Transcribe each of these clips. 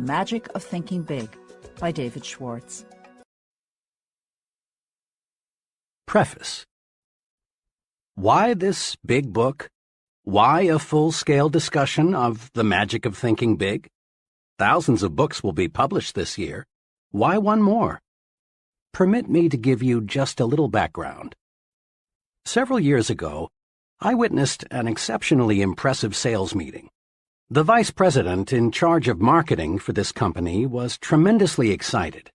Magic of Thinking Big by David Schwartz. Preface. Why this big book? Why a full-scale discussion of the magic of thinking big? Thousands of books will be published this year. Why one more? Permit me to give you just a little background. Several years ago, I witnessed an exceptionally impressive sales meeting. The vice president in charge of marketing for this company was tremendously excited.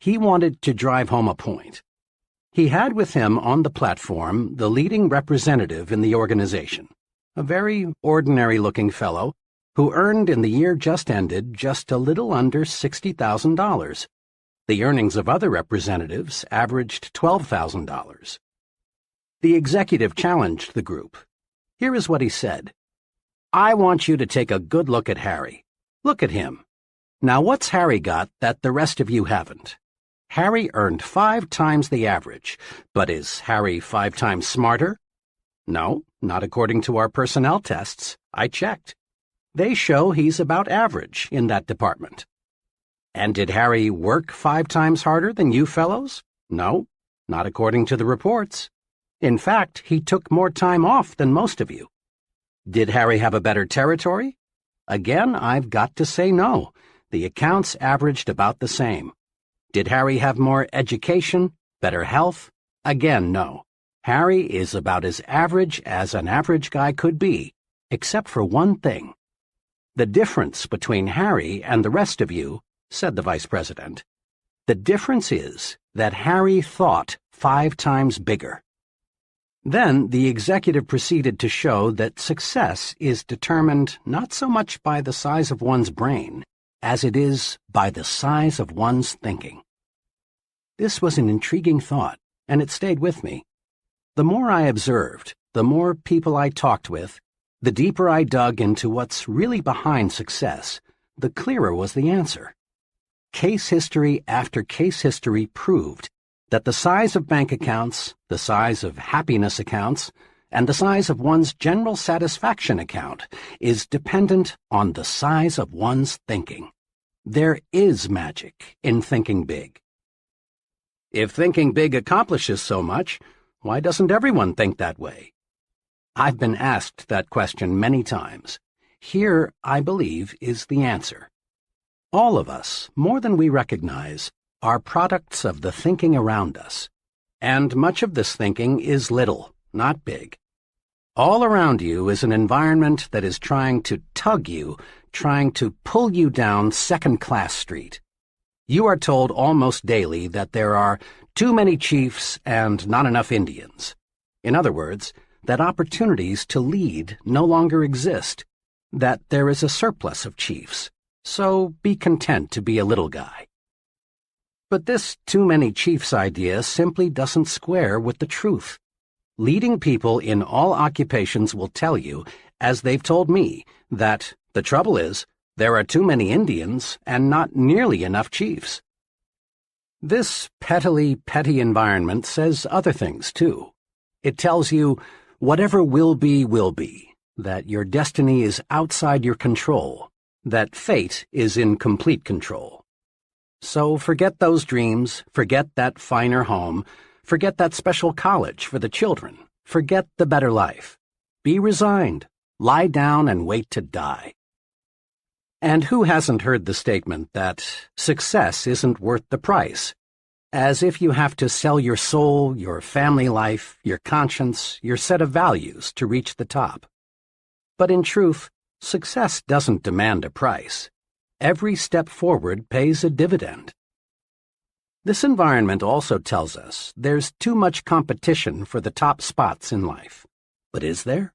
He wanted to drive home a point. He had with him on the platform the leading representative in the organization, a very ordinary-looking fellow who earned in the year just ended just a little under $60,000. The earnings of other representatives averaged $12,000. The executive challenged the group. Here is what he said. I want you to take a good look at Harry. Look at him. Now what's Harry got that the rest of you haven't? Harry earned 5 times the average, but is Harry 5 times smarter? No, not according to our personnel tests. I checked. They show he's about average in that department. And did Harry work 5 times harder than you fellows? No, not according to the reports. In fact, he took more time off than most of you. Did Harry have a better territory? Again, I've got to say no. The accounts averaged about the same. Did Harry have more education, better health? Again, no. Harry is about as average as an average guy could be, except for one thing. The difference between Harry and the rest of you, said the vice president, the difference is that Harry thought 5 times bigger. Then the executive proceeded to show that success is determined not so much by the size of one's brain as it is by the size of one's thinking. This was an intriguing thought, and it stayed with me. The more I observed, the more people I talked with, the deeper I dug into what's really behind success, the clearer was the answer. Case history after case history proved that the size of bank accounts, the size of happiness accounts, and the size of one's general satisfaction account is dependent on the size of one's thinking. There is magic in thinking big. If thinking big accomplishes so much, why doesn't everyone think that way? I've been asked that question many times. Here, I believe, is the answer. All of us, more than we recognize, are products of the thinking around us. And much of this thinking is little, not big. All around you is an environment that is trying to tug you, trying to pull you down second-class street. You are told almost daily that there are too many chiefs and not enough Indians. In other words, that opportunities to lead no longer exist, that there is a surplus of chiefs, so be content to be a little guy. But this too many chiefs idea simply doesn't square with the truth. Leading people in all occupations will tell you, as they've told me, that the trouble is, there are too many Indians and not nearly enough chiefs. This petty environment says other things, too. It tells you, whatever will be, that your destiny is outside your control, that fate is in complete control. So forget those dreams, forget that finer home, forget that special college for the children, forget the better life. Be resigned, lie down and wait to die. And who hasn't heard the statement that success isn't worth the price? As if you have to sell your soul, your family life, your conscience, your set of values to reach the top. But in truth, success doesn't demand a price. Every step forward pays a dividend. This environment also tells us there's too much competition for the top spots in life. But is there?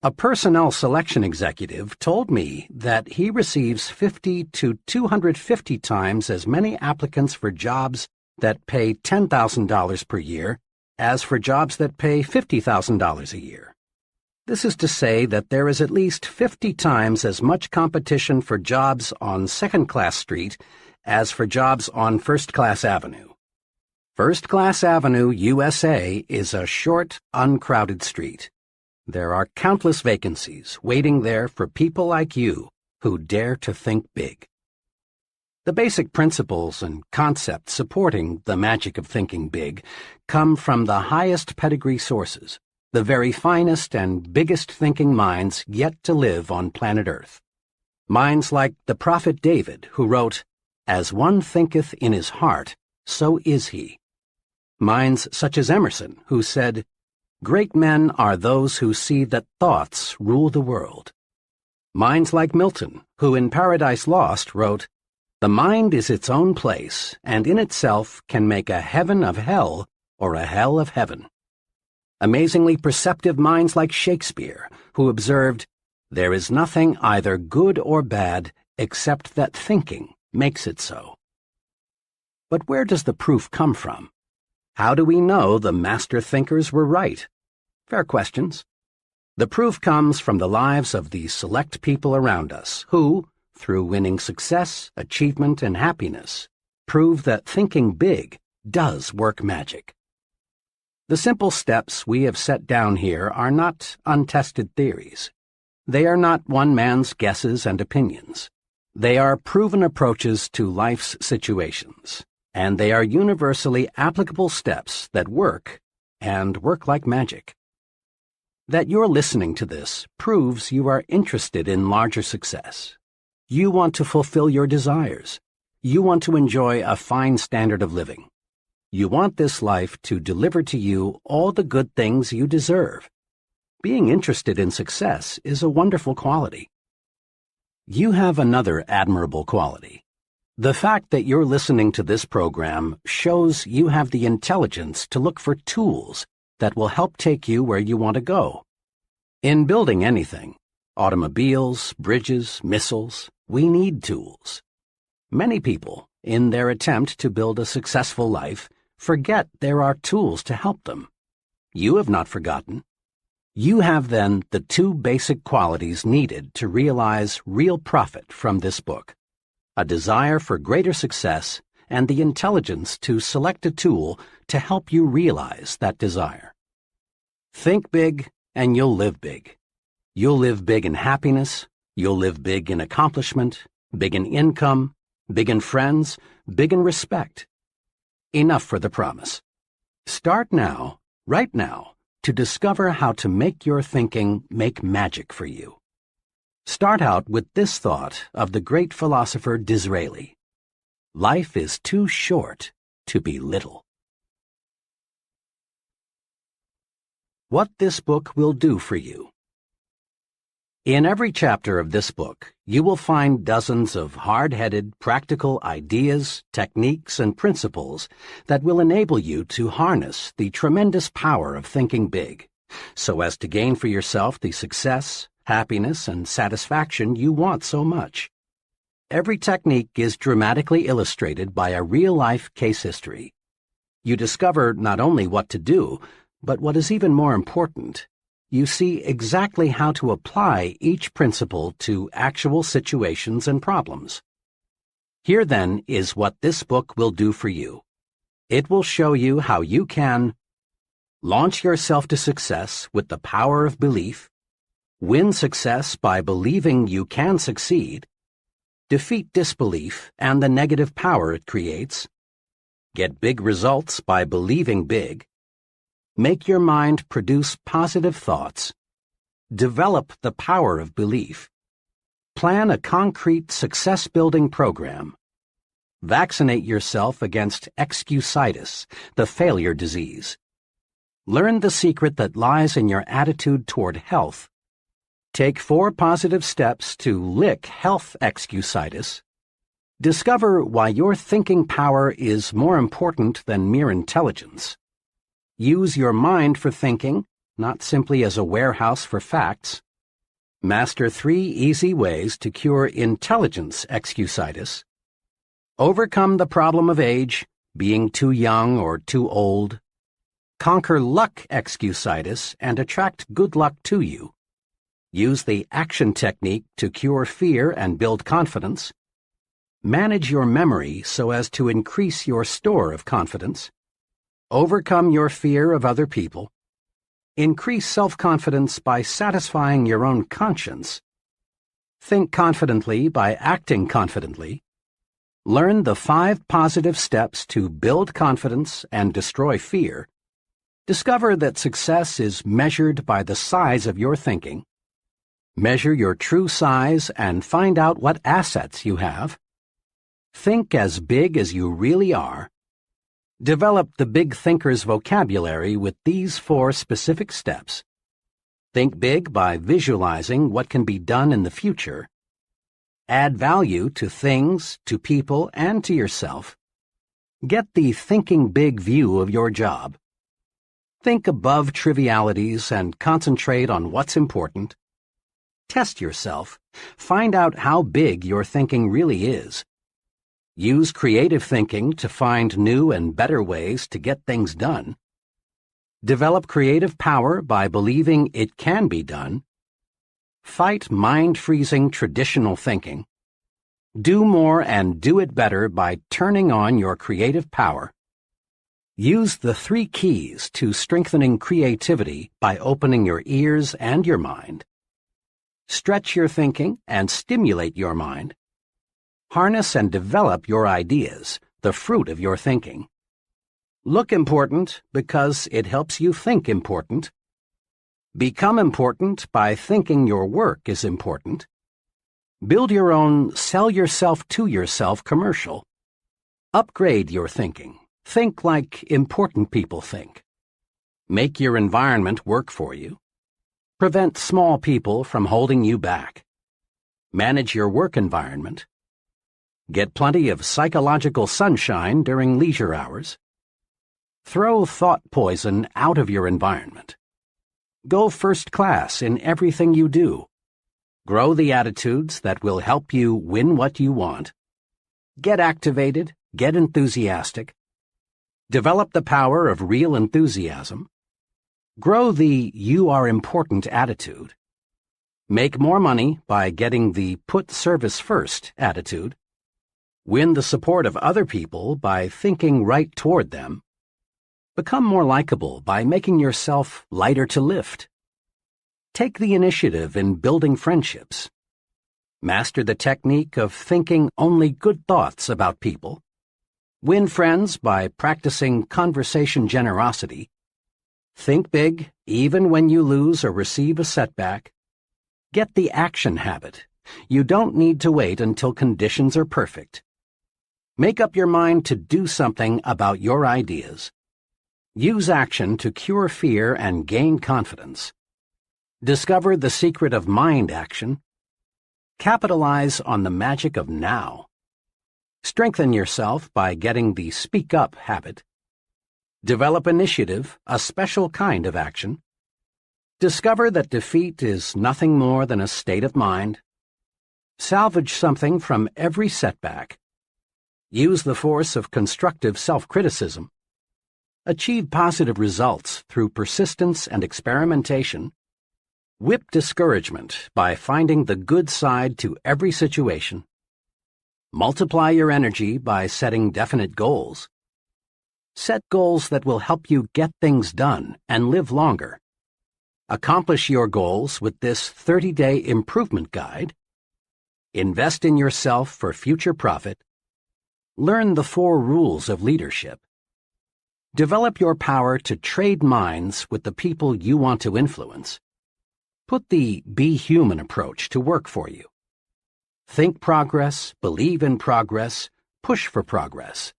A personnel selection executive told me that he receives 50 to 250 times as many applicants for jobs that pay $10,000 per year as for jobs that pay $50,000 a year. This is to say that there is at least 50 times as much competition for jobs on Second-Class Street as for jobs on First-Class Avenue. First-Class Avenue, USA, is a short, uncrowded street. There are countless vacancies waiting there for people like you who dare to think big. The basic principles and concepts supporting the magic of thinking big come from the highest pedigree sources, the very finest and biggest thinking minds yet to live on planet Earth. Minds like the prophet David, who wrote, "As one thinketh in his heart, so is he." Minds such as Emerson, who said, "Great men are those who see that thoughts rule the world." Minds like Milton, who in Paradise Lost wrote, "The mind is its own place, and in itself can make a heaven of hell or a hell of heaven." Amazingly perceptive minds like Shakespeare, who observed, "There is nothing either good or bad except that thinking makes it so." But where does the proof come from? How do we know the master thinkers were right? Fair questions. The proof comes from the lives of the select people around us who, through winning success, achievement, and happiness, prove that thinking big does work magic. The simple steps we have set down here are not untested theories. They are not one man's guesses and opinions. They are proven approaches to life's situations, and they are universally applicable steps that work, and work like magic. That you're listening to this proves you are interested in larger success. You want to fulfill your desires. You want to enjoy a fine standard of living. You want this life to deliver to you all the good things you deserve. Being interested in success is a wonderful quality. You have another admirable quality. The fact that you're listening to this program shows you have the intelligence to look for tools that will help take you where you want to go. In building anything, automobiles, bridges, missiles, we need tools. Many people, in their attempt to build a successful life, forget there are tools to help them. You have not forgotten. You have, then, the two basic qualities needed to realize real profit from this book: a desire for greater success and the intelligence to select a tool to help you realize that desire. Think big, and you'll live big. You'll live big in happiness, you'll live big in accomplishment, big in income, big in friends, big in respect. Enough for the promise. Start now, right now, to discover how to make your thinking make magic for you. Start out with this thought of the great philosopher Disraeli: life is too short to be little. What this book will do for you. In every chapter of this book, you will find dozens of hard-headed, practical ideas, techniques, and principles that will enable you to harness the tremendous power of thinking big, so as to gain for yourself the success, happiness, and satisfaction you want so much. Every technique is dramatically illustrated by a real-life case history. You discover not only what to do, but what is even more important, you see exactly how to apply each principle to actual situations and problems. Here, then, is what this book will do for you. It will show you how you can launch yourself to success with the power of belief, win success by believing you can succeed, defeat disbelief and the negative power it creates, get big results by believing big, make your mind produce positive thoughts, develop the power of belief, plan a concrete success-building program, vaccinate yourself against excusitis, the failure disease, learn the secret that lies in your attitude toward health, take 4 positive steps to lick health excusitis, discover why your thinking power is more important than mere intelligence, use your mind for thinking, not simply as a warehouse for facts. Master 3 easy ways to cure intelligence excusitis. Overcome the problem of age, being too young or too old. Conquer luck excusitis and attract good luck to you. Use the action technique to cure fear and build confidence. Manage your memory so as to increase your store of confidence. Overcome your fear of other people. Increase self-confidence by satisfying your own conscience. Think confidently by acting confidently. Learn the 5 positive steps to build confidence and destroy fear. Discover that success is measured by the size of your thinking. Measure your true size and find out what assets you have. Think as big as you really are. Develop the big thinker's vocabulary with these 4 specific steps. Think big by visualizing what can be done in the future. Add value to things, to people, and to yourself. Get the thinking big view of your job. Think above trivialities and concentrate on what's important. Test yourself. Find out how big your thinking really is. Use creative thinking to find new and better ways to get things done. Develop creative power by believing it can be done. Fight mind-freezing traditional thinking. Do more and do it better by turning on your creative power. Use the 3 keys to strengthening creativity by opening your ears and your mind. Stretch your thinking and stimulate your mind. Harness and develop your ideas, the fruit of your thinking. Look important because it helps you think important. Become important by thinking your work is important. Build your own sell yourself to yourself commercial. Upgrade your thinking. Think like important people think. Make your environment work for you. Prevent small people from holding you back. Manage your work environment. Get plenty of psychological sunshine during leisure hours. Throw thought poison out of your environment. Go first class in everything you do. Grow the attitudes that will help you win what you want. Get activated, get enthusiastic. Develop the power of real enthusiasm. Grow the you are important attitude. Make more money by getting the put service first attitude. Win the support of other people by thinking right toward them. Become more likable by making yourself lighter to lift. Take the initiative in building friendships. Master the technique of thinking only good thoughts about people. Win friends by practicing conversation generosity. Think big, even when you lose or receive a setback. Get the action habit. You don't need to wait until conditions are perfect. Make up your mind to do something about your ideas. Use action to cure fear and gain confidence. Discover the secret of mind action. Capitalize on the magic of now. Strengthen yourself by getting the speak up habit. Develop initiative, a special kind of action. Discover that defeat is nothing more than a state of mind. Salvage something from every setback. Use the force of constructive self-criticism. Achieve positive results through persistence and experimentation. Whip discouragement by finding the good side to every situation. Multiply your energy by setting definite goals. Set goals that will help you get things done and live longer. Accomplish your goals with this 30-day improvement guide. Invest in yourself for future profit. Learn the 4 rules of leadership. Develop your power to trade minds with the people you want to influence. Put the be human approach to work for you. Think progress, believe in progress, push for progress.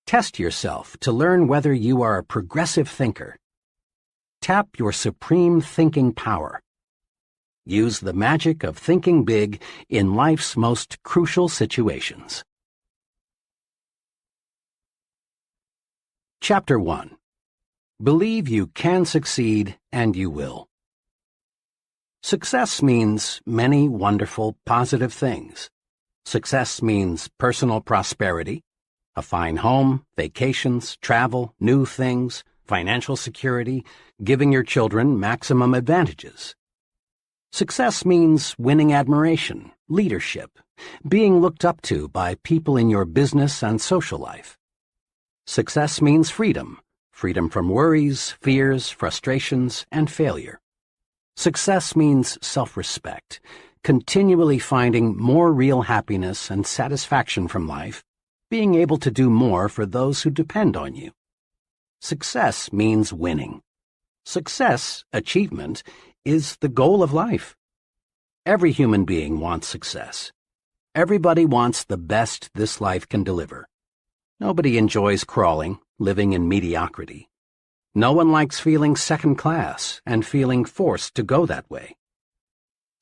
Test yourself to learn whether you are a progressive thinker. Tap your supreme thinking power. Use the magic of thinking big in life's most crucial situations. Chapter 1. Believe you can succeed and you will. Success means many wonderful, positive things. Success means personal prosperity, a fine home, vacations, travel, new things, financial security, giving your children maximum advantages. Success means winning admiration, leadership, being looked up to by people in your business and social life. Success means freedom, freedom from worries, fears, frustrations, and failure. Success means self-respect, continually finding more real happiness and satisfaction from life, being able to do more for those who depend on you. Success means winning. Success, achievement, is the goal of life. Every human being wants success. Everybody wants the best this life can deliver. Nobody enjoys crawling, living in mediocrity. No one likes feeling second class and feeling forced to go that way.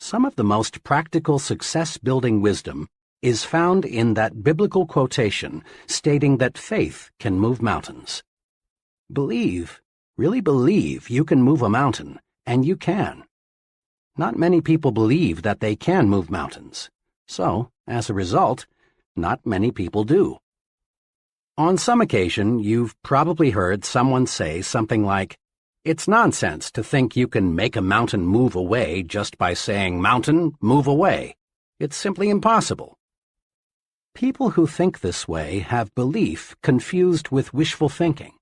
Some of the most practical success-building wisdom is found in that biblical quotation stating that faith can move mountains. Believe, really believe you can move a mountain, and you can. Not many people believe that they can move mountains, so, as a result, not many people do. On some occasion, you've probably heard someone say something like, "It's nonsense to think you can make a mountain move away just by saying, 'Mountain, move away.' It's simply impossible." People who think this way have belief confused with wishful thinking.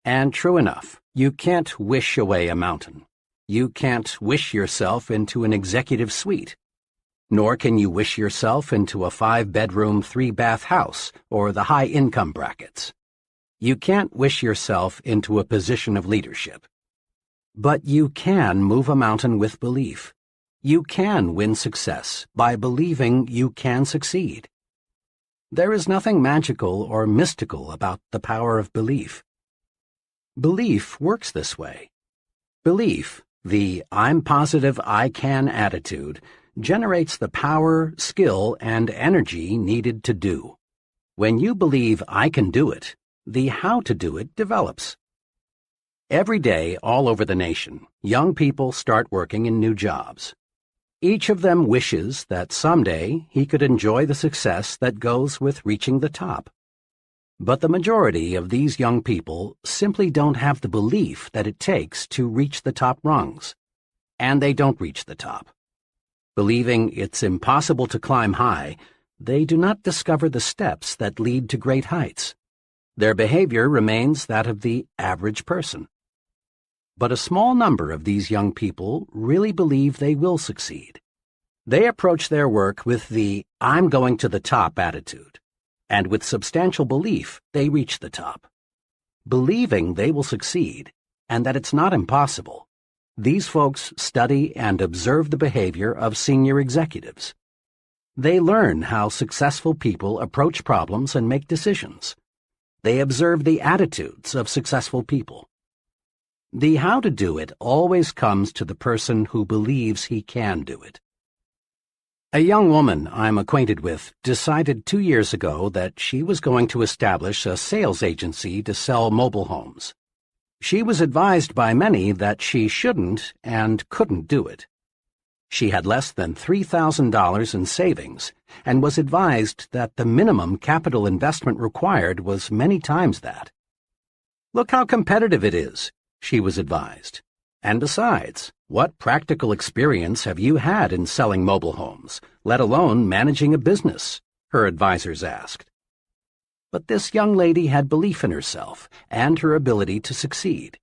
And true enough, you can't wish away a mountain. You can't wish yourself into an executive suite. Nor can you wish yourself into a 5-bedroom, 3-bath house or the high-income brackets. You can't wish yourself into a position of leadership. But you can move a mountain with belief. You can win success by believing you can succeed. There is nothing magical or mystical about the power of belief. Belief works this way. Belief, the "I'm positive I can" attitude, generates the power, skill, and energy needed to do. When you believe I can do it, the how to do it develops. Every day, all over the nation, young people start working in new jobs. Each of them wishes that someday he could enjoy the success that goes with reaching the top. But the majority of these young people simply don't have the belief that it takes to reach the top rungs. And they don't reach the top. Believing it's impossible to climb high, they do not discover the steps that lead to great heights. Their behavior remains that of the average person. But a small number of these young people really believe they will succeed. They approach their work with the "I'm going to the top" attitude, and with substantial belief they reach the top. Believing they will succeed, and that it's not impossible, these folks study and observe the behavior of senior executives. They learn how successful people approach problems and make decisions. They observe the attitudes of successful people. The how to do it always comes to the person who believes he can do it. A young woman I'm acquainted with decided 2 years ago that she was going to establish a sales agency to sell mobile homes. She was advised by many that she shouldn't and couldn't do it. She had less than $3,000 in savings and was advised that the minimum capital investment required was many times that. "Look how competitive it is," she was advised. "And besides, what practical experience have you had in selling mobile homes, let alone managing a business?" her advisors asked. But this young lady had belief in herself and her ability to succeed.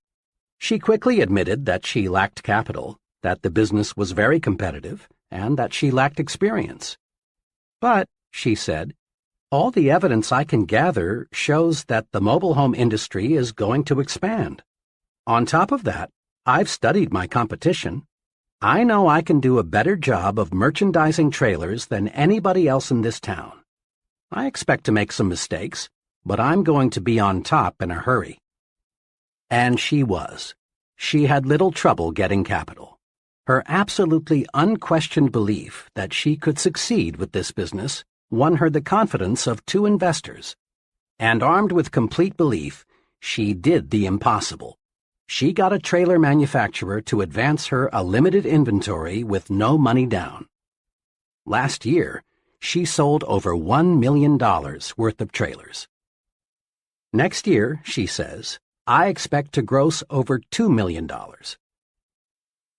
She quickly admitted that she lacked capital, that the business was very competitive, and that she lacked experience. "But," she said, "all the evidence I can gather shows that the mobile home industry is going to expand. On top of that, I've studied my competition. I know I can do a better job of merchandising trailers than anybody else in this town. I expect to make some mistakes, but I'm going to be on top in a hurry." And she was. She had little trouble getting capital. Her absolutely unquestioned belief that she could succeed with this business won her the confidence of 2 investors. And armed with complete belief, she did the impossible. She got a trailer manufacturer to advance her a limited inventory with no money down. Last year, she sold over $1 million worth of trailers. Next year, she says, I expect to gross over $2 million.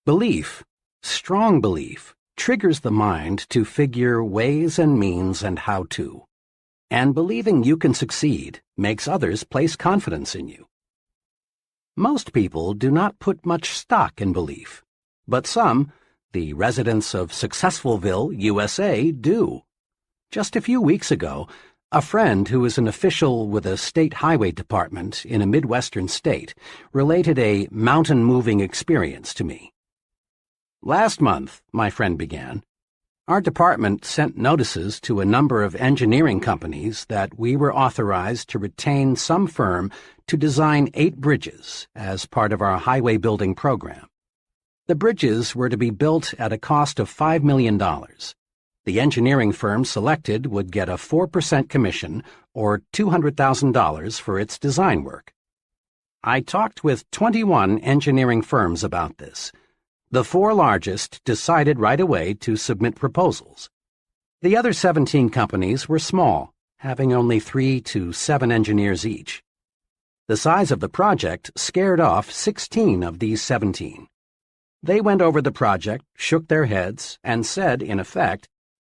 Belief, strong belief, triggers the mind to figure ways and means and how to. And believing you can succeed makes others place confidence in you. Most people do not put much stock in belief, but some, the residents of Successfulville, USA, do. Just a few weeks ago, a friend who is an official with a state highway department in a Midwestern state related a mountain-moving experience to me. "Last month," my friend began, "our department sent notices to a number of engineering companies that we were authorized to retain some firm to design 8 bridges as part of our highway building program. The bridges were to be built at a cost of $5 million. The engineering firm selected would get a 4% commission, or $200,000 for its design work. I talked with 21 engineering firms about this. The 4 largest decided right away to submit proposals. The other 17 companies were small, having only 3 to 7 engineers each. The size of the project scared off 16 of these 17. They went over the project, shook their heads, and said, in effect,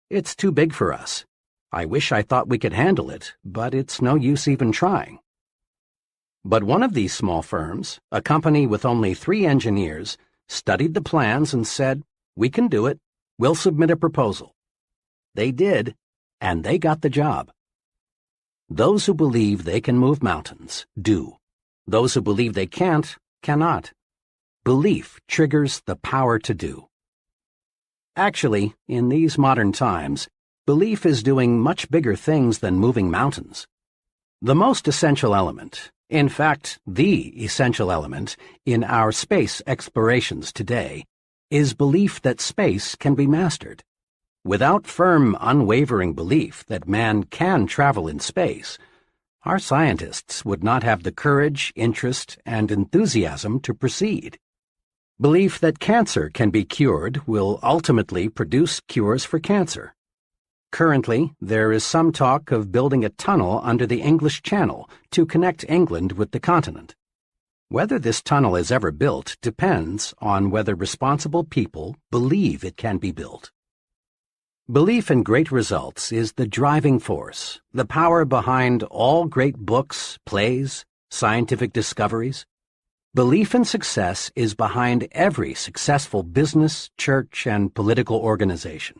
'It's too big for us. I wish I thought we could handle it, but it's no use even trying.' But one of these small firms, a company with only 3 engineers, studied the plans and said, 'We can do it. We'll submit a proposal.' They did, and they got the job. Those who believe they can move mountains do. Those who believe they can't, cannot. Belief triggers the power to do. Actually, in these modern times, belief is doing much bigger things than moving mountains. The most essential element, in fact, the essential element in our space explorations today, is belief that space can be mastered. Without firm, unwavering belief that man can travel in space, our scientists would not have the courage, interest, and enthusiasm to proceed. Belief that cancer can be cured will ultimately produce cures for cancer. Currently, there is some talk of building a tunnel under the English Channel to connect England with the continent. Whether this tunnel is ever built depends on whether responsible people believe it can be built. Belief in great results is the driving force, the power behind all great books, plays, scientific discoveries. Belief in success is behind every successful business, church, and political organization.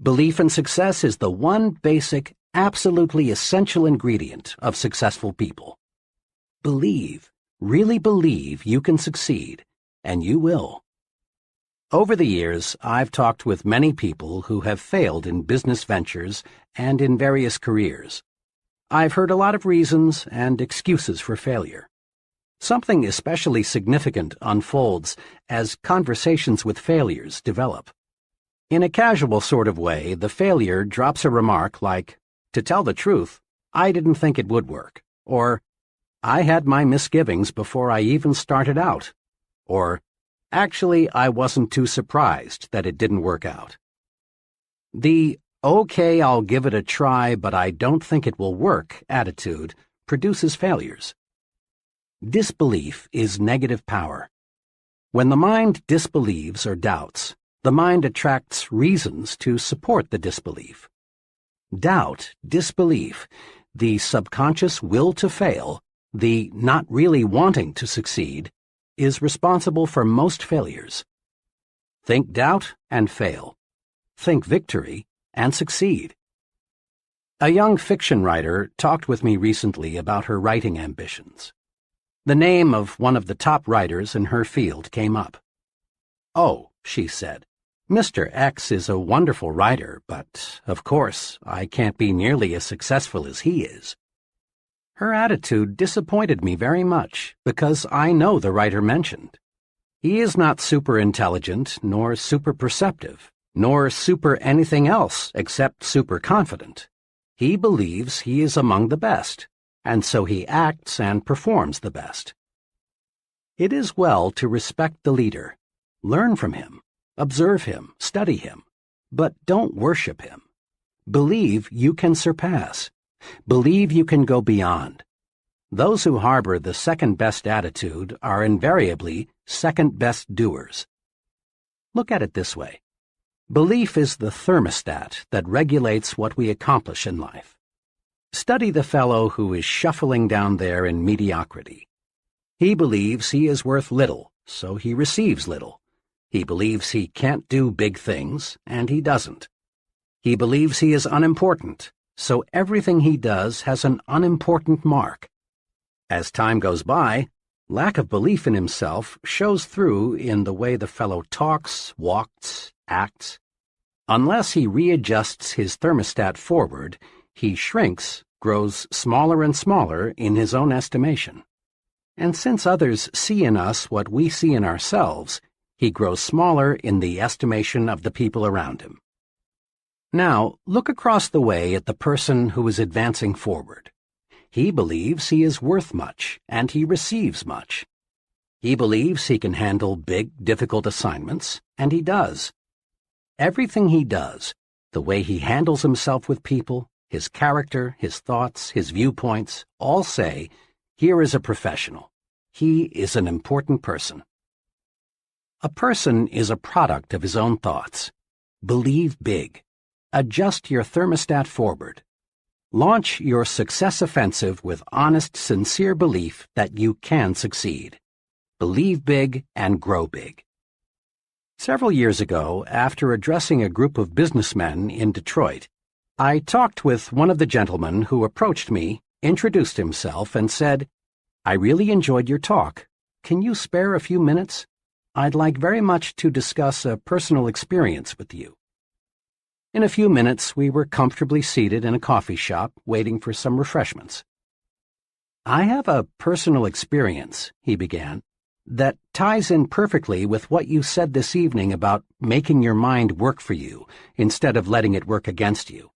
Belief in success is the one basic, absolutely essential ingredient of successful people. Believe, really believe you can succeed, and you will. Over the years, I've talked with many people who have failed in business ventures and in various careers. I've heard a lot of reasons and excuses for failure. Something especially significant unfolds as conversations with failures develop. In a casual sort of way, the failure drops a remark like, "To tell the truth, I didn't think it would work," or "I had my misgivings before I even started out," or "Actually, I wasn't too surprised that it didn't work out." The "okay, I'll give it a try, but I don't think it will work" attitude produces failures. Disbelief is negative power. When the mind disbelieves or doubts, the mind attracts reasons to support the disbelief. Doubt, disbelief, the subconscious will to fail, the not really wanting to succeed, is responsible for most failures. Think doubt and fail. Think victory and succeed. A young fiction writer talked with me recently about her writing ambitions. The name of one of the top writers in her field came up. "Oh," she said, "Mr. X is a wonderful writer, but, of course, I can't be nearly as successful as he is." Her attitude disappointed me very much, because I know the writer mentioned. He is not super intelligent, nor super perceptive, nor super anything else except super confident. He believes he is among the best, and so he acts and performs the best. It is well to respect the leader, learn from him, observe him, study him, but don't worship him. Believe you can surpass. Believe you can go beyond. Those who harbor the second-best attitude are invariably second-best doers. Look at it this way. Belief is the thermostat that regulates what we accomplish in life. Study the fellow who is shuffling down there in mediocrity. He believes he is worth little, so he receives little. He believes he can't do big things, and he doesn't. He believes he is unimportant, so everything he does has an unimportant mark. As time goes by, lack of belief in himself shows through in the way the fellow talks, walks, acts. Unless he readjusts his thermostat forward, he shrinks, grows smaller and smaller in his own estimation. And since others see in us what we see in ourselves, he grows smaller in the estimation of the people around him. Now, look across the way at the person who is advancing forward. He believes he is worth much, and he receives much. He believes he can handle big, difficult assignments, and he does. Everything he does, the way he handles himself with people, his character, his thoughts, his viewpoints, all say, here is a professional. He is an important person. A person is a product of his own thoughts. Believe big. Adjust your thermostat forward. Launch your success offensive with honest, sincere belief that you can succeed. Believe big and grow big. Several years ago, after addressing a group of businessmen in Detroit, I talked with one of the gentlemen who approached me, introduced himself, and said, "I really enjoyed your talk. Can you spare a few minutes? I'd like very much to discuss a personal experience with you." In a few minutes, we were comfortably seated in a coffee shop, waiting for some refreshments. "I have a personal experience," he began, "that ties in perfectly with what you said this evening about making your mind work for you instead of letting it work against you.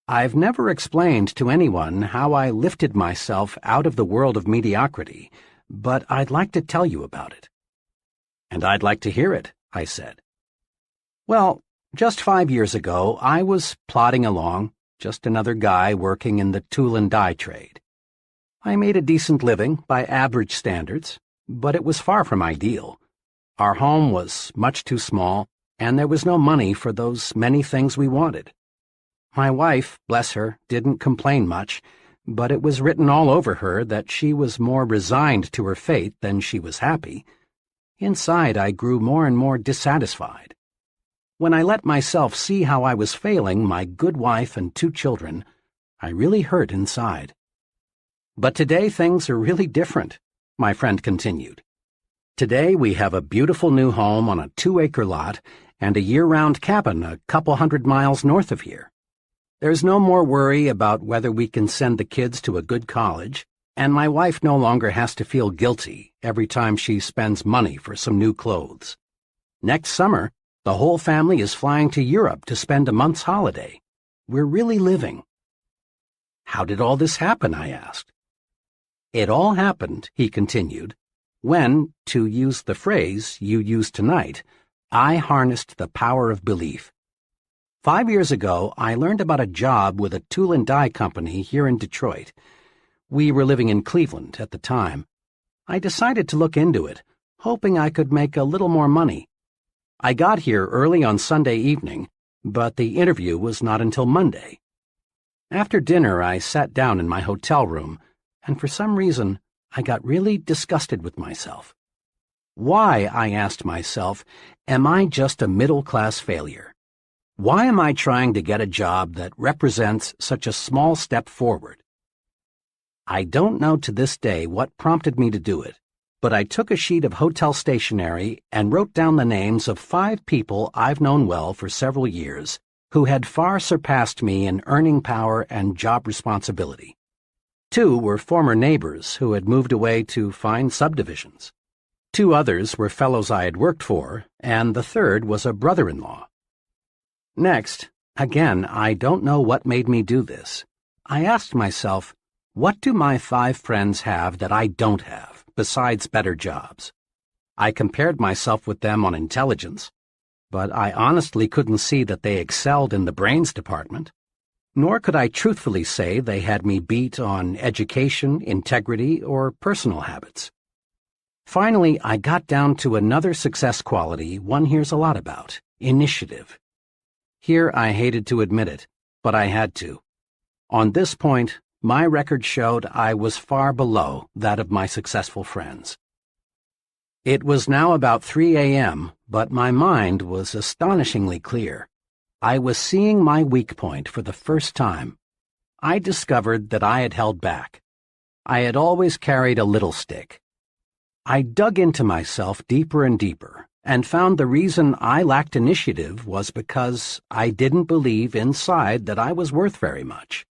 I've never explained to anyone how I lifted myself out of the world of mediocrity, but I'd like to tell you about it." "And I'd like to hear it," I said. "Well, just 5 years ago, I was plodding along, just another guy working in the tool and die trade. I made a decent living by average standards, but it was far from ideal. Our home was much too small, and there was no money for those many things we wanted. My wife, bless her, didn't complain much, but it was written all over her that she was more resigned to her fate than she was happy. Inside, I grew more and more dissatisfied. When I let myself see how I was failing my good wife and 2 children, I really hurt inside. But today things are really different," my friend continued. "Today we have a beautiful new home on a 2-acre lot and a year-round cabin a couple 100 miles north of here. There's no more worry about whether we can send the kids to a good college, and my wife no longer has to feel guilty every time she spends money for some new clothes. Next summer, the whole family is flying to Europe to spend a month's holiday. We're really living." "How did all this happen?" I asked. "It all happened," he continued, "when, to use the phrase you used tonight, I harnessed the power of belief. 5 years ago, I learned about a job with a tool and die company here in Detroit. We were living in Cleveland at the time. I decided to look into it, hoping I could make a little more money. I got here early on Sunday evening, but the interview was not until Monday. After dinner, I sat down in my hotel room, and for some reason, I got really disgusted with myself. Why, I asked myself, am I just a middle-class failure? Why am I trying to get a job that represents such a small step forward? I don't know to this day what prompted me to do it, but I took a sheet of hotel stationery and wrote down the names of 5 people I've known well for several years who had far surpassed me in earning power and job responsibility. 2 were former neighbors who had moved away to fine subdivisions. 2 others were fellows I had worked for, and the 3rd was a brother-in-law. Next, again, I don't know what made me do this. I asked myself, what do my 5 friends have that I don't have, besides better jobs? I compared myself with them on intelligence, but I honestly couldn't see that they excelled in the brains department. Nor could I truthfully say they had me beat on education, integrity, or personal habits. Finally, I got down to another success quality one hears a lot about: initiative. Here I hated to admit it, but I had to. On this point, my record showed I was far below that of my successful friends. It was now about 3 a.m., but my mind was astonishingly clear. I was seeing my weak point for the first time. I discovered that I had held back. I had always carried a little stick. I dug into myself deeper and deeper, and found the reason I lacked initiative was because I didn't believe inside that I was worth very much.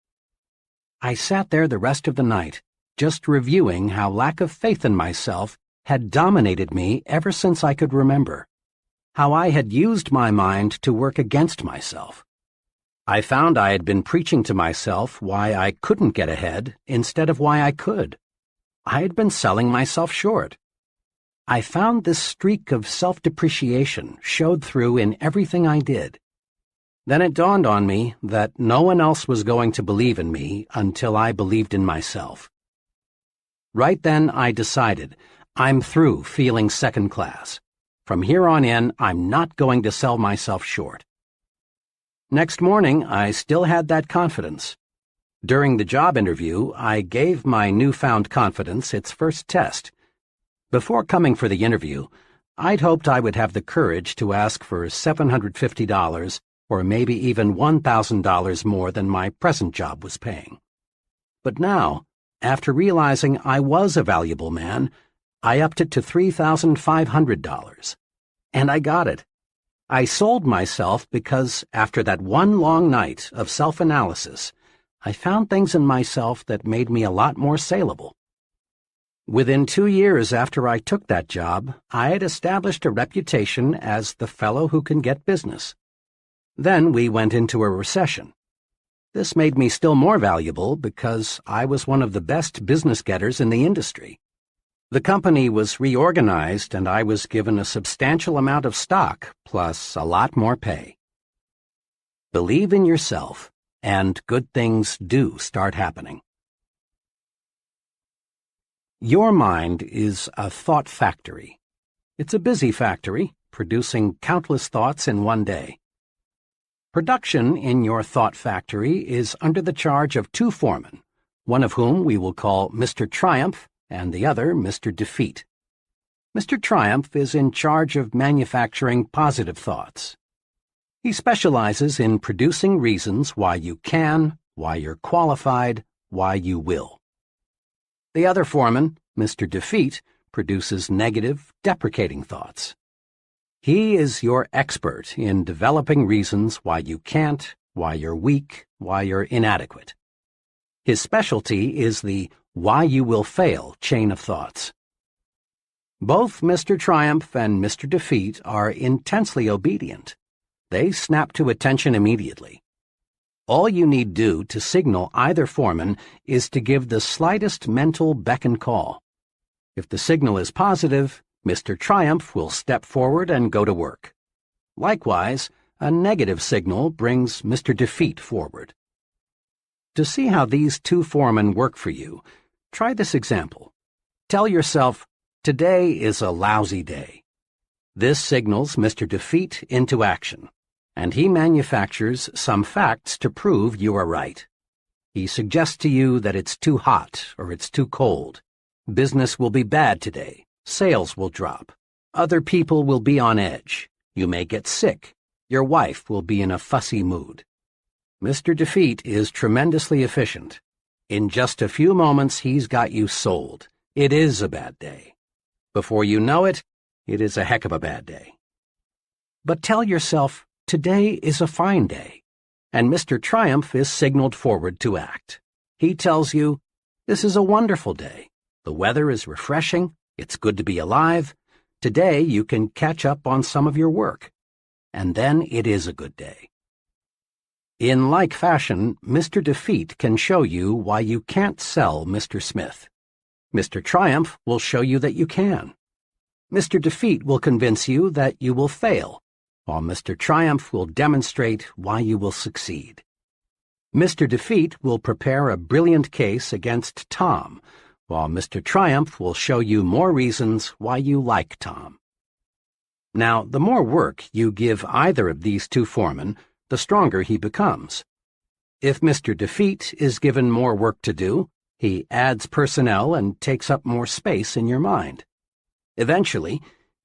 I sat there the rest of the night, just reviewing how lack of faith in myself had dominated me ever since I could remember, how I had used my mind to work against myself. I found I had been preaching to myself why I couldn't get ahead instead of why I could. I had been selling myself short. I found this streak of self-depreciation showed through in everything I did. Then it dawned on me that no one else was going to believe in me until I believed in myself. Right then I decided, I'm through feeling second class. From here on in, I'm not going to sell myself short. Next morning, I still had that confidence. During the job interview, I gave my newfound confidence its first test. Before coming for the interview, I'd hoped I would have the courage to ask for $750 or maybe even $1,000 more than my present job was paying. But now, after realizing I was a valuable man, I upped it to $3,500. And I got it. I sold myself because after that one long night of self-analysis, I found things in myself that made me a lot more saleable. Within 2 years after I took that job, I had established a reputation as the fellow who can get business. Then we went into a recession. This made me still more valuable because I was one of the best business getters in the industry. The company was reorganized and I was given a substantial amount of stock plus a lot more pay. Believe in yourself, and good things do start happening. Your mind is a thought factory. It's a busy factory, producing countless thoughts in one day. Production in your thought factory is under the charge of 2 foremen, one of whom we will call Mr. Triumph and the other Mr. Defeat. Mr. Triumph is in charge of manufacturing positive thoughts. He specializes in producing reasons why you can, why you're qualified, why you will. The other foreman, Mr. Defeat, produces negative, deprecating thoughts. He is your expert in developing reasons why you can't, why you're weak, why you're inadequate. His specialty is the why you will fail chain of thoughts. Both Mr. Triumph and Mr. Defeat are intensely obedient. They snap to attention immediately. All you need do to signal either foreman is to give the slightest mental beck and call. If the signal is positive, Mr. Triumph will step forward and go to work. Likewise, a negative signal brings Mr. Defeat forward. To see how these 2 foremen work for you, try this example. Tell yourself, today is a lousy day. This signals Mr. Defeat into action, and he manufactures some facts to prove you are right. He suggests to you that it's too hot or it's too cold. Business will be bad today. Sales will drop. Other people will be on edge. You may get sick. Your wife will be in a fussy mood. Mr. Defeat is tremendously efficient. In just a few moments, he's got you sold. It is a bad day. Before you know it, it is a heck of a bad day. But tell yourself, today is a fine day, and Mr. Triumph is signaled forward to act. He tells you, this is a wonderful day. The weather is refreshing. It's good to be alive. Today you can catch up on some of your work. And then it is a good day. In like fashion, Mr. Defeat can show you why you can't sell Mr. Smith. Mr. Triumph will show you that you can. Mr. Defeat will convince you that you will fail, while Mr. Triumph will demonstrate why you will succeed. Mr. Defeat will prepare a brilliant case against Tom, while Mr. Triumph will show you more reasons why you like Tom. Now, the more work you give either of these 2 foremen, the stronger he becomes. If Mr. Defeat is given more work to do, he adds personnel and takes up more space in your mind. Eventually,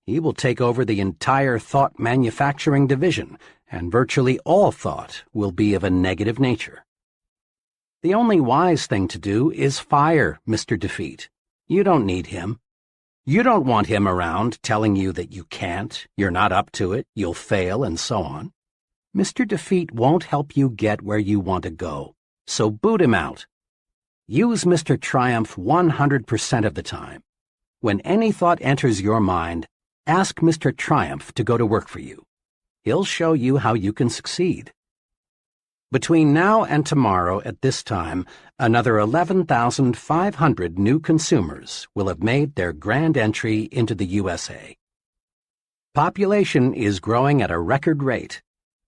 he will take over the entire thought manufacturing division, and virtually all thought will be of a negative nature. The only wise thing to do is fire Mr. Defeat. You don't need him. You don't want him around telling you that you can't, you're not up to it, you'll fail, and so on. Mr. Defeat won't help you get where you want to go, so boot him out. Use Mr. Triumph 100% of the time. When any thought enters your mind, ask Mr. Triumph to go to work for you. He'll show you how you can succeed. Between now and tomorrow at this time, another 11,500 new consumers will have made their grand entry into the USA. Population is growing at a record rate.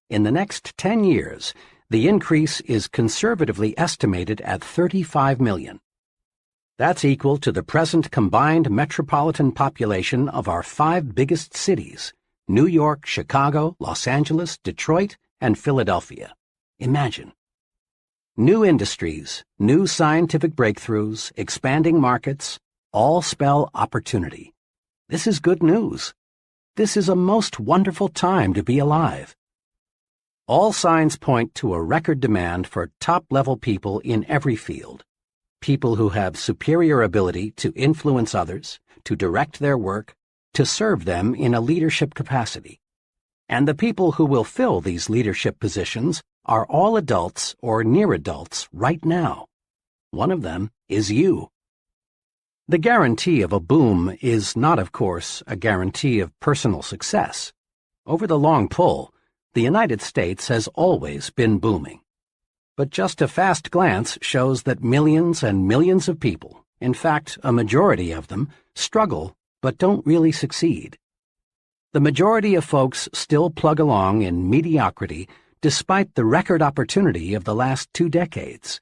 In the next 10 years, the increase is conservatively estimated at 35 million. That's equal to the present combined metropolitan population of our 5 biggest cities: New York, Chicago, Los Angeles, Detroit, and Philadelphia. Imagine. New industries, new scientific breakthroughs, expanding markets, all spell opportunity. This is good news. This is a most wonderful time to be alive. All signs point to a record demand for top-level people in every field. People who have superior ability to influence others, to direct their work, to serve them in a leadership capacity. And the people who will fill these leadership positions are all adults or near adults right now. One of them is you. The guarantee of a boom is not, of course, a guarantee of personal success. Over the long pull, the United States has always been booming. But just a fast glance shows that millions and millions of people, in fact, a majority of them, struggle but don't really succeed. The majority of folks still plug along in mediocrity despite the record opportunity of the last 2 decades.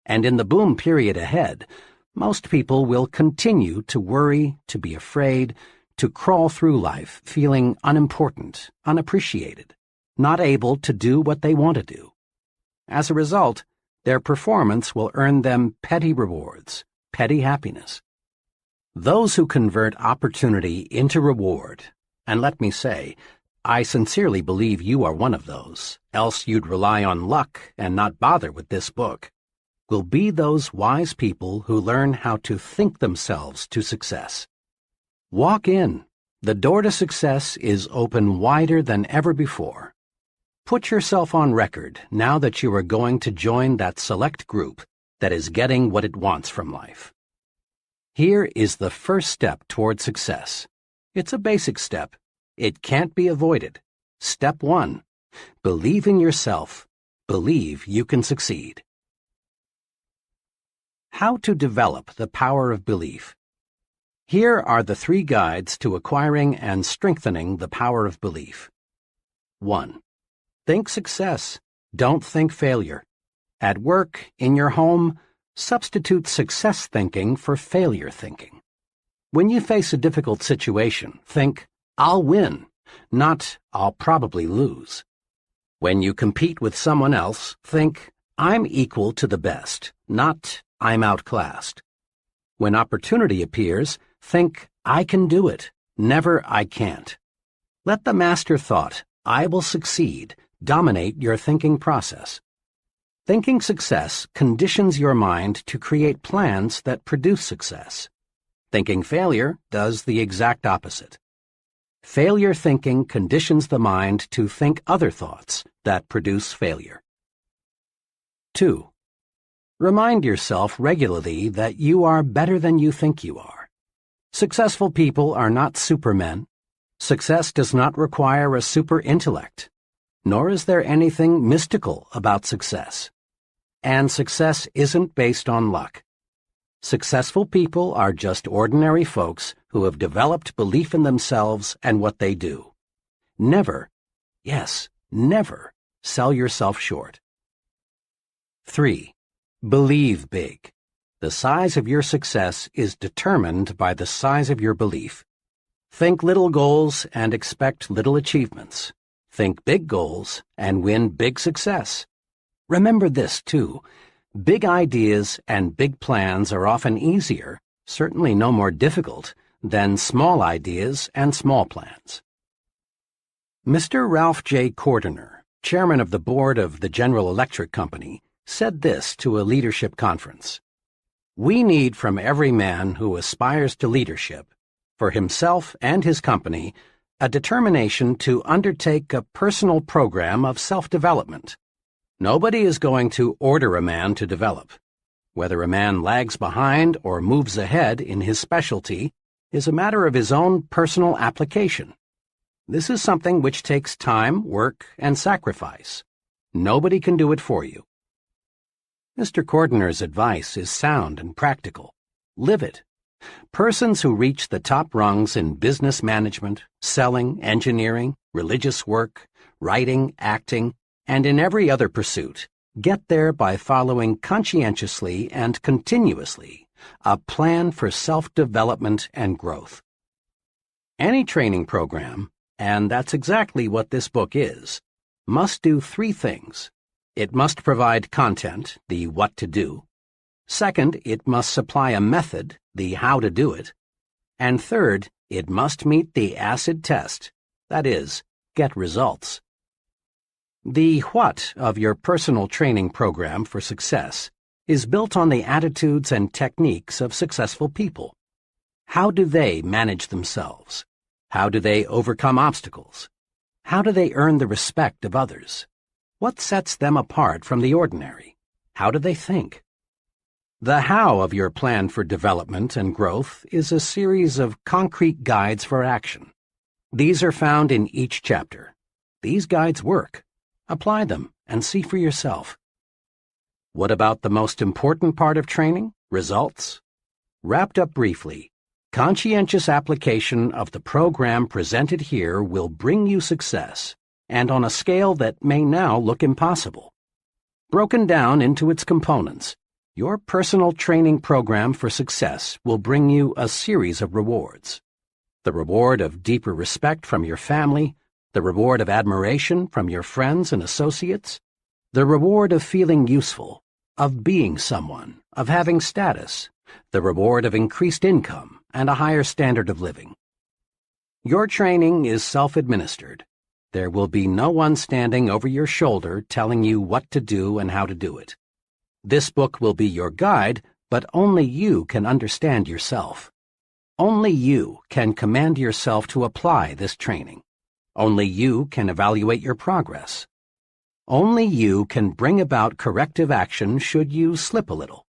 And in the boom period ahead, most people will continue to worry, to be afraid, to crawl through life feeling unimportant, unappreciated, not able to do what they want to do. As a result, their performance will earn them petty rewards, petty happiness. Those who convert opportunity into reward, and let me say, I sincerely believe you are one of those, else you'd rely on luck and not bother with this book, will be those wise people who learn how to think themselves to success. Walk in. The door to success is open wider than ever before. Put yourself on record now that you are going to join that select group that is getting what it wants from life. Here is the first step toward success. It's a basic step. It can't be avoided. Step 1. Believe in yourself. Believe you can succeed. How to develop the power of belief. Here are the 3 guides to acquiring and strengthening the power of belief. 1. Think success. Don't think failure. At work, in your home, substitute success thinking for failure thinking. When you face a difficult situation, think, I'll win, not I'll probably lose. When you compete with someone else, think, I'm equal to the best, not I'm outclassed. When opportunity appears, think, I can do it, never I can't. Let the master thought, I will succeed, dominate your thinking process. Thinking success conditions your mind to create plans that produce success. Thinking failure does the exact opposite. Failure thinking conditions the mind to think other thoughts that produce failure. 2. Remind yourself regularly that you are better than you think you are. Successful people are not supermen. Success does not require a super intellect, nor is there anything mystical about success. And success isn't based on luck. Successful people are just ordinary folks who have developed belief in themselves and what they do. Never, yes, never, sell yourself short. 3. Believe big. The size of your success is determined by the size of your belief. Think little goals and expect little achievements. Think big goals and win big success. Remember this, too. Big ideas and big plans are often easier, certainly no more difficult, then small ideas and small plans. Mr. Ralph J. Cordiner, chairman of the board of the General Electric Company, said this to a leadership conference: "We need from every man who aspires to leadership, for himself and his company, a determination to undertake a personal program of self-development. Nobody is going to order a man to develop. Whether a man lags behind or moves ahead in his specialty is a matter of his own personal application. This is something which takes time, work, and sacrifice. Nobody can do it for you." Mr. Cordiner's advice is sound and practical. Live it. Persons who reach the top rungs in business management, selling, engineering, religious work, writing, acting, and in every other pursuit get there by following conscientiously and continuously a plan for self-development and growth. Any training program, and that's exactly what this book is, must do three things. It must provide content, the what to do. Second, it must supply a method, the how to do it. And third, it must meet the acid test, that is, get results. The what of your personal training program for success is built on the attitudes and techniques of successful people. How do they manage themselves? How do they overcome obstacles? How do they earn the respect of others? What sets them apart from the ordinary? How do they think? The how of your plan for development and growth is a series of concrete guides for action. These are found in each chapter. These guides work. Apply them and see for yourself. What about the most important part of training? Results? Wrapped up briefly, conscientious application of the program presented here will bring you success, and on a scale that may now look impossible. Broken down into its components, your personal training program for success will bring you a series of rewards. The reward of deeper respect from your family, the reward of admiration from your friends and associates, the reward of feeling useful, of being someone, of having status, the reward of increased income and a higher standard of living. Your training is self-administered. There will be no one standing over your shoulder telling you what to do and how to do it. This book will be your guide, but only you can understand yourself. Only you can command yourself to apply this training. Only you can evaluate your progress. Only you can bring about corrective action should you slip a little.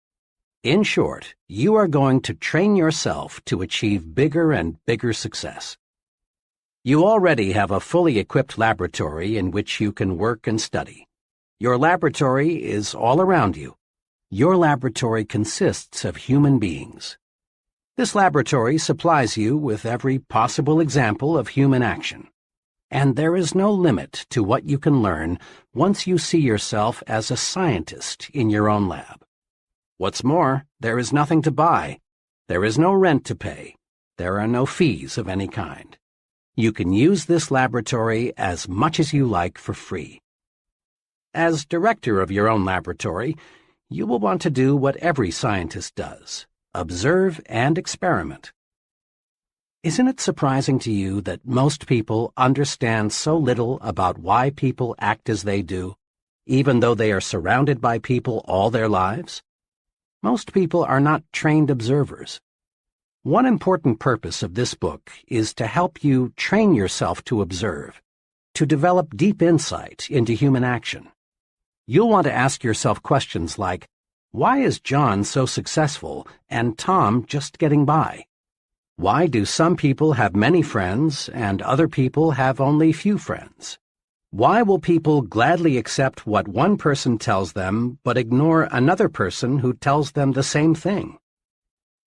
In short, you are going to train yourself to achieve bigger and bigger success. You already have a fully equipped laboratory in which you can work and study. Your laboratory is all around you. Your laboratory consists of human beings. This laboratory supplies you with every possible example of human action. And there is no limit to what you can learn once you see yourself as a scientist in your own lab. What's more, there is nothing to buy. There is no rent to pay. There are no fees of any kind. You can use this laboratory as much as you like for free. As director of your own laboratory, you will want to do what every scientist does: observe and experiment. Isn't it surprising to you that most people understand so little about why people act as they do, even though they are surrounded by people all their lives? Most people are not trained observers. One important purpose of this book is to help you train yourself to observe, to develop deep insight into human action. You'll want to ask yourself questions like, why is John so successful and Tom just getting by? Why do some people have many friends and other people have only few friends? Why will people gladly accept what one person tells them but ignore another person who tells them the same thing?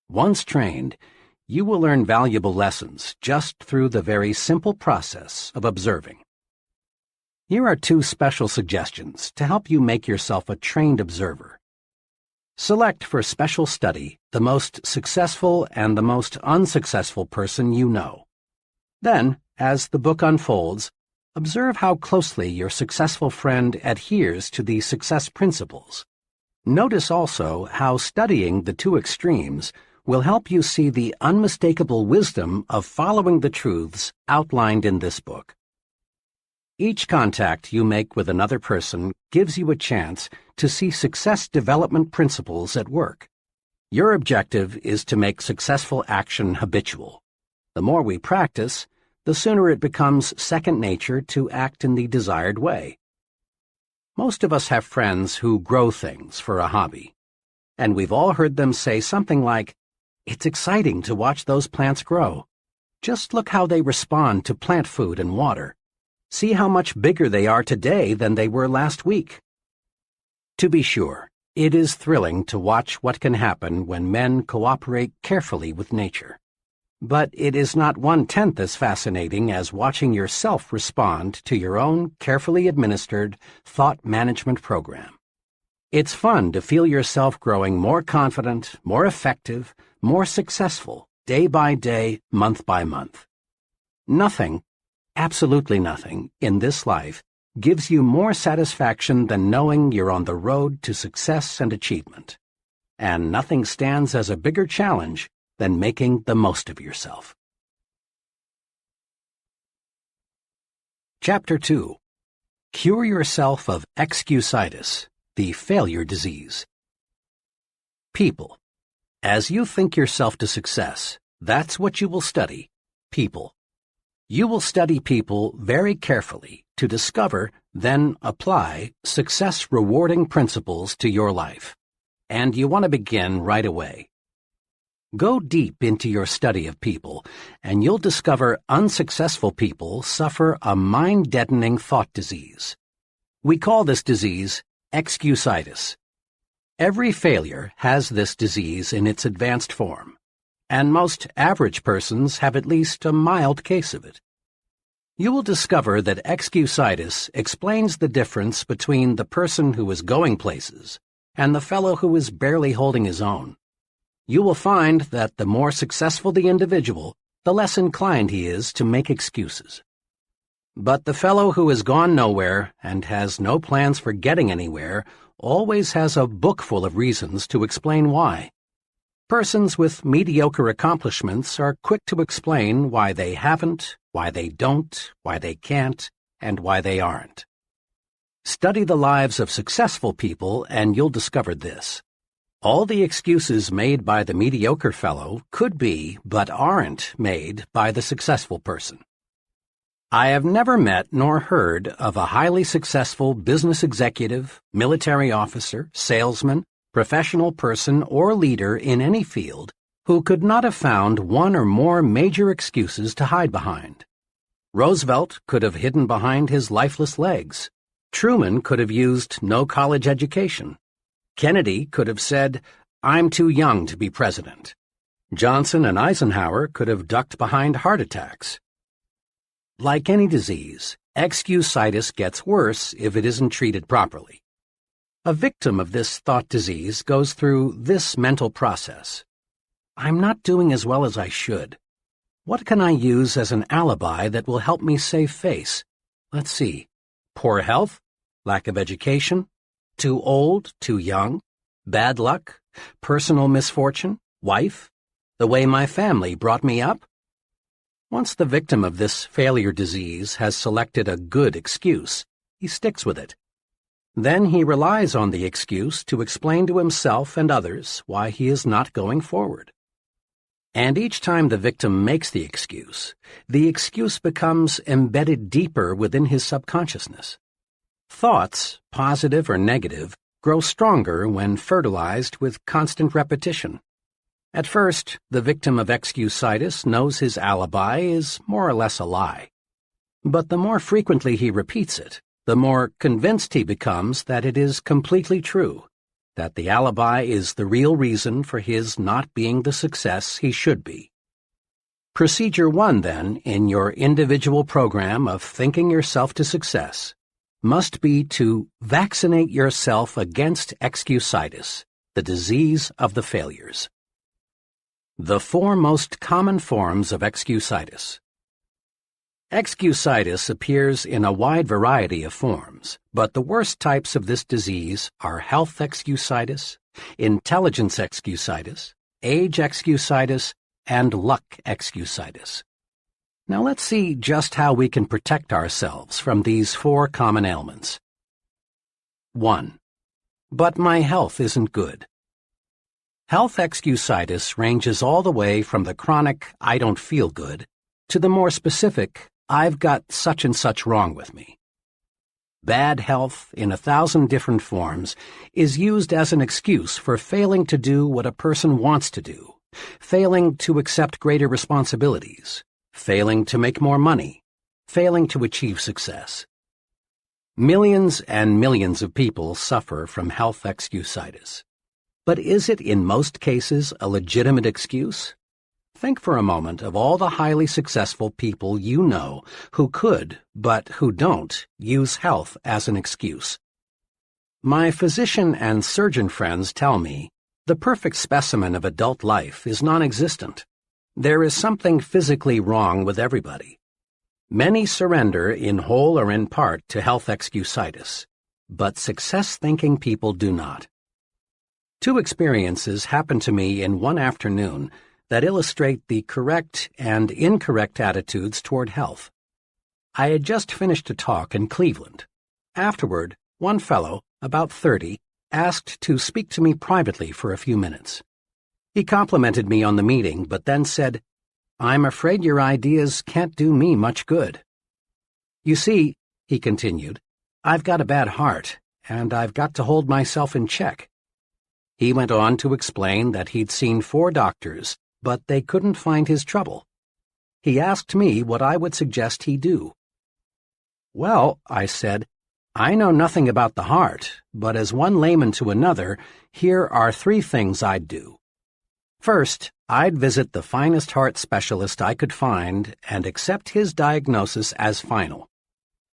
Once trained, you will learn valuable lessons just through the very simple process of observing. Here are 2 special suggestions to help you make yourself a trained observer. Select for special study the most successful and the most unsuccessful person you know. Then, as the book unfolds, observe how closely your successful friend adheres to the success principles. Notice also how studying the 2 extremes will help you see the unmistakable wisdom of following the truths outlined in this book. Each contact you make with another person gives you a chance to see success development principles at work. Your objective is to make successful action habitual. The more we practice, the sooner it becomes second nature to act in the desired way. Most of us have friends who grow things for a hobby, and we've all heard them say something like, "It's exciting to watch those plants grow. Just look how they respond to plant food and water. See how much bigger they are today than they were last week." To be sure, it is thrilling to watch what can happen when men cooperate carefully with nature. But it is not 1/10 as fascinating as watching yourself respond to your own carefully administered thought management program. It's fun to feel yourself growing more confident, more effective, more successful, day by day, month by month. Nothing, absolutely nothing, in this life gives you more satisfaction than knowing you're on the road to success and achievement. And nothing stands as a bigger challenge than making the most of yourself. Chapter 2. Cure yourself of excusitis, the failure disease. People. As you think yourself to success, that's what you will study, people. You will study people very carefully to discover, then apply, success-rewarding principles to your life. And you want to begin right away. Go deep into your study of people, and you'll discover unsuccessful people suffer a mind-deadening thought disease. We call this disease excusitis. Every failure has this disease in its advanced form, and most average persons have at least a mild case of it. You will discover that excusitis explains the difference between the person who is going places and the fellow who is barely holding his own. You will find that the more successful the individual, the less inclined he is to make excuses. But the fellow who has gone nowhere and has no plans for getting anywhere always has a book full of reasons to explain why. Persons with mediocre accomplishments are quick to explain why they haven't, why they don't, why they can't, and why they aren't. Study the lives of successful people and you'll discover this. All the excuses made by the mediocre fellow could be, but aren't, made by the successful person. I have never met nor heard of a highly successful business executive, military officer, salesman, professional person, or leader in any field who could not have found one or more major excuses to hide behind. Roosevelt could have hidden behind his lifeless legs. Truman could have used no college education. Kennedy could have said, "I'm too young to be president." Johnson and Eisenhower could have ducked behind heart attacks. Like any disease, excusitis gets worse if it isn't treated properly. A victim of this thought disease goes through this mental process. I'm not doing as well as I should. What can I use as an alibi that will help me save face? Let's see. Poor health, lack of education, too old, too young, bad luck, personal misfortune, wife, the way my family brought me up. Once the victim of this failure disease has selected a good excuse, he sticks with it. Then he relies on the excuse to explain to himself and others why he is not going forward. And each time the victim makes the excuse becomes embedded deeper within his subconsciousness. Thoughts, positive or negative, grow stronger when fertilized with constant repetition. At first, the victim of excusitis knows his alibi is more or less a lie. But the more frequently he repeats it, the more convinced he becomes that it is completely true, that the alibi is the real reason for his not being the success he should be. Procedure 1, then, in your individual program of thinking yourself to success, must be to vaccinate yourself against excusitis, the disease of the failures. The 4 most common forms of excusitis. Excusitis appears in a wide variety of forms, but the worst types of this disease are health excusitis, intelligence excusitis, age excusitis, and luck excusitis. Now let's see just how we can protect ourselves from these 4 common ailments. 1. But my health isn't good. Health excusitis ranges all the way from the chronic I don't feel good to the more specific I've got such and such wrong with me. Bad health, in 1,000 different forms, is used as an excuse for failing to do what a person wants to do, failing to accept greater responsibilities, failing to make more money, failing to achieve success. Millions and millions of people suffer from health excusitis. But is it in most cases a legitimate excuse? Think for a moment of all the highly successful people you know who could, but who don't, use health as an excuse. My physician and surgeon friends tell me the perfect specimen of adult life is non-existent. There is something physically wrong with everybody. Many surrender in whole or in part to health excusitis, but success-thinking people do not. 2 experiences happened to me in one afternoon that illustrate the correct and incorrect attitudes toward health. I had just finished a talk in Cleveland. Afterward, one fellow, about 30, asked to speak to me privately for a few minutes. He complimented me on the meeting, but then said, "I'm afraid your ideas can't do me much good." "You see," he continued, "I've got a bad heart, and I've got to hold myself in check." He went on to explain that he'd seen 4 doctors, but they couldn't find his trouble. He asked me what I would suggest he do. "Well," I said, "I know nothing about the heart, but as one layman to another, here are 3 things I'd do. First, I'd visit the finest heart specialist I could find and accept his diagnosis as final.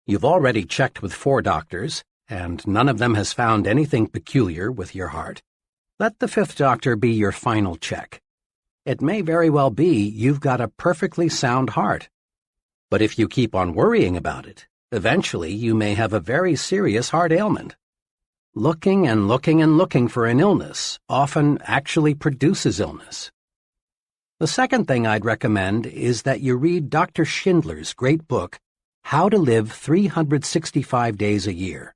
You've already checked with 4 doctors, and none of them has found anything peculiar with your heart. Let the 5th doctor be your final check. It may very well be you've got a perfectly sound heart. But if you keep on worrying about it, eventually you may have a very serious heart ailment. Looking and looking and looking for an illness often actually produces illness." The second thing I'd recommend is that you read Dr. Schindler's great book, How to Live 365 Days a Year.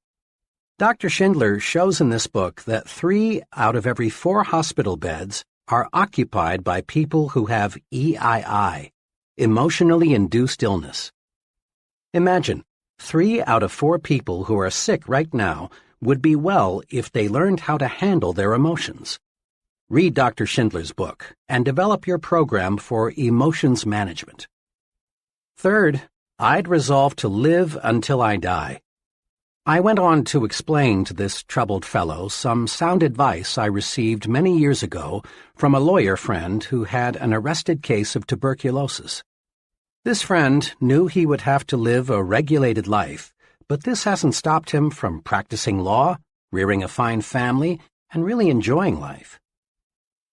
Dr. Schindler shows in this book that 3 out of every 4 hospital beds are occupied by people who have EII, emotionally induced illness. Imagine, 3 out of 4 people who are sick right now would be well if they learned how to handle their emotions. Read Dr. Schindler's book and develop your program for emotions management. Third, I'd resolve to live until I die. I went on to explain to this troubled fellow some sound advice I received many years ago from a lawyer friend who had an arrested case of tuberculosis. This friend knew he would have to live a regulated life, but this hasn't stopped him from practicing law, rearing a fine family, and really enjoying life.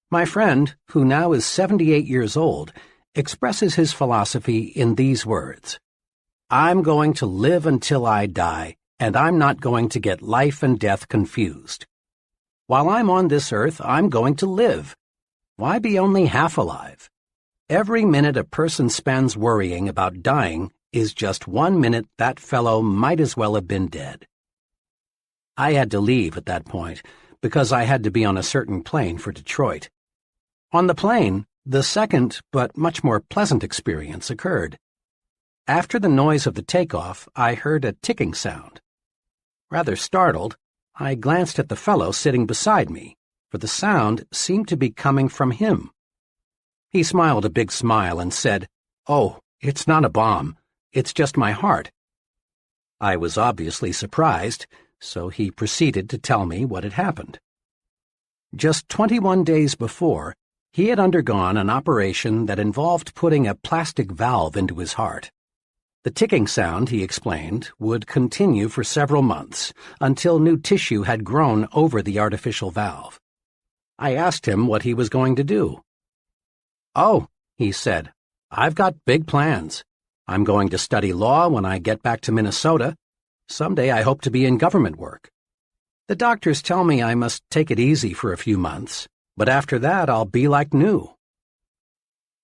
My friend, who now is 78 years old, expresses his philosophy in these words: "I'm going to live until I die, and I'm not going to get life and death confused. While I'm on this earth, I'm going to live. Why be only half alive? Every minute a person spends worrying about dying is just 1 minute that fellow might as well have been dead." I had to leave at that point because I had to be on a certain plane for Detroit. On the plane, the second but much more pleasant experience occurred. After the noise of the takeoff, I heard a ticking sound. Rather startled, I glanced at the fellow sitting beside me, for the sound seemed to be coming from him. He smiled a big smile and said, "Oh, it's not a bomb. It's just my heart." I was obviously surprised, so he proceeded to tell me what had happened. Just 21 days before, he had undergone an operation that involved putting a plastic valve into his heart. The ticking sound, he explained, would continue for several months until new tissue had grown over the artificial valve. I asked him what he was going to do. "Oh," he said, "I've got big plans. I'm going to study law when I get back to Minnesota. Someday I hope to be in government work. The doctors tell me I must take it easy for a few months, but after that I'll be like new.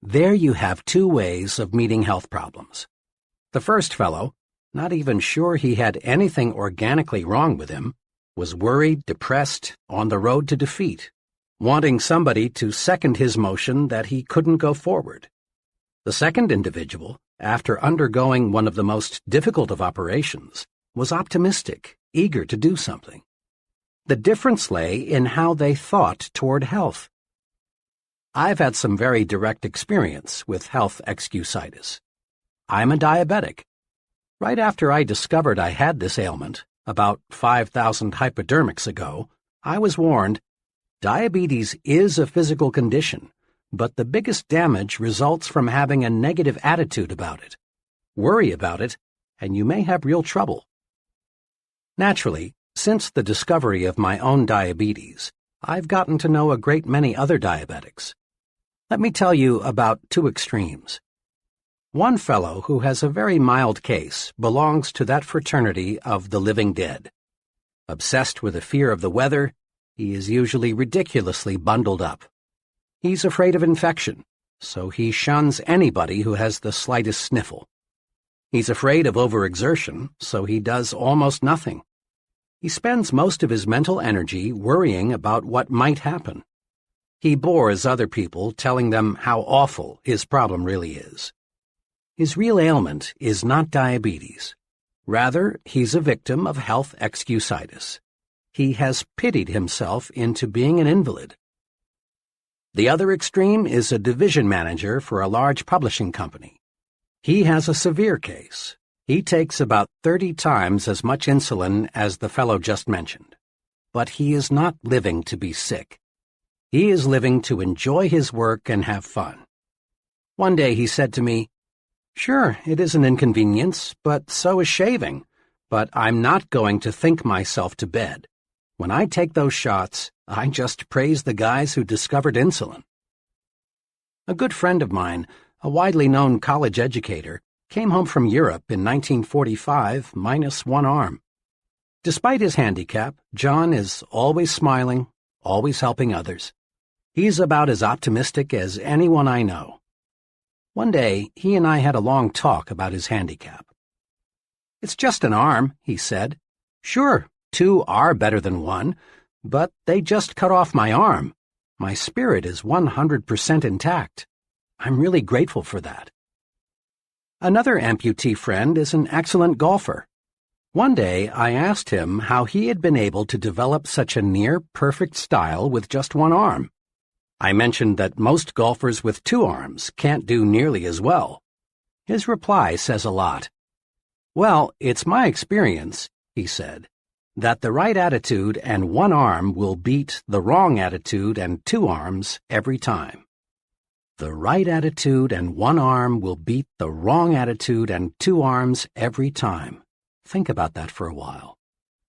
There you have two ways of meeting health problems. The first fellow, not even sure he had anything organically wrong with him, was worried, depressed, on the road to defeat, wanting somebody to second his motion that he couldn't go forward. The second individual, after undergoing one of the most difficult of operations, was optimistic, eager to do something. The difference lay in how they thought toward health. I've had some very direct experience with health excusitis. I'm a diabetic. Right after I discovered I had this ailment, about 5,000 hypodermics ago, I was warned, diabetes is a physical condition, but the biggest damage results from having a negative attitude about it. Worry about it, and you may have real trouble. Naturally, since the discovery of my own diabetes, I've gotten to know a great many other diabetics. Let me tell you about two extremes. One fellow who has a very mild case belongs to that fraternity of the living dead. Obsessed with a fear of the weather, he is usually ridiculously bundled up. He's afraid of infection, so he shuns anybody who has the slightest sniffle. He's afraid of overexertion, so he does almost nothing. He spends most of his mental energy worrying about what might happen. He bores other people telling them how awful his problem really is. His real ailment is not diabetes. Rather, he's a victim of health excusitis. He has pitied himself into being an invalid. The other extreme is a division manager for a large publishing company. He has a severe case. He takes about 30 times as much insulin as the fellow just mentioned. But he is not living to be sick. He is living to enjoy his work and have fun. One day he said to me, "Sure, it is an inconvenience, but so is shaving. But I'm not going to think myself to bed. When I take those shots, I just praise the guys who discovered insulin." A good friend of mine, a widely known college educator, came home from Europe in 1945 minus one arm. Despite his handicap, John is always smiling, always helping others. He's about as optimistic as anyone I know. One day, he and I had a long talk about his handicap. "It's just an arm," he said. "Sure, two are better than one, but they just cut off my arm. My spirit is 100% intact. I'm really grateful for that." Another amputee friend is an excellent golfer. One day, I asked him how he had been able to develop such a near-perfect style with just one arm. I mentioned that most golfers with two arms can't do nearly as well. His reply says a lot. "Well, it's my experience," he said, "that the right attitude and one arm will beat the wrong attitude and two arms every time." The right attitude and one arm will beat the wrong attitude and two arms every time. Think about that for a while.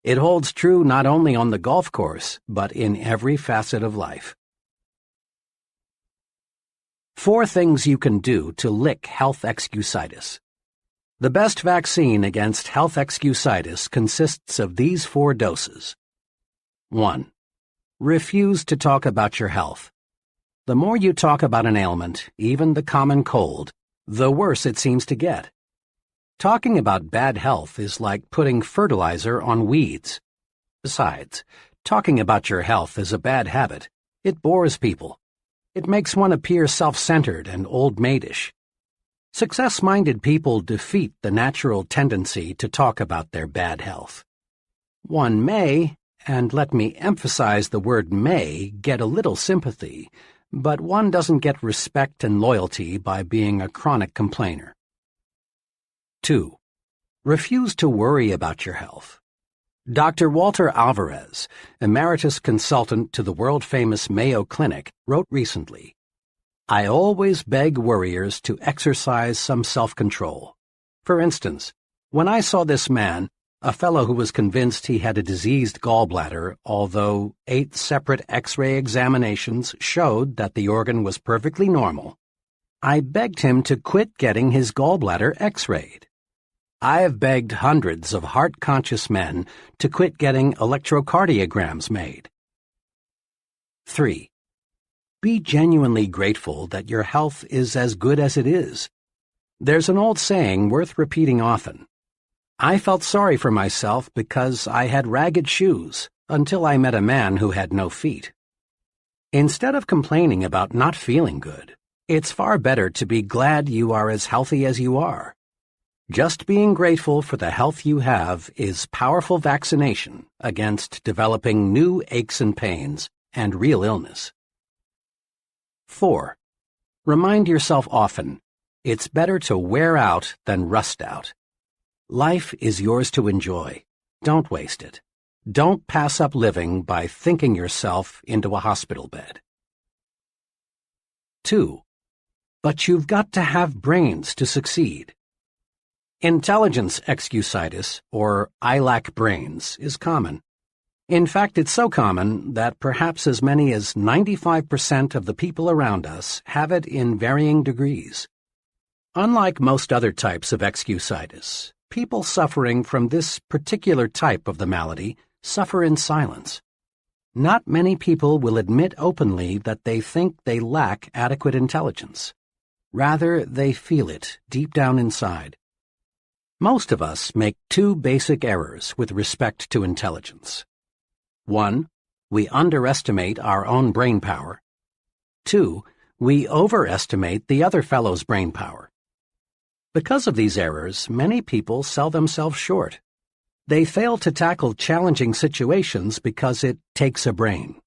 It holds true not only on the golf course, but in every facet of life. 4 things you can do to lick health excusitis. The best vaccine against health excusitis consists of these 4 doses. 1. Refuse to talk about your health. The more you talk about an ailment, even the common cold, the worse it seems to get. Talking about bad health is like putting fertilizer on weeds. Besides, talking about your health is a bad habit. It bores people. It makes one appear self-centered and old-maidish. Success-minded people defeat the natural tendency to talk about their bad health. One may, and let me emphasize the word may, get a little sympathy, but one doesn't get respect and loyalty by being a chronic complainer. 2. Refuse to worry about your health. Dr. Walter Alvarez, emeritus consultant to the world-famous Mayo Clinic, wrote recently, "I always beg worriers to exercise some self-control. For instance, when I saw this man, a fellow who was convinced he had a diseased gallbladder, although 8 separate X-ray examinations showed that the organ was perfectly normal, I begged him to quit getting his gallbladder X-rayed. I have begged hundreds of heart-conscious men to quit getting electrocardiograms made." 3. be genuinely grateful that your health is as good as it is. There's an old saying worth repeating often. I felt sorry for myself because I had ragged shoes until I met a man who had no feet. Instead of complaining about not feeling good, it's far better to be glad you are as healthy as you are. Just being grateful for the health you have is powerful vaccination against developing new aches and pains and real illness. 4. Remind yourself often, it's better to wear out than rust out. Life is yours to enjoy. Don't waste it. Don't pass up living by thinking yourself into a hospital bed. 2. But you've got to have brains to succeed. Intelligence excusitis, or I lack brains, is common. In fact, it's so common that perhaps as many as 95% of the people around us have it in varying degrees. Unlike most other types of excusitis, people suffering from this particular type of the malady suffer in silence. Not many people will admit openly that they think they lack adequate intelligence. Rather, they feel it deep down inside. Most of us make two basic errors with respect to intelligence. 1. We underestimate our own brain power. 2. We overestimate the other fellow's brain power. Because of these errors, many people sell themselves short. They fail to tackle challenging situations because it takes a brain.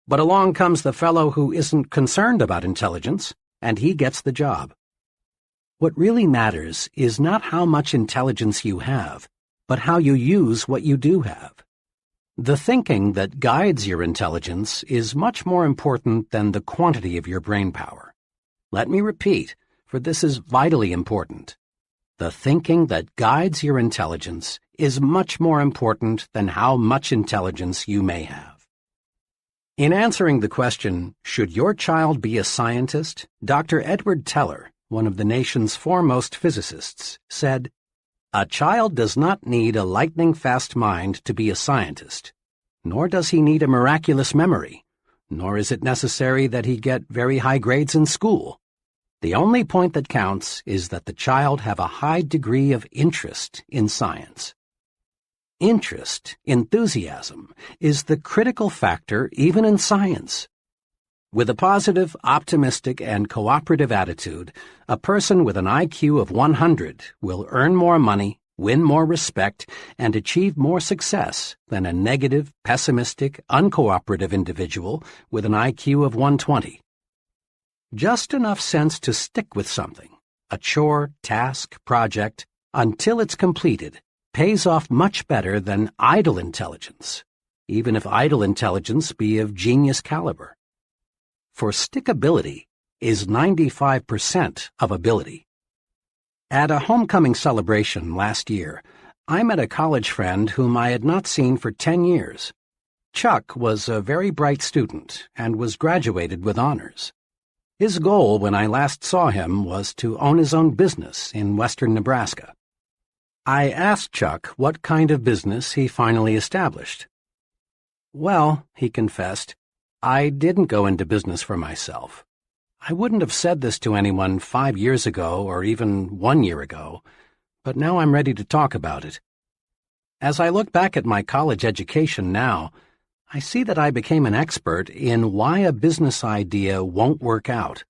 But along comes the fellow who isn't concerned about intelligence, and he gets the job. What really matters is not how much intelligence you have, but how you use what you do have. The thinking that guides your intelligence is much more important than the quantity of your brain power. Let me repeat, for this is vitally important. The thinking that guides your intelligence is much more important than how much intelligence you may have. In answering the question, should your child be a scientist, Dr. Edward Teller, one of the nation's foremost physicists, said, "A child does not need a lightning-fast mind to be a scientist, nor does he need a miraculous memory, nor is it necessary that he get very high grades in school. The only point that counts is that the child have a high degree of interest in science." Interest, enthusiasm, is the critical factor even in science. With a positive, optimistic, and cooperative attitude, a person with an IQ of 100 will earn more money, win more respect, and achieve more success than a negative, pessimistic, uncooperative individual with an IQ of 120. Just enough sense to stick with something, a chore, task, project, until it's completed, pays off much better than idle intelligence, even if idle intelligence be of genius caliber. For stickability is 95% of ability. At a homecoming celebration last year, I met a college friend whom I had not seen for 10 years. Chuck was a very bright student and was graduated with honors. His goal when I last saw him was to own his own business in western Nebraska. I asked Chuck what kind of business he finally established. "Well," he confessed, "I didn't go into business for myself. I wouldn't have said this to anyone 5 years ago or even 1 year ago, but now I'm ready to talk about it. As I look back at my college education now, I see that I became an expert in why a business idea won't work out.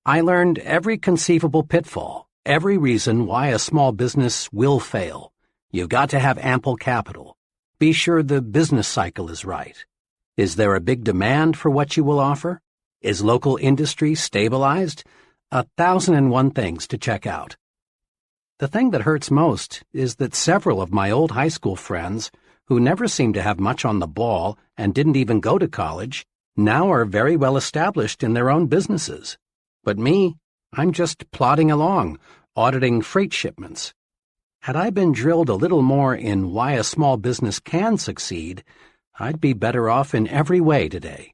I learned every conceivable pitfall, every reason why a small business will fail. You've got to have ample capital. Be sure the business cycle is right. Is there a big demand for what you will offer? Is local industry stabilized? 1,001 things to check out. The thing that hurts most is that several of my old high school friends, who never seemed to have much on the ball and didn't even go to college, now are very well established in their own businesses. But me, I'm just plodding along, auditing freight shipments. Had I been drilled a little more in why a small business can succeed, I'd be better off in every way today.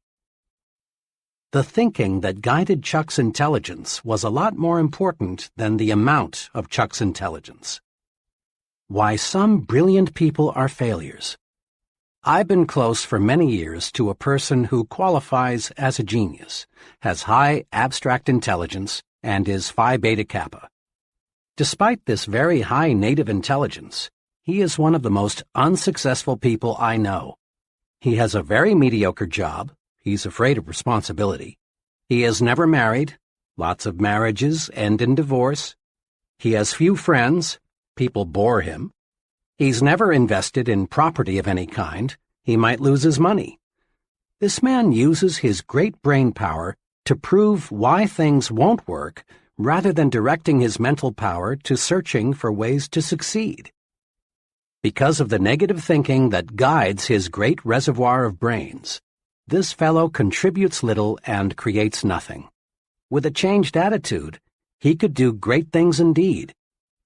The thinking that guided Chuck's intelligence was a lot more important than the amount of Chuck's intelligence. Why some brilliant people are failures. I've been close for many years to a person who qualifies as a genius, has high abstract intelligence, and is Phi Beta Kappa. Despite this very high native intelligence, he is one of the most unsuccessful people I know. He has a very mediocre job. He's afraid of responsibility. He is never married. Lots of marriages end in divorce. He has few friends. People bore him. He's never invested in property of any kind. He might lose his money. This man uses his great brain power to prove why things won't work rather than directing his mental power to searching for ways to succeed. Because of the negative thinking that guides his great reservoir of brains, this fellow contributes little and creates nothing. With a changed attitude, he could do great things indeed.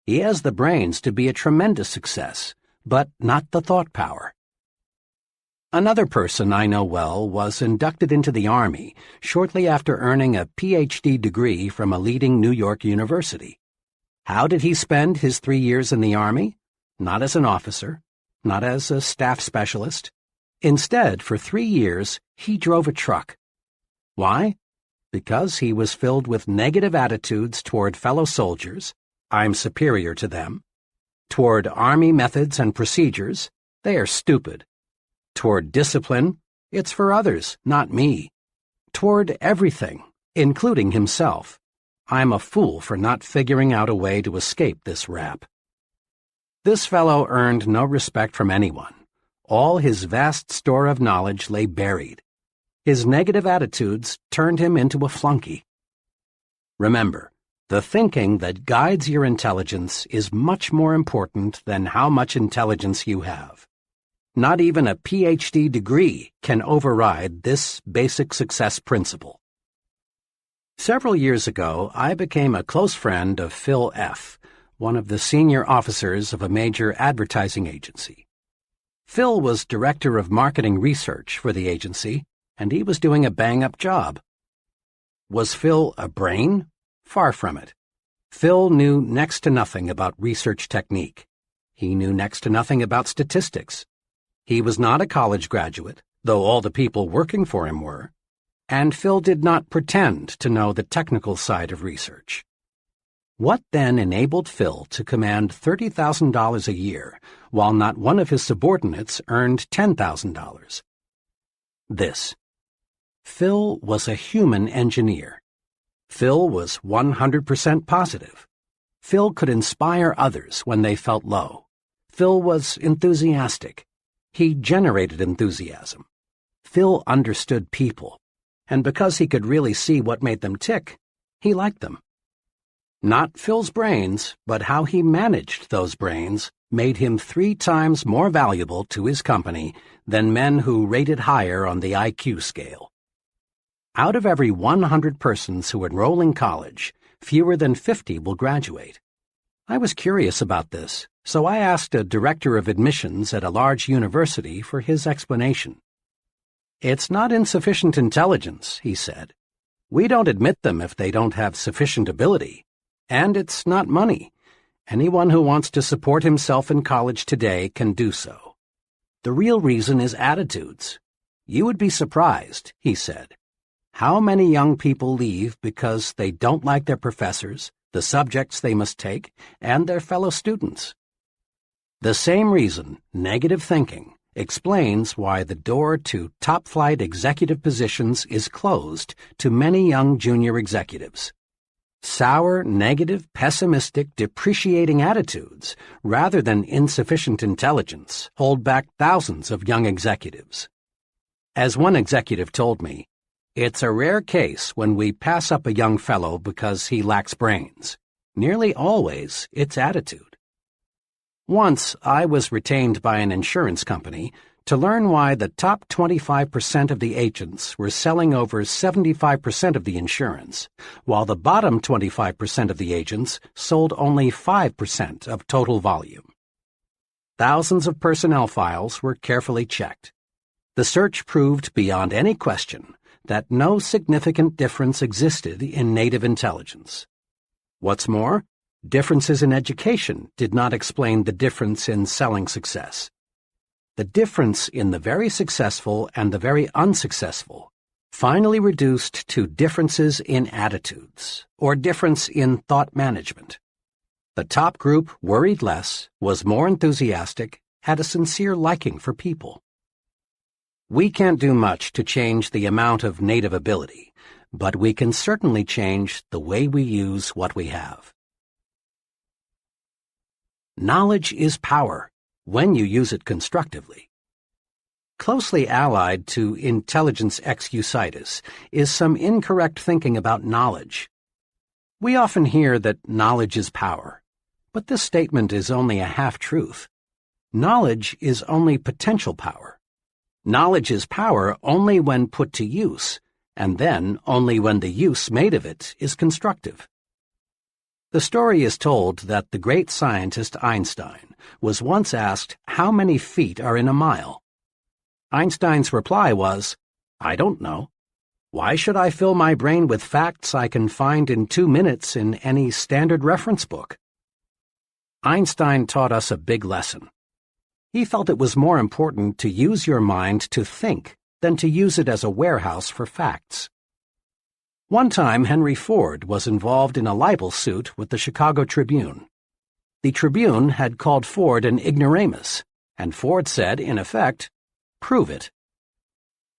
He has the brains to be a tremendous success, but not the thought power. Another person I know well was inducted into the Army shortly after earning a Ph.D. degree from a leading New York university. How did he spend his 3 years in the Army? Not as an officer, not as a staff specialist. Instead, for 3 years, he drove a truck. Why? Because he was filled with negative attitudes toward fellow soldiers, I'm superior to them. Toward Army methods and procedures, they are stupid. Toward discipline, it's for others, not me. Toward everything, including himself, I'm a fool for not figuring out a way to escape this rap. This fellow earned no respect from anyone. All his vast store of knowledge lay buried. His negative attitudes turned him into a flunky. Remember, the thinking that guides your intelligence is much more important than how much intelligence you have. Not even a Ph.D. degree can override this basic success principle. Several years ago, I became a close friend of Phil F., one of the senior officers of a major advertising agency. Phil was director of marketing research for the agency, and he was doing a bang-up job. Was Phil a brain? Far from it. Phil knew next to nothing about research technique. He knew next to nothing about statistics. He was not a college graduate, though all the people working for him were, and Phil did not pretend to know the technical side of research. What then enabled Phil to command $30,000 a year, while not one of his subordinates earned $10,000? This. Phil was a human engineer. Phil was 100% positive. Phil could inspire others when they felt low. Phil was enthusiastic. He generated enthusiasm. Phil understood people, and because he could really see what made them tick, he liked them. Not Phil's brains, but how he managed those brains made him 3 times more valuable to his company than men who rated higher on the IQ scale. Out of every 100 persons who enroll in college, fewer than 50 will graduate. I was curious about this, so I asked a director of admissions at a large university for his explanation. "It's not insufficient intelligence," he said. "We don't admit them if they don't have sufficient ability. And it's not money. Anyone who wants to support himself in college today can do so. The real reason is attitudes. You would be surprised," he said, "how many young people leave because they don't like their professors, the subjects they must take, and their fellow students." The same reason, negative thinking, explains why the door to top-flight executive positions is closed to many young junior executives. Sour, negative, pessimistic, depreciating attitudes, rather than insufficient intelligence, hold back thousands of young executives. As one executive told me, "It's a rare case when we pass up a young fellow because he lacks brains. Nearly always, it's attitude." Once, I was retained by an insurance company to learn why the top 25% of the agents were selling over 75% of the insurance, while the bottom 25% of the agents sold only 5% of total volume. Thousands of personnel files were carefully checked. The search proved beyond any question that no significant difference existed in native intelligence. What's more, differences in education did not explain the difference in selling success. the difference in the very successful and the very unsuccessful finally reduced to differences in attitudes, or difference in thought management. The top group worried less, was more enthusiastic, had a sincere liking for people. We can't do much to change the amount of native ability, but we can certainly change the way we use what we have. Knowledge is power, when you use it constructively. Closely allied to intelligence excusitis is some incorrect thinking about knowledge. We often hear that knowledge is power, but this statement is only a half-truth. Knowledge is only potential power. Knowledge is power only when put to use, and then only when the use made of it is constructive. The story is told that the great scientist Einstein was once asked how many feet are in a mile. Einstein's reply was, "I don't know. Why should I fill my brain with facts I can find in 2 minutes in any standard reference book?" Einstein taught us a big lesson. He felt it was more important to use your mind to think than to use it as a warehouse for facts. One time, Henry Ford was involved in a libel suit with the Chicago Tribune. The Tribune had called Ford an ignoramus, and Ford said, in effect, "Prove it."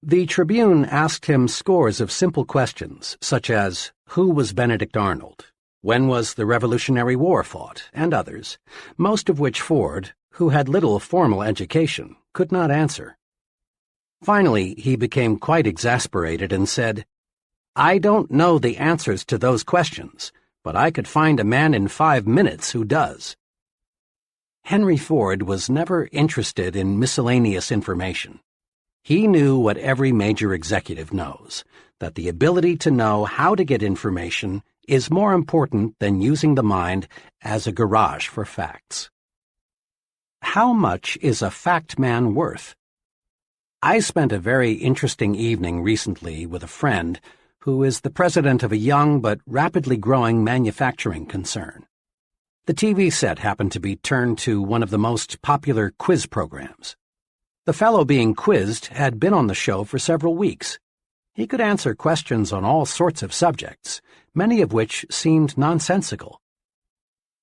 The Tribune asked him scores of simple questions, such as, who was Benedict Arnold? When was the Revolutionary War fought? And others, most of which Ford, who had little formal education, could not answer. Finally, he became quite exasperated and said, "I don't know the answers to those questions, but I could find a man in 5 minutes who does." Henry Ford was never interested in miscellaneous information. He knew what every major executive knows, that the ability to know how to get information is more important than using the mind as a garage for facts. How much is a fact man worth? I spent a very interesting evening recently with a friend who is the president of a young but rapidly growing manufacturing concern. The TV set happened to be turned to one of the most popular quiz programs. The fellow being quizzed had been on the show for several weeks. He could answer questions on all sorts of subjects, many of which seemed nonsensical.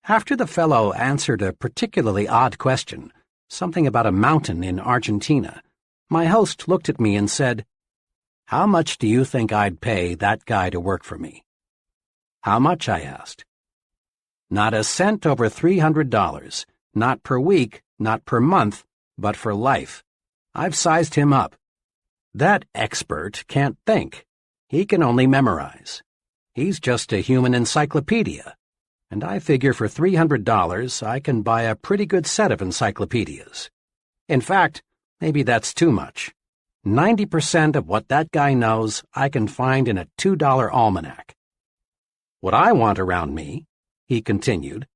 After the fellow answered a particularly odd question, something about a mountain in Argentina, my host looked at me and said, "How much do you think I'd pay that guy to work for me?" "How much?" I asked. "Not a cent over $300, not per week, not per month, but for life. I've sized him up. That expert can't think. He can only memorize. He's just a human encyclopedia, and I figure for $300 I can buy a pretty good set of encyclopedias. In fact, maybe that's too much. 90% of what that guy knows I can find in a $2 almanac. What I want around me," he continued,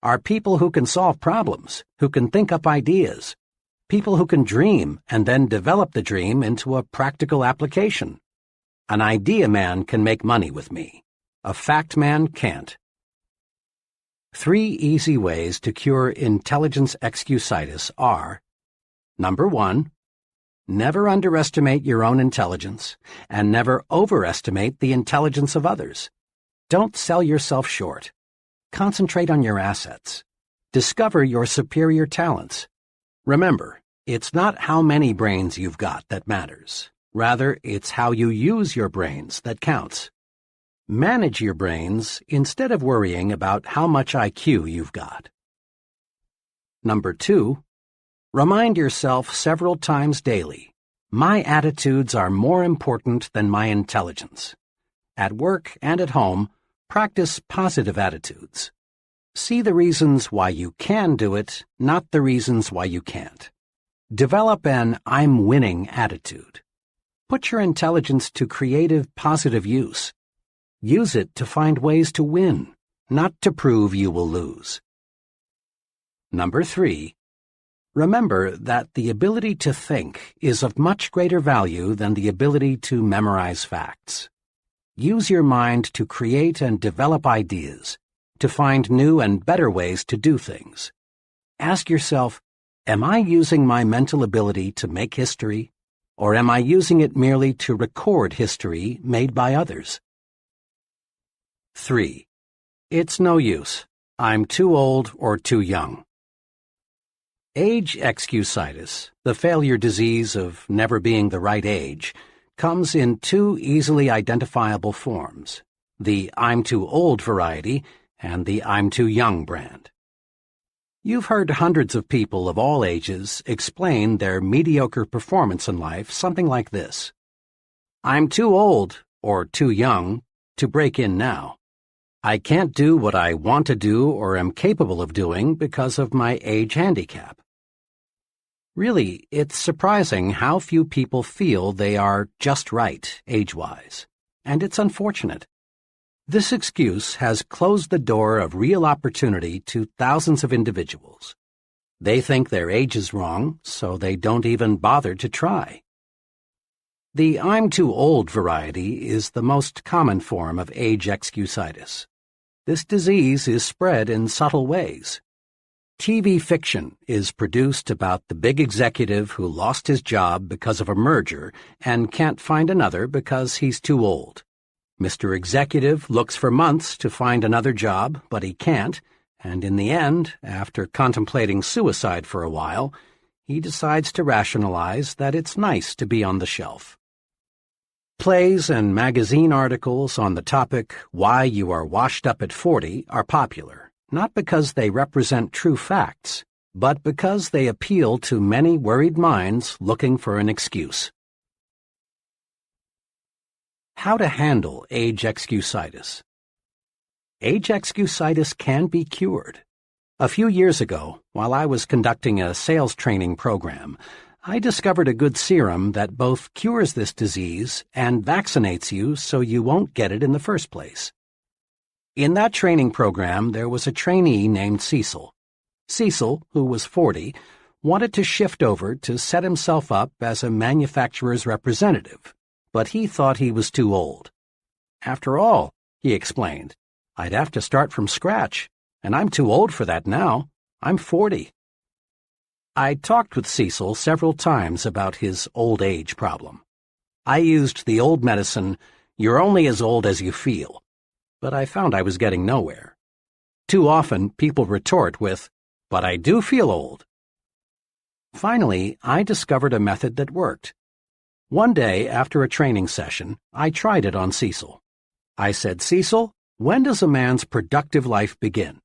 "are people who can solve problems, who can think up ideas, people who can dream and then develop the dream into a practical application. An idea man can make money with me. A fact man can't." 3 easy ways to cure intelligence excusitis are: Number 1, never underestimate your own intelligence, and never overestimate the intelligence of others. Don't sell yourself short. Concentrate on your assets. Discover your superior talents. Remember, it's not how many brains you've got that matters. Rather, it's how you use your brains that counts. Manage your brains instead of worrying about how much IQ you've got. Number 2, remind yourself several times daily, my attitudes are more important than my intelligence. At work and at home, practice positive attitudes. See the reasons why you can do it, not the reasons why you can't. Develop an I'm winning attitude. Put your intelligence to creative, positive use. Use it to find ways to win, not to prove you will lose. Number 3, remember that the ability to think is of much greater value than the ability to memorize facts. Use your mind to create and develop ideas, to find new and better ways to do things. Ask yourself, Am I using my mental ability to make history, or am I using it merely to record history made by others? 3. It's no use. I'm too old or too young. Age excusitis, the failure disease of never being the right age, comes in two easily identifiable forms, the I'm too old variety and the I'm too young brand. You've heard hundreds of people of all ages explain their mediocre performance in life something like this. I'm too old, or too young, to break in now. I can't do what I want to do or am capable of doing because of my age handicap. Really, it's surprising how few people feel they are just right, age-wise, and it's unfortunate. This excuse has closed the door of real opportunity to thousands of individuals. They think their age is wrong, so they don't even bother to try. The I'm too old variety is the most common form of age excusitis. This disease is spread in subtle ways. TV fiction is produced about the big executive who lost his job because of a merger and can't find another because he's too old. Mr. Executive looks for months to find another job, but he can't, and in the end, after contemplating suicide for a while, he decides to rationalize that it's nice to be on the shelf. Plays and magazine articles on the topic, Why You Are Washed Up at 40, are popular, not because they represent true facts, but because they appeal to many worried minds looking for an excuse. How to handle age excusitis. Age excusitis can be cured. A few years ago, while I was conducting a sales training program, I discovered a good serum that both cures this disease and vaccinates you so you won't get it in the first place. In that training program, there was a trainee named Cecil. Cecil, who was 40, wanted to shift over to set himself up as a manufacturer's representative, but he thought he was too old. After all, he explained, I'd have to start from scratch, and I'm too old for that now. I'm 40. I talked with Cecil several times about his old age problem. I used the old medicine, you're only as old as you feel, but I found I was getting nowhere. Too often, people retort with, but I do feel old. Finally, I discovered a method that worked. One day, after a training session, I tried it on Cecil. I said, Cecil, when does a man's productive life begin?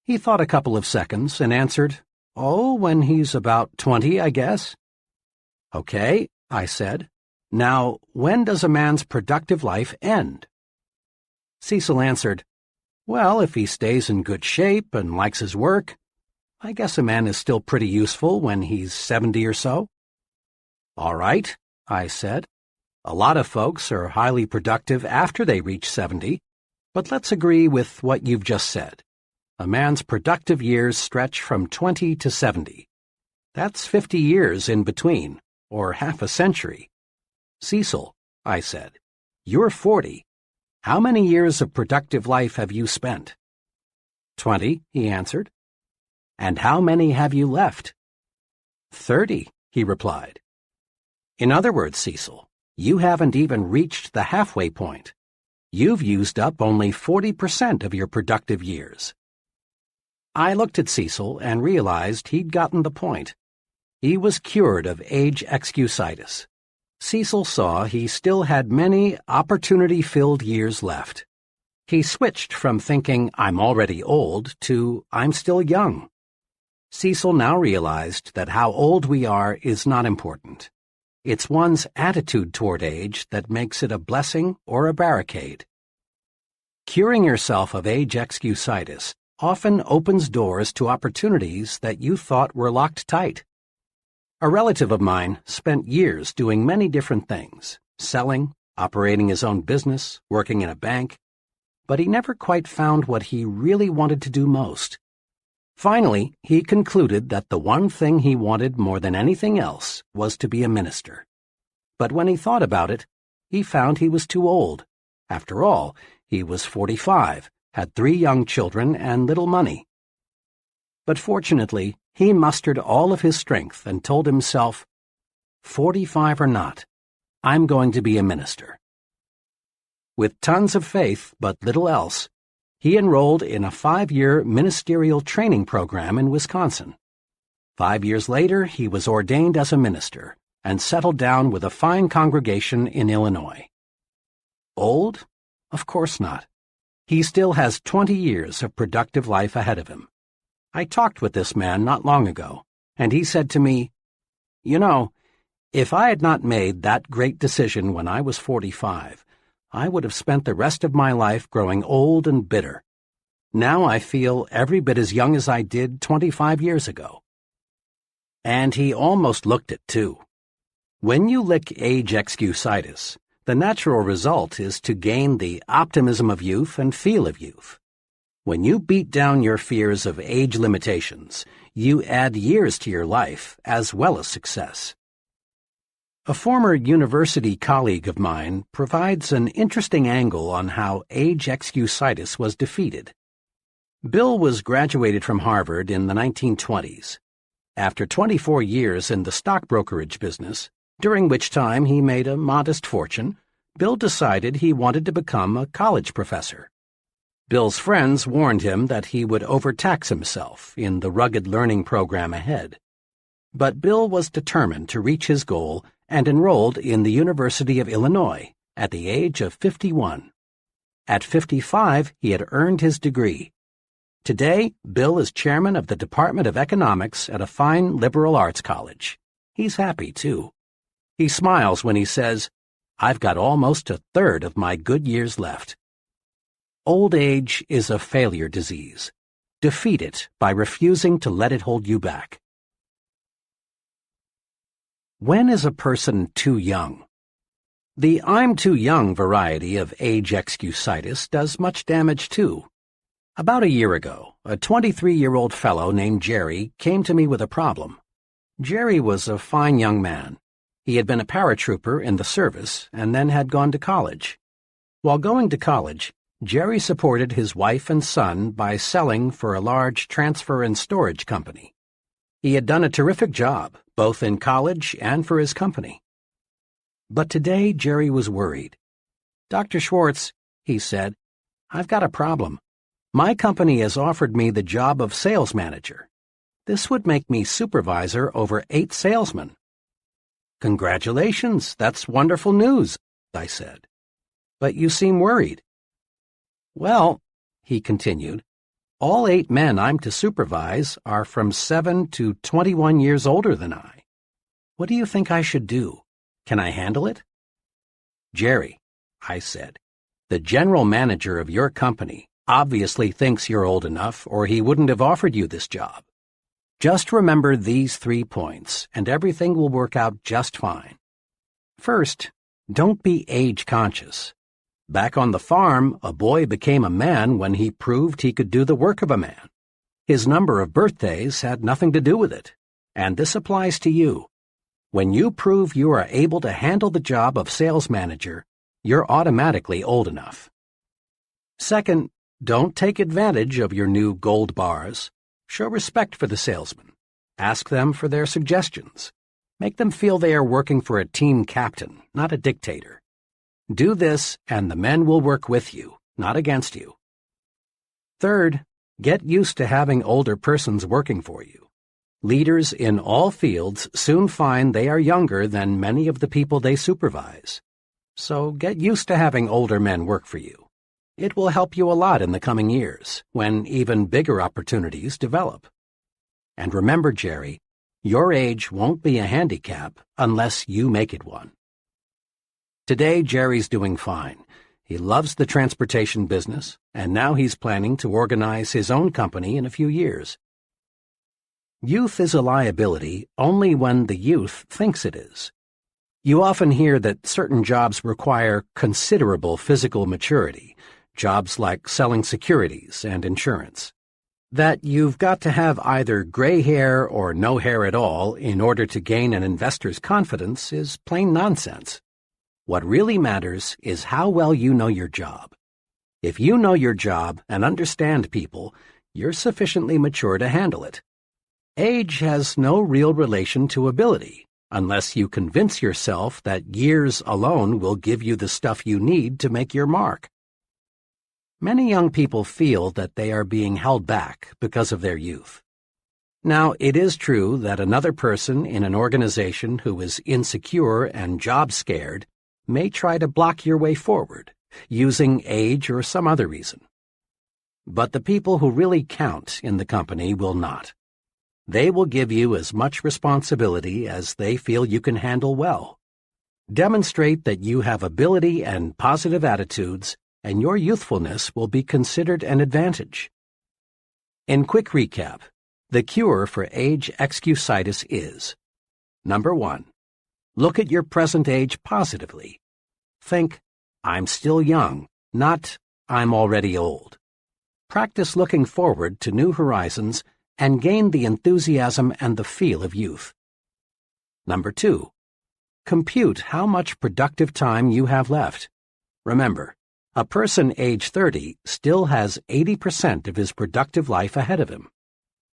He thought a couple of seconds and answered, Oh, when he's about 20, I guess. Okay, I said. Now, when does a man's productive life end? Cecil answered, Well, if he stays in good shape and likes his work, I guess a man is still pretty useful when he's 70 or so. All right, I said. A lot of folks are highly productive after they reach 70, but let's agree with what you've just said. A man's productive years stretch from 20 to 70. That's 50 years in between, or half a century. Cecil, I said, you're 40. How many years of productive life have you spent? 20, he answered. And how many have you left? 30, he replied. In other words, Cecil, you haven't even reached the halfway point. You've used up only 40% of your productive years. I looked at Cecil and realized he'd gotten the point. He was cured of age excusitis. Cecil saw he still had many opportunity-filled years left. He switched from thinking, I'm already old, to I'm still young. Cecil now realized that how old we are is not important. It's one's attitude toward age that makes it a blessing or a barricade. Curing yourself of age excusitis often opens doors to opportunities that you thought were locked tight. A relative of mine spent years doing many different things, selling, operating his own business, working in a bank, but he never quite found what he really wanted to do most. Finally, he concluded that the one thing he wanted more than anything else was to be a minister. But when he thought about it, he found he was too old. After all, he was 45, had 3 young children, and little money. But fortunately, He mustered all of his strength and told himself, 45 or not, I'm going to be a minister. With tons of faith but little else, he enrolled in a 5-year ministerial training program in Wisconsin. 5 years later, he was ordained as a minister and settled down with a fine congregation in Illinois. Old? Of course not. He still has 20 years of productive life ahead of him. I talked with this man not long ago, and he said to me, "You know, if I had not made that great decision when I was 45, I would have spent the rest of my life growing old and bitter. Now I feel every bit as young as I did 25 years ago." And he almost looked it, too. When you lick age excusitis, the natural result is to gain the optimism of youth and feel of youth. When you beat down your fears of age limitations, you add years to your life as well as success. A former university colleague of mine provides an interesting angle on how age excusitis was defeated. Bill was graduated from Harvard in the 1920s. After 24 years in the stock brokerage business, during which time he made a modest fortune, Bill decided he wanted to become a college professor. Bill's friends warned him that he would overtax himself in the rugged learning program ahead. But Bill was determined to reach his goal and enrolled in the University of Illinois at the age of 51. At 55, he had earned his degree. Today, Bill is chairman of the Department of Economics at a fine liberal arts college. He's happy, too. He smiles when he says, "I've got almost a third of my good years left." Old age is a failure disease. Defeat it by refusing to let it hold you back. When is a person too young? The "I'm too young" variety of age excusitis does much damage, too. About a year ago, a 23-year-old fellow named Jerry came to me with a problem. Jerry was a fine young man. He had been a paratrooper in the service and then had gone to college. While going to college, Jerry supported his wife and son by selling for a large transfer and storage company. He had done a terrific job, both in college and for his company. But today Jerry was worried. "Dr. Schwartz," he said, "I've got a problem. My company has offered me the job of sales manager. This would make me supervisor over 8 salesmen." "Congratulations, that's wonderful news," I said. "But you seem worried." "Well," he continued, "all 8 men I'm to supervise are from 7 to 21 years older than I. What do you think I should do? Can I handle it?" "Jerry," I said, "the general manager of your company obviously thinks you're old enough or he wouldn't have offered you this job. Just remember these 3 points and everything will work out just fine. First, don't be age conscious. Back on the farm, a boy became a man when he proved he could do the work of a man. His number of birthdays had nothing to do with it, and this applies to you. When you prove you are able to handle the job of sales manager, you're automatically old enough. Second, don't take advantage of your new gold bars. Show respect for the salesman. Ask them for their suggestions. Make them feel they are working for a team captain, not a dictator. Do this, and the men will work with you, not against you. Third, get used to having older persons working for you. Leaders in all fields soon find they are younger than many of the people they supervise. So get used to having older men work for you. It will help you a lot in the coming years, when even bigger opportunities develop. And remember, Jerry, your age won't be a handicap unless you make it one. Today, Jerry's doing fine. He loves the transportation business, and now he's planning to organize his own company in a few years. Youth is a liability only when the youth thinks it is. You often hear that certain jobs require considerable physical maturity, jobs like selling securities and insurance. That you've got to have either gray hair or no hair at all in order to gain an investor's confidence is plain nonsense. What really matters is how well you know your job. If you know your job and understand people, you're sufficiently mature to handle it. Age has no real relation to ability, unless you convince yourself that years alone will give you the stuff you need to make your mark. Many young people feel that they are being held back because of their youth. Now, it is true that another person in an organization who is insecure and job-scared may try to block your way forward, using age or some other reason. But the people who really count in the company will not. They will give you as much responsibility as they feel you can handle well. Demonstrate that you have ability and positive attitudes, and your youthfulness will be considered an advantage. In quick recap, the cure for age excusitis is: Number 1. Look at your present age positively. Think, I'm still young, not I'm already old. Practice looking forward to new horizons and gain the enthusiasm and the feel of youth. Number 2. Compute how much productive time you have left. Remember, a person age 30 still has 80% of his productive life ahead of him.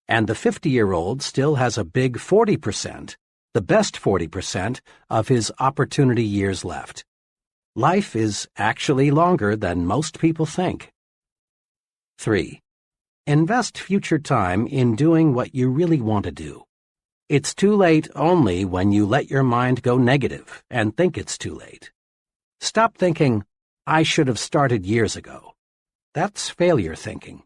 And the 50-year-old still has a big 40%, the best 40% of his opportunity years left. Life is actually longer than most people think. 3. Invest future time in doing what you really want to do. It's too late only when you let your mind go negative and think it's too late. Stop thinking, I should have started years ago. That's failure thinking.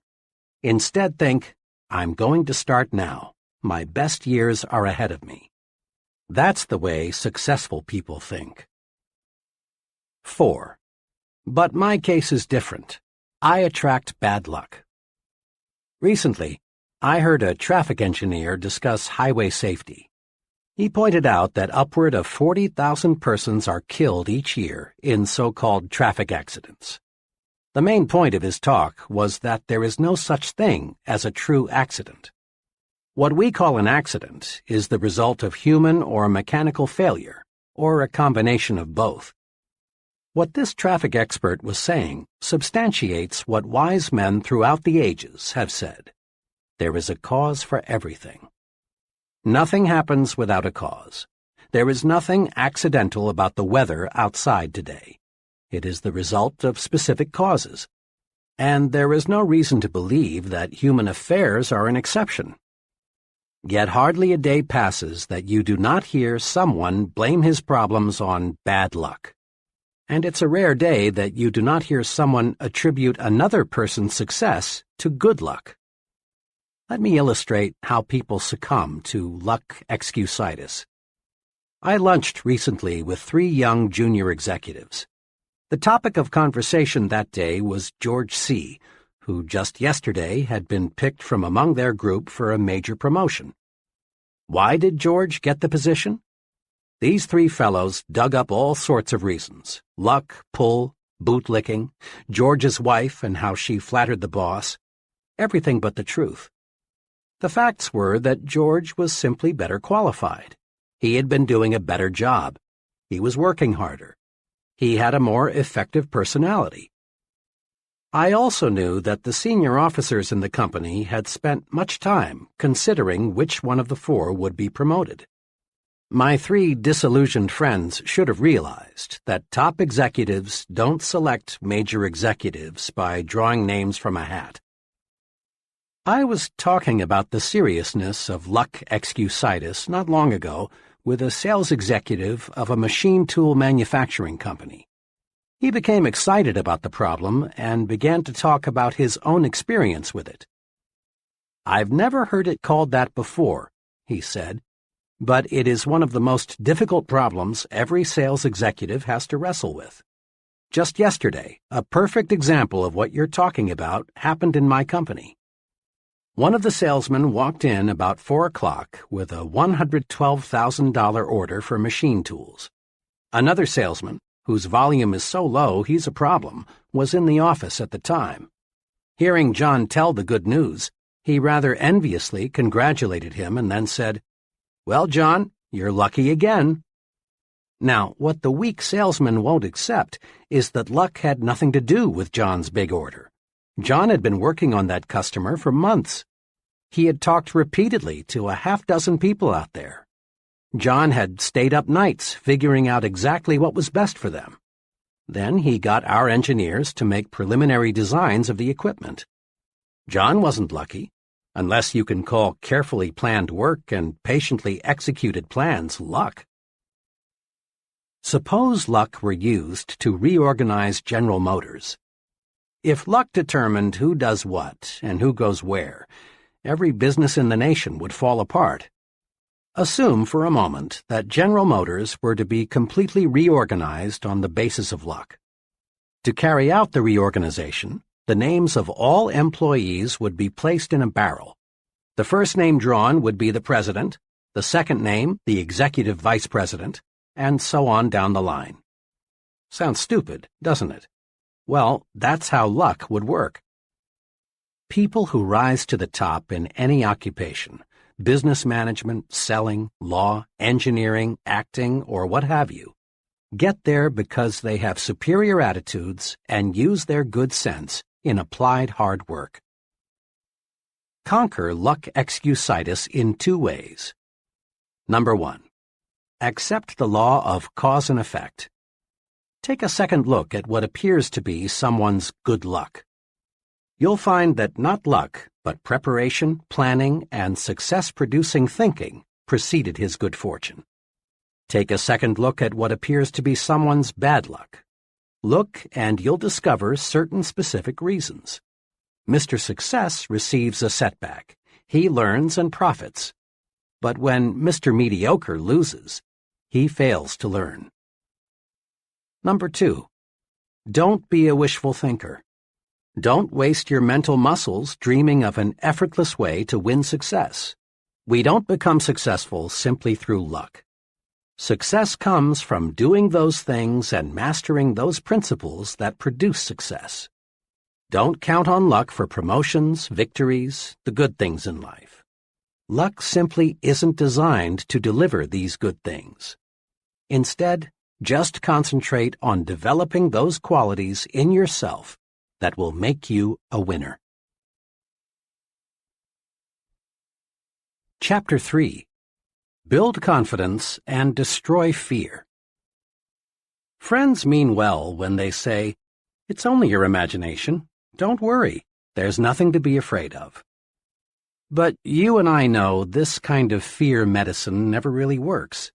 Instead think, I'm going to start now. My best years are ahead of me. That's the way successful people think. 4. But my case is different. I attract bad luck. Recently, I heard a traffic engineer discuss highway safety. He pointed out that upward of 40,000 persons are killed each year in so-called traffic accidents. The main point of his talk was that there is no such thing as a true accident. What we call an accident is the result of human or mechanical failure, or a combination of both. What this traffic expert was saying substantiates what wise men throughout the ages have said. There is a cause for everything. Nothing happens without a cause. There is nothing accidental about the weather outside today. It is the result of specific causes. And there is no reason to believe that human affairs are an exception. Yet hardly a day passes that you do not hear someone blame his problems on bad luck. And it's a rare day that you do not hear someone attribute another person's success to good luck. Let me illustrate how people succumb to luck excusitis. I lunched recently with 3 young junior executives. The topic of conversation that day was George C., who just yesterday had been picked from among their group for a major promotion. Why did George get the position? These 3 fellows dug up all sorts of reasons: luck, pull, bootlicking, George's wife and how she flattered the boss, everything but the truth. The facts were that George was simply better qualified. He had been doing a better job. He was working harder. He had a more effective personality. I also knew that the senior officers in the company had spent much time considering which one of the 4 would be promoted. My 3 disillusioned friends should have realized that top executives don't select major executives by drawing names from a hat. I was talking about the seriousness of luck excusitis not long ago with a sales executive of a machine tool manufacturing company. He became excited about the problem and began to talk about his own experience with it. I've never heard it called that before, he said, but it is one of the most difficult problems every sales executive has to wrestle with. Just yesterday, a perfect example of what you're talking about happened in my company. One of the salesmen walked in about 4 o'clock with a $112,000 order for machine tools. Another salesman, whose volume is so low he's a problem, was in the office at the time. Hearing John tell the good news, he rather enviously congratulated him and then said, "Well, John, you're lucky again." Now, what the weak salesman won't accept is that luck had nothing to do with John's big order. John had been working on that customer for months. He had talked repeatedly to a half-dozen people out there. John had stayed up nights figuring out exactly what was best for them. Then he got our engineers to make preliminary designs of the equipment. John wasn't lucky, unless you can call carefully planned work and patiently executed plans luck. Suppose luck were used to reorganize General Motors. If luck determined who does what and who goes where, every business in the nation would fall apart. Assume for a moment that General Motors were to be completely reorganized on the basis of luck. To carry out the reorganization, the names of all employees would be placed in a barrel. The first name drawn would be the president, the second name the executive vice president, and so on down the line. Sounds stupid, doesn't it? Well, that's how luck would work. People who rise to the top in any occupation, business management, selling, law, engineering, acting, or what have you, get there because they have superior attitudes and use their good sense in applied hard work. Conquer luck excusitis in two ways. Number 1. Accept the law of cause and effect. Take a second look at what appears to be someone's good luck. You'll find that not luck, but preparation, planning, and success-producing thinking preceded his good fortune. Take a second look at what appears to be someone's bad luck. Look, and you'll discover certain specific reasons. Mr. Success receives a setback. He learns and profits. But when Mr. Mediocre loses, he fails to learn. Number 2. Don't be a wishful thinker. Don't waste your mental muscles dreaming of an effortless way to win success. We don't become successful simply through luck. Success comes from doing those things and mastering those principles that produce success. Don't count on luck for promotions, victories, the good things in life. Luck simply isn't designed to deliver these good things. Instead, just concentrate on developing those qualities in yourself that will make you a winner. Chapter 3. Build confidence and destroy fear. Friends mean well when they say, "It's only your imagination. Don't worry. There's nothing to be afraid of." But you and I know this kind of fear medicine never really works.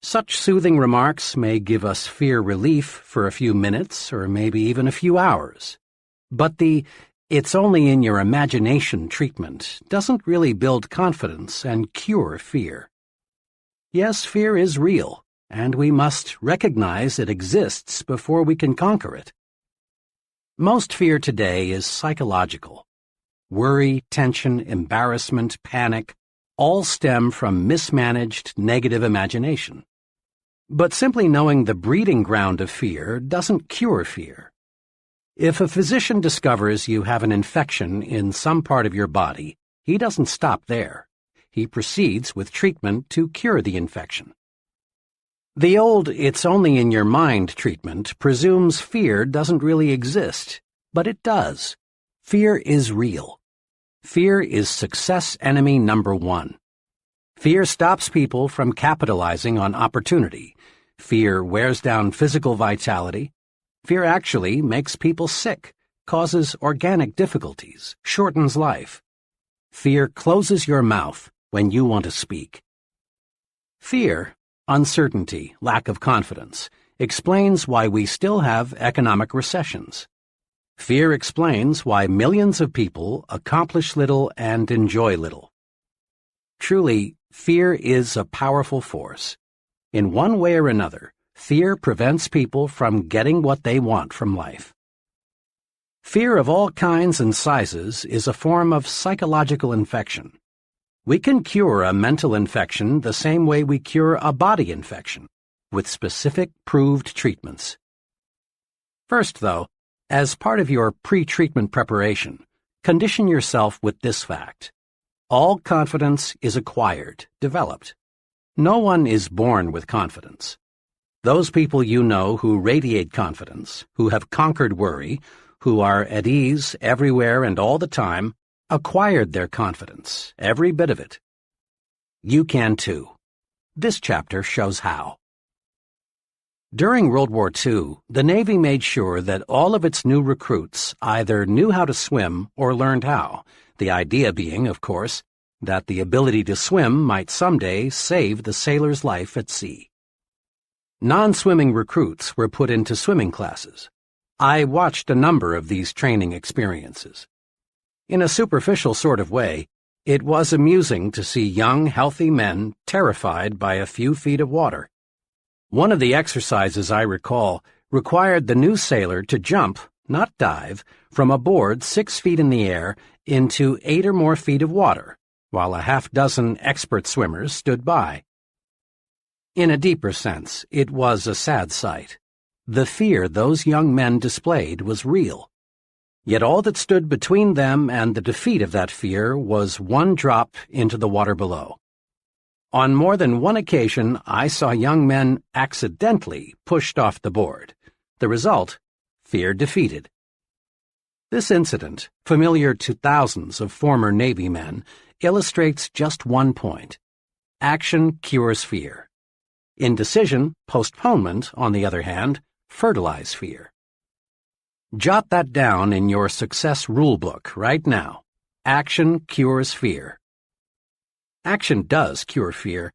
Such soothing remarks may give us fear relief for a few minutes or maybe even a few hours. But the "it's only in your imagination" treatment doesn't really build confidence and cure fear. Yes, fear is real, and we must recognize it exists before we can conquer it. Most fear today is psychological. Worry, tension, embarrassment, panic all stem from mismanaged negative imagination. But simply knowing the breeding ground of fear doesn't cure fear. If a physician discovers you have an infection in some part of your body, he doesn't stop there. He proceeds with treatment to cure the infection. The old "it's only in your mind" treatment presumes fear doesn't really exist, but it does. Fear is real. Fear is success enemy number 1. Fear stops people from capitalizing on opportunity. Fear wears down physical vitality. Fear actually makes people sick, causes organic difficulties, shortens life. Fear closes your mouth when you want to speak. Fear, uncertainty, lack of confidence, explains why we still have economic recessions. Fear explains why millions of people accomplish little and enjoy little. Truly, fear is a powerful force. In one way or another, fear prevents people from getting what they want from life. Fear of all kinds and sizes is a form of psychological infection. We can cure a mental infection the same way we cure a body infection, with specific proved treatments. First, though, as part of your pre-treatment preparation, condition yourself with this fact. All confidence is acquired, developed. No one is born with confidence. Those people you know who radiate confidence, who have conquered worry, who are at ease everywhere and all the time, acquired their confidence, every bit of it. You can too. This chapter shows how. During World War II, the Navy made sure that all of its new recruits either knew how to swim or learned how, the idea being, of course, that the ability to swim might someday save the sailor's life at sea. Non-swimming recruits were put into swimming classes. I watched a number of these training experiences. In a superficial sort of way, it was amusing to see young, healthy men terrified by a few feet of water. One of the exercises I recall required the new sailor to jump, not dive, from a board 6 feet in the air into 8 or more feet of water, while a half-dozen expert swimmers stood by. In a deeper sense, it was a sad sight. The fear those young men displayed was real. Yet all that stood between them and the defeat of that fear was one drop into the water below. On more than one occasion, I saw young men accidentally pushed off the board. The result, fear defeated. This incident, familiar to thousands of former Navy men, illustrates just one point. Action cures fear. Indecision, postponement, on the other hand, fertilize fear. Jot that down in your success rulebook right now. Action cures fear. Action does cure fear.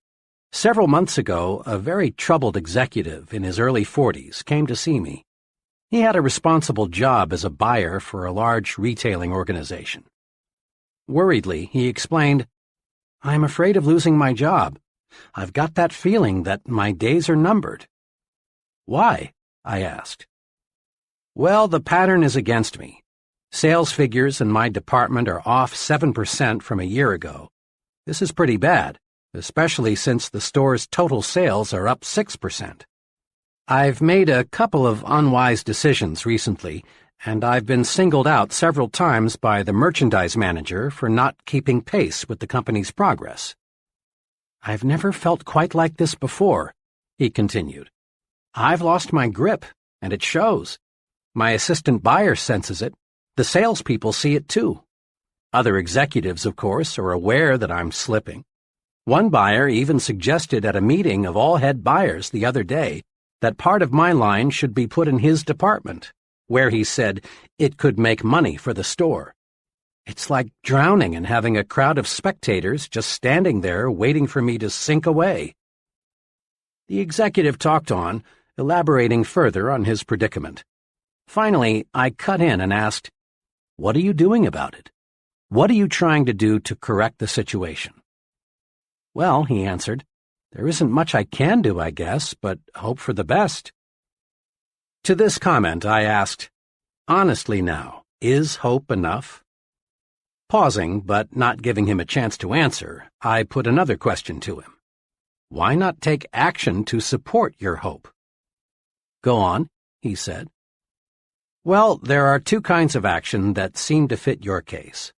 Several months ago, a very troubled executive in his early 40s came to see me. He had a responsible job as a buyer for a large retailing organization. Worriedly, he explained, "I'm afraid of losing my job. I've got that feeling that my days are numbered." "Why?" I asked. "Well, the pattern is against me. Sales figures in my department are off 7% from a year ago. This is pretty bad, especially since the store's total sales are up 6%. I've made a couple of unwise decisions recently, and I've been singled out several times by the merchandise manager for not keeping pace with the company's progress." "I've never felt quite like this before," he continued. "I've lost my grip, and it shows. My assistant buyer senses it. The salespeople see it too. Other executives, of course, are aware that I'm slipping. One buyer even suggested at a meeting of all head buyers the other day that part of my line should be put in his department, where he said it could make money for the store. It's like drowning and having a crowd of spectators just standing there waiting for me to sink away." The executive talked on, elaborating further on his predicament. Finally, I cut in and asked, "What are you doing about it? What are you trying to do to correct the situation?" "Well," he answered, "there isn't much I can do, I guess, but hope for the best." To this comment, I asked, "Honestly now, is hope enough?" Pausing, but not giving him a chance to answer, I put another question to him. "Why not take action to support your hope?" "Go on," he said. "Well, there are two kinds of action that seem to fit your case.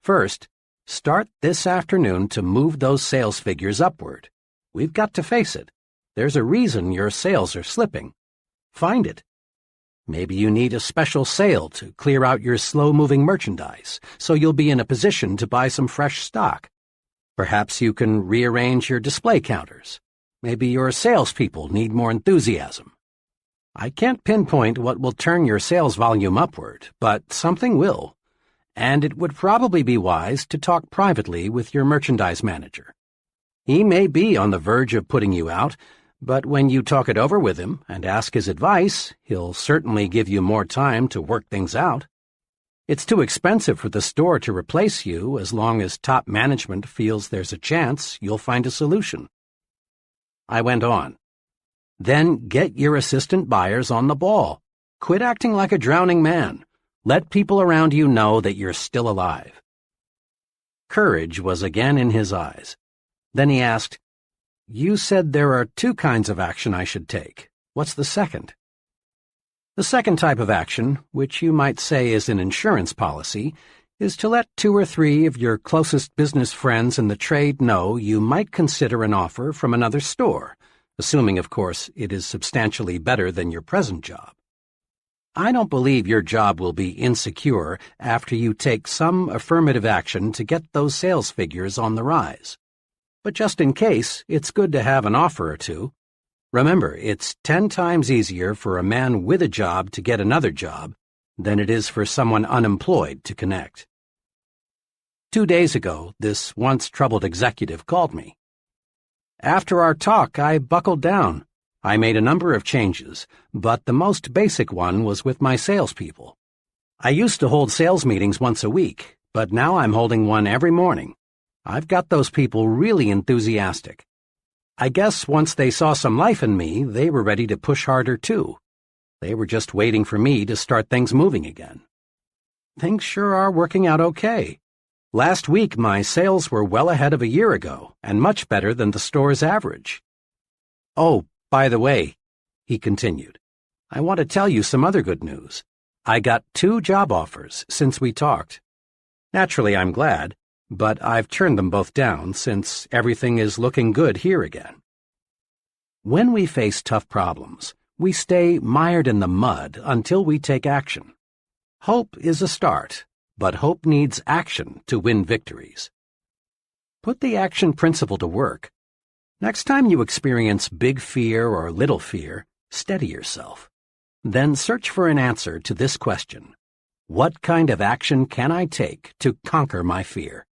First, start this afternoon to move those sales figures upward. We've got to face it. There's a reason your sales are slipping. Find it. Maybe you need a special sale to clear out your slow-moving merchandise, so you'll be in a position to buy some fresh stock. Perhaps you can rearrange your display counters. Maybe your salespeople need more enthusiasm. I can't pinpoint what will turn your sales volume upward, but something will. And it would probably be wise to talk privately with your merchandise manager. He may be on the verge of putting you out, but when you talk it over with him and ask his advice, he'll certainly give you more time to work things out. It's too expensive for the store to replace you as long as top management feels there's a chance you'll find a solution." I went on. "Then get your assistant buyers on the ball. Quit acting like a drowning man. Let people around you know that you're still alive." Courage was again in his eyes. Then he asked, "You said there are two kinds of action I should take. What's the second?" "The second type of action, which you might say is an insurance policy, is to let 2 or 3 of your closest business friends in the trade know you might consider an offer from another store, assuming, of course, it is substantially better than your present job. I don't believe your job will be insecure after you take some affirmative action to get those sales figures on the rise. But just in case, it's good to have an offer or two. Remember, it's 10 times easier for a man with a job to get another job than it is for someone unemployed to connect. 2 days ago, this once troubled executive called me. After our talk, I buckled down. I made a number of changes, but the most basic one was with my salespeople. I used to hold sales meetings once a week, but now I'm holding one every morning. I've got those people really enthusiastic. I guess once they saw some life in me, they were ready to push harder too. They were just waiting for me to start things moving again. Things sure are working out okay. Last week, my sales were well ahead of a year ago, and much better than the store's average. Oh, by the way, he continued, I want to tell you some other good news. I got 2 job offers since we talked. Naturally, I'm glad, but I've turned them both down since everything is looking good here again. When we face tough problems, we stay mired in the mud until we take action. Hope is a start, but hope needs action to win victories. Put the action principle to work. Next time you experience big fear or little fear, steady yourself. Then search for an answer to this question. What kind of action can I take to conquer my fear?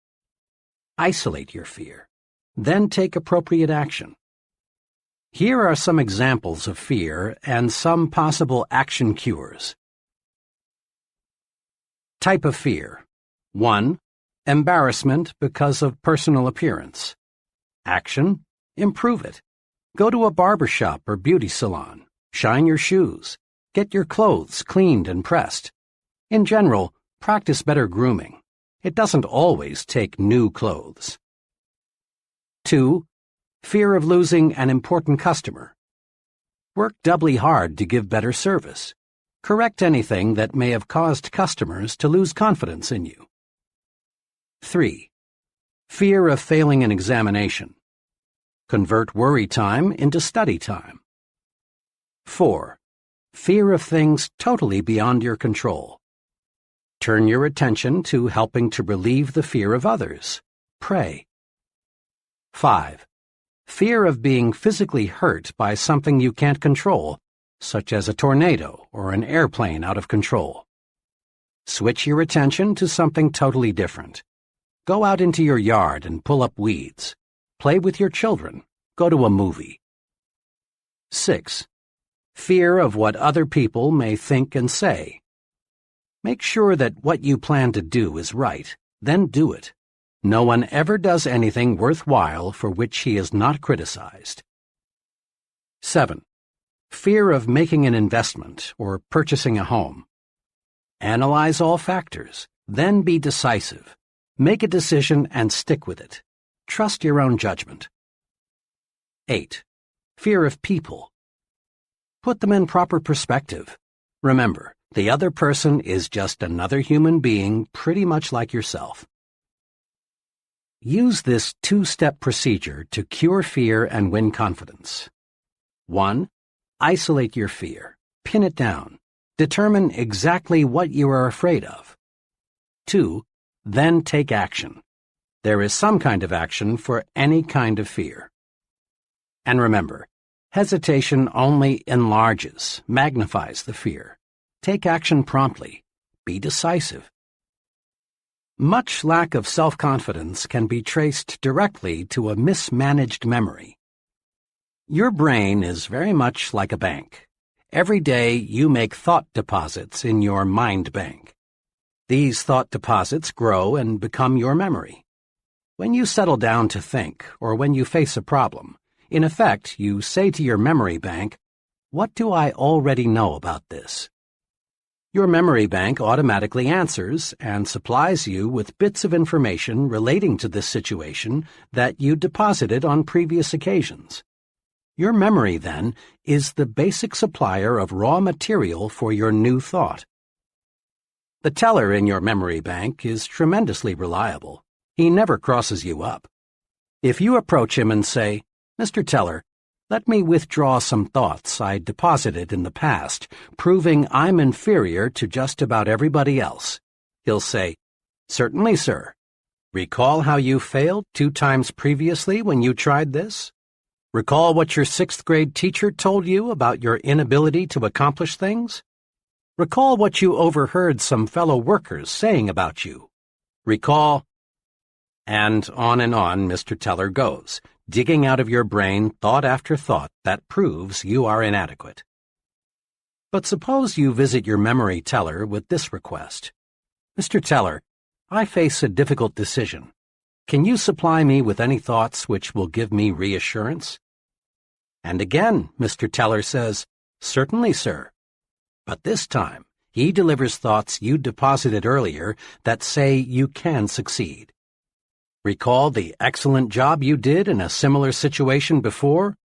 Isolate your fear. Then take appropriate action. Here are some examples of fear and some possible action cures. Type of fear. 1. Embarrassment because of personal appearance. Action. Improve it. Go to a barber shop or beauty salon. Shine your shoes. Get your clothes cleaned and pressed. In general, practice better grooming. It doesn't always take new clothes. 2. Fear of losing an important customer. Work doubly hard to give better service. Correct anything that may have caused customers to lose confidence in you. 3. Fear of failing an examination. Convert worry time into study time. 4. Fear of things totally beyond your control. Turn your attention to helping to relieve the fear of others. Pray. 5. Fear of being physically hurt by something you can't control, such as a tornado or an airplane out of control. Switch your attention to something totally different. Go out into your yard and pull up weeds. Play with your children. Go to a movie. 6. Fear of what other people may think and say. Make sure that what you plan to do is right, then do it. No one ever does anything worthwhile for which he is not criticized. 7. Fear of making an investment or purchasing a home. Analyze all factors, then be decisive. Make a decision and stick with it. Trust your own judgment. 8. Fear of people. Put them in proper perspective. Remember, the other person is just another human being pretty much like yourself. Use this 2-step procedure to cure fear and win confidence. 1. Isolate your fear. Pin it down. Determine exactly what you are afraid of. 2. Then take action. There is some kind of action for any kind of fear. And remember, hesitation only enlarges, magnifies the fear. Take action promptly. Be decisive. Much lack of self-confidence can be traced directly to a mismanaged memory. Your brain is very much like a bank. Every day you make thought deposits in your mind bank. These thought deposits grow and become your memory. When you settle down to think, or when you face a problem, in effect, you say to your memory bank, "What do I already know about this?" Your memory bank automatically answers and supplies you with bits of information relating to this situation that you deposited on previous occasions. Your memory, then, is the basic supplier of raw material for your new thought. The teller in your memory bank is tremendously reliable. He never crosses you up. If you approach him and say, "Mr. Teller, Let me withdraw some thoughts I deposited in the past, proving I'm inferior to just about everybody else. He'll say, "Certainly, sir. Recall how you failed 2 times previously when you tried this? Recall what your 6th grade teacher told you about your inability to accomplish things? Recall what you overheard some fellow workers saying about you. Recall—" And on Mr. Teller goes, digging out of your brain thought after thought that proves you are inadequate. But suppose you visit your memory teller with this request. "Mr. Teller, I face a difficult decision. Can you supply me with any thoughts which will give me reassurance?" And again, Mr. Teller says, "Certainly, sir." But this time, he delivers thoughts you deposited earlier that say you can succeed. Recall the excellent job you did in a similar situation before?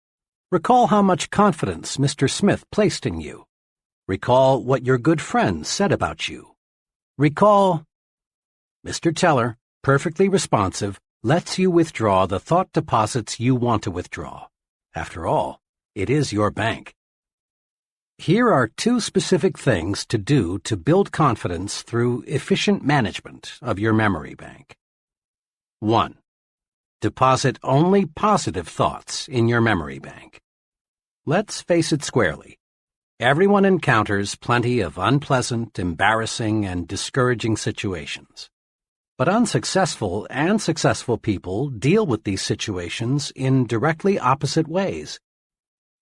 Recall how much confidence Mr. Smith placed in you. Recall what your good friends said about you. Recall— Mr. Teller, perfectly responsive, lets you withdraw the thought deposits you want to withdraw. After all, it is your bank. Here are 2 specific things to do to build confidence through efficient management of your memory bank. 1. Deposit only positive thoughts in your memory bank. Let's face it squarely. Everyone encounters plenty of unpleasant, embarrassing, and discouraging situations. But unsuccessful and successful people deal with these situations in directly opposite ways.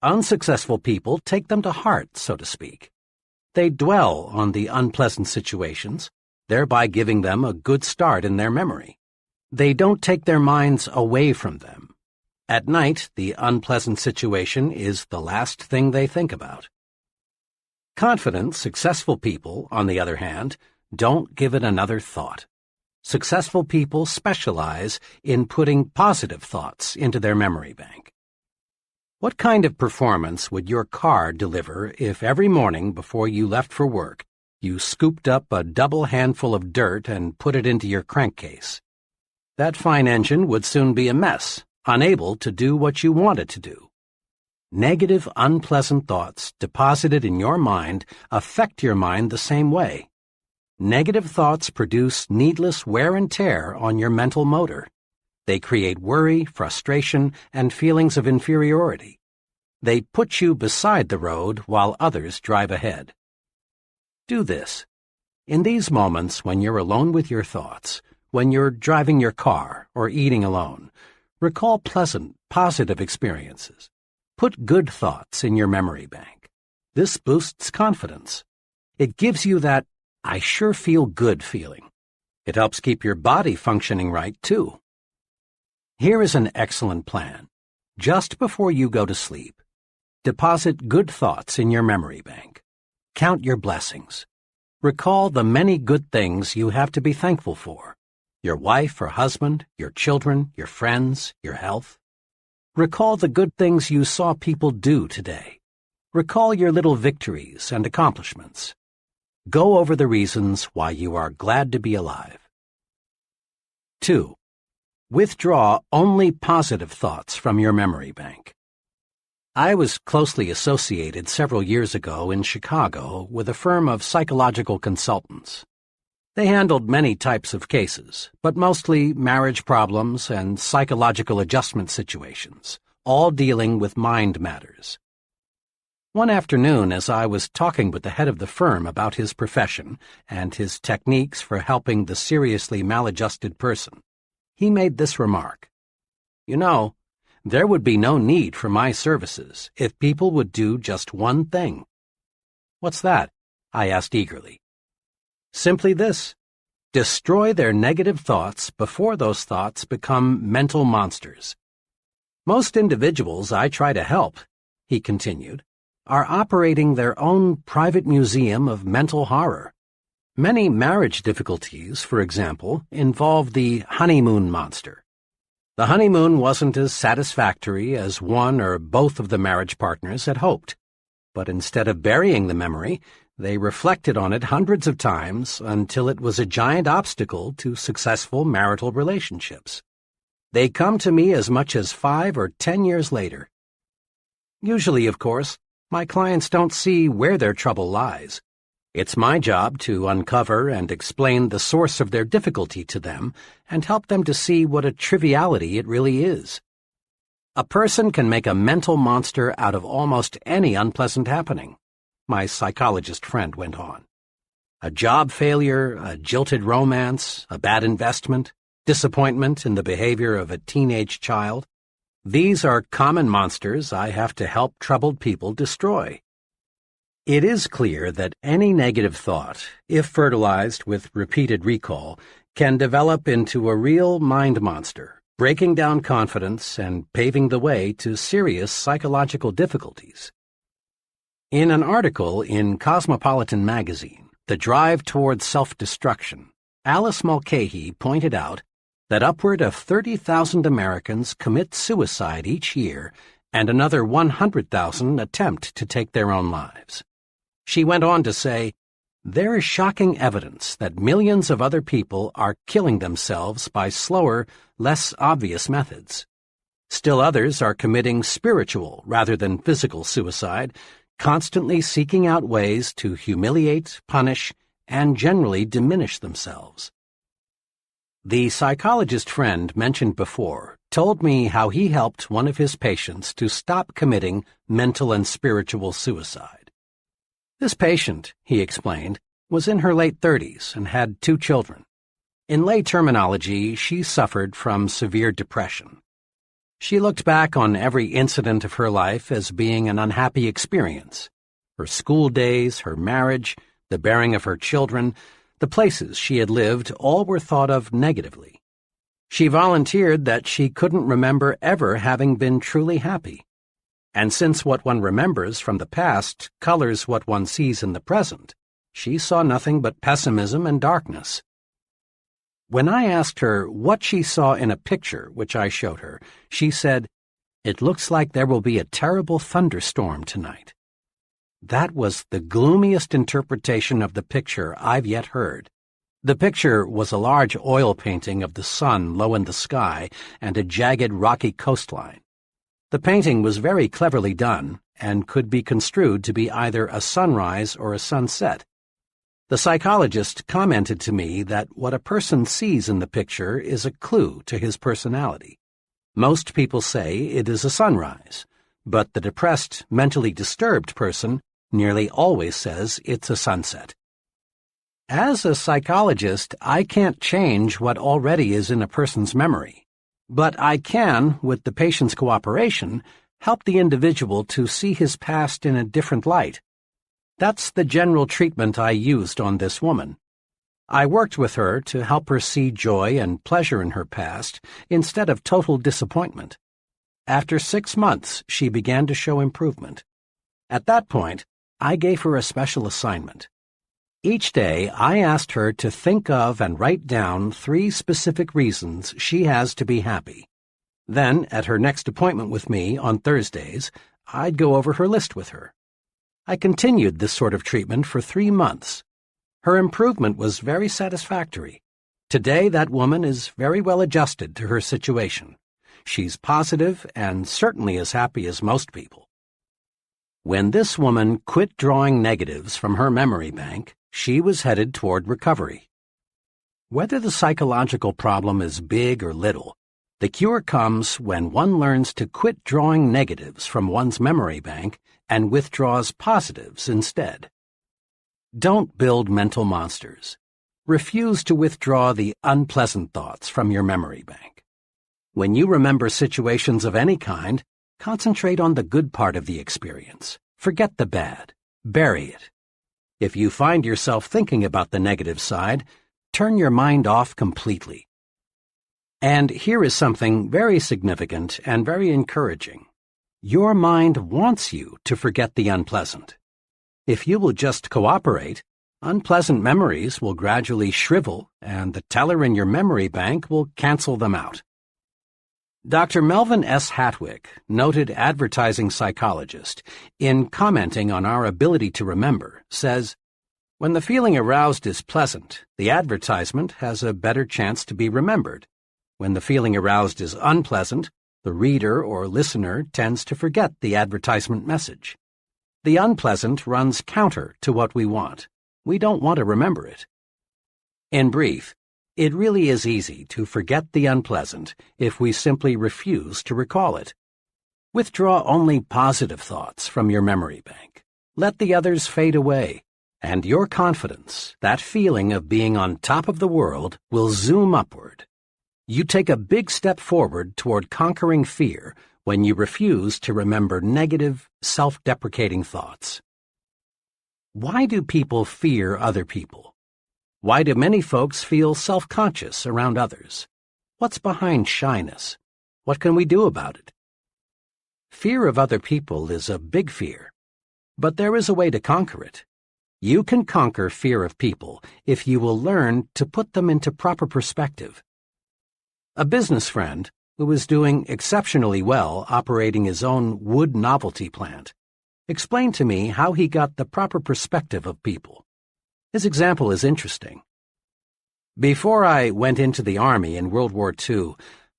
Unsuccessful people take them to heart, so to speak. They dwell on the unpleasant situations, thereby giving them a good start in their memory. They don't take their minds away from them. At night, the unpleasant situation is the last thing they think about. Confident, successful people, on the other hand, don't give it another thought. Successful people specialize in putting positive thoughts into their memory bank. What kind of performance would your car deliver if every morning before you left for work, you scooped up a double handful of dirt and put it into your crankcase? That fine engine would soon be a mess, unable to do what you want it to do. Negative, unpleasant thoughts deposited in your mind affect your mind the same way. Negative thoughts produce needless wear and tear on your mental motor. They create worry, frustration, and feelings of inferiority. They put you beside the road while others drive ahead. Do this. In these moments when you're alone with your thoughts, when you're driving your car or eating alone, recall pleasant, positive experiences. Put good thoughts in your memory bank. This boosts confidence. It gives you that "I sure feel good" feeling. It helps keep your body functioning right, too. Here is an excellent plan. Just before you go to sleep, deposit good thoughts in your memory bank. Count your blessings. Recall the many good things you have to be thankful for. Your wife or husband, your children, your friends, your health. Recall the good things you saw people do today. Recall your little victories and accomplishments. Go over the reasons why you are glad to be alive. 2. Withdraw only positive thoughts from your memory bank. I was closely associated several years ago in Chicago with a firm of psychological consultants. They handled many types of cases, but mostly marriage problems and psychological adjustment situations, all dealing with mind matters. One afternoon, as I was talking with the head of the firm about his profession and his techniques for helping the seriously maladjusted person, he made this remark: "You know, there would be no need for my services if people would do just one thing." "What's that?" I asked eagerly. "Simply this: destroy their negative thoughts before those thoughts become mental monsters. Most individuals I try to help," he continued, "are operating their own private museum of mental horror. Many marriage difficulties, for example, involve the honeymoon monster. The honeymoon wasn't as satisfactory as one or both of the marriage partners had hoped, but instead of burying the memory, they reflected on it hundreds of times until it was a giant obstacle to successful marital relationships. They come to me as much as 5 or 10 years later. Usually, of course, my clients don't see where their trouble lies. It's my job to uncover and explain the source of their difficulty to them and help them to see what a triviality it really is. A person can make a mental monster out of almost any unpleasant happening, my psychologist friend went on. A job failure, a jilted romance, a bad investment, disappointment in the behavior of a teenage child. These are common monsters I have to help troubled people destroy. It is clear that any negative thought, if fertilized with repeated recall, can develop into a real mind monster, breaking down confidence and paving the way to serious psychological difficulties. In an article in Cosmopolitan magazine, The Drive Toward Self-Destruction, Alice Mulcahy pointed out that upward of 30,000 Americans commit suicide each year and another 100,000 attempt to take their own lives. She went on to say, "There is shocking evidence that millions of other people are killing themselves by slower, less obvious methods. Still others are committing spiritual rather than physical suicide, constantly seeking out ways to humiliate, punish, and generally diminish themselves." The psychologist friend mentioned before told me how he helped one of his patients to stop committing mental and spiritual suicide. This patient, he explained, was in her late 30s and had 2 children. In lay terminology, she suffered from severe depression. She looked back on every incident of her life as being an unhappy experience. Her school days, her marriage, the bearing of her children, the places she had lived, all were thought of negatively. She volunteered that she couldn't remember ever having been truly happy. And since what one remembers from the past colors what one sees in the present, she saw nothing but pessimism and darkness. When I asked her what she saw in a picture which I showed her, she said, "It looks like there will be a terrible thunderstorm tonight." That was the gloomiest interpretation of the picture I've yet heard. The picture was a large oil painting of the sun low in the sky and a jagged rocky coastline. The painting was very cleverly done and could be construed to be either a sunrise or a sunset. The psychologist commented to me that what a person sees in the picture is a clue to his personality. Most people say it is a sunrise, but the depressed, mentally disturbed person nearly always says it's a sunset. As a psychologist, I can't change what already is in a person's memory. But I can, with the patient's cooperation, help the individual to see his past in a different light. That's the general treatment I used on this woman. I worked with her to help her see joy and pleasure in her past instead of total disappointment. After 6 months, she began to show improvement. At that point, I gave her a special assignment. Each day, I asked her to think of and write down 3 specific reasons she has to be happy. Then, at her next appointment with me on Thursdays, I'd go over her list with her. I continued this sort of treatment for 3 months. Her improvement was very satisfactory. Today, that woman is very well adjusted to her situation. She's positive and certainly as happy as most people. When this woman quit drawing negatives from her memory bank, she was headed toward recovery. Whether the psychological problem is big or little, the cure comes when one learns to quit drawing negatives from one's memory bank and withdraws positives instead. Don't build mental monsters. Refuse to withdraw the unpleasant thoughts from your memory bank. When you remember situations of any kind, concentrate on the good part of the experience. Forget the bad. Bury it. If you find yourself thinking about the negative side, turn your mind off completely. And here is something very significant and very encouraging. Your mind wants you to forget the unpleasant. If you will just cooperate, unpleasant memories will gradually shrivel and the teller in your memory bank will cancel them out. Dr. Melvin S. Hatwick, noted advertising psychologist, in commenting on our ability to remember, says, "When the feeling aroused is pleasant, the advertisement has a better chance to be remembered. When the feeling aroused is unpleasant, The reader or listener tends to forget the advertisement message. The unpleasant runs counter to what we want. We don't want to remember it. In brief, it really is easy to forget the unpleasant if we simply refuse to recall it. Withdraw only positive thoughts from your memory bank. Let the others fade away, and your confidence, that feeling of being on top of the world, will zoom upward. You take a big step forward toward conquering fear when you refuse to remember negative, self-deprecating thoughts. Why do people fear other people? Why do many folks feel self-conscious around others? What's behind shyness? What can we do about it? Fear of other people is a big fear, but there is a way to conquer it. You can conquer fear of people if you will learn to put them into proper perspective. A business friend, who was doing exceptionally well operating his own wood novelty plant, explained to me how he got the proper perspective of people. His example is interesting. Before I went into the Army in World War II,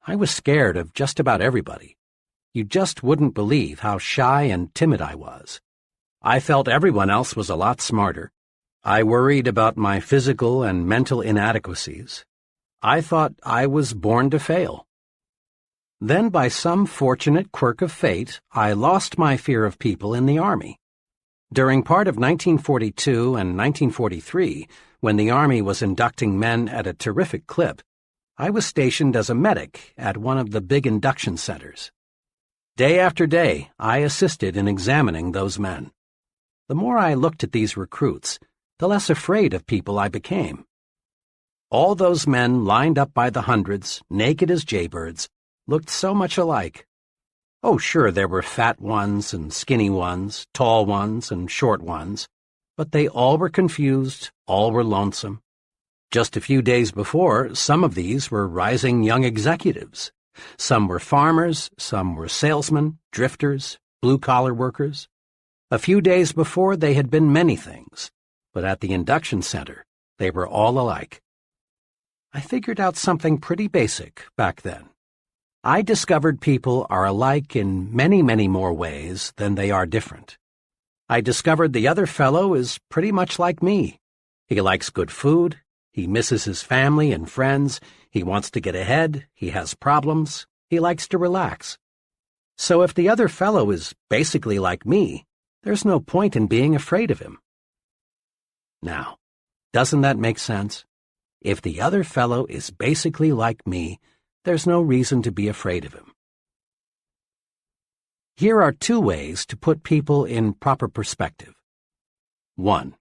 I was scared of just about everybody. You just wouldn't believe how shy and timid I was. I felt everyone else was a lot smarter. I worried about my physical and mental inadequacies. I thought I was born to fail. Then, by some fortunate quirk of fate, I lost my fear of people in the Army. During part of 1942 and 1943, when the Army was inducting men at a terrific clip, I was stationed as a medic at one of the big induction centers. Day after day, I assisted in examining those men. The more I looked at these recruits, the less afraid of people I became. All those men lined up by the hundreds, naked as jaybirds, looked so much alike. Oh, sure, there were fat ones and skinny ones, tall ones and short ones, but they all were confused, all were lonesome. Just a few days before, some of these were rising young executives. Some were farmers, some were salesmen, drifters, blue-collar workers. A few days before, they had been many things, but at the induction center, they were all alike. I figured out something pretty basic back then. I discovered people are alike in many, many more ways than they are different. I discovered the other fellow is pretty much like me. He likes good food, he misses his family and friends, he wants to get ahead, he has problems, he likes to relax. So if the other fellow is basically like me, there's no point in being afraid of him. Now, doesn't that make sense? If the other fellow is basically like me, there's no reason to be afraid of him. Here are two ways to put people in proper perspective. 1.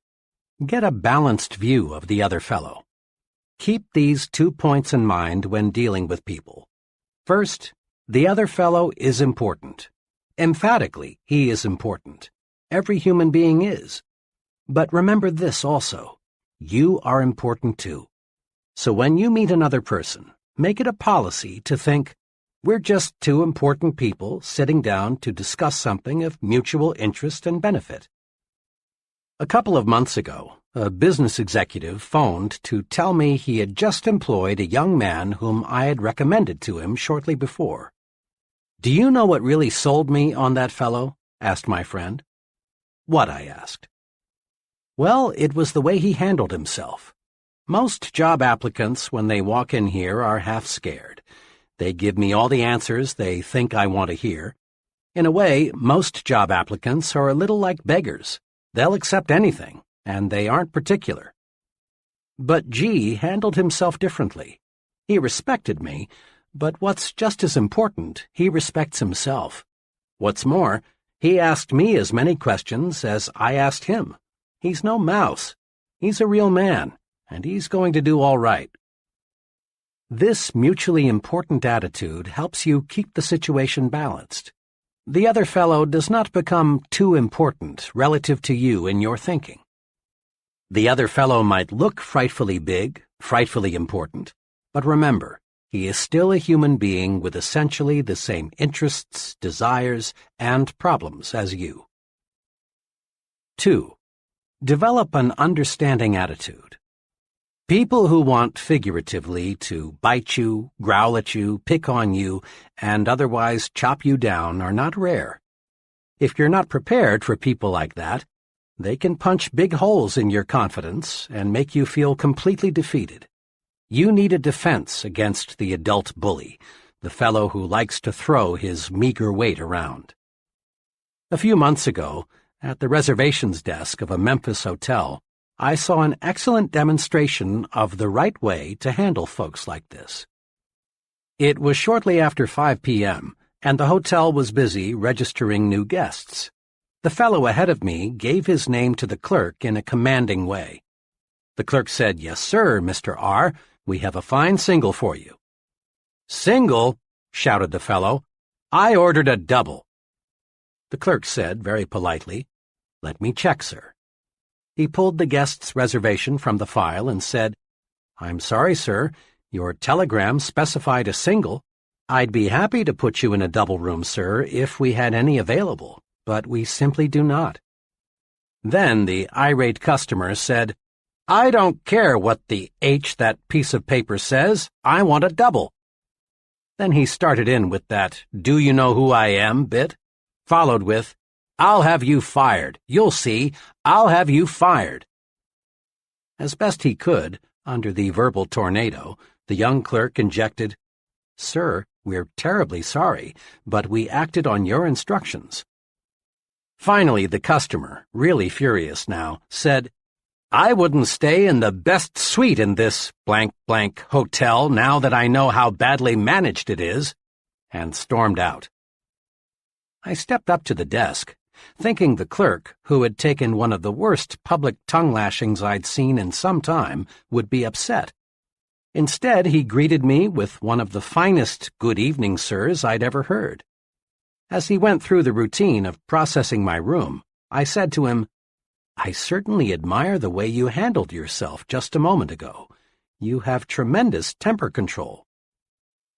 Get a balanced view of the other fellow. Keep these 2 points in mind when dealing with people. First, the other fellow is important. Emphatically, he is important. Every human being is. But remember this also. You are important too. So when you meet another person, make it a policy to think, we're just two important people sitting down to discuss something of mutual interest and benefit. A couple of months ago, a business executive phoned to tell me he had just employed a young man whom I had recommended to him shortly before. "Do you know what really sold me on that fellow?" asked my friend. "What?" I asked. "Well, it was the way he handled himself. Most job applicants, when they walk in here, are half scared. They give me all the answers they think I want to hear. In a way, most job applicants are a little like beggars. They'll accept anything, and they aren't particular. But G handled himself differently. He respected me, but what's just as important, he respects himself. What's more, he asked me as many questions as I asked him. He's no mouse. He's a real man, and he's going to do all right." This mutually important attitude helps you keep the situation balanced. The other fellow does not become too important relative to you in your thinking. The other fellow might look frightfully big, frightfully important, but remember, he is still a human being with essentially the same interests, desires, and problems as you. 2. Develop an understanding attitude. People who want figuratively to bite you, growl at you, pick on you, and otherwise chop you down are not rare. If you're not prepared for people like that, they can punch big holes in your confidence and make you feel completely defeated. You need a defense against the adult bully, the fellow who likes to throw his meager weight around. A few months ago, at the reservations desk of a Memphis hotel, I saw an excellent demonstration of the right way to handle folks like this. It was shortly after 5 p.m., and the hotel was busy registering new guests. The fellow ahead of me gave his name to the clerk in a commanding way. The clerk said, "Yes, sir, Mr. R., we have a fine single for you." "Single?" shouted the fellow. "I ordered a double." The clerk said, very politely, "Let me check, sir." He pulled the guest's reservation from the file and said, "I'm sorry, sir, your telegram specified a single. I'd be happy to put you in a double room, sir, if we had any available, but we simply do not." Then the irate customer said, "I don't care what the H that piece of paper says. I want a double." Then he started in with that "Do you know who I am?" bit, followed with, "I'll have you fired. You'll see. I'll have you fired." As best he could, under the verbal tornado, the young clerk injected, "Sir, we're terribly sorry, but we acted on your instructions." Finally, the customer, really furious now, said, "I wouldn't stay in the best suite in this blank hotel now that I know how badly managed it is," and stormed out. I stepped up to the desk, thinking the clerk, who had taken one of the worst public tongue-lashings I'd seen in some time, would be upset. Instead, he greeted me with one of the finest "good evening, sirs" I'd ever heard. As he went through the routine of processing my room, I said to him, "I certainly admire the way you handled yourself just a moment ago. You have tremendous temper control."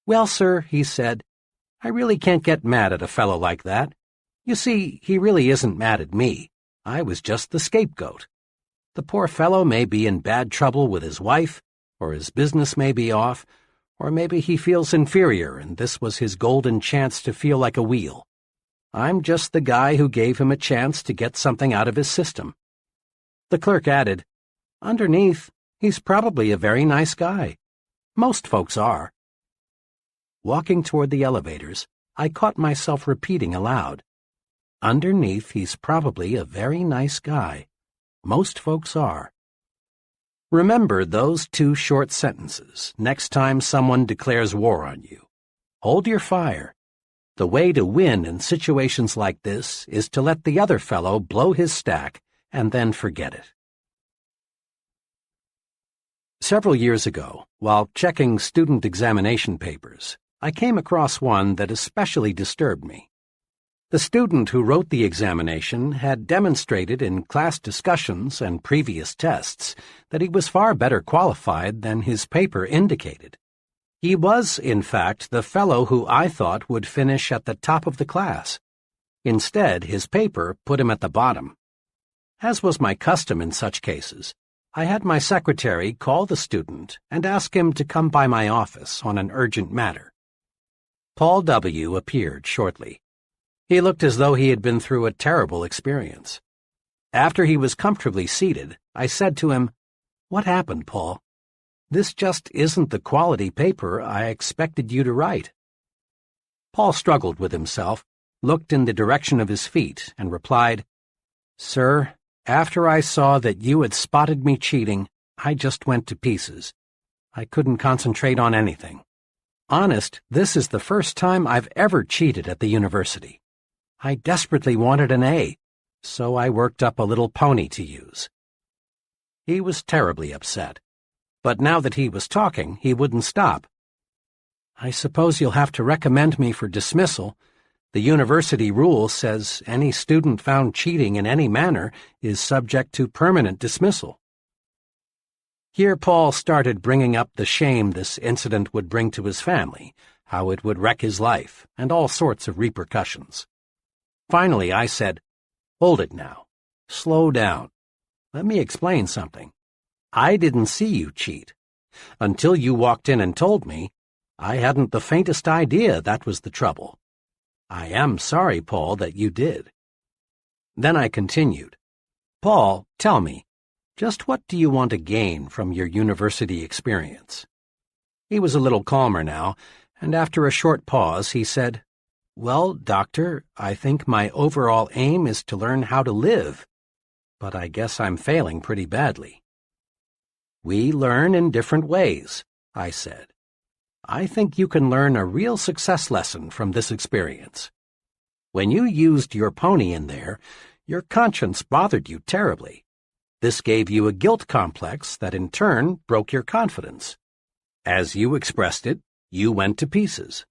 "Well, sir," he said, "I really can't get mad at a fellow like that. You see, he really isn't mad at me. I was just the scapegoat. The poor fellow may be in bad trouble with his wife, or his business may be off, or maybe he feels inferior and this was his golden chance to feel like a wheel. I'm just the guy who gave him a chance to get something out of his system." The clerk added, "Underneath, he's probably a very nice guy. Most folks are." Walking toward the elevators, I caught myself repeating aloud, "Underneath, he's probably a very nice guy. Most folks are." Remember those two short sentences next time someone declares war on you. Hold your fire. The way to win in situations like this is to let the other fellow blow his stack and then forget it. Several years ago, while checking student examination papers, I came across one that especially disturbed me. The student who wrote the examination had demonstrated in class discussions and previous tests that he was far better qualified than his paper indicated. He was, in fact, the fellow who I thought would finish at the top of the class. Instead, his paper put him at the bottom. As was my custom in such cases, I had my secretary call the student and ask him to come by my office on an urgent matter. Paul W. appeared shortly. He looked as though he had been through a terrible experience. After he was comfortably seated, I said to him, "What happened, Paul? This just isn't the quality paper I expected you to write." Paul struggled with himself, looked in the direction of his feet, and replied, "Sir, after I saw that you had spotted me cheating, I just went to pieces. I couldn't concentrate on anything. Honest, this is the first time I've ever cheated at the university. I desperately wanted an A, so I worked up a little pony to use." He was terribly upset, but now that he was talking, he wouldn't stop. "I suppose you'll have to recommend me for dismissal. The university rule says any student found cheating in any manner is subject to permanent dismissal." Here Paul started bringing up the shame this incident would bring to his family, how it would wreck his life, and all sorts of repercussions. Finally, I said, "Hold it now. Slow down. Let me explain something. I didn't see you cheat. Until you walked in and told me, I hadn't the faintest idea that was the trouble. I am sorry, Paul, that you did." Then I continued, "Paul, tell me, just what do you want to gain from your university experience?" He was a little calmer now, and after a short pause he said, "Well, Doctor, I think my overall aim is to learn how to live, but I guess I'm failing pretty badly." "We learn in different ways," I said. "I think you can learn a real success lesson from this experience. When you used your pony in there, your conscience bothered you terribly. This gave you a guilt complex that in turn broke your confidence. As you expressed it, you went to pieces.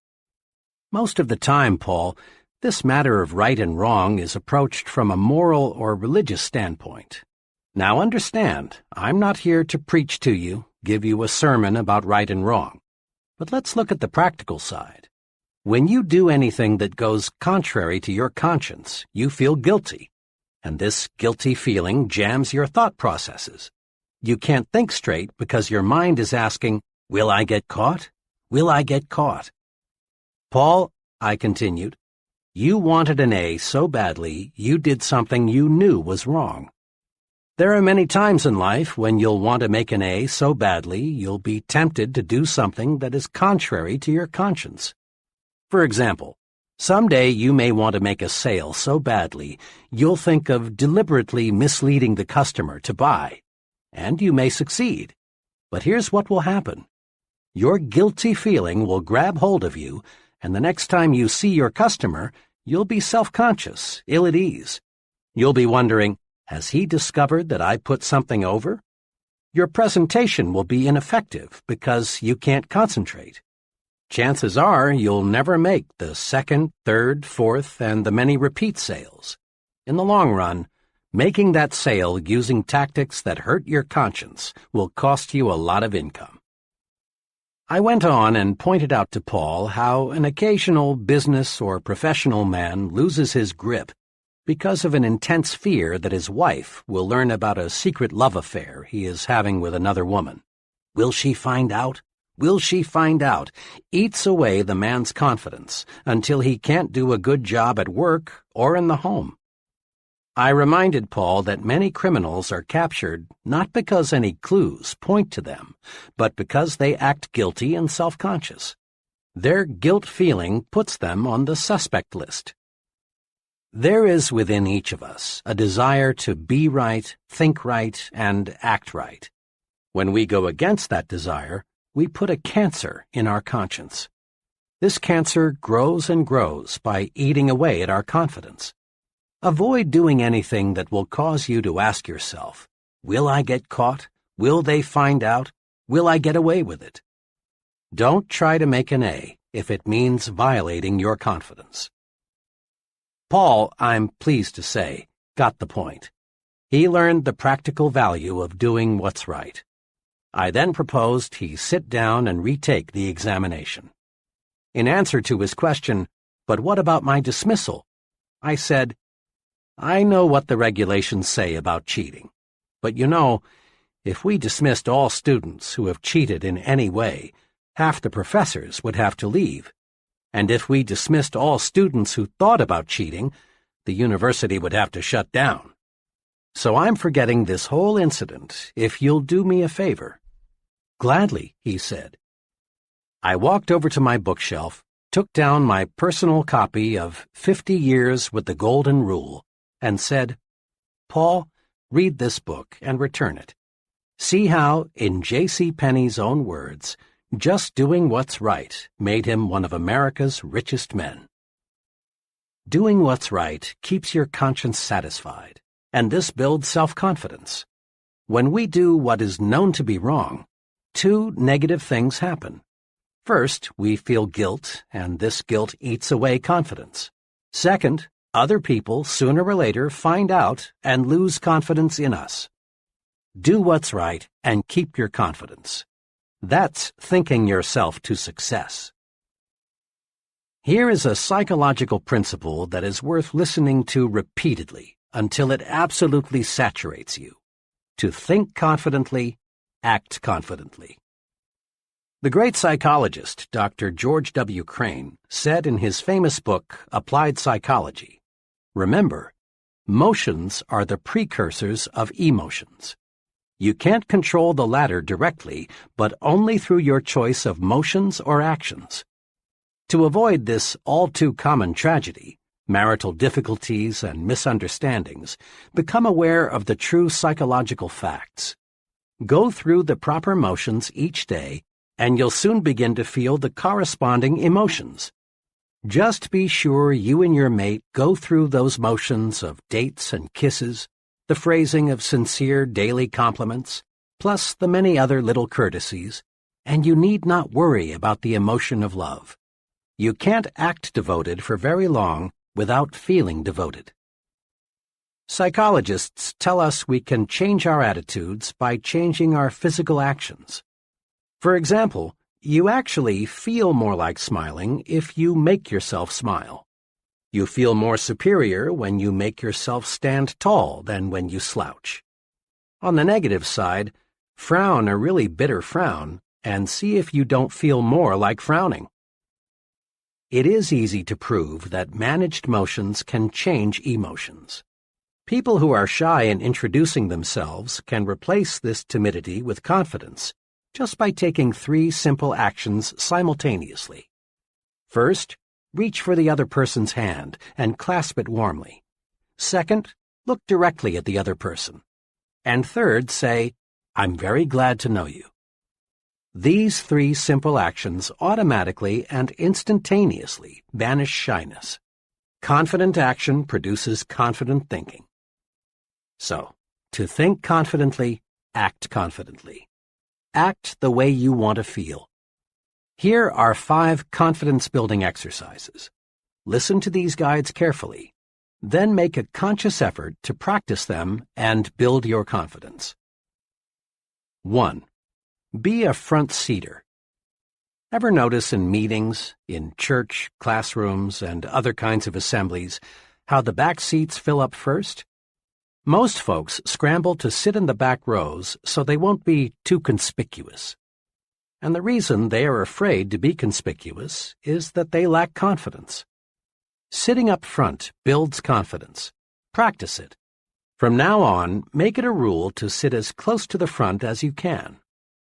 Most of the time, Paul, this matter of right and wrong is approached from a moral or religious standpoint. Now understand, I'm not here to preach to you, give you a sermon about right and wrong. But let's look at the practical side. When you do anything that goes contrary to your conscience, you feel guilty, and this guilty feeling jams your thought processes. You can't think straight because your mind is asking, "Will I get caught? Will I get caught?" "Paul," I continued, "you wanted an A so badly you did something you knew was wrong. There are many times in life when you'll want to make an A so badly you'll be tempted to do something that is contrary to your conscience. For example, someday you may want to make a sale so badly you'll think of deliberately misleading the customer to buy, and you may succeed. But here's what will happen. Your guilty feeling will grab hold of you, and the next time you see your customer, you'll be self-conscious, ill at ease. You'll be wondering, has he discovered that I put something over? Your presentation will be ineffective because you can't concentrate. Chances are you'll never make the second, third, fourth, and the many repeat sales. In the long run, making that sale using tactics that hurt your conscience will cost you a lot of income." I went on and pointed out to Paul how an occasional business or professional man loses his grip because of an intense fear that his wife will learn about a secret love affair he is having with another woman. Will she find out? Will she find out? Eats away the man's confidence until he can't do a good job at work or in the home. I reminded Paul that many criminals are captured not because any clues point to them, but because they act guilty and self-conscious. Their guilt feeling puts them on the suspect list. There is within each of us a desire to be right, think right, and act right. When we go against that desire, we put a cancer in our conscience. This cancer grows and grows by eating away at our confidence. Avoid doing anything that will cause you to ask yourself, "Will I get caught? Will they find out? Will I get away with it?" Don't try to make an A if it means violating your confidence. Paul, I'm pleased to say, got the point. He learned the practical value of doing what's right. I then proposed he sit down and retake the examination. In answer to his question, "But what about my dismissal?" I said, "I know what the regulations say about cheating, but you know, if we dismissed all students who have cheated in any way, half the professors would have to leave. And if we dismissed all students who thought about cheating, the university would have to shut down. So I'm forgetting this whole incident if you'll do me a favor." "Gladly," he said. I walked over to my bookshelf, took down my personal copy of 50 Years with the Golden Rule, and said, "Paul, read this book and return it. See how, in J.C. Penney's own words, just doing what's right made him one of America's richest men." Doing what's right keeps your conscience satisfied, and this builds self-confidence. When we do what is known to be wrong, two negative things happen. First, we feel guilt, and this guilt eats away confidence. Second, other people sooner or later find out and lose confidence in us. Do what's right and keep your confidence. That's thinking yourself to success. Here is a psychological principle that is worth listening to repeatedly until it absolutely saturates you. To think confidently, act confidently. The great psychologist, Dr. George W. Crane, said in his famous book, Applied Psychology, "Remember, motions are the precursors of emotions. You can't control the latter directly, but only through your choice of motions or actions. To avoid this all-too-common tragedy, marital difficulties and misunderstandings, become aware of the true psychological facts. Go through the proper motions each day, and you'll soon begin to feel the corresponding emotions. Just be sure you and your mate go through those motions of dates and kisses, the phrasing of sincere daily compliments, plus the many other little courtesies, and you need not worry about the emotion of love. You can't act devoted for very long without feeling devoted." Psychologists tell us we can change our attitudes by changing our physical actions. For example, you actually feel more like smiling if you make yourself smile. You feel more superior when you make yourself stand tall than when you slouch. On the negative side, frown a really bitter frown and see if you don't feel more like frowning. It is easy to prove that managed motions can change emotions. People who are shy in introducing themselves can replace this timidity with confidence just by taking 3 simple actions simultaneously. First, reach for the other person's hand and clasp it warmly. Second, look directly at the other person. And third, say, "I'm very glad to know you." These 3 simple actions automatically and instantaneously banish shyness. Confident action produces confident thinking. So, to think confidently, act confidently. Act the way you want to feel. Here are 5 confidence-building exercises. Listen to these guides carefully, then make a conscious effort to practice them and build your confidence. 1. Be a front seater. Ever notice in meetings, in church, classrooms, and other kinds of assemblies, how the back seats fill up first? Most folks scramble to sit in the back rows so they won't be too conspicuous. And the reason they are afraid to be conspicuous is that they lack confidence. Sitting up front builds confidence. Practice it. From now on, make it a rule to sit as close to the front as you can.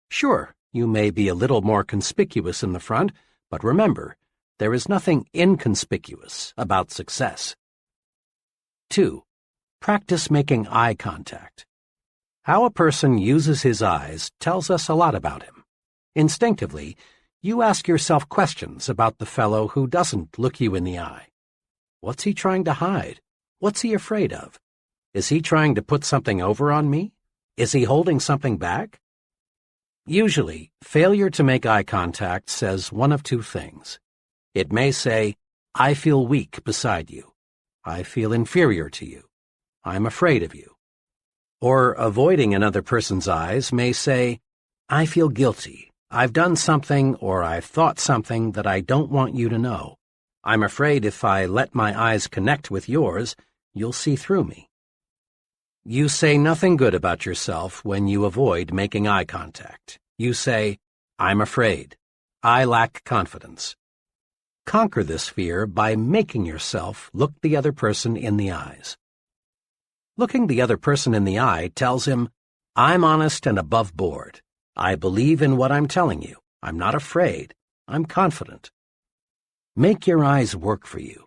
Sure, you may be a little more conspicuous in the front, but remember, there is nothing inconspicuous about success. 2. Practice making eye contact. How a person uses his eyes tells us a lot about him. Instinctively, you ask yourself questions about the fellow who doesn't look you in the eye. What's he trying to hide? What's he afraid of? Is he trying to put something over on me? Is he holding something back? Usually, failure to make eye contact says one of 2 things. It may say, "I feel weak beside you. I feel inferior to you. I'm afraid of you." Or avoiding another person's eyes may say, "I feel guilty. I've done something or I've thought something that I don't want you to know. I'm afraid if I let my eyes connect with yours, you'll see through me." You say nothing good about yourself when you avoid making eye contact. You say, "I'm afraid. I lack confidence." Conquer this fear by making yourself look the other person in the eyes. Looking the other person in the eye tells him, "I'm honest and above board. I believe in what I'm telling you. I'm not afraid. I'm confident." Make your eyes work for you.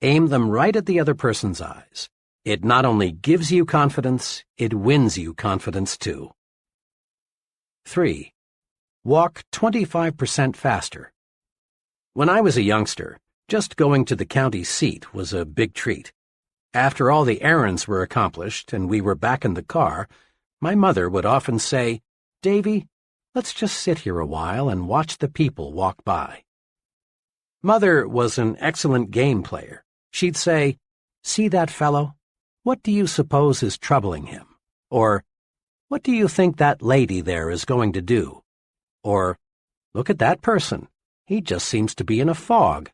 Aim them right at the other person's eyes. It not only gives you confidence, it wins you confidence too. 3. Walk 25% faster. When I was a youngster, just going to the county seat was a big treat. After all the errands were accomplished and we were back in the car, my mother would often say, "Davy, let's just sit here a while and watch the people walk by." Mother was an excellent game player. She'd say, "See that fellow? What do you suppose is troubling him?" Or, "What do you think that lady there is going to do?" Or, "Look at that person. He just seems to be in a fog."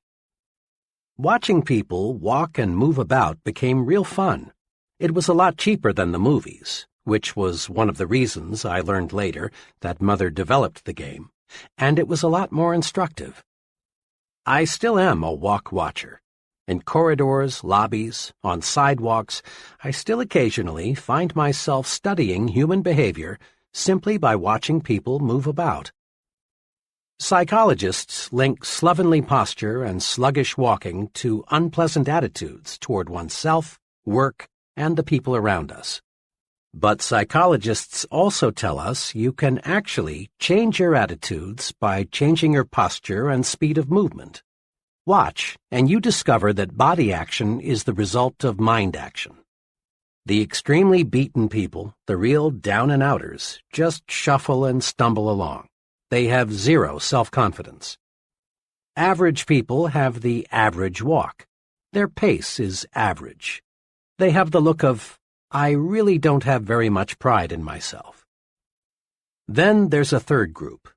Watching people walk and move about became real fun. It was a lot cheaper than the movies. which was one of the reasons I learned later that Mother developed the game, and it was a lot more instructive. I still am a walk watcher. In corridors, lobbies, on sidewalks, I still occasionally find myself studying human behavior simply by watching people move about. Psychologists link slovenly posture and sluggish walking to unpleasant attitudes toward oneself, work, and the people around us. But psychologists also tell us you can actually change your attitudes by changing your posture and speed of movement. Watch, and you discover that body action is the result of mind action. The extremely beaten people, the real down-and-outers, just shuffle and stumble along. They have zero self-confidence. Average people have the average walk. Their pace is average. They have the look of, I really don't have very much pride in myself. Then there's a third group.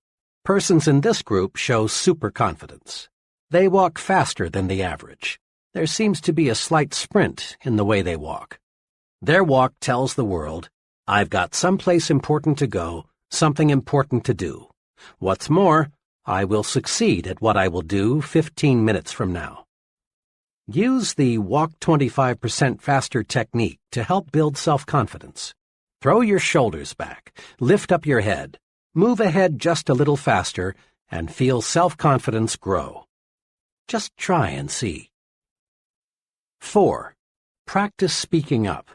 Persons in this group show superconfidence. They walk faster than the average. There seems to be a slight sprint in the way they walk. Their walk tells the world, I've got someplace important to go, something important to do. What's more, I will succeed at what I will do 15 minutes from now. Use the walk 25% faster technique to help build self-confidence. Throw your shoulders back, lift up your head, move ahead just a little faster, and feel self-confidence grow. Just try and see. 4. Practice speaking up.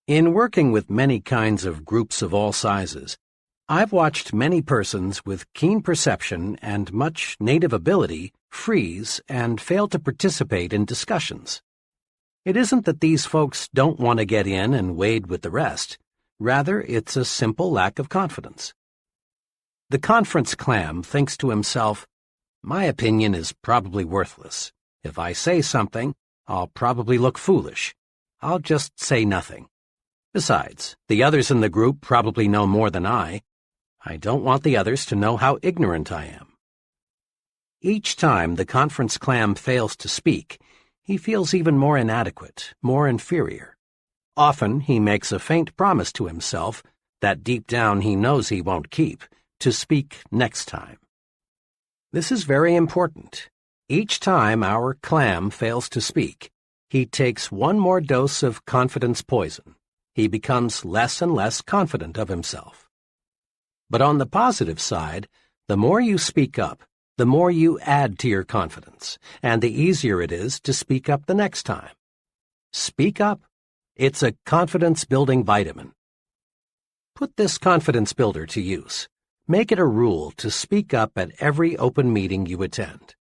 In working with many kinds of groups of all sizes, I've watched many persons with keen perception and much native ability freeze and fail to participate in discussions. It isn't that these folks don't want to get in and wade with the rest. Rather, it's a simple lack of confidence. The conference clam thinks to himself, my opinion is probably worthless. If I say something, I'll probably look foolish. I'll just say nothing. Besides, the others in the group probably know more than I. I don't want the others to know how ignorant I am. Each time the conference clam fails to speak, he feels even more inadequate, more inferior. Often he makes a faint promise to himself that deep down he knows he won't keep, to speak next time. This is very important. Each time our clam fails to speak, he takes one more dose of confidence poison. He becomes less and less confident of himself. But on the positive side, the more you speak up, the more you add to your confidence, and the easier it is to speak up the next time. Speak up. It's a confidence-building vitamin. Put this confidence builder to use. Make it a rule to speak up at every open meeting you attend.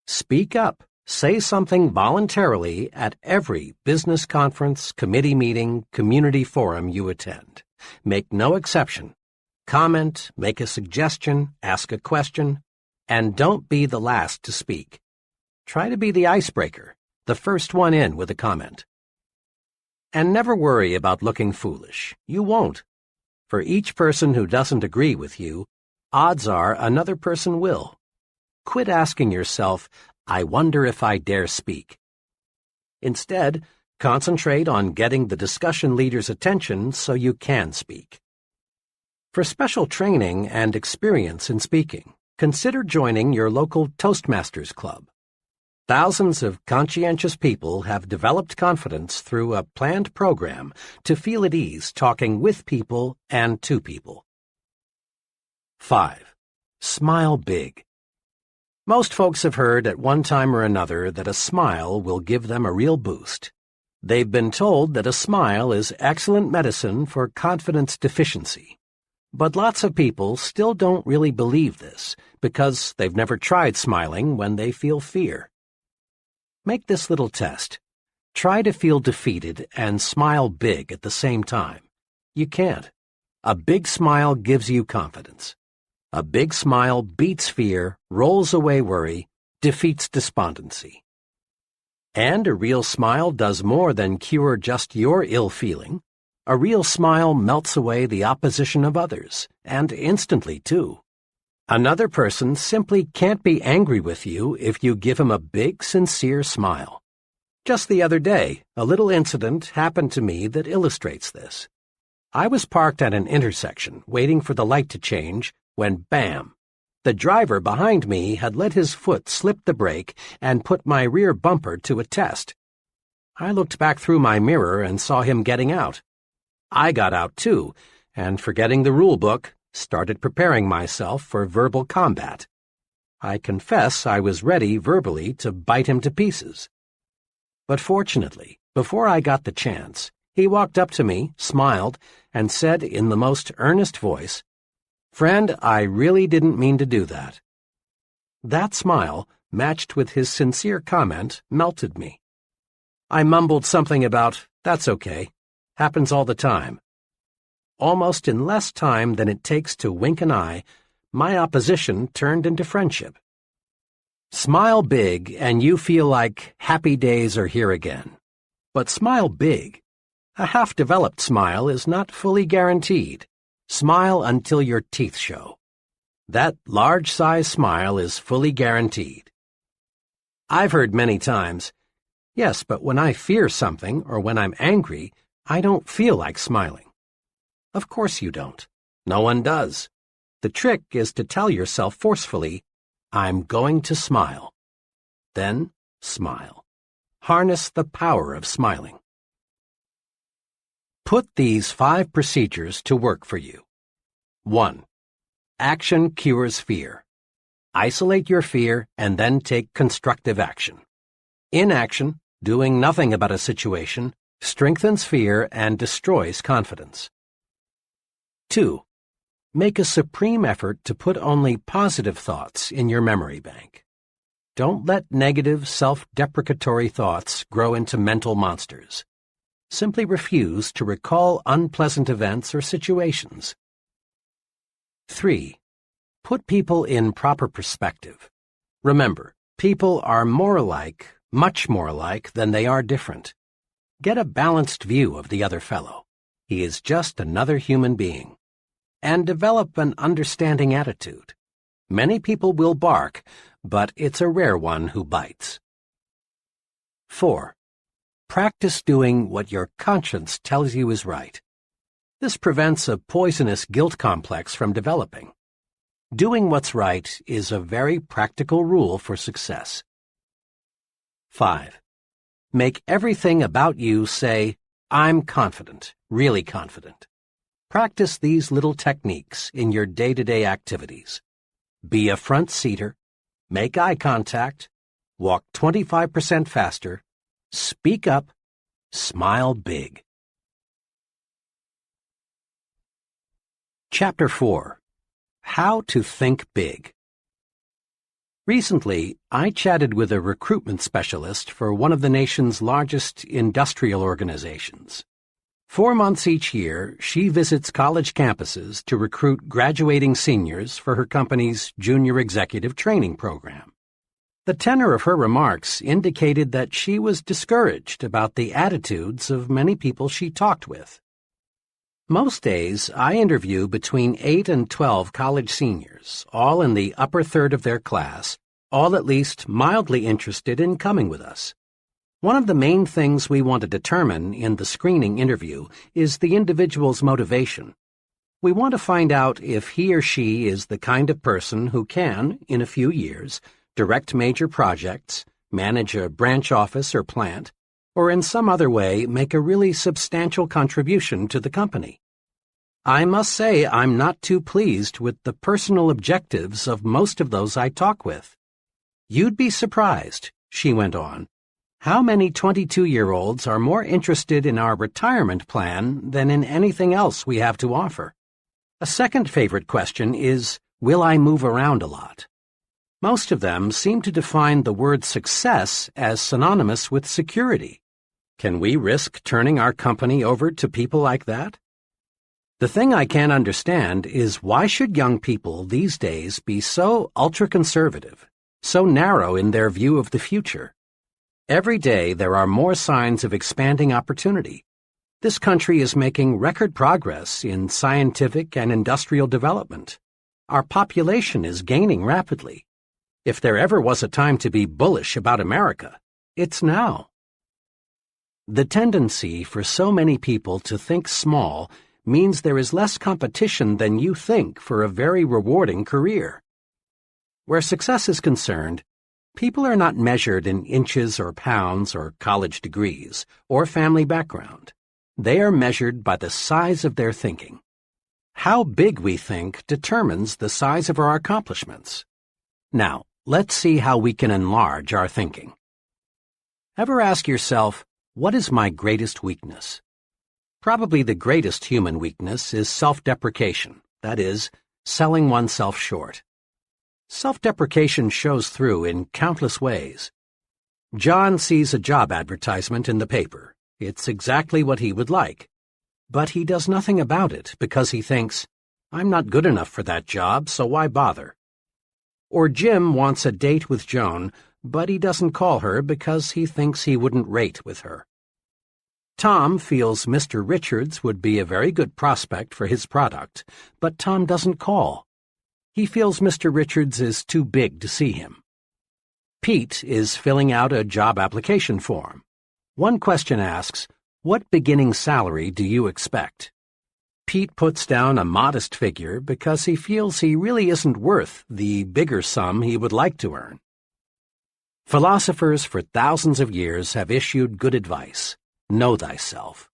Speak up. Say something voluntarily at every business conference, committee meeting, community forum you attend. Make no exception. Comment, make a suggestion, ask a question, and don't be the last to speak. Try to be the icebreaker, the first one in with a comment. And never worry about looking foolish. You won't. For each person who doesn't agree with you, odds are another person will. Quit asking yourself, I wonder if I dare speak. Instead, concentrate on getting the discussion leader's attention so you can speak. For special training and experience in speaking, consider joining your local Toastmasters Club. Thousands of conscientious people have developed confidence through a planned program to feel at ease talking with people and to people. 5. Smile big. Most folks have heard at one time or another that a smile will give them a real boost. They've been told that a smile is excellent medicine for confidence deficiency. But lots of people still don't really believe this because they've never tried smiling when they feel fear. Make this little test. Try to feel defeated and smile big at the same time. You can't. A big smile gives you confidence. A big smile beats fear, rolls away worry, defeats despondency. And a real smile does more than cure just your ill feeling. A real smile melts away the opposition of others, and instantly, too. Another person simply can't be angry with you if you give him a big, sincere smile. Just the other day, a little incident happened to me that illustrates this. I was parked at an intersection, waiting for the light to change, when bam! The driver behind me had let his foot slip the brake and put my rear bumper to a test. I looked back through my mirror and saw him getting out. I got out too, and forgetting the rule book, started preparing myself for verbal combat. I confess I was ready verbally to bite him to pieces. But fortunately, before I got the chance, he walked up to me, smiled, and said in the most earnest voice, "Friend, I really didn't mean to do that." That smile, matched with his sincere comment, melted me. I mumbled something about, "That's okay. Happens all the time." Almost in less time than it takes to wink an eye, my opposition turned into friendship. Smile big and you feel like happy days are here again. But smile big. A half-developed smile is not fully guaranteed. Smile until your teeth show. That large-size smile is fully guaranteed. I've heard many times, "Yes, but when I fear something or when I'm angry, I don't feel like smiling." Of course you don't. No one does. The trick is to tell yourself forcefully, "I'm going to smile." Then smile. Harness the power of smiling. Put these 5 procedures to work for you. 1. Action cures fear. Isolate your fear and then take constructive action. Inaction, doing nothing about a situation, strengthens fear and destroys confidence. 2. Make a supreme effort to put only positive thoughts in your memory bank. Don't let negative, self-deprecatory thoughts grow into mental monsters. Simply refuse to recall unpleasant events or situations. 3. Put people in proper perspective. Remember, people are more alike, much more alike, than they are different. Get a balanced view of the other fellow. He is just another human being. And develop an understanding attitude. Many people will bark, but it's a rare one who bites. 4. Practice doing what your conscience tells you is right. This prevents a poisonous guilt complex from developing. Doing what's right is a very practical rule for success. 5. Make everything about you say, "I'm confident, really confident." Practice these little techniques in your day-to-day activities. Be a front-seater, make eye contact, walk 25% faster, speak up, smile big. Chapter 4. How to Think Big. Recently, I chatted with a recruitment specialist for one of the nation's largest industrial organizations. 4 months each year, she visits college campuses to recruit graduating seniors for her company's junior executive training program. The tenor of her remarks indicated that she was discouraged about the attitudes of many people she talked with. Most days, I interview between 8 and 12 college seniors, all in the upper third of their class, all at least mildly interested in coming with us. One of the main things we want to determine in the screening interview is the individual's motivation. We want to find out if he or she is the kind of person who can, in a few years, direct major projects, manage a branch office or plant, or in some other way make a really substantial contribution to the company. I must say I'm not too pleased with the personal objectives of most of those I talk with. You'd be surprised, she went on, how many 22-year-olds are more interested in our retirement plan than in anything else we have to offer. A second favorite question is, will I move around a lot? Most of them seem to define the word success as synonymous with security. Can we risk turning our company over to people like that? The thing I can't understand is why should young people these days be so ultra-conservative, so narrow in their view of the future? Every day there are more signs of expanding opportunity. This country is making record progress in scientific and industrial development. Our population is gaining rapidly. If there ever was a time to be bullish about America, it's now. The tendency for so many people to think small means there is less competition than you think for a very rewarding career. Where success is concerned, people are not measured in inches or pounds or college degrees or family background. They are measured by the size of their thinking. How big we think determines the size of our accomplishments. Now, let's see how we can enlarge our thinking. Ever ask yourself, what is my greatest weakness? Probably the greatest human weakness is self-deprecation, that is, selling oneself short. Self-deprecation shows through in countless ways. John sees a job advertisement in the paper. It's exactly what he would like. But he does nothing about it because he thinks, I'm not good enough for that job, so why bother? Or Jim wants a date with Joan, but he doesn't call her because he thinks he wouldn't rate with her. Tom feels Mr. Richards would be a very good prospect for his product, but Tom doesn't call. He feels Mr. Richards is too big to see him. Pete is filling out a job application form. One question asks, what beginning salary do you expect? Pete puts down a modest figure because he feels he really isn't worth the bigger sum he would like to earn. Philosophers for thousands of years have issued good advice, know thyself.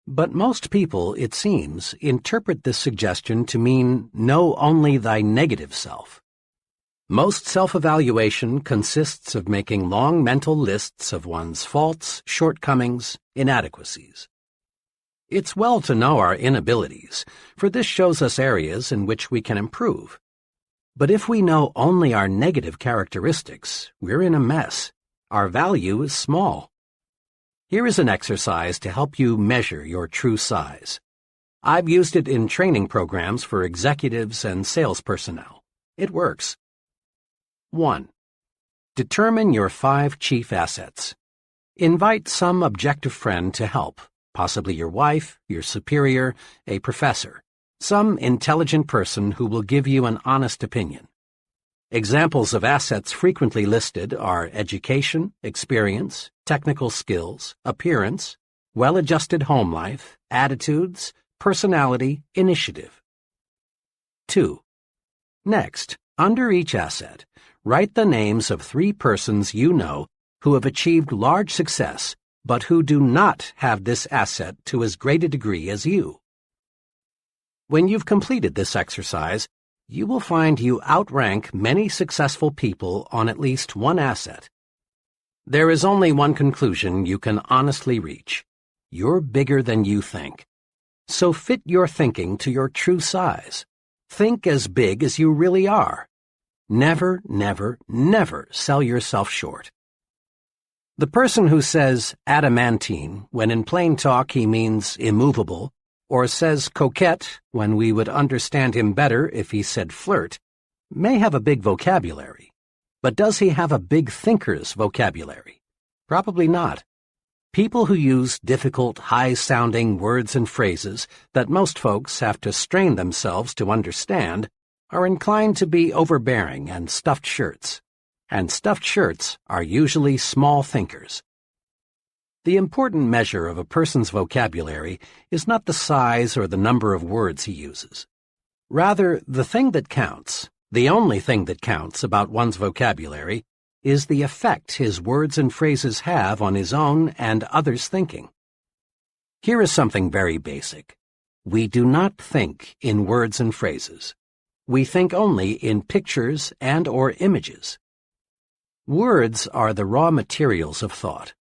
But most people, it seems, interpret this suggestion to mean know only thy negative self. Most self-evaluation consists of making long mental lists of one's faults, shortcomings, inadequacies. It's well to know our inabilities, for this shows us areas in which we can improve. But if we know only our negative characteristics, we're in a mess. Our value is small. Here is an exercise to help you measure your true size. I've used it in training programs for executives and sales personnel. It works. 1. Determine your 5 chief assets. Invite some objective friend to help, possibly your wife, your superior, a professor, some intelligent person who will give you an honest opinion. Examples of assets frequently listed are education, experience, technical skills, appearance, well-adjusted home life, attitudes, personality, initiative. 2. Next, under each asset, write the names of 3 persons you know who have achieved large success but who do not have this asset to as great a degree as you. When you've completed this exercise, you will find you outrank many successful people on at least one asset. There is only one conclusion you can honestly reach. You're bigger than you think. So fit your thinking to your true size. Think as big as you really are. Never, never, never sell yourself short. The person who says adamantine when in plain talk he means immovable, or says coquette when we would understand him better if he said flirt, may have a big vocabulary. But does he have a big thinker's vocabulary? Probably not. People who use difficult, high-sounding words and phrases that most folks have to strain themselves to understand are inclined to be overbearing and stuffed shirts. And stuffed shirts are usually small thinkers. The important measure of a person's vocabulary is not the size or the number of words he uses. Rather, the thing that counts, the only thing that counts about one's vocabulary, is the effect his words and phrases have on his own and others' thinking. Here is something very basic. We do not think in words and phrases. We think only in pictures and/or images. Words are the raw materials of thought.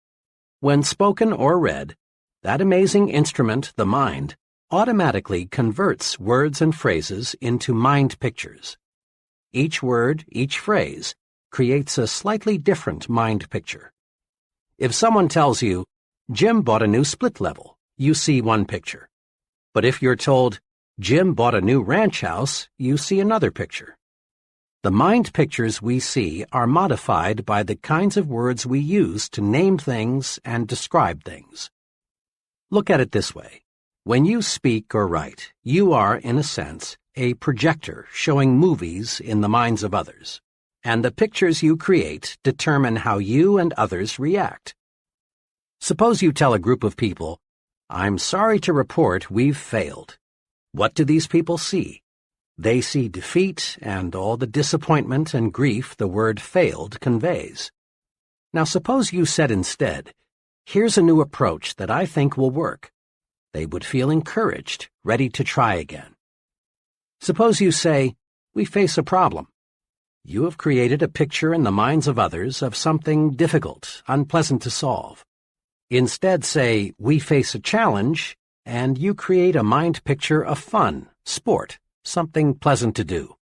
When spoken or read, that amazing instrument, the mind, automatically converts words and phrases into mind pictures. Each word, each phrase, creates a slightly different mind picture. If someone tells you, Jim bought a new split level, you see one picture. But if you're told, Jim bought a new ranch house, you see another picture. The mind pictures we see are modified by the kinds of words we use to name things and describe things. Look at it this way. When you speak or write, you are, in a sense, a projector showing movies in the minds of others, and the pictures you create determine how you and others react. Suppose you tell a group of people, I'm sorry to report we've failed. What do these people see? They see defeat and all the disappointment and grief the word failed conveys. Now suppose you said instead, here's a new approach that I think will work. They would feel encouraged, ready to try again. Suppose you say, we face a problem. You have created a picture in the minds of others of something difficult, unpleasant to solve. Instead say, we face a challenge, and you create a mind picture of fun, sport, something pleasant to do.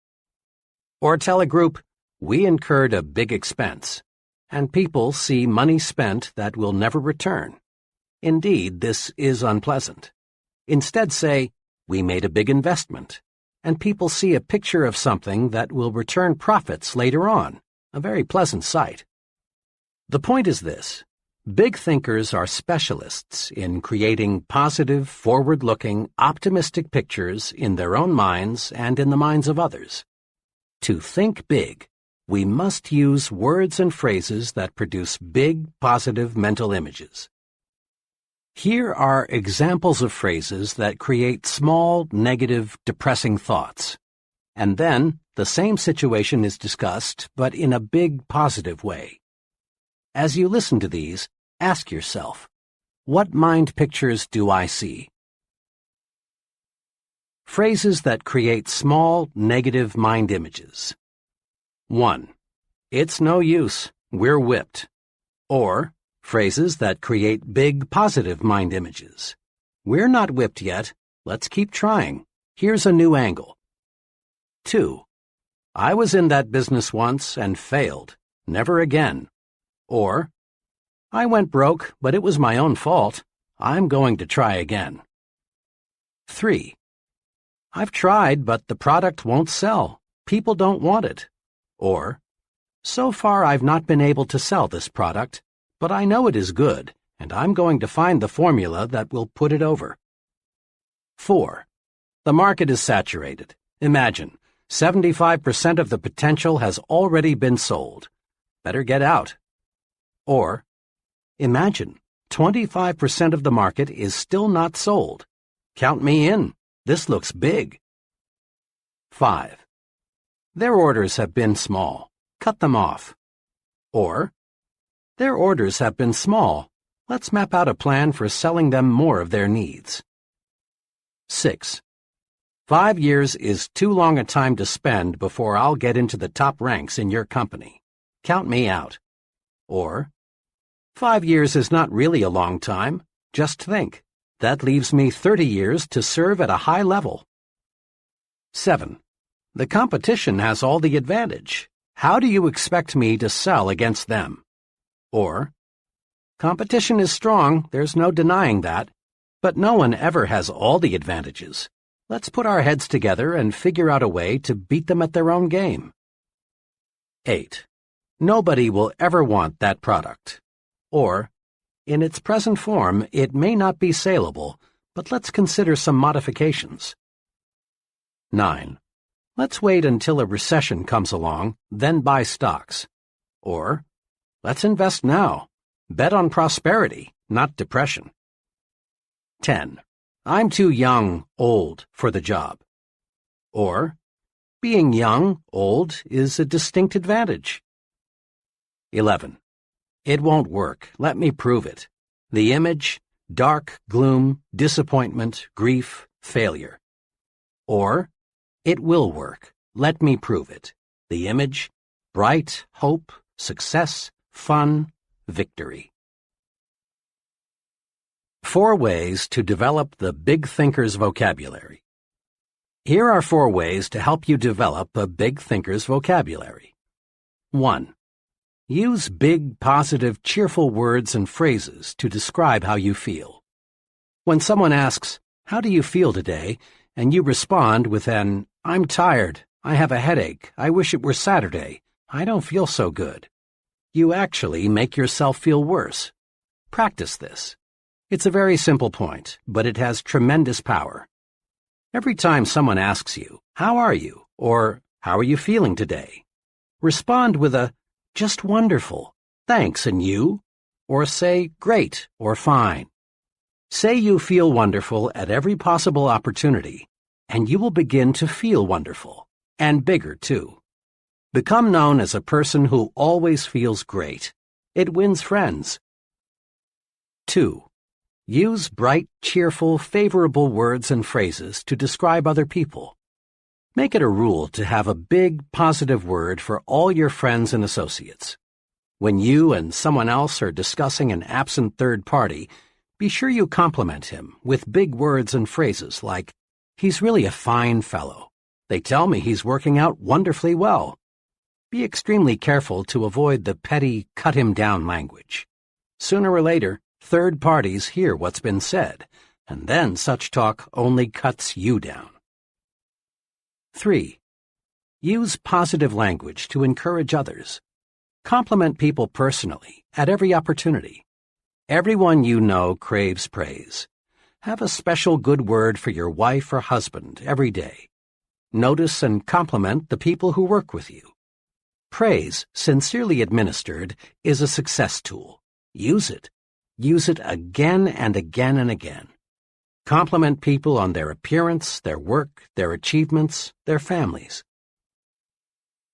Or tell a group, we incurred a big expense, and people see money spent that will never return. Indeed, this is unpleasant. Instead say, we made a big investment, and people see a picture of something that will return profits later on, a very pleasant sight. The point is this. Big thinkers are specialists in creating positive, forward-looking, optimistic pictures in their own minds and in the minds of others. To think big, we must use words and phrases that produce big, positive mental images. Here are examples of phrases that create small, negative, depressing thoughts. And then, the same situation is discussed, but in a big, positive way. As you listen to these, ask yourself, what mind pictures do I see? Phrases that create small, negative mind images. 1. It's no use, we're whipped. Or, phrases that create big, positive mind images. We're not whipped yet, let's keep trying. Here's a new angle. 2. I was in that business once and failed. Never again. Or, I went broke, but it was my own fault. I'm going to try again. 3. I've tried, but the product won't sell. People don't want it. Or, so far I've not been able to sell this product, but I know it is good, and I'm going to find the formula that will put it over. 4. The market is saturated. Imagine, 75% of the potential has already been sold. Better get out. Or, imagine, 25% of the market is still not sold. Count me in. This looks big. 5. Their orders have been small. Cut them off. Or, their orders have been small. Let's map out a plan for selling them more of their needs. 6. 5 years is too long a time to spend before I'll get into the top ranks in your company. Count me out. Or, 5 years is not really a long time. Just think. That leaves me 30 years to serve at a high level. 7. The competition has all the advantage. How do you expect me to sell against them? Or, competition is strong, there's no denying that, but no one ever has all the advantages. Let's put our heads together and figure out a way to beat them at their own game. 8. Nobody will ever want that product. Or, in its present form, it may not be saleable, but let's consider some modifications. 9. Let's wait until a recession comes along, then buy stocks. Or, let's invest now. Bet on prosperity, not depression. 10. I'm too young, old, for the job. Or, being young, old, is a distinct advantage. 11. It won't work. Let me prove it. The image, dark, gloom, disappointment, grief, failure. Or, it will work. Let me prove it. The image, bright, hope, success, fun, victory. 4 ways to develop the big thinker's vocabulary. Here are 4 ways to help you develop a big thinker's vocabulary. 1. Use big, positive, cheerful words and phrases to describe how you feel. When someone asks, "How do you feel today?" and you respond with an, "I'm tired, I have a headache, I wish it were Saturday, I don't feel so good," you actually make yourself feel worse. Practice this. It's a very simple point, but it has tremendous power. Every time someone asks you, "How are you?" or "How are you feeling today?" respond with a, "Just wonderful, thanks, and you?" Or say, "Great," or "Fine." Say you feel wonderful at every possible opportunity, and you will begin to feel wonderful, and bigger too. Become known as a person who always feels great. It wins friends. 2. Use bright, cheerful, favorable words and phrases to describe other people. Make it a rule to have a big, positive word for all your friends and associates. When you and someone else are discussing an absent third party, be sure you compliment him with big words and phrases like, "He's really a fine fellow. They tell me he's working out wonderfully well." Be extremely careful to avoid the petty, cut-him-down language. Sooner or later, third parties hear what's been said, and then such talk only cuts you down. 3. Use positive language to encourage others. Compliment people personally, at every opportunity. Everyone you know craves praise. Have a special good word for your wife or husband every day. Notice and compliment the people who work with you. Praise, sincerely administered, is a success tool. Use it. Use it again and again and again. Compliment people on their appearance, their work, their achievements, their families.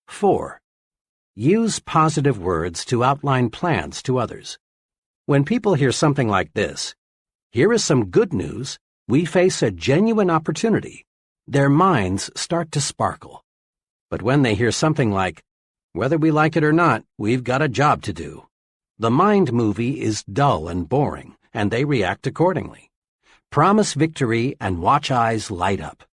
4. Use positive words to outline plans to others. When people hear something like this, "Here is some good news, we face a genuine opportunity," their minds start to sparkle. But when they hear something like, "Whether we like it or not, we've got a job to do," the mind movie is dull and boring, and they react accordingly. Promise victory and watch eyes light up.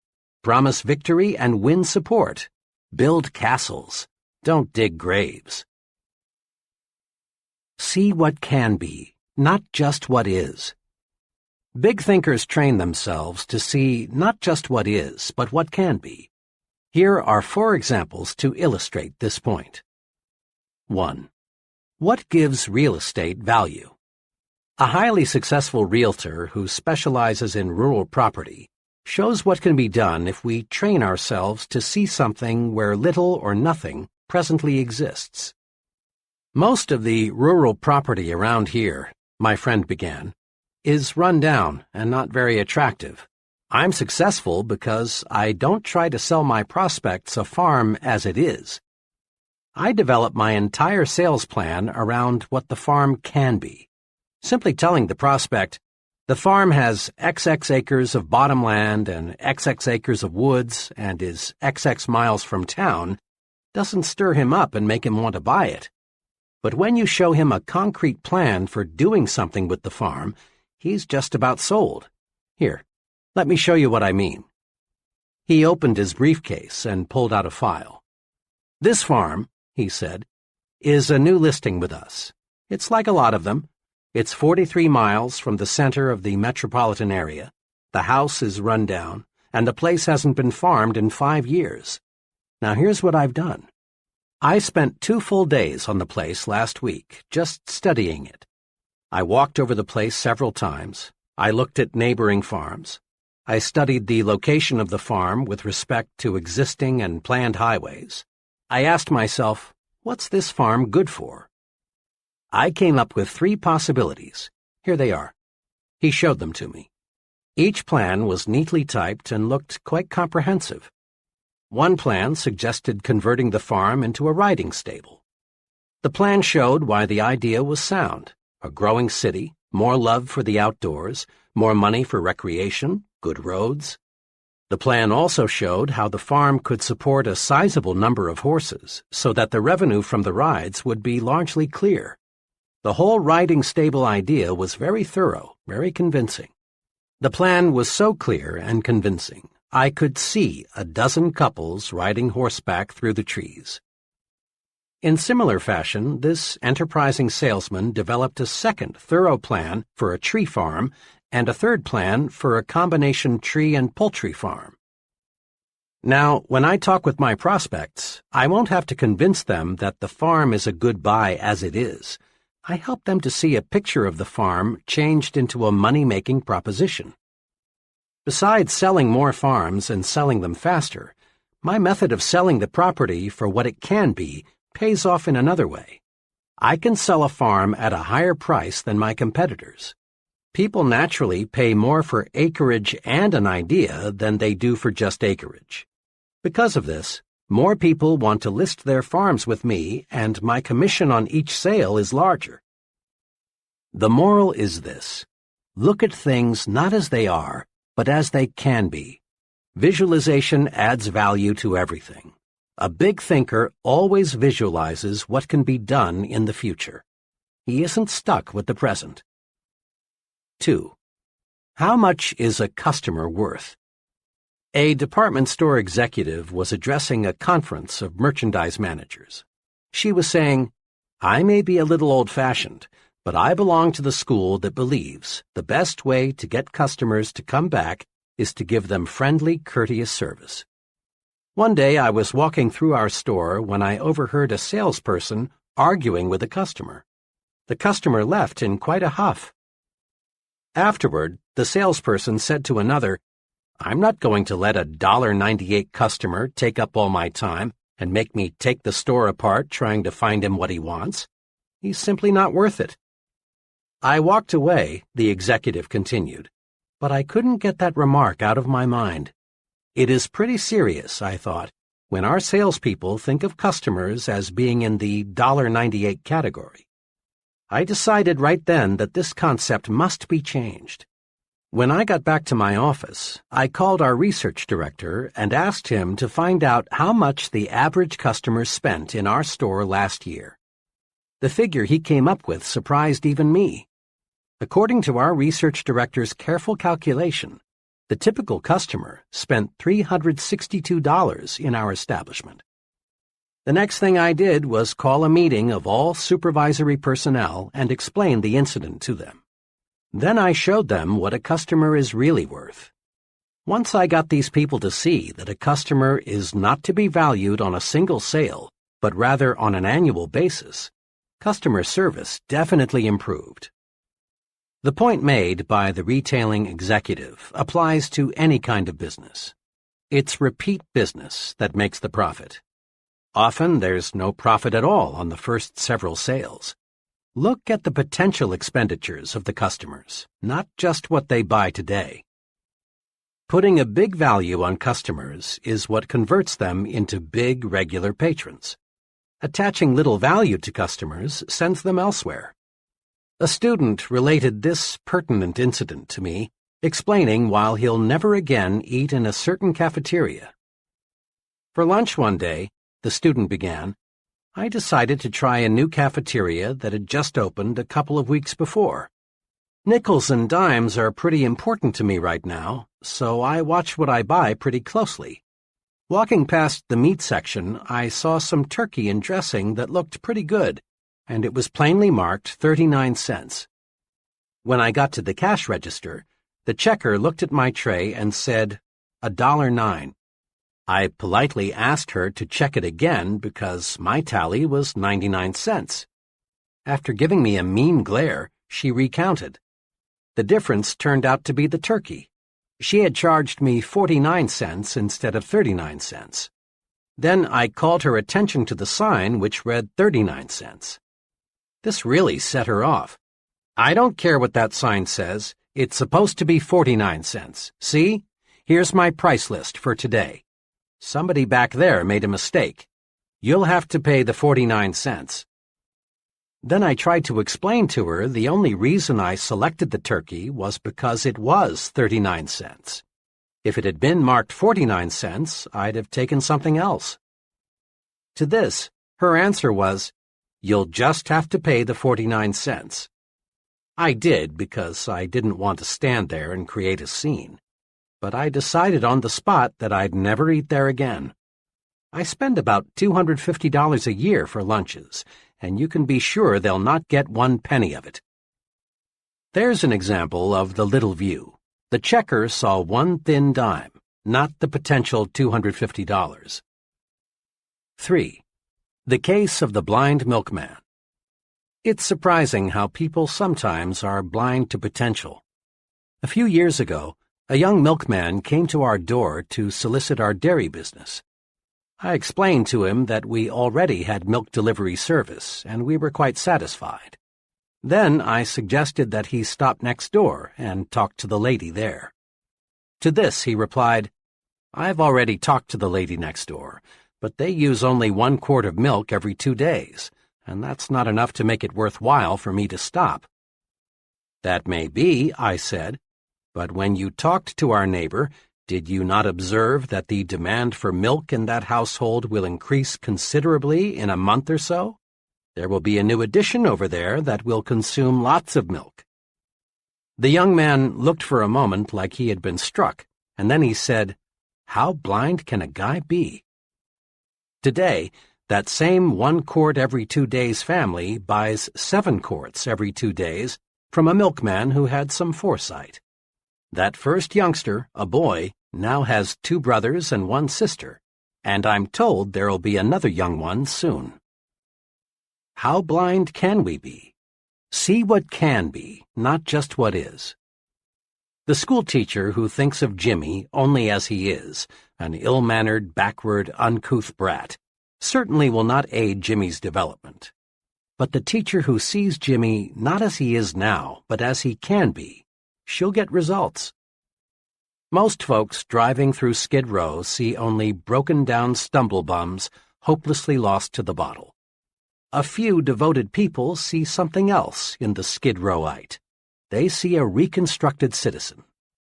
Promise victory and win support. Build castles. Don't dig graves. See what can be, not just what is. Big thinkers train themselves to see not just what is, but what can be. Here are 4 examples to illustrate this point. 1. What gives real estate value? A highly successful realtor who specializes in rural property shows what can be done if we train ourselves to see something where little or nothing presently exists. "Most of the rural property around here," my friend began, "is run down and not very attractive. I'm successful because I don't try to sell my prospects a farm as it is. I develop my entire sales plan around what the farm can be. Simply telling the prospect, 'The farm has XX acres of bottom land and XX acres of woods and is XX miles from town,' doesn't stir him up and make him want to buy it. But when you show him a concrete plan for doing something with the farm, he's just about sold. Here, let me show you what I mean." He opened his briefcase and pulled out a file. "This farm," he said, "is a new listing with us. It's like a lot of them. It's 43 miles from the center of the metropolitan area. The house is run down, and the place hasn't been farmed in 5 years. Now here's what I've done. I spent 2 full days on the place last week, just studying it. I walked over the place several times. I looked at neighboring farms. I studied the location of the farm with respect to existing and planned highways. I asked myself, what's this farm good for? I came up with 3 possibilities. Here they are. He showed them to me. Each plan was neatly typed and looked quite comprehensive. One plan suggested converting the farm into a riding stable. The plan showed why the idea was sound: a growing city, more love for the outdoors, more money for recreation, good roads. The plan also showed how the farm could support a sizable number of horses so that the revenue from the rides would be largely clear. The whole riding stable idea was very thorough, very convincing. The plan was so clear and convincing, I could see a dozen couples riding horseback through the trees. In similar fashion, this enterprising salesman developed a second thorough plan for a tree farm and a third plan for a combination tree and poultry farm. Now, when I talk with my prospects, I won't have to convince them that the farm is a good buy as it is. I help them to see a picture of the farm changed into a money-making proposition. Besides selling more farms and selling them faster, my method of selling the property for what it can be pays off in another way. I can sell a farm at a higher price than my competitors. People naturally pay more for acreage and an idea than they do for just acreage. Because of this, more people want to list their farms with me, and my commission on each sale is larger. The moral is this: look at things not as they are, but as they can be. Visualization adds value to everything. A big thinker always visualizes what can be done in the future. He isn't stuck with the present. 2. How much is a customer worth? A department store executive was addressing a conference of merchandise managers. She was saying, "I may be a little old-fashioned, but I belong to the school that believes the best way to get customers to come back is to give them friendly, courteous service." One day I was walking through our store when I overheard a salesperson arguing with a customer. The customer left in quite a huff. Afterward, the salesperson said to another, "I'm not going to let a $1.98 customer take up all my time and make me take the store apart trying to find him what he wants. He's simply not worth it." I walked away, the executive continued, but I couldn't get that remark out of my mind. It is pretty serious, I thought, when our salespeople think of customers as being in the $1.98 category. I decided right then that this concept must be changed. When I got back to my office, I called our research director and asked him to find out how much the average customer spent in our store last year. The figure he came up with surprised even me. According to our research director's careful calculation, the typical customer spent $362 in our establishment. The next thing I did was call a meeting of all supervisory personnel and explain the incident to them. Then I showed them what a customer is really worth. Once I got these people to see that a customer is not to be valued on a single sale, but rather on an annual basis, customer service definitely improved. The point made by the retailing executive applies to any kind of business. It's repeat business that makes the profit. Often there's no profit at all on the first several sales. Look at the potential expenditures of the customers, not just what they buy today. Putting a big value on customers is what converts them into big regular patrons. Attaching little value to customers sends them elsewhere. A student related this pertinent incident to me, explaining why he'll never again eat in a certain cafeteria. For lunch one day, the student began, I decided to try a new cafeteria that had just opened a couple of weeks before. Nickels and dimes are pretty important to me right now, so I watch what I buy pretty closely. Walking past the meat section, I saw some turkey and dressing that looked pretty good, and it was plainly marked 39 cents. When I got to the cash register, the checker looked at my tray and said, $1.09. I politely asked her to check it again because my tally was 99 cents. After giving me a mean glare, she recounted. The difference turned out to be the turkey. She had charged me 49 cents instead of 39 cents. Then I called her attention to the sign which read 39 cents. This really set her off. I don't care what that sign says. It's supposed to be 49 cents. See? Here's my price list for today. Somebody back there made a mistake. You'll have to pay the 49 cents. Then I tried to explain to her the only reason I selected the turkey was because it was 39 cents. If it had been marked 49 cents, I'd have taken something else. To this, her answer was, You'll just have to pay the 49 cents. I did because I didn't want to stand there and create a scene. But I decided on the spot that I'd never eat there again. I spend about $250 a year for lunches, and you can be sure they'll not get 1 penny of it. There's an example of the little view. The checker saw 1 thin dime, not the potential $250. 3. The case of the blind milkman. It's surprising how people sometimes are blind to potential. A few years ago, a young milkman came to our door to solicit our dairy business. I explained to him that we already had milk delivery service, and we were quite satisfied. Then I suggested that he stop next door and talk to the lady there. To this he replied, "I've already talked to the lady next door, but they use only 1 quart of milk every 2 days, and that's not enough to make it worthwhile for me to stop." "That may be," I said, "but when you talked to our neighbor, did you not observe that the demand for milk in that household will increase considerably in a month or so? There will be a new addition over there that will consume lots of milk." The young man looked for a moment like he had been struck, and then he said, "How blind can a guy be?" Today, that same 1 quart every 2 days family buys 7 quarts every 2 days from a milkman who had some foresight. That first youngster, a boy, now has 2 brothers and 1 sister, and I'm told there'll be another young one soon. How blind can we be? See what can be, not just what is. The schoolteacher who thinks of Jimmy only as he is, an ill-mannered, backward, uncouth brat, certainly will not aid Jimmy's development. But the teacher who sees Jimmy not as he is now, but as he can be, she'll get results. Most folks driving through Skid Row see only broken-down stumble-bums hopelessly lost to the bottle. A few devoted people see something else in the Skid Rowite. They see a reconstructed citizen,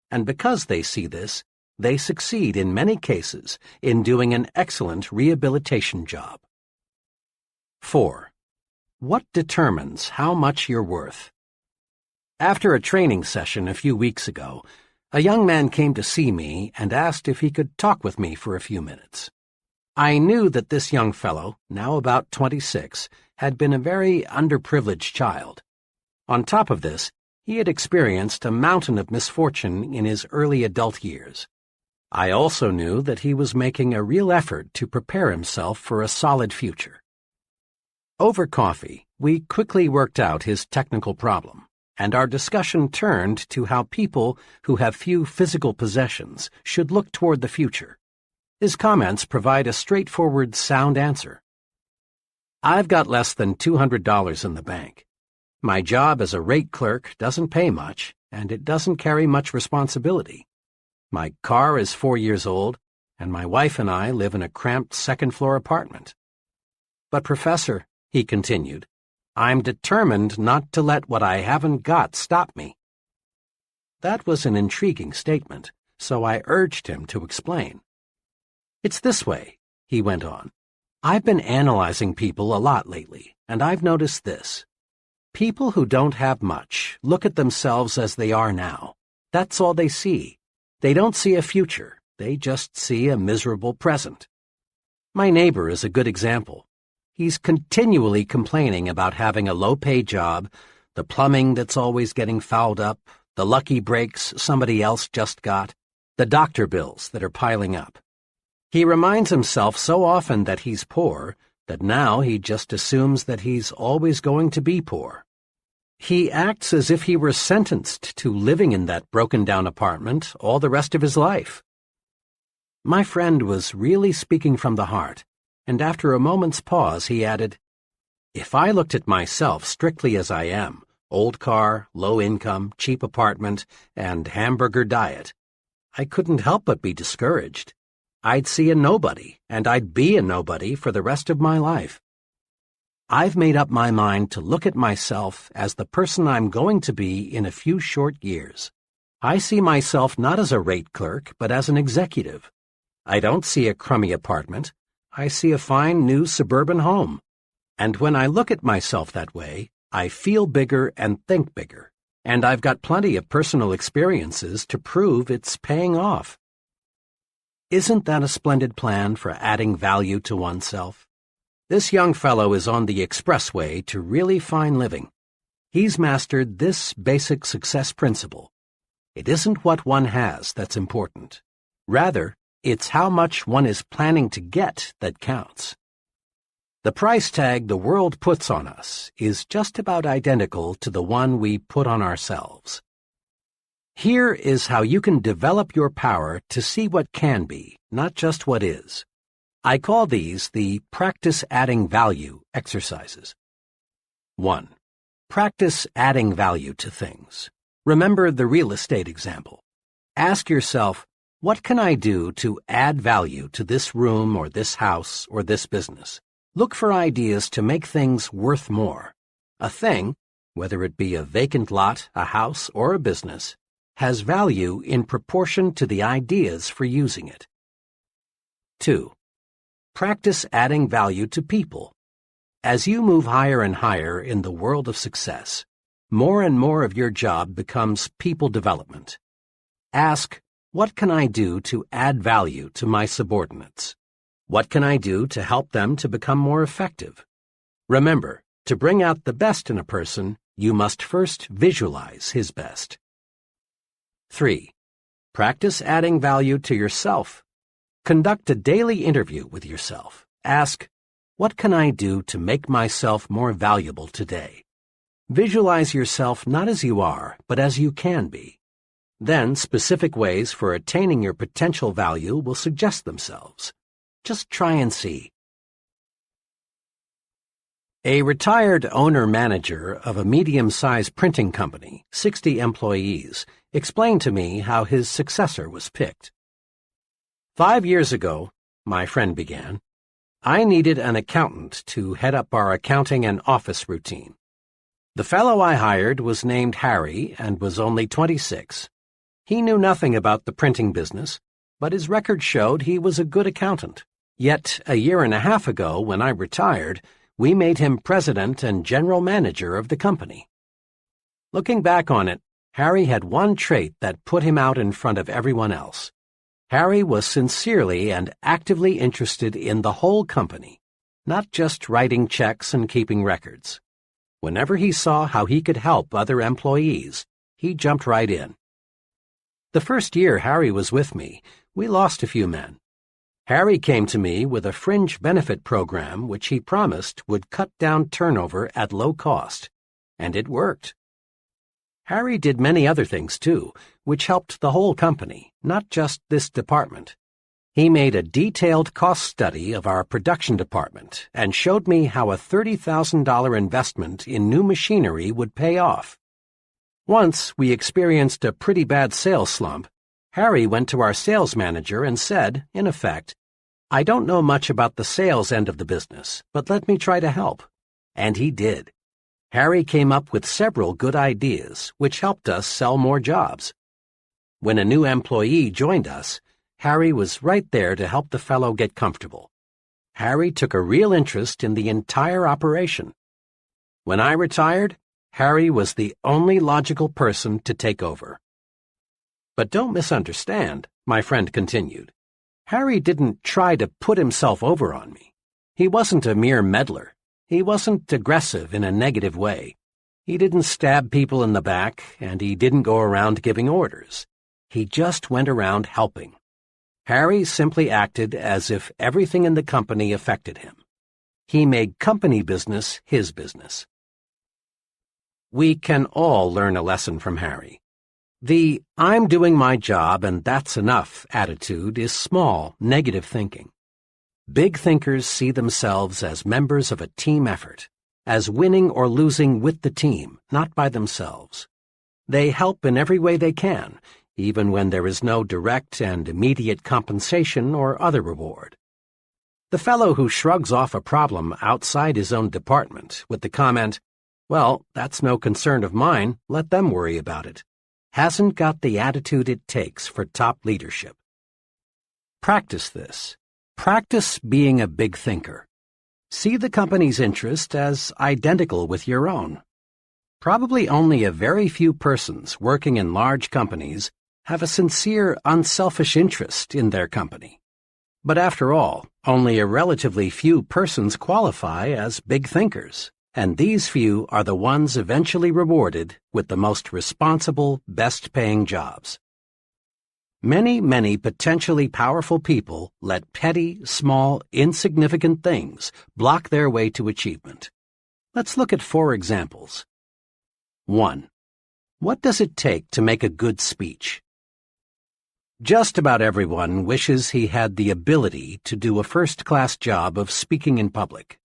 and because they see this, they succeed in many cases in doing an excellent rehabilitation job. 4. What determines how much you're worth? After a training session a few weeks ago, a young man came to see me and asked if he could talk with me for a few minutes. I knew that this young fellow, now about 26, had been a very underprivileged child. On top of this, he had experienced a mountain of misfortune in his early adult years. I also knew that he was making a real effort to prepare himself for a solid future. Over coffee, we quickly worked out his technical problem, and our discussion turned to how people who have few physical possessions should look toward the future. His comments provide a straightforward, sound answer. "I've got less than $200 in the bank. My job as a rate clerk doesn't pay much, and it doesn't carry much responsibility. My car is 4 years old, and my wife and I live in a cramped second-floor apartment. But, Professor," he continued, "I'm determined not to let what I haven't got stop me." That was an intriguing statement, so I urged him to explain. "It's this way," he went on. "I've been analyzing people a lot lately, and I've noticed this. People who don't have much look at themselves as they are now. That's all they see. They don't see a future. They just see a miserable present. My neighbor is a good example. He's continually complaining about having a low-pay job, the plumbing that's always getting fouled up, the lucky breaks somebody else just got, the doctor bills that are piling up. He reminds himself so often that he's poor that now he just assumes that he's always going to be poor. He acts as if he were sentenced to living in that broken-down apartment all the rest of his life." My friend was really speaking from the heart, and after a moment's pause he added, "If I looked at myself strictly as I am, old car, low income, cheap apartment, and hamburger diet, I couldn't help but be discouraged. I'd see a nobody, and I'd be a nobody for the rest of my life. I've made up my mind to look at myself as the person I'm going to be in a few short years. I see myself not as a rate clerk, but as an executive. I don't see a crummy apartment. I see a fine new suburban home. And when I look at myself that way, I feel bigger and think bigger, and I've got plenty of personal experiences to prove it's paying off." Isn't that a splendid plan for adding value to oneself? This young fellow is on the expressway to really fine living. He's mastered this basic success principle. It isn't what one has that's important. Rather, it's how much one is planning to get that counts. The price tag the world puts on us is just about identical to the one we put on ourselves. Here is how you can develop your power to see what can be, not just what is. I call these the practice adding value exercises. 1. Practice adding value to things. Remember the real estate example. Ask yourself, what can I do to add value to this room or this house or this business? Look for ideas to make things worth more. A thing, whether it be a vacant lot, a house, or a business, has value in proportion to the ideas for using it. 2. Practice adding value to people. As you move higher and higher in the world of success, more and more of your job becomes people development. Ask, what can I do to add value to my subordinates? What can I do to help them to become more effective? Remember, to bring out the best in a person, you must first visualize his best. 3. Practice adding value to yourself. Conduct a daily interview with yourself. Ask, what can I do to make myself more valuable today? Visualize yourself not as you are, but as you can be. Then specific ways for attaining your potential value will suggest themselves. Just try and see. A retired owner-manager of a medium-sized printing company, 60 employees, explained to me how his successor was picked. 5 years ago, my friend began, I needed an accountant to head up our accounting and office routine. The fellow I hired was named Harry and was only 26. He knew nothing about the printing business, but his record showed he was a good accountant. Yet, a year and a half ago, when I retired, we made him president and general manager of the company. Looking back on it, Harry had one trait that put him out in front of everyone else. Harry was sincerely and actively interested in the whole company, not just writing checks and keeping records. Whenever he saw how he could help other employees, he jumped right in. The first year Harry was with me, we lost a few men. Harry came to me with a fringe benefit program which he promised would cut down turnover at low cost, and it worked. Harry did many other things, too, which helped the whole company, not just this department. He made a detailed cost study of our production department and showed me how a $30,000 investment in new machinery would pay off. Once we experienced a pretty bad sales slump. Harry went to our sales manager and said, in effect, I don't know much about the sales end of the business, but let me try to help. And he did. Harry came up with several good ideas, which helped us sell more jobs. When a new employee joined us, Harry was right there to help the fellow get comfortable. Harry took a real interest in the entire operation. When I retired, Harry was the only logical person to take over. But don't misunderstand, my friend continued. Harry didn't try to put himself over on me. He wasn't a mere meddler. He wasn't aggressive in a negative way. He didn't stab people in the back, and he didn't go around giving orders. He just went around helping. Harry simply acted as if everything in the company affected him. He made company business his business. We can all learn a lesson from Harry. The I'm doing my job and that's enough attitude is small, negative thinking. Big thinkers see themselves as members of a team effort, as winning or losing with the team, not by themselves. They help in every way they can, even when there is no direct and immediate compensation or other reward. The fellow who shrugs off a problem outside his own department with the comment, well, that's no concern of mine, let them worry about it, hasn't got the attitude it takes for top leadership. Practice this. Practice being a big thinker. See the company's interest as identical with your own. Probably only a very few persons working in large companies have a sincere, unselfish interest in their company. But after all, only a relatively few persons qualify as big thinkers, and these few are the ones eventually rewarded with the most responsible, best-paying jobs. Many potentially powerful people let petty, small, insignificant things block their way to achievement. Let's look at 4 examples. 1. What does it take to make a good speech? Just about everyone wishes he had the ability to do a first-class job of speaking in public.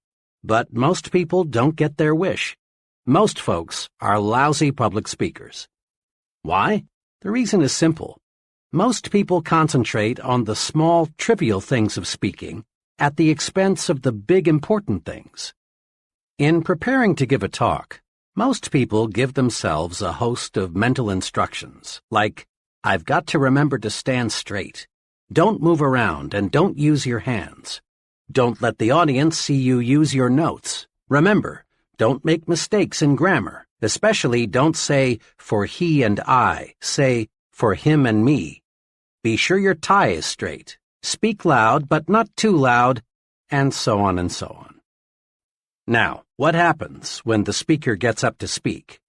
But most people don't get their wish. Most folks are lousy public speakers. Why? The reason is simple. Most people concentrate on the small, trivial things of speaking at the expense of the big, important things. In preparing to give a talk, most people give themselves a host of mental instructions, like, I've got to remember to stand straight. Don't move around and don't use your hands. Don't let the audience see you use your notes. Remember, don't make mistakes in grammar. Especially don't say, for he and I. Say, for him and me. Be sure your tie is straight. Speak loud, but not too loud, and so on and so on. Now, what happens when the speaker gets up to speak?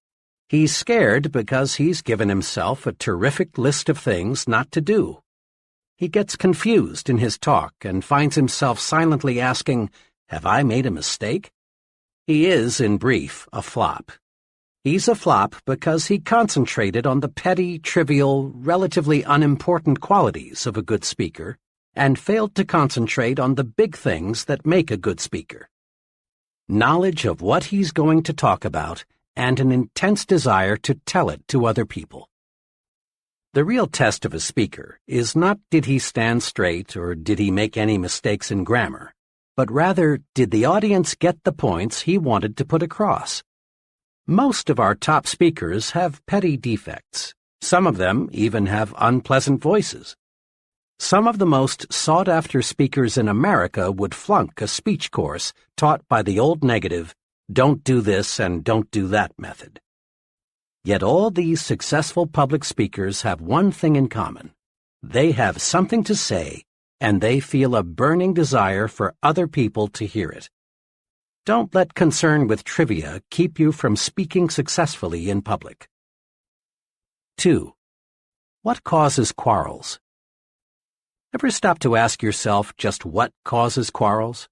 He's scared because he's given himself a terrific list of things not to do. He gets confused in his talk and finds himself silently asking, have I made a mistake? He is, in brief, a flop. He's a flop because he concentrated on the petty, trivial, relatively unimportant qualities of a good speaker and failed to concentrate on the big things that make a good speaker. Knowledge of what he's going to talk about and an intense desire to tell it to other people. The real test of a speaker is not did he stand straight or did he make any mistakes in grammar, but rather did the audience get the points he wanted to put across. Most of our top speakers have petty defects. Some of them even have unpleasant voices. Some of the most sought-after speakers in America would flunk a speech course taught by the old negative, don't do this and don't do that method. Yet all these successful public speakers have one thing in common. They have something to say, and they feel a burning desire for other people to hear it. Don't let concern with trivia keep you from speaking successfully in public. 2. What causes quarrels? Ever stop to ask yourself just what causes quarrels?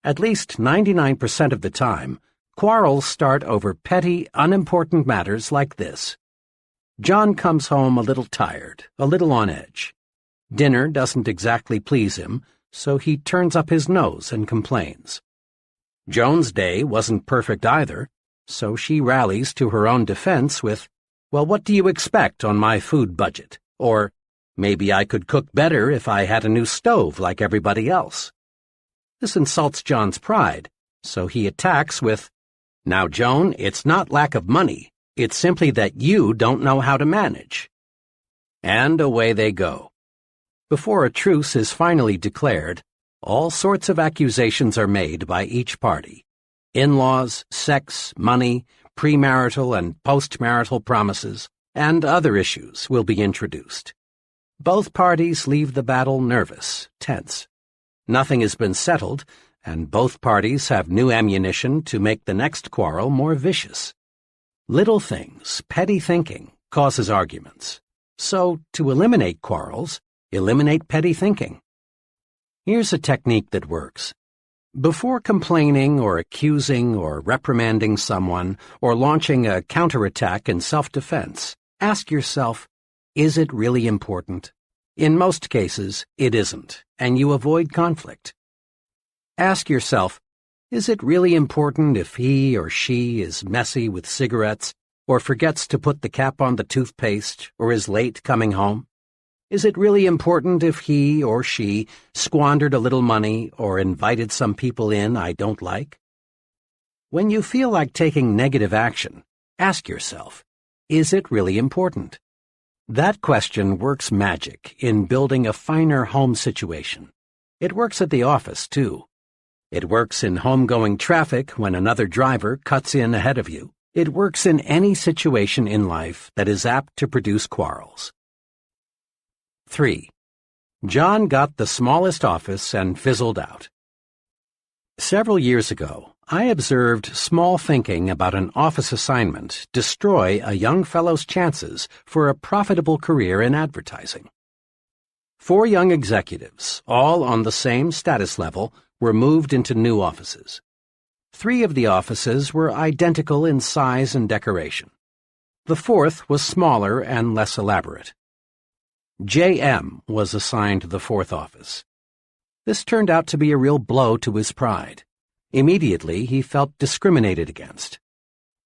At least 99% of the time, quarrels start over petty, unimportant matters like this. John comes home a little tired, a little on edge. Dinner doesn't exactly please him, so he turns up his nose and complains. Joan's day wasn't perfect either, so she rallies to her own defense with, well, what do you expect on my food budget? Or, maybe I could cook better if I had a new stove like everybody else. This insults John's pride, so he attacks with, now, Joan, it's not lack of money. It's simply that you don't know how to manage. And away they go. Before a truce is finally declared, all sorts of accusations are made by each party. In-laws, sex, money, premarital and postmarital promises, and other issues will be introduced. Both parties leave the battle nervous, tense. Nothing has been settled, and both parties have new ammunition to make the next quarrel more vicious. Little things, petty thinking, causes arguments. So, to eliminate quarrels, eliminate petty thinking. Here's a technique that works. Before complaining or accusing or reprimanding someone or launching a counterattack in self-defense, ask yourself, is it really important? In most cases, it isn't, and you avoid conflict. Ask yourself, is it really important if he or she is messy with cigarettes or forgets to put the cap on the toothpaste or is late coming home? Is it really important if he or she squandered a little money or invited some people in I don't like? When you feel like taking negative action, ask yourself, is it really important? That question works magic in building a finer home situation. It works at the office, too. It works in homegoing traffic when another driver cuts in ahead of you. It works in any situation in life that is apt to produce quarrels. 3. John got the smallest office and fizzled out. Several years ago, I observed small thinking about an office assignment destroy a young fellow's chances for a profitable career in advertising. 4 young executives, all on the same status level, were moved into new offices. 3 of the offices were identical in size and decoration. The 4th was smaller and less elaborate. J.M. was assigned the 4th office. This turned out to be a real blow to his pride. Immediately, he felt discriminated against.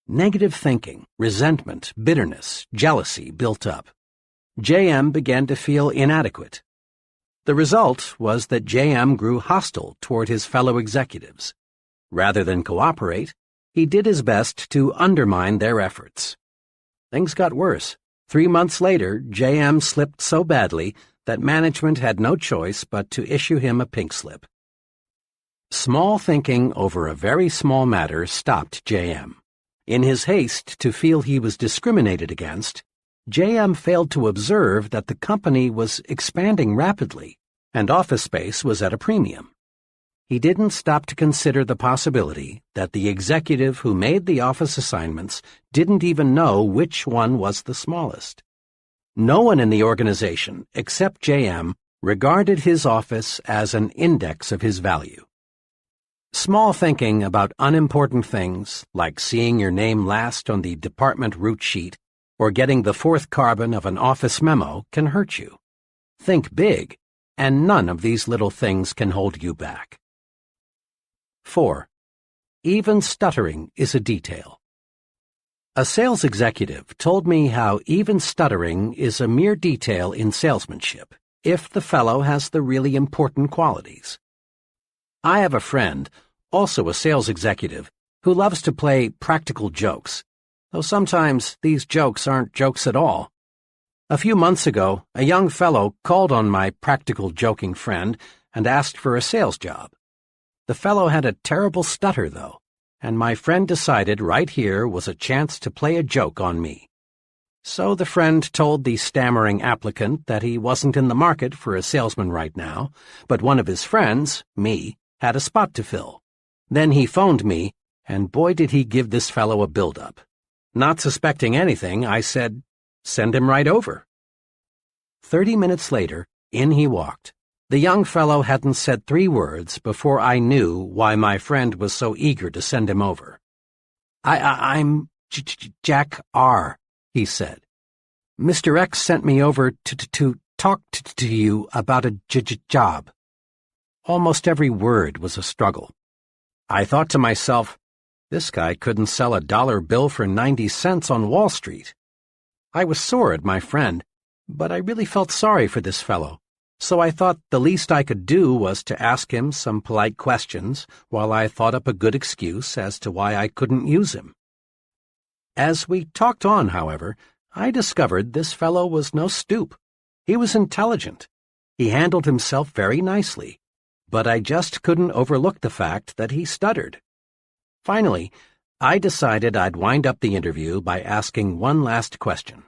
Negative thinking, resentment, bitterness, jealousy built up. J.M. began to feel inadequate. The result was that J.M. grew hostile toward his fellow executives. Rather than cooperate, he did his best to undermine their efforts. Things got worse. 3 months later, J.M. slipped so badly that management had no choice but to issue him a pink slip. Small thinking over a very small matter stopped J.M. In his haste to feel he was discriminated against, J.M. failed to observe that the company was expanding rapidly and office space was at a premium. He didn't stop to consider the possibility that the executive who made the office assignments didn't even know which one was the smallest. No one in the organization, except J.M., regarded his office as an index of his value. Small thinking about unimportant things, like seeing your name last on the department route sheet or getting the fourth carbon of an office memo, can hurt you. Think big, and none of these little things can hold you back. 4. Even stuttering is a detail. A sales executive told me how even stuttering is a mere detail in salesmanship, if the fellow has the really important qualities. I have a friend, also a sales executive, who loves to play practical jokes, though sometimes these jokes aren't jokes at all. A few months ago, a young fellow called on my practical joking friend and asked for a sales job. The fellow had a terrible stutter, though, and my friend decided right here was a chance to play a joke on me. So the friend told the stammering applicant that he wasn't in the market for a salesman right now, but one of his friends, me, had a spot to fill. Then he phoned me, and boy did he give this fellow a build-up. Not suspecting anything, I said, "Send him right over." 30 minutes later, in he walked. The young fellow hadn't said 3 words before I knew why my friend was so eager to send him over. I'm Jack R., he said. Mr. X sent me over to talk to you about a job. Almost every word was a struggle. I thought to myself, this guy couldn't sell a dollar bill for 90 cents on Wall Street. I was sore at my friend, but I really felt sorry for this fellow, so I thought the least I could do was to ask him some polite questions while I thought up a good excuse as to why I couldn't use him. As we talked on, however, I discovered this fellow was no stoop. He was intelligent. He handled himself very nicely, but I just couldn't overlook the fact that he stuttered. Finally, I decided I'd wind up the interview by asking one last question.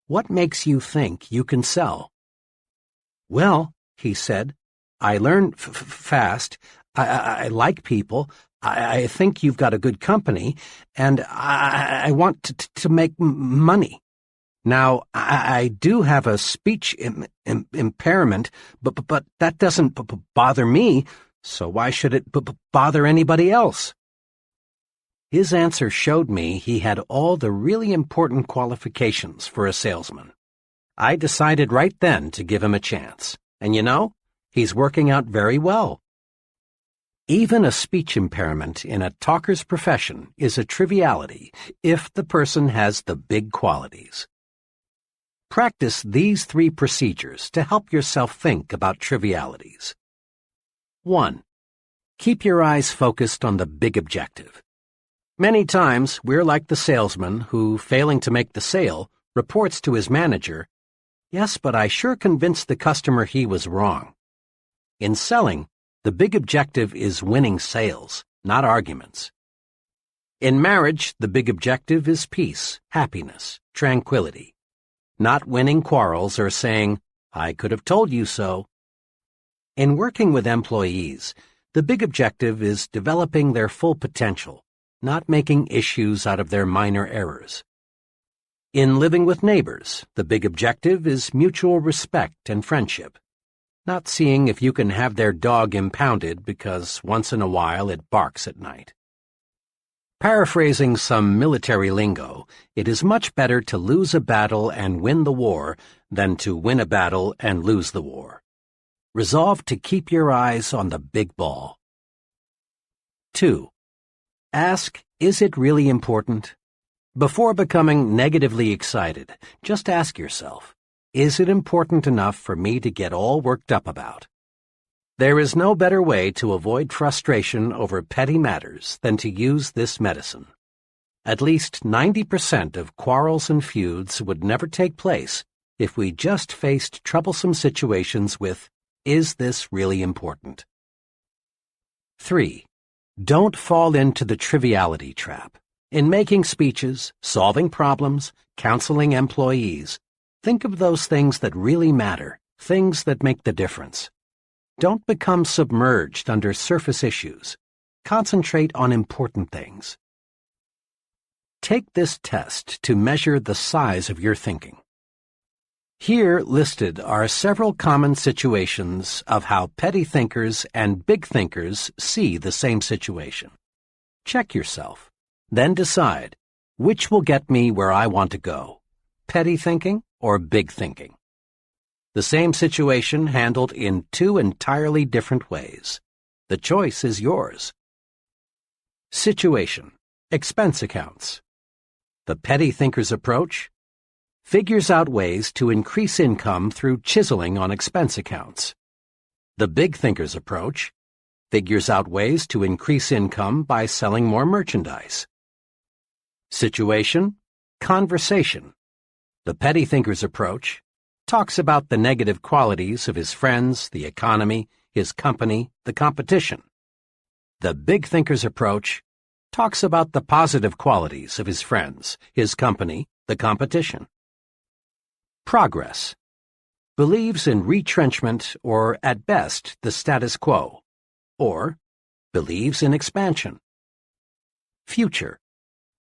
What makes you think you can sell? Well, he said, I learn fast. I like people. I think you've got a good company, and I want to make money. Now, I do have a speech impairment, but that doesn't bother me, so why should it bother anybody else? His answer showed me he had all the really important qualifications for a salesman. I decided right then to give him a chance, and you know, he's working out very well. Even a speech impairment in a talker's profession is a triviality if the person has the big qualities. Practice these 3 procedures to help yourself think about trivialities. 1. Keep your eyes focused on the big objective. Many times, we're like the salesman who, failing to make the sale, reports to his manager, "Yes, but I sure convinced the customer he was wrong." In selling, the big objective is winning sales, not arguments. In marriage, the big objective is peace, happiness, tranquility. Not winning quarrels or saying, "I could have told you so." In working with employees, the big objective is developing their full potential, not making issues out of their minor errors. In living with neighbors, the big objective is mutual respect and friendship, not seeing if you can have their dog impounded because once in a while it barks at night. Paraphrasing some military lingo, it is much better to lose a battle and win the war than to win a battle and lose the war. Resolve to keep your eyes on the big ball. 2. Ask Is it really important? Before becoming negatively excited, just ask yourself, is it important enough for me to get all worked up about? There is no better way to avoid frustration over petty matters than to use this medicine. At least 90% of quarrels and feuds would never take place if we just faced troublesome situations with, is this really important? 3. Don't fall into the triviality trap. In making speeches, solving problems, counseling employees, think of those things that really matter, things that make the difference. Don't become submerged under surface issues. Concentrate on important things. Take this test to measure the size of your thinking. Here listed are several common situations of how petty thinkers and big thinkers see the same situation. Check yourself. Then decide, which will get me where I want to go, petty thinking or big thinking? The same situation handled in two entirely different ways. The choice is yours. Situation: expense accounts. The petty thinker's approach figures out ways to increase income through chiseling on expense accounts. The big thinker's approach figures out ways to increase income by selling more merchandise. Situation: conversation. The petty thinker's approach talks about the negative qualities of his friends, the economy, his company, the competition. The big thinker's approach talks about the positive qualities of his friends, his company, the competition. Progress. Believes in retrenchment or, at best, the status quo, or believes in expansion. Future.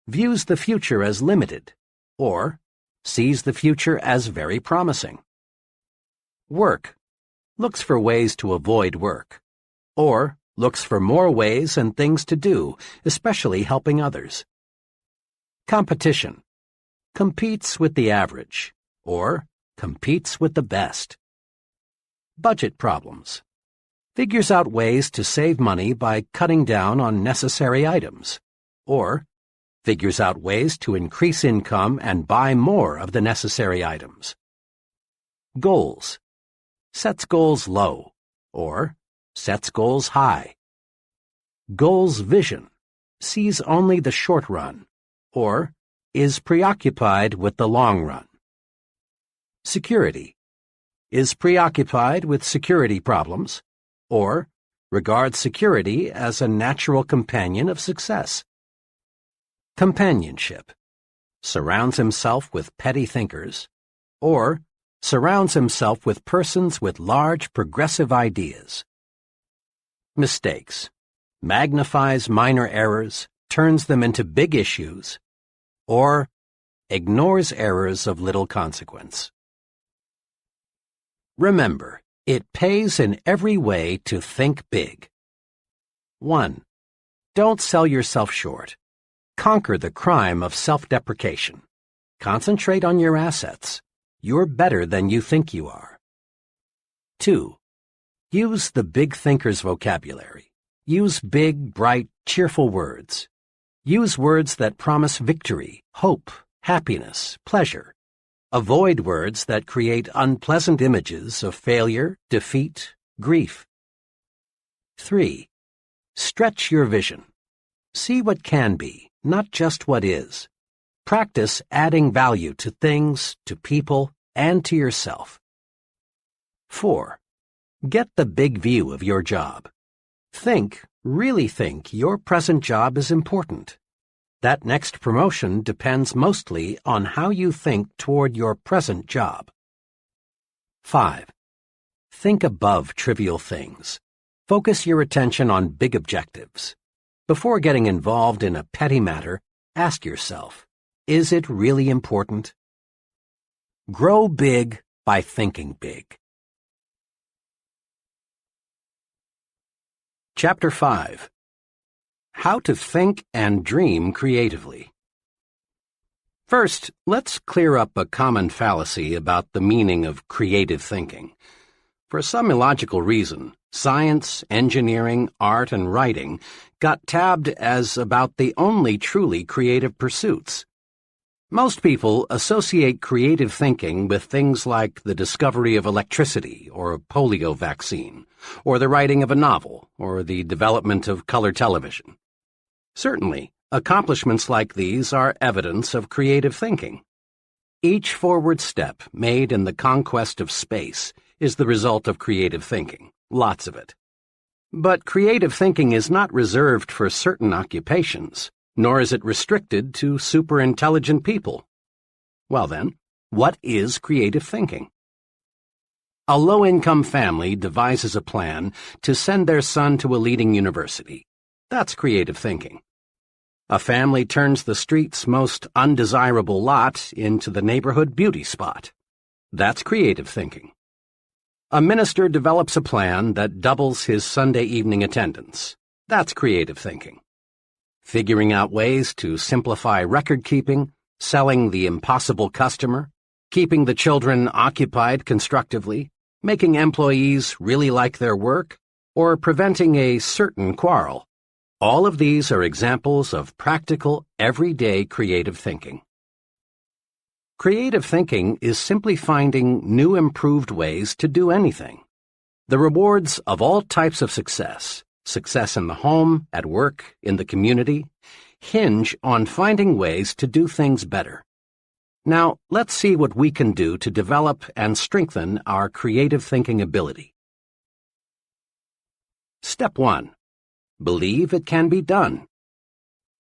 Views the future as limited, or sees the future as very promising. Work. Looks for ways to avoid work, or looks for more ways and things to do, especially helping others. Competition. Competes with the average, or competes with the best. Budget problems. Figures out ways to save money by cutting down on necessary items, or figures out ways to increase income and buy more of the necessary items. Goals. Sets goals low, or sets goals high. Goals vision. Sees only the short run, or is preoccupied with the long run. Security. Is preoccupied with security problems, or regards security as a natural companion of success. Companionship. Surrounds himself with petty thinkers, or surrounds himself with persons with large progressive ideas. Mistakes. Magnifies minor errors, turns them into big issues, or ignores errors of little consequence. Remember, it pays in every way to think big. 1. Don't sell yourself short. Conquer the crime of self-deprecation. Concentrate on your assets. You're better than you think you are. 2. Use the big thinker's vocabulary. Use big, bright, cheerful words. Use words that promise victory, hope, happiness, pleasure. Avoid words that create unpleasant images of failure, defeat, grief. 3. Stretch your vision. See what can be, not just what is. Practice adding value to things, to people, and to yourself. 4. Get the big view of your job. Really think your present job is important. That next promotion depends mostly on how you think toward your present job. 5. Think above trivial things. Focus your attention on big objectives. Before getting involved in a petty matter, ask yourself, is it really important? Grow big by thinking big. Chapter 5. How to Think and Dream Creatively. First, let's clear up a common fallacy about the meaning of creative thinking. For some illogical reason, science, engineering, art, and writing got tabbed as about the only truly creative pursuits. Most people associate creative thinking with things like the discovery of electricity or a polio vaccine, or the writing of a novel, or the development of color television. Certainly, accomplishments like these are evidence of creative thinking. Each forward step made in the conquest of space is the result of creative thinking, lots of it. But creative thinking is not reserved for certain occupations, nor is it restricted to super-intelligent people. Well then, what is creative thinking? A low-income family devises a plan to send their son to a leading university. That's creative thinking. A family turns the street's most undesirable lot into the neighborhood beauty spot. That's creative thinking. A minister develops a plan that doubles his Sunday evening attendance. That's creative thinking. Figuring out ways to simplify record-keeping, selling the impossible customer, keeping the children occupied constructively, making employees really like their work, or preventing a certain quarrel. All of these are examples of practical, everyday creative thinking. Creative thinking is simply finding new improved ways to do anything. The rewards of all types of success in the home, at work, in the community, hinge on finding ways to do things better. Now, let's see what we can do to develop and strengthen our creative thinking ability. Step 1. Believe it can be done.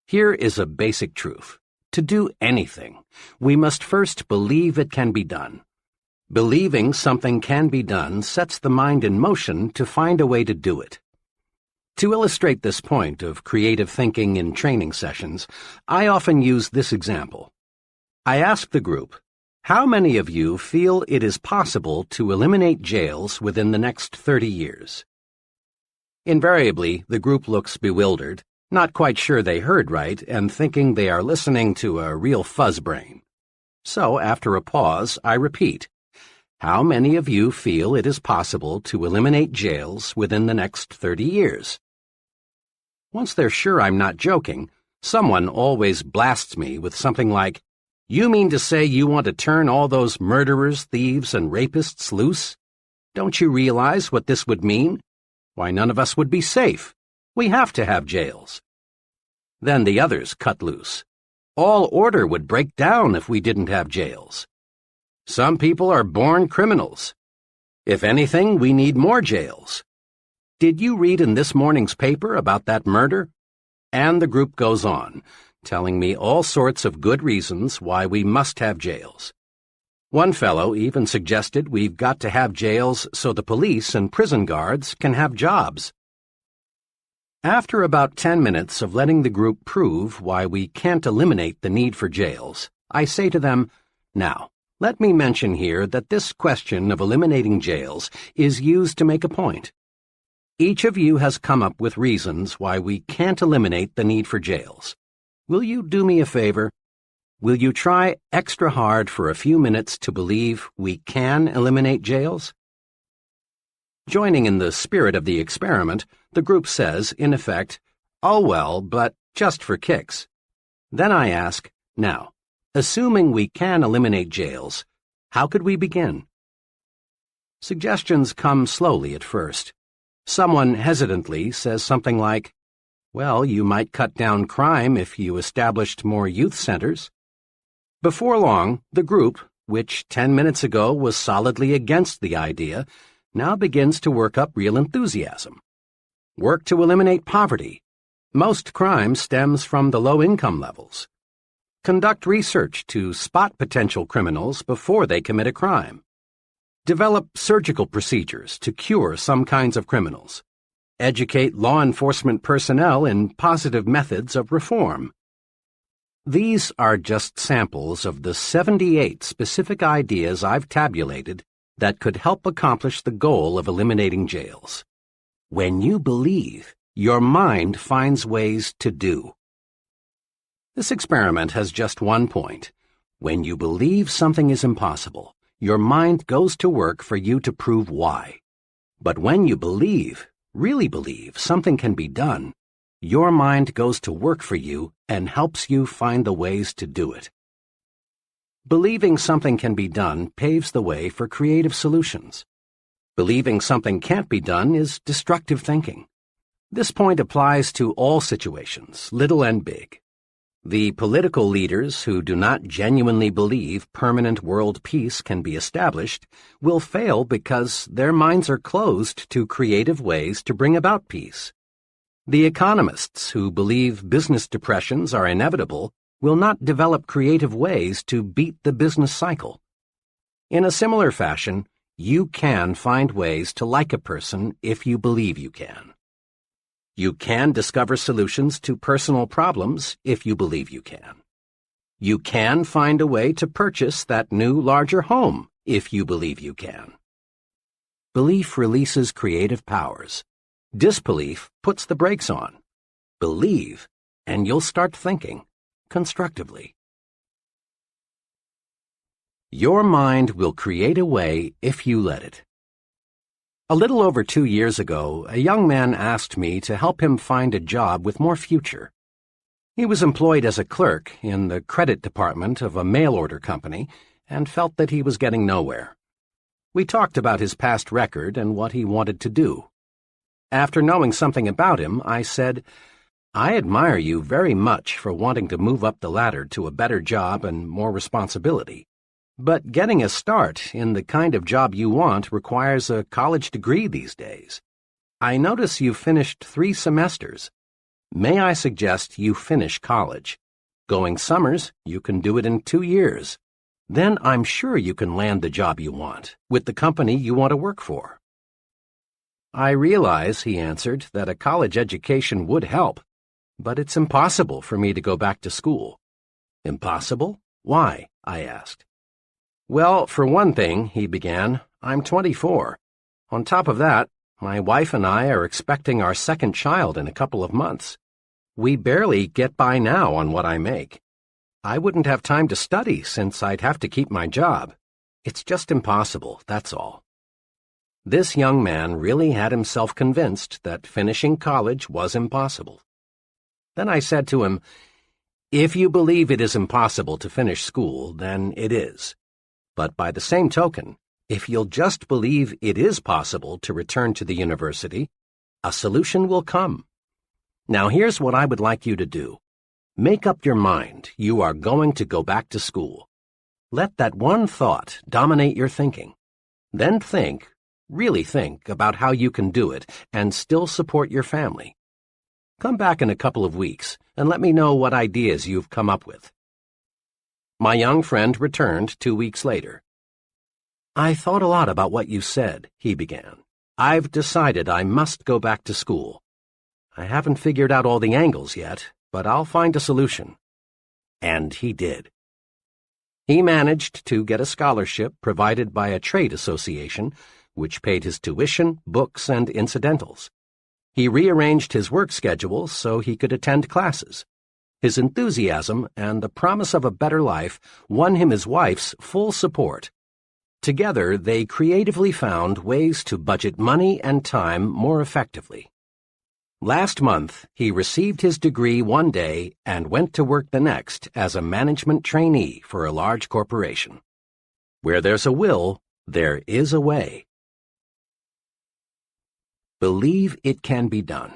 Here is a basic truth. To do anything, we must first believe it can be done. Believing something can be done sets the mind in motion to find a way to do it. To illustrate this point of creative thinking in training sessions, I often use this example. I ask the group, how many of you feel it is possible to eliminate jails within the next 30 years? Invariably, the group looks bewildered, not quite sure they heard right, and thinking they are listening to a real fuzzbrain. So, after a pause, I repeat, how many of you feel it is possible to eliminate jails within the next 30 years? Once they're sure I'm not joking, someone always blasts me with something like, you mean to say you want to turn all those murderers, thieves, and rapists loose? Don't you realize what this would mean? Why, none of us would be safe. We have to have jails. Then the others cut loose. All order would break down if we didn't have jails. Some people are born criminals. If anything, we need more jails. Did you read in this morning's paper about that murder? And the group goes on, telling me all sorts of good reasons why we must have jails. One fellow even suggested we've got to have jails so the police and prison guards can have jobs. After about 10 minutes of letting the group prove why we can't eliminate the need for jails, I say to them, now, let me mention here that this question of eliminating jails is used to make a point. Each of you has come up with reasons why we can't eliminate the need for jails. Will you do me a favor? Will you try extra hard for a few minutes to believe we can eliminate jails? Joining in the spirit of the experiment, the group says, in effect, oh well, but just for kicks. Then I ask, now, assuming we can eliminate jails, how could we begin? Suggestions come slowly at first. Someone hesitantly says something like, well, you might cut down crime if you established more youth centers. Before long, the group, which 10 minutes ago was solidly against the idea, now begins to work up real enthusiasm. Work to eliminate poverty. Most crime stems from the low income levels. Conduct research to spot potential criminals before they commit a crime. Develop surgical procedures to cure some kinds of criminals. Educate law enforcement personnel in positive methods of reform. These are just samples of the 78 specific ideas I've tabulated that could help accomplish the goal of eliminating jails. When you believe, your mind finds ways to do. This experiment has just one point. When you believe something is impossible, your mind goes to work for you to prove why. But when you believe, really believe, something can be done, your mind goes to work for you and helps you find the ways to do it. Believing something can be done paves the way for creative solutions. Believing something can't be done is destructive thinking. This point applies to all situations, little and big. The political leaders who do not genuinely believe permanent world peace can be established will fail because their minds are closed to creative ways to bring about peace. The economists who believe business depressions are inevitable will not develop creative ways to beat the business cycle. In a similar fashion, you can find ways to like a person if you believe you can. You can discover solutions to personal problems if you believe you can. You can find a way to purchase that new, larger home if you believe you can. Belief releases creative powers. Disbelief puts the brakes on. Believe, and you'll start thinking constructively. Your mind will create a way if you let it. A little over 2 years ago, a young man asked me to help him find a job with more future. He was employed as a clerk in the credit department of a mail-order company and felt that he was getting nowhere. We talked about his past record and what he wanted to do. After knowing something about him, I said, "I admire you very much for wanting to move up the ladder to a better job and more responsibility. But getting a start in the kind of job you want requires a college degree these days. I notice you finished 3 semesters. May I suggest you finish college? Going summers, you can do it in 2 years. Then I'm sure you can land the job you want, with the company you want to work for." "I realize," he answered, "that a college education would help, but it's impossible for me to go back to school." "Impossible? Why?" I asked. "Well, for one thing," he began, "I'm 24. On top of that, my wife and I are expecting our second child in a couple of months. We barely get by now on what I make. I wouldn't have time to study since I'd have to keep my job. It's just impossible, that's all." This young man really had himself convinced that finishing college was impossible. Then I said to him, "If you believe it is impossible to finish school, then it is. But by the same token, if you'll just believe it is possible to return to the university, a solution will come. Now here's what I would like you to do. Make up your mind you are going to go back to school. Let that one thought dominate your thinking. Then think, really think about how you can do it and still support your family. Come back in a couple of weeks and let me know what ideas you've come up with." My young friend returned 2 weeks later. "I thought a lot about what you said," he began. "I've decided I must go back to school. I haven't figured out all the angles yet, but I'll find a solution." And he did. He managed to get a scholarship provided by a trade association, which paid his tuition, books, and incidentals. He rearranged his work schedule so he could attend classes. His enthusiasm and the promise of a better life won him his wife's full support. Together, they creatively found ways to budget money and time more effectively. Last month, he received his degree one day and went to work the next as a management trainee for a large corporation. Where there's a will, there is a way. Believe it can be done.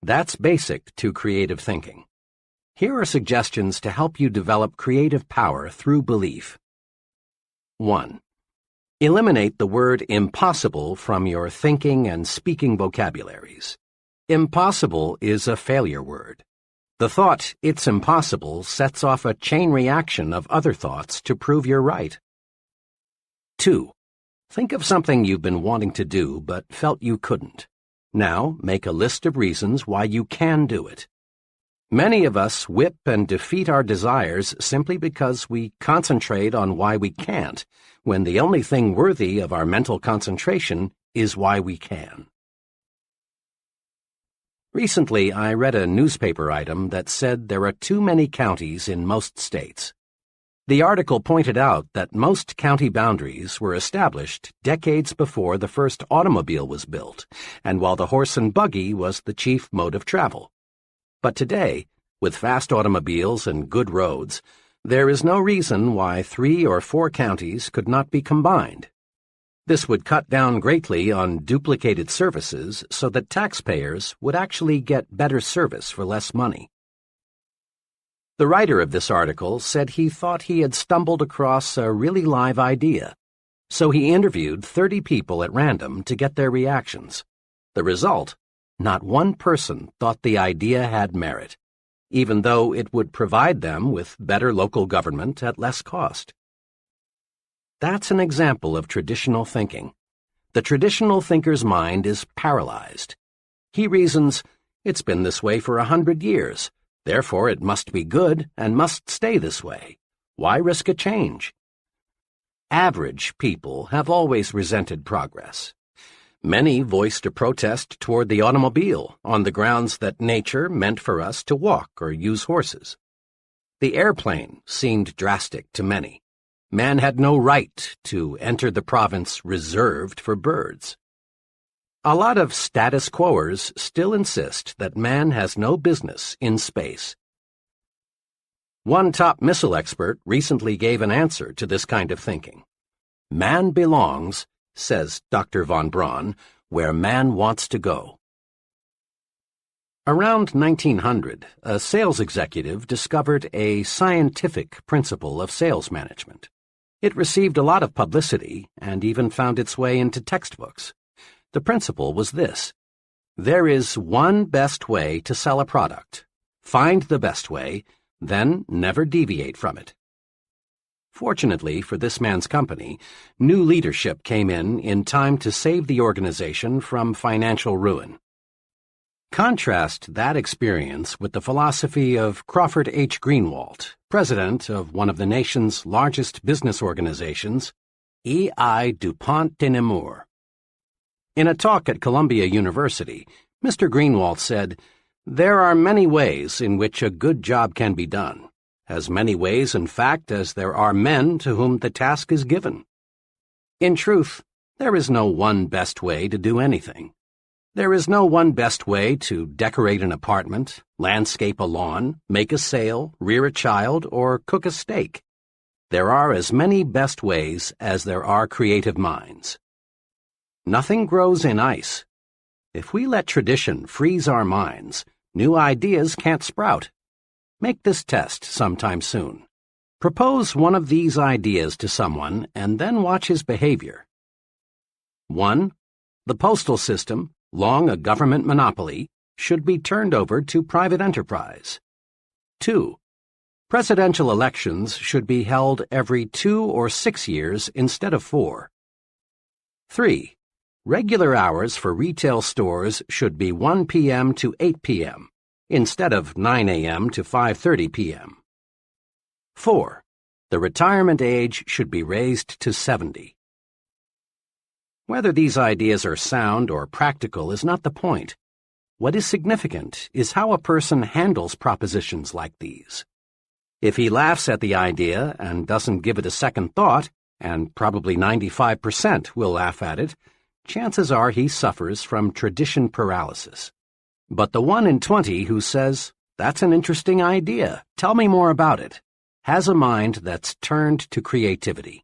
That's basic to creative thinking. Here are suggestions to help you develop creative power through belief. 1. Eliminate the word impossible from your thinking and speaking vocabularies. Impossible is a failure word. The thought, "it's impossible," sets off a chain reaction of other thoughts to prove you're right. 2. Think of something you've been wanting to do but felt you couldn't. Now, make a list of reasons why you can do it. Many of us whip and defeat our desires simply because we concentrate on why we can't, when the only thing worthy of our mental concentration is why we can. Recently, I read a newspaper item that said there are too many counties in most states. The article pointed out that most county boundaries were established decades before the first automobile was built, and while the horse and buggy was the chief mode of travel. But today, with fast automobiles and good roads, there is no reason why 3 or 4 counties could not be combined. This would cut down greatly on duplicated services so that taxpayers would actually get better service for less money. The writer of this article said he thought he had stumbled across a really live idea, so he interviewed 30 people at random to get their reactions. The result? Not one person thought the idea had merit, even though it would provide them with better local government at less cost. That's an example of traditional thinking. The traditional thinker's mind is paralyzed. He reasons, it's been this way for 100 years, therefore it must be good and must stay this way. Why risk a change? Average people have always resented progress. Many voiced a protest toward the automobile on the grounds that nature meant for us to walk or use horses. The airplane seemed drastic to many. Man had no right to enter the province reserved for birds. A lot of status quoers still insist that man has no business in space. One top missile expert recently gave an answer to this kind of thinking. Man belongs, says Dr. von Braun, where man wants to go. Around 1900, a sales executive discovered a scientific principle of sales management. It received a lot of publicity and even found its way into textbooks. The principle was this: there is one best way to sell a product. Find the best way, then never deviate from it. Fortunately for this man's company, new leadership came in time to save the organization from financial ruin. Contrast that experience with the philosophy of Crawford H. Greenwald, president of one of the nation's largest business organizations, E.I. DuPont de Nemours. In a talk at Columbia University, Mr. Greenwald said, "There are many ways in which a good job can be done, as many ways, in fact, as there are men to whom the task is given. In truth, there is no one best way to do anything. There is no one best way to decorate an apartment, landscape a lawn, make a sale, rear a child, or cook a steak. There are as many best ways as there are creative minds. Nothing grows in ice. If we let tradition freeze our minds, new ideas can't sprout. Make this test sometime soon. Propose one of these ideas to someone and then watch his behavior. 1. The postal system, long a government monopoly, should be turned over to private enterprise. 2. Presidential elections should be held every 2 or 6 years instead of 4. 3. Regular hours for retail stores should be 1 p.m. to 8 p.m. instead of 9 a.m. to 5:30 p.m. 4. The retirement age should be raised to 70. Whether these ideas are sound or practical is not the point. What is significant is how a person handles propositions like these. If he laughs at the idea and doesn't give it a second thought, and probably 95% will laugh at it, chances are he suffers from tradition paralysis. But the 1 in 20 who says, "That's an interesting idea, tell me more about it," has a mind that's turned to creativity.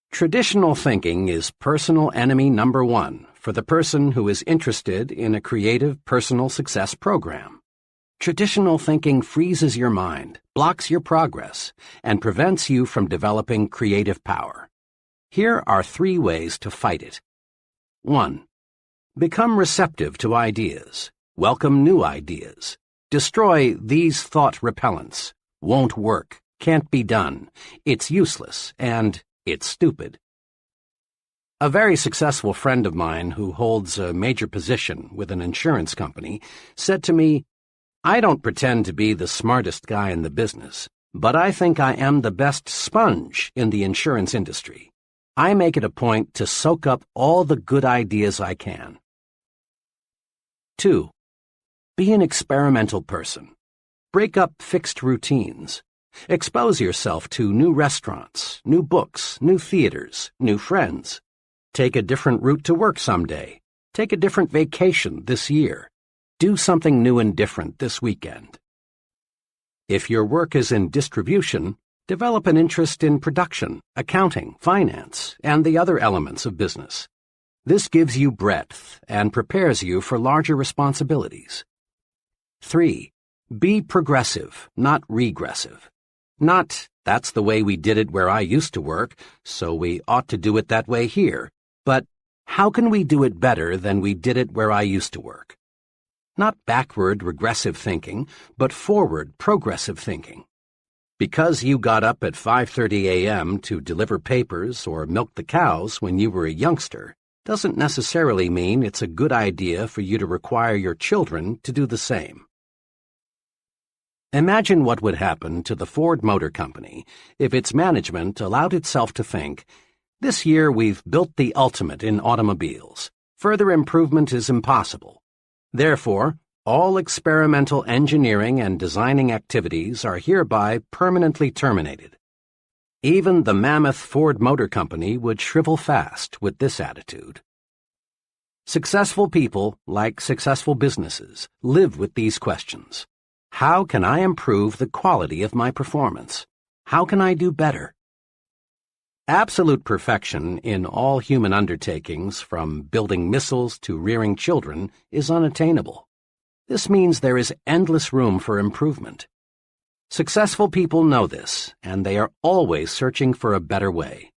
Traditional thinking is personal enemy number 1 for the person who is interested in a creative personal success program. Traditional thinking freezes your mind, blocks your progress, and prevents you from developing creative power. Here are 3 ways to fight it. 1. Become receptive to ideas. Welcome new ideas. Destroy these thought repellents. Won't work. Can't be done. It's useless. And it's stupid. A very successful friend of mine who holds a major position with an insurance company said to me, "I don't pretend to be the smartest guy in the business, but I think I am the best sponge in the insurance industry. I make it a point to soak up all the good ideas I can." 2. Be an experimental person. Break up fixed routines. Expose yourself to new restaurants, new books, new theaters, new friends. Take a different route to work someday. Take a different vacation this year. Do something new and different this weekend. If your work is in distribution, develop an interest in production, accounting, finance, and the other elements of business. This gives you breadth and prepares you for larger responsibilities. 3. Be progressive, not regressive. Not, that's the way we did it where I used to work, so we ought to do it that way here, but how can we do it better than we did it where I used to work? Not backward, regressive thinking, but forward, progressive thinking. Because you got up at 5:30 a.m. to deliver papers or milk the cows when you were a youngster doesn't necessarily mean it's a good idea for you to require your children to do the same. Imagine what would happen to the Ford Motor Company if its management allowed itself to think, "This year we've built the ultimate in automobiles. Further improvement is impossible. Therefore, all experimental engineering and designing activities are hereby permanently terminated." Even the mammoth Ford Motor Company would shrivel fast with this attitude. Successful people, like successful businesses, live with these questions. How can I improve the quality of my performance? How can I do better? Absolute perfection in all human undertakings, from building missiles to rearing children, is unattainable. This means there is endless room for improvement. Successful people know this, and they are always searching for a better way.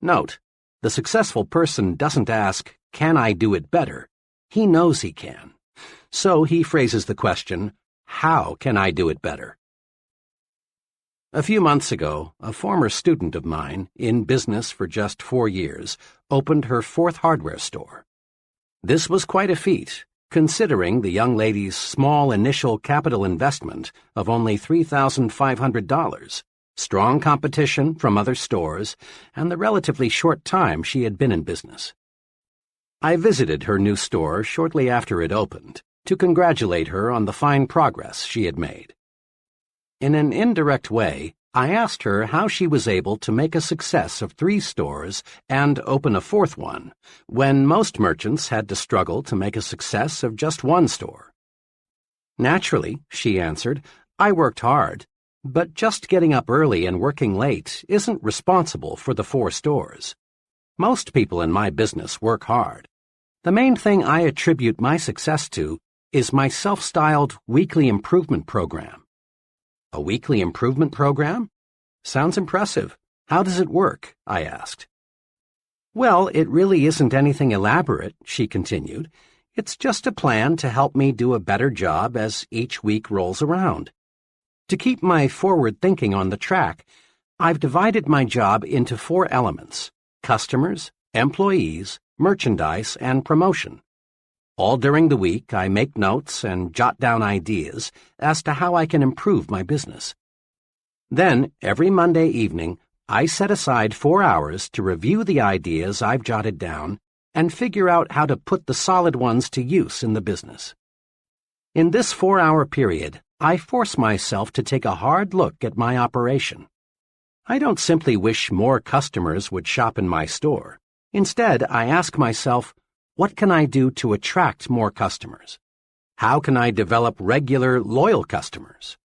Note, the successful person doesn't ask, "Can I do it better?" He knows he can. So he phrases the question, "How can I do it better?" A few months ago, a former student of mine, in business for just 4 years, opened her 4th hardware store. This was quite a feat, considering the young lady's small initial capital investment of only $3,500, strong competition from other stores, and the relatively short time she had been in business. I visited her new store shortly after it opened to congratulate her on the fine progress she had made. In an indirect way, I asked her how she was able to make a success of 3 stores and open a 4th one, when most merchants had to struggle to make a success of just 1 store. "Naturally," she answered, "I worked hard, but just getting up early and working late isn't responsible for the 4 stores. Most people in my business work hard. The main thing I attribute my success to is my self-styled weekly improvement program." "A weekly improvement program? Sounds impressive. How does it work?" I asked. "Well, it really isn't anything elaborate," she continued. "It's just a plan to help me do a better job as each week rolls around. To keep my forward thinking on the track, I've divided my job into 4 elements: customers, employees, merchandise, and promotion. All during the week, I make notes and jot down ideas as to how I can improve my business. Then, every Monday evening, I set aside 4 hours to review the ideas I've jotted down and figure out how to put the solid ones to use in the business. In this 4-hour period, I force myself to take a hard look at my operation. I don't simply wish more customers would shop in my store. Instead, I ask myself, what can I do to attract more customers? How can I develop regular, loyal customers?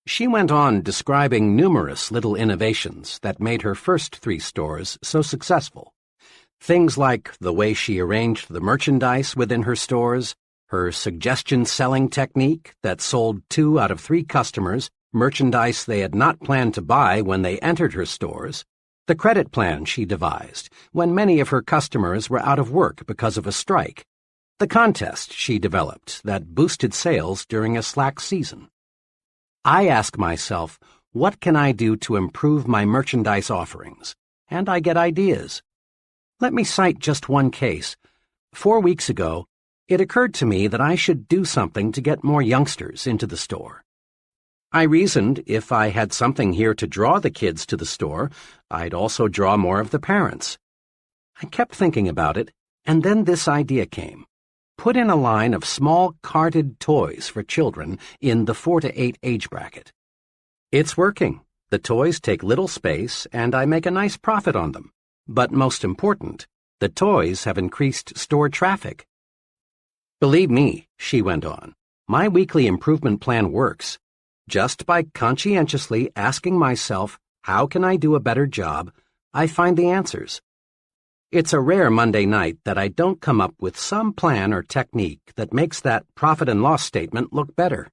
She went on describing numerous little innovations that made her first 3 stores so successful. Things like the way she arranged the merchandise within her stores, her suggestion selling technique that sold 2 out of 3 customers merchandise they had not planned to buy when they entered her stores, the credit plan she devised when many of her customers were out of work because of a strike, the contest she developed that boosted sales during a slack season. I ask myself, what can I do to improve my merchandise offerings? And I get ideas. Let me cite just one case. 4 weeks ago, it occurred to me that I should do something to get more youngsters into the store. I reasoned if I had something here to draw the kids to the store, I'd also draw more of the parents. I kept thinking about it, and then this idea came. Put in a line of small carded toys for children in the 4 to 8 age bracket. It's working. The toys take little space, and I make a nice profit on them. But most important, the toys have increased store traffic. Believe me, she went on, my weekly improvement plan works. Just by conscientiously asking myself, how can I do a better job, I find the answers. It's a rare Monday night that I don't come up with some plan or technique that makes that profit and loss statement look better.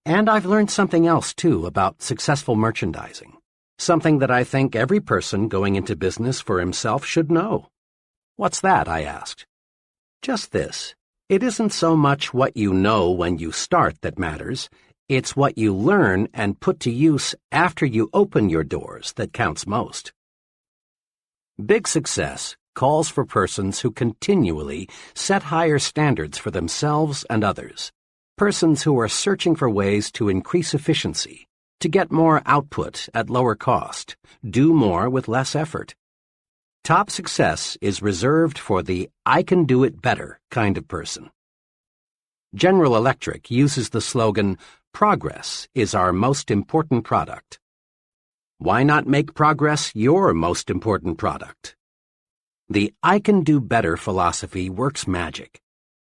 And I've learned something else, too, about successful merchandising. Something that I think every person going into business for himself should know. What's that? I asked. Just this. It isn't so much what you know when you start that matters. It's what you learn and put to use after you open your doors that counts most. Big success calls for persons who continually set higher standards for themselves and others. Persons who are searching for ways to increase efficiency, to get more output at lower cost, do more with less effort. Top success is reserved for the I can do it better kind of person. General Electric uses the slogan, progress is our most important product. Why not make progress your most important product? The I can do better philosophy works magic.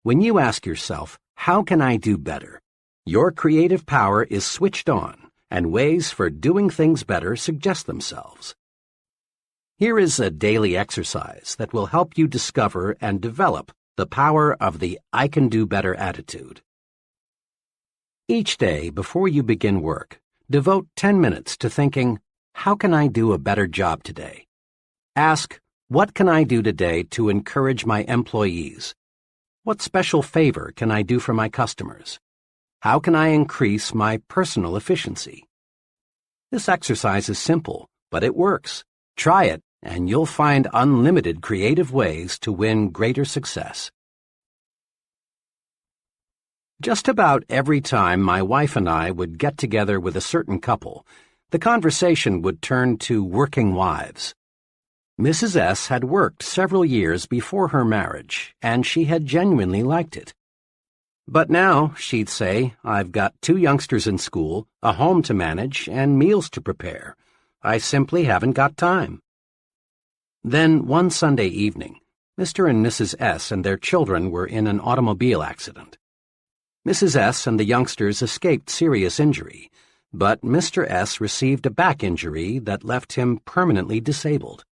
When you ask yourself, how can I do better? Your creative power is switched on, and ways for doing things better suggest themselves. Here is a daily exercise that will help you discover and develop the power of the I can do better attitude. Each day before you begin work, devote 10 minutes to thinking, how can I do a better job today? Ask, what can I do today to encourage my employees? What special favor can I do for my customers? How can I increase my personal efficiency? This exercise is simple, but it works. Try it, and you'll find unlimited creative ways to win greater success. Just about every time my wife and I would get together with a certain couple, the conversation would turn to working wives. Mrs. S. had worked several years before her marriage, and she had genuinely liked it. But now, she'd say, I've got 2 youngsters in school, a home to manage, and meals to prepare. I simply haven't got time. Then, one Sunday evening, Mr. and Mrs. S. and their children were in an automobile accident. Mrs. S. and the youngsters escaped serious injury, but Mr. S. received a back injury that left him permanently disabled.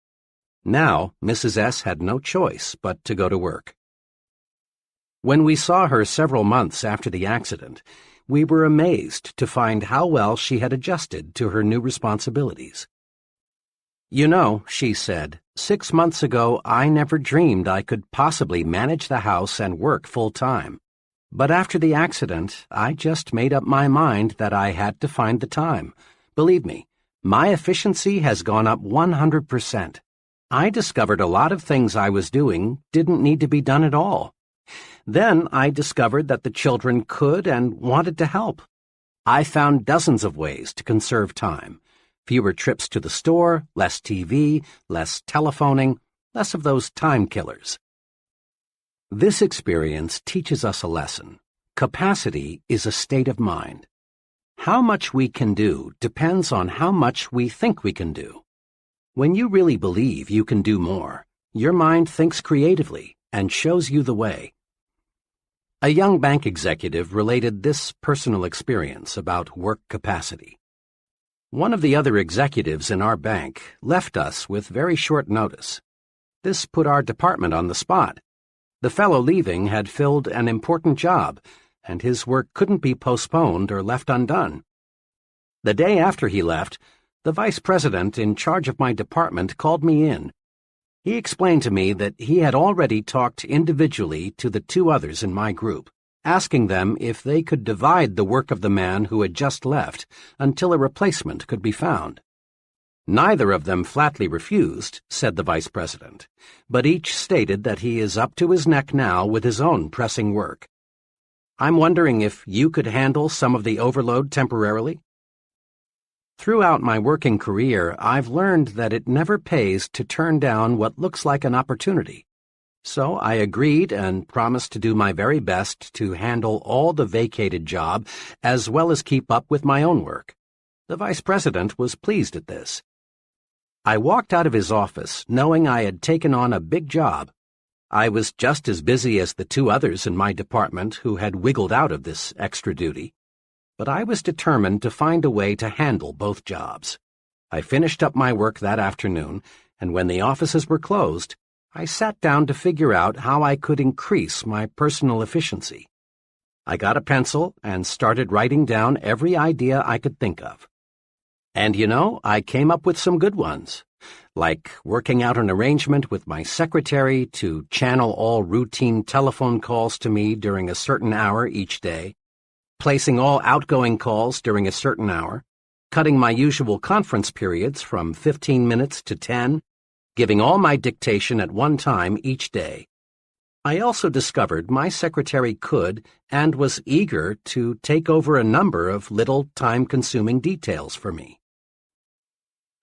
Now, Mrs. S. had no choice but to go to work. When we saw her several months after the accident, we were amazed to find how well she had adjusted to her new responsibilities. You know, she said, 6 months ago I never dreamed I could possibly manage the house and work full-time. But after the accident, I just made up my mind that I had to find the time. Believe me, my efficiency has gone up 100%. I discovered a lot of things I was doing didn't need to be done at all. Then I discovered that the children could and wanted to help. I found dozens of ways to conserve time. Fewer trips to the store, less TV, less telephoning, less of those time killers. This experience teaches us a lesson. Capacity is a state of mind. How much we can do depends on how much we think we can do. When you really believe you can do more, your mind thinks creatively and shows you the way. A young bank executive related this personal experience about work capacity. One of the other executives in our bank left us with very short notice. This put our department on the spot. The fellow leaving had filled an important job, and his work couldn't be postponed or left undone. The day after he left, the vice president in charge of my department called me in. He explained to me that he had already talked individually to the 2 others in my group, asking them if they could divide the work of the man who had just left until a replacement could be found. Neither of them flatly refused, said the vice president, but each stated that he is up to his neck now with his own pressing work. I'm wondering if you could handle some of the overload temporarily? Throughout my working career, I've learned that it never pays to turn down what looks like an opportunity. So I agreed and promised to do my very best to handle all the vacated job as well as keep up with my own work. The vice president was pleased at this. I walked out of his office knowing I had taken on a big job. I was just as busy as the two others in my department who had wiggled out of this extra duty, but I was determined to find a way to handle both jobs. I finished up my work that afternoon, and when the offices were closed, I sat down to figure out how I could increase my personal efficiency. I got a pencil and started writing down every idea I could think of. And I came up with some good ones, like working out an arrangement with my secretary to channel all routine telephone calls to me during a certain hour each day, placing all outgoing calls during a certain hour, cutting my usual conference periods from 15 minutes to 10, giving all my dictation at one time each day. I also discovered my secretary could and was eager to take over a number of little time-consuming details for me.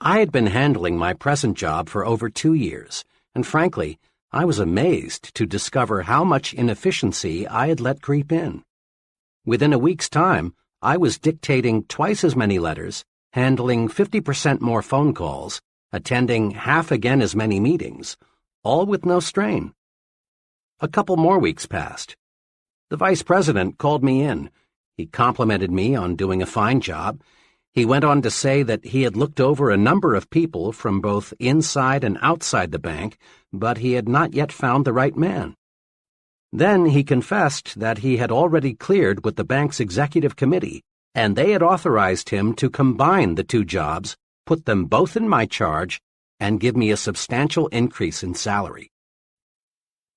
I had been handling my present job for over 2 years, and frankly, I was amazed to discover how much inefficiency I had let creep in. Within a week's time, I was dictating twice as many letters, handling 50% more phone calls, attending half again as many meetings, all with no strain. A couple more weeks passed. The vice president called me in. He complimented me on doing a fine job. He went on to say that he had looked over a number of people from both inside and outside the bank, but he had not yet found the right man. Then he confessed that he had already cleared with the bank's executive committee, and they had authorized him to combine the two jobs, put them both in my charge, and give me a substantial increase in salary.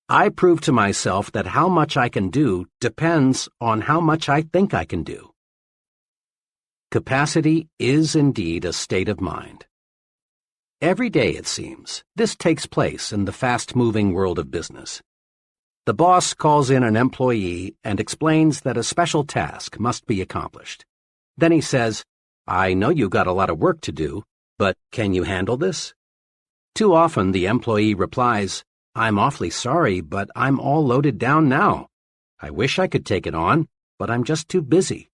I proved to myself that how much I can do depends on how much I think I can do. Capacity is indeed a state of mind. Every day, it seems, this takes place in the fast-moving world of business. The boss calls in an employee and explains that a special task must be accomplished. Then he says, "I know you got a lot of work to do, but can you handle this?" Too often the employee replies, "I'm awfully sorry, but I'm all loaded down now. I wish I could take it on, but I'm just too busy."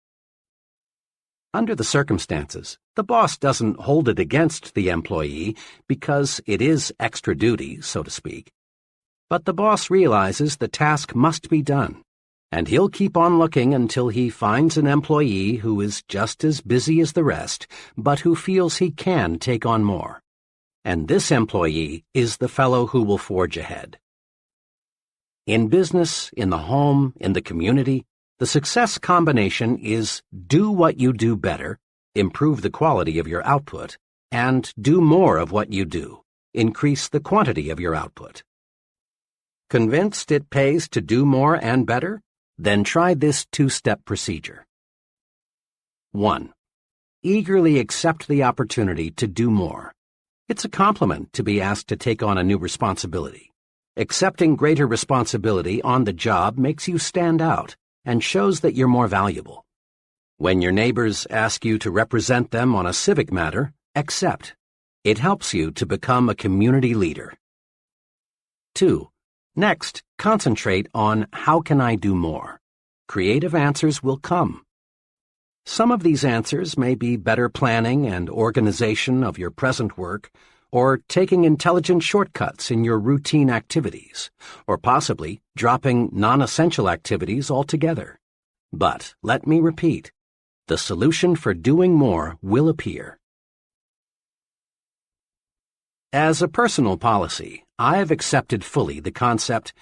Under the circumstances, the boss doesn't hold it against the employee because it is extra duty, so to speak. But the boss realizes the task must be done, and he'll keep on looking until he finds an employee who is just as busy as the rest, but who feels he can take on more. And this employee is the fellow who will forge ahead. In business, in the home, in the community, the success combination is do what you do better, improve the quality of your output, and do more of what you do, increase the quantity of your output. Convinced it pays to do more and better? Then try this two-step procedure. 1. Eagerly accept the opportunity to do more. It's a compliment to be asked to take on a new responsibility. Accepting greater responsibility on the job makes you stand out and shows that you're more valuable. When your neighbors ask you to represent them on a civic matter, accept. It helps you to become a community leader. 2. Next, concentrate on how can I do more. Creative answers will come. Some of these answers may be better planning and organization of your present work, or taking intelligent shortcuts in your routine activities, or possibly dropping non-essential activities altogether. But, let me repeat, the solution for doing more will appear. As a personal policy, I have accepted fully the concept,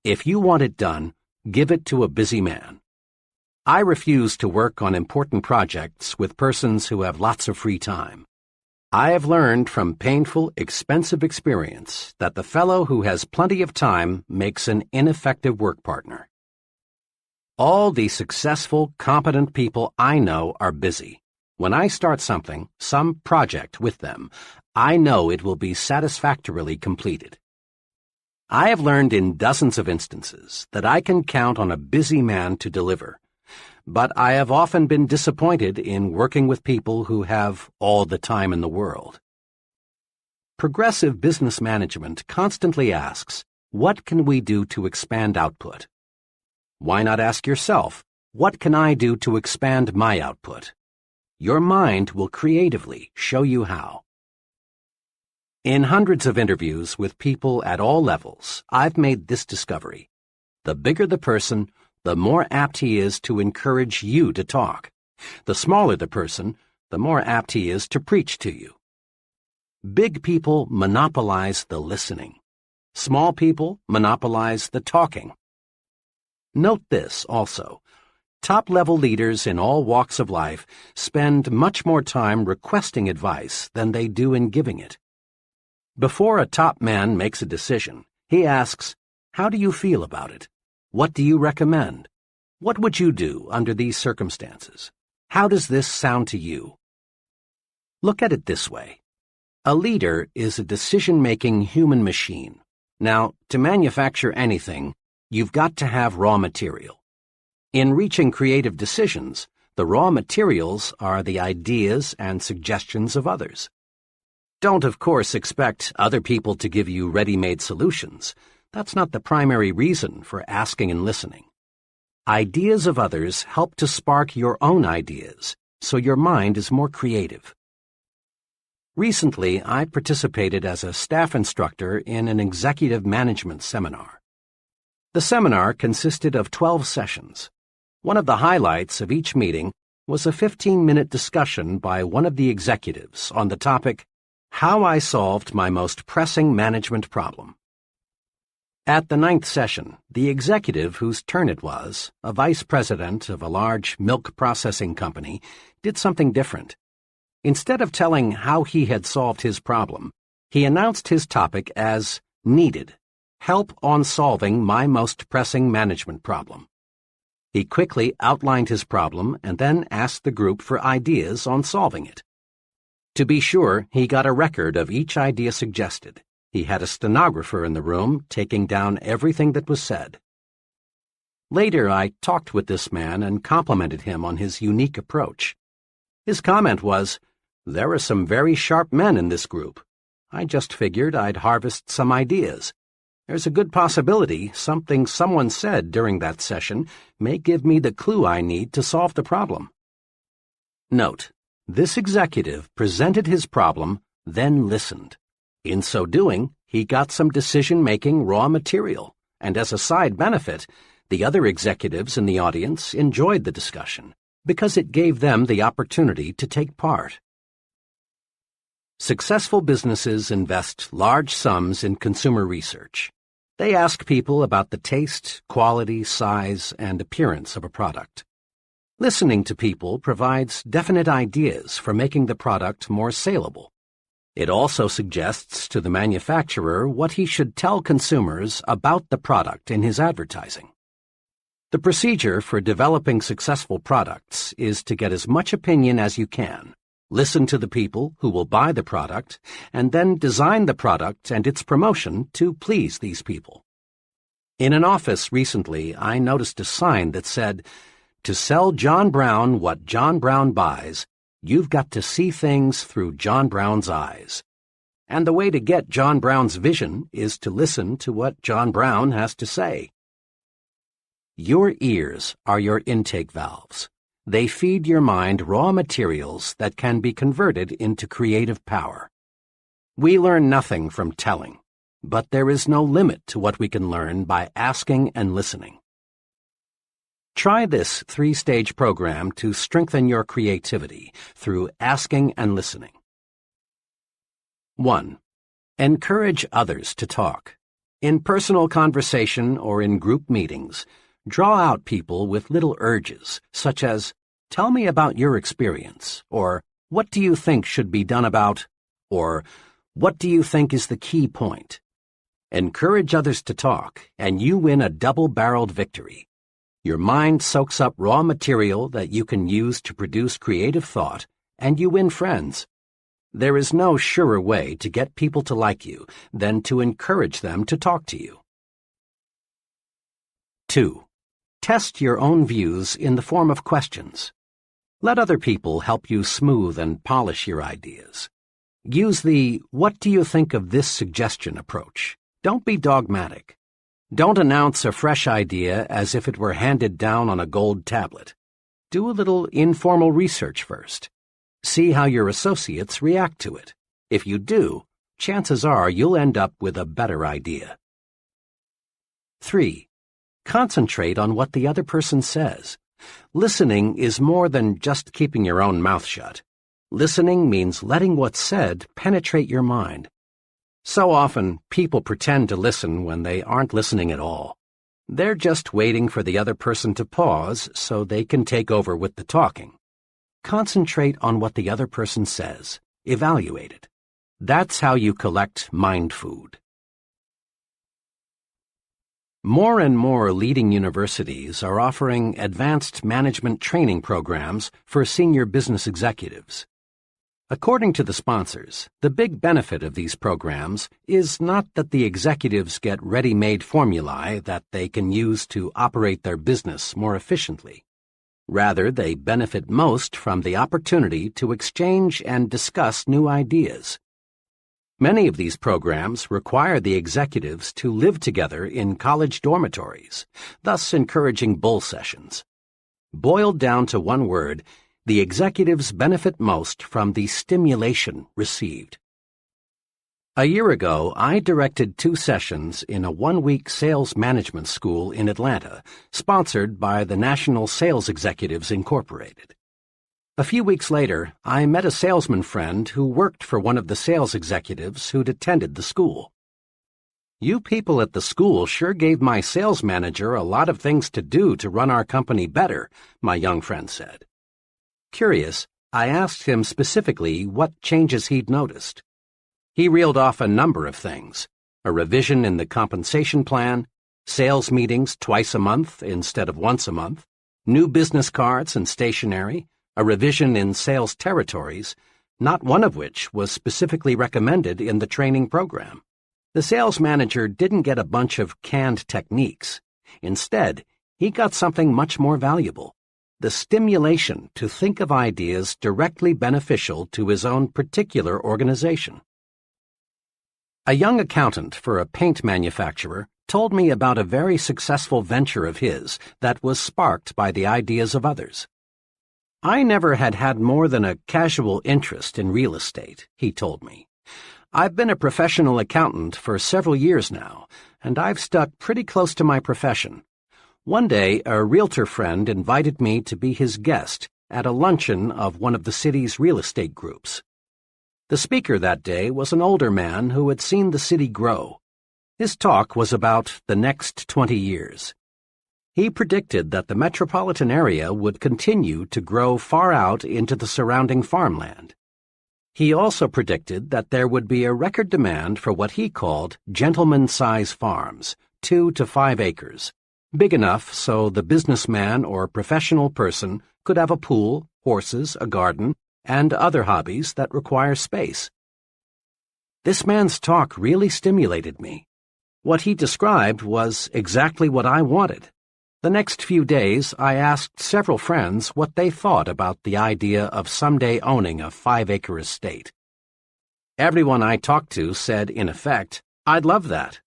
if you want it done, give it to a busy man. I refuse to work on important projects with persons who have lots of free time. I have learned from painful, expensive experience that the fellow who has plenty of time makes an ineffective work partner. All the successful, competent people I know are busy. When I start something, some project with them, I know it will be satisfactorily completed. I have learned in dozens of instances that I can count on a busy man to deliver. But I have often been disappointed in working with people who have all the time in the world. Progressive business management constantly asks, what can we do to expand output? Why not ask yourself, what can I do to expand my output? Your mind will creatively show you how. In hundreds of interviews with people at all levels, I've made this discovery. The bigger the person, the more apt he is to encourage you to talk. The smaller the person, the more apt he is to preach to you. Big people monopolize the listening. Small people monopolize the talking. Note this also. Top-level leaders in all walks of life spend much more time requesting advice than they do in giving it. Before a top man makes a decision, he asks, "How do you feel about it? What do you recommend? What would you do under these circumstances? How does this sound to you?" Look at it this way. A leader is a decision-making human machine. Now, to manufacture anything, you've got to have raw material. In reaching creative decisions, the raw materials are the ideas and suggestions of others. Don't, of course, expect other people to give you ready-made solutions. That's not the primary reason for asking and listening. Ideas of others help to spark your own ideas, so your mind is more creative. Recently, I participated as a staff instructor in an executive management seminar. The seminar consisted of 12 sessions. One of the highlights of each meeting was a 15-minute discussion by one of the executives on the topic, "How I Solved My Most Pressing Management Problem." At the 9th session, the executive whose turn it was, a vice president of a large milk processing company, did something different. Instead of telling how he had solved his problem, he announced his topic as "Needed: Help on Solving My Most Pressing Management Problem." He quickly outlined his problem and then asked the group for ideas on solving it. To be sure, he got a record of each idea suggested. He had a stenographer in the room taking down everything that was said. Later, I talked with this man and complimented him on his unique approach. His comment was, "There are some very sharp men in this group. I just figured I'd harvest some ideas. There's a good possibility something someone said during that session may give me the clue I need to solve the problem." Note, this executive presented his problem, then listened. In so doing, he got some decision-making raw material, and as a side benefit, the other executives in the audience enjoyed the discussion, because it gave them the opportunity to take part. Successful businesses invest large sums in consumer research. They ask people about the taste, quality, size, and appearance of a product. Listening to people provides definite ideas for making the product more saleable. It also suggests to the manufacturer what he should tell consumers about the product in his advertising. The procedure for developing successful products is to get as much opinion as you can, listen to the people who will buy the product, and then design the product and its promotion to please these people. In an office recently, I noticed a sign that said, "To sell John Brown what John Brown buys, you've got to see things through John Brown's eyes." And the way to get John Brown's vision is to listen to what John Brown has to say. Your ears are your intake valves. They feed your mind raw materials that can be converted into creative power. We learn nothing from telling, but there is no limit to what we can learn by asking and listening. Try this 3-stage program to strengthen your creativity through asking and listening. 1. Encourage others to talk. In personal conversation or in group meetings, draw out people with little urges, such as, "Tell me about your experience," or "What do you think should be done about," or "What do you think is the key point?" Encourage others to talk, and you win a double-barreled victory. Your mind soaks up raw material that you can use to produce creative thought, and you win friends. There is no surer way to get people to like you than to encourage them to talk to you. 2. Test your own views in the form of questions. Let other people help you smooth and polish your ideas. Use the "What do you think of this suggestion" approach. Don't be dogmatic. Don't announce a fresh idea as if it were handed down on a gold tablet. Do a little informal research first. See how your associates react to it. If you do, chances are you'll end up with a better idea. 3. Concentrate on what the other person says. Listening is more than just keeping your own mouth shut. Listening means letting what's said penetrate your mind. So often, people pretend to listen when they aren't listening at all. They're just waiting for the other person to pause so they can take over with the talking. Concentrate on what the other person says. Evaluate it. That's how you collect mind food. More and more leading universities are offering advanced management training programs for senior business executives. According to the sponsors, the big benefit of these programs is not that the executives get ready-made formulae that they can use to operate their business more efficiently. Rather, they benefit most from the opportunity to exchange and discuss new ideas. Many of these programs require the executives to live together in college dormitories, thus encouraging bull sessions. Boiled down to one word, the executives benefit most from the stimulation received. A year ago, I directed 2 sessions in a 1-week sales management school in Atlanta, sponsored by the National Sales Executives Incorporated. A few weeks later, I met a salesman friend who worked for one of the sales executives who'd attended the school. "You people at the school sure gave my sales manager a lot of things to do to run our company better," my young friend said. Curious, I asked him specifically what changes he'd noticed. He reeled off a number of things: a revision in the compensation plan, sales meetings twice a month instead of once a month, new business cards and stationery, a revision in sales territories, not one of which was specifically recommended in the training program. The sales manager didn't get a bunch of canned techniques. Instead, he got something much more valuable: the stimulation to think of ideas directly beneficial to his own particular organization. A young accountant for a paint manufacturer told me about a very successful venture of his that was sparked by the ideas of others. "I never had more than a casual interest in real estate," he told me. "I've been a professional accountant for several years now, and I've stuck pretty close to my profession. One day, a realtor friend invited me to be his guest at a luncheon of one of the city's real estate groups. The speaker that day was an older man who had seen the city grow. His talk was about the next 20 years. He predicted that the metropolitan area would continue to grow far out into the surrounding farmland. He also predicted that there would be a record demand for what he called gentleman-size farms, 2 to 5 acres, big enough so the businessman or professional person could have a pool, horses, a garden, and other hobbies that require space. This man's talk really stimulated me. What he described was exactly what I wanted. The next few days, I asked several friends what they thought about the idea of someday owning a 5-acre estate. Everyone I talked to said, in effect, "I'd love that."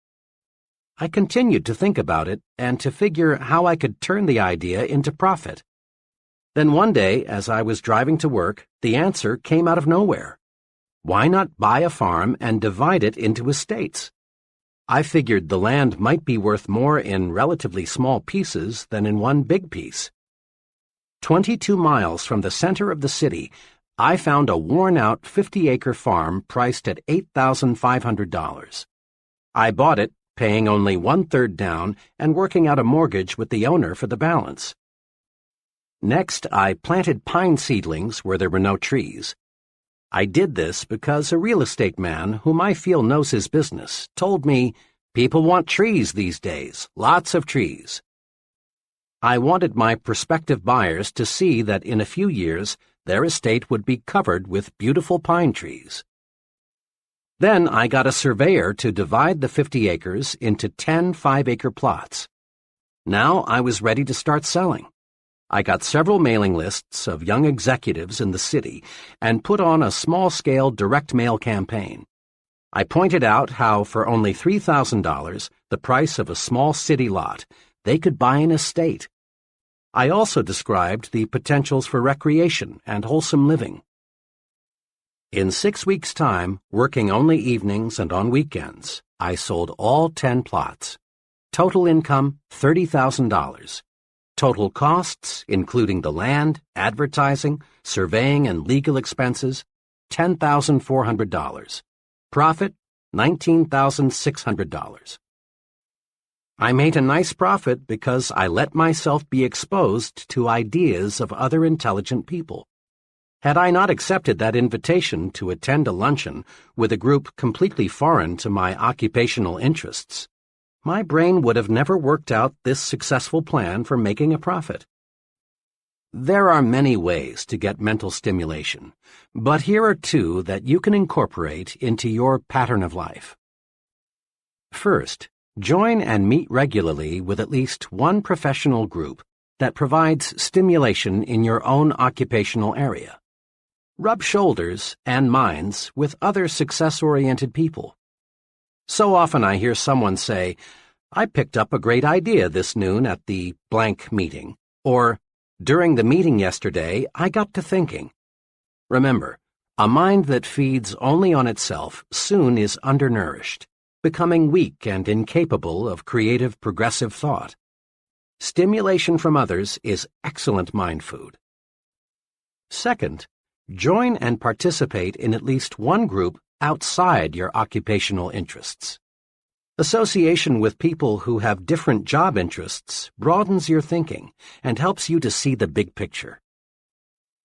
I continued to think about it and to figure how I could turn the idea into profit. Then one day, as I was driving to work, the answer came out of nowhere. Why not buy a farm and divide it into estates? I figured the land might be worth more in relatively small pieces than in one big piece. 22 miles from the center of the city, I found a worn-out 50-acre farm priced at $8,500. I bought it, paying only 1/3 down and working out a mortgage with the owner for the balance. Next, I planted pine seedlings where there were no trees. I did this because a real estate man whom I feel knows his business told me, "People want trees these days, lots of trees." I wanted my prospective buyers to see that in a few years their estate would be covered with beautiful pine trees. Then I got a surveyor to divide the 50 acres into 10 5-acre plots. Now I was ready to start selling. I got several mailing lists of young executives in the city and put on a small-scale direct mail campaign. I pointed out how for only $3,000, the price of a small city lot, they could buy an estate. I also described the potentials for recreation and wholesome living. In 6 weeks' time, working only evenings and on weekends, I sold all 10 plots. Total income, $30,000. Total costs, including the land, advertising, surveying, and legal expenses, $10,400. Profit, $19,600. I made a nice profit because I let myself be exposed to ideas of other intelligent people. Had I not accepted that invitation to attend a luncheon with a group completely foreign to my occupational interests, my brain would have never worked out this successful plan for making a profit. There are many ways to get mental stimulation, but here are 2 that you can incorporate into your pattern of life. First, join and meet regularly with at least one professional group that provides stimulation in your own occupational area. Rub shoulders and minds with other success-oriented people. So often I hear someone say, "I picked up a great idea this noon at the blank meeting," or, "During the meeting yesterday, I got to thinking." Remember, a mind that feeds only on itself soon is undernourished, becoming weak and incapable of creative, progressive thought. Stimulation from others is excellent mind food. Second, join and participate in at least one group outside your occupational interests. Association with people who have different job interests broadens your thinking and helps you to see the big picture.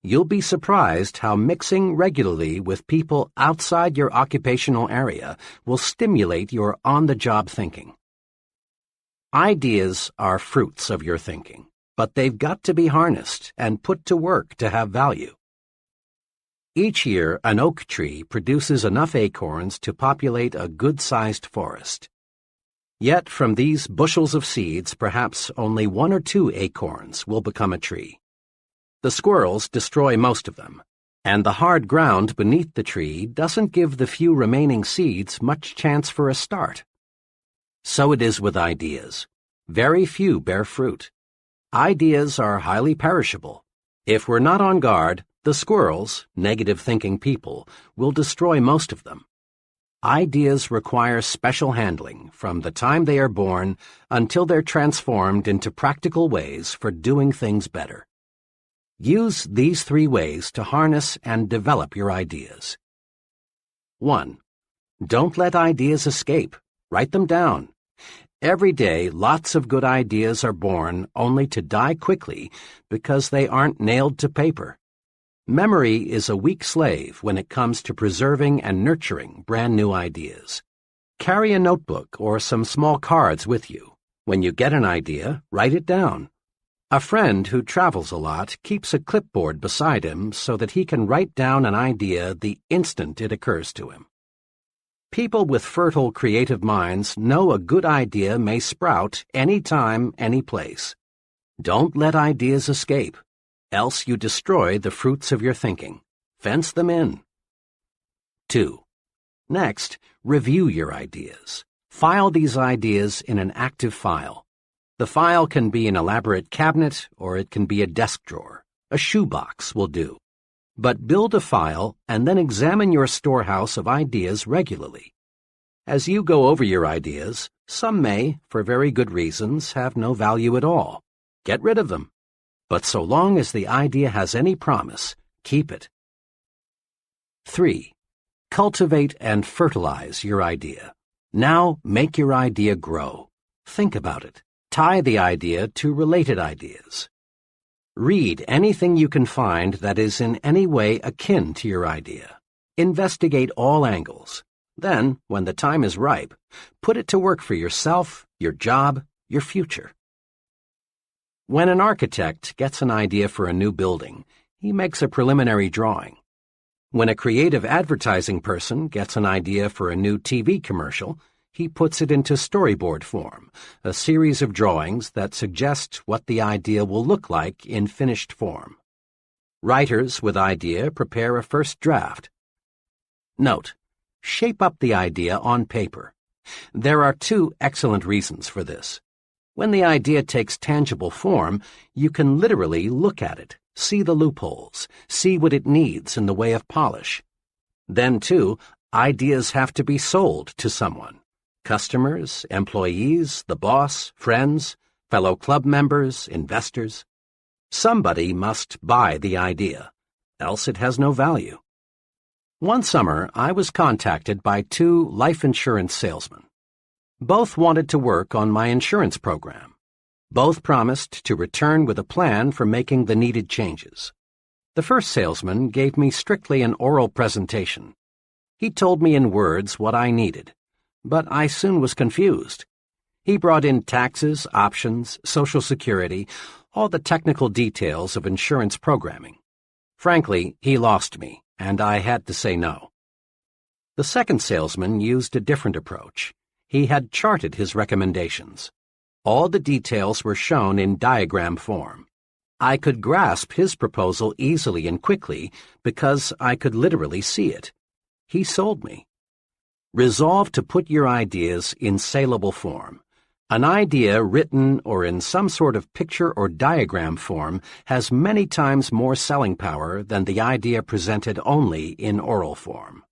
You'll be surprised how mixing regularly with people outside your occupational area will stimulate your on-the-job thinking. Ideas are fruits of your thinking, but they've got to be harnessed and put to work to have value. Each year, an oak tree produces enough acorns to populate a good-sized forest. Yet from these bushels of seeds, perhaps only 1 or 2 acorns will become a tree. The squirrels destroy most of them, and the hard ground beneath the tree doesn't give the few remaining seeds much chance for a start. So it is with ideas. Very few bear fruit. Ideas are highly perishable. If we're not on guard, the squirrels, negative-thinking people, will destroy most of them. Ideas require special handling from the time they are born until they're transformed into practical ways for doing things better. Use these 3 ways to harness and develop your ideas. 1. Don't let ideas escape. Write them down. Every day, lots of good ideas are born only to die quickly because they aren't nailed to paper. Memory is a weak slave when it comes to preserving and nurturing brand new ideas. Carry a notebook or some small cards with you. When you get an idea, write it down. A friend who travels a lot keeps a clipboard beside him so that he can write down an idea the instant it occurs to him. People with fertile creative minds know a good idea may sprout any time, any place. Don't let ideas escape, else you destroy the fruits of your thinking. Fence them in. 2. Next, review your ideas. File these ideas in an active file. The file can be an elaborate cabinet or it can be a desk drawer. A shoebox will do. But build a file and then examine your storehouse of ideas regularly. As you go over your ideas, some may, for very good reasons, have no value at all. Get rid of them. But so long as the idea has any promise, keep it. 3. Cultivate and fertilize your idea. Now make your idea grow. Think about it. Tie the idea to related ideas. Read anything you can find that is in any way akin to your idea. Investigate all angles. Then, when the time is ripe, put it to work for yourself, your job, your future. When an architect gets an idea for a new building, he makes a preliminary drawing. When a creative advertising person gets an idea for a new TV commercial, he puts it into storyboard form, a series of drawings that suggest what the idea will look like in finished form. Writers with idea prepare a first draft. Note: shape up the idea on paper. There are 2 excellent reasons for this. When the idea takes tangible form, you can literally look at it, see the loopholes, see what it needs in the way of polish. Then, too, ideas have to be sold to someone. Customers, employees, the boss, friends, fellow club members, investors. Somebody must buy the idea, else it has no value. One summer, I was contacted by 2 life insurance salesmen. Both wanted to work on my insurance program. Both promised to return with a plan for making the needed changes. The first salesman gave me strictly an oral presentation. He told me in words what I needed, but I soon was confused. He brought in taxes, options, Social Security, all the technical details of insurance programming. Frankly, he lost me, and I had to say no. The second salesman used a different approach. He had charted his recommendations. All the details were shown in diagram form. I could grasp his proposal easily and quickly because I could literally see it. He sold me. Resolve to put your ideas in saleable form. An idea written or in some sort of picture or diagram form has many times more selling power than the idea presented only in oral form.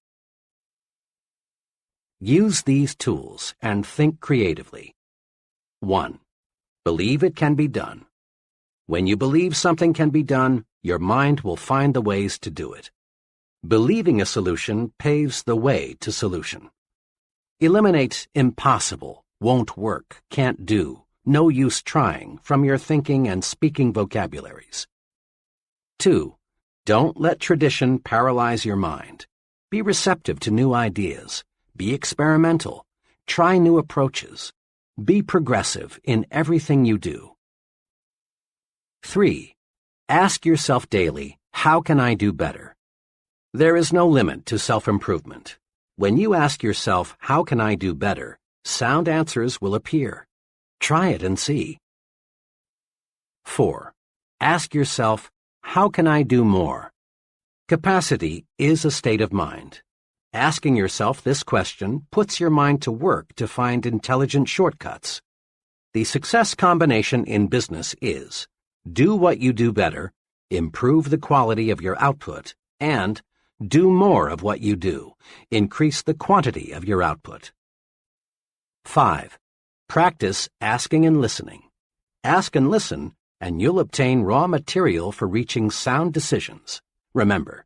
Use these tools and think creatively. 1. Believe it can be done. When you believe something can be done, your mind will find the ways to do it. Believing a solution paves the way to solution. Eliminate impossible, won't work, can't do, no use trying from your thinking and speaking vocabularies. 2. Don't let tradition paralyze your mind. Be receptive to new ideas. Be experimental. Try new approaches. Be progressive in everything you do. 3. Ask yourself daily, how can I do better? There is no limit to self-improvement. When you ask yourself, how can I do better, sound answers will appear. Try it and see. 4. Ask yourself, how can I do more? Capacity is a state of mind. Asking yourself this question puts your mind to work to find intelligent shortcuts. The success combination in business is do what you do better, improve the quality of your output, and do more of what you do, increase the quantity of your output. 5. Practice asking and listening. Ask and listen, and you'll obtain raw material for reaching sound decisions. Remember,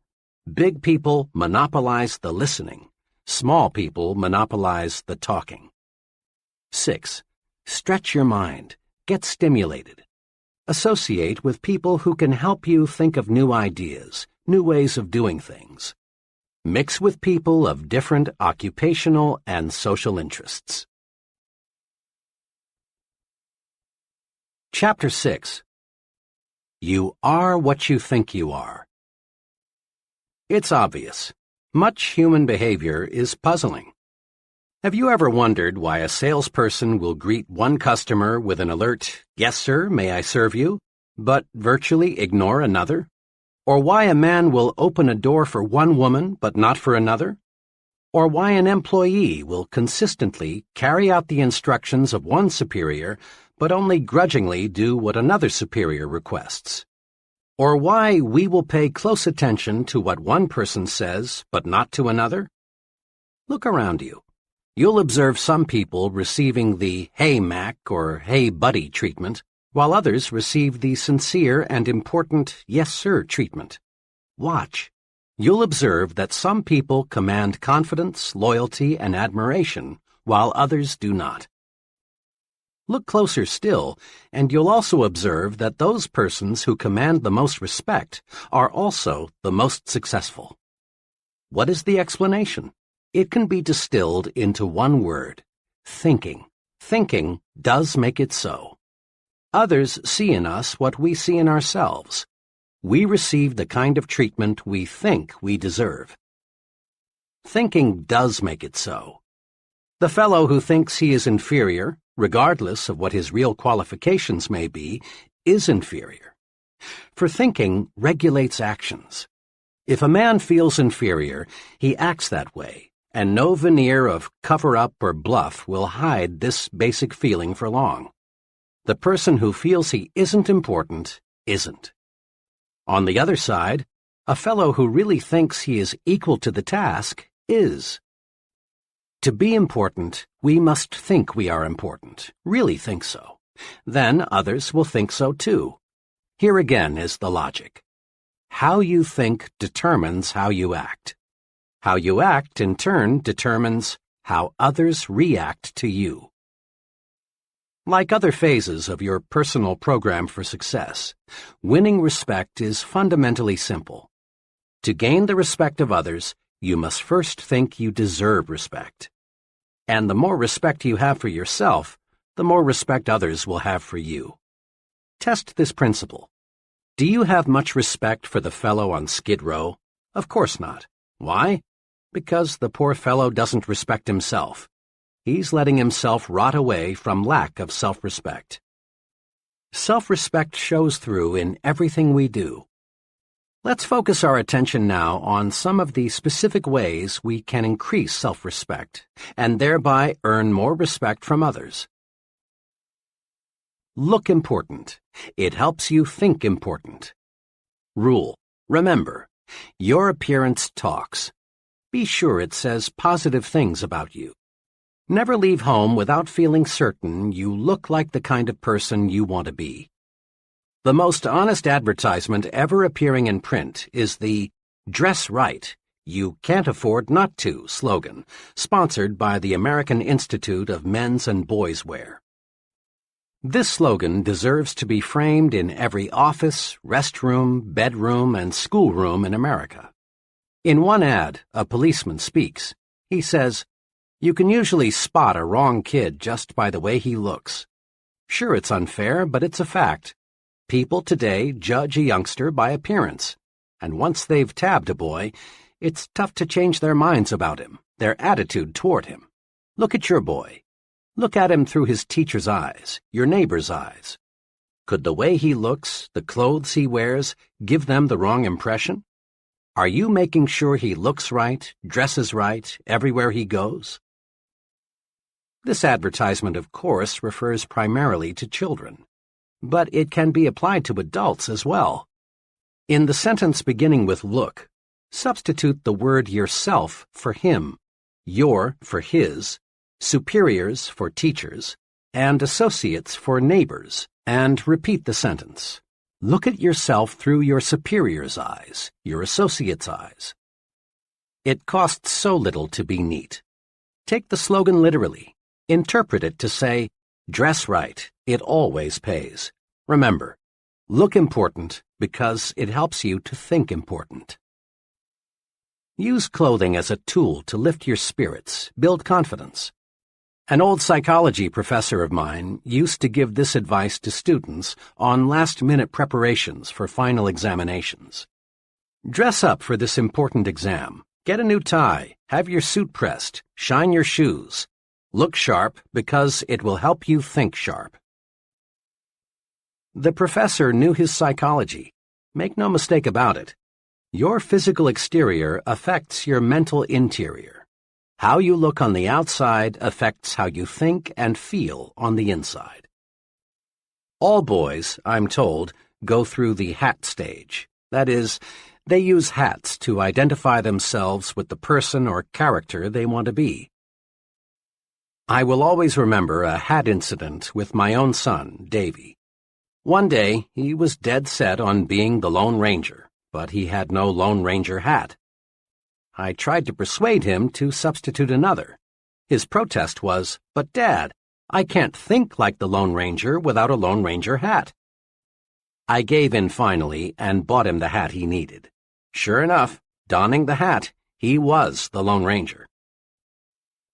big people monopolize the listening. Small people monopolize the talking. 6. Stretch your mind. Get stimulated. Associate with people who can help you think of new ideas, new ways of doing things. Mix with people of different occupational and social interests. Chapter 6. You are what you think you are. It's obvious. Much human behavior is puzzling. Have you ever wondered why a salesperson will greet one customer with an alert, "Yes, sir, may I serve you?" but virtually ignore another? Or why a man will open a door for one woman but not for another? Or why an employee will consistently carry out the instructions of one superior but only grudgingly do what another superior requests? Or why we will pay close attention to what one person says but not to another? Look around you. You'll observe some people receiving the "Hey, Mac" or "Hey, buddy" treatment, while others receive the sincere and important "Yes, sir" treatment. Watch. You'll observe that some people command confidence, loyalty, and admiration, while others do not. Look closer still, and you'll also observe that those persons who command the most respect are also the most successful. What is the explanation? It can be distilled into one word: thinking. Thinking does make it so. Others see in us what we see in ourselves. We receive the kind of treatment we think we deserve. Thinking does make it so. The fellow who thinks he is inferior, regardless of what his real qualifications may be, is inferior. For thinking regulates actions. If a man feels inferior, he acts that way, and no veneer of cover-up or bluff will hide this basic feeling for long. The person who feels he isn't important isn't. On the other side, A fellow who really thinks he is equal to the task is. To be important, we must think we are important, really think so. Then others will think so too. Here again is the logic. How you think determines how you act. How you act, in turn, determines how others react to you. Like other phases of your personal program for success, winning respect is fundamentally simple. To gain the respect of others, you must first think you deserve respect. And the more respect you have for yourself, the more respect others will have for you. Test this principle. Do you have much respect for the fellow on Skid Row? Of course not. Why? Because the poor fellow doesn't respect himself. He's letting himself rot away from lack of self-respect. Self-respect shows through in everything we do. Let's focus our attention now on some of the specific ways we can increase self-respect and thereby earn more respect from others. Look important. It helps you think important. Rule. Remember, your appearance talks. Be sure it says positive things about you. Never leave home without feeling certain you look like the kind of person you want to be. The most honest advertisement ever appearing in print is the "Dress Right, You Can't Afford Not To" slogan, sponsored by the American Institute of Men's and Boys' Wear. This slogan deserves to be framed in every office, restroom, bedroom, and schoolroom in America. In one ad, a policeman speaks. He says, "You can usually spot a wrong kid just by the way he looks. Sure, it's unfair, but it's a fact. People today judge a youngster by appearance, and once they've tabbed a boy, it's tough to change their minds about him, their attitude toward him. Look at your boy. Look at him through his teacher's eyes, your neighbor's eyes. Could the way he looks, the clothes he wears, give them the wrong impression? Are you making sure he looks right, dresses right, everywhere he goes?" This advertisement, of course, refers primarily to children, but it can be applied to adults as well. In the sentence beginning with "look," substitute the word yourself for him, your for his, superiors for teachers, and associates for neighbors, and repeat the sentence. Look at yourself through your superior's eyes, your associate's eyes. It costs so little to be neat. Take the slogan literally. Interpret it to say, "Dress right, it always pays." Remember, look important because it helps you to think important. Use clothing as a tool to lift your spirits, build confidence. An old psychology professor of mine used to give this advice to students on last-minute preparations for final examinations. Dress up for this important exam. Get a new tie, have your suit pressed, shine your shoes. Look sharp because it will help you think sharp. The professor knew his psychology. Make no mistake about it. Your physical exterior affects your mental interior. How you look on the outside affects how you think and feel on the inside. All boys, I'm told, go through the hat stage. That is, they use hats to identify themselves with the person or character they want to be. I will always remember a hat incident with my own son, Davy. One day, he was dead set on being the Lone Ranger, but he had no Lone Ranger hat. I tried to persuade him to substitute another. His protest was, "But Dad, I can't think like the Lone Ranger without a Lone Ranger hat." I gave in finally and bought him the hat he needed. Sure enough, donning the hat, he was the Lone Ranger.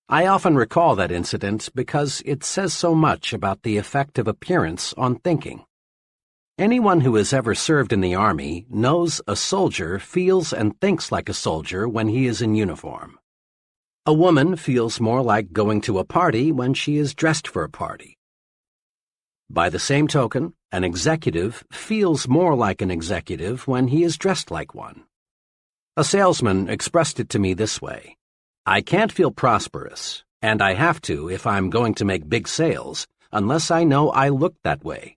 I often recall that incident because it says so much about the effect of appearance on thinking. Anyone who has ever served in the Army knows a soldier feels and thinks like a soldier when he is in uniform. A woman feels more like going to a party when she is dressed for a party. By the same token, an executive feels more like an executive when he is dressed like one. A salesman expressed it to me this way: "I can't feel prosperous, and I have to if I'm going to make big sales, unless I know I look that way."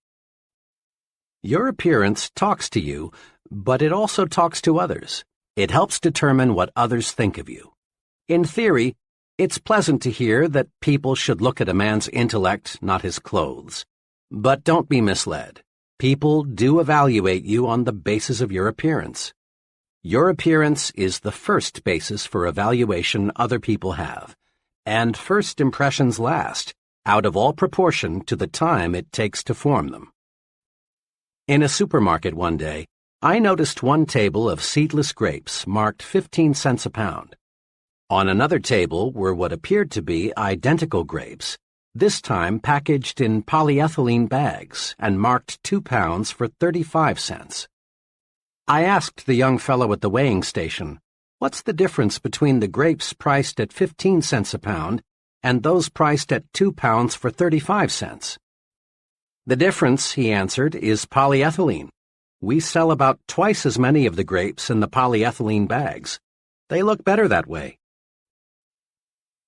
Your appearance talks to you, but it also talks to others. It helps determine what others think of you. In theory, it's pleasant to hear that people should look at a man's intellect, not his clothes. But don't be misled. People do evaluate you on the basis of your appearance. Your appearance is the first basis for evaluation other people have, and first impressions last, out of all proportion to the time it takes to form them. In a supermarket one day, I noticed one table of seedless grapes marked 15 cents a pound. On another table were what appeared to be identical grapes, this time packaged in polyethylene bags and marked 2 pounds for 35 cents. I asked the young fellow at the weighing station, "What's the difference between the grapes priced at 15 cents a pound and those priced at 2 pounds for 35 cents? "The difference," he answered, "is polyethylene. We sell about twice as many of the grapes in the polyethylene bags. They look better that way."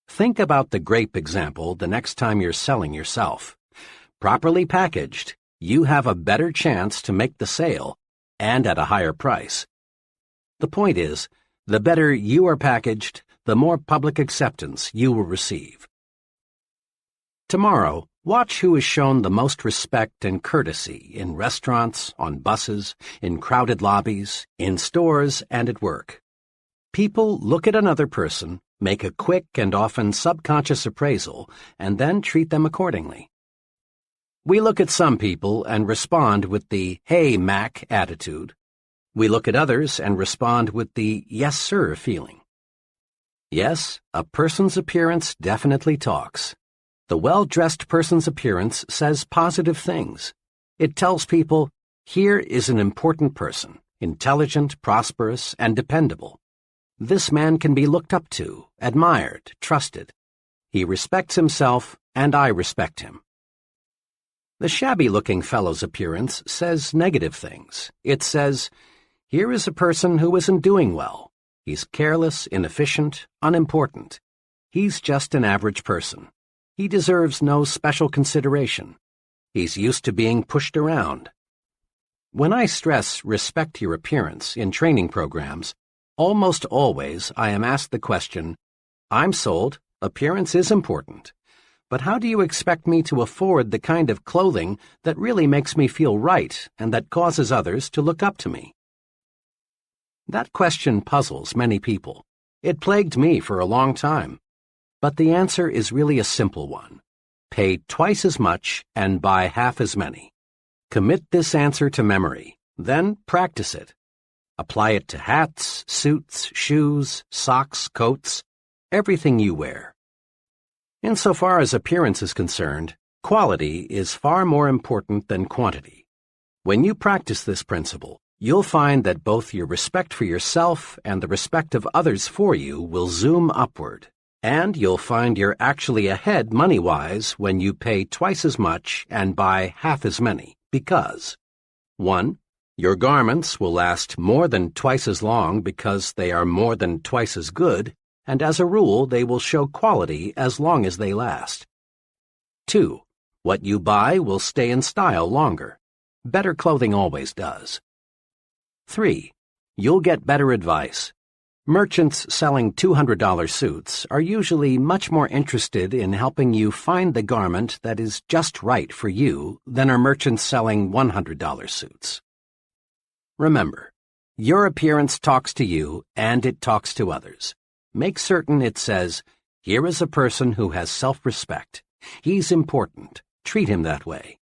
Think about the grape example the next time you're selling yourself. Properly packaged, you have a better chance to make the sale, and at a higher price. The point is, the better you are packaged, the more public acceptance you will receive. Tomorrow, watch who is shown the most respect and courtesy in restaurants, on buses, in crowded lobbies, in stores, and at work. People look at another person, make a quick and often subconscious appraisal, and then treat them accordingly. We look at some people and respond with the "Hey, Mac" attitude. We look at others and respond with the "Yes, sir" feeling. Yes, a person's appearance definitely talks. The well-dressed person's appearance says positive things. It tells people, here is an important person, intelligent, prosperous, and dependable. This man can be looked up to, admired, trusted. He respects himself, and I respect him. The shabby-looking fellow's appearance says negative things. It says, here is a person who isn't doing well. He's careless, inefficient, unimportant. He's just an average person. He deserves no special consideration. He's used to being pushed around. When I stress respect your appearance in training programs, almost always I am asked the question, I'm sold, appearance is important, but how do you expect me to afford the kind of clothing that really makes me feel right and that causes others to look up to me? That question puzzles many people. It plagued me for a long time. But the answer is really a simple one. Pay twice as much and buy half as many. Commit this answer to memory, then practice it. Apply it to hats, suits, shoes, socks, coats, everything you wear. Insofar as appearance is concerned, quality is far more important than quantity. When you practice this principle, you'll find that both your respect for yourself and the respect of others for you will zoom upward. And you'll find you're actually ahead money-wise when you pay twice as much and buy half as many, because 1. Your garments will last more than twice as long because they are more than twice as good, and as a rule they will show quality as long as they last. 2. What you buy will stay in style longer. Better clothing always does. 3. You'll get better advice. Merchants selling $200 suits are usually much more interested in helping you find the garment that is just right for you than are merchants selling $100 suits. Remember, your appearance talks to you and it talks to others. Make certain it says, here is a person who has self-respect. He's important. Treat him that way.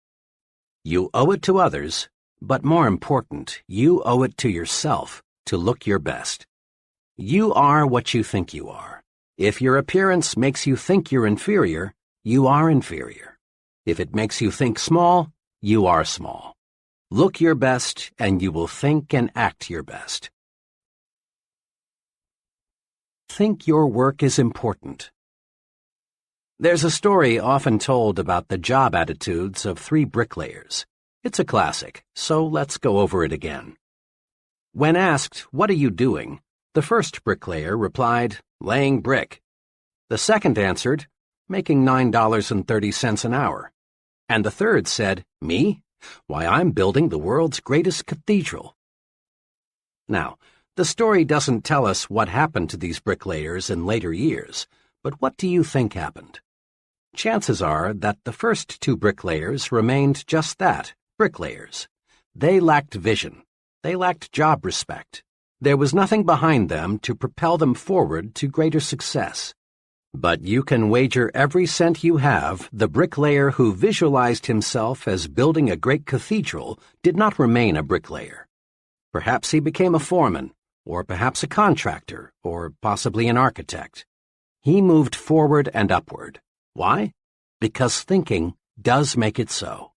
You owe it to others, but more important, you owe it to yourself to look your best. You are what you think you are. If your appearance makes you think you're inferior, you are inferior. If it makes you think small, you are small. Look your best, and you will think and act your best. Think your work is important. There's a story often told about the job attitudes of 3 bricklayers. It's a classic, so let's go over it again. When asked, "What are you doing?" the first bricklayer replied, "Laying brick." The second answered, "Making $9.30 an hour." And the third said, "Me? Why, I'm building the world's greatest cathedral. Now, the story doesn't tell us what happened to these bricklayers in later years, but what do you think happened? Chances are that the first two bricklayers remained just that, bricklayers. They lacked vision. They lacked job respect. There was nothing behind them to propel them forward to greater success. But you can wager every cent you have the bricklayer who visualized himself as building a great cathedral did not remain a bricklayer. Perhaps he became a foreman, or perhaps a contractor, or possibly an architect. He moved forward and upward. Why? Because thinking does make it so.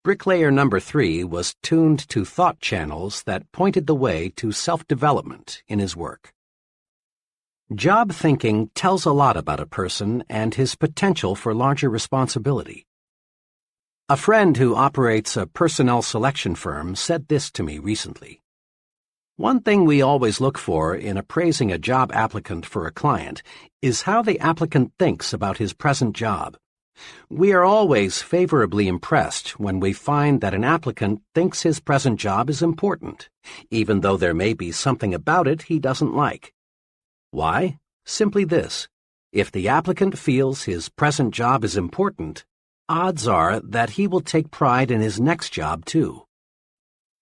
Bricklayer number 3 was tuned to thought channels that pointed the way to self-development in his work. Job thinking tells a lot about a person and his potential for larger responsibility. A friend who operates a personnel selection firm said this to me recently. One thing we always look for in appraising a job applicant for a client is how the applicant thinks about his present job. We are always favorably impressed when we find that an applicant thinks his present job is important, even though there may be something about it he doesn't like. Why? Simply this. If the applicant feels his present job is important, odds are that he will take pride in his next job too.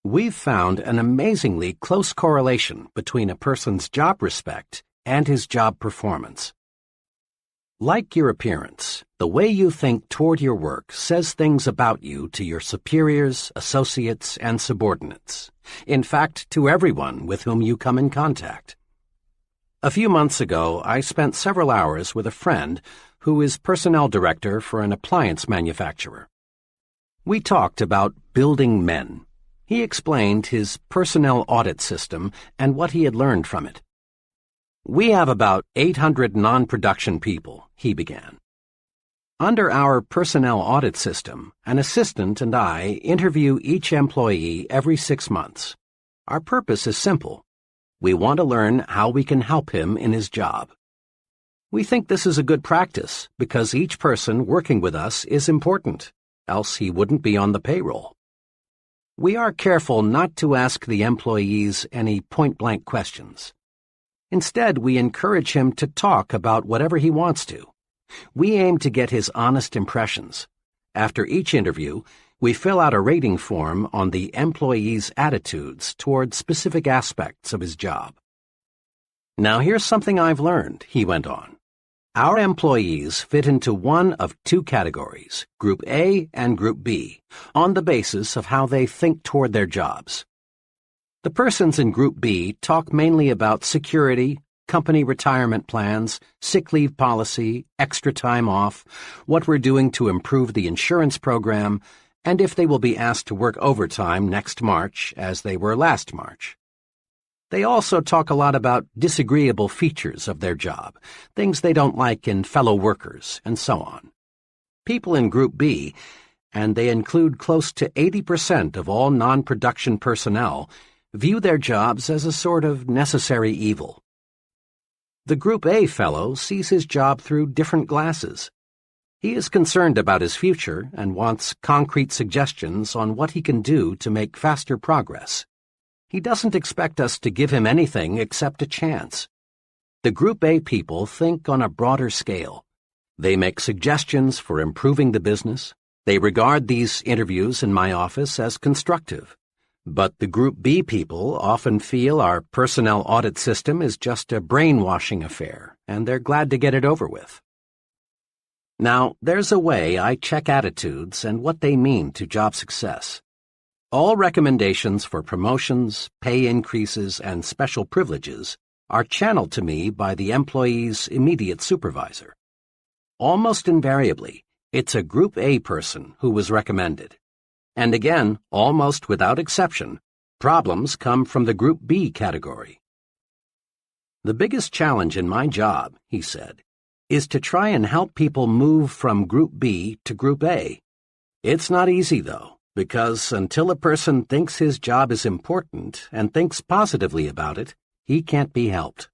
We've found an amazingly close correlation between a person's job respect and his job performance. Like your appearance, the way you think toward your work says things about you to your superiors, associates, and subordinates. In fact, to everyone with whom you come in contact. A few months ago, I spent several hours with a friend who is personnel director for an appliance manufacturer. We talked about building men. He explained his personnel audit system and what he had learned from it. We have about 800 non-production people, he began. Under our personnel audit system, an assistant and I interview each employee every 6 months. Our purpose is simple. We want to learn how we can help him in his job. We think this is a good practice because each person working with us is important, else he wouldn't be on the payroll. We are careful not to ask the employees any point-blank questions. Instead, we encourage him to talk about whatever he wants to. We aim to get his honest impressions. After each interview, we fill out a rating form on the employee's attitudes toward specific aspects of his job. Now here's something I've learned, he went on. Our employees fit into one of 2 categories, Group A and Group B, on the basis of how they think toward their jobs. The persons in Group B talk mainly about security, company retirement plans, sick leave policy, extra time off, what we're doing to improve the insurance program, and if they will be asked to work overtime next March as they were last March. They also talk a lot about disagreeable features of their job, things they don't like in fellow workers, and so on. People in Group B, and they include close to 80% of all non-production personnel, view their jobs as a sort of necessary evil. The Group A fellow sees his job through different glasses. He is concerned about his future and wants concrete suggestions on what he can do to make faster progress. He doesn't expect us to give him anything except a chance. The Group A people think on a broader scale. They make suggestions for improving the business. They regard these interviews in my office as constructive. But the Group B people often feel our personnel audit system is just a brainwashing affair, and they're glad to get it over with. Now, there's a way I check attitudes and what they mean to job success. All recommendations for promotions, pay increases, and special privileges are channeled to me by the employee's immediate supervisor. Almost invariably, it's a Group A person who was recommended. And again, almost without exception, problems come from the Group B category. The biggest challenge in my job, he said, is to try and help people move from Group B to Group A. It's not easy, though, because until a person thinks his job is important and thinks positively about it, he can't be helped.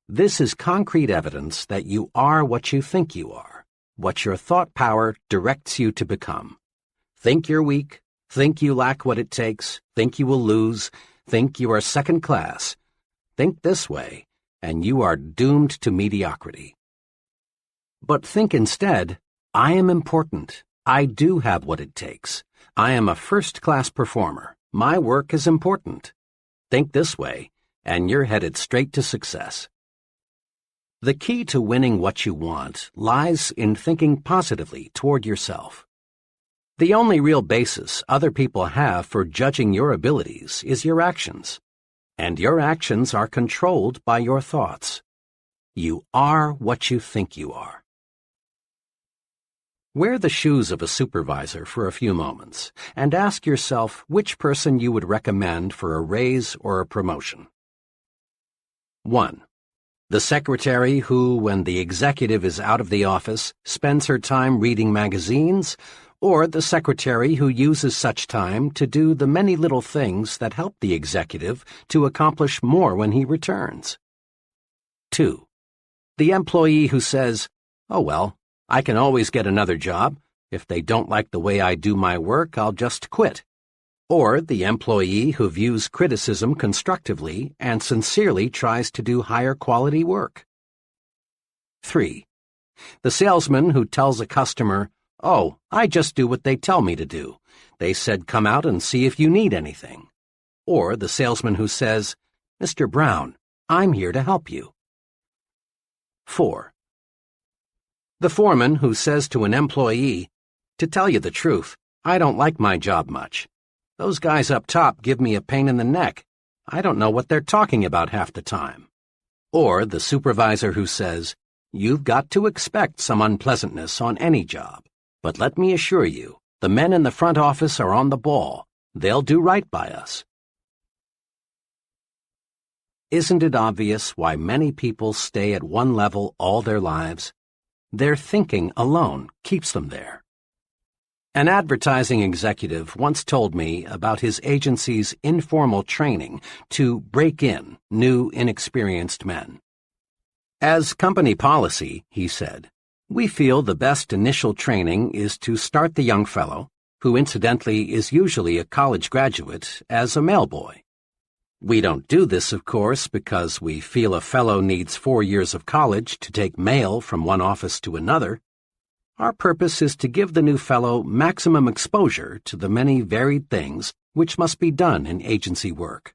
This is concrete evidence that you are what you think you are, what your thought power directs you to become. Think you're weak, think you lack what it takes, think you will lose, think you are second class. Think this way, and you are doomed to mediocrity. But think instead, I am important. I do have what it takes. I am a first-class performer. My work is important. Think this way, and you're headed straight to success. The key to winning what you want lies in thinking positively toward yourself. The only real basis other people have for judging your abilities is your actions, and your actions are controlled by your thoughts. You are what you think you are. Wear the shoes of a supervisor for a few moments and ask yourself which person you would recommend for a raise or a promotion. 1. The secretary who, when the executive is out of the office, spends her time reading magazines, or the secretary who uses such time to do the many little things that help the executive to accomplish more when he returns. 2. The employee who says, "Oh well, I can always get another job. If they don't like the way I do my work, I'll just quit." Or the employee who views criticism constructively and sincerely tries to do higher quality work. 3. The salesman who tells a customer, "Oh, I just do what they tell me to do. They said come out and see if you need anything." Or the salesman who says, "Mr. Brown, I'm here to help you." 4. The foreman who says to an employee, "To tell you the truth, I don't like my job much. Those guys up top give me a pain in the neck. I don't know what they're talking about half the time." Or the supervisor who says, "You've got to expect some unpleasantness on any job. But let me assure you, the men in the front office are on the ball. They'll do right by us." Isn't it obvious why many people stay at one level all their lives? Their thinking alone keeps them there. An advertising executive once told me about his agency's informal training to break in new, inexperienced men. "As company policy," he said, "we feel the best initial training is to start the young fellow, who incidentally is usually a college graduate, as a mailboy. We don't do this, of course, because we feel a fellow needs 4 years of college to take mail from one office to another. Our purpose is to give the new fellow maximum exposure to the many varied things which must be done in agency work.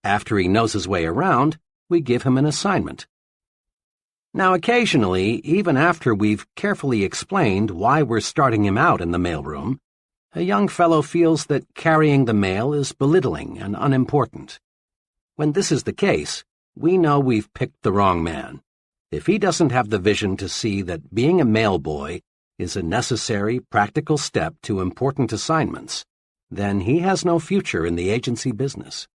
After he knows his way around, we give him an assignment. Now, occasionally, even after we've carefully explained why we're starting him out in the mailroom, a young fellow feels that carrying the mail is belittling and unimportant. When this is the case, we know we've picked the wrong man. If he doesn't have the vision to see that being a mailboy is a necessary, practical step to important assignments, then he has no future in the agency business.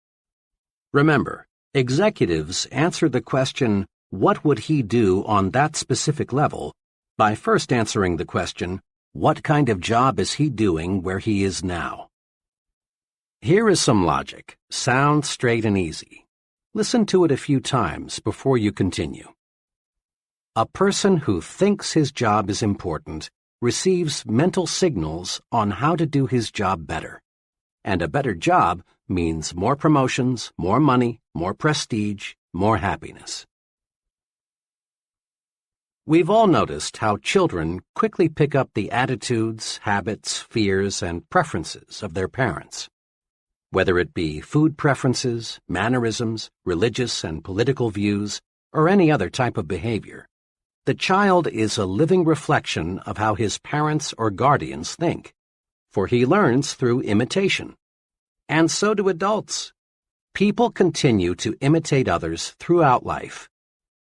Remember, executives answer the question, "What would he do on that specific level?" by first answering the question, "What kind of job is he doing where he is now?" Here is some logic, sound, straight, and easy. Listen to it a few times before you continue. A person who thinks his job is important receives mental signals on how to do his job better. And a better job means more promotions, more money, more prestige, more happiness. We've all noticed how children quickly pick up the attitudes, habits, fears, and preferences of their parents. Whether it be food preferences, mannerisms, religious and political views, or any other type of behavior, the child is a living reflection of how his parents or guardians think, for he learns through imitation. And so do adults. People continue to imitate others throughout life,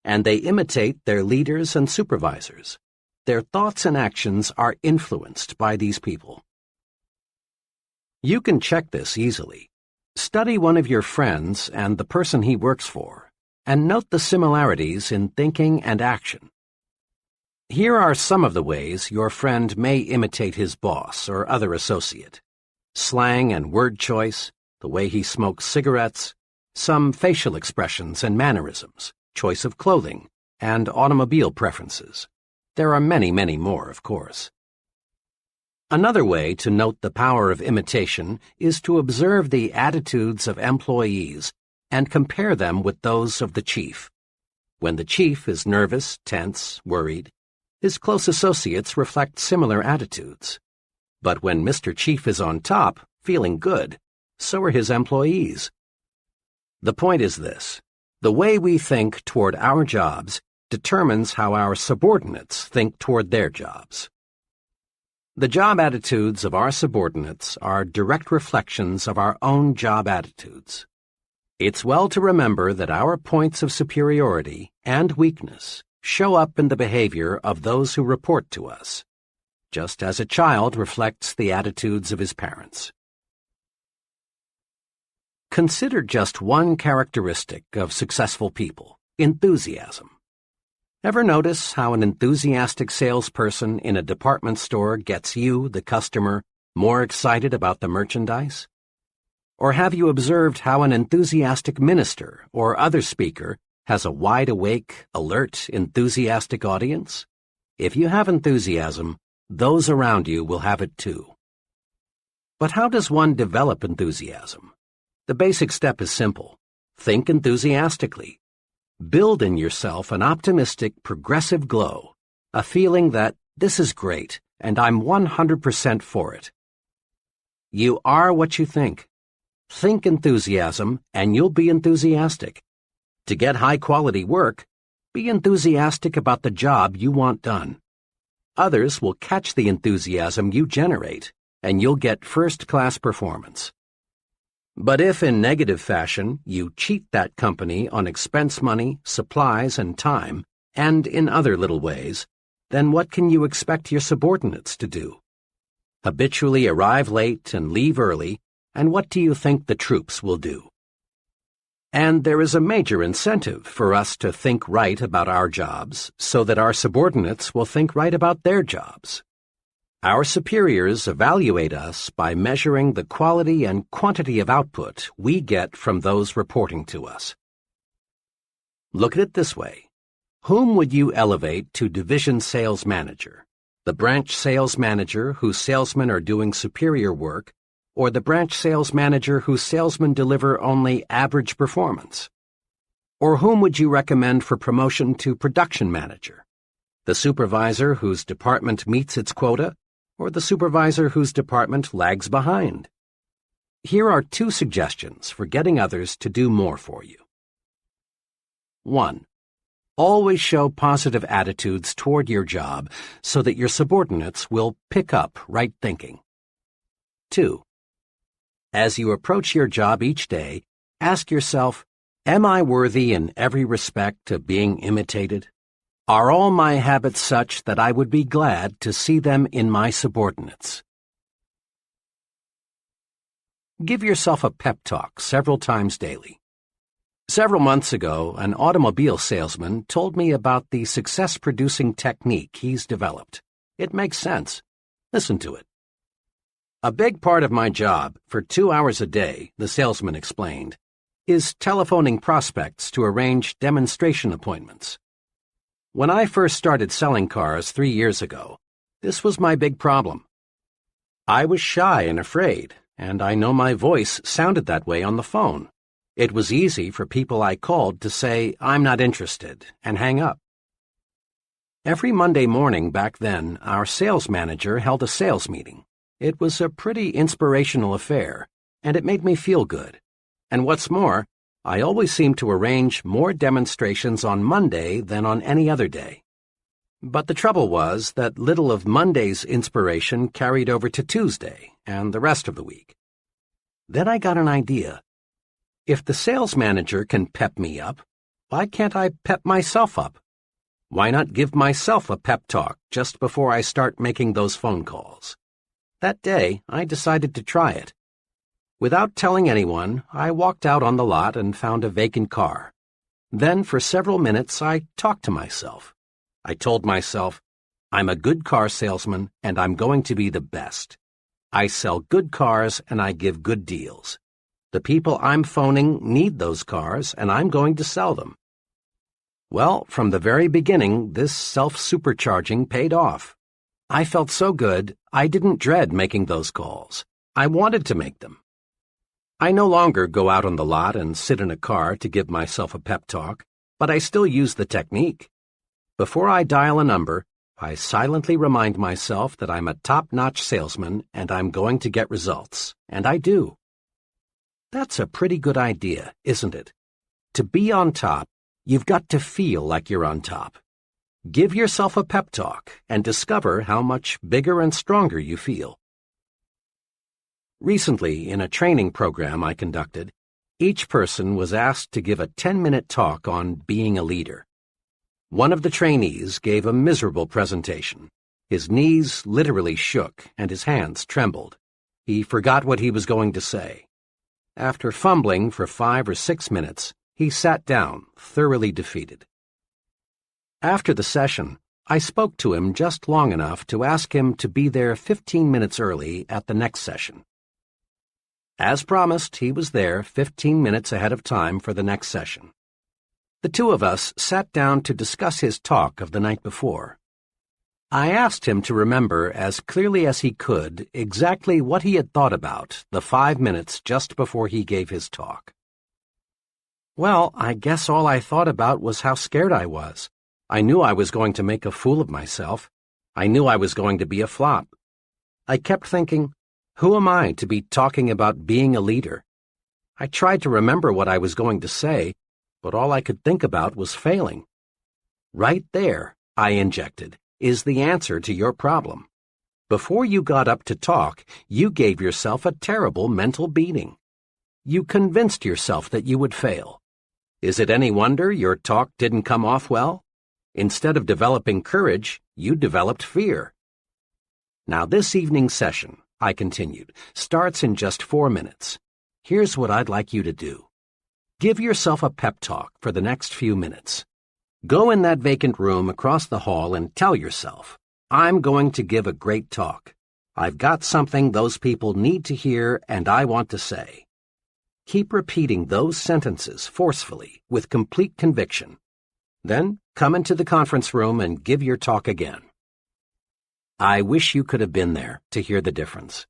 and they imitate their leaders and supervisors. Their thoughts and actions are influenced by these people. You can check this easily. Study one of your friends and the person he works for, and note the similarities in thinking and action. Here are some of the ways your friend may imitate his boss or other associate: slang and word choice, the way he smokes cigarettes, some facial expressions and mannerisms, choice of clothing, and automobile preferences. There are many, many more, of course. Another way to note the power of imitation is to observe the attitudes of employees and compare them with those of the chief. When the chief is nervous, tense, worried, his close associates reflect similar attitudes. But when Mr. Chief is on top, feeling good, so are his employees. The point is this: the way we think toward our jobs determines how our subordinates think toward their jobs. The job attitudes of our subordinates are direct reflections of our own job attitudes. It's well to remember that our points of superiority and weakness show up in the behavior of those who report to us, just as a child reflects the attitudes of his parents. Consider just one characteristic of successful people: enthusiasm. Ever notice how an enthusiastic salesperson in a department store gets you, the customer, more excited about the merchandise? Or have you observed how an enthusiastic minister or other speaker has a wide-awake, alert, enthusiastic audience? If you have enthusiasm, those around you will have it too. But how does one develop enthusiasm? The basic step is simple. Think enthusiastically. Build in yourself an optimistic, progressive glow, a feeling that this is great and I'm 100% for it. You are what you think. Think enthusiasm and you'll be enthusiastic. To get high-quality work, be enthusiastic about the job you want done. Others will catch the enthusiasm you generate, and you'll get first-class performance. But if in negative fashion you cheat that company on expense money, supplies, and time, and in other little ways, then what can you expect your subordinates to do? Habitually arrive late and leave early, and what do you think the troops will do? And there is a major incentive for us to think right about our jobs so that our subordinates will think right about their jobs. Our superiors evaluate us by measuring the quality and quantity of output we get from those reporting to us. Look at it this way. Whom would you elevate to division sales manager? The branch sales manager whose salesmen are doing superior work, or the branch sales manager whose salesmen deliver only average performance? Or whom would you recommend for promotion to production manager? The supervisor whose department meets its quota, or the supervisor whose department lags behind? Here are 2 suggestions for getting others to do more for you. 1. Always show positive attitudes toward your job so that your subordinates will pick up right thinking. 2. As you approach your job each day, ask yourself, am I worthy in every respect of being imitated? Are all my habits such that I would be glad to see them in my subordinates? Give yourself a pep talk several times daily. Several months ago, an automobile salesman told me about the success-producing technique he's developed. It makes sense. Listen to it. A big part of my job, for 2 hours a day, the salesman explained, is telephoning prospects to arrange demonstration appointments. When I first started selling cars 3 years ago, this was my big problem. I was shy and afraid, and I know my voice sounded that way on the phone. It was easy for people I called to say, "I'm not interested," and hang up. Every Monday morning back then, our sales manager held a sales meeting. It was a pretty inspirational affair, and it made me feel good. And what's more, I always seemed to arrange more demonstrations on Monday than on any other day. But the trouble was that little of Monday's inspiration carried over to Tuesday and the rest of the week. Then I got an idea. If the sales manager can pep me up, why can't I pep myself up? Why not give myself a pep talk just before I start making those phone calls? That day, I decided to try it. Without telling anyone, I walked out on the lot and found a vacant car. Then, for several minutes, I talked to myself. I told myself, I'm a good car salesman, and I'm going to be the best. I sell good cars, and I give good deals. The people I'm phoning need those cars, and I'm going to sell them. Well, from the very beginning, this self-supercharging paid off. I felt so good, I didn't dread making those calls. I wanted to make them. I no longer go out on the lot and sit in a car to give myself a pep talk, but I still use the technique. Before I dial a number, I silently remind myself that I'm a top-notch salesman and I'm going to get results, and I do. That's a pretty good idea, isn't it? To be on top, you've got to feel like you're on top. Give yourself a pep talk and discover how much bigger and stronger you feel. Recently, in a training program I conducted, each person was asked to give a 10-minute talk on being a leader. One of the trainees gave a miserable presentation. His knees literally shook and his hands trembled. He forgot what he was going to say. After fumbling for 5 or 6 minutes, he sat down, thoroughly defeated. After the session, I spoke to him just long enough to ask him to be there 15 minutes early at the next session. As promised, he was there 15 minutes ahead of time for the next session. The two of us sat down to discuss his talk of the night before. I asked him to remember as clearly as he could exactly what he had thought about the 5 minutes just before he gave his talk. Well, I guess all I thought about was how scared I was. I knew I was going to make a fool of myself. I knew I was going to be a flop. I kept thinking, who am I to be talking about being a leader? I tried to remember what I was going to say, but all I could think about was failing. Right there, I injected, is the answer to your problem. Before you got up to talk, you gave yourself a terrible mental beating. You convinced yourself that you would fail. Is it any wonder your talk didn't come off well? Instead of developing courage, you developed fear. Now this evening's session, I continued, starts in just 4 minutes. Here's what I'd like you to do. Give yourself a pep talk for the next few minutes. Go in that vacant room across the hall and tell yourself, I'm going to give a great talk. I've got something those people need to hear and I want to say. Keep repeating those sentences forcefully with complete conviction. Then come into the conference room and give your talk again. I wish you could have been there to hear the difference.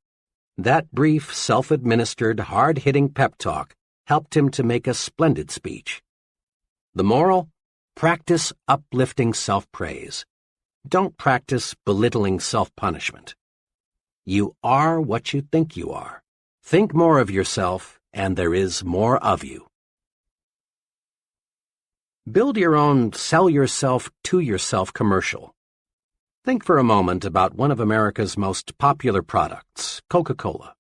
That brief, self-administered, hard-hitting pep talk helped him to make a splendid speech. The moral? Practice uplifting self-praise. Don't practice belittling self-punishment. You are what you think you are. Think more of yourself, and there is more of you. Build your own sell yourself to yourself commercial. Think for a moment about one of America's most popular products, Coca-Cola.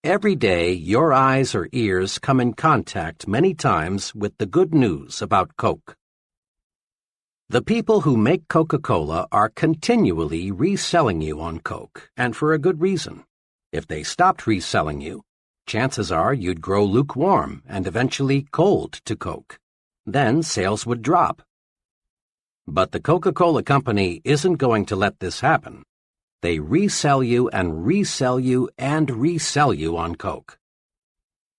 Every day, your eyes or ears come in contact many times with the good news about Coke. The people who make Coca-Cola are continually reselling you on Coke, and for a good reason. If they stopped reselling you, chances are you'd grow lukewarm and eventually cold to Coke. Then sales would drop. But the Coca-Cola Company isn't going to let this happen. They resell you and resell you and resell you on Coke.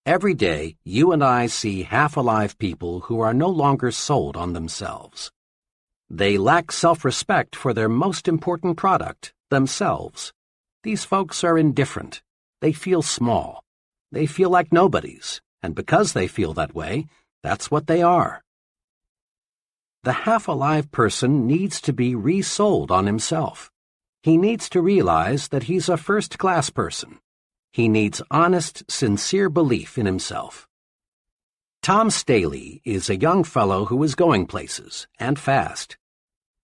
Every day, you and I see half-alive people who are no longer sold on themselves. They lack self-respect for their most important product, themselves. These folks are indifferent. They feel small. They feel like nobodies, and because they feel that way, that's what they are. The half-alive person needs to be resold on himself. He needs to realize that he's a first-class person. He needs honest, sincere belief in himself. Tom Staley is a young fellow who is going places, and fast.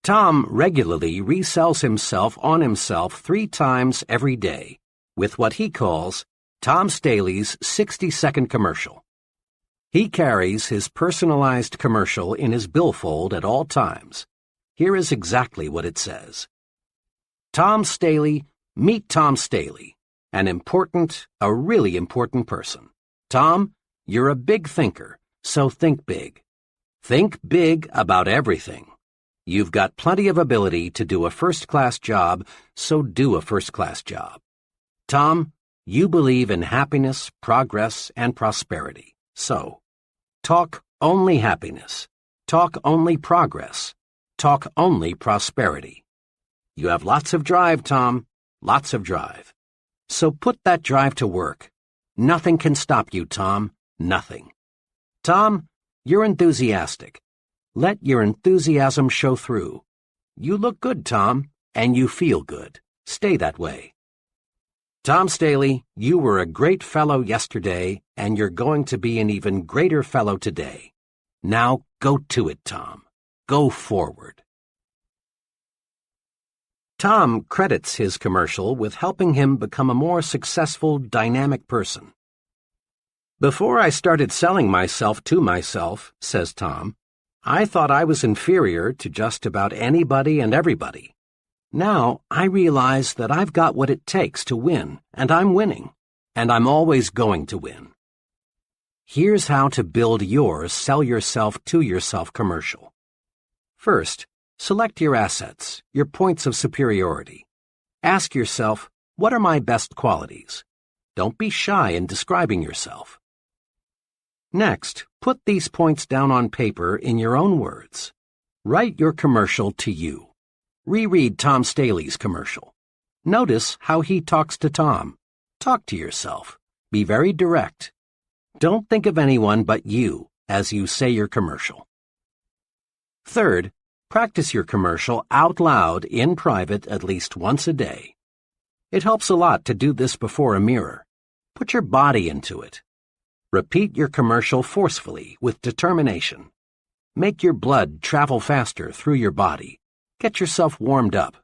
Tom regularly resells himself on himself 3 times every day, with what he calls Tom Staley's 60-second commercial. He carries his personalized commercial in his billfold at all times. Here is exactly what it says. Tom Staley, meet Tom Staley, a really important person. Tom, you're a big thinker, so think big. Think big about everything. You've got plenty of ability to do a first-class job, so do a first-class job. Tom, you believe in happiness, progress, and prosperity. So, talk only happiness. Talk only progress. Talk only prosperity. You have lots of drive, Tom. Lots of drive. So put that drive to work. Nothing can stop you, Tom. Nothing. Tom, you're enthusiastic. Let your enthusiasm show through. You look good, Tom, and you feel good. Stay that way. Tom Staley, you were a great fellow yesterday, and you're going to be an even greater fellow today. Now go to it, Tom. Go forward. Tom credits his commercial with helping him become a more successful, dynamic person. Before I started selling myself to myself, says Tom, I thought I was inferior to just about anybody and everybody. Now I realize that I've got what it takes to win, and I'm winning, and I'm always going to win. Here's how to build your sell yourself to yourself commercial. First, select your assets, your points of superiority. Ask yourself, what are my best qualities? Don't be shy in describing yourself. Next, put these points down on paper in your own words. Write your commercial to you. Reread Tom Staley's commercial. Notice how he talks to Tom. Talk to yourself. Be very direct. Don't think of anyone but you as you say your commercial. Third, practice your commercial out loud in private at least once a day. It helps a lot to do this before a mirror. Put your body into it. Repeat your commercial forcefully with determination. Make your blood travel faster through your body. Get yourself warmed up.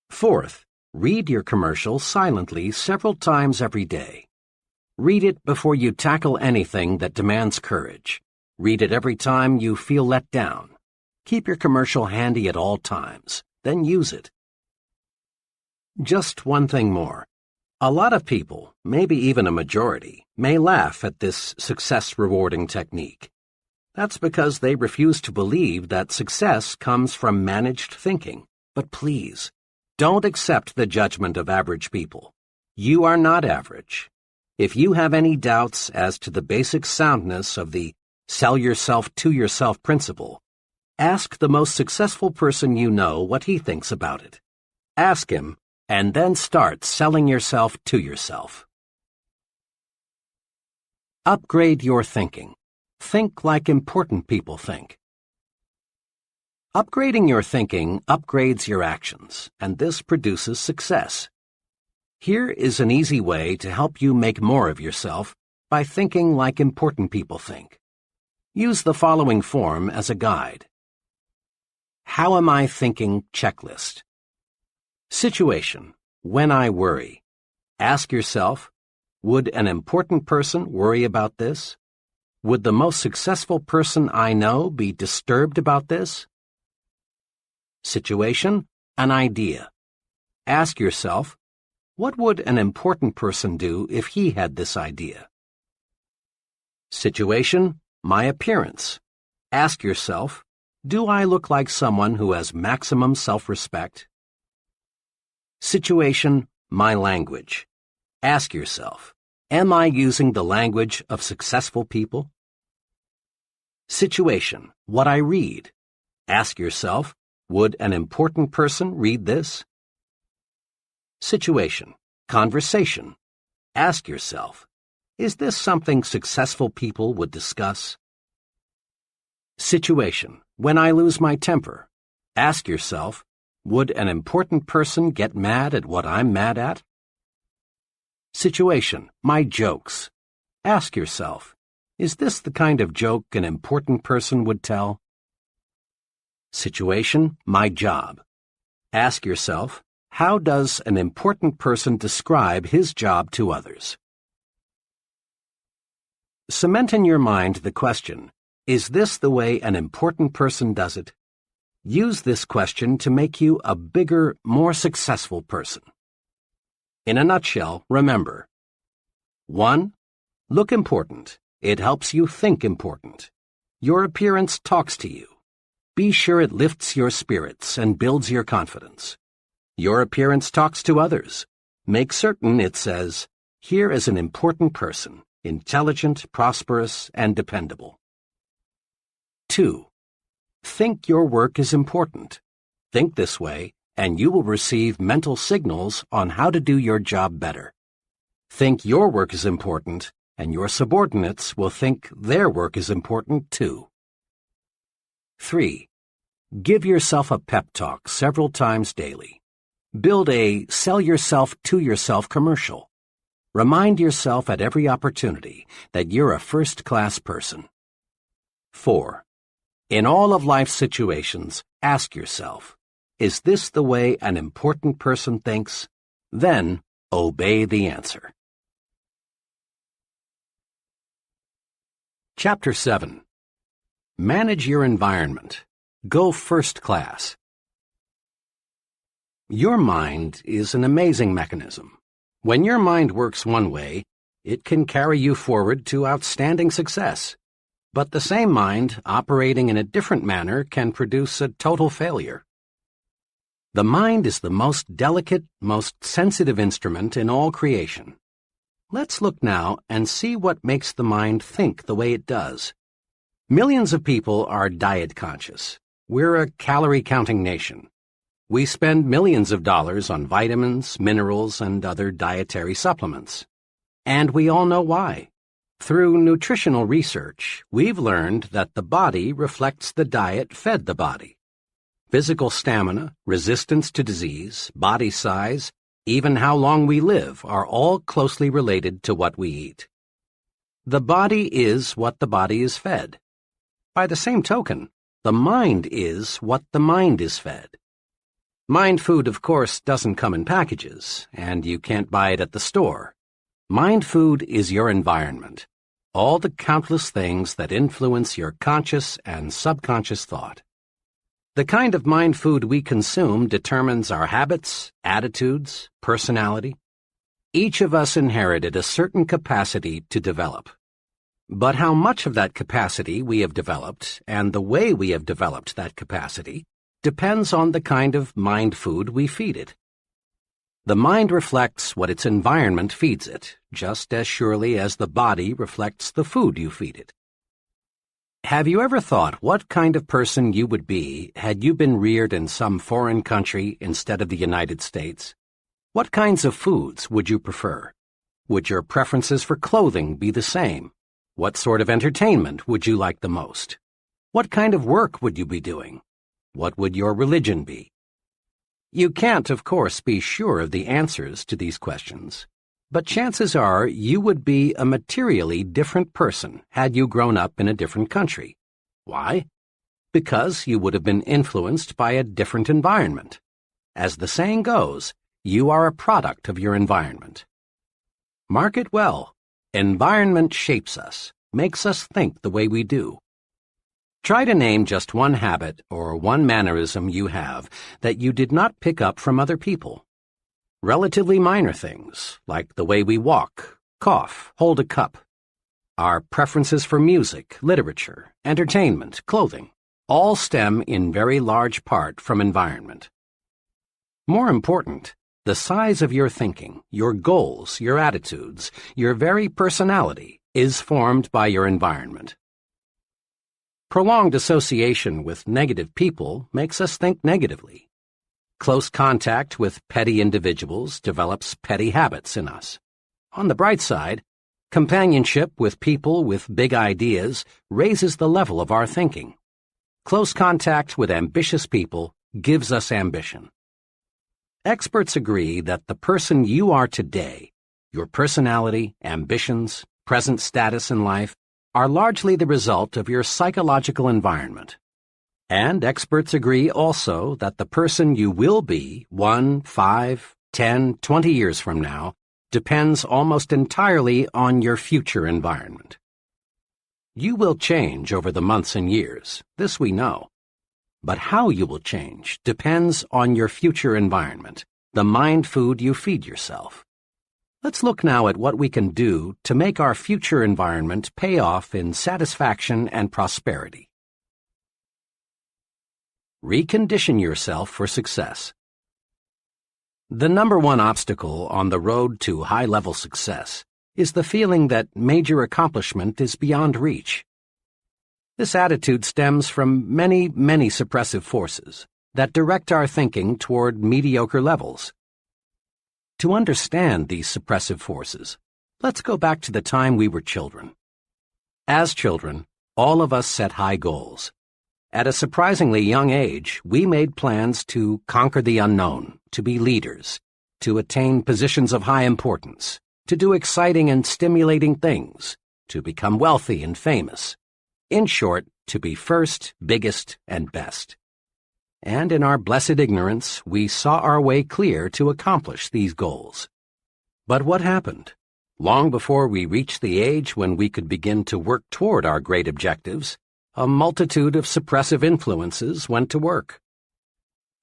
Fourth, read your commercial silently several times every day. Read it before you tackle anything that demands courage. Read it every time you feel let down. Keep your commercial handy at all times, then use it. Just one thing more. A lot of people, maybe even a majority, may laugh at this success-rewarding technique. That's because they refuse to believe that success comes from managed thinking. But please, don't accept the judgment of average people. You are not average. If you have any doubts as to the basic soundness of the sell yourself to yourself principle, ask the most successful person you know what he thinks about it. Ask him, and then start selling yourself to yourself. Upgrade your thinking. Think like important people think. Upgrading your thinking upgrades your actions, and this produces success. Here is an easy way to help you make more of yourself by thinking like important people think. Use the following form as a guide. How am I thinking checklist. Situation, when I worry. Ask yourself, would an important person worry about this? Would the most successful person I know be disturbed about this? Situation, an idea. Ask yourself, what would an important person do if he had this idea? Situation, my appearance. Ask yourself, do I look like someone who has maximum self-respect? Situation, my language. Ask yourself, am I using the language of successful people? Situation, what I read. Ask yourself, would an important person read this? Situation, conversation. Ask yourself, is this something successful people would discuss? Situation, when I lose my temper. Ask yourself, would an important person get mad at what I'm mad at? Situation, my jokes. Ask yourself, is this the kind of joke an important person would tell? Situation, my job. Ask yourself, how does an important person describe his job to others? Cement in your mind the question, is this the way an important person does it? Use this question to make you a bigger, more successful person. In a nutshell, remember. 1. Look important. It helps you think important. Your appearance talks to you. Be sure it lifts your spirits and builds your confidence. Your appearance talks to others. Make certain it says, here is an important person, intelligent, prosperous, and dependable. 2. Think your work is important. Think this way, and you will receive mental signals on how to do your job better. Think your work is important, and your subordinates will think their work is important too. 3. Give yourself a pep talk several times daily. Build a sell yourself to yourself commercial. Remind yourself at every opportunity that you're a first-class person. 4. In all of life's situations, ask yourself, is this the way an important person thinks? Then, obey the answer. Chapter 7. Manage your environment. Go first class. Your mind is an amazing mechanism. When your mind works one way, it can carry you forward to outstanding success. But the same mind operating in a different manner can produce a total failure. The mind is the most delicate, most sensitive instrument in all creation. Let's look now and see what makes the mind think the way it does. Millions of people are diet conscious. We're a calorie-counting nation. We spend millions of dollars on vitamins, minerals, and other dietary supplements. And we all know why. Through nutritional research, we've learned that the body reflects the diet fed the body. Physical stamina, resistance to disease, body size, even how long we live are all closely related to what we eat. The body is what the body is fed. By the same token, the mind is what the mind is fed. Mind food, of course, doesn't come in packages, and you can't buy it at the store. Mind food is your environment, all the countless things that influence your conscious and subconscious thought. The kind of mind food we consume determines our habits, attitudes, personality. Each of us inherited a certain capacity to develop. But how much of that capacity we have developed and the way we have developed that capacity depends on the kind of mind food we feed it. The mind reflects what its environment feeds it, just as surely as the body reflects the food you feed it. Have you ever thought what kind of person you would be had you been reared in some foreign country instead of the United States? What kinds of foods would you prefer? Would your preferences for clothing be the same? What sort of entertainment would you like the most? What kind of work would you be doing? What would your religion be? You can't, of course, be sure of the answers to these questions, but chances are you would be a materially different person had you grown up in a different country. Why? Because you would have been influenced by a different environment. As the saying goes, you are a product of your environment. Mark it well. Environment shapes us, makes us think the way we do. Try to name just one habit or one mannerism you have that you did not pick up from other people. Relatively minor things, like the way we walk, cough, hold a cup. Our preferences for music, literature, entertainment, clothing, all stem in very large part from environment. More important, the size of your thinking, your goals, your attitudes, your very personality is formed by your environment. Prolonged association with negative people makes us think negatively. Close contact with petty individuals develops petty habits in us. On the bright side, companionship with people with big ideas raises the level of our thinking. Close contact with ambitious people gives us ambition. Experts agree that the person you are today, your personality, ambitions, present status in life, are largely the result of your psychological environment. And experts agree also that the person you will be 1, 5, 10, 20 years from now depends almost entirely on your future environment. You will change over the months and years, this we know. But how you will change depends on your future environment, the mind food you feed yourself. Let's look now at what we can do to make our future environment pay off in satisfaction and prosperity. Recondition yourself for success. The number one obstacle on the road to high-level success is the feeling that major accomplishment is beyond reach. This attitude stems from many, many suppressive forces, that direct our thinking toward mediocre levels. To understand these suppressive forces, let's go back to the time we were children. As children, all of us set high goals. At a surprisingly young age, we made plans to conquer the unknown, to be leaders, to attain positions of high importance, to do exciting and stimulating things, to become wealthy and famous. In short, to be first, biggest, and best. And in our blessed ignorance, we saw our way clear to accomplish these goals. But what happened? Long before we reached the age when we could begin to work toward our great objectives, a multitude of suppressive influences went to work.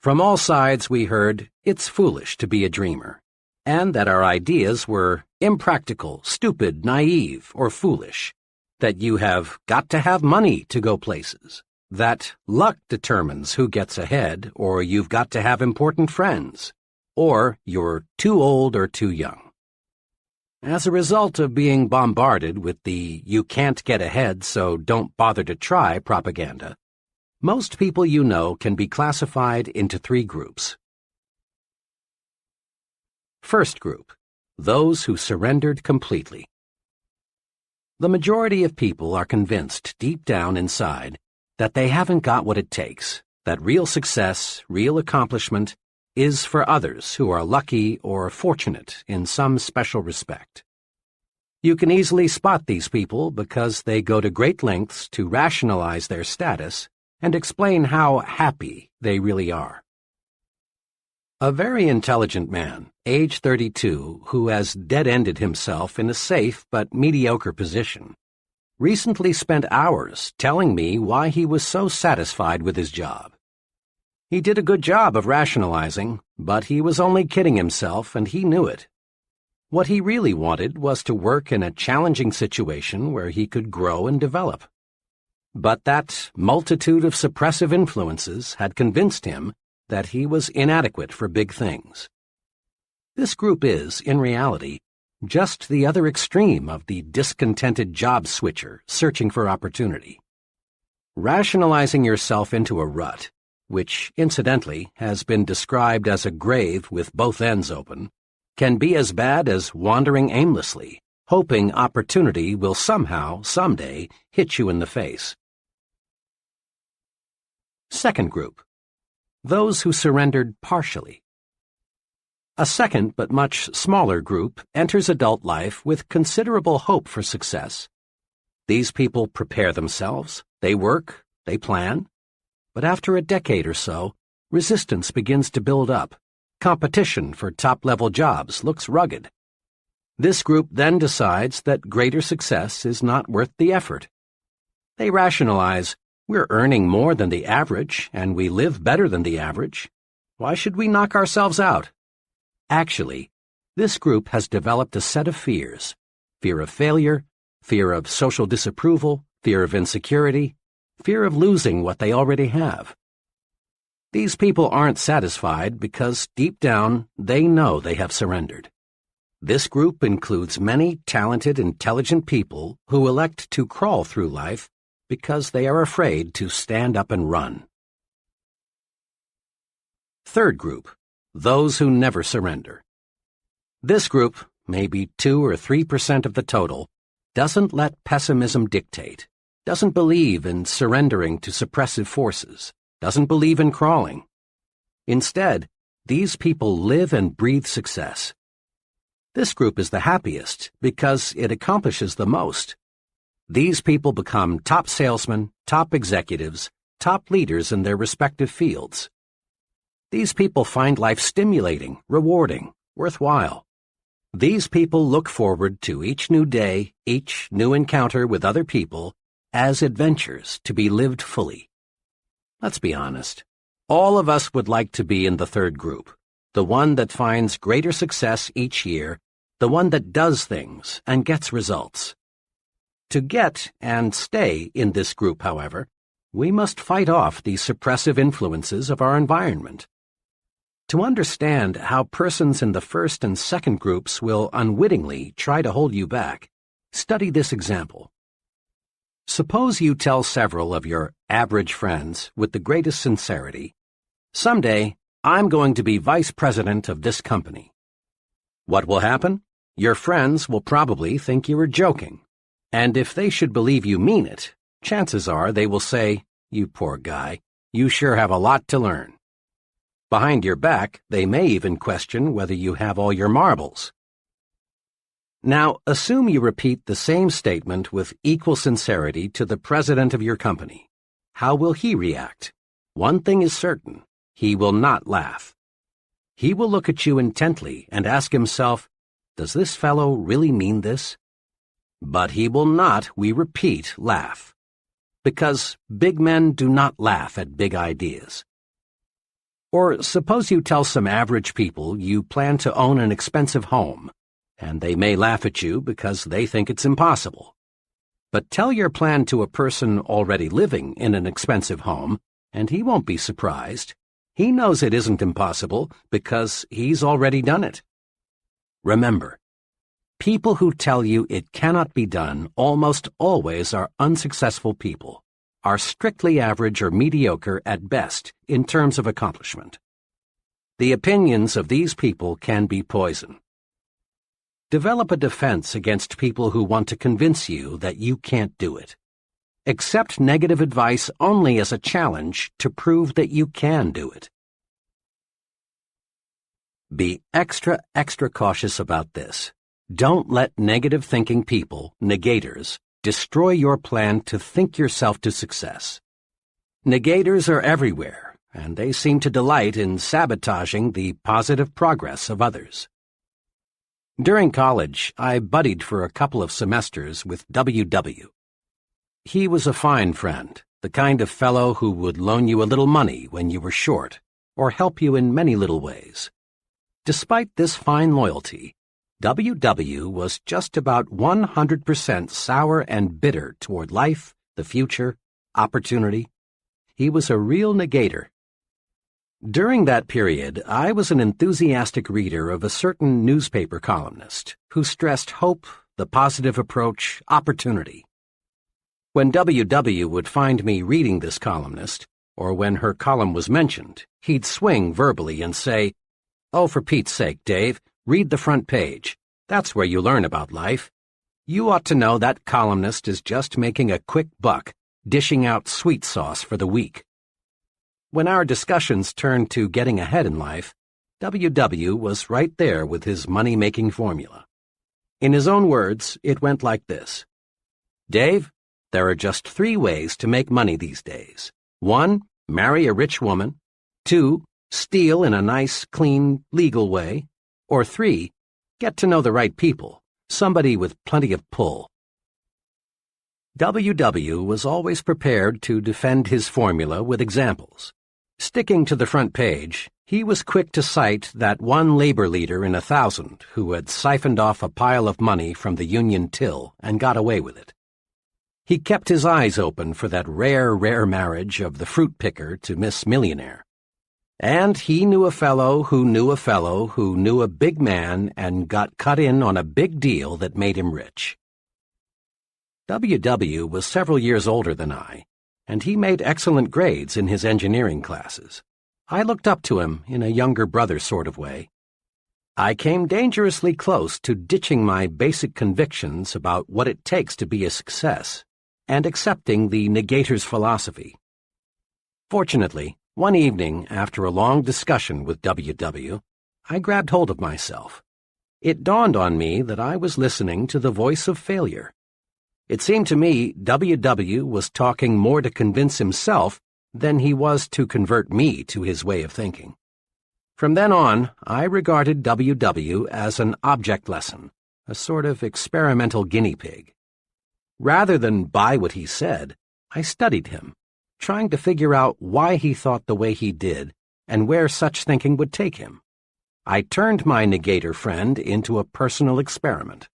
From all sides we heard, it's foolish to be a dreamer, and that our ideas were impractical, stupid, naive, or foolish, that you have got to have money to go places, that luck determines who gets ahead, or you've got to have important friends, or you're too old or too young. As a result of being bombarded with the "you can't get ahead, so don't bother to try" propaganda, most people you know can be classified into 3 groups. First group, those who surrendered completely. The majority of people are convinced deep down inside that they haven't got what it takes, that real success, real accomplishment, is for others who are lucky or fortunate in some special respect. You can easily spot these people because they go to great lengths to rationalize their status and explain how happy they really are. A very intelligent man, age 32, who has dead-ended himself in a safe but mediocre position, recently spent hours telling me why he was so satisfied with his job. He did a good job of rationalizing, but he was only kidding himself, and he knew it. What he really wanted was to work in a challenging situation where he could grow and develop. But that multitude of suppressive influences had convinced him that he was inadequate for big things. This group is, in reality, just the other extreme of the discontented job switcher searching for opportunity. Rationalizing yourself into a rut, which, incidentally, has been described as a grave with both ends open, can be as bad as wandering aimlessly, hoping opportunity will somehow, someday, hit you in the face. Second group, those who surrendered partially. A second but much smaller group enters adult life with considerable hope for success. These people prepare themselves, they work, they plan, but after a decade or so, resistance begins to build up. Competition for top-level jobs looks rugged. This group then decides that greater success is not worth the effort. They rationalize, we're earning more than the average, and we live better than the average. Why should we knock ourselves out? Actually, this group has developed a set of fears: fear of failure, fear of social disapproval, fear of insecurity, fear of losing what they already have. These people aren't satisfied because deep down they know they have surrendered. This group includes many talented, intelligent people who elect to crawl through life because they are afraid to stand up and run. Third group, those who never surrender. This group, maybe 2 or 3% of the total, doesn't let pessimism dictate, doesn't believe in surrendering to suppressive forces, doesn't believe in crawling. Instead, these people live and breathe success. This group is the happiest because it accomplishes the most. These people become top salesmen, top executives, top leaders in their respective fields. These people find life stimulating, rewarding, worthwhile. These people look forward to each new day, each new encounter with other people, as adventures to be lived fully. Let's be honest. All of us would like to be in the third group, the one that finds greater success each year, the one that does things and gets results. To get and stay in this group, however, we must fight off the suppressive influences of our environment. To understand how persons in the first and second groups will unwittingly try to hold you back, study this example. Suppose you tell several of your average friends with the greatest sincerity, Someday, I'm going to be vice president of this company. What will happen? Your friends will probably think you are joking. And if they should believe you mean it, chances are they will say, "You poor guy, you sure have a lot to learn." Behind your back, they may even question whether you have all your marbles. Now, assume you repeat the same statement with equal sincerity to the president of your company. How will he react? One thing is certain, he will not laugh. He will look at you intently and ask himself, "Does this fellow really mean this?" But he will not, we repeat, laugh. Because big men do not laugh at big ideas. Or suppose you tell some average people you plan to own an expensive home, and they may laugh at you because they think it's impossible. But tell your plan to a person already living in an expensive home, and he won't be surprised. He knows it isn't impossible because he's already done it. Remember, people who tell you it cannot be done almost always are unsuccessful people, are strictly average or mediocre at best in terms of accomplishment. The opinions of these people can be poison. Develop a defense against people who want to convince you that you can't do it. Accept negative advice only as a challenge to prove that you can do it. Be extra cautious about this. Don't let negative thinking people, negators, destroy your plan to think yourself to success. Negators are everywhere, and they seem to delight in sabotaging the positive progress of others. During college, I buddied for a couple of semesters with W.W. He was a fine friend, the kind of fellow who would loan you a little money when you were short, or help you in many little ways. Despite this fine loyalty, W.W. was just about 100% sour and bitter toward life, the future, opportunity. He was a real negator. During that period, I was an enthusiastic reader of a certain newspaper columnist who stressed hope, the positive approach, opportunity. When W.W. would find me reading this columnist, or when her column was mentioned, he'd swing verbally and say, "Oh, for Pete's sake, Dave, read the front page. That's where you learn about life. You ought to know that columnist is just making a quick buck, dishing out sweet sauce for the weak." When our discussions turned to getting ahead in life, W.W. was right there with his money-making formula. In his own words, it went like this. "Dave, there are just 3 ways to make money these days. 1, marry a rich woman. 2, steal in a nice, clean, legal way. Or 3, get to know the right people, somebody with plenty of pull." W.W. was always prepared to defend his formula with examples. Sticking to the front page, he was quick to cite that one labor leader in 1,000 who had siphoned off a pile of money from the union till and got away with it. He kept his eyes open for that rare marriage of the fruit picker to Miss Millionaire. And he knew a fellow who knew a fellow who knew a big man and got cut in on a big deal that made him rich. W.W. was several years older than I, and he made excellent grades in his engineering classes. I looked up to him in a younger brother sort of way. I came dangerously close to ditching my basic convictions about what it takes to be a success and accepting the negator's philosophy. Fortunately, one evening, after a long discussion with W.W., I grabbed hold of myself. It dawned on me that I was listening to the voice of failure. It seemed to me W.W. was talking more to convince himself than he was to convert me to his way of thinking. From then on, I regarded W.W. as an object lesson, a sort of experimental guinea pig. Rather than buy what he said, I studied him, trying to figure out why he thought the way he did and where such thinking would take him. I turned my negator friend into a personal experiment.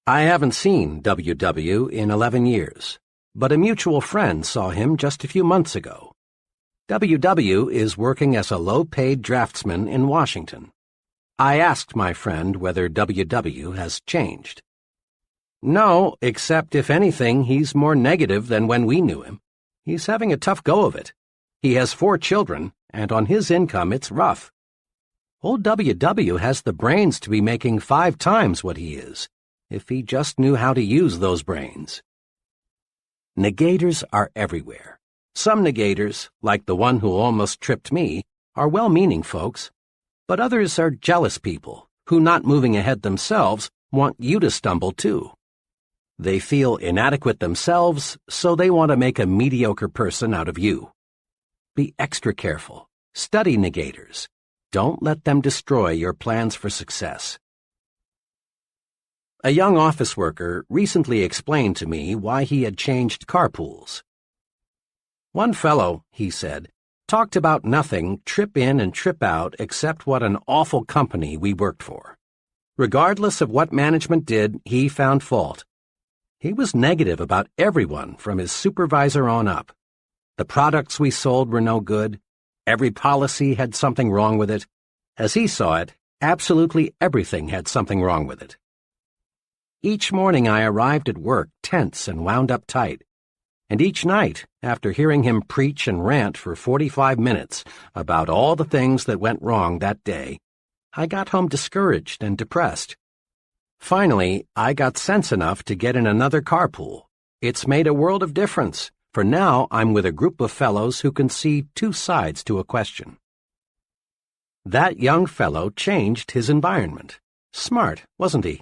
I haven't seen W.W. in 11 years, but a mutual friend saw him just a few months ago. W.W. is working as a low-paid draftsman in Washington. I asked my friend whether W.W. has changed. "No, except if anything, he's more negative than when we knew him. He's having a tough go of it. He has 4 children, and on his income it's rough. Old W.W. has the brains to be making 5 times what he is, if he just knew how to use those brains. Negators are everywhere. Some negators, like the one who almost tripped me, are well-meaning folks, but others are jealous people who, not moving ahead themselves, want you to stumble too. They feel inadequate themselves, so they want to make a mediocre person out of you. Be extra careful. Study negators. Don't let them destroy your plans for success. A young office worker recently explained to me why he had changed carpools. One fellow, he said, talked about nothing trip in and trip out except what an awful company we worked for. Regardless of what management did, he found fault. He was negative about everyone from his supervisor on up. The products we sold were no good. Every policy had something wrong with it. As he saw it, absolutely everything had something wrong with it. Each morning I arrived at work tense and wound up tight. And each night, after hearing him preach and rant for 45 minutes about all the things that went wrong that day, I got home discouraged and depressed. Finally, I got sense enough to get in another carpool. It's made a world of difference, for now I'm with a group of fellows who can see 2 sides to a question. That young fellow changed his environment. Smart, wasn't he?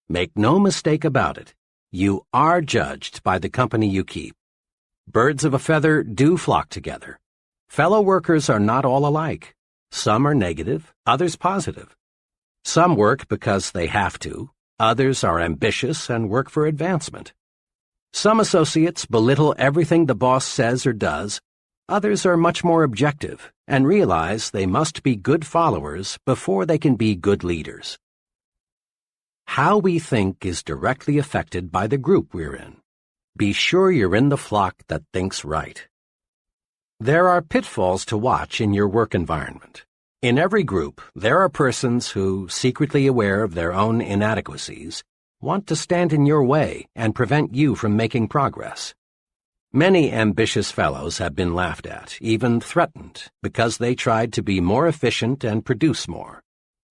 Make no mistake about it. You are judged by the company you keep. Birds of a feather do flock together. Fellow workers are not all alike. Some are negative, others positive. Some work because they have to. Others are ambitious and work for advancement. Some associates belittle everything the boss says or does. Others are much more objective and realize they must be good followers before they can be good leaders. How we think is directly affected by the group we're in. Be sure you're in the flock that thinks right. There are pitfalls to watch in your work environment. In every group, there are persons who, secretly aware of their own inadequacies, want to stand in your way and prevent you from making progress. Many ambitious fellows have been laughed at, even threatened, because they tried to be more efficient and produce more.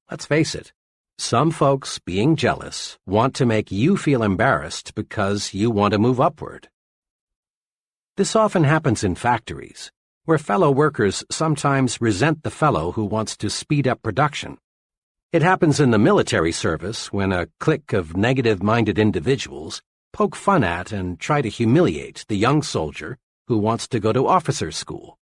Let's face it, some folks, being jealous, want to make you feel embarrassed because you want to move upward. This often happens in factories, where fellow workers sometimes resent the fellow who wants to speed up production. It happens in the military service when a clique of negative-minded individuals poke fun at and try to humiliate the young soldier who wants to go to officer's school.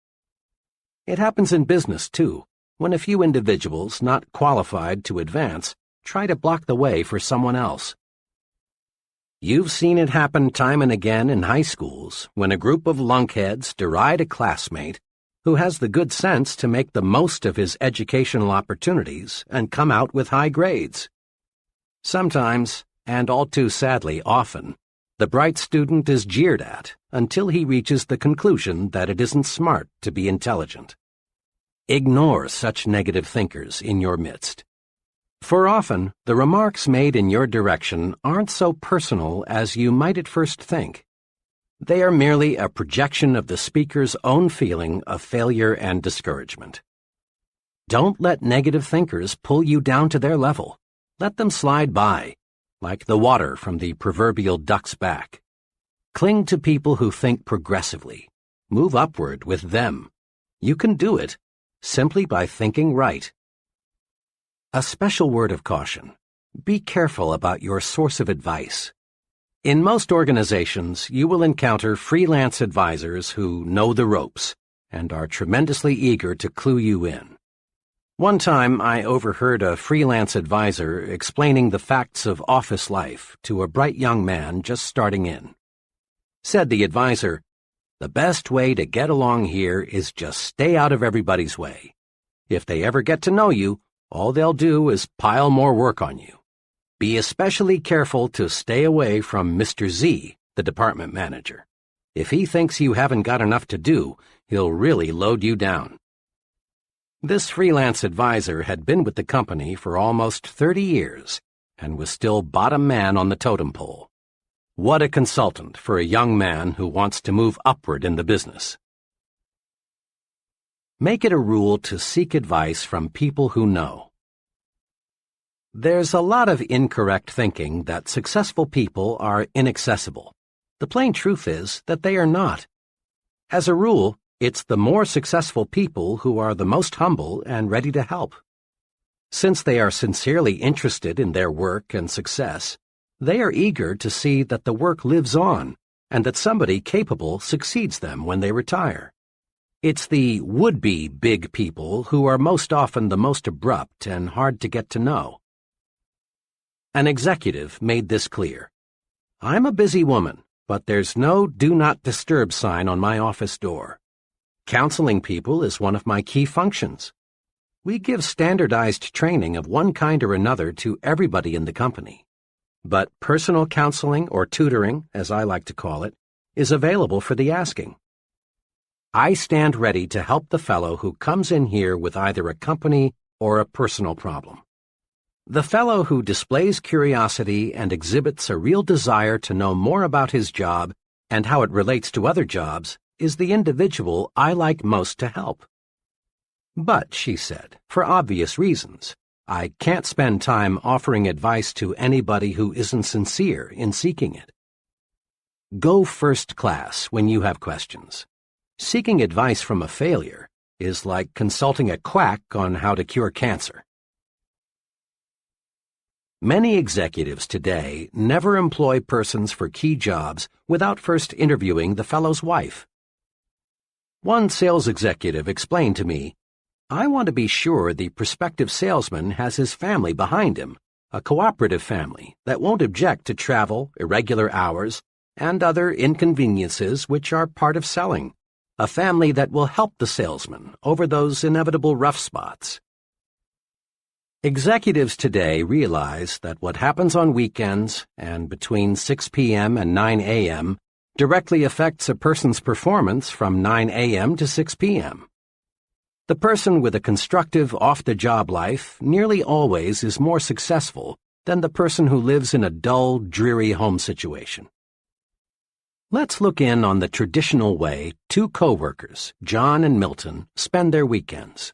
It happens in business, too, when a few individuals not qualified to advance try to block the way for someone else. You've seen it happen time and again in high schools when a group of lunkheads deride a classmate who has the good sense to make the most of his educational opportunities and come out with high grades. Sometimes, and all too sadly often, the bright student is jeered at until he reaches the conclusion that it isn't smart to be intelligent. Ignore such negative thinkers in your midst. For often, the remarks made in your direction aren't so personal as you might at first think. They are merely a projection of the speaker's own feeling of failure and discouragement. Don't let negative thinkers pull you down to their level. Let them slide by, like the water from the proverbial duck's back. Cling to people who think progressively. Move upward with them. You can do it simply by thinking right. A special word of caution. Be careful about your source of advice. In most organizations, you will encounter freelance advisors who know the ropes and are tremendously eager to clue you in. One time, I overheard a freelance advisor explaining the facts of office life to a bright young man just starting in. Said the advisor, "The best way to get along here is just stay out of everybody's way. If they ever get to know you, all they'll do is pile more work on you. Be especially careful to stay away from Mr. Z, the department manager. If he thinks you haven't got enough to do, he'll really load you down." This freelance advisor had been with the company for almost 30 years and was still bottom man on the totem pole. What a consultant for a young man who wants to move upward in the business. Make it a rule to seek advice from people who know. There's a lot of incorrect thinking that successful people are inaccessible. The plain truth is that they are not. As a rule, it's the more successful people who are the most humble and ready to help. Since they are sincerely interested in their work and success, they are eager to see that the work lives on and that somebody capable succeeds them when they retire. It's the would-be big people who are most often the most abrupt and hard to get to know. An executive made this clear. I'm a busy woman, but there's no do not disturb sign on my office door. Counseling people is one of my key functions. We give standardized training of one kind or another to everybody in the company. But personal counseling, or tutoring, as I like to call it, is available for the asking. I stand ready to help the fellow who comes in here with either a company or a personal problem. The fellow who displays curiosity and exhibits a real desire to know more about his job and how it relates to other jobs is the individual I like most to help. But, she said, for obvious reasons, I can't spend time offering advice to anybody who isn't sincere in seeking it. Go first class when you have questions. Seeking advice from a failure is like consulting a quack on how to cure cancer. Many executives today never employ persons for key jobs without first interviewing the fellow's wife. One sales executive explained to me, I want to be sure the prospective salesman has his family behind him, a cooperative family that won't object to travel, irregular hours, and other inconveniences which are part of selling, a family that will help the salesman over those inevitable rough spots. Executives today realize that what happens on weekends and between 6 p.m. and 9 a.m. directly affects a person's performance from 9 a.m. to 6 p.m. The person with a constructive off-the-job life nearly always is more successful than the person who lives in a dull, dreary home situation. Let's look in on the traditional way two co-workers, John and Milton, spend their weekends.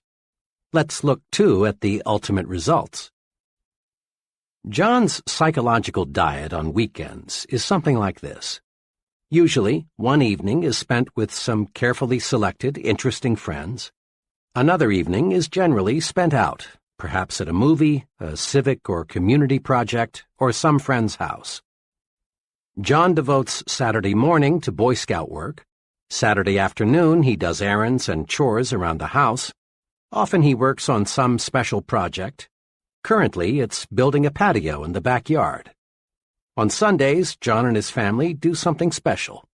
Let's look, too, at the ultimate results. John's psychological diet on weekends is something like this. Usually, one evening is spent with some carefully selected, interesting friends. Another evening is generally spent out, perhaps at a movie, a civic or community project, or some friend's house. John devotes Saturday morning to Boy Scout work. Saturday afternoon he does errands and chores around the house. Often he works on some special project. Currently, it's building a patio in the backyard. On Sundays, John and his family do something special.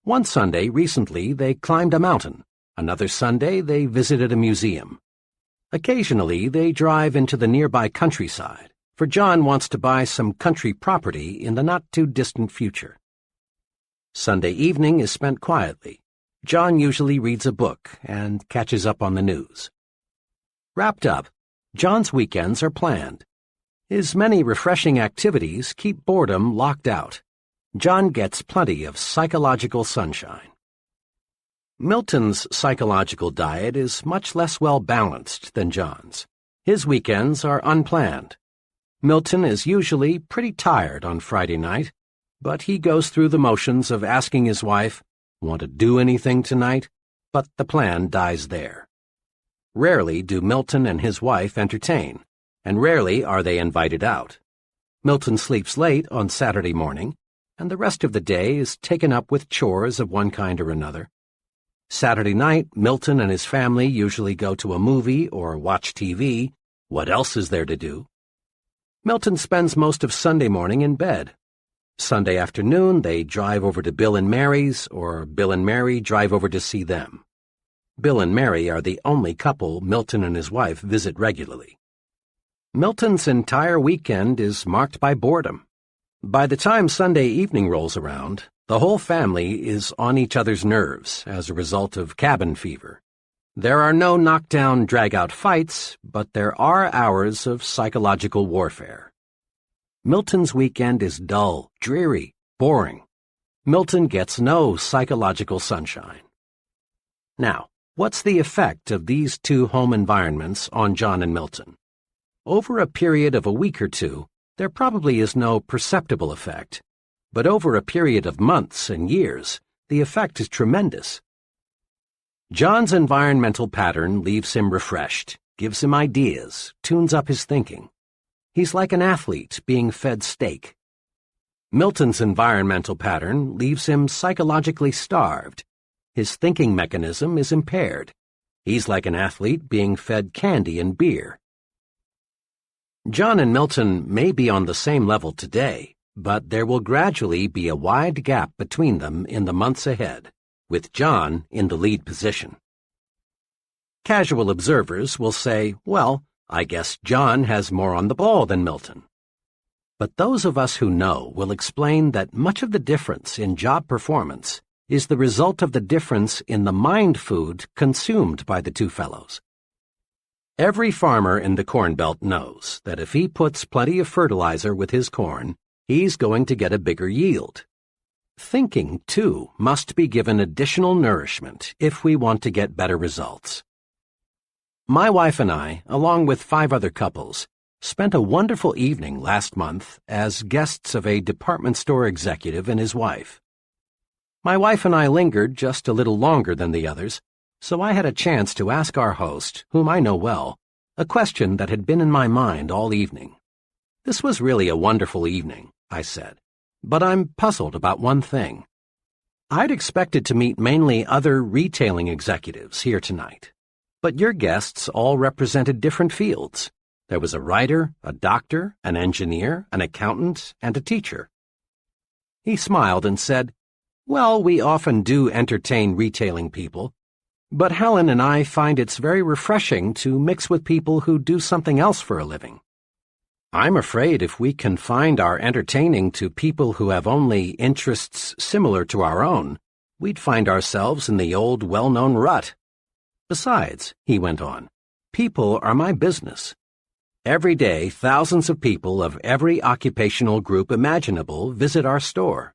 One Sunday recently, they climbed a mountain. Another Sunday, they visited a museum. Occasionally, they drive into the nearby countryside, for John wants to buy some country property in the not-too-distant future. Sunday evening is spent quietly. John usually reads a book and catches up on the news. Wrapped up, John's weekends are planned. His many refreshing activities keep boredom locked out. John gets plenty of psychological sunshine. Milton's psychological diet is much less well-balanced than John's. His weekends are unplanned. Milton is usually pretty tired on Friday night, but he goes through the motions of asking his wife, "Want to do anything tonight?" But the plan dies there. Rarely do Milton and his wife entertain, and rarely are they invited out. Milton sleeps late on Saturday morning, and the rest of the day is taken up with chores of one kind or another. Saturday night, Milton and his family usually go to a movie or watch TV. What else is there to do? Milton spends most of Sunday morning in bed. Sunday afternoon, they drive over to Bill and Mary's, or Bill and Mary drive over to see them. Bill and Mary are the only couple Milton and his wife visit regularly. Milton's entire weekend is marked by boredom. By the time Sunday evening rolls around, the whole family is on each other's nerves as a result of cabin fever. There are no knockdown, drag-out fights, but there are hours of psychological warfare. Milton's weekend is dull, dreary, boring. Milton gets no psychological sunshine. Now, What's the effect of these two home environments on John and Milton? Over a period of a week or two, there probably is no perceptible effect. But over a period of months and years, the effect is tremendous. John's environmental pattern leaves him refreshed, gives him ideas, tunes up his thinking. He's like an athlete being fed steak. Milton's environmental pattern leaves him psychologically starved. His thinking mechanism is impaired. He's like an athlete being fed candy and beer. John and Milton may be on the same level today, but there will gradually be a wide gap between them in the months ahead, with John in the lead position. Casual observers will say, well, I guess John has more on the ball than Milton. But those of us who know will explain that much of the difference in job performance is the result of the difference in the mind food consumed by the two fellows. Every farmer in the Corn Belt knows that if he puts plenty of fertilizer with his corn, he's going to get a bigger yield. Thinking, too, must be given additional nourishment if we want to get better results. My wife and I, along with 5 other couples, spent a wonderful evening last month as guests of a department store executive and his wife. My wife and I lingered just a little longer than the others, so I had a chance to ask our host, whom I know well, a question that had been in my mind all evening. This was really a wonderful evening, I said, but I'm puzzled about one thing. I'd expected to meet mainly other retailing executives here tonight, but your guests all represented different fields. There was a writer, a doctor, an engineer, an accountant, and a teacher. He smiled and said, well, we often do entertain retailing people, but Helen and I find it's very refreshing to mix with people who do something else for a living. I'm afraid if we confined our entertaining to people who have only interests similar to our own, we'd find ourselves in the old well-known rut. Besides, he went on, people are my business. Every day, thousands of people of every occupational group imaginable visit our store.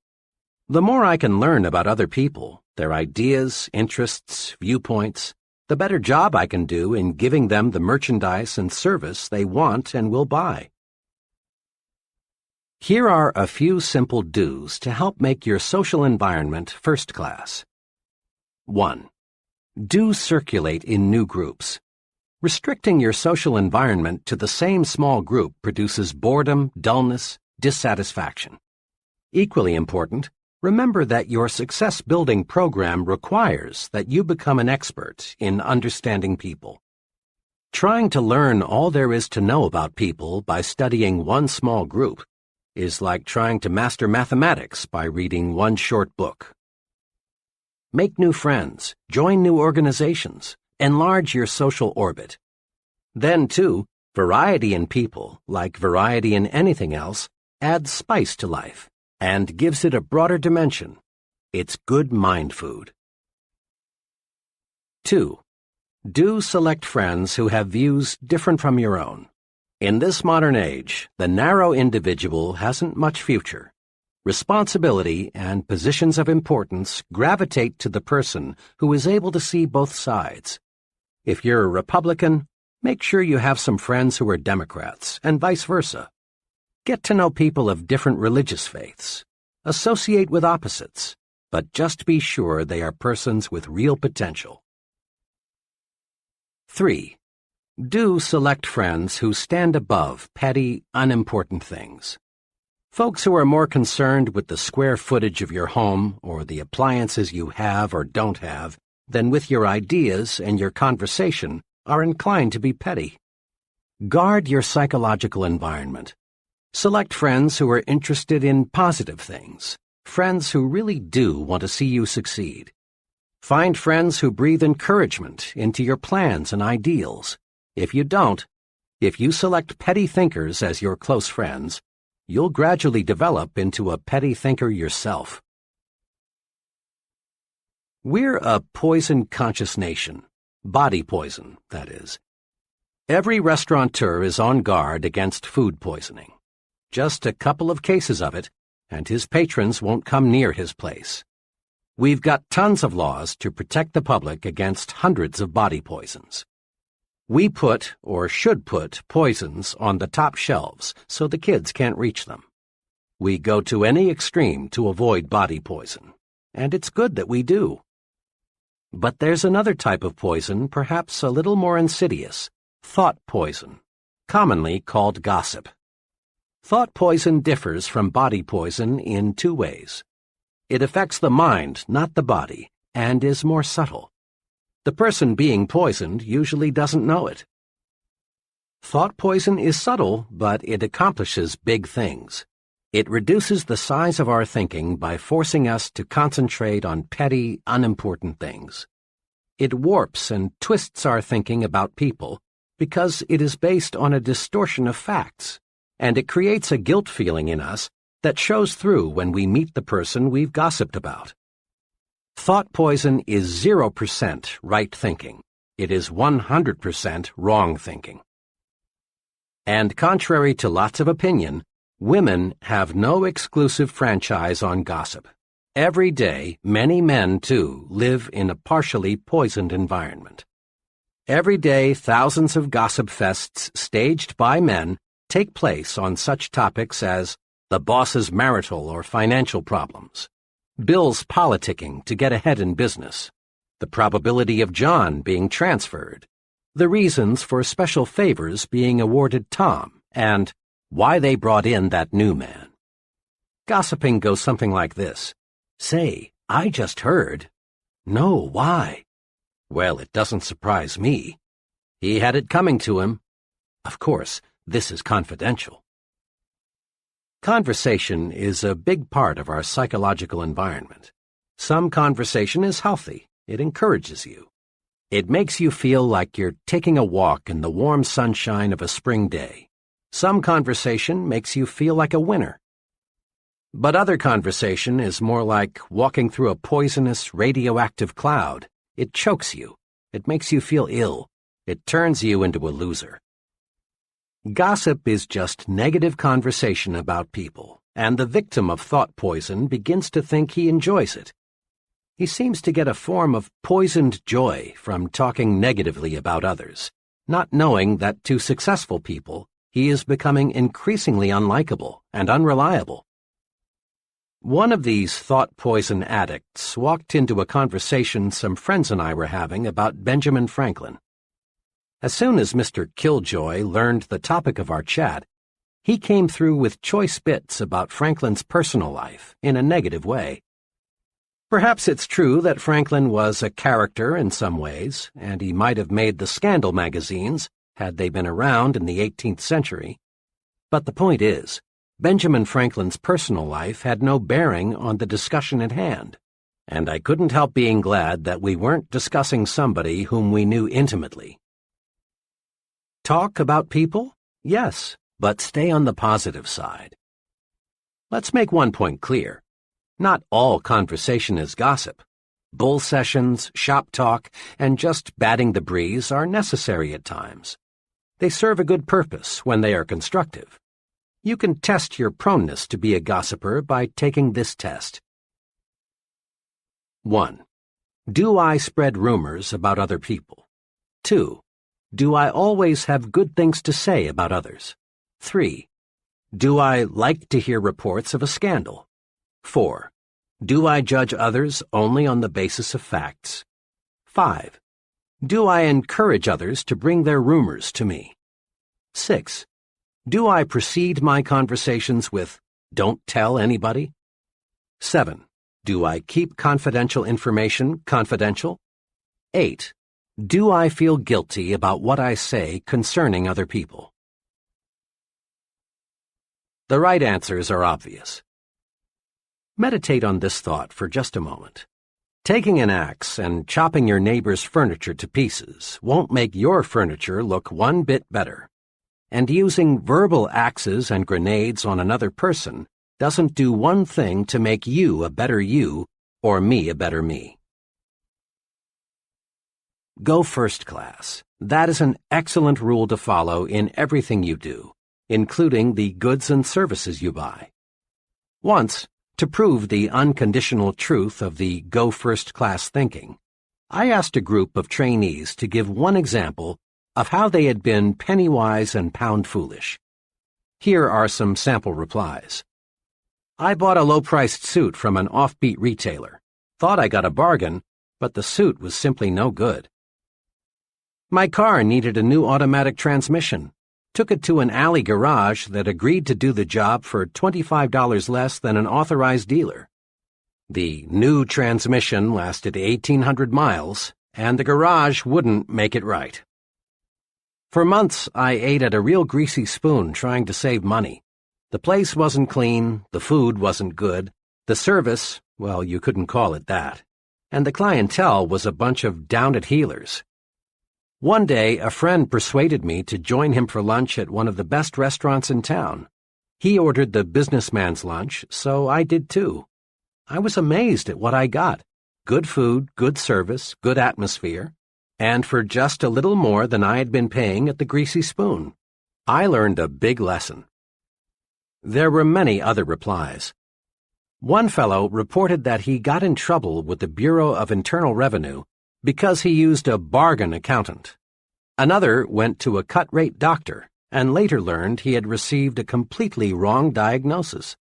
The more I can learn about other people, their ideas, interests, viewpoints, the better job I can do in giving them the merchandise and service they want and will buy. Here are a few simple do's to help make your social environment first class. 1. Do circulate in new groups. Restricting your social environment to the same small group produces boredom, dullness, dissatisfaction. Equally important, remember that your success-building program requires that you become an expert in understanding people. Trying to learn all there is to know about people by studying one small group is like trying to master mathematics by reading one short book. Make new friends, join new organizations, enlarge your social orbit. Then, too, variety in people, like variety in anything else, adds spice to life and gives it a broader dimension. It's good mind food. 2. Do select friends who have views different from your own. In this modern age, the narrow individual hasn't much future. Responsibility and positions of importance gravitate to the person who is able to see both sides. If you're a Republican, make sure you have some friends who are Democrats, and vice versa. Get to know people of different religious faiths. Associate with opposites, but just be sure they are persons with real potential. 3. Do select friends who stand above petty, unimportant things. Folks who are more concerned with the square footage of your home or the appliances you have or don't have than with your ideas and your conversation are inclined to be petty. Guard your psychological environment. Select friends who are interested in positive things, friends who really do want to see you succeed. Find friends who breathe encouragement into your plans and ideals. If you don't, if you select petty thinkers as your close friends, you'll gradually develop into a petty thinker yourself. We're a poison-conscious nation. Body poison, that is. Every restaurateur is on guard against food poisoning. Just a couple of cases of it, and his patrons won't come near his place. We've got tons of laws to protect the public against hundreds of body poisons. We put, or should put, poisons on the top shelves so the kids can't reach them. We go to any extreme to avoid body poison, and it's good that we do. But there's another type of poison, perhaps a little more insidious, thought poison, commonly called gossip. Thought poison differs from body poison in two ways. It affects the mind, not the body, and is more subtle. The person being poisoned usually doesn't know it. Thought poison is subtle, but it accomplishes big things. It reduces the size of our thinking by forcing us to concentrate on petty, unimportant things. It warps and twists our thinking about people because it is based on a distortion of facts, and it creates a guilt feeling in us that shows through when we meet the person we've gossiped about. Thought poison is 0% right thinking. It is 100% wrong thinking. And contrary to lots of opinion, women have no exclusive franchise on gossip. Every day, many men, too, live in a partially poisoned environment. Every day, thousands of gossip fests staged by men take place on such topics as the boss's marital or financial problems, Bill's politicking to get ahead in business, the probability of John being transferred, the reasons for special favors being awarded Tom, and why they brought in that new man. Gossiping goes something like this. Say, I just heard. No, why? Well, it doesn't surprise me. He had it coming to him. Of course, this is confidential. Conversation is a big part of our psychological environment. Some conversation is healthy. It encourages you. It makes you feel like you're taking a walk in the warm sunshine of a spring day. Some conversation makes you feel like a winner. But other conversation is more like walking through a poisonous, radioactive cloud. It chokes you. It makes you feel ill. It turns you into a loser. Gossip is just negative conversation about people, and the victim of thought poison begins to think he enjoys it. He seems to get a form of poisoned joy from talking negatively about others, not knowing that to successful people, he is becoming increasingly unlikable and unreliable. One of these thought poison addicts walked into a conversation some friends and I were having about Benjamin Franklin. As soon as Mr. Killjoy learned the topic of our chat, he came through with choice bits about Franklin's personal life in a negative way. Perhaps it's true that Franklin was a character in some ways, and he might have made the scandal magazines had they been around in the 18th century. But the point is, Benjamin Franklin's personal life had no bearing on the discussion at hand, and I couldn't help being glad that we weren't discussing somebody whom we knew intimately. Talk about people? Yes, but stay on the positive side. Let's make one point clear. Not all conversation is gossip. Bull sessions, shop talk, and just batting the breeze are necessary at times. They serve a good purpose when they are constructive. You can test your proneness to be a gossiper by taking this test. 1. Do I spread rumors about other people? 2. Do I always have good things to say about others? 3. Do I like to hear reports of a scandal? 4. Do I judge others only on the basis of facts? 5. Do I encourage others to bring their rumors to me? 6. Do I precede my conversations with, "Don't tell anybody"? 7. Do I keep confidential information confidential? 8. Do I feel guilty about what I say concerning other people? The right answers are obvious. Meditate on this thought for just a moment. Taking an axe and chopping your neighbor's furniture to pieces won't make your furniture look one bit better. And using verbal axes and grenades on another person doesn't do one thing to make you a better you or me a better me. Go first class. That is an excellent rule to follow in everything you do, including the goods and services you buy. Once, To prove the unconditional truth of the go first class thinking, I asked a group of trainees to give one example of how they had been penny-wise and pound-foolish. Here are some sample replies. I bought a low-priced suit from an offbeat retailer. Thought I got a bargain, but the suit was simply no good. My car needed a new automatic transmission. Took it to an alley garage that agreed to do the job for $25 less than an authorized dealer. The new transmission lasted 1,800 miles, and the garage wouldn't make it right. For months, I ate at a real greasy spoon trying to save money. The place wasn't clean, the food wasn't good, the service, well, you couldn't call it that, and the clientele was a bunch of down-at-heelers. One day, a friend persuaded me to join him for lunch at one of the best restaurants in town. He ordered the businessman's lunch, so I did too. I was amazed at what I got. Good food, good service, good atmosphere, and for just a little more than I had been paying at the Greasy Spoon. I learned a big lesson. There were many other replies. One fellow reported that he got in trouble with the Bureau of Internal Revenue because he used a bargain accountant. Another went to a cut-rate doctor and later learned he had received a completely wrong diagnosis.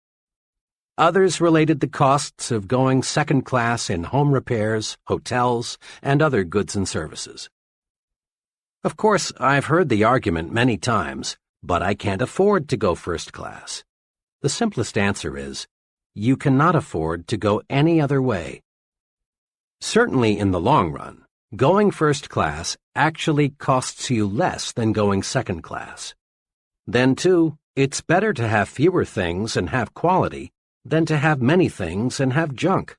Others related the costs of going second class in home repairs, hotels, and other goods and services. Of course, I've heard the argument many times, but I can't afford to go first class. The simplest answer is, you cannot afford to go any other way. Certainly in the long run, going first class actually costs you less than going second class. Then, too, it's better to have fewer things and have quality than to have many things and have junk.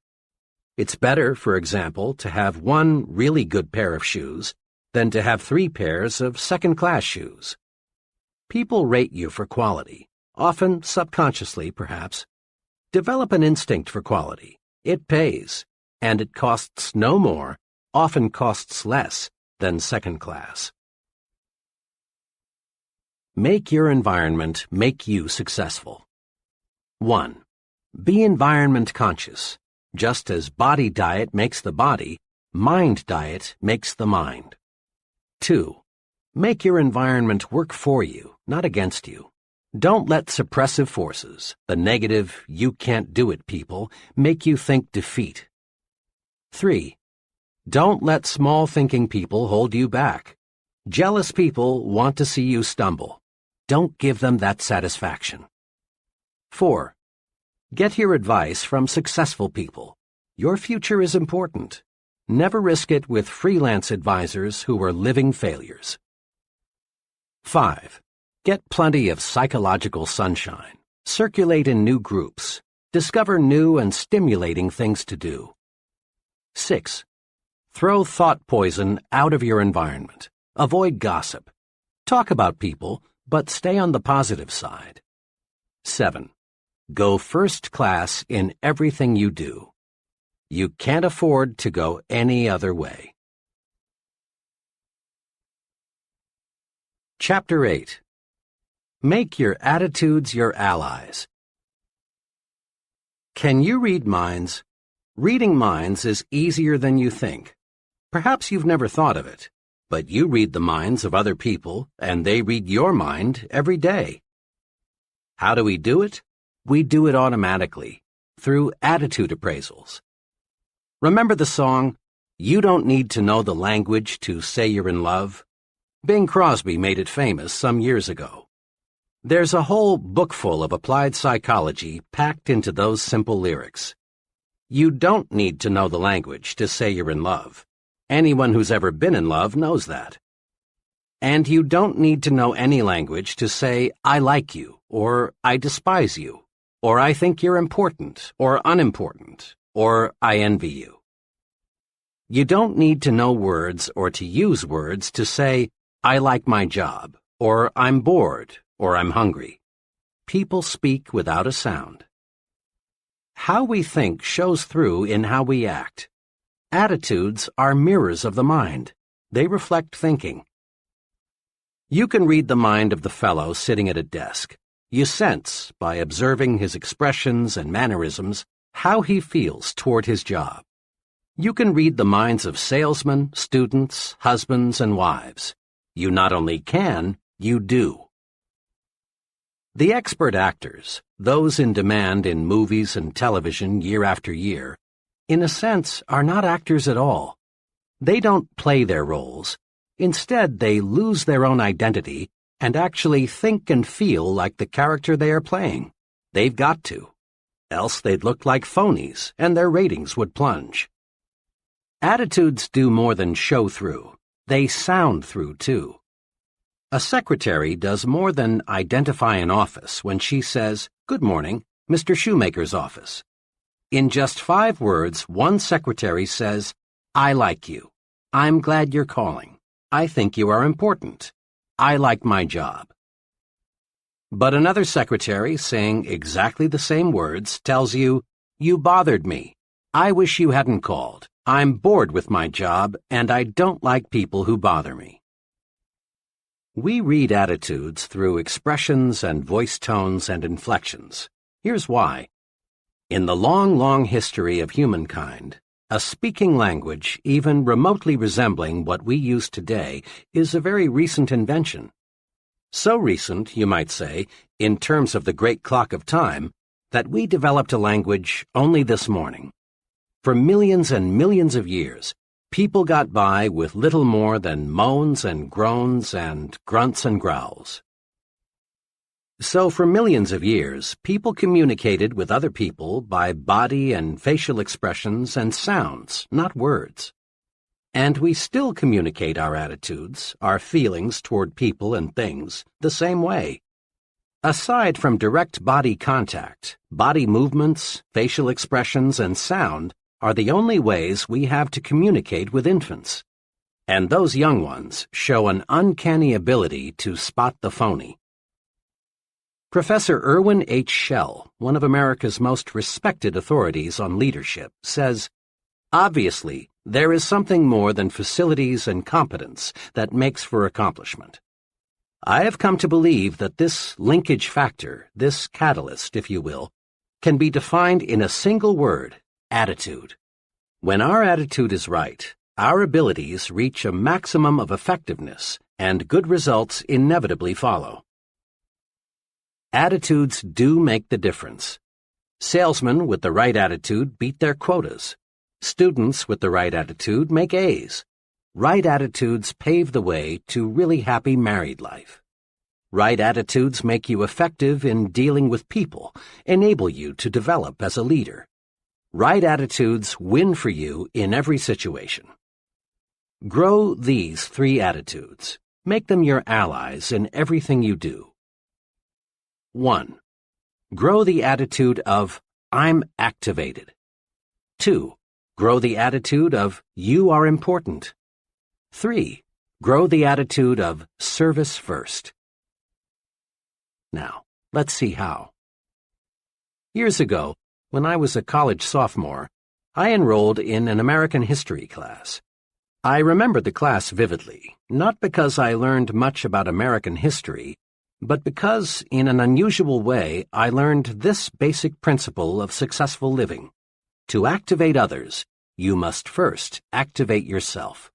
It's better, for example, to have one really good pair of shoes than to have 3 pairs of second-class shoes. People rate you for quality, often subconsciously, perhaps. Develop an instinct for quality. It pays, and it costs no more, often costs less, than second class. Make your environment make you successful. 1. Be environment conscious. Just as body diet makes the body, mind diet makes the mind. 2. Make your environment work for you, not against you. Don't let suppressive forces, the negative, you can't do it people, make you think defeat. 3. Don't let small-thinking people hold you back. Jealous people want to see you stumble. Don't give them that satisfaction. 4. Get your advice from successful people. Your future is important. Never risk it with freelance advisors who are living failures. 5. Get plenty of psychological sunshine. Circulate in new groups. Discover new and stimulating things to do. 6. Throw thought poison out of your environment. Avoid gossip. Talk about people, but stay on the positive side. 7. Go first class in everything you do. You can't afford to go any other way. Chapter 8. Make your attitudes your allies. Can you read minds? Reading minds is easier than you think. Perhaps you've never thought of it, but you read the minds of other people, and they read your mind every day. How do we do it? We do it automatically, through attitude appraisals. Remember the song, "You Don't Need to Know the Language to Say You're in Love"? Bing Crosby made it famous some years ago. There's a whole book full of applied psychology packed into those simple lyrics. You don't need to know the language to say you're in love. Anyone who's ever been in love knows that. And you don't need to know any language to say, I like you, or I despise you, or I think you're important, or unimportant, or I envy you. You don't need to know words or to use words to say, I like my job, or I'm bored, or I'm hungry. People speak without a sound. How we think shows through in how we act. Attitudes are mirrors of the mind. They reflect thinking. You can read the mind of the fellow sitting at a desk. You sense, by observing his expressions and mannerisms, how he feels toward his job. You can read the minds of salesmen, students, husbands, and wives. You not only can, you do. The expert actors, those in demand in movies and television year after year, in a sense are not actors at all. They don't play their roles. Instead, they lose their own identity and actually think and feel like the character they are playing. They've got to. Else they'd look like phonies, and their ratings would plunge. Attitudes do more than show through. They sound through, too. A secretary does more than identify an office when she says, "Good morning, Mr. Shoemaker's office." In just 5 words, one secretary says, "I like you. I'm glad you're calling. I think you are important. I like my job." But another secretary, saying exactly the same words, tells you, "You bothered me. I wish you hadn't called. I'm bored with my job, and I don't like people who bother me." We read attitudes through expressions and voice tones and inflections. Here's why. In the long, long history of humankind, a speaking language, even remotely resembling what we use today, is a very recent invention. So recent, you might say, in terms of the great clock of time, that we developed a language only this morning. For millions and millions of years, people got by with little more than moans and groans and grunts and growls. So for millions of years, people communicated with other people by body and facial expressions and sounds, not words. And we still communicate our attitudes, our feelings toward people and things, the same way. Aside from direct body contact, body movements, facial expressions, and sound are the only ways we have to communicate with infants. And those young ones show an uncanny ability to spot the phony. Professor Irwin H. Schell, one of America's most respected authorities on leadership, says, "Obviously, there is something more than facilities and competence that makes for accomplishment. I have come to believe that this linkage factor, this catalyst, if you will, can be defined in a single word: attitude. When our attitude is right, our abilities reach a maximum of effectiveness, and good results inevitably follow." Attitudes do make the difference. Salesmen with the right attitude beat their quotas. Students with the right attitude make A's. Right attitudes pave the way to really happy married life. Right attitudes make you effective in dealing with people, enable you to develop as a leader. Right attitudes win for you in every situation. Grow these 3 attitudes. Make them your allies in everything you do. 1. Grow the attitude of, "I'm activated." 2. Grow the attitude of, "You are important." 3. Grow the attitude of, "Service first." Now, let's see how. Years ago, when I was a college sophomore, I enrolled in an American history class. I remember the class vividly, not because I learned much about American history, but because, in an unusual way, I learned this basic principle of successful living. To activate others, you must first activate yourself.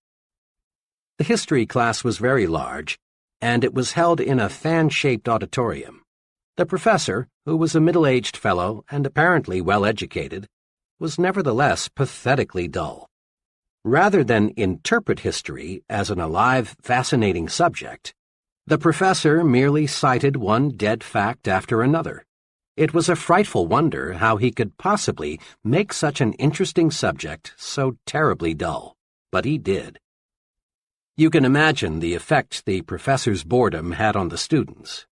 The history class was very large, and it was held in a fan-shaped auditorium. The professor, who was a middle-aged fellow and apparently well-educated, was nevertheless pathetically dull. Rather than interpret history as an alive, fascinating subject, the professor merely cited one dead fact after another. It was a frightful wonder how he could possibly make such an interesting subject so terribly dull, but he did. You can imagine the effect the professor's boredom had on the students.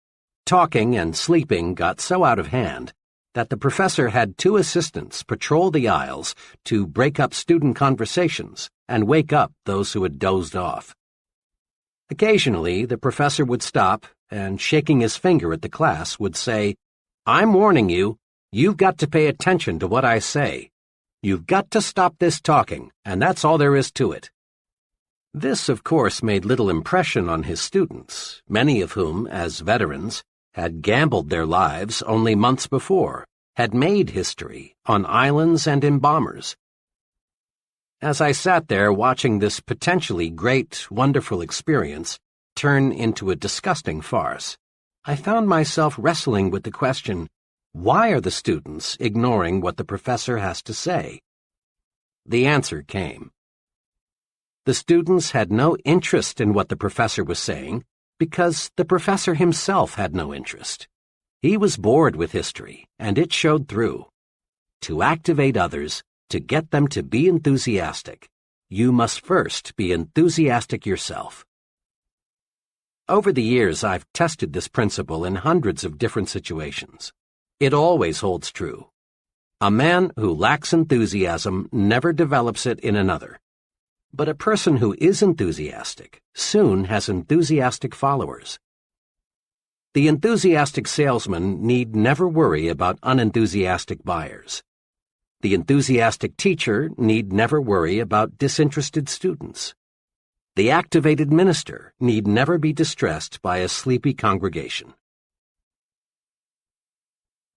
Talking and sleeping got so out of hand that the professor had 2 assistants patrol the aisles to break up student conversations and wake up those who had dozed off. Occasionally, the professor would stop and, shaking his finger at the class, would say, "I'm warning you, you've got to pay attention to what I say. You've got to stop this talking, and that's all there is to it." This, of course, made little impression on his students, many of whom, as veterans, had gambled their lives only months before, had made history on islands and in bombers. As I sat there watching this potentially great, wonderful experience turn into a disgusting farce, I found myself wrestling with the question, why are the students ignoring what the professor has to say? The answer came. The students had no interest in what the professor was saying because the professor himself had no interest. He was bored with history, and it showed through. To activate others, to get them to be enthusiastic, you must first be enthusiastic yourself. Over the years, I've tested this principle in hundreds of different situations. It always holds true. A man who lacks enthusiasm never develops it in another. But a person who is enthusiastic soon has enthusiastic followers. The enthusiastic salesman need never worry about unenthusiastic buyers. The enthusiastic teacher need never worry about disinterested students. The activated minister need never be distressed by a sleepy congregation.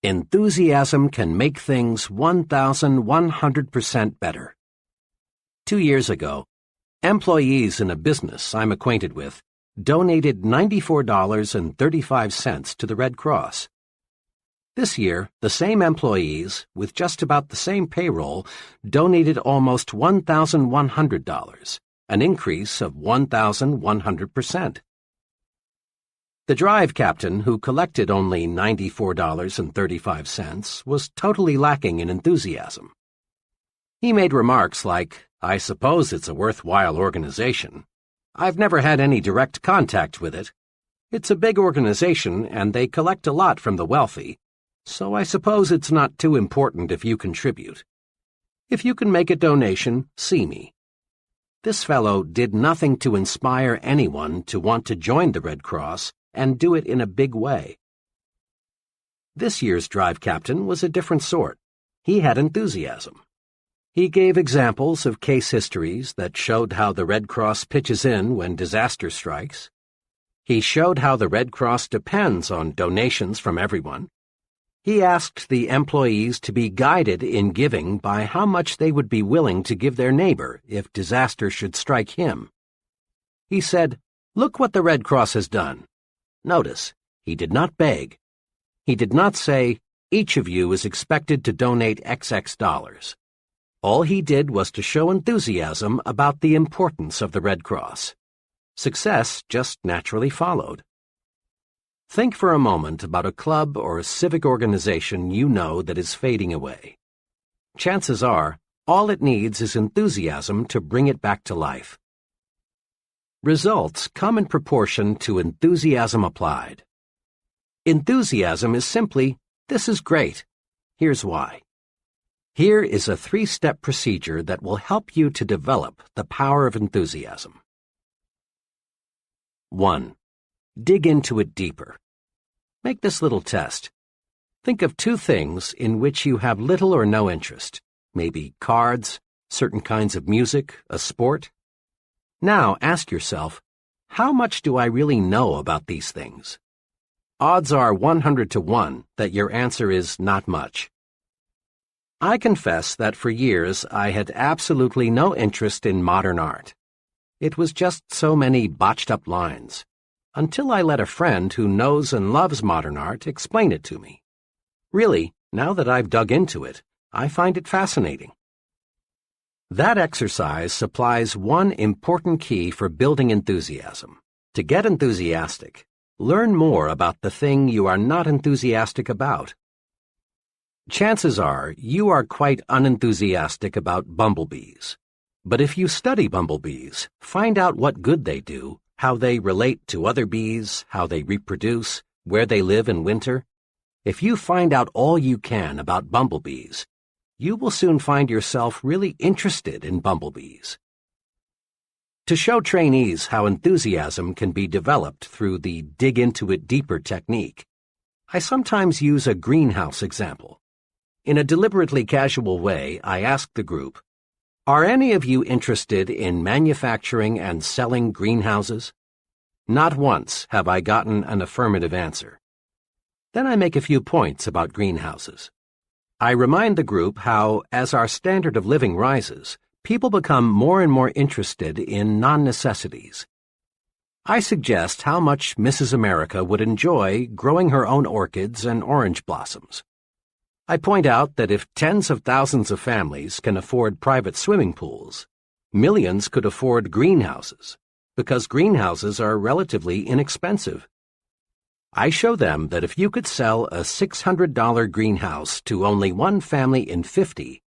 Enthusiasm can make things 1,100% better. 2 years ago, employees in a business I'm acquainted with donated $94.35 to the Red Cross. This year, the same employees, with just about the same payroll, donated almost $1,100, an increase of 1,100%. The drive captain, who collected only $94.35, was totally lacking in enthusiasm. He made remarks like, "I suppose it's a worthwhile organization. I've never had any direct contact with it. It's a big organization and they collect a lot from the wealthy, so I suppose it's not too important if you contribute. If you can make a donation, see me." This fellow did nothing to inspire anyone to want to join the Red Cross and do it in a big way. This year's drive captain was a different sort. He had enthusiasm. He gave examples of case histories that showed how the Red Cross pitches in when disaster strikes. He showed how the Red Cross depends on donations from everyone. He asked the employees to be guided in giving by how much they would be willing to give their neighbor if disaster should strike him. He said, "Look what the Red Cross has done." Notice, he did not beg. He did not say, "Each of you is expected to donate XX dollars." All he did was to show enthusiasm about the importance of the Red Cross. Success just naturally followed. Think for a moment about a club or a civic organization you know that is fading away. Chances are, all it needs is enthusiasm to bring it back to life. Results come in proportion to enthusiasm applied. Enthusiasm is simply, "This is great. Here's why." Here is a 3-step procedure that will help you to develop the power of enthusiasm. 1. Dig into it deeper. Make this little test. Think of 2 things in which you have little or no interest, maybe cards, certain kinds of music, a sport. Now ask yourself, how much do I really know about these things? Odds are 100 to 1 that your answer is not much. I confess that for years I had absolutely no interest in modern art. It was just so many botched-up lines, until I let a friend who knows and loves modern art explain it to me. Really, now that I've dug into it, I find it fascinating. That exercise supplies one important key for building enthusiasm. To get enthusiastic, learn more about the thing you are not enthusiastic about. Chances are you are quite unenthusiastic about bumblebees. But if you study bumblebees, find out what good they do, how they relate to other bees, how they reproduce, where they live in winter. If you find out all you can about bumblebees, you will soon find yourself really interested in bumblebees. To show trainees how enthusiasm can be developed through the dig into it deeper technique, I sometimes use a greenhouse example. In a deliberately casual way, I ask the group, "Are any of you interested in manufacturing and selling greenhouses?" Not once have I gotten an affirmative answer. Then I make a few points about greenhouses. I remind the group how, as our standard of living rises, people become more and more interested in non-necessities. I suggest how much Mrs. America would enjoy growing her own orchids and orange blossoms. I point out that if tens of thousands of families can afford private swimming pools, millions could afford greenhouses, because greenhouses are relatively inexpensive. I show them that if you could sell a $600 greenhouse to only one family in 50,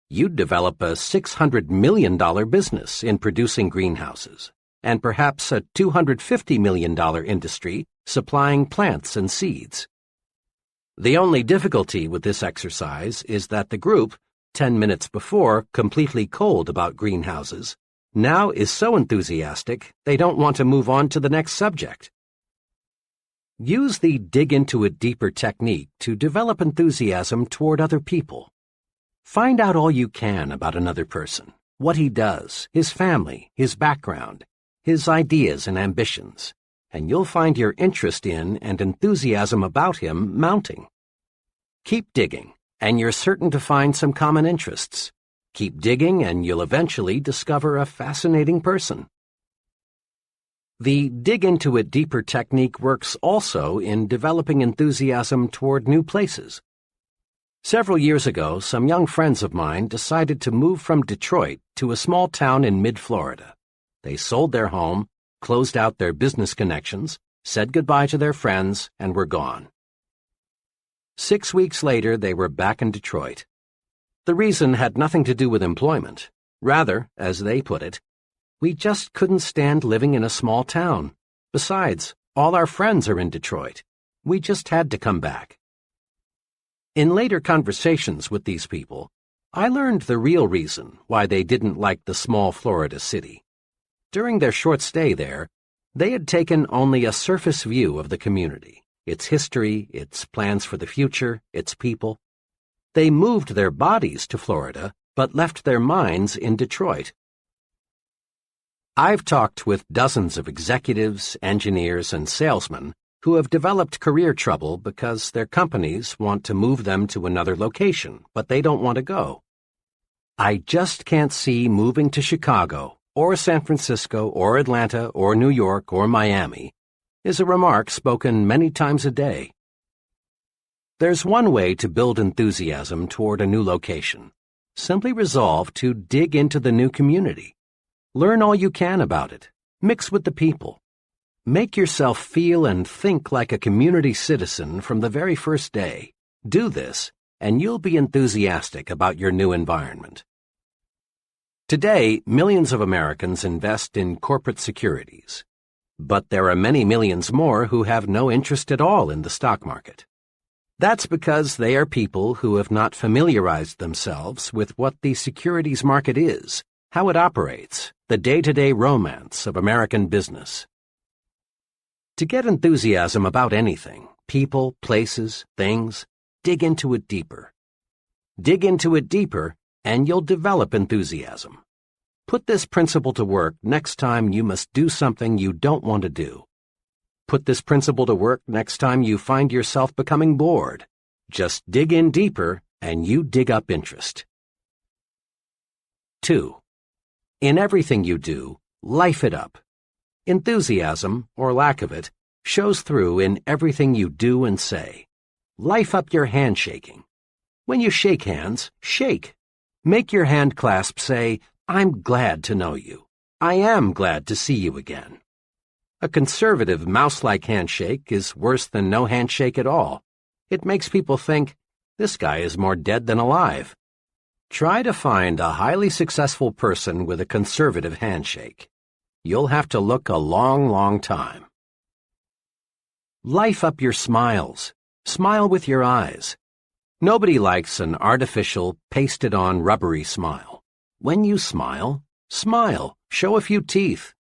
you'd develop a $600 million business in producing greenhouses, and perhaps a $250 million industry supplying plants and seeds. The only difficulty with this exercise is that the group, 10 minutes before completely cold about greenhouses, now is so enthusiastic they don't want to move on to the next subject. Use the dig into it deeper technique to develop enthusiasm toward other people. Find out all you can about another person, what he does, his family, his background, his ideas and ambitions, and you'll find your interest in and enthusiasm about him mounting. Keep digging, and you're certain to find some common interests. Keep digging, and you'll eventually discover a fascinating person. The dig into it deeper technique works also in developing enthusiasm toward new places. Several years ago, some young friends of mine decided to move from Detroit to a small town in mid-Florida. They sold their home, closed out their business connections, said goodbye to their friends, and were gone. 6 weeks later, they were back in Detroit. The reason had nothing to do with employment. Rather, as they put it, we just couldn't stand living in a small town. Besides, all our friends are in Detroit. We just had to come back. In later conversations with these people, I learned the real reason why they didn't like the small Florida city. During their short stay there, they had taken only a surface view of the community, its history, its plans for the future, its people. They moved their bodies to Florida, but left their minds in Detroit. I've talked with dozens of executives, engineers, and salesmen who have developed career trouble because their companies want to move them to another location, but they don't want to go. I just can't see moving to Chicago, or San Francisco, or Atlanta, or New York, or Miami, is a remark spoken many times a day. There's one way to build enthusiasm toward a new location. Simply resolve to dig into the new community. Learn all you can about it. Mix with the people. Make yourself feel and think like a community citizen from the very first day. Do this, and you'll be enthusiastic about your new environment. Today, millions of Americans invest in corporate securities. But there are many millions more who have no interest at all in the stock market. That's because they are people who have not familiarized themselves with what the securities market is, how it operates, the day-to-day romance of American business. To get enthusiasm about anything, people, places, things, dig into it deeper. Dig into it deeper, and you'll develop enthusiasm. Put this principle to work next time you must do something you don't want to do. Put this principle to work next time you find yourself becoming bored. Just dig in deeper, and you dig up interest. 2. In everything you do, life it up. Enthusiasm, or lack of it, shows through in everything you do and say. Life up your handshaking. When you shake hands, shake. Make your hand clasp say, "I'm glad to know you. I am glad to see you again." A conservative mouse-like handshake is worse than no handshake at all. It makes people think, this guy is more dead than alive. Try to find a highly successful person with a conservative handshake. You'll have to look a long, long time. Life up your smiles. Smile with your eyes. Nobody likes an artificial, pasted-on, rubbery smile. When you smile, smile. Show a few teeth.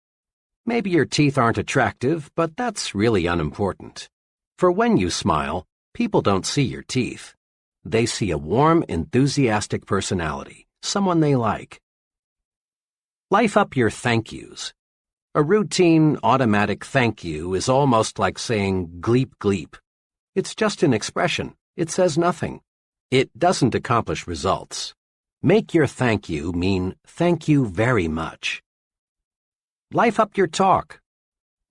Maybe your teeth aren't attractive, but that's really unimportant. For when you smile, people don't see your teeth. They see a warm, enthusiastic personality, someone they like. Life up your thank yous. A routine, automatic thank you is almost like saying gleep gleep. It's just an expression. It says nothing. It doesn't accomplish results. Make your thank you mean thank you very much. Life up your talk.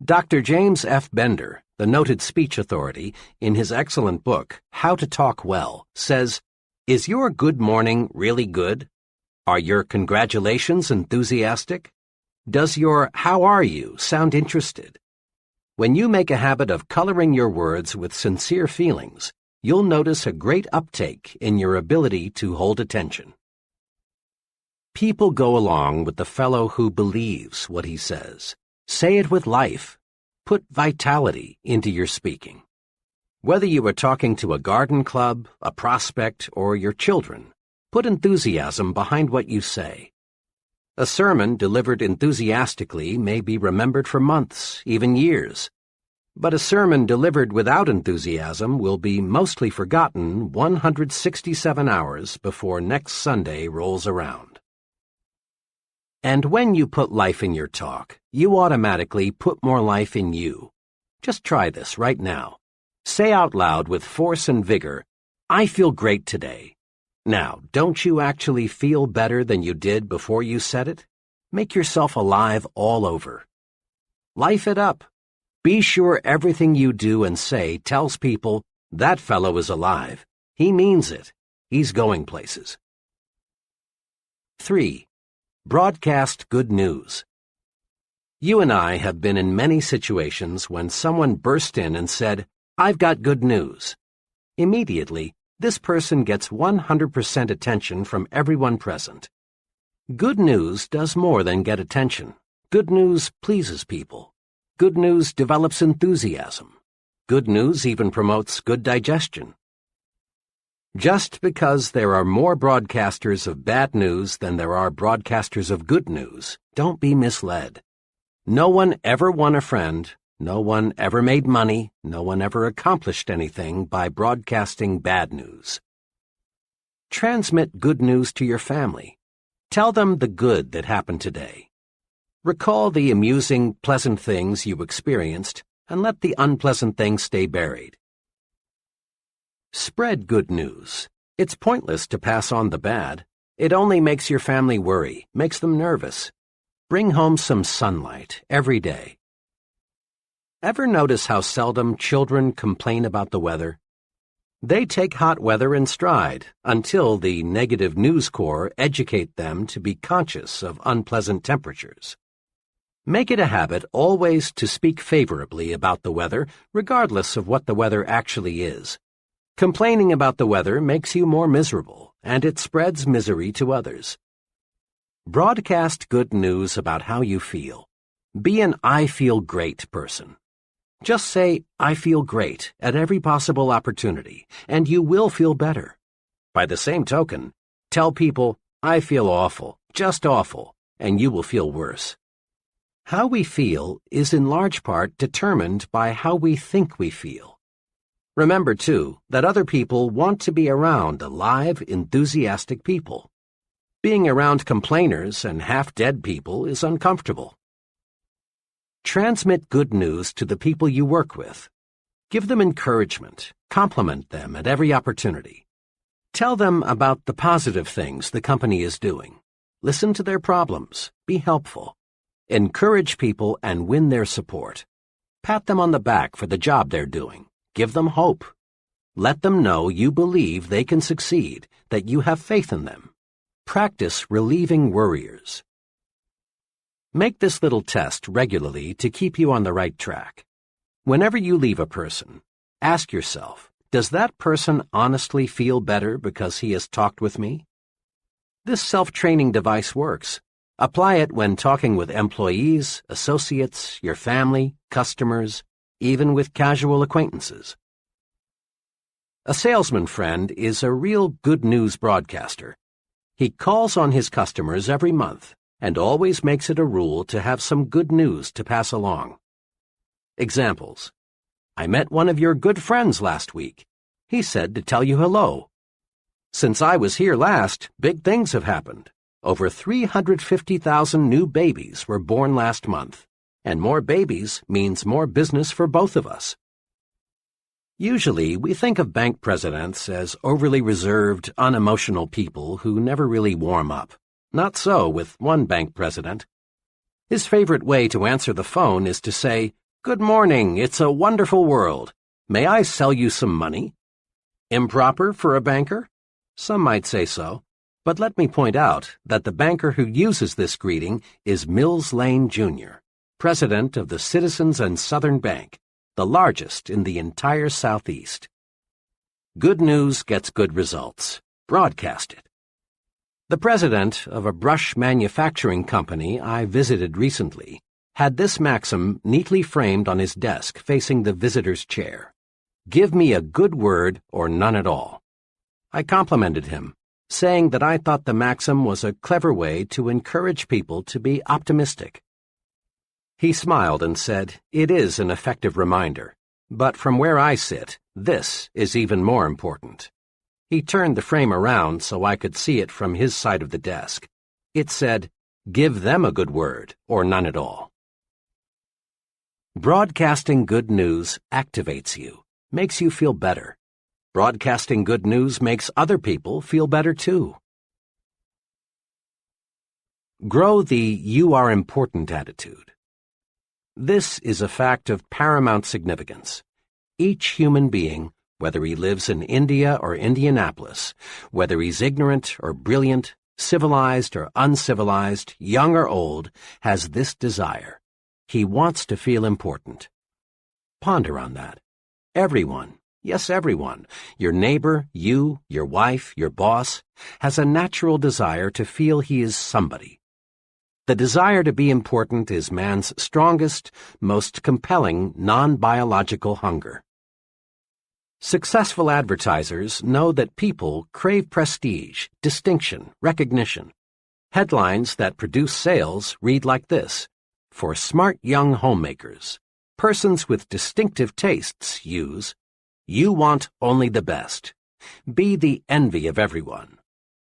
Dr. James F. Bender, the noted speech authority, in his excellent book, How to Talk Well, says, "Is your good morning really good? Are your congratulations enthusiastic? Does your how are you sound interested? When you make a habit of coloring your words with sincere feelings, you'll notice a great uptake in your ability to hold attention." People go along with the fellow who believes what he says. Say it with life. Put vitality into your speaking. Whether you are talking to a garden club, a prospect, or your children, put enthusiasm behind what you say. A sermon delivered enthusiastically may be remembered for months, even years. But a sermon delivered without enthusiasm will be mostly forgotten 167 hours before next Sunday rolls around. And when you put life in your talk, you automatically put more life in you. Just try this right now. Say out loud with force and vigor, "I feel great today." Now, don't you actually feel better than you did before you said it? Make yourself alive all over. Life it up. Be sure everything you do and say tells people, "That fellow is alive. He means it. He's going places." 3. Broadcast good news. You and I have been in many situations when someone burst in and said, "I've got good news." Immediately, this person gets 100% attention from everyone present. Good news does more than get attention. Good news pleases people. Good news develops enthusiasm. Good news even promotes good digestion. Just because there are more broadcasters of bad news than there are broadcasters of good news, don't be misled. No one ever won a friend, no one ever made money, no one ever accomplished anything by broadcasting bad news. Transmit good news to your family. Tell them the good that happened today. Recall the amusing, pleasant things you experienced, and let the unpleasant things stay buried. Spread good news. It's pointless to pass on the bad. It only makes your family worry, makes them nervous. Bring home some sunlight every day. Ever notice how seldom children complain about the weather? They take hot weather in stride until the negative news corps educate them to be conscious of unpleasant temperatures. Make it a habit always to speak favorably about the weather, regardless of what the weather actually is. Complaining about the weather makes you more miserable, and it spreads misery to others. Broadcast good news about how you feel. Be an "I feel great" person. Just say, "I feel great" at every possible opportunity, and you will feel better. By the same token, tell people, "I feel awful, just awful," and you will feel worse. How we feel is in large part determined by how we think we feel. Remember, too, that other people want to be around alive, enthusiastic people. Being around complainers and half-dead people is uncomfortable. Transmit good news to the people you work with. Give them encouragement. Compliment them at every opportunity. Tell them about the positive things the company is doing. Listen to their problems. Be helpful. Encourage people and win their support. Pat them on the back for the job they're doing. Give them hope. Let them know you believe they can succeed, that you have faith in them. Practice relieving worriers. Make this little test regularly to keep you on the right track. Whenever you leave a person, ask yourself, does that person honestly feel better because he has talked with me? This self-training device works. Apply it when talking with employees, associates, your family, customers, even with casual acquaintances. A salesman friend is a real good news broadcaster. He calls on his customers every month and always makes it a rule to have some good news to pass along. Examples. I met one of your good friends last week. He said to tell you hello. Since I was here last, big things have happened. Over 350,000 new babies were born last month. And more babies means more business for both of us. Usually, we think of bank presidents as overly reserved, unemotional people who never really warm up. Not so with one bank president. His favorite way to answer the phone is to say, "Good morning, it's a wonderful world. May I sell you some money?" Improper for a banker? Some might say so, but let me point out that the banker who uses this greeting is Mills Lane, Jr., president of the Citizens and Southern Bank, the largest in the entire Southeast. Good news gets good results. Broadcast it. The president of a brush manufacturing company I visited recently had this maxim neatly framed on his desk facing the visitor's chair. "Give me a good word or none at all." I complimented him, saying that I thought the maxim was a clever way to encourage people to be optimistic. He smiled and said, "It is an effective reminder, but from where I sit, this is even more important." He turned the frame around so I could see it from his side of the desk. It said, "Give them a good word, or none at all." Broadcasting good news activates you, makes you feel better. Broadcasting good news makes other people feel better too. Grow the "you are important" attitude. This is a fact of paramount significance. Each human being, whether he lives in India or Indianapolis, whether he's ignorant or brilliant, civilized or uncivilized, young or old, has this desire. He wants to feel important. Ponder on that. Everyone, yes, everyone, your neighbor, you, your wife, your boss, has a natural desire to feel he is somebody. The desire to be important is man's strongest, most compelling non-biological hunger. Successful advertisers know that people crave prestige, distinction, recognition. Headlines that produce sales read like this: "For smart young homemakers, persons with distinctive tastes use, you want only the best. Be the envy of everyone.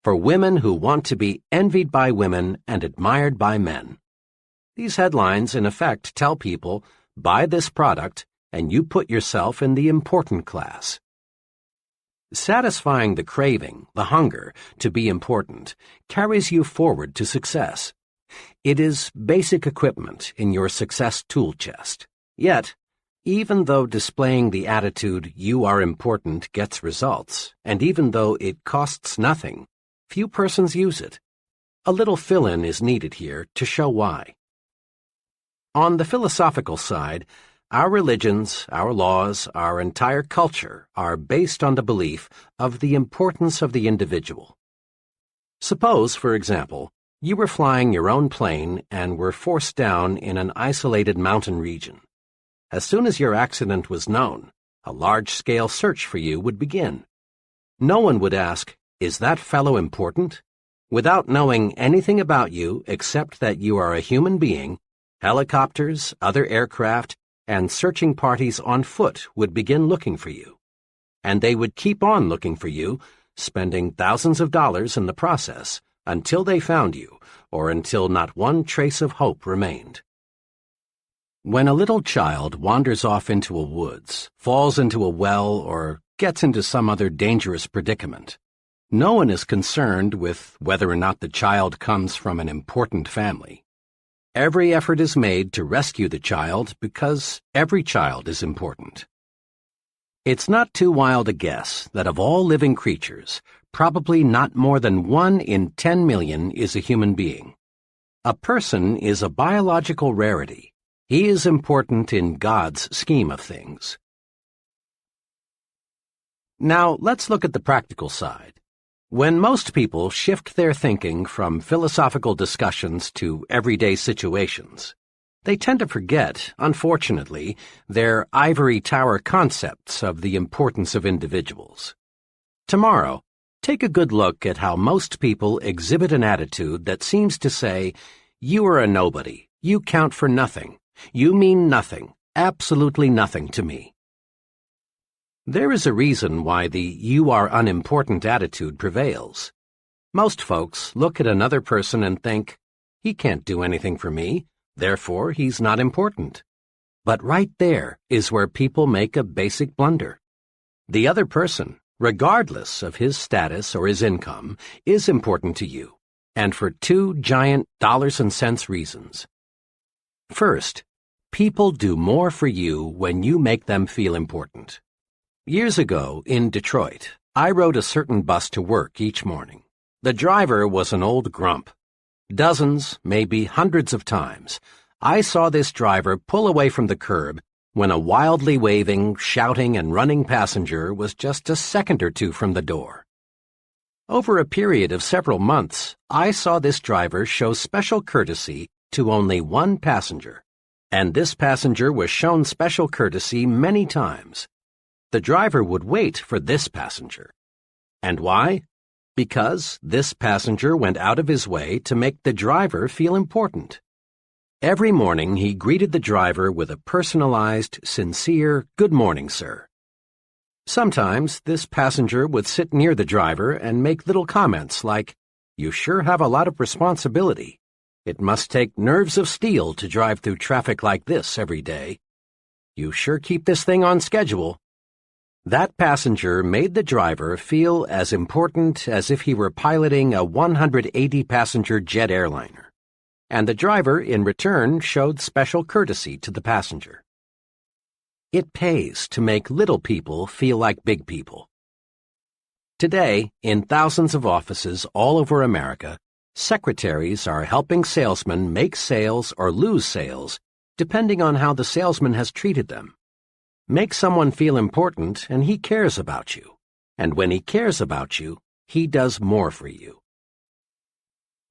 For women who want to be envied by women and admired by men." These headlines, in effect, tell people, buy this product and you put yourself in the important class. Satisfying the craving, the hunger, to be important carries you forward to success. It is basic equipment in your success tool chest. Yet, even though displaying the attitude "you are important" gets results, and even though it costs nothing, few persons use it. A little fill-in is needed here to show why. On the philosophical side, our religions, our laws, our entire culture are based on the belief of the importance of the individual. Suppose, for example, you were flying your own plane and were forced down in an isolated mountain region. As soon as your accident was known, a large-scale search for you would begin. No one would ask, "Is that fellow important?" Without knowing anything about you except that you are a human being, helicopters, other aircraft, and searching parties on foot would begin looking for you. And they would keep on looking for you, spending thousands of dollars in the process, until they found you, or until not one trace of hope remained. When a little child wanders off into a woods, falls into a well, or gets into some other dangerous predicament, no one is concerned with whether or not the child comes from an important family. Every effort is made to rescue the child because every child is important. It's not too wild a guess that of all living creatures, probably not more than 1 in 10 million is a human being. A person is a biological rarity. He is important in God's scheme of things. Now, let's look at the practical side. When most people shift their thinking from philosophical discussions to everyday situations, they tend to forget, unfortunately, their ivory tower concepts of the importance of individuals. Tomorrow, take a good look at how most people exhibit an attitude that seems to say, "You are a nobody, you count for nothing, you mean nothing, absolutely nothing to me." There is a reason why the "you are unimportant" attitude prevails. Most folks look at another person and think, "He can't do anything for me, therefore he's not important." But right there is where people make a basic blunder. The other person, regardless of his status or his income, is important to you, and for two giant dollars and cents reasons. First, people do more for you when you make them feel important. Years ago, in Detroit, I rode a certain bus to work each morning. The driver was an old grump. Dozens, maybe hundreds of times, I saw this driver pull away from the curb when a wildly waving, shouting, and running passenger was just a second or two from the door. Over a period of several months, I saw this driver show special courtesy to only one passenger, and this passenger was shown special courtesy many times. The driver would wait for this passenger. And why? Because this passenger went out of his way to make the driver feel important. Every morning he greeted the driver with a personalized, sincere, "Good morning, sir." Sometimes this passenger would sit near the driver and make little comments like, "You sure have a lot of responsibility. It must take nerves of steel to drive through traffic like this every day. You sure keep this thing on schedule." That passenger made the driver feel as important as if he were piloting a 180-passenger jet airliner, and the driver, in return, showed special courtesy to the passenger. It pays to make little people feel like big people. Today, in thousands of offices all over America, secretaries are helping salesmen make sales or lose sales, depending on how the salesman has treated them. Make someone feel important and he cares about you. And when he cares about you, he does more for you.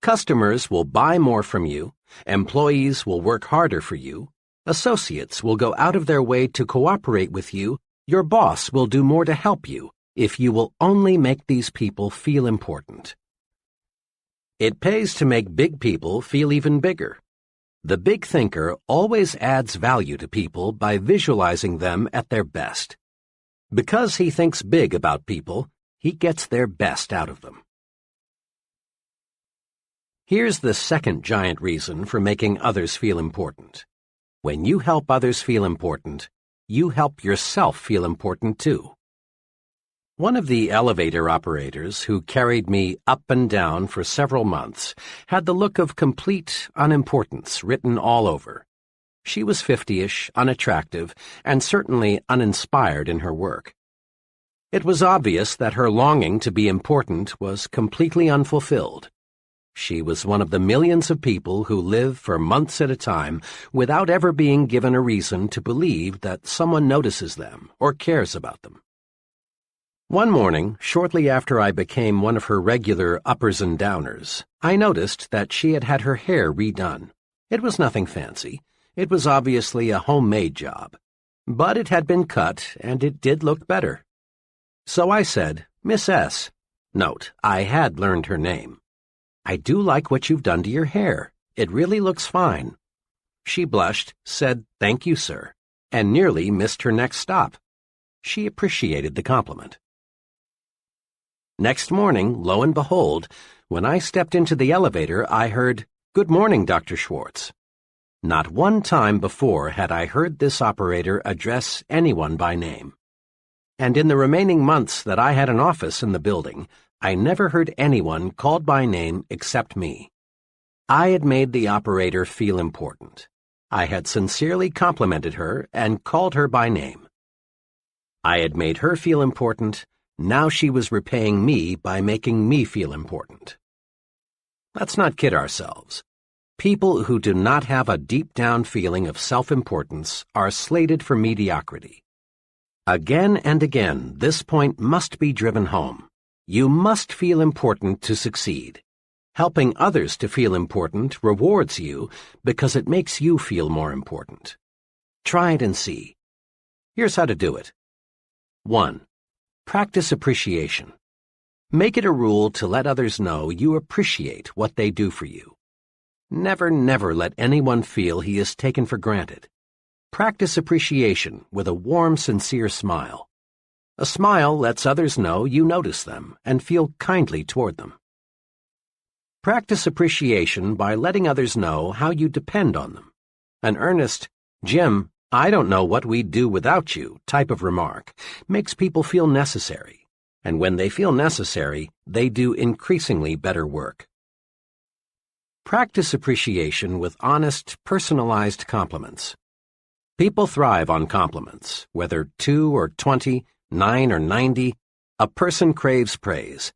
Customers will buy more from you, employees will work harder for you, associates will go out of their way to cooperate with you, your boss will do more to help you if you will only make these people feel important. It pays to make big people feel even bigger. The big thinker always adds value to people by visualizing them at their best. Because he thinks big about people, he gets their best out of them. Here's the second giant reason for making others feel important. When you help others feel important, you help yourself feel important too. One of the elevator operators who carried me up and down for several months had the look of complete unimportance written all over. She was 50-ish, unattractive, and certainly uninspired in her work. It was obvious that her longing to be important was completely unfulfilled. She was one of the millions of people who live for months at a time without ever being given a reason to believe that someone notices them or cares about them. One morning, shortly after I became one of her regular uppers and downers, I noticed that she had had her hair redone. It was nothing fancy. It was obviously a homemade job. But it had been cut, and it did look better. So I said, "Miss S." Note, I had learned her name. "I do like what you've done to your hair. It really looks fine." She blushed, said, "Thank you, sir," and nearly missed her next stop. She appreciated the compliment. Next morning, lo and behold, when I stepped into the elevator, I heard, "Good morning, Dr. Schwartz." Not one time before had I heard this operator address anyone by name. And in the remaining months that I had an office in the building, I never heard anyone called by name except me. I had made the operator feel important. I had sincerely complimented her and called her by name. I had made her feel important. Now she was repaying me by making me feel important. Let's not kid ourselves. People who do not have a deep-down feeling of self-importance are slated for mediocrity. Again and again, this point must be driven home. You must feel important to succeed. Helping others to feel important rewards you because it makes you feel more important. Try it and see. Here's how to do it. 1. Practice appreciation. Make it a rule to let others know you appreciate what they do for you. Never, never let anyone feel he is taken for granted. Practice appreciation with a warm, sincere smile. A smile lets others know you notice them and feel kindly toward them. Practice appreciation by letting others know how you depend on them. An earnest, "Jim, "I don't know what we'd do without you" type of remark makes people feel necessary, and when they feel necessary, they do increasingly better work. Practice appreciation with honest, personalized compliments. People thrive on compliments, whether 2 or 20, 9 or 90. A person craves praise.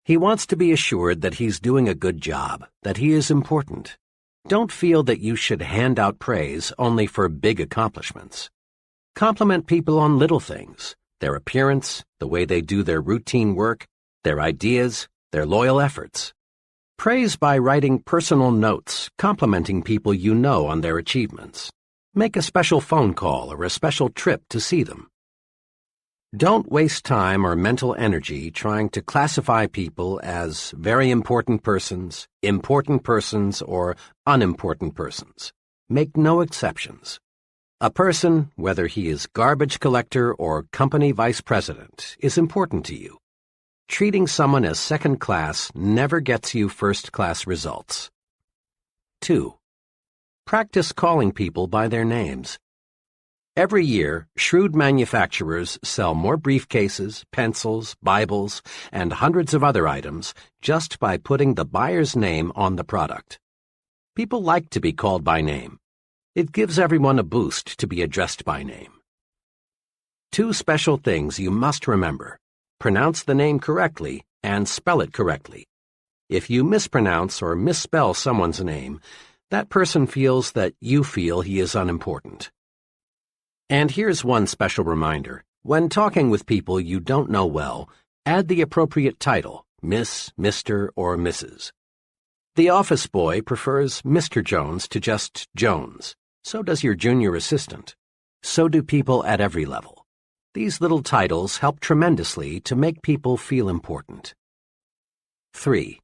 He wants to be assured that he's doing a good job, that he is important. Don't feel that you should hand out praise only for big accomplishments. Compliment people on little things: their appearance, the way they do their routine work, their ideas, their loyal efforts. Praise by writing personal notes, complimenting people you know on their achievements. Make a special phone call or a special trip to see them. Don't waste time or mental energy trying to classify people as very important persons, or unimportant persons. Make no exceptions. A person, whether he is garbage collector or company vice president, is important to you. Treating someone as second class never gets you first-class results. 2. Practice calling people by their names. Every year, shrewd manufacturers sell more briefcases, pencils, Bibles, and hundreds of other items just by putting the buyer's name on the product. People like to be called by name. It gives everyone a boost to be addressed by name. 2 special things you must remember: pronounce the name correctly and spell it correctly. If you mispronounce or misspell someone's name, that person feels that you feel he is unimportant. And here's one special reminder. When talking with people you don't know well, add the appropriate title: Miss, Mr., or Mrs. The office boy prefers Mr. Jones to just Jones. So does your junior assistant. So do people at every level. These little titles help tremendously to make people feel important. 3.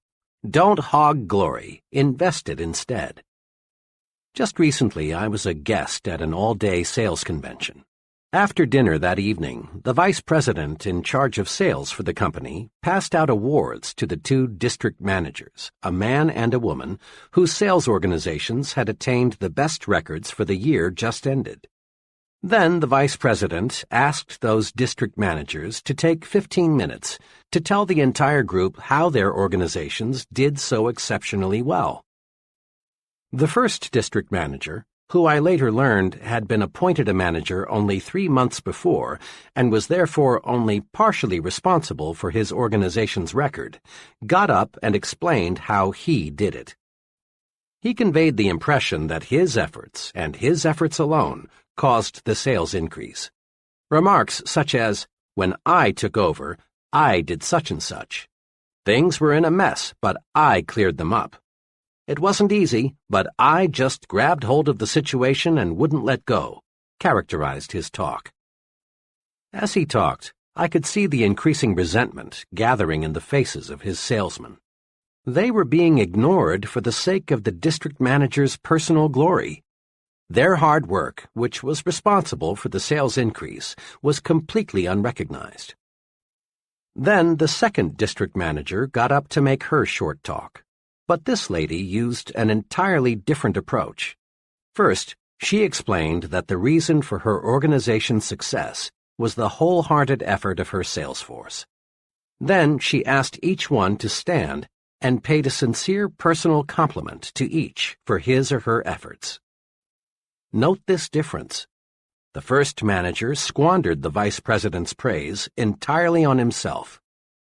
Don't hog glory. Invest it instead. Just recently, I was a guest at an all-day sales convention. After dinner that evening, the vice president in charge of sales for the company passed out awards to the 2 district managers, a man and a woman, whose sales organizations had attained the best records for the year just ended. Then the vice president asked those district managers to take 15 minutes to tell the entire group how their organizations did so exceptionally well. The first district manager, who I later learned had been appointed a manager only 3 months before and was therefore only partially responsible for his organization's record, got up and explained how he did it. He conveyed the impression that his efforts, and his efforts alone, caused the sales increase. Remarks such as, "When I took over, I did such and such. Things were in a mess, but I cleared them up. It wasn't easy, but I just grabbed hold of the situation and wouldn't let go," characterized his talk. As he talked, I could see the increasing resentment gathering in the faces of his salesmen. They were being ignored for the sake of the district manager's personal glory. Their hard work, which was responsible for the sales increase, was completely unrecognized. Then the second district manager got up to make her short talk. But this lady used an entirely different approach. First, she explained that the reason for her organization's success was the wholehearted effort of her sales force. Then she asked each one to stand and paid a sincere personal compliment to each for his or her efforts. Note this difference. The first manager squandered the vice president's praise entirely on himself.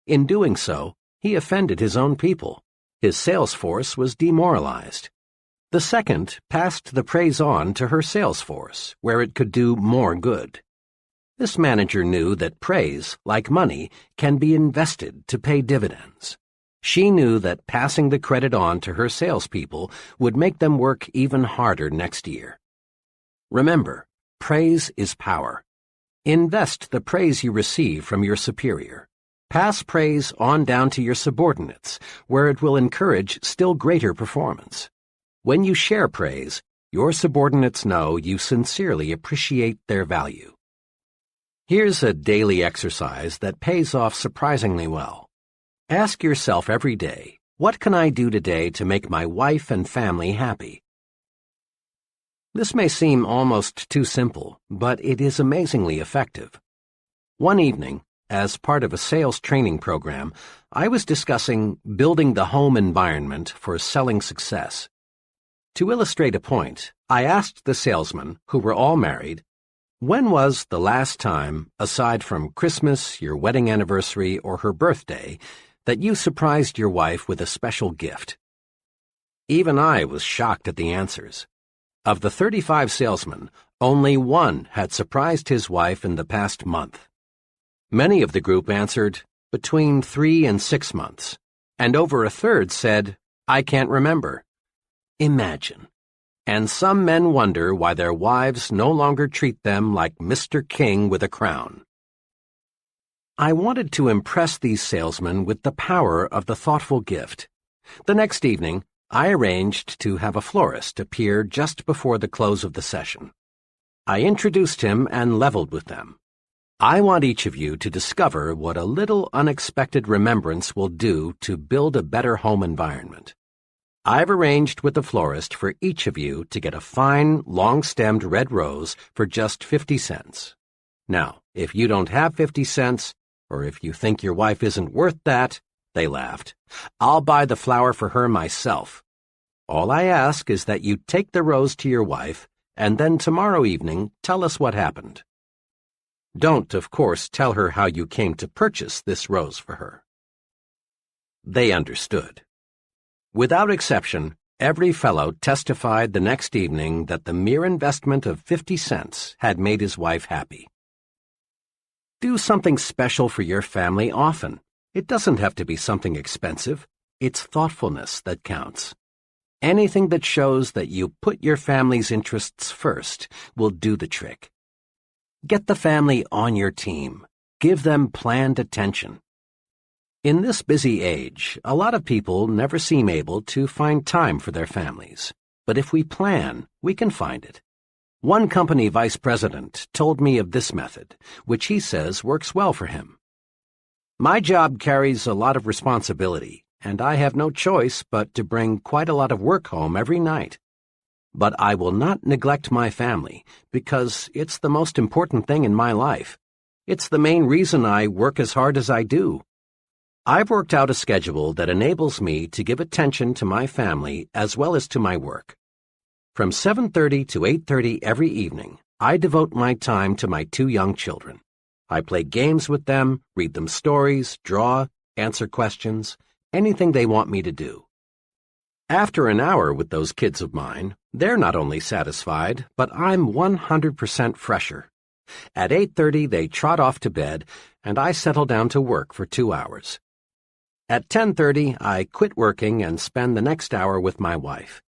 In doing so, he offended his own people. His sales force was demoralized. The second passed the praise on to her sales force, where it could do more good. This manager knew that praise, like money, can be invested to pay dividends. She knew that passing the credit on to her salespeople would make them work even harder next year. Remember, praise is power. Invest the praise you receive from your superior. Pass praise on down to your subordinates, where it will encourage still greater performance. When you share praise, your subordinates know you sincerely appreciate their value. Here's a daily exercise that pays off surprisingly well. Ask yourself every day, what can I do today to make my wife and family happy? This may seem almost too simple, but it is amazingly effective. One evening, as part of a sales training program, I was discussing building the home environment for selling success. To illustrate a point, I asked the salesmen, who were all married, when was the last time, aside from Christmas, your wedding anniversary, or her birthday, that you surprised your wife with a special gift? Even I was shocked at the answers. Of the 35 salesmen, only one had surprised his wife in the past month. Many of the group answered between 3 and 6 months, and over a third said, "I can't remember." Imagine. And some men wonder why their wives no longer treat them like Mr. King with a crown. I wanted to impress these salesmen with the power of the thoughtful gift. The next evening, I arranged to have a florist appear just before the close of the session. I introduced him and leveled with them. I want each of you to discover what a little unexpected remembrance will do to build a better home environment. I've arranged with the florist for each of you to get a fine, long-stemmed red rose for just 50 cents. Now, if you don't have 50 cents, or if you think your wife isn't worth that, they laughed, I'll buy the flower for her myself. All I ask is that you take the rose to your wife, and then tomorrow evening tell us what happened. Don't, of course, tell her how you came to purchase this rose for her. They understood. Without exception, every fellow testified the next evening that the mere investment of 50 cents had made his wife happy. Do something special for your family often. It doesn't have to be something expensive. It's thoughtfulness that counts. Anything that shows that you put your family's interests first will do the trick. Get the family on your team. Give them planned attention. In this busy age, a lot of people never seem able to find time for their families. But if we plan, we can find it. One company vice president told me of this method, which he says works well for him. My job carries a lot of responsibility, and I have no choice but to bring quite a lot of work home every night. But I will not neglect my family, because it's the most important thing in my life. It's the main reason I work as hard as I do. I've worked out a schedule that enables me to give attention to my family as well as to my work. From 7:30 to 8:30 every evening, I devote my time to my 2 young children. I play games with them, read them stories, draw, answer questions, anything they want me to do. After an hour with those kids of mine, they're not only satisfied, but I'm 100% fresher. At 8:30, they trot off to bed, and I settle down to work for 2 hours. At 10:30, I quit working and spend the next hour with my wife.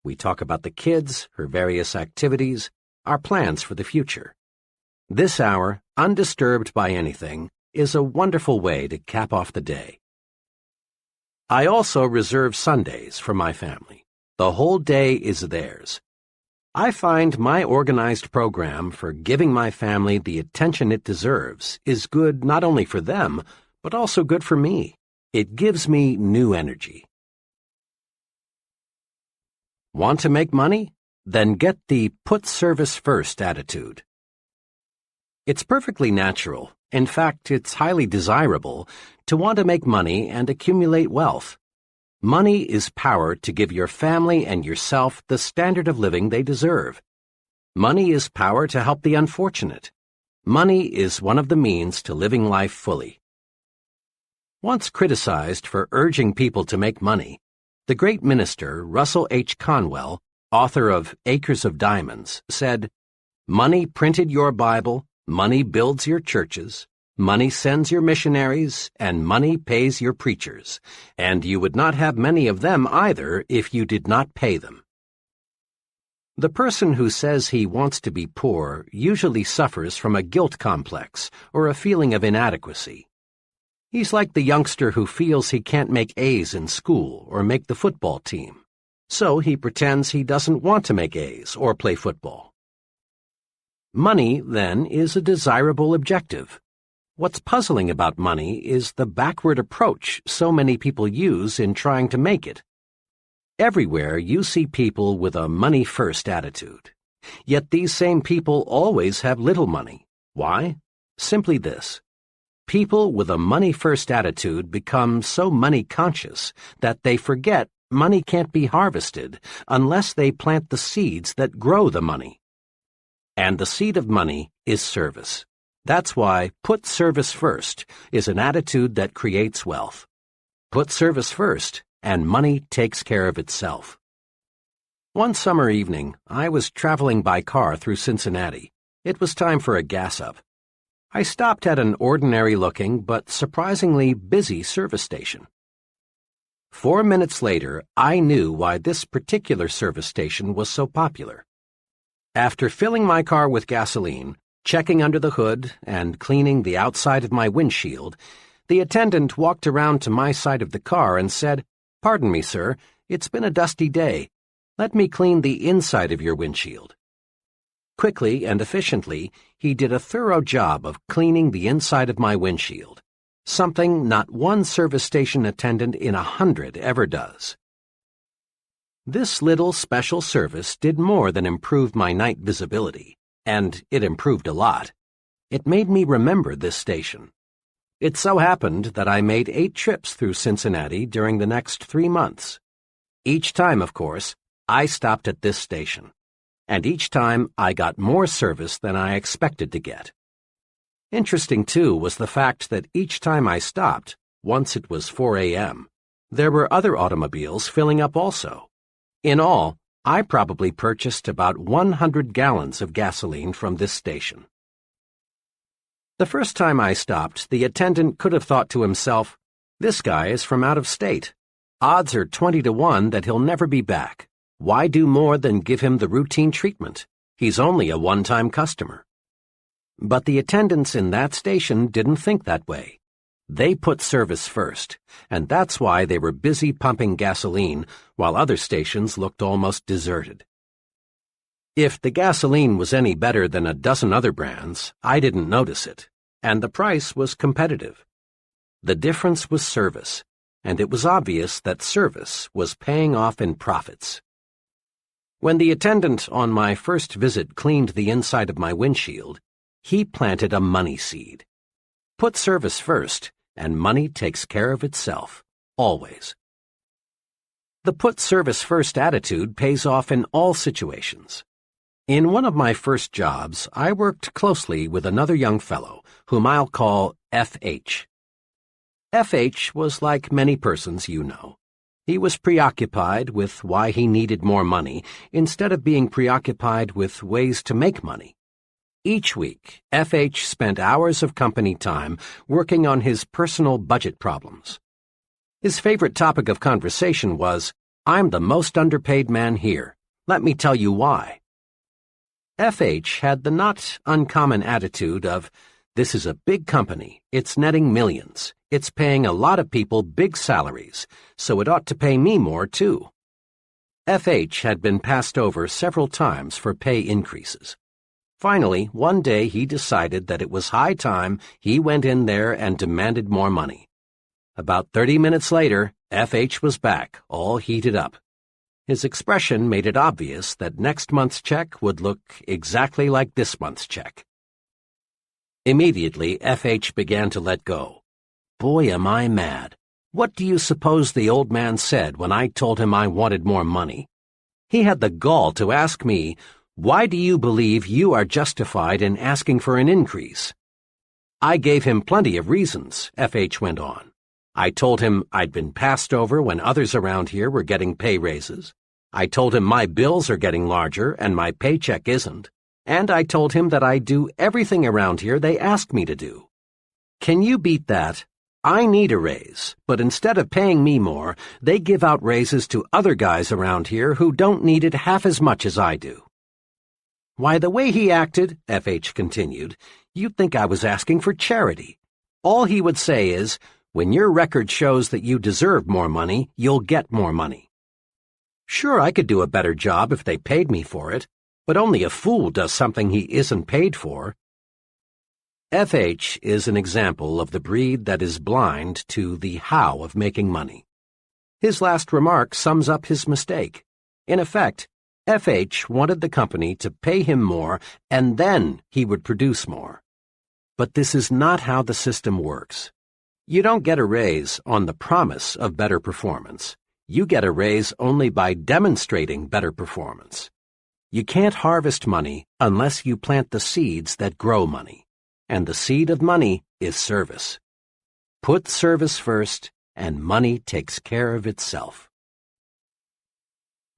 We talk about the kids, her various activities, our plans for the future. This hour, undisturbed by anything, is a wonderful way to cap off the day. I also reserve Sundays for my family. The whole day is theirs. I find my organized program for giving my family the attention it deserves is good not only for them, but also good for me. It gives me new energy. Want to make money? Then get the put service first attitude. It's perfectly natural, in fact, it's highly desirable, to want to make money and accumulate wealth. Money is power to give your family and yourself the standard of living they deserve. Money is power to help the unfortunate. Money is one of the means to living life fully. Once criticized for urging people to make money, the great minister Russell H. Conwell, author of Acres of Diamonds, said, "Money printed your Bible, money builds your churches, money sends your missionaries, and money pays your preachers, and you would not have many of them either if you did not pay them." The person who says he wants to be poor usually suffers from a guilt complex or a feeling of inadequacy. He's like the youngster who feels he can't make A's in school or make the football team, so he pretends he doesn't want to make A's or play football. Money, then, is a desirable objective. What's puzzling about money is the backward approach so many people use in trying to make it. Everywhere you see people with a money-first attitude. Yet these same people always have little money. Why? Simply this. People with a money-first attitude become so money-conscious that they forget money can't be harvested unless they plant the seeds that grow the money. And the seed of money is service. That's why put service first is an attitude that creates wealth. Put service first, and money takes care of itself. One summer evening, I was traveling by car through Cincinnati. It was time for a gas-up. I stopped at an ordinary-looking but surprisingly busy service station. 4 minutes later, I knew why this particular service station was so popular. After filling my car with gasoline, checking under the hood, and cleaning the outside of my windshield, the attendant walked around to my side of the car and said, "Pardon me, sir, it's been a dusty day. Let me clean the inside of your windshield." Quickly and efficiently, he did a thorough job of cleaning the inside of my windshield, something not one service station attendant in 100 ever does. This little special service did more than improve my night visibility, and it improved a lot. It made me remember this station. It so happened that I made 8 trips through Cincinnati during the next 3 months. Each time, of course, I stopped at this station, and each time I got more service than I expected to get. Interesting, too, was the fact that each time I stopped, once it was 4 a.m., there were other automobiles filling up also. In all, I probably purchased about 100 gallons of gasoline from this station. The first time I stopped, the attendant could have thought to himself, "This guy is from out of state. Odds are 20 to 1 that he'll never be back. Why do more than give him the routine treatment? He's only a one-time customer." But the attendants in that station didn't think that way. They put service first, and that's why they were busy pumping gasoline while other stations looked almost deserted. If the gasoline was any better than a dozen other brands, I didn't notice it, and the price was competitive. The difference was service, and it was obvious that service was paying off in profits. When the attendant on my first visit cleaned the inside of my windshield, he planted a money seed. Put service first, and money takes care of itself, always. The put service first attitude pays off in all situations. In one of my first jobs, I worked closely with another young fellow, whom I'll call F.H. F.H. was like many persons you know. He was preoccupied with why he needed more money instead of being preoccupied with ways to make money. Each week, F.H. spent hours of company time working on his personal budget problems. His favorite topic of conversation was, "I'm the most underpaid man here. Let me tell you why." F.H. had the not uncommon attitude of, "This is a big company, it's netting millions, it's paying a lot of people big salaries, so it ought to pay me more too." F.H. had been passed over several times for pay increases. Finally, one day he decided that it was high time he went in there and demanded more money. About 30 minutes later, F.H. was back, all heated up. His expression made it obvious that next month's check would look exactly like this month's check. Immediately, F.H. began to let go. Boy, am I mad. What do you suppose the old man said when I told him I wanted more money? He had the gall to ask me, "Why do you believe you are justified in asking for an increase?" I gave him plenty of reasons, F.H. went on. I told him I'd been passed over when others around here were getting pay raises. I told him my bills are getting larger and my paycheck isn't. And I told him that I do everything around here they ask me to do. Can you beat that? I need a raise, but instead of paying me more, they give out raises to other guys around here who don't need it half as much as I do. Why, the way he acted, F.H. continued, you'd think I was asking for charity. All he would say is, "When your record shows that you deserve more money, you'll get more money." Sure, I could do a better job if they paid me for it, but only a fool does something he isn't paid for. F.H. is an example of the breed that is blind to the how of making money. His last remark sums up his mistake. In effect, FH wanted the company to pay him more and then he would produce more. But this is not how the system works. You don't get a raise on the promise of better performance. You get a raise only by demonstrating better performance. You can't harvest money unless you plant the seeds that grow money. And the seed of money is service. Put service first, and money takes care of itself.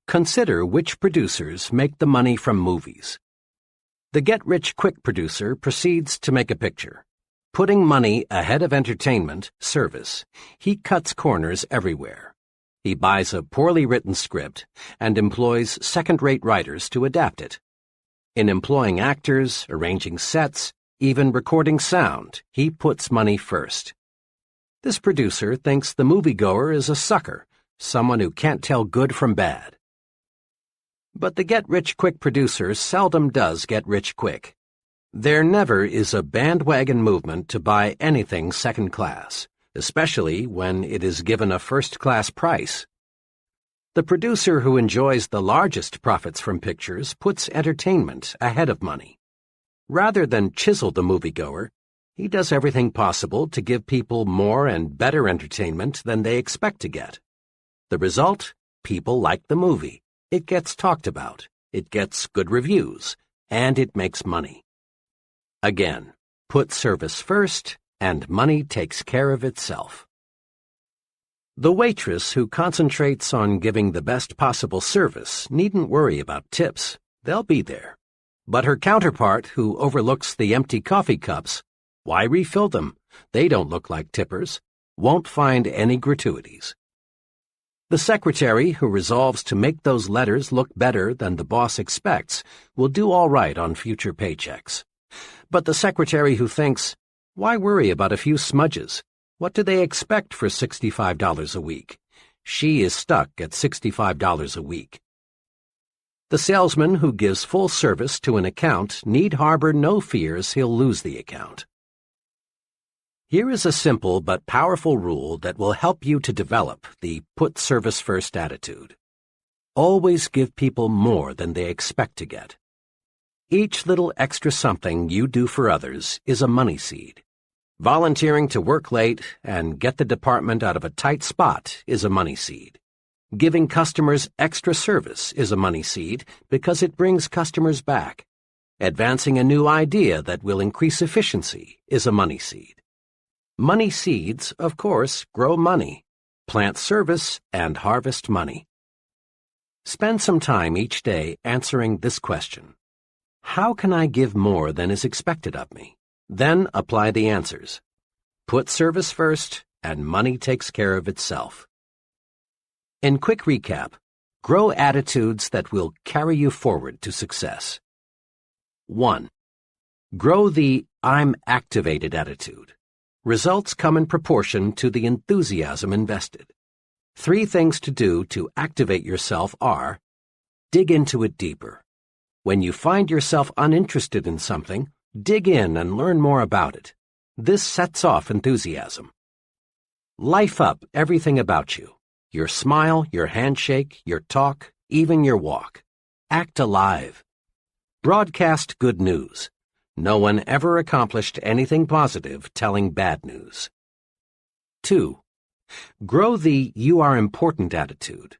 Consider which producers make the money from movies. The get-rich-quick producer proceeds to make a picture. Putting money ahead of entertainment, service, he cuts corners everywhere. He buys a poorly written script and employs second-rate writers to adapt it. In employing actors, arranging sets, even recording sound, he puts money first. This producer thinks the moviegoer is a sucker, someone who can't tell good from bad. But the get-rich-quick producer seldom does get rich quick. There never is a bandwagon movement to buy anything second class, especially when it is given a first-class price. The producer who enjoys the largest profits from pictures puts entertainment ahead of money. Rather than chisel the moviegoer, he does everything possible to give people more and better entertainment than they expect to get. The result? People like the movie. It gets talked about, it gets good reviews, and it makes money. Again, put service first, and money takes care of itself. The waitress who concentrates on giving the best possible service needn't worry about tips. They'll be there. But her counterpart who overlooks the empty coffee cups, why refill them? They don't look like tippers. Won't find any gratuities. The secretary who resolves to make those letters look better than the boss expects will do all right on future paychecks. But the secretary who thinks, why worry about a few smudges? What do they expect for $65 a week? She is stuck at $65 a week. The salesman who gives full service to an account need harbor no fears he'll lose the account. Here is a simple but powerful rule that will help you to develop the put service first attitude. Always give people more than they expect to get. Each little extra something you do for others is a money seed. Volunteering to work late and get the department out of a tight spot is a money seed. Giving customers extra service is a money seed because it brings customers back. Advancing a new idea that will increase efficiency is a money seed. Money seeds, of course, grow money. Plant service and harvest money. Spend some time each day answering this question. How can I give more than is expected of me? Then apply the answers. Put service first, and money takes care of itself. In quick recap, grow attitudes that will carry you forward to success. 1. Grow the I'm activated attitude. Results come in proportion to the enthusiasm invested. 3 things to do to activate yourself are: dig into it deeper. When you find yourself uninterested in something, dig in and learn more about it. This sets off enthusiasm. Life up everything about you. Your smile, your handshake, your talk, even your walk. Act alive. Broadcast good news. No one ever accomplished anything positive telling bad news. 2. Grow the you are important attitude.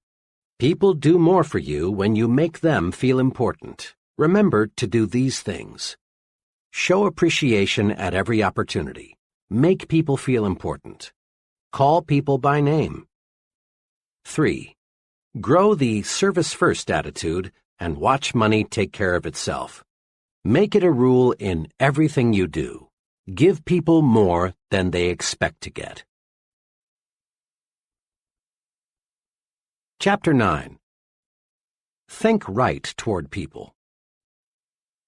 People do more for you when you make them feel important. Remember to do these things. Show appreciation at every opportunity. Make people feel important. Call people by name. 3. Grow the service-first attitude and watch money take care of itself. Make it a rule in everything you do. Give people more than they expect to get. Chapter 9. Think right toward people.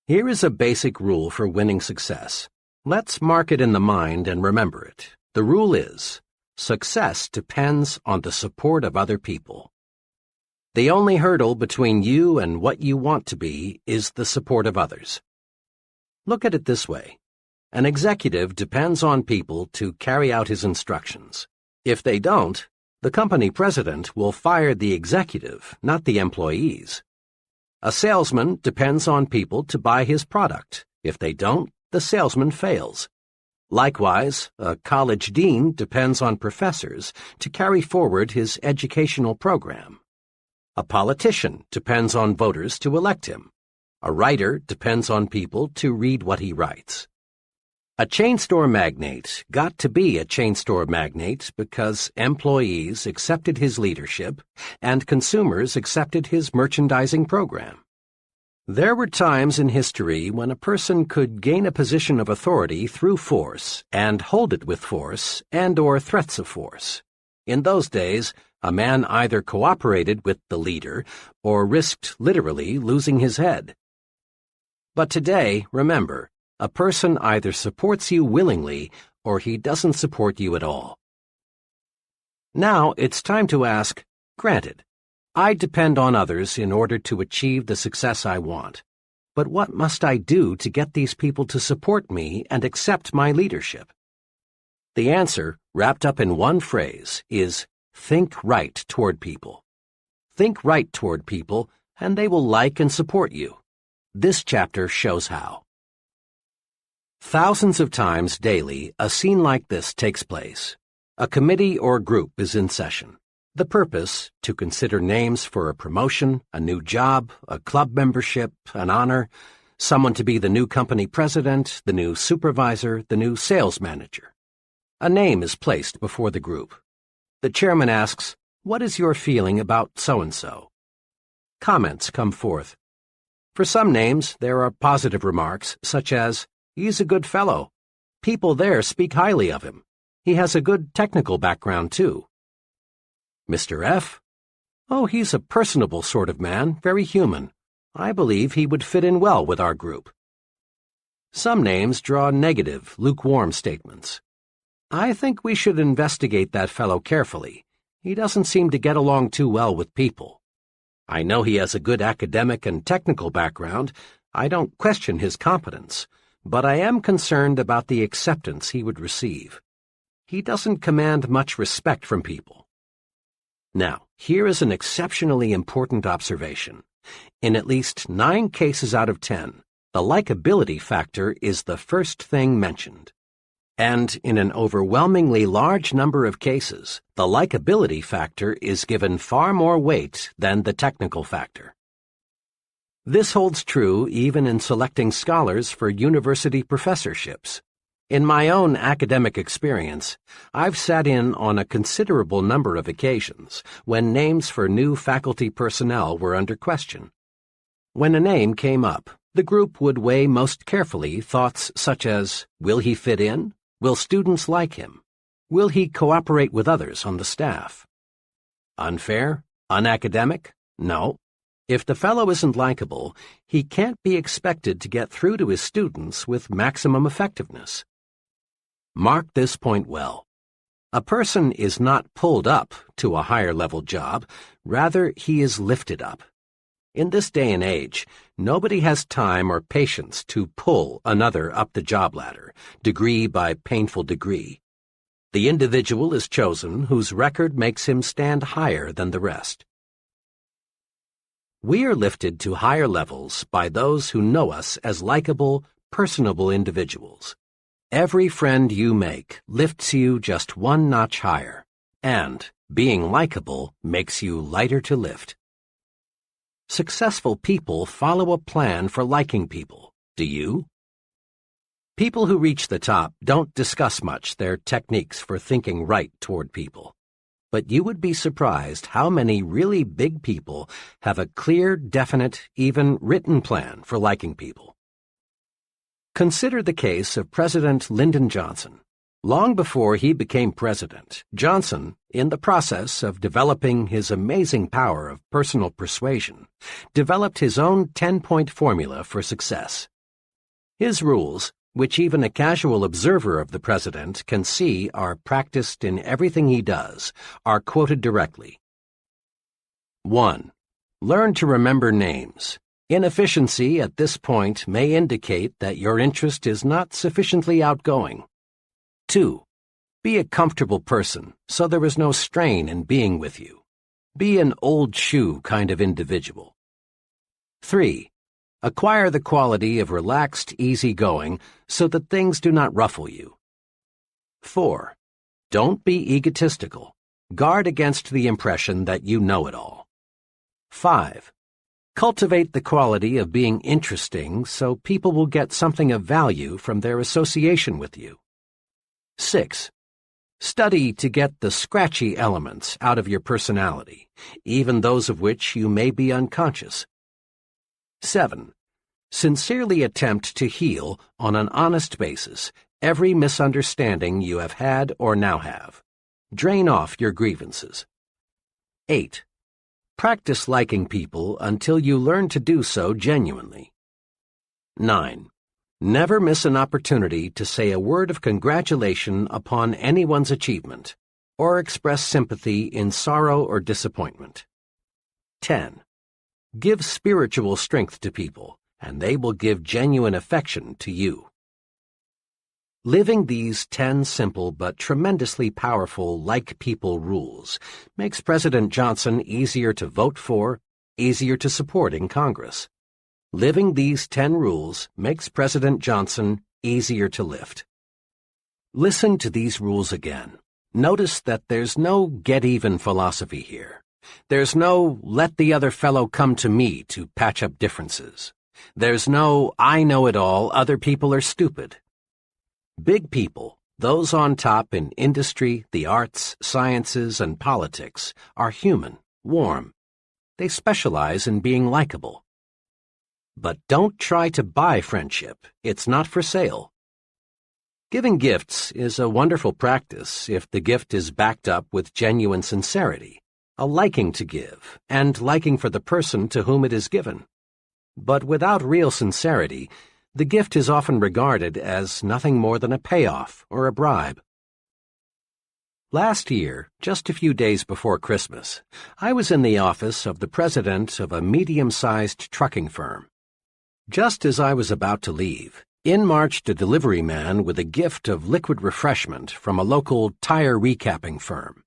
Here is a basic rule for winning success. Let's mark it in the mind and remember it. The rule is, success depends on the support of other people. The only hurdle between you and what you want to be is the support of others. Look at it this way. An executive depends on people to carry out his instructions. If they don't, the company president will fire the executive, not the employees. A salesman depends on people to buy his product. If they don't, the salesman fails. Likewise, a college dean depends on professors to carry forward his educational program. A politician depends on voters to elect him. A writer depends on people to read what he writes. A chain store magnate got to be a chain store magnate because employees accepted his leadership and consumers accepted his merchandising program. There were times in history when a person could gain a position of authority through force and hold it with force and/or threats of force. In those days, a man either cooperated with the leader or risked literally losing his head. But today, remember, a person either supports you willingly or he doesn't support you at all. Now it's time to ask, granted, I depend on others in order to achieve the success I want, but what must I do to get these people to support me and accept my leadership? The answer, wrapped up in one phrase, is think right toward people. Think right toward people, and they will like and support you. This chapter shows how. Thousands of times daily, a scene like this takes place. A committee or group is in session. The purpose, to consider names for a promotion, a new job, a club membership, an honor, someone to be the new company president, the new supervisor, the new sales manager. A name is placed before the group. The chairman asks, "What is your feeling about so-and-so?" Comments come forth. For some names, there are positive remarks, such as, "He's a good fellow. People there speak highly of him. He has a good technical background, too." Mr. F. "Oh, he's a personable sort of man, very human. I believe he would fit in well with our group." Some names draw negative, lukewarm statements. "I think we should investigate that fellow carefully. He doesn't seem to get along too well with people. I know he has a good academic and technical background. I don't question his competence, but I am concerned about the acceptance he would receive. He doesn't command much respect from people." Now, here is an exceptionally important observation. In at least 9 cases out of 10, the likability factor is the first thing mentioned. And in an overwhelmingly large number of cases, the likability factor is given far more weight than the technical factor. This holds true even in selecting scholars for university professorships. In my own academic experience, I've sat in on a considerable number of occasions when names for new faculty personnel were under question. When a name came up, the group would weigh most carefully thoughts such as, will he fit in? Will students like him? Will he cooperate with others on the staff? Unfair? Unacademic? No. If the fellow isn't likable, he can't be expected to get through to his students with maximum effectiveness. Mark this point well. A person is not pulled up to a higher-level job, rather he is lifted up. In this day and age, nobody has time or patience to pull another up the job ladder, degree by painful degree. The individual is chosen whose record makes him stand higher than the rest. We are lifted to higher levels by those who know us as likable, personable individuals. Every friend you make lifts you just one notch higher, and being likable makes you lighter to lift. Successful people follow a plan for liking people. Do you? People who reach the top don't discuss much their techniques for thinking right toward people. But you would be surprised how many really big people have a clear, definite, even written plan for liking people. Consider the case of President Lyndon Johnson. Long before he became president, Johnson, in the process of developing his amazing power of personal persuasion, developed his own 10-point formula for success. His rules, which even a casual observer of the president can see are practiced in everything he does, are quoted directly. 1. Learn to remember names. Inefficiency at this point may indicate that your interest is not sufficiently outgoing. 2. Be a comfortable person, so there is no strain in being with you. Be an old shoe kind of individual. 3. Acquire the quality of relaxed easygoing so that things do not ruffle you. 4. Don't be egotistical. Guard against the impression that you know it all. 5. Cultivate the quality of being interesting so people will get something of value from their association with you. 6. Study to get the scratchy elements out of your personality, even those of which you may be unconscious. 7. Sincerely attempt to heal on an honest basis every misunderstanding you have had or now have. Drain off your grievances. 8. Practice liking people until you learn to do so genuinely. 9. Never miss an opportunity to say a word of congratulation upon anyone's achievement, or express sympathy in sorrow or disappointment. 10. Give spiritual strength to people, and they will give genuine affection to you. Living these 10 simple but tremendously powerful like-people rules makes President Johnson easier to vote for, easier to support in Congress. Living these 10 rules makes President Johnson easier to lift. Listen to these rules again. Notice that there's no get-even philosophy here. There's no let the other fellow come to me to patch up differences. There's no I know it all, other people are stupid. Big people, those on top in industry, the arts, sciences, and politics, are human, warm. They specialize in being likable. But don't try to buy friendship. It's not for sale. Giving gifts is a wonderful practice if the gift is backed up with genuine sincerity, a liking to give, and liking for the person to whom it is given. But without real sincerity, the gift is often regarded as nothing more than a payoff or a bribe. Last year, just a few days before Christmas, I was in the office of the president of a medium-sized trucking firm. Just as I was about to leave, in marched a delivery man with a gift of liquid refreshment from a local tire recapping firm.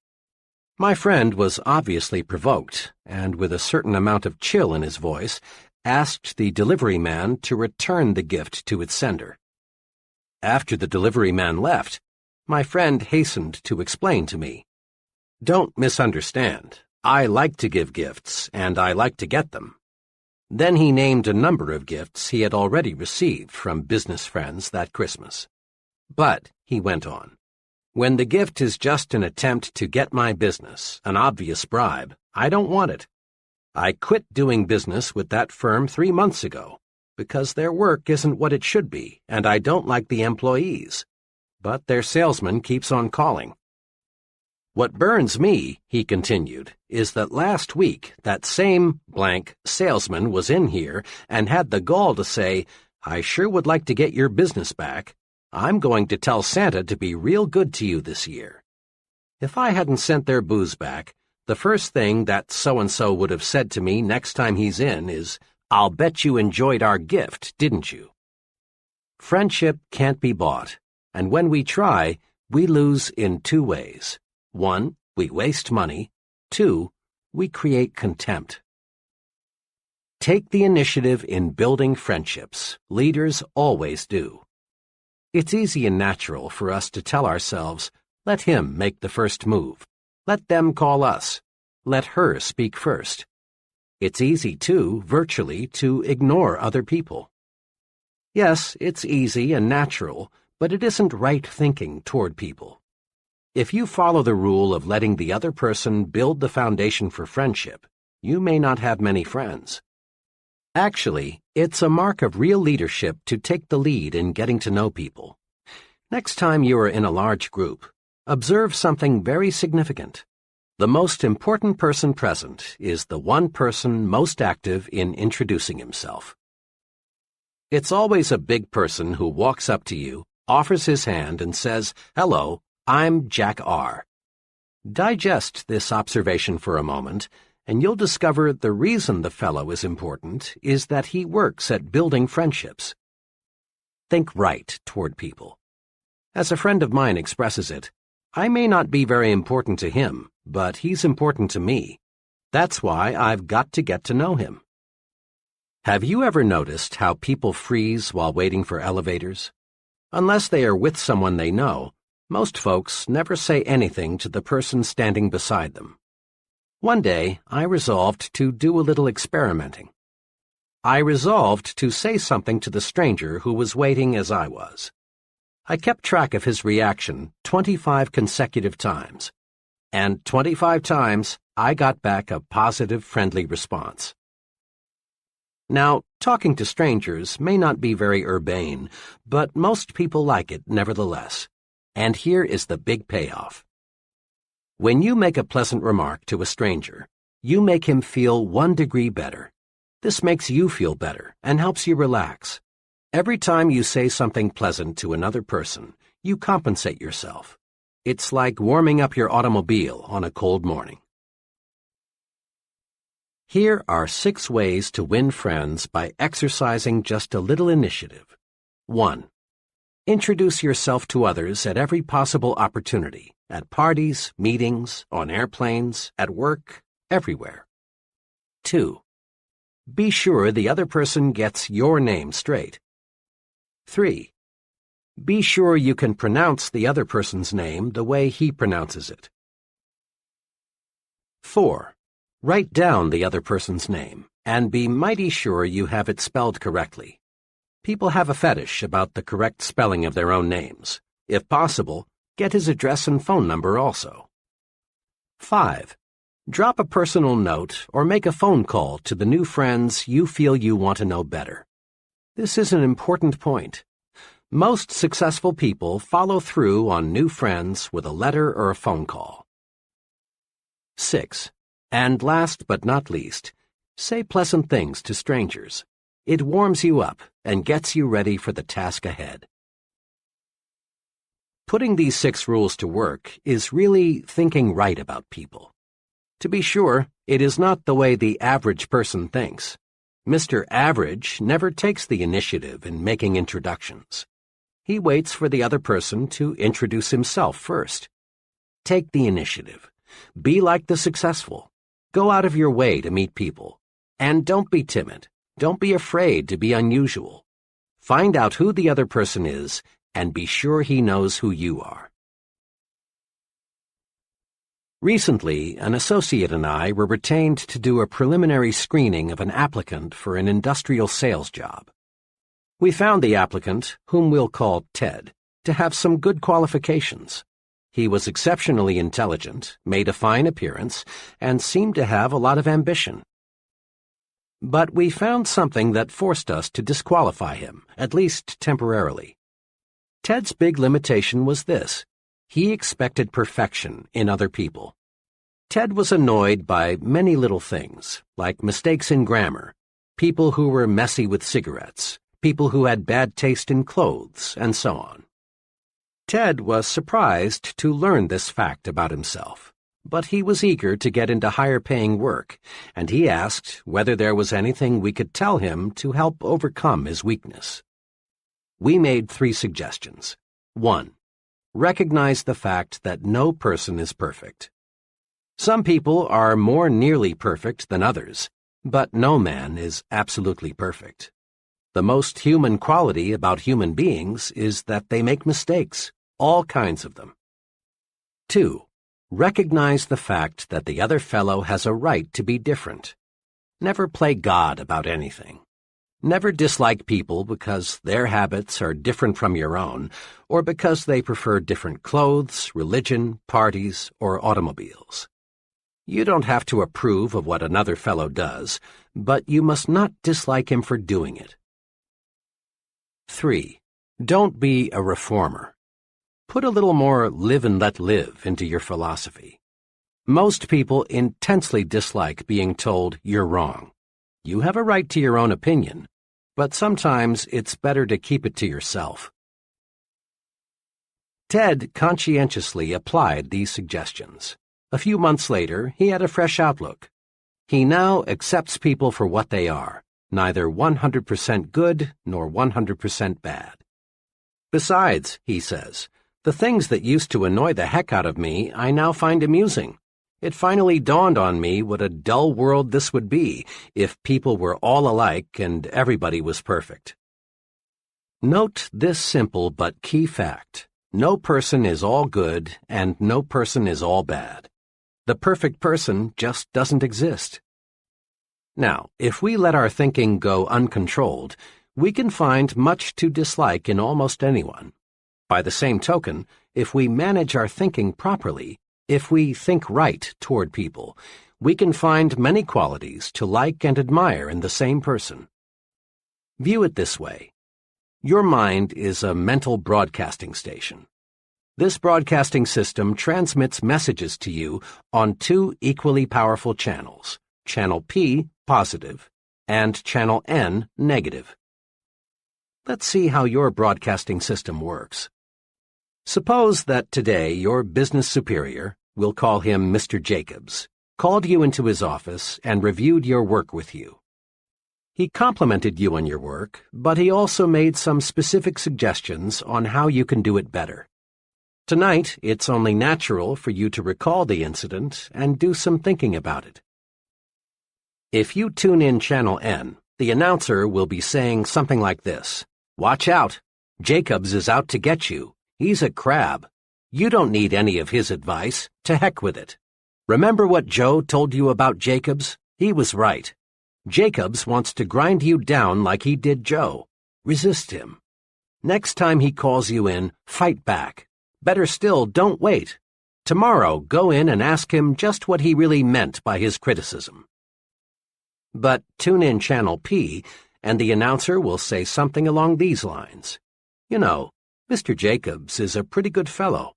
My friend was obviously provoked, and with a certain amount of chill in his voice, asked the delivery man to return the gift to its sender. After the delivery man left, my friend hastened to explain to me, "Don't misunderstand. I like to give gifts, and I like to get them." Then he named a number of gifts he had already received from business friends that Christmas. "But," he went on, "when the gift is just an attempt to get my business, an obvious bribe, I don't want it. I quit doing business with that firm 3 months ago, because their work isn't what it should be, and I don't like the employees. But their salesman keeps on calling. What burns me," he continued, "is that last week that same blank salesman was in here and had the gall to say, 'I sure would like to get your business back. I'm going to tell Santa to be real good to you this year.' If I hadn't sent their booze back, the first thing that so-and-so would have said to me next time he's in is, 'I'll bet you enjoyed our gift, didn't you?' Friendship can't be bought, and when we try, we lose in 2 ways. 1, we waste money. 2, we create contempt. Take the initiative in building friendships. Leaders always do. It's easy and natural for us to tell ourselves, let him make the first move. Let them call us. Let her speak first. It's easy, too, virtually, to ignore other people. Yes, it's easy and natural, but it isn't right thinking toward people. If you follow the rule of letting the other person build the foundation for friendship, you may not have many friends. Actually, it's a mark of real leadership to take the lead in getting to know people. Next time you are in a large group, observe something very significant. The most important person present is the one person most active in introducing himself. It's always a big person who walks up to you, offers his hand, and says, "Hello, I'm Jack R." Digest this observation for a moment, and you'll discover the reason the fellow is important is that he works at building friendships. Think right toward people. As a friend of mine expresses it, I may not be very important to him, but he's important to me. That's why I've got to get to know him. Have you ever noticed how people freeze while waiting for elevators? Unless they are with someone they know, most folks never say anything to the person standing beside them. One day, I resolved to do a little experimenting. I resolved to say something to the stranger who was waiting as I was. I kept track of his reaction 25 consecutive times, and 25 times I got back a positive, friendly response. Now, talking to strangers may not be very urbane, but most people like it nevertheless. And here is the big payoff. When you make a pleasant remark to a stranger, you make him feel 1 degree better. This makes you feel better and helps you relax. Every time you say something pleasant to another person, you compensate yourself. It's like warming up your automobile on a cold morning. Here are 6 ways to win friends by exercising just a little initiative. 1. Introduce yourself to others at every possible opportunity, at parties, meetings, on airplanes, at work, everywhere. 2. Be sure the other person gets your name straight. 3. Be sure you can pronounce the other person's name the way he pronounces it. 4. Write down the other person's name, and be mighty sure you have it spelled correctly. People have a fetish about the correct spelling of their own names. If possible, get his address and phone number also. 5. Drop a personal note or make a phone call to the new friends you feel you want to know better. This is an important point. Most successful people follow through on new friends with a letter or a phone call. 6. And last but not least, say pleasant things to strangers. It warms you up and gets you ready for the task ahead. Putting these 6 rules to work is really thinking right about people. To be sure, it is not the way the average person thinks. Mr. Average never takes the initiative in making introductions. He waits for the other person to introduce himself first. Take the initiative. Be like the successful. Go out of your way to meet people. And don't be timid. Don't be afraid to be unusual. Find out who the other person is and be sure he knows who you are. Recently, an associate and I were retained to do a preliminary screening of an applicant for an industrial sales job. We found the applicant, whom we'll call Ted, to have some good qualifications. He was exceptionally intelligent, made a fine appearance, and seemed to have a lot of ambition. But we found something that forced us to disqualify him, at least temporarily. Ted's big limitation was this: he expected perfection in other people. Ted was annoyed by many little things, like mistakes in grammar, people who were messy with cigarettes, people who had bad taste in clothes, and so on. Ted was surprised to learn this fact about himself, but he was eager to get into higher-paying work, and he asked whether there was anything we could tell him to help overcome his weakness. We made 3 suggestions. 1. Recognize the fact that no person is perfect. Some people are more nearly perfect than others, but no man is absolutely perfect. The most human quality about human beings is that they make mistakes, all kinds of them. 2. Recognize the fact that the other fellow has a right to be different. Never play God about anything. Never dislike people because their habits are different from your own, or because they prefer different clothes, religion, parties, or automobiles. You don't have to approve of what another fellow does, but you must not dislike him for doing it. 3. Don't be a reformer. Put a little more live and let live into your philosophy. Most people intensely dislike being told you're wrong. You have a right to your own opinion, but sometimes it's better to keep it to yourself. Ted conscientiously applied these suggestions. A few months later, he had a fresh outlook. He now accepts people for what they are, neither 100% good nor 100% bad. Besides, he says, the things that used to annoy the heck out of me I now find amusing. It finally dawned on me what a dull world this would be if people were all alike and everybody was perfect. Note this simple but key fact. No person is all good and no person is all bad. The perfect person just doesn't exist. Now, if we let our thinking go uncontrolled, we can find much to dislike in almost anyone. By the same token, if we manage our thinking properly, if we think right toward people, we can find many qualities to like and admire in the same person. View it this way. Your mind is a mental broadcasting station. This broadcasting system transmits messages to you on two equally powerful channels, Channel P, positive, and Channel N, negative. Let's see how your broadcasting system works. Suppose that today your business superior, we'll call him Mr. Jacobs, called you into his office and reviewed your work with you. He complimented you on your work, but he also made some specific suggestions on how you can do it better. Tonight, it's only natural for you to recall the incident and do some thinking about it. If you tune in Channel N, the announcer will be saying something like this. Watch out! Jacobs is out to get you. He's a crab. You don't need any of his advice. To heck with it. Remember what Joe told you about Jacobs? He was right. Jacobs wants to grind you down like he did Joe. Resist him. Next time he calls you in, fight back. Better still, don't wait. Tomorrow, go in and ask him just what he really meant by his criticism. But tune in Channel P, and the announcer will say something along these lines. You know, Mr. Jacobs is a pretty good fellow.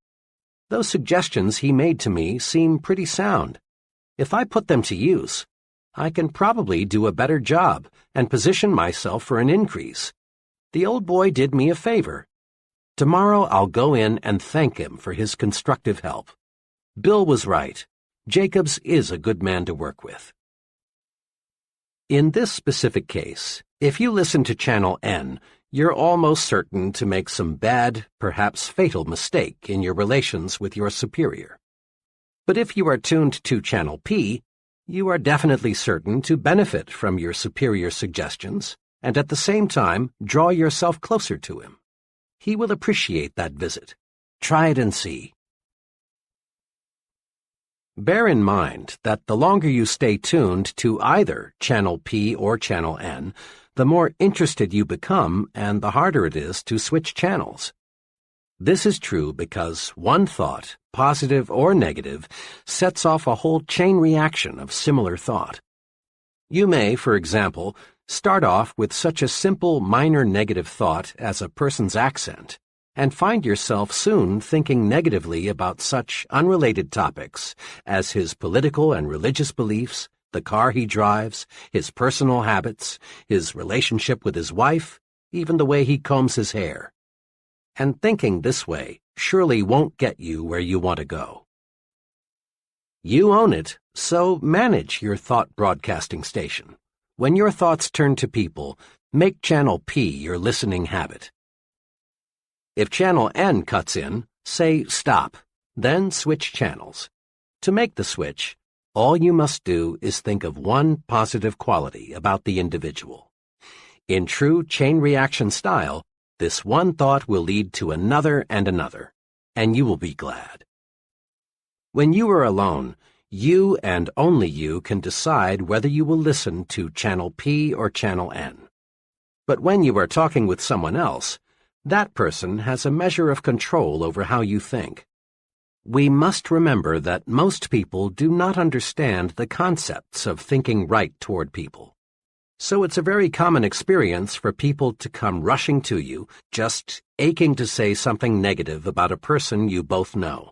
Those suggestions he made to me seem pretty sound. If I put them to use, I can probably do a better job and position myself for an increase. The old boy did me a favor. Tomorrow I'll go in and thank him for his constructive help. Bill was right. Jacobs is a good man to work with. In this specific case, if you listen to Channel N, you're almost certain to make some bad, perhaps fatal mistake in your relations with your superior. But if you are tuned to Channel P, you are definitely certain to benefit from your superior's suggestions and at the same time draw yourself closer to him. He will appreciate that visit. Try it and see. Bear in mind that the longer you stay tuned to either Channel P or Channel N, the more interested you become and the harder it is to switch channels. This is true because one thought, positive or negative, sets off a whole chain reaction of similar thought. You may, for example, start off with such a simple minor negative thought as a person's accent, and find yourself soon thinking negatively about such unrelated topics as his political and religious beliefs, the car he drives, his personal habits, his relationship with his wife, even the way he combs his hair. And thinking this way surely won't get you where you want to go. You own it, so manage your thought broadcasting station. When your thoughts turn to people, make Channel P your listening habit. If Channel N cuts in, say stop, then switch channels. To make the switch, all you must do is think of one positive quality about the individual. In true chain reaction style, this one thought will lead to another and another, and you will be glad. When you are alone, you and only you can decide whether you will listen to Channel P or Channel N. But when you are talking with someone else, that person has a measure of control over how you think. We must remember that most people do not understand the concepts of thinking right toward people. So it's a very common experience for people to come rushing to you, just aching to say something negative about a person you both know.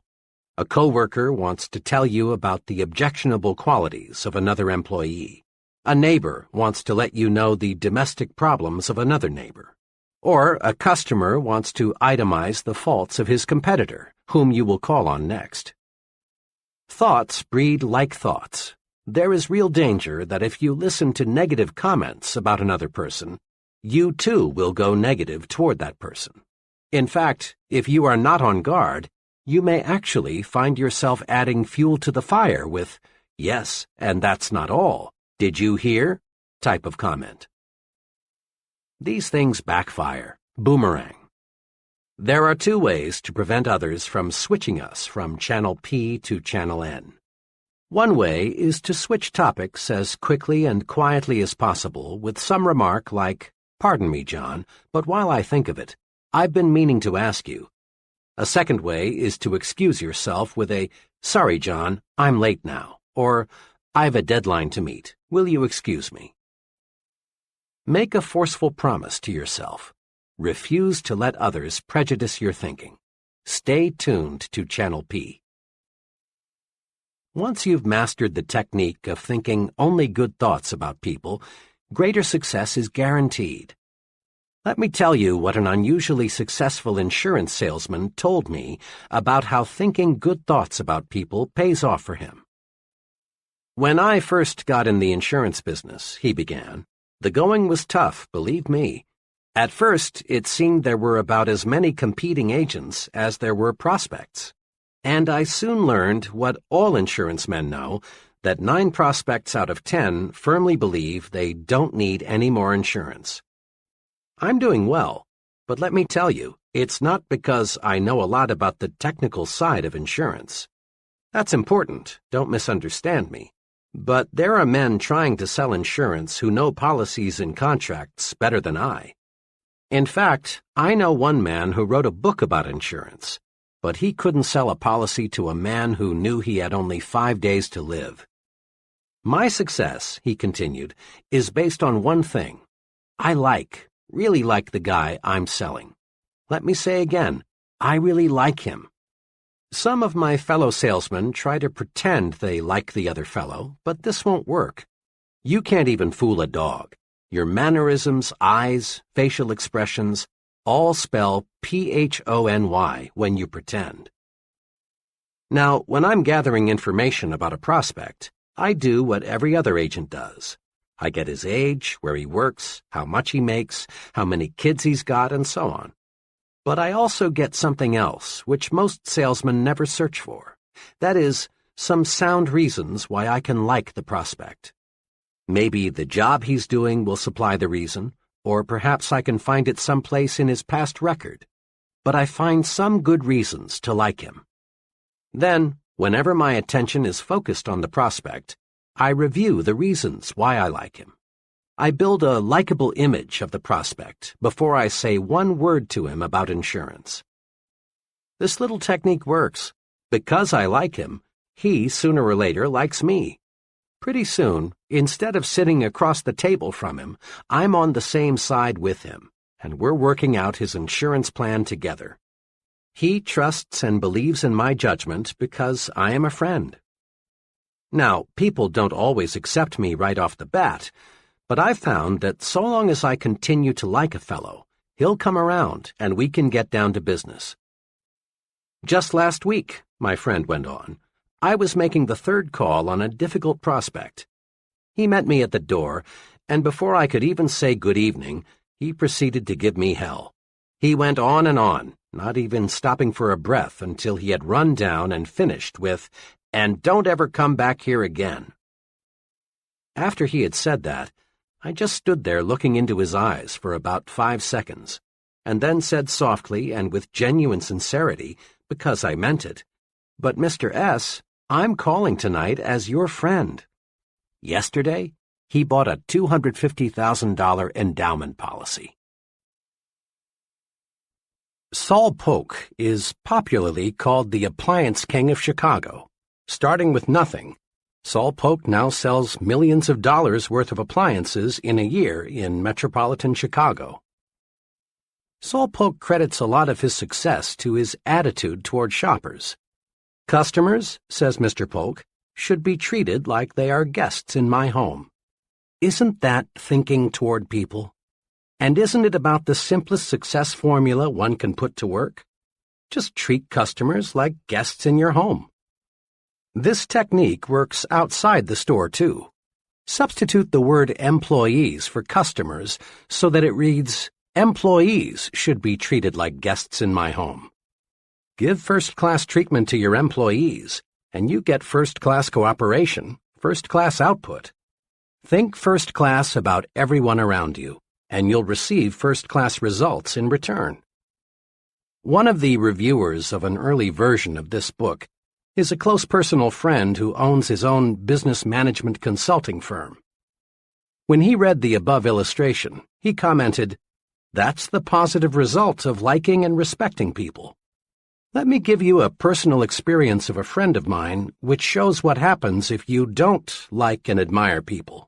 A coworker wants to tell you about the objectionable qualities of another employee. A neighbor wants to let you know the domestic problems of another neighbor. Or a customer wants to itemize the faults of his competitor, whom you will call on next. Thoughts breed like thoughts. There is real danger that if you listen to negative comments about another person, you too will go negative toward that person. In fact, if you are not on guard, you may actually find yourself adding fuel to the fire with, "Yes, and that's not all. Did you hear?" type of comment. These things backfire, boomerang. There are two ways to prevent others from switching us from channel P to channel N. One way is to switch topics as quickly and quietly as possible with some remark like, "Pardon me, John, but while I think of it, I've been meaning to ask you." A second way is to excuse yourself with a, "Sorry, John, I'm late now," or, "I've a deadline to meet. Will you excuse me?" Make a forceful promise to yourself. Refuse to let others prejudice your thinking. Stay tuned to Channel P. Once you've mastered the technique of thinking only good thoughts about people, greater success is guaranteed. Let me tell you what an unusually successful insurance salesman told me about how thinking good thoughts about people pays off for him. "When I first got in the insurance business," he began, "the going was tough, believe me. At first, it seemed there were about as many competing agents as there were prospects. And I soon learned what all insurance men know, that 9 prospects out of 10 firmly believe they don't need any more insurance. I'm doing well, but let me tell you, it's not because I know a lot about the technical side of insurance. That's important, don't misunderstand me. But there are men trying to sell insurance who know policies and contracts better than I. In fact, I know one man who wrote a book about insurance, but he couldn't sell a policy to a man who knew he had only 5 days to live. My success," he continued, "is based on one thing. I really like the guy I'm selling. Let me say again, I really like him. Some of my fellow salesmen try to pretend they like the other fellow, but this won't work. You can't even fool a dog. Your mannerisms, eyes, facial expressions, all spell PHONY when you pretend. Now, when I'm gathering information about a prospect, I do what every other agent does. I get his age, where he works, how much he makes, how many kids he's got, and so on. But I also get something else, which most salesmen never search for. That is, some sound reasons why I can like the prospect. Maybe the job he's doing will supply the reason, or perhaps I can find it someplace in his past record. But I find some good reasons to like him. Then, whenever my attention is focused on the prospect, I review the reasons why I like him. I build a likable image of the prospect before I say one word to him about insurance. This little technique works. Because I like him, he sooner or later likes me. Pretty soon, instead of sitting across the table from him, I'm on the same side with him, and we're working out his insurance plan together. He trusts and believes in my judgment because I am a friend. Now, people don't always accept me right off the bat, but I've found that so long as I continue to like a fellow, he'll come around and we can get down to business. Just last week, my friend went on, I was making the 3rd call on a difficult prospect. He met me at the door, and before I could even say good evening, he proceeded to give me hell. He went on, not even stopping for a breath until he had run down and finished with, "And don't ever come back here again." After he had said that, I just stood there looking into his eyes for about 5 seconds, and then said softly and with genuine sincerity, because I meant it, "But Mr. S., I'm calling tonight as your friend." Yesterday, he bought a $250,000 endowment policy. Saul Polk is popularly called the appliance king of Chicago. Starting with nothing, Saul Polk now sells millions of dollars worth of appliances in a year in metropolitan Chicago. Saul Polk credits a lot of his success to his attitude toward shoppers. "Customers," says Mr. Polk, "should be treated like they are guests in my home." Isn't that thinking toward people? And isn't it about the simplest success formula one can put to work? Just treat customers like guests in your home. This technique works outside the store, too. Substitute the word employees for customers so that it reads, "Employees should be treated like guests in my home." Give first-class treatment to your employees, and you get first-class cooperation, first-class output. Think first-class about everyone around you, and you'll receive first-class results in return. One of the reviewers of an early version of this book is a close personal friend who owns his own business management consulting firm. When he read the above illustration, he commented, "That's the positive result of liking and respecting people." Let me give you a personal experience of a friend of mine which shows what happens if you don't like and admire people.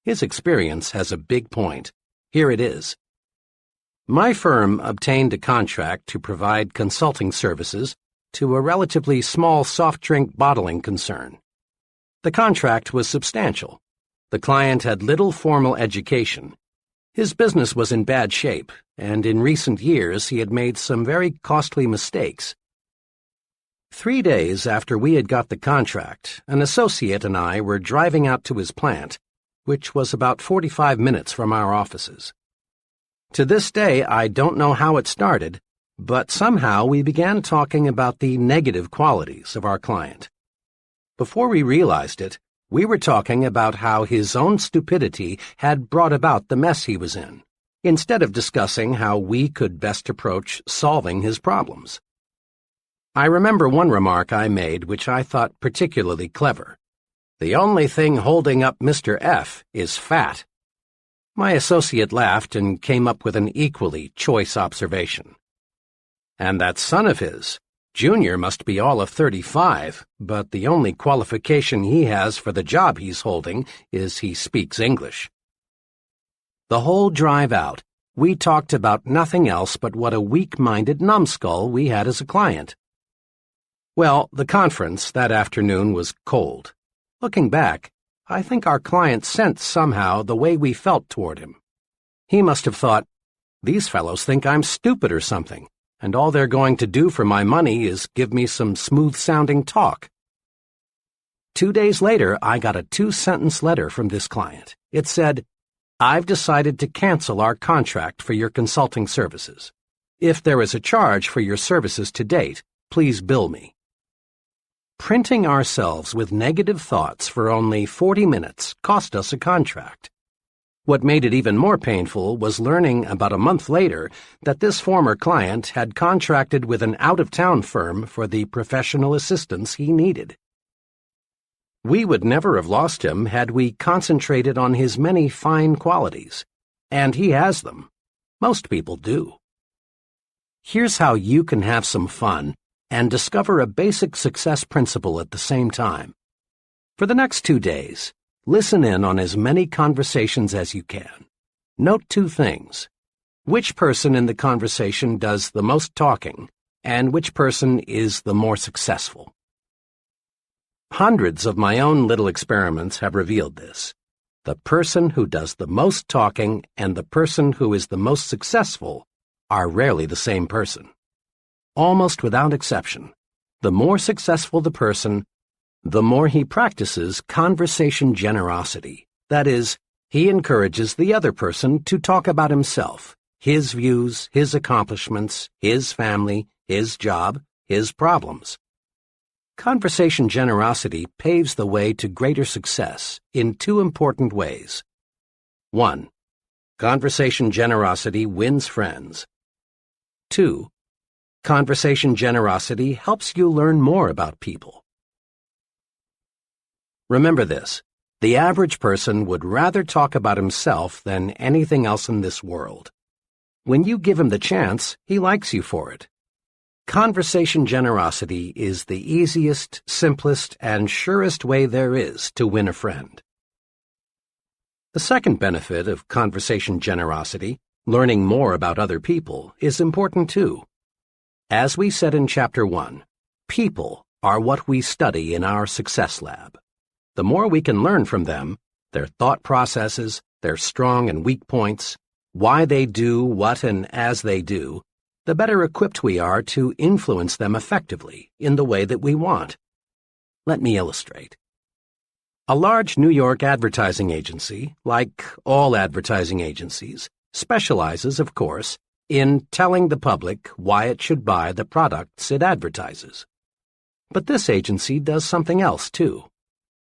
His experience has a big point. Here it is. My firm obtained a contract to provide consulting services to a relatively small soft drink bottling concern. The contract was substantial. The client had little formal education. His business was in bad shape, and in recent years he had made some very costly mistakes. 3 days after we had got the contract, an associate and I were driving out to his plant, which was about 45 minutes from our offices. To this day, I don't know how it started, but somehow we began talking about the negative qualities of our client. Before we realized it, we were talking about how his own stupidity had brought about the mess he was in, instead of discussing how we could best approach solving his problems. I remember one remark I made which I thought particularly clever. "The only thing holding up Mr. F is fat." My associate laughed and came up with an equally choice observation. "And that son of his, Junior, must be all of 35, but the only qualification he has for the job he's holding is he speaks English." The whole drive out, we talked about nothing else but what a weak-minded numbskull we had as a client. Well, the conference that afternoon was cold. Looking back, I think our client sensed somehow the way we felt toward him. He must have thought, "These fellows think I'm stupid or something, and all they're going to do for my money is give me some smooth-sounding talk." 2 days later, I got a 2-sentence letter from this client. It said, "I've decided to cancel our contract for your consulting services. If there is a charge for your services to date, please bill me." Printing ourselves with negative thoughts for only 40 minutes cost us a contract. What made it even more painful was learning about a month later that this former client had contracted with an out-of-town firm for the professional assistance he needed. We would never have lost him had we concentrated on his many fine qualities, and he has them. Most people do. Here's how you can have some fun and discover a basic success principle at the same time. For the next 2 days, listen in on as many conversations as you can. Note 2 things. Which person in the conversation does the most talking, and which person is the more successful. Hundreds of my own little experiments have revealed this. The person who does the most talking and the person who is the most successful are rarely the same person. Almost without exception, the more successful the person, the more he practices conversation generosity. That is, he encourages the other person to talk about himself, his views, his accomplishments, his family, his job, his problems. Conversation generosity paves the way to greater success in 2 important ways. 1. Conversation generosity wins friends. 2. Conversation generosity helps you learn more about people. Remember this, the average person would rather talk about himself than anything else in this world. When you give him the chance, he likes you for it. Conversation generosity is the easiest, simplest, and surest way there is to win a friend. The second benefit of conversation generosity, learning more about other people, is important too. As we said in Chapter 1, people are what we study in our success lab. The more we can learn from them, their thought processes, their strong and weak points, why they do what and as they do, the better equipped we are to influence them effectively in the way that we want. Let me illustrate. A large New York advertising agency, like all advertising agencies, specializes, of course, in telling the public why it should buy the products it advertises. But this agency does something else, too.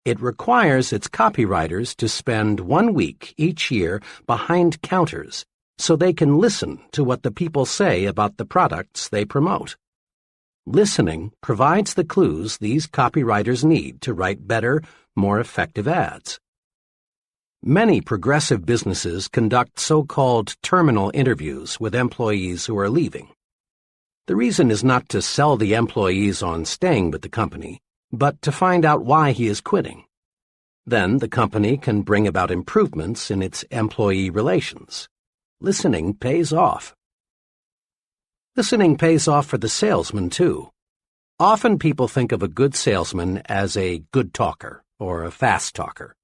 It requires its copywriters to spend 1 week each year behind counters so they can listen to what the people say about the products they promote. Listening provides the clues these copywriters need to write better, more effective ads. Many progressive businesses conduct so-called terminal interviews with employees who are leaving. The reason is not to sell the employees on staying with the company, but to find out why he is quitting. Then the company can bring about improvements in its employee relations. Listening pays off. Listening pays off for the salesman, too. Often people think of a good salesman as a good talker or a fast talker.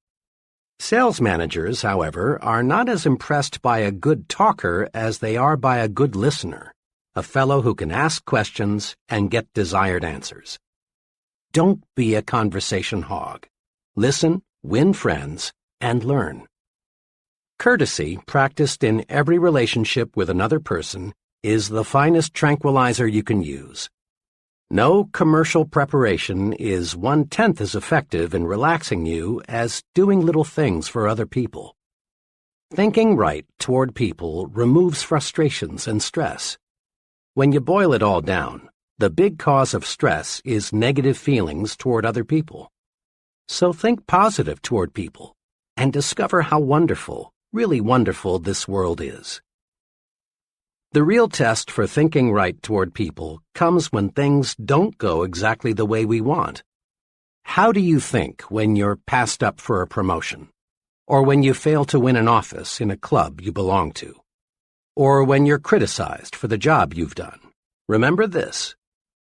Sales managers, however, are not as impressed by a good talker as they are by a good listener, a fellow who can ask questions and get desired answers. Don't be a conversation hog. Listen, win friends, and learn. Courtesy, practiced in every relationship with another person, is the finest tranquilizer you can use. No commercial preparation is 1/10 as effective in relaxing you as doing little things for other people. Thinking right toward people removes frustrations and stress. When you boil it all down, the big cause of stress is negative feelings toward other people. So think positive toward people and discover how wonderful, really wonderful this world is. The real test for thinking right toward people comes when things don't go exactly the way we want. How do you think when you're passed up for a promotion? Or when you fail to win an office in a club you belong to? Or when you're criticized for the job you've done? Remember this: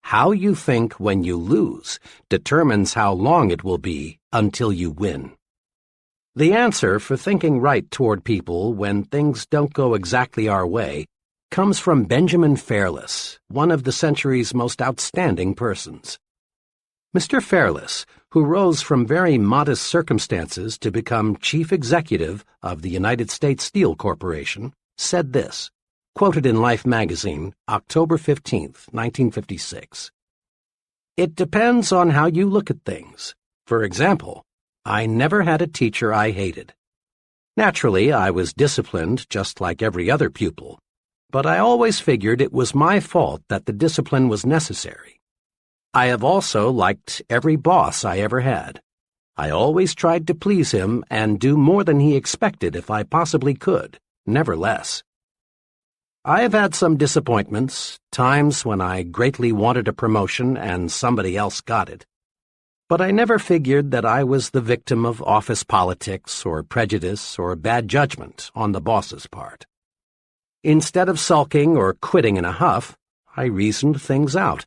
how you think when you lose determines how long it will be until you win. The answer for thinking right toward people when things don't go exactly our way comes from Benjamin Fairless, one of the century's most outstanding persons. Mr. Fairless, who rose from very modest circumstances to become chief executive of the United States Steel Corporation, said this, quoted in Life magazine, October 15, 1956. "It depends on how you look at things. For example, I never had a teacher I hated. Naturally, I was disciplined just like every other pupil, but I always figured it was my fault that the discipline was necessary. I have also liked every boss I ever had. I always tried to please him and do more than he expected if I possibly could, never less. I have had some disappointments, times when I greatly wanted a promotion and somebody else got it. But I never figured that I was the victim of office politics or prejudice or bad judgment on the boss's part. Instead of sulking or quitting in a huff, I reasoned things out.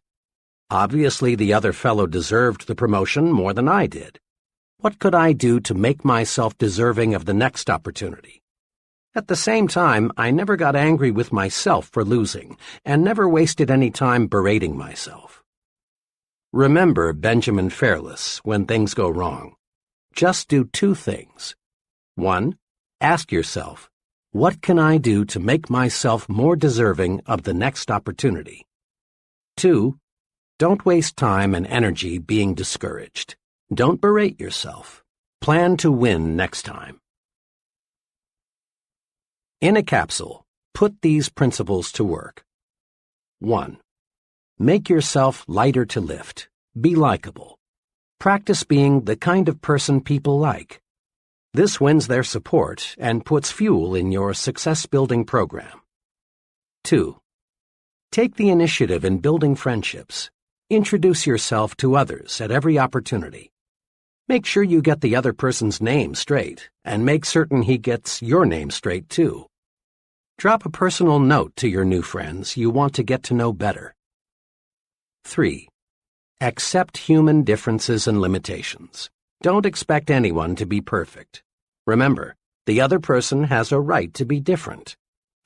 Obviously, the other fellow deserved the promotion more than I did. What could I do to make myself deserving of the next opportunity? At the same time, I never got angry with myself for losing, and never wasted any time berating myself. Remember Benjamin Fairless when things go wrong. Just do 2 things. 1, ask yourself, what can I do to make myself more deserving of the next opportunity? 2, don't waste time and energy being discouraged. Don't berate yourself. Plan to win next time. In a capsule, put these principles to work. 1. Make yourself lighter to lift. Be likable. Practice being the kind of person people like. This wins their support and puts fuel in your success-building program. 2. Take the initiative in building friendships. Introduce yourself to others at every opportunity. Make sure you get the other person's name straight, and make certain he gets your name straight, too. Drop a personal note to your new friends you want to get to know better. 3. Accept human differences and limitations. Don't expect anyone to be perfect. Remember, the other person has a right to be different.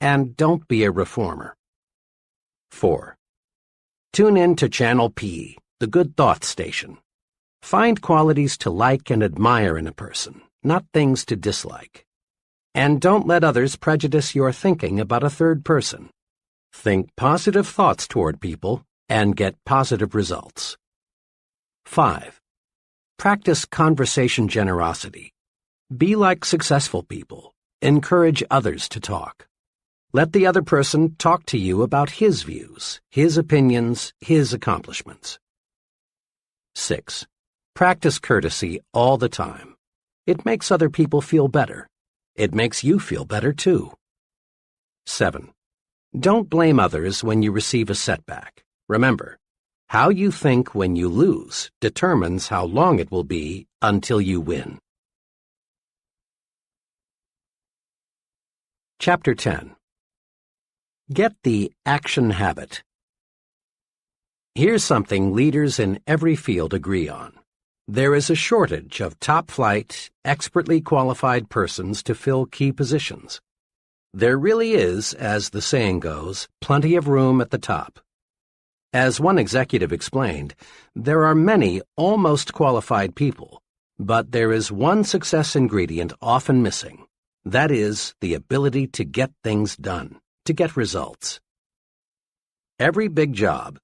And don't be a reformer. 4. Tune in to Channel P, the Good Thought Station. Find qualities to like and admire in a person, not things to dislike. And don't let others prejudice your thinking about a third person. Think positive thoughts toward people and get positive results. 5. Practice conversation generosity. Be like successful people. Encourage others to talk. Let the other person talk to you about his views, his opinions, his accomplishments. 6. Practice courtesy all the time. It makes other people feel better. It makes you feel better, too. 7. Don't blame others when you receive a setback. Remember, how you think when you lose determines how long it will be until you win. Chapter 10. Get the action habit. Here's something leaders in every field agree on. There is a shortage of top-flight, expertly qualified persons to fill key positions. There really is, as the saying goes, plenty of room at the top. As one executive explained, there are many almost qualified people, but there is one success ingredient often missing. That is, the ability to get things done, to get results. Every big job,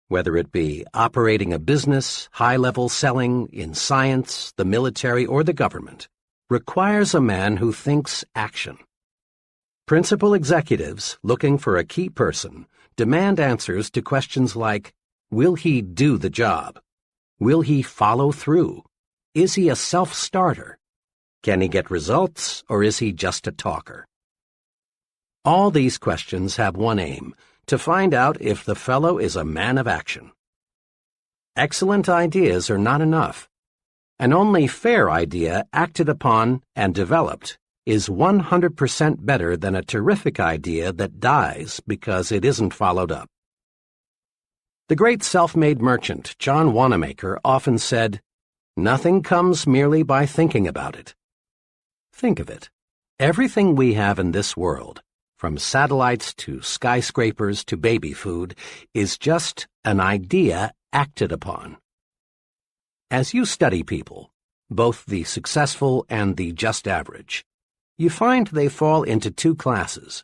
whether it be operating a business, high-level selling, in science, the military, or the government, requires a man who thinks action. Principal executives, looking for a key person, demand answers to questions like, will he do the job? Will he follow through? Is he a self-starter? Can he get results, or is he just a talker? All these questions have one aim: to find out if the fellow is a man of action. Excellent ideas are not enough. An only fair idea acted upon and developed is 100% better than a terrific idea that dies because it isn't followed up. The great self-made merchant John Wanamaker often said, "Nothing comes merely by thinking about it." Think of it. Everything we have in this world, from satellites to skyscrapers to baby food, is just an idea acted upon. As you study people, both the successful and the just average, you find they fall into two classes.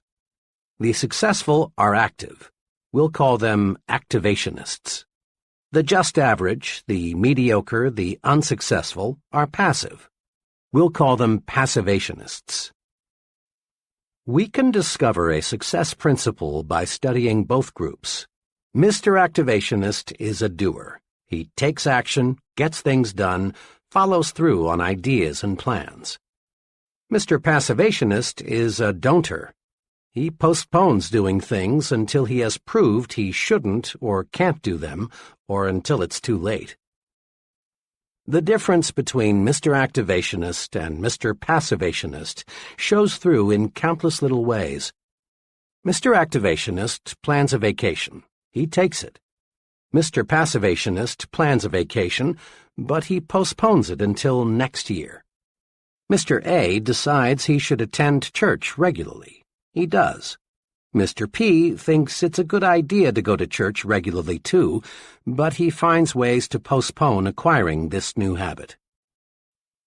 The successful are active. We'll call them activationists. The just average, the mediocre, the unsuccessful, are passive. We'll call them passivationists. We can discover a success principle by studying both groups. Mr. Activationist is a doer. He takes action, gets things done, follows through on ideas and plans. Mr. Passivationist is a don'ter. He postpones doing things until he has proved he shouldn't or can't do them, or until it's too late. The difference between Mr. Activationist and Mr. Passivationist shows through in countless little ways. Mr. Activationist plans a vacation. He takes it. Mr. Passivationist plans a vacation, but he postpones it until next year. Mr. A decides he should attend church regularly. He does. Mr. P thinks it's a good idea to go to church regularly too, but he finds ways to postpone acquiring this new habit.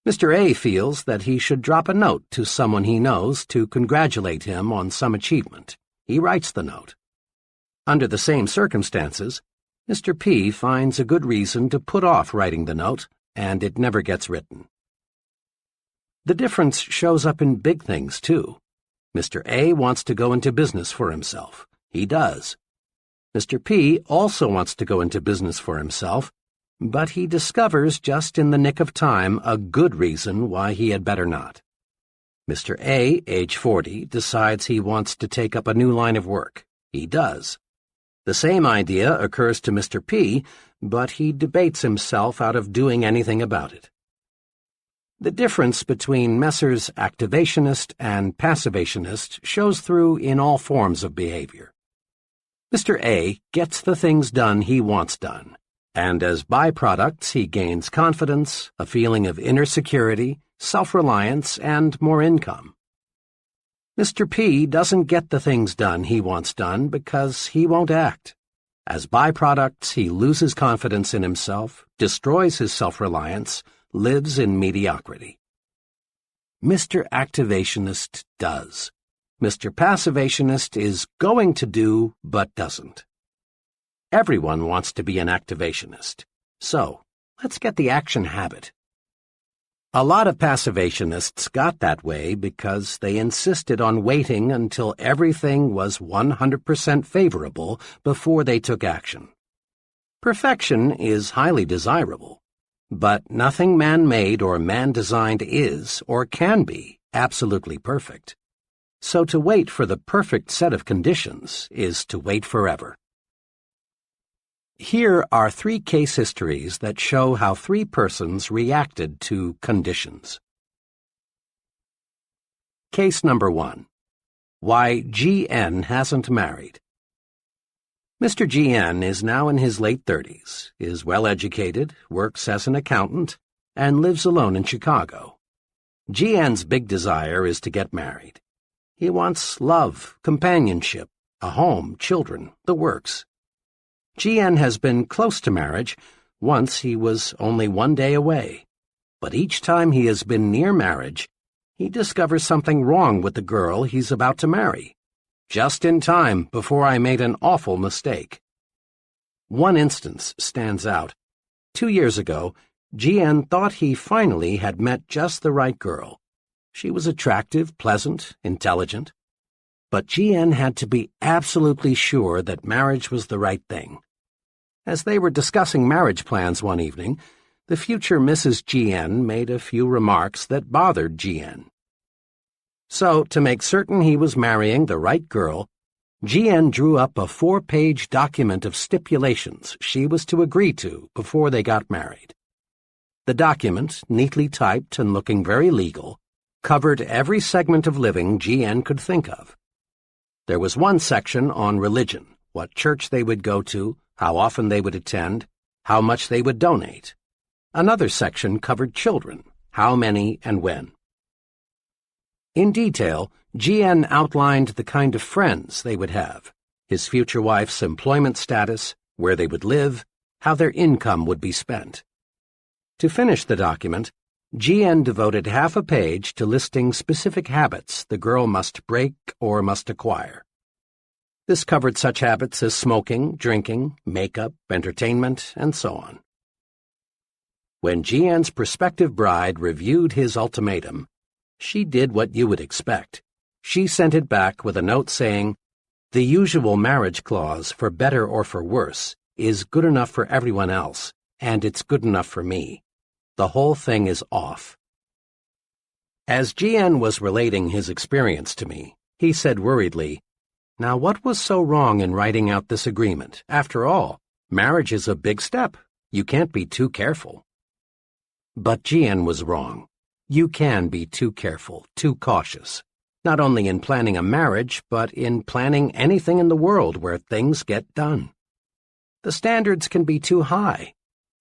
Mr. A feels that he should drop a note to someone he knows to congratulate him on some achievement. He writes the note. Under the same circumstances, Mr. P finds a good reason to put off writing the note, and it never gets written. The difference shows up in big things, too. Mr. A wants to go into business for himself. He does. Mr. P also wants to go into business for himself, but he discovers just in the nick of time a good reason why he had better not. Mr. A, age 40, decides he wants to take up a new line of work. He does. The same idea occurs to Mr. P, but he debates himself out of doing anything about it. The difference between Messrs. Activationist and Passivationist shows through in all forms of behavior. Mr. A gets the things done he wants done, and as byproducts he gains confidence, a feeling of inner security, self-reliance, and more income. Mr. P doesn't get the things done he wants done because he won't act. As byproducts, he loses confidence in himself, destroys his self-reliance, lives in mediocrity. Mr. Activationist does. Mr. Passivationist is going to do but doesn't. Everyone wants to be an activationist, so let's get the action habit. A lot of passivationists got that way because they insisted on waiting until everything was 100% favorable before they took action. Perfection is highly desirable, but nothing man-made or man-designed is or can be absolutely perfect. So to wait for the perfect set of conditions is to wait forever. Here are 3 case histories that show how 3 persons reacted to conditions. Case number 1. Why G.N. hasn't married. Mr. G.N. is now in his late 30s, is well-educated, works as an accountant, and lives alone in Chicago. G.N.'s big desire is to get married. He wants love, companionship, a home, children, the works. G.N. has been close to marriage. Once he was only 1 day away. But each time he has been near marriage, he discovers something wrong with the girl he's about to marry. Just in time before I made an awful mistake. One instance stands out. 2 years ago, G.N. thought he finally had met just the right girl. She was attractive, pleasant, intelligent. But G.N. had to be absolutely sure that marriage was the right thing. As they were discussing marriage plans one evening, the future Mrs. G.N. made a few remarks that bothered G.N. So, to make certain he was marrying the right girl, G.N. drew up a 4-page document of stipulations she was to agree to before they got married. The document, neatly typed and looking very legal, covered every segment of living G.N. could think of. There was one section on religion, what church they would go to, how often they would attend, how much they would donate. Another section covered children, how many and when. In detail, G.N. outlined the kind of friends they would have, his future wife's employment status, where they would live, how their income would be spent. To finish the document, G.N. devoted half a page to listing specific habits the girl must break or must acquire. This covered such habits as smoking, drinking, makeup, entertainment, and so on. When G.N.'s prospective bride reviewed his ultimatum, she did what you would expect. She sent it back with a note saying, "The usual marriage clause, for better or for worse, is good enough for everyone else, and it's good enough for me. The whole thing is off." As G.N. was relating his experience to me, he said worriedly, "Now what was so wrong in writing out this agreement? After all, marriage is a big step. You can't be too careful." But G.N. was wrong. You can be too careful, too cautious, not only in planning a marriage, but in planning anything in the world where things get done. The standards can be too high.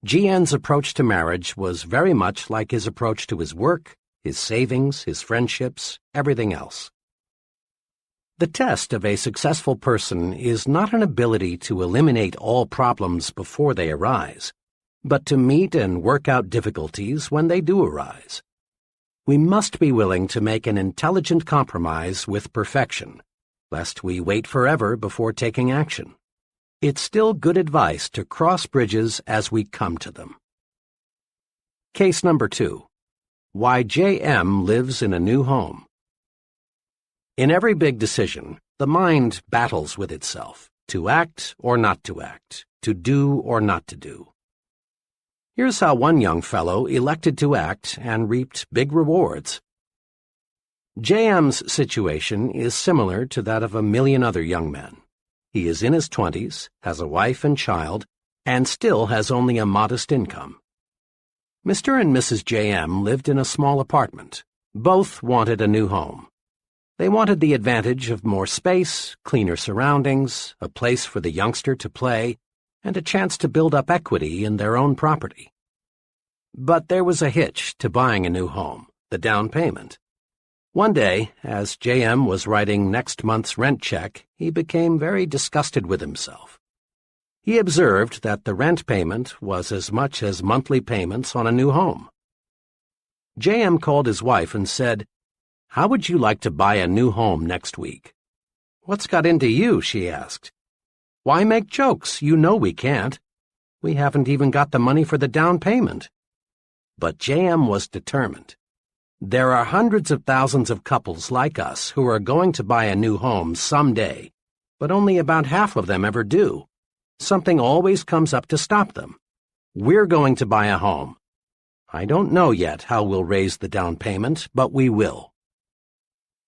G.N.'s approach to marriage was very much like his approach to his work, his savings, his friendships, everything else. The test of a successful person is not an ability to eliminate all problems before they arise, but to meet and work out difficulties when they do arise. We must be willing to make an intelligent compromise with perfection, lest we wait forever before taking action. It's still good advice to cross bridges as we come to them. Case number 2. Why J.M. lives in a new home. In every big decision, the mind battles with itself, to act or not to act, to do or not to do. Here's how one young fellow elected to act and reaped big rewards. J.M.'s situation is similar to that of a million other young men. He is in his 20s, has a wife and child, and still has only a modest income. Mr. and Mrs. J.M. lived in a small apartment. Both wanted a new home. They wanted the advantage of more space, cleaner surroundings, a place for the youngster to play, and a chance to build up equity in their own property. But there was a hitch to buying a new home, the down payment. One day, as J.M. was writing next month's rent check, he became very disgusted with himself. He observed that the rent payment was as much as monthly payments on a new home. J.M. called his wife and said, "How would you like to buy a new home next week?" "What's got into you?" she asked. "Why make jokes? You know we can't. We haven't even got the money for the down payment." But J.M. was determined. There are hundreds of thousands of couples like us who are going to buy a new home someday, but only about half of them ever do. Something always comes up to stop them. We're going to buy a home. I don't know yet how we'll raise the down payment, but we will.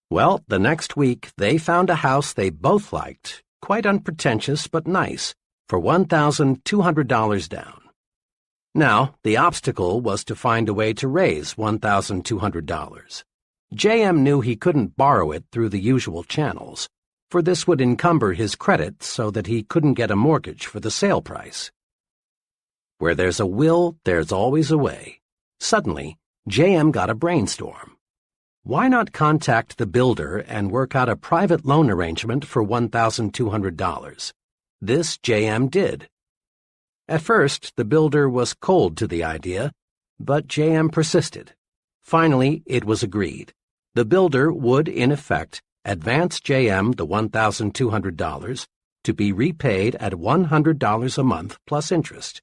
Well, the next week they found a house they both liked, quite unpretentious but nice, for $1,200 down. Now, the obstacle was to find a way to raise $1,200. J.M. knew he couldn't borrow it through the usual channels, for this would encumber his credit so that he couldn't get a mortgage for the sale price. Where there's a will, there's always a way. Suddenly, J.M. got a brainstorm. Why not contact the builder and work out a private loan arrangement for $1,200? This J.M. did. At first, the builder was cold to the idea, but J.M. persisted. Finally, it was agreed. The builder would, in effect, advance J.M. the $1,200 to be repaid at $100 a month plus interest.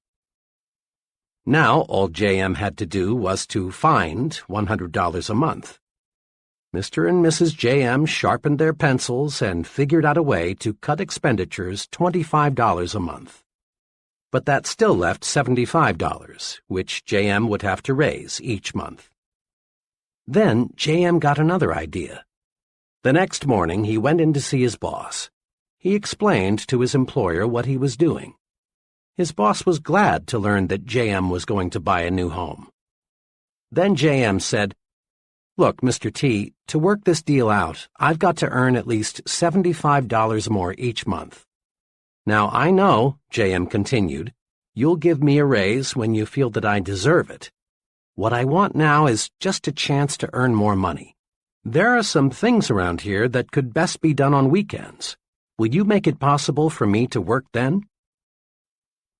Now, all J.M. had to do was to find $100 a month. Mr. and Mrs. J.M. sharpened their pencils and figured out a way to cut expenditures $25 a month. But that still left $75, which J.M. would have to raise each month. Then J.M. got another idea. The next morning he went in to see his boss. He explained to his employer what he was doing. His boss was glad to learn that J.M. was going to buy a new home. Then J.M. said, "Look, Mr. T, to work this deal out, I've got to earn at least $75 more each month. Now, I know," J.M. continued, "you'll give me a raise when you feel that I deserve it. What I want now is just a chance to earn more money. There are some things around here that could best be done on weekends. Will you make it possible for me to work then?"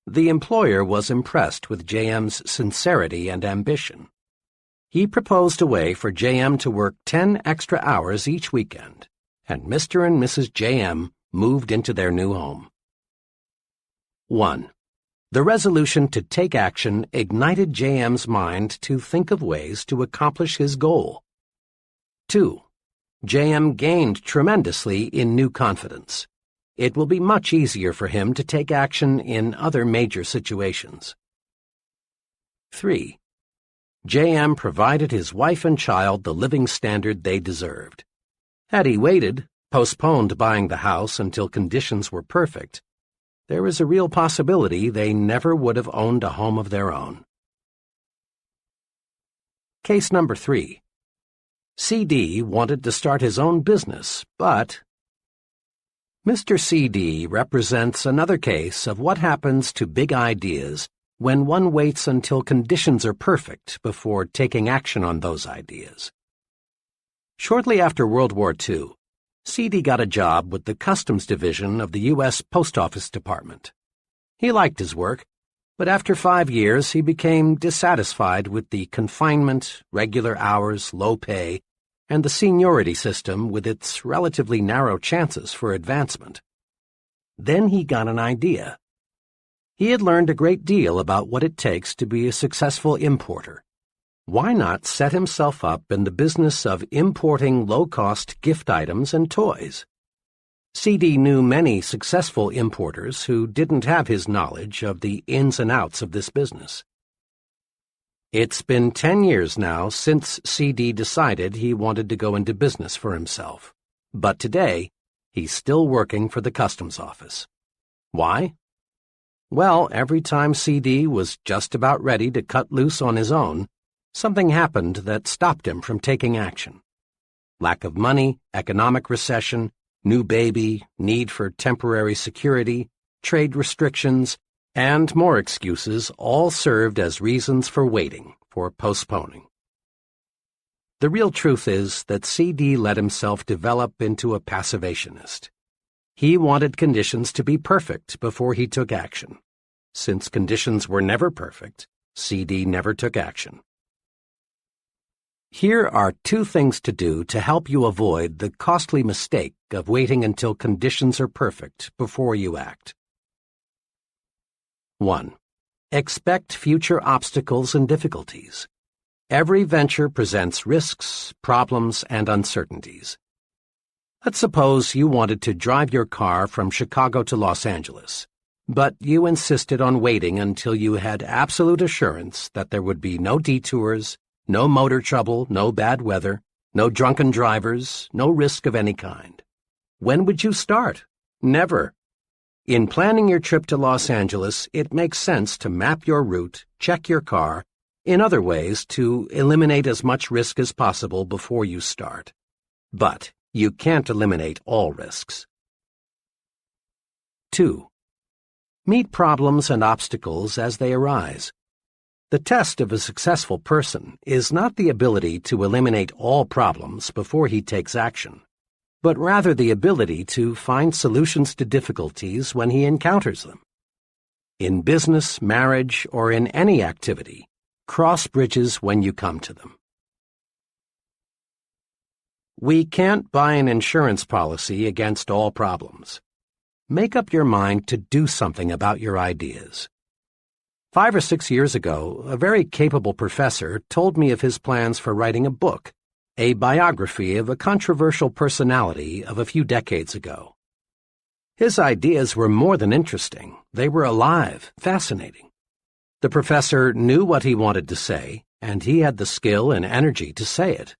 The employer was impressed with J.M.'s sincerity and ambition. He proposed a way for J.M. to work 10 extra hours each weekend, and Mr. and Mrs. J.M. moved into their new home. 1. The resolution to take action ignited J.M.'s mind to think of ways to accomplish his goal. 2. J.M. gained tremendously in new confidence. It will be much easier for him to take action in other major situations. 3. J.M. provided his wife and child the living standard they deserved. Had he waited, postponed buying the house until conditions were perfect, there is a real possibility they never would have owned a home of their own. Case number 3. C.D. wanted to start his own business, but Mr. C.D. represents another case of what happens to big ideas when one waits until conditions are perfect before taking action on those ideas. Shortly after World War II, C.D. got a job with the Customs Division of the U.S. Post Office Department. He liked his work, but after 5 years he became dissatisfied with the confinement, regular hours, low pay, and the seniority system with its relatively narrow chances for advancement. Then he got an idea. He had learned a great deal about what it takes to be a successful importer. Why not set himself up in the business of importing low-cost gift items and toys? C.D. knew many successful importers who didn't have his knowledge of the ins and outs of this business. It's been 10 years now since C.D. decided he wanted to go into business for himself. But today, he's still working for the customs office. Why? Well, every time C.D. was just about ready to cut loose on his own, something happened that stopped him from taking action. Lack of money, economic recession, new baby, need for temporary security, trade restrictions, and more excuses all served as reasons for waiting, for postponing. The real truth is that C.D. let himself develop into a passivationist. He wanted conditions to be perfect before he took action. Since conditions were never perfect, C.D. never took action. Here are 2 things to do to help you avoid the costly mistake of waiting until conditions are perfect before you act. 1. Expect future obstacles and difficulties. Every venture presents risks, problems, and uncertainties. Let's suppose you wanted to drive your car from Chicago to Los Angeles, but you insisted on waiting until you had absolute assurance that there would be no detours, no motor trouble, no bad weather, no drunken drivers, no risk of any kind. When would you start? Never. In planning your trip to Los Angeles, it makes sense to map your route, check your car, in other ways to eliminate as much risk as possible before you start. But you can't eliminate all risks. 2. Meet problems and obstacles as they arise. The test of a successful person is not the ability to eliminate all problems before he takes action, but rather the ability to find solutions to difficulties when he encounters them. In business, marriage, or in any activity, cross bridges when you come to them. We can't buy an insurance policy against all problems. Make up your mind to do something about your ideas. 5 or 6 years ago, a very capable professor told me of his plans for writing a book, a biography of a controversial personality of a few decades ago. His ideas were more than interesting. They were alive, fascinating. The professor knew what he wanted to say, and he had the skill and energy to say it.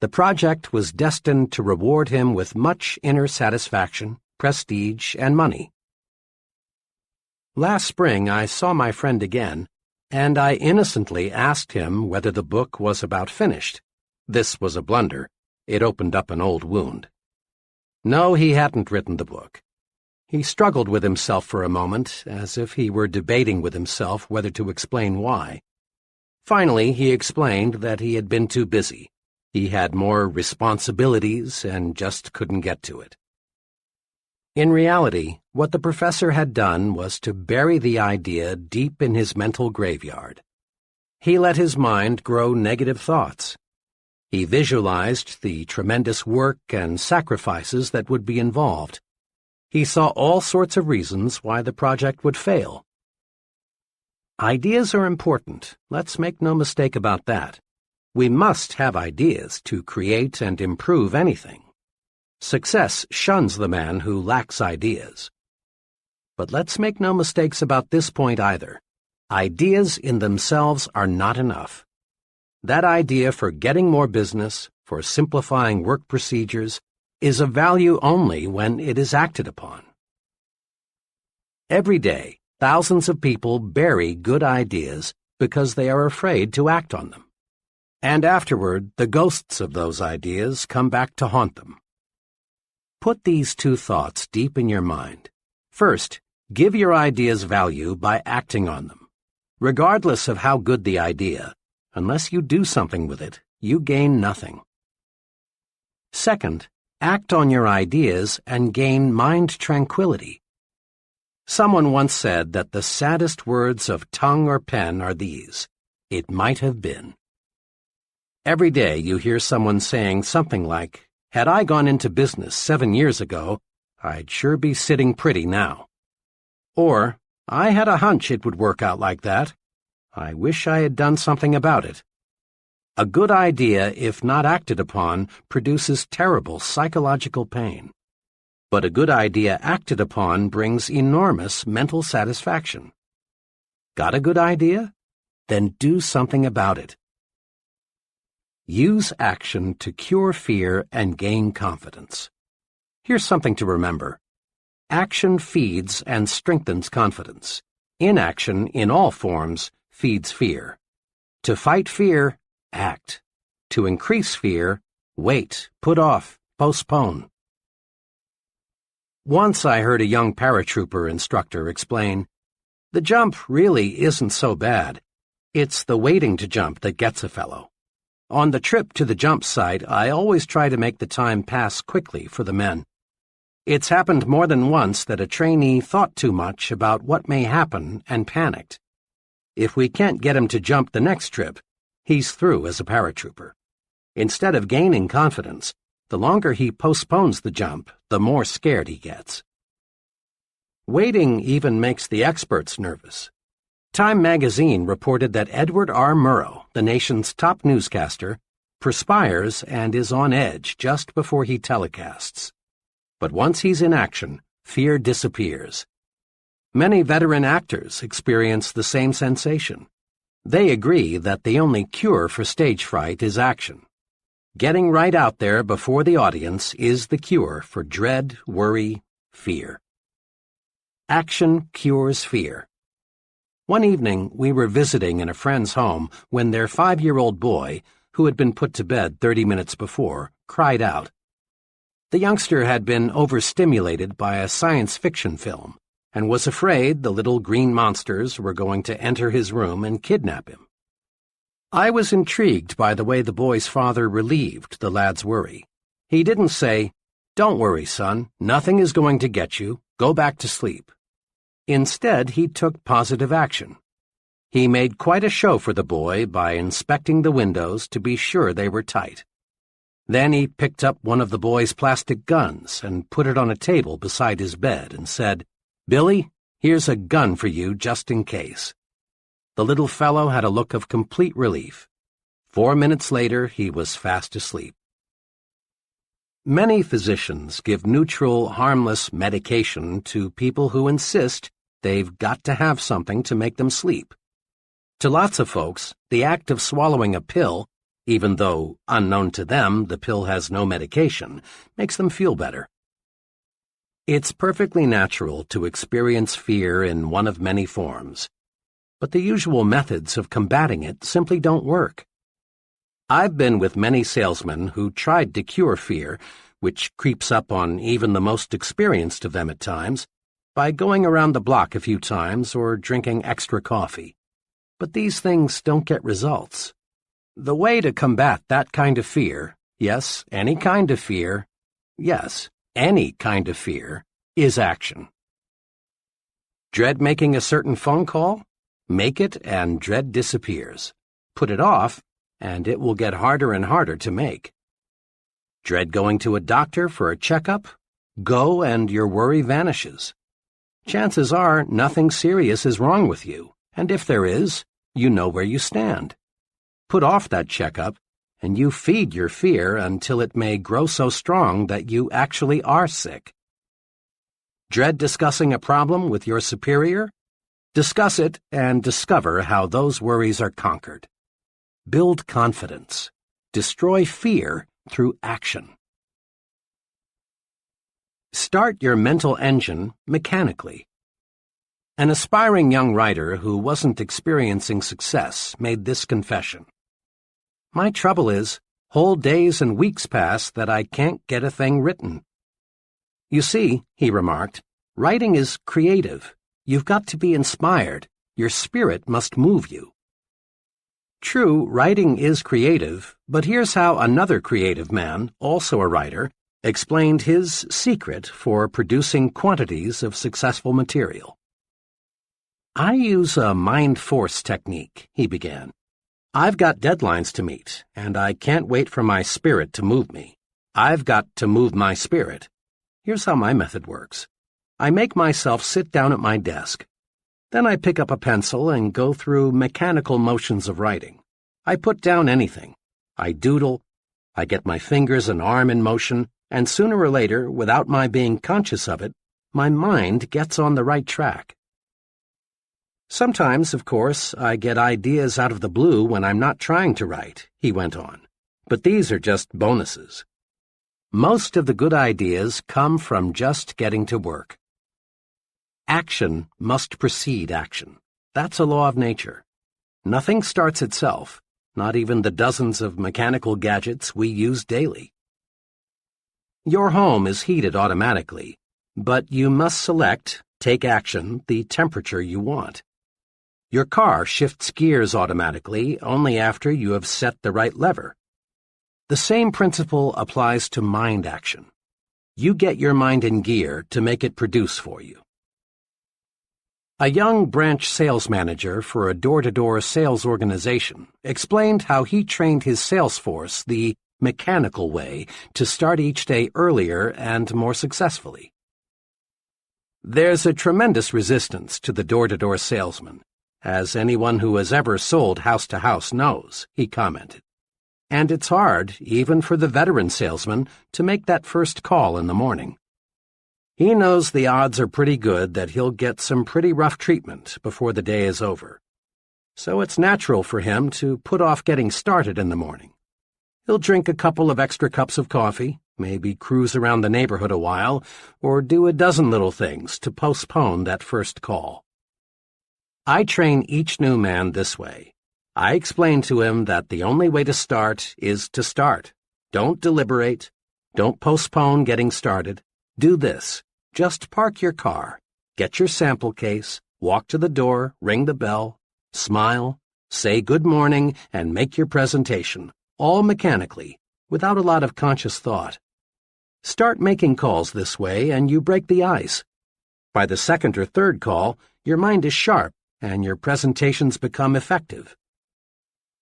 The project was destined to reward him with much inner satisfaction, prestige, and money. Last spring I saw my friend again, and I innocently asked him whether the book was about finished. This was a blunder. It opened up an old wound. No, he hadn't written the book. He struggled with himself for a moment, as if he were debating with himself whether to explain why. Finally, he explained that he had been too busy. He had more responsibilities and just couldn't get to it. In reality, what the professor had done was to bury the idea deep in his mental graveyard. He let his mind grow negative thoughts. He visualized the tremendous work and sacrifices that would be involved. He saw all sorts of reasons why the project would fail. Ideas are important. Let's make no mistake about that. We must have ideas to create and improve anything. Success shuns the man who lacks ideas. But let's make no mistakes about this point either. Ideas in themselves are not enough. That idea for getting more business, for simplifying work procedures, is of value only when it is acted upon. Every day, thousands of people bury good ideas because they are afraid to act on them. And afterward, the ghosts of those ideas come back to haunt them. Put these 2 thoughts deep in your mind. First, give your ideas value by acting on them. Regardless of how good the idea, unless you do something with it, you gain nothing. Second, act on your ideas and gain mind tranquility. Someone once said that the saddest words of tongue or pen are these: "It might have been." Every day you hear someone saying something like, "Had I gone into business 7 years ago, I'd sure be sitting pretty now." Or, "I had a hunch it would work out like that. I wish I had done something about it." A good idea, if not acted upon, produces terrible psychological pain. But a good idea acted upon brings enormous mental satisfaction. Got a good idea? Then do something about it. Use action to cure fear and gain confidence. Here's something to remember. Action feeds and strengthens confidence. Inaction, in all forms, feeds fear. To fight fear, act. To increase fear, wait, put off, postpone. Once I heard a young paratrooper instructor explain, "The jump really isn't so bad. It's the waiting to jump that gets a fellow." On the trip to the jump site, I always try to make the time pass quickly for the men. It's happened more than once that a trainee thought too much about what may happen and panicked. If we can't get him to jump the next trip, he's through as a paratrooper. Instead of gaining confidence, the longer he postpones the jump, the more scared he gets. Waiting even makes the experts nervous. Time magazine reported that Edward R. Murrow, the nation's top newscaster, perspires and is on edge just before he telecasts. But once he's in action, fear disappears. Many veteran actors experience the same sensation. They agree that the only cure for stage fright is action. Getting right out there before the audience is the cure for dread, worry, fear. Action cures fear. One evening, we were visiting in a friend's home when their 5-year-old boy, who had been put to bed 30 minutes before, cried out. The youngster had been overstimulated by a science fiction film and was afraid the little green monsters were going to enter his room and kidnap him. I was intrigued by the way the boy's father relieved the lad's worry. He didn't say, "Don't worry, son, nothing is going to get you, go back to sleep." Instead, he took positive action. He made quite a show for the boy by inspecting the windows to be sure they were tight. Then he picked up one of the boy's plastic guns and put it on a table beside his bed and said, "Billy, here's a gun for you just in case." The little fellow had a look of complete relief. 4 minutes later, he was fast asleep. Many physicians give neutral, harmless medication to people who insist they've got to have something to make them sleep. To lots of folks, the act of swallowing a pill, even though, unknown to them, the pill has no medication, makes them feel better. It's perfectly natural to experience fear in one of many forms, but the usual methods of combating it simply don't work. I've been with many salesmen who tried to cure fear, which creeps up on even the most experienced of them at times, by going around the block a few times or drinking extra coffee. But these things don't get results. The way to combat that kind of fear, yes, any kind of fear, is action. Dread making a certain phone call? Make it and dread disappears. Put it off, and it will get harder and harder to make. Dread going to a doctor for a checkup? Go and your worry vanishes. Chances are nothing serious is wrong with you, and if there is, you know where you stand. Put off that checkup, and you feed your fear until it may grow so strong that you actually are sick. Dread discussing a problem with your superior? Discuss it and discover how those worries are conquered. Build confidence. Destroy fear through action. Start your mental engine mechanically. An aspiring young writer who wasn't experiencing success made this confession. My trouble is, whole days and weeks pass that I can't get a thing written. You see, he remarked, writing is creative. You've got to be inspired. Your spirit must move you. True, writing is creative, but here's how another creative man, also a writer, explained his secret for producing quantities of successful material. I use a mind force technique, he began. I've got deadlines to meet, and I can't wait for my spirit to move me. I've got to move my spirit. Here's how my method works. I make myself sit down at my desk. Then I pick up a pencil and go through mechanical motions of writing. I put down anything. I doodle. I get my fingers and arm in motion, and sooner or later, without my being conscious of it, my mind gets on the right track. Sometimes, of course, I get ideas out of the blue when I'm not trying to write, he went on. But these are just bonuses. Most of the good ideas come from just getting to work. Action must precede action. That's a law of nature. Nothing starts itself, not even the dozens of mechanical gadgets we use daily. Your home is heated automatically, but you must select, take action, the temperature you want. Your car shifts gears automatically only after you have set the right lever. The same principle applies to mind action. You get your mind in gear to make it produce for you. A young branch sales manager for a door-to-door sales organization explained how he trained his sales force the mechanical way to start each day earlier and more successfully. There's a tremendous resistance to the door-to-door salesman, as anyone who has ever sold house-to-house knows, he commented. And it's hard, even for the veteran salesman, to make that first call in the morning. He knows the odds are pretty good that he'll get some pretty rough treatment before the day is over. So it's natural for him to put off getting started in the morning. He'll drink a couple of extra cups of coffee, maybe cruise around the neighborhood a while, or do a dozen little things to postpone that first call. I train each new man this way. I explain to him that the only way to start is to start. Don't deliberate. Don't postpone getting started. Do this. Just park your car, get your sample case, walk to the door, ring the bell, smile, say good morning, and make your presentation, all mechanically, without a lot of conscious thought. Start making calls this way and you break the ice. By the second or third call, your mind is sharp and your presentations become effective.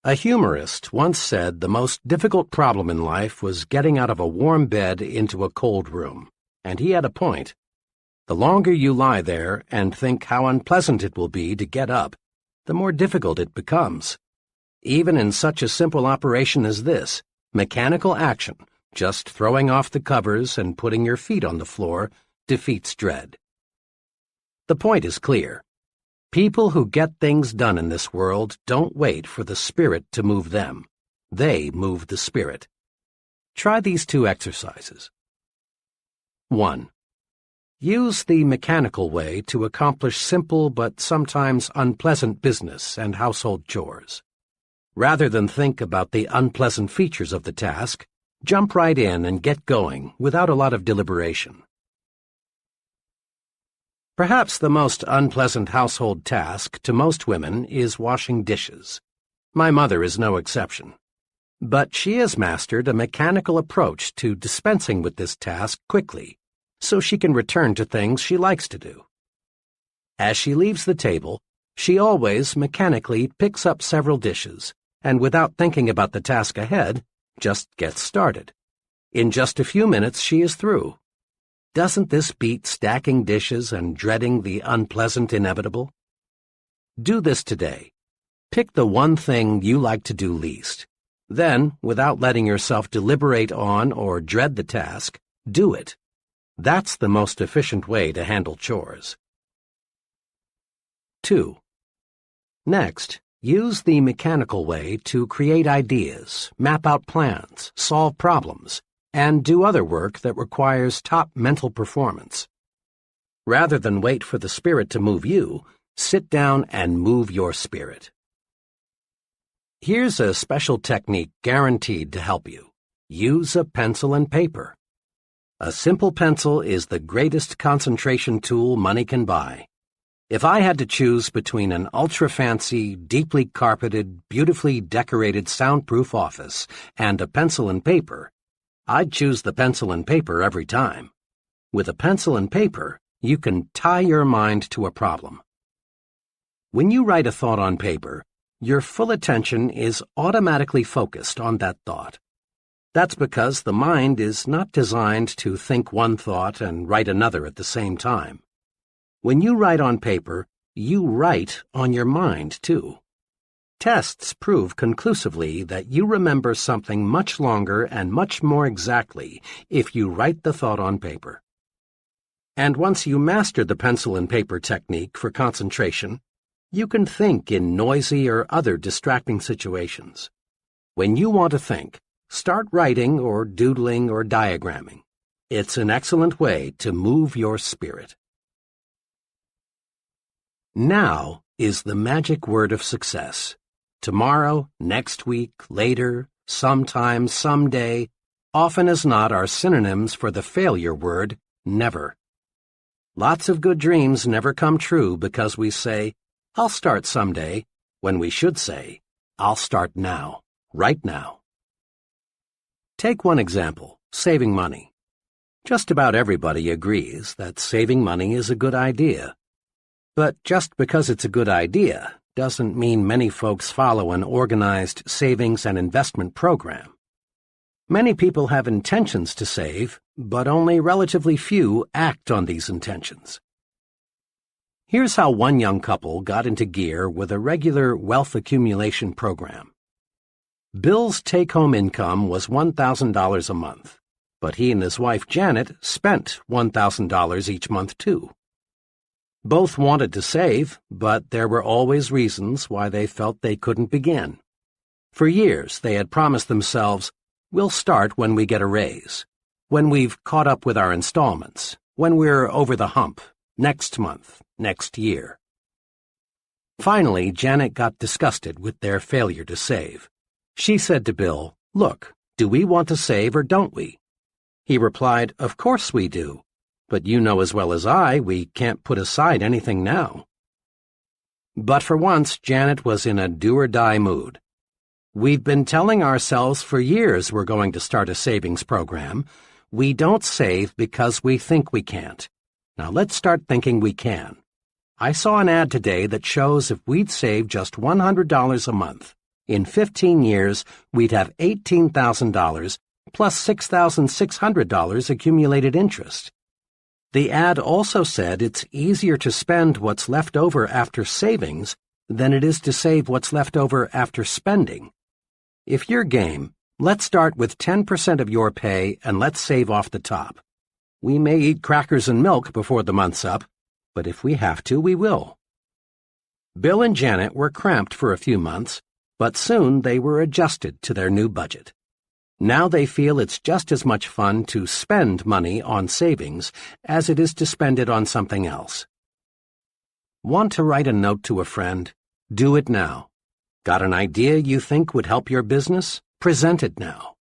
A humorist once said the most difficult problem in life was getting out of a warm bed into a cold room, and he had a point. The longer you lie there and think how unpleasant it will be to get up, the more difficult it becomes. Even in such a simple operation as this, mechanical action, just throwing off the covers and putting your feet on the floor, defeats dread. The point is clear. People who get things done in this world don't wait for the spirit to move them. They move the spirit. Try these two exercises. 1. Use the mechanical way to accomplish simple but sometimes unpleasant business and household chores. Rather than think about the unpleasant features of the task, jump right in and get going without a lot of deliberation. Perhaps the most unpleasant household task to most women is washing dishes. My mother is no exception. But she has mastered a mechanical approach to dispensing with this task quickly, so she can return to things she likes to do. As she leaves the table, she always mechanically picks up several dishes, and without thinking about the task ahead, just gets started. In just a few minutes, she is through. Doesn't this beat stacking dishes and dreading the unpleasant inevitable? Do this today. Pick the one thing you like to do least. Then, without letting yourself deliberate on or dread the task, do it. That's the most efficient way to handle chores. 2. Next, use the mechanical way to create ideas, map out plans, solve problems, and do other work that requires top mental performance. Rather than wait for the spirit to move you, sit down and move your spirit. Here's a special technique guaranteed to help you. Use a pencil and paper. A simple pencil is the greatest concentration tool money can buy. If I had to choose between an ultra-fancy, deeply carpeted, beautifully decorated soundproof office and a pencil and paper, I'd choose the pencil and paper every time. With a pencil and paper, you can tie your mind to a problem. When you write a thought on paper, your full attention is automatically focused on that thought. That's because the mind is not designed to think one thought and write another at the same time. When you write on paper, you write on your mind, too. Tests prove conclusively that you remember something much longer and much more exactly if you write the thought on paper. And once you master the pencil and paper technique for concentration, you can think in noisy or other distracting situations. When you want to think, start writing or doodling or diagramming. It's an excellent way to move your spirit. Now is the magic word of success. Tomorrow, next week, later, sometime, someday, often as not are synonyms for the failure word, never. Lots of good dreams never come true because we say, I'll start someday, when we should say, I'll start now, right now. Take one example, saving money. Just about everybody agrees that saving money is a good idea. But just because it's a good idea doesn't mean many folks follow an organized savings and investment program. Many people have intentions to save, but only relatively few act on these intentions. Here's how one young couple got into gear with a regular wealth accumulation program. Bill's take-home income was $1,000 a month, but he and his wife Janet spent $1,000 each month too. Both wanted to save, but there were always reasons why they felt they couldn't begin. For years, they had promised themselves, "We'll start when we get a raise, when we've caught up with our installments, when we're over the hump, next month, next year." Finally, Janet got disgusted with their failure to save. She said to Bill, "Look, do we want to save or don't we?" He replied, "Of course we do, but you know as well as I we can't put aside anything now." But for once, Janet was in a do-or-die mood. "We've been telling ourselves for years we're going to start a savings program. We don't save because we think we can't. Now let's start thinking we can. I saw an ad today that shows if we'd save just $100 a month, in 15 years we'd have $18,000 plus $6,600 accumulated interest." The ad also said it's easier to spend what's left over after savings than it is to save what's left over after spending. If you're game, let's start with 10% of your pay and let's save off the top. We may eat crackers and milk before the month's up, but if we have to, we will. Bill and Janet were cramped for a few months, but soon they were adjusted to their new budget. Now they feel it's just as much fun to spend money on savings as it is to spend it on something else. Want to write a note to a friend? Do it now. Got an idea you think would help your business? Present it now.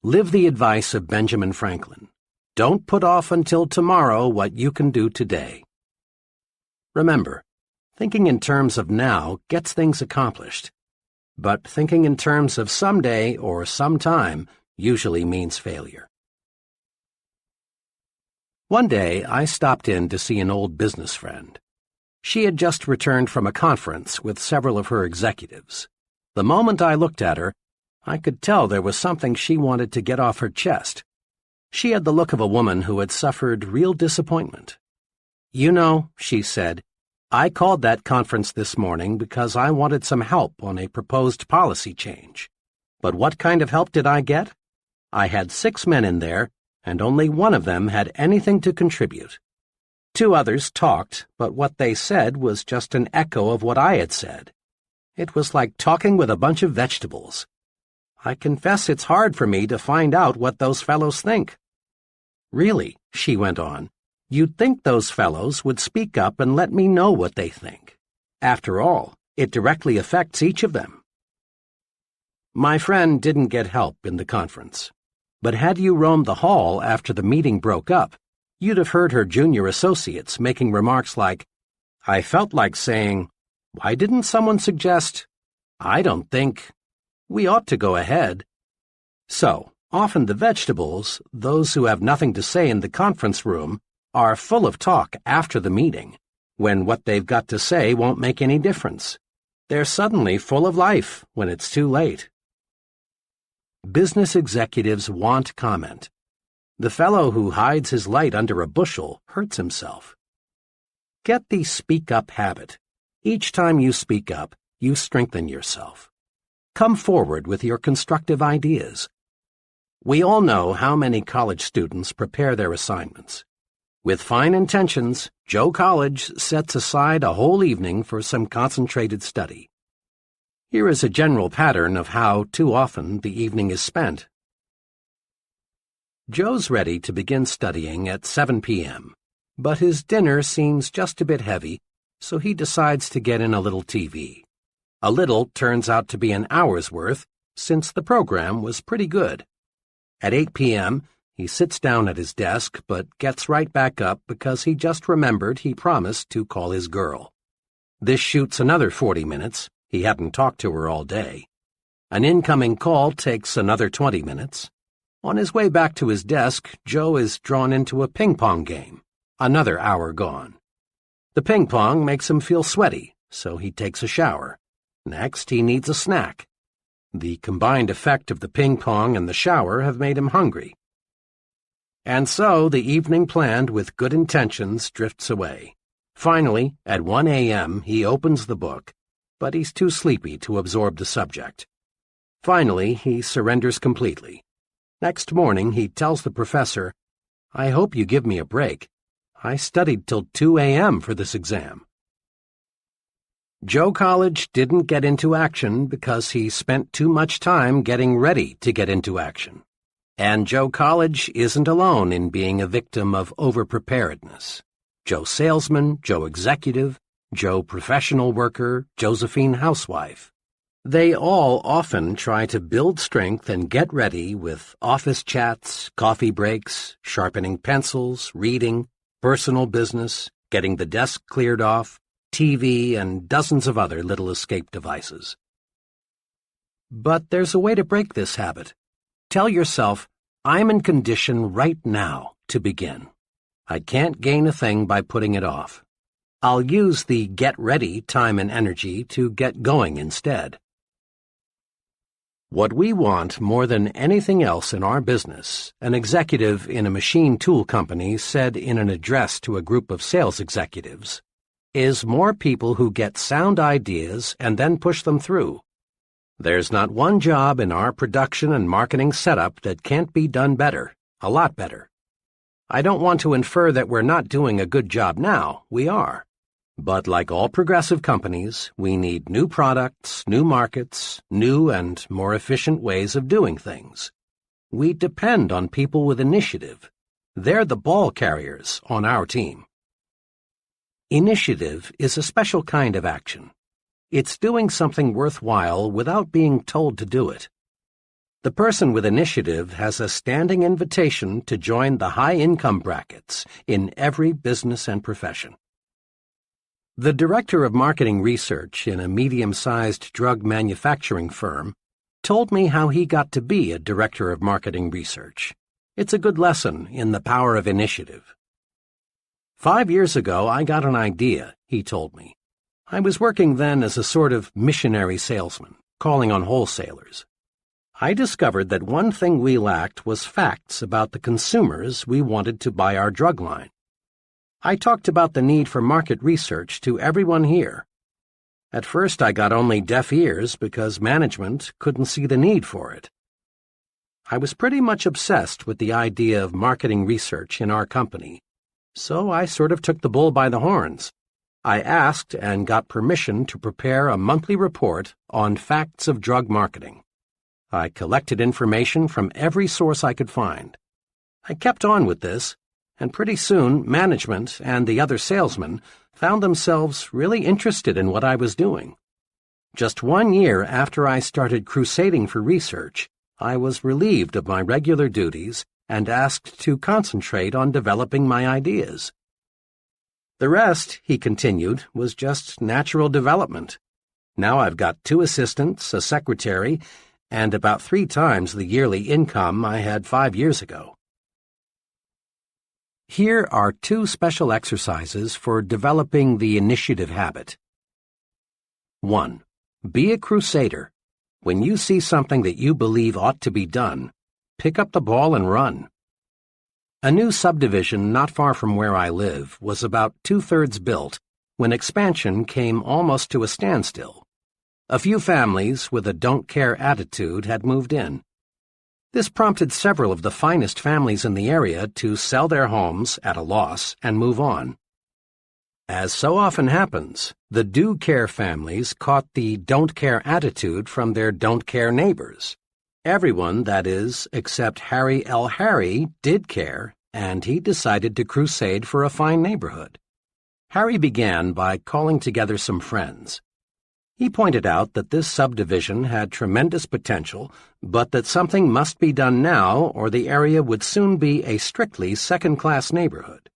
Live the advice of Benjamin Franklin. Don't put off until tomorrow what you can do today. Remember, thinking in terms of now gets things accomplished. But thinking in terms of someday or sometime usually means failure. One day, I stopped in to see an old business friend. She had just returned from a conference with several of her executives. The moment I looked at her, I could tell there was something she wanted to get off her chest. She had the look of a woman who had suffered real disappointment. "You know," she said, "I called that conference this morning because I wanted some help on a proposed policy change. But what kind of help did I get? I had 6 men in there, and only one of them had anything to contribute. 2 others talked, but what they said was just an echo of what I had said. It was like talking with a bunch of vegetables. I confess it's hard for me to find out what those fellows think." "Really," she went on, "you'd think those fellows would speak up and let me know what they think. After all, it directly affects each of them." My friend didn't get help in the conference, but had you roamed the hall after the meeting broke up, you'd have heard her junior associates making remarks like, "I felt like saying, why didn't someone suggest, I don't think, we ought to go ahead." So, often the vegetables, those who have nothing to say in the conference room, are full of talk after the meeting, when what they've got to say won't make any difference. They're suddenly full of life when it's too late. Business executives want comment. The fellow who hides his light under a bushel hurts himself. Get the speak-up habit. Each time you speak up, you strengthen yourself. Come forward with your constructive ideas. We all know how many college students prepare their assignments. With fine intentions, Joe College sets aside a whole evening for some concentrated study. Here is a general pattern of how, too often, the evening is spent. Joe's ready to begin studying at 7 p.m., but his dinner seems just a bit heavy, so he decides to get in a little TV. A little turns out to be an hour's worth, since the program was pretty good. At 8 p.m., he sits down at his desk, but gets right back up because he just remembered he promised to call his girl. This shoots another 40 minutes. He hadn't talked to her all day. An incoming call takes another 20 minutes. On his way back to his desk, Joe is drawn into a ping-pong game. Another hour gone. The ping-pong makes him feel sweaty, so he takes a shower. Next, he needs a snack. The combined effect of the ping pong and the shower have made him hungry. And so the evening planned with good intentions drifts away. Finally, at 1 a.m., he opens the book, but he's too sleepy to absorb the subject. Finally, he surrenders completely. Next morning, he tells the professor, "I hope you give me a break. I studied till 2 a.m. for this exam." Joe College didn't get into action because he spent too much time getting ready to get into action. And Joe College isn't alone in being a victim of overpreparedness. Joe Salesman, Joe Executive, Joe Professional Worker, Josephine Housewife. They all often try to build strength and get ready with office chats, coffee breaks, sharpening pencils, reading, personal business, getting the desk cleared off, TV, and dozens of other little escape devices. But there's a way to break this habit. Tell yourself, "I'm in condition right now to begin. I can't gain a thing by putting it off. I'll use the get ready time and energy to get going instead." What we want more than anything else in our business, an executive in a machine tool company said in an address to a group of sales executives, is more people who get sound ideas and then push them through. There's not one job in our production and marketing setup that can't be done better, a lot better. I don't want to infer that we're not doing a good job now. We are. But like all progressive companies, we need new products, new markets, new and more efficient ways of doing things. We depend on people with initiative. They're the ball carriers on our team. Initiative is a special kind of action. It's doing something worthwhile without being told to do it. The person with initiative has a standing invitation to join the high-income brackets in every business and profession. The director of marketing research in a medium-sized drug manufacturing firm told me how he got to be a director of marketing research. It's a good lesson in the power of initiative. 5 years ago, I got an idea, he told me. I was working then as a sort of missionary salesman, calling on wholesalers. I discovered that one thing we lacked was facts about the consumers we wanted to buy our drug line. I talked about the need for market research to everyone here. At first, I got only deaf ears because management couldn't see the need for it. I was pretty much obsessed with the idea of marketing research in our company. So I sort of took the bull by the horns. I asked and got permission to prepare a monthly report on facts of drug marketing. I collected information from every source I could find. I kept on with this, and pretty soon management and the other salesmen found themselves really interested in what I was doing. Just 1 year after I started crusading for research, I was relieved of my regular duties and asked to concentrate on developing my ideas. The rest, he continued, was just natural development. Now I've got 2 assistants, a secretary, and about 3 times the yearly income I had 5 years ago. Here are 2 special exercises for developing the initiative habit. 1. Be a crusader. When you see something that you believe ought to be done, pick up the ball and run. A new subdivision not far from where I live was about 2/3 built when expansion came almost to a standstill. A few families with a don't-care attitude had moved in. This prompted several of the finest families in the area to sell their homes at a loss and move on. As so often happens, the do-care families caught the don't-care attitude from their don't-care neighbors. Everyone, that is, except Harry L. Harry, did care, and he decided to crusade for a fine neighborhood. Harry began by calling together some friends. He pointed out that this subdivision had tremendous potential, but that something must be done now or the area would soon be a strictly second-class neighborhood.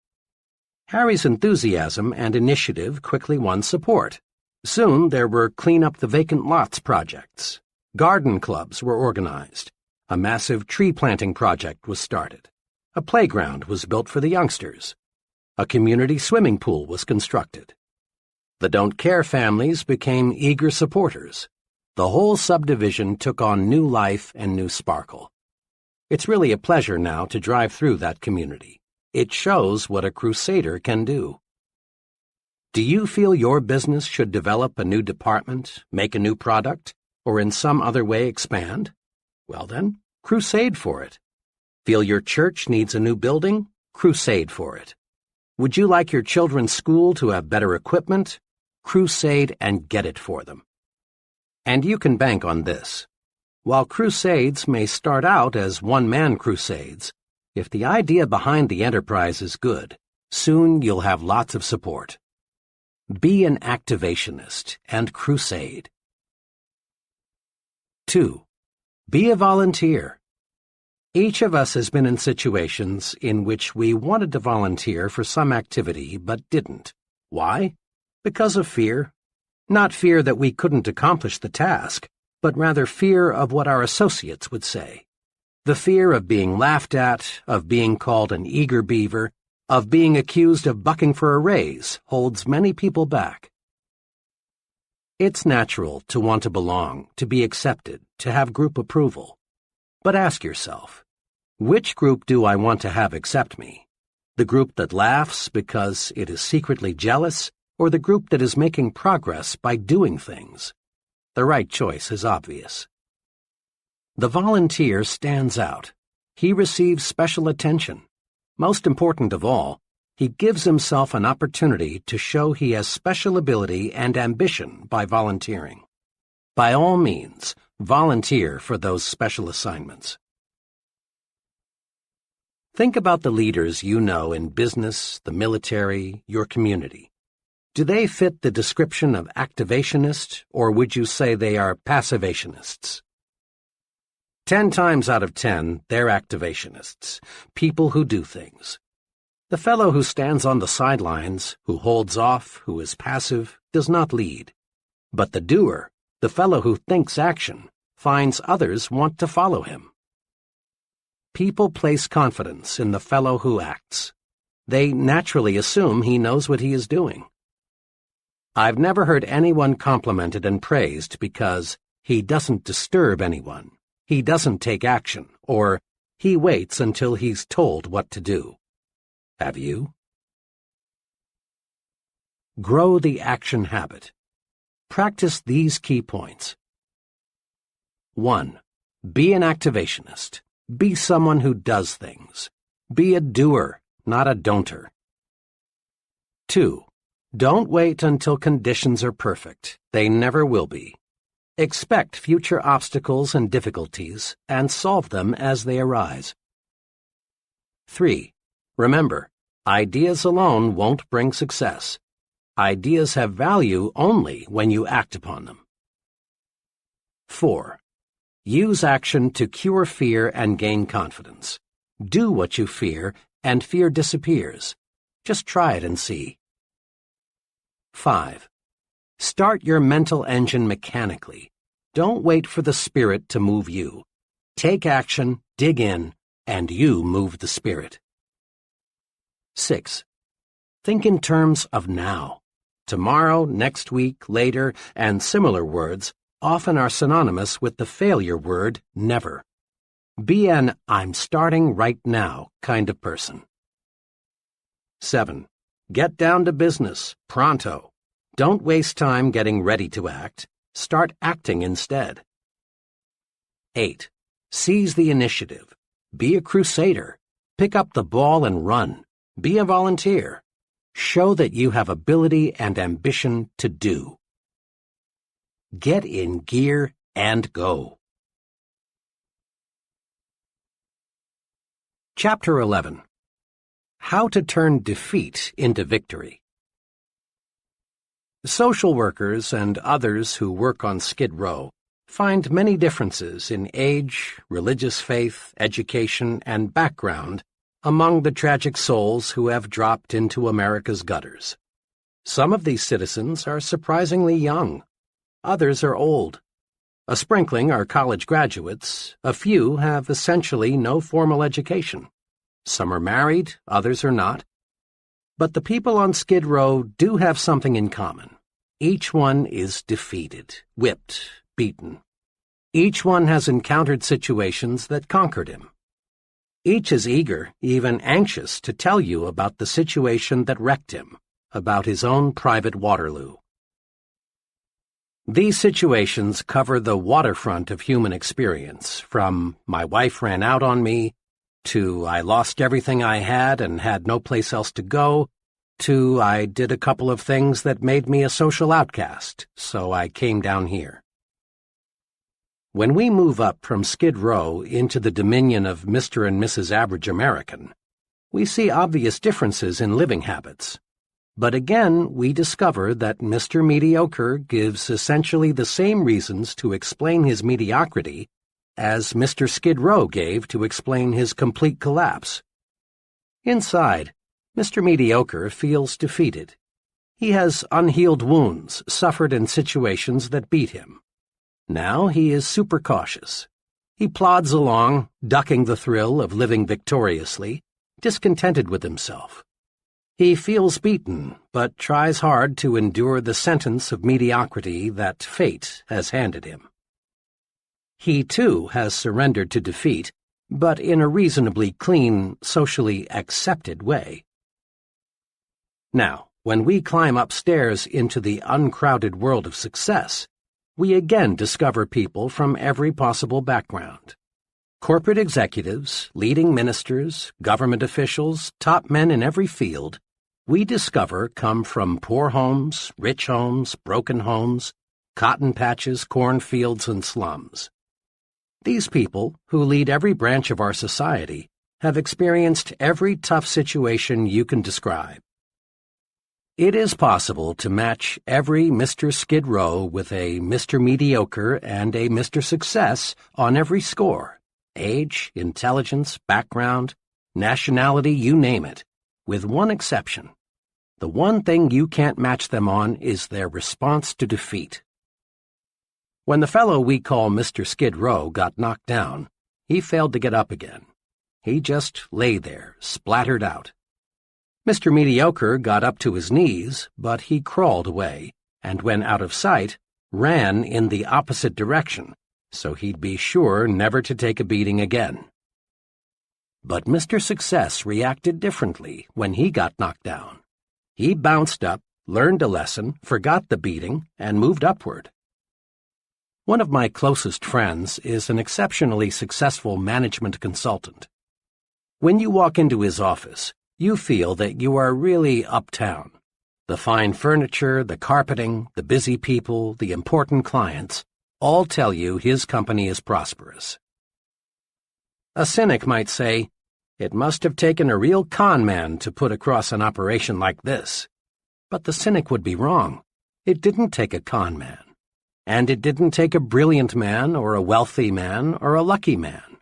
Harry's enthusiasm and initiative quickly won support. Soon there were clean-up-the-vacant lots projects. Garden clubs were organized. A massive tree-planting project was started. A playground was built for the youngsters. A community swimming pool was constructed. The don't-care families became eager supporters. The whole subdivision took on new life and new sparkle. It's really a pleasure now to drive through that community. It shows what a crusader can do. Do you feel your business should develop a new department, make a new product, or in some other way expand? Well then, crusade for it. Feel your church needs a new building? Crusade for it. Would you like your children's school to have better equipment? Crusade and get it for them. And you can bank on this. While crusades may start out as one-man crusades, if the idea behind the enterprise is good, soon you'll have lots of support. Be an activationist and crusade. 2. Be a volunteer. Each of us has been in situations in which we wanted to volunteer for some activity but didn't. Why? Because of fear. Not fear that we couldn't accomplish the task, but rather fear of what our associates would say. The fear of being laughed at, of being called an eager beaver, of being accused of bucking for a raise holds many people back. It's natural to want to belong, to be accepted, to have group approval. But ask yourself, which group do I want to have accept me? The group that laughs because it is secretly jealous, or the group that is making progress by doing things? The right choice is obvious. The volunteer stands out. He receives special attention. Most important of all, he gives himself an opportunity to show he has special ability and ambition by volunteering. By all means, volunteer for those special assignments. Think about the leaders you know in business, the military, your community. Do they fit the description of activationist, or would you say they are passivationists? 10 times out of 10, they're activationists, people who do things. The fellow who stands on the sidelines, who holds off, who is passive, does not lead. But the doer, the fellow who thinks action, finds others want to follow him. People place confidence in the fellow who acts. They naturally assume he knows what he is doing. I've never heard anyone complimented and praised because he doesn't disturb anyone, he doesn't take action, or he waits until he's told what to do. Have you? Grow the action habit. Practice these key points. 1. Be an activationist. Be someone who does things. Be a doer, not a don'ter. 2. Don't wait until conditions are perfect. They never will be. Expect future obstacles and difficulties and solve them as they arise. 3. Remember, ideas alone won't bring success. Ideas have value only when you act upon them. 4. Use action to cure fear and gain confidence. Do what you fear, and fear disappears. Just try it and see. 5. Start your mental engine mechanically. Don't wait for the spirit to move you. Take action, dig in, and you move the spirit. 6. Think in terms of now. Tomorrow, next week, later, and similar words often are synonymous with the failure word never. Be an I'm starting right now kind of person. 7. Get down to business, pronto. Don't waste time getting ready to act. Start acting instead. 8. Seize the initiative. Be a crusader. Pick up the ball and run. Be a volunteer. Show that you have ability and ambition to do. Get in gear and go. Chapter 11. How to turn defeat into victory. Social workers and others who work on Skid Row find many differences in age, religious faith, education, and background among the tragic souls who have dropped into America's gutters. Some of these citizens are surprisingly young. Others are old. A sprinkling are college graduates. A few have essentially no formal education. Some are married, others are not. But the people on Skid Row do have something in common. Each one is defeated, whipped, beaten. Each one has encountered situations that conquered him. Each is eager, even anxious, to tell you about the situation that wrecked him, about his own private Waterloo. These situations cover the waterfront of human experience, from "my wife ran out on me," to "I lost everything I had and had no place else to go," to "I did a couple of things that made me a social outcast, so I came down here." When we move up from Skid Row into the dominion of Mr. and Mrs. Average American, we see obvious differences in living habits. But again, we discover that Mr. Mediocre gives essentially the same reasons to explain his mediocrity as Mr. Skid Row gave to explain his complete collapse. Inside, Mr. Mediocre feels defeated. He has unhealed wounds suffered in situations that beat him. Now he is super cautious. He plods along, ducking the thrill of living victoriously, discontented with himself. He feels beaten, but tries hard to endure the sentence of mediocrity that fate has handed him. He, too, has surrendered to defeat, but in a reasonably clean, socially accepted way. Now, when we climb upstairs into the uncrowded world of success, we again discover people from every possible background. Corporate executives, leading ministers, government officials, top men in every field, we discover come from poor homes, rich homes, broken homes, cotton patches, cornfields, and slums. These people, who lead every branch of our society, have experienced every tough situation you can describe. It is possible to match every Mr. Skid Row with a Mr. Mediocre and a Mr. Success on every score: age, intelligence, background, nationality, you name it, with one exception. The one thing you can't match them on is their response to defeat. When the fellow we call Mr. Skid Row got knocked down, he failed to get up again. He just lay there, splattered out. Mr. Mediocre got up to his knees, but he crawled away, and when out of sight, ran in the opposite direction, so he'd be sure never to take a beating again. But Mr. Success reacted differently when he got knocked down. He bounced up, learned a lesson, forgot the beating, and moved upward. One of my closest friends is an exceptionally successful management consultant. When you walk into his office, you feel that you are really uptown. The fine furniture, the carpeting, the busy people, the important clients, all tell you his company is prosperous. A cynic might say, "It must have taken a real con man to put across an operation like this." But the cynic would be wrong. It didn't take a con man. And it didn't take a brilliant man or a wealthy man or a lucky man.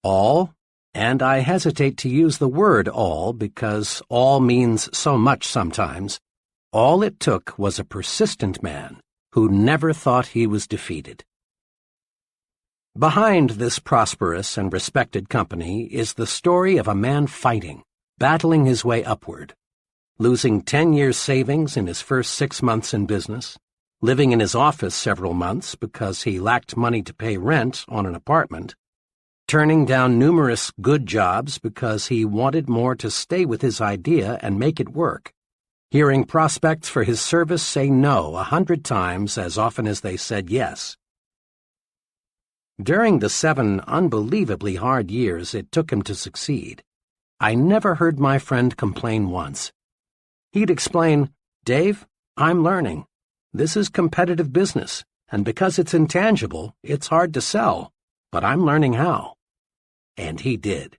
All, and I hesitate to use the word all because all means so much sometimes, all it took was a persistent man who never thought he was defeated. Behind this prosperous and respected company is the story of a man fighting, battling his way upward, losing 10 years' savings in his first 6 months in business, living in his office several months because he lacked money to pay rent on an apartment, turning down numerous good jobs because he wanted more to stay with his idea and make it work, hearing prospects for his service say no 100 times as often as they said yes. During the 7 unbelievably hard years it took him to succeed, I never heard my friend complain once. He'd explain, "Dave, I'm learning. This is competitive business, and because it's intangible, it's hard to sell, but I'm learning how." And he did.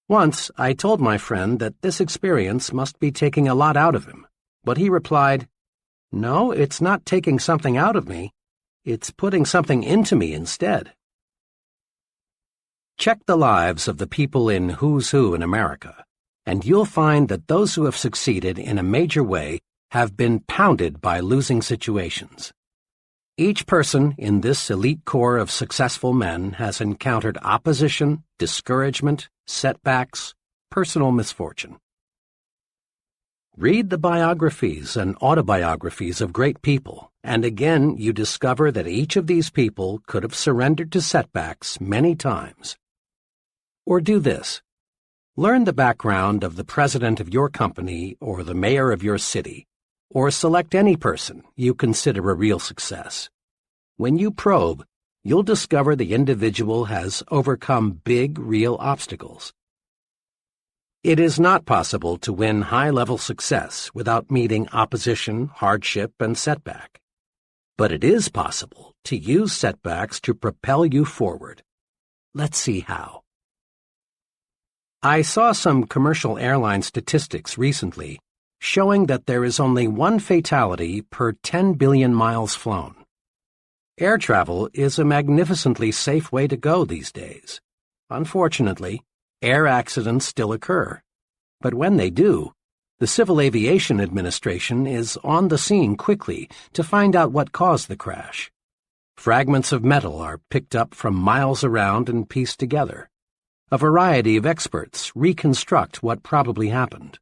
Once I told my friend that this experience must be taking a lot out of him, but he replied, "No, it's not taking something out of me. It's putting something into me instead." Check the lives of the people in Who's Who in America, and you'll find that those who have succeeded in a major way have been pounded by losing situations. Each person in this elite core of successful men has encountered opposition, discouragement, setbacks, personal misfortune. Read the biographies and autobiographies of great people, and again you discover that each of these people could have surrendered to setbacks many times. Or do this. Learn the background of the president of your company or the mayor of your city, or select any person you consider a real success. When you probe, you'll discover the individual has overcome big, real obstacles. It is not possible to win high-level success without meeting opposition, hardship, and setback. But it is possible to use setbacks to propel you forward. Let's see how. I saw some commercial airline statistics recently showing that there is only one fatality per 10 billion miles flown. Air travel is a magnificently safe way to go these days. Unfortunately, air accidents still occur, but when they do, the Civil Aviation Administration is on the scene quickly to find out what caused the crash. Fragments of metal are picked up from miles around and pieced together. A variety of experts reconstruct what probably happened.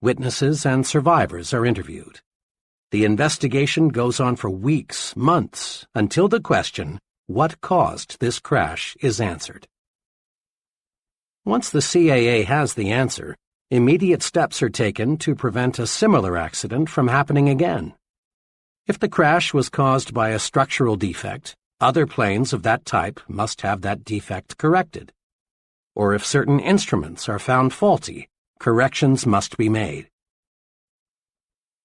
Witnesses and survivors are interviewed. The investigation goes on for weeks, months, until the question, what caused this crash, is answered. Once the CAA has the answer, immediate steps are taken to prevent a similar accident from happening again. If the crash was caused by a structural defect, other planes of that type must have that defect corrected. Or if certain instruments are found faulty, corrections must be made.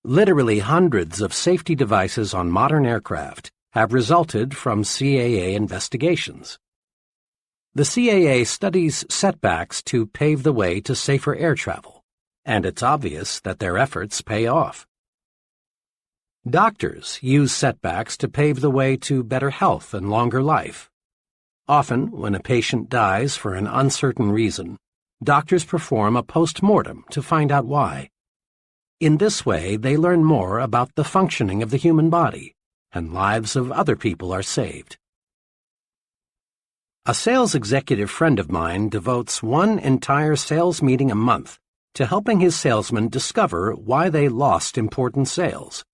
Literally hundreds of safety devices on modern aircraft have resulted from CAA investigations. The CAA studies setbacks to pave the way to safer air travel, and it's obvious that their efforts pay off. Doctors use setbacks to pave the way to better health and longer life. Often, when a patient dies for an uncertain reason, doctors perform a post-mortem to find out why. In this way, they learn more about the functioning of the human body, and lives of other people are saved. A sales executive friend of mine devotes one entire sales meeting a month to helping his salesmen discover why they lost important sales.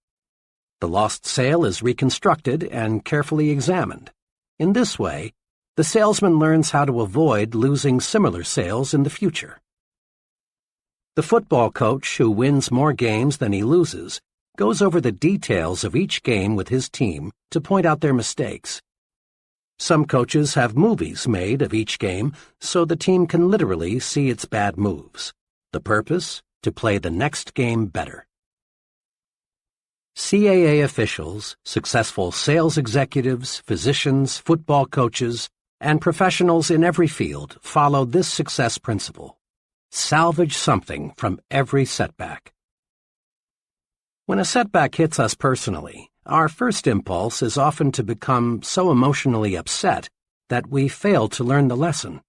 The lost sale is reconstructed and carefully examined. In this way, the salesman learns how to avoid losing similar sales in the future. The football coach who wins more games than he loses goes over the details of each game with his team to point out their mistakes. Some coaches have movies made of each game so the team can literally see its bad moves. The purpose? To play the next game better. CAA officials, successful sales executives, physicians, football coaches, and professionals in every field follow this success principle. Salvage something from every setback. When a setback hits us personally, our first impulse is often to become so emotionally upset that we fail to learn the lesson.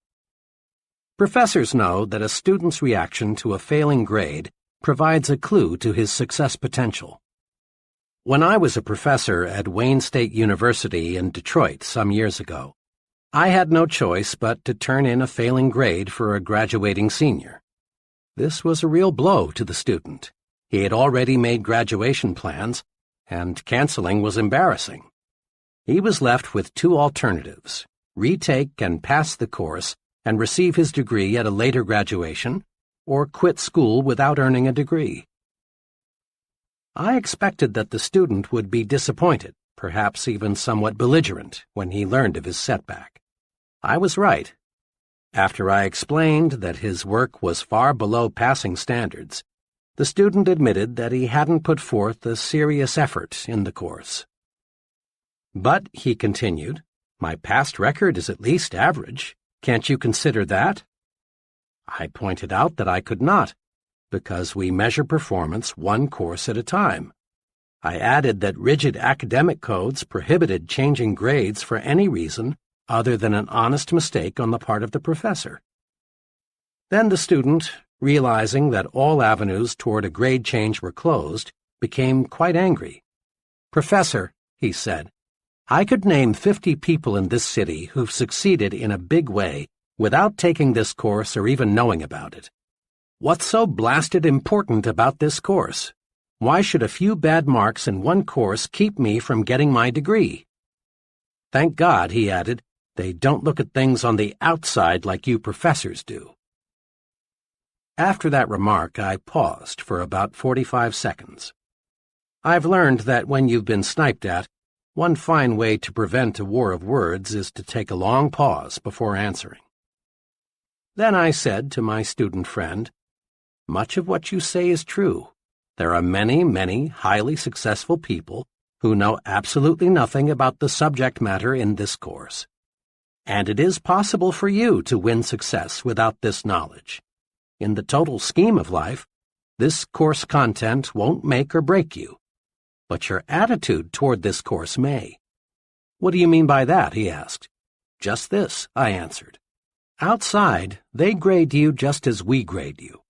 Professors know that a student's reaction to a failing grade provides a clue to his success potential. When I was a professor at Wayne State University in Detroit some years ago, I had no choice but to turn in a failing grade for a graduating senior. This was a real blow to the student. He had already made graduation plans, and canceling was embarrassing. He was left with two alternatives: retake and pass the course and receive his degree at a later graduation, or quit school without earning a degree. I expected that the student would be disappointed, perhaps even somewhat belligerent, when he learned of his setback. I was right. After I explained that his work was far below passing standards, the student admitted that he hadn't put forth a serious effort in the course. But, he continued, my past record is at least average. Can't you consider that? I pointed out that I could not, because we measure performance one course at a time. I added that rigid academic codes prohibited changing grades for any reason other than an honest mistake on the part of the professor. Then the student, realizing that all avenues toward a grade change were closed, became quite angry. "Professor," he said, "I could name 50 people in this city who've succeeded in a big way without taking this course or even knowing about it. What's so blasted important about this course? Why should a few bad marks in one course keep me from getting my degree? Thank God, he added, they don't look at things on the outside like you professors do. After that remark, I paused for about 45 seconds. I've learned that when you've been sniped at, one fine way to prevent a war of words is to take a long pause before answering. Then I said to my student friend, "Much of what you say is true. There are many, many highly successful people who know absolutely nothing about the subject matter in this course. And it is possible for you to win success without this knowledge. In the total scheme of life, this course content won't make or break you. But your attitude toward this course may." "What do you mean by that?" he asked. "Just this," I answered. "Outside, they grade you just as we grade you.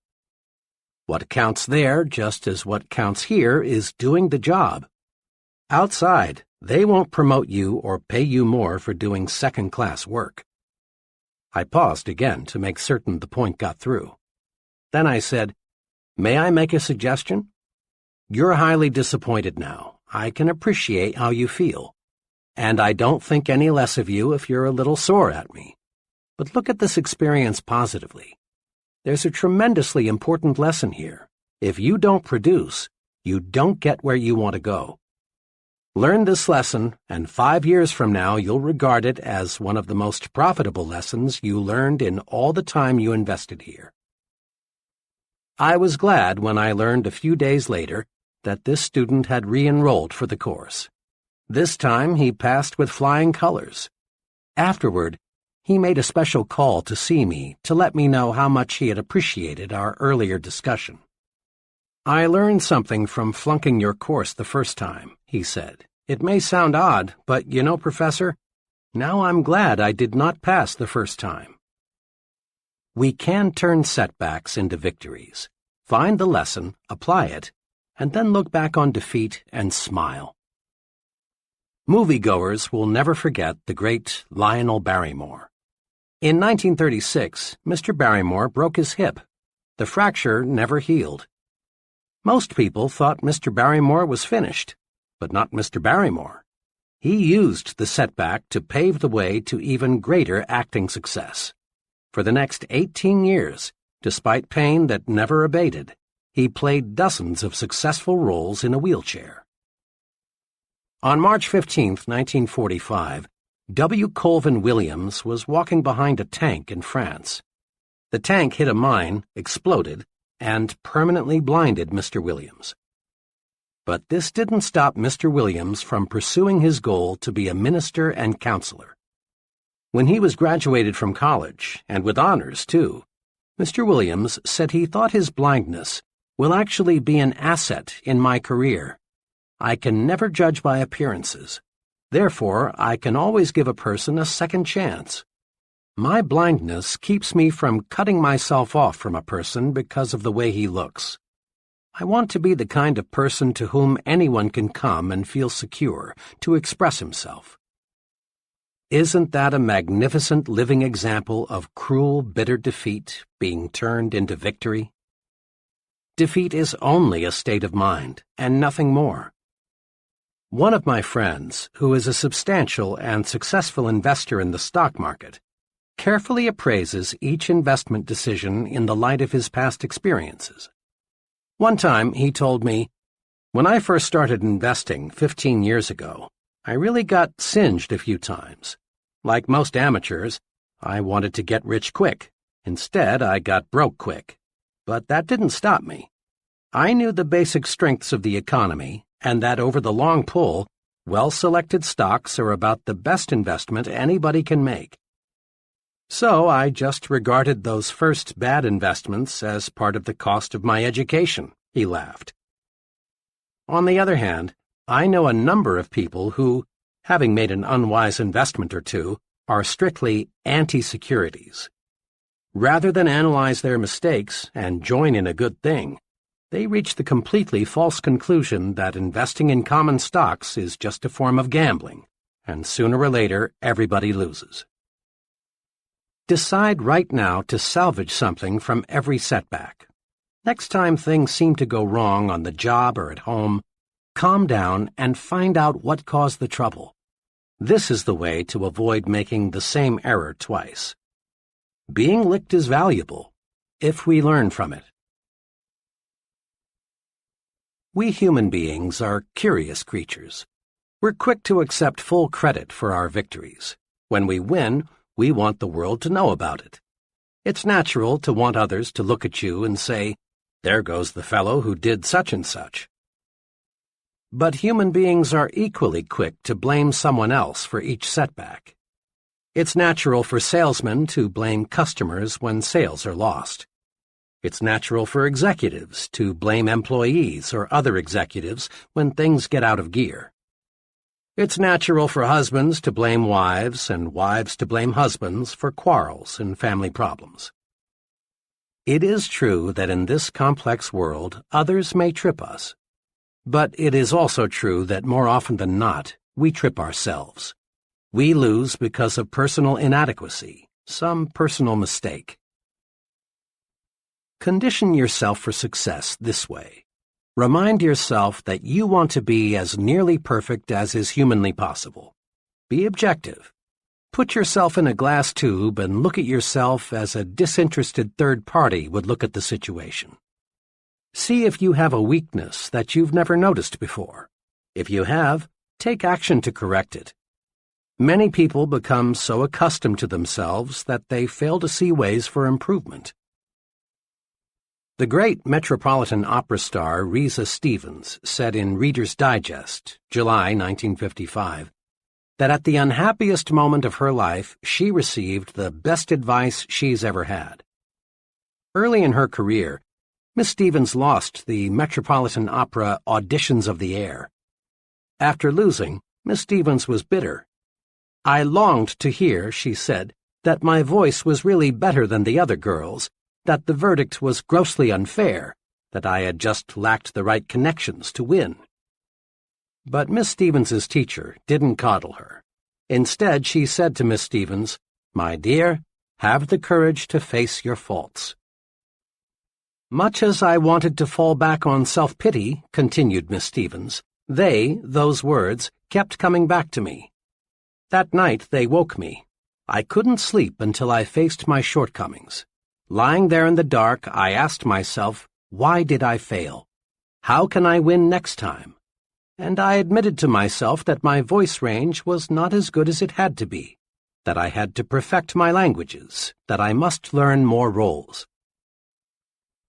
What counts there, just as what counts here, is doing the job. Outside, they won't promote you or pay you more for doing second-class work." I paused again to make certain the point got through. Then I said, "May I make a suggestion? You're highly disappointed now. I can appreciate how you feel. And I don't think any less of you if you're a little sore at me. But look at this experience positively. There's a tremendously important lesson here. If you don't produce, you don't get where you want to go. Learn this lesson, and 5 years from now you'll regard it as one of the most profitable lessons you learned in all the time you invested here." I was glad when I learned a few days later that this student had re-enrolled for the course. This time he passed with flying colors. Afterward, he made a special call to see me to let me know how much he had appreciated our earlier discussion. "I learned something from flunking your course the first time," he said. "It may sound odd, but you know, Professor, now I'm glad I did not pass the first time." We can turn setbacks into victories, find the lesson, apply it, and then look back on defeat and smile. Moviegoers will never forget the great Lionel Barrymore. In 1936, Mr. Barrymore broke his hip. The fracture never healed. Most people thought Mr. Barrymore was finished, but not Mr. Barrymore. He used the setback to pave the way to even greater acting success. For the next 18 years, despite pain that never abated, he played dozens of successful roles in a wheelchair. On March 15, 1945, W. Colvin Williams was walking behind a tank in France. The tank hit a mine, exploded, and permanently blinded Mr. Williams. But this didn't stop Mr. Williams from pursuing his goal to be a minister and counselor. When he was graduated from college, and with honors too, Mr. Williams said he thought his blindness will actually be an asset in my career. "I can never judge by appearances. Therefore, I can always give a person a second chance. My blindness keeps me from cutting myself off from a person because of the way he looks. I want to be the kind of person to whom anyone can come and feel secure to express himself." Isn't that a magnificent living example of cruel, bitter defeat being turned into victory? Defeat is only a state of mind, and nothing more. One of my friends, who is a substantial and successful investor in the stock market, carefully appraises each investment decision in the light of his past experiences. One time he told me, "When I first started investing 15 years ago, I really got singed a few times. Like most amateurs, I wanted to get rich quick. Instead, I got broke quick. But that didn't stop me. I knew the basic strengths of the economy, and that over the long pull, well-selected stocks are about the best investment anybody can make. So I just regarded those first bad investments as part of the cost of my education," he laughed. On the other hand, I know a number of people who, having made an unwise investment or two, are strictly anti-securities. Rather than analyze their mistakes and join in a good thing, they reach the completely false conclusion that investing in common stocks is just a form of gambling, and sooner or later everybody loses. Decide right now to salvage something from every setback. Next time things seem to go wrong on the job or at home, calm down and find out what caused the trouble. This is the way to avoid making the same error twice. Being licked is valuable, if we learn from it. We human beings are curious creatures. We're quick to accept full credit for our victories. When we win, we want the world to know about it. It's natural to want others to look at you and say, "There goes the fellow who did such and such." But human beings are equally quick to blame someone else for each setback. It's natural for salesmen to blame customers when sales are lost. It's natural for executives to blame employees or other executives when things get out of gear. It's natural for husbands to blame wives and wives to blame husbands for quarrels and family problems. It is true that in this complex world, others may trip us. But it is also true that more often than not, we trip ourselves. We lose because of personal inadequacy, some personal mistake. Condition yourself for success this way. Remind yourself that you want to be as nearly perfect as is humanly possible. Be objective. Put yourself in a glass tube and look at yourself as a disinterested third party would look at the situation. See if you have a weakness that you've never noticed before. If you have, take action to correct it. Many people become so accustomed to themselves that they fail to see ways for improvement. The great Metropolitan Opera star Risa Stevens said in Reader's Digest, July 1955, that at the unhappiest moment of her life, she received the best advice she's ever had. Early in her career, Miss Stevens lost the Metropolitan Opera Auditions of the Air. After losing, Miss Stevens was bitter. "I longed to hear," she said, "that my voice was really better than the other girls', that the verdict was grossly unfair, that I had just lacked the right connections to win." But Miss Stevens's teacher didn't coddle her. Instead, she said to Miss Stevens, "My dear, have the courage to face your faults." Much as I wanted to fall back on self-pity, continued Miss Stevens, those words, kept coming back to me. That night they woke me. I couldn't sleep until I faced my shortcomings. Lying there in the dark, I asked myself, why did I fail? How can I win next time? And I admitted to myself that my voice range was not as good as it had to be, that I had to perfect my languages, that I must learn more roles.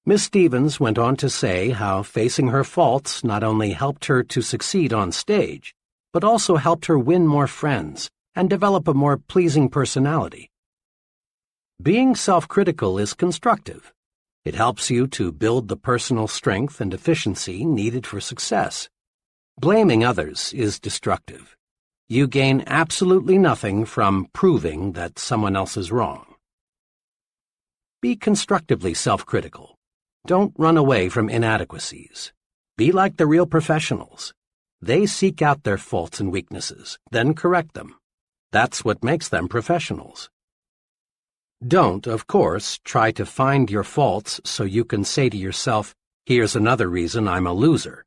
Miss Stevens went on to say how facing her faults not only helped her to succeed on stage, but also helped her win more friends and develop a more pleasing personality. Being self-critical is constructive. It helps you to build the personal strength and efficiency needed for success. Blaming others is destructive. You gain absolutely nothing from proving that someone else is wrong. Be constructively self-critical. Don't run away from inadequacies. Be like the real professionals. They seek out their faults and weaknesses, then correct them. That's what makes them professionals. Don't, of course, try to find your faults so you can say to yourself, here's another reason I'm a loser.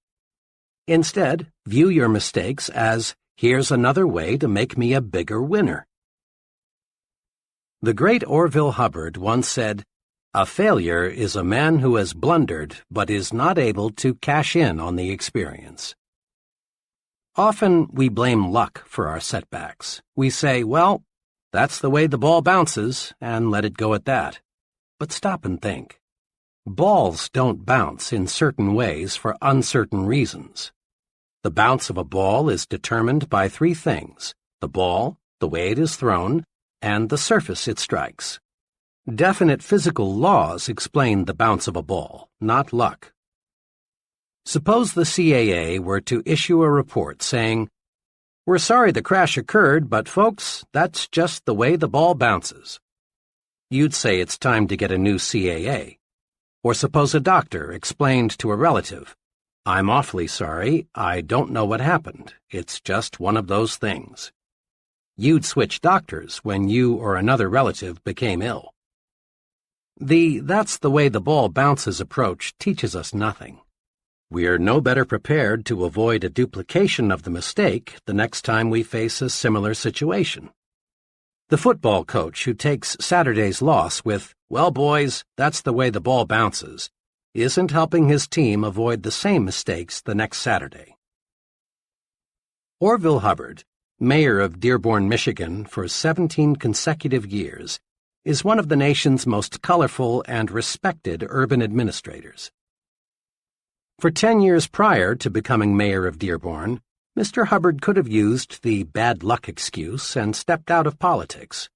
Instead, view your mistakes as, here's another way to make me a bigger winner. The great Orville Hubbard once said, "A failure is a man who has blundered but is not able to cash in on the experience." Often we blame luck for our setbacks. We say, well, that's the way the ball bounces, and let it go at that. But stop and think. Balls don't bounce in certain ways for uncertain reasons. The bounce of a ball is determined by three things: the ball, the way it is thrown, and the surface it strikes. Definite physical laws explain the bounce of a ball, not luck. Suppose the CAA were to issue a report saying, "We're sorry the crash occurred, but folks, that's just the way the ball bounces." You'd say it's time to get a new CAA. Or suppose a doctor explained to a relative, "I'm awfully sorry, I don't know what happened. It's just one of those things." You'd switch doctors when you or another relative became ill. The "that's the way the ball bounces" approach teaches us nothing. We're no better prepared to avoid a duplication of the mistake the next time we face a similar situation. The football coach who takes Saturday's loss with, "Well, boys, that's the way the ball bounces," isn't helping his team avoid the same mistakes the next Saturday. Orville Hubbard, mayor of Dearborn, Michigan for 17 consecutive years, is one of the nation's most colorful and respected urban administrators. For 10 years prior to becoming mayor of Dearborn, Mr. Hubbard could have used the bad luck excuse and stepped out of politics.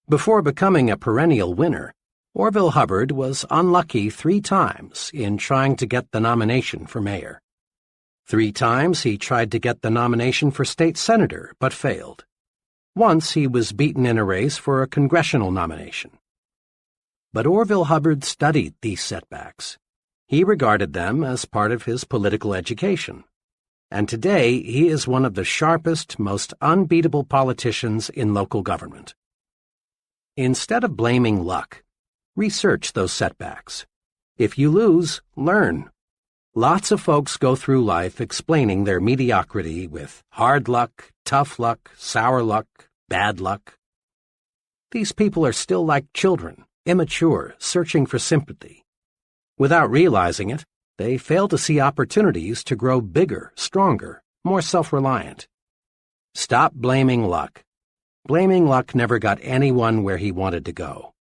Before becoming a perennial winner, Orville Hubbard was unlucky 3 times in trying to get the nomination for mayor. 3 times he tried to get the nomination for state senator, but failed. Once he was beaten in a race for a congressional nomination. But Orville Hubbard studied these setbacks. He regarded them as part of his political education. And today he is one of the sharpest, most unbeatable politicians in local government. Instead of blaming luck, research those setbacks. If you lose, learn. Lots of folks go through life explaining their mediocrity with hard luck, tough luck, sour luck, bad luck. These people are still like children, immature, searching for sympathy. Without realizing it, they fail to see opportunities to grow bigger, stronger, more self-reliant. Stop blaming luck. Blaming luck never got anyone where he wanted to go.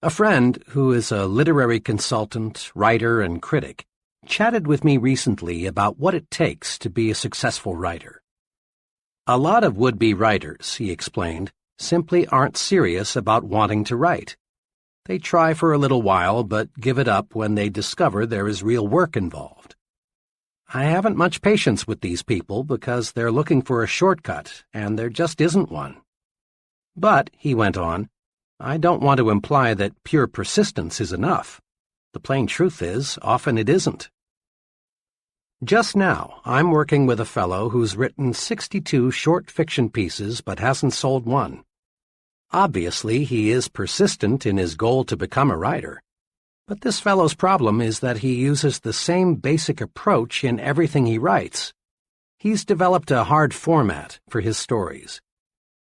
A friend, who is a literary consultant, writer, and critic, chatted with me recently about what it takes to be a successful writer. A lot of would-be writers, he explained, simply aren't serious about wanting to write. They try for a little while, but give it up when they discover there is real work involved. I haven't much patience with these people because they're looking for a shortcut, and there just isn't one. But, he went on, I don't want to imply that pure persistence is enough. The plain truth is, often it isn't. Just now, I'm working with a fellow who's written 62 short fiction pieces but hasn't sold one. Obviously, he is persistent in his goal to become a writer. But this fellow's problem is that he uses the same basic approach in everything he writes. He's developed a hard format for his stories.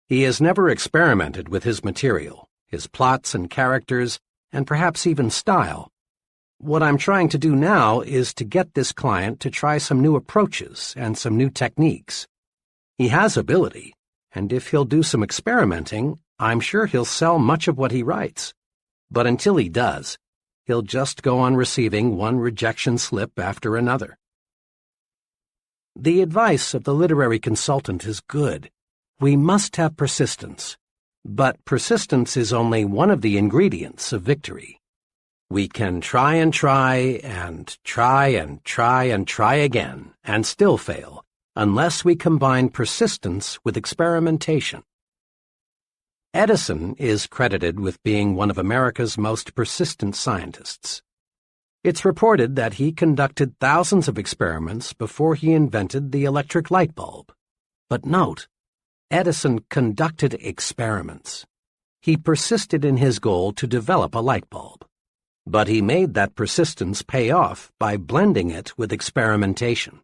He has never experimented with his material, his plots and characters, and perhaps even style. What I'm trying to do now is to get this client to try some new approaches and some new techniques. He has ability, and if he'll do some experimenting, I'm sure he'll sell much of what he writes. But until he does, he'll just go on receiving one rejection slip after another. The advice of the literary consultant is good. We must have persistence. But persistence is only one of the ingredients of victory. We can try and try and try and try and try again and still fail unless we combine persistence with experimentation. Edison is credited with being one of America's most persistent scientists. It's reported that he conducted thousands of experiments before he invented the electric light bulb. But note, Edison conducted experiments. He persisted in his goal to develop a light bulb. But he made that persistence pay off by blending it with experimentation.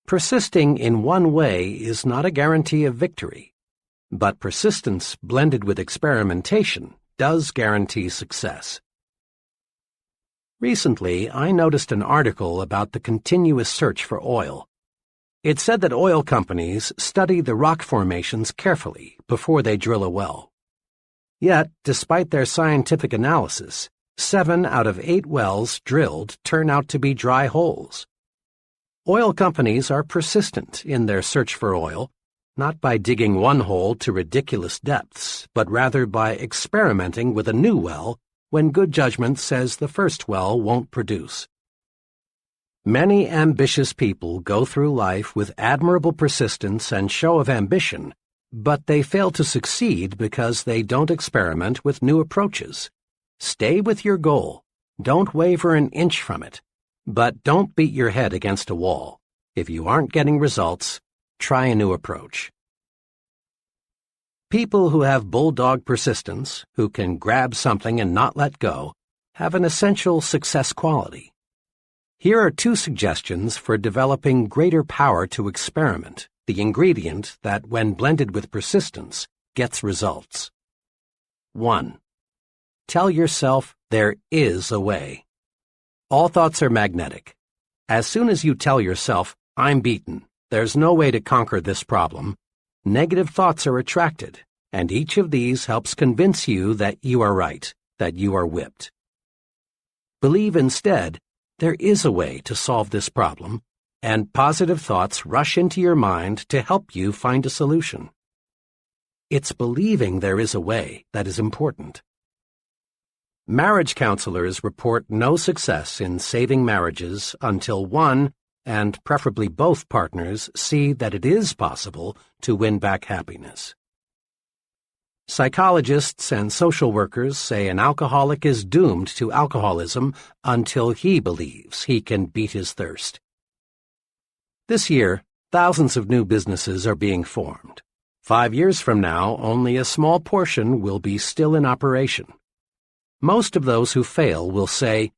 Persisting in one way is not a guarantee of victory. But persistence blended with experimentation does guarantee success. Recently, I noticed an article about the continuous search for oil. It said that oil companies study the rock formations carefully before they drill a well. Yet, despite their scientific analysis, 7 out of 8 wells drilled turn out to be dry holes. Oil companies are persistent in their search for oil, not by digging one hole to ridiculous depths, but rather by experimenting with a new well when good judgment says the first well won't produce. Many ambitious people go through life with admirable persistence and show of ambition, but they fail to succeed because they don't experiment with new approaches. Stay with your goal. Don't waver an inch from it. But don't beat your head against a wall. If you aren't getting results, try a new approach. People who have bulldog persistence, who can grab something and not let go, have an essential success quality. Here are 2 suggestions for developing greater power to experiment, the ingredient that, when blended with persistence, gets results. 1. Tell yourself there is a way. All thoughts are magnetic. As soon as you tell yourself, I'm beaten, there's no way to conquer this problem, negative thoughts are attracted, and each of these helps convince you that you are right, that you are whipped. Believe instead, there is a way to solve this problem, and positive thoughts rush into your mind to help you find a solution. It's believing there is a way that is important. Marriage counselors report no success in saving marriages until one, and preferably both partners, see that it is possible to win back happiness. Psychologists and social workers say an alcoholic is doomed to alcoholism until he believes he can beat his thirst. This year, thousands of new businesses are being formed. 5 years from now, only a small portion will be still in operation. Most of those who fail will say,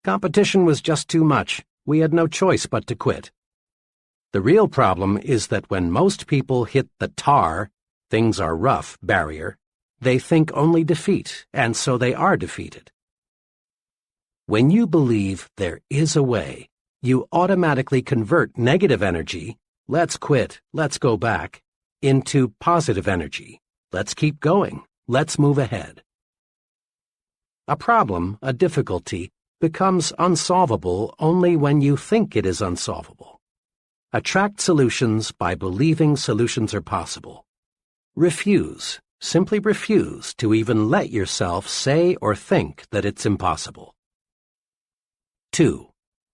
"Competition was just too much. We had no choice but to quit." The real problem is that when most people hit the tar, things are rough barrier, they think only defeat, and so they are defeated. When you believe there is a way, you automatically convert negative energy, let's quit, let's go back, into positive energy, let's keep going, let's move ahead. A problem, a difficulty, becomes unsolvable only when you think it is unsolvable. Attract solutions by believing solutions are possible. Refuse, simply refuse to even let yourself say or think that it's impossible. 2.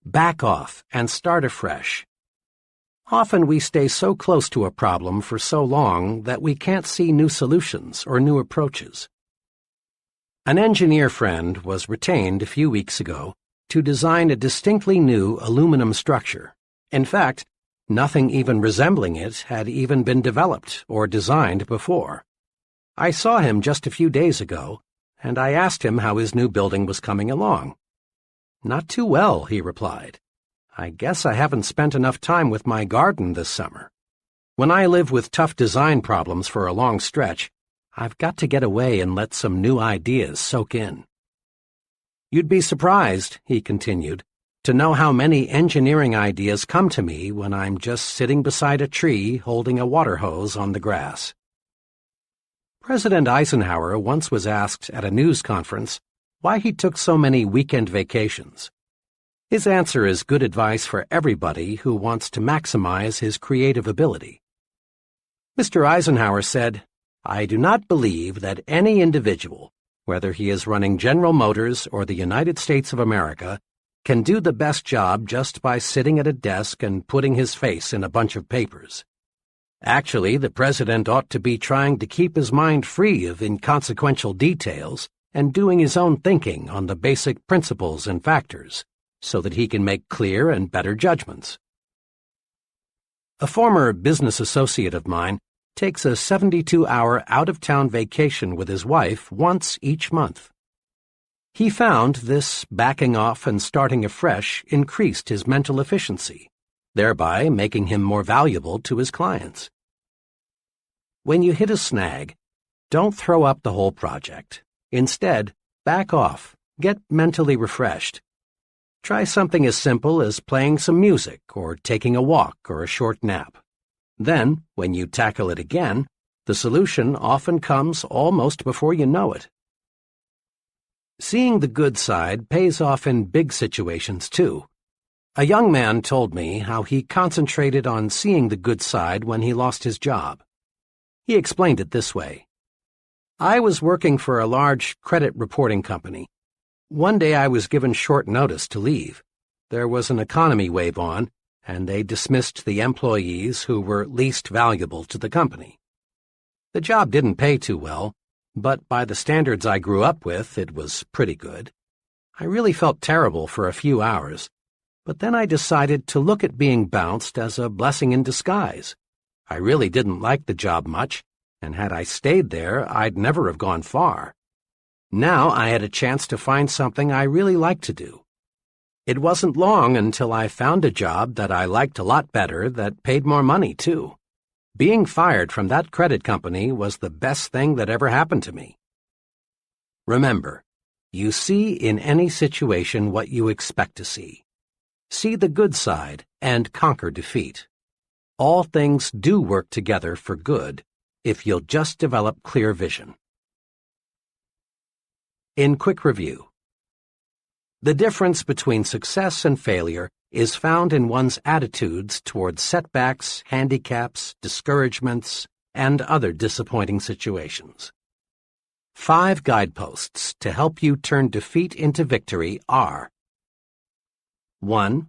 Back off and start afresh. Often we stay so close to a problem for so long that we can't see new solutions or new approaches. An engineer friend was retained a few weeks ago to design a distinctly new aluminum structure. In fact, nothing even resembling it had even been developed or designed before. I saw him just a few days ago, and I asked him how his new building was coming along. "Not too well," he replied. "I guess I haven't spent enough time with my garden this summer. When I live with tough design problems for a long stretch, I've got to get away and let some new ideas soak in." "You'd be surprised," he continued, "to know how many engineering ideas come to me when I'm just sitting beside a tree holding a water hose on the grass." President Eisenhower once was asked at a news conference why he took so many weekend vacations. His answer is good advice for everybody who wants to maximize his creative ability. Mr. Eisenhower said, "I do not believe that any individual, whether he is running General Motors or the United States of America, can do the best job just by sitting at a desk and putting his face in a bunch of papers. Actually, the president ought to be trying to keep his mind free of inconsequential details and doing his own thinking on the basic principles and factors, so that he can make clear and better judgments." A former business associate of mine takes a 72-hour out-of-town vacation with his wife once each month. He found this backing off and starting afresh increased his mental efficiency, thereby making him more valuable to his clients. When you hit a snag, don't throw up the whole project. Instead, back off, get mentally refreshed. Try something as simple as playing some music or taking a walk or a short nap. Then, when you tackle it again, the solution often comes almost before you know it. Seeing the good side pays off in big situations, too. A young man told me how he concentrated on seeing the good side when he lost his job. He explained it this way. "I was working for a large credit reporting company. One day I was given short notice to leave. There was an economy wave on, and they dismissed the employees who were least valuable to the company. The job didn't pay too well, but by the standards I grew up with, it was pretty good. I really felt terrible for a few hours, but then I decided to look at being bounced as a blessing in disguise. I really didn't like the job much, and had I stayed there, I'd never have gone far. Now I had a chance to find something I really liked to do. It wasn't long until I found a job that I liked a lot better that paid more money, too. Being fired from that credit company was the best thing that ever happened to me. Remember, you see in any situation what you expect to see. See the good side and conquer defeat. All things do work together for good if you'll just develop clear vision. In quick review, the difference between success and failure is found in one's attitudes towards setbacks, handicaps, discouragements, and other disappointing situations. 5 guideposts to help you turn defeat into victory are: 1.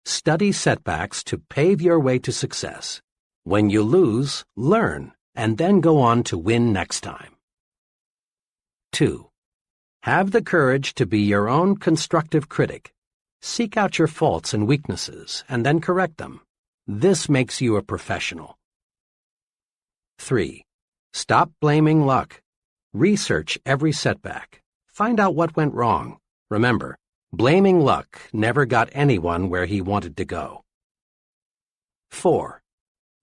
Study setbacks to pave your way to success. When you lose, learn, and then go on to win next time. 2. Have the courage to be your own constructive critic. Seek out your faults and weaknesses, and then correct them. This makes you a professional. 3. Stop blaming luck. Research every setback. Find out what went wrong. Remember, blaming luck never got anyone where he wanted to go. 4.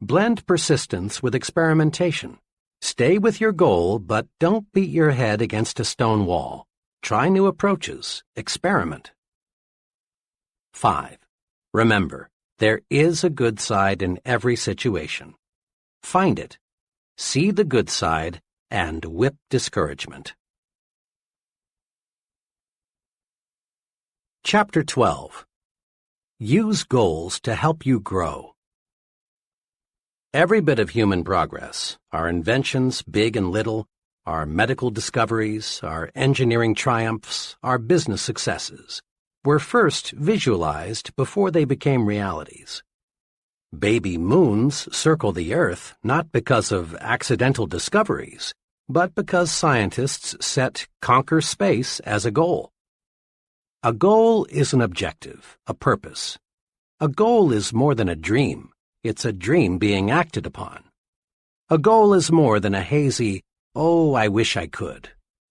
Blend persistence with experimentation. Stay with your goal, but don't beat your head against a stone wall. Try new approaches. Experiment. 5. Remember, there is a good side in every situation. Find it. See the good side and whip discouragement. Chapter 12. Use goals to help you grow. Every bit of human progress, our inventions, big and little, our medical discoveries, our engineering triumphs, our business successes, were first visualized before they became realities. Baby moons circle the Earth not because of accidental discoveries, but because scientists set conquer space as a goal. A goal is an objective, a purpose. A goal is more than a dream. It's a dream being acted upon. A goal is more than a hazy, "Oh, I wish I could."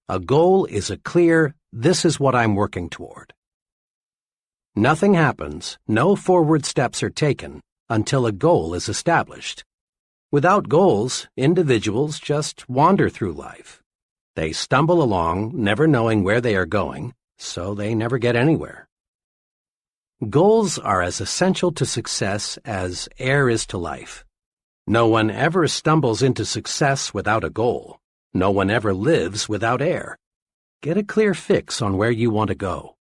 A goal is a clear, "This is what I'm working toward." Nothing happens, no forward steps are taken until a goal is established. Without goals, individuals just wander through life. They stumble along, never knowing where they are going, so they never get anywhere. Goals are as essential to success as air is to life. No one ever stumbles into success without a goal. No one ever lives without air. Get a clear fix on where you want to go.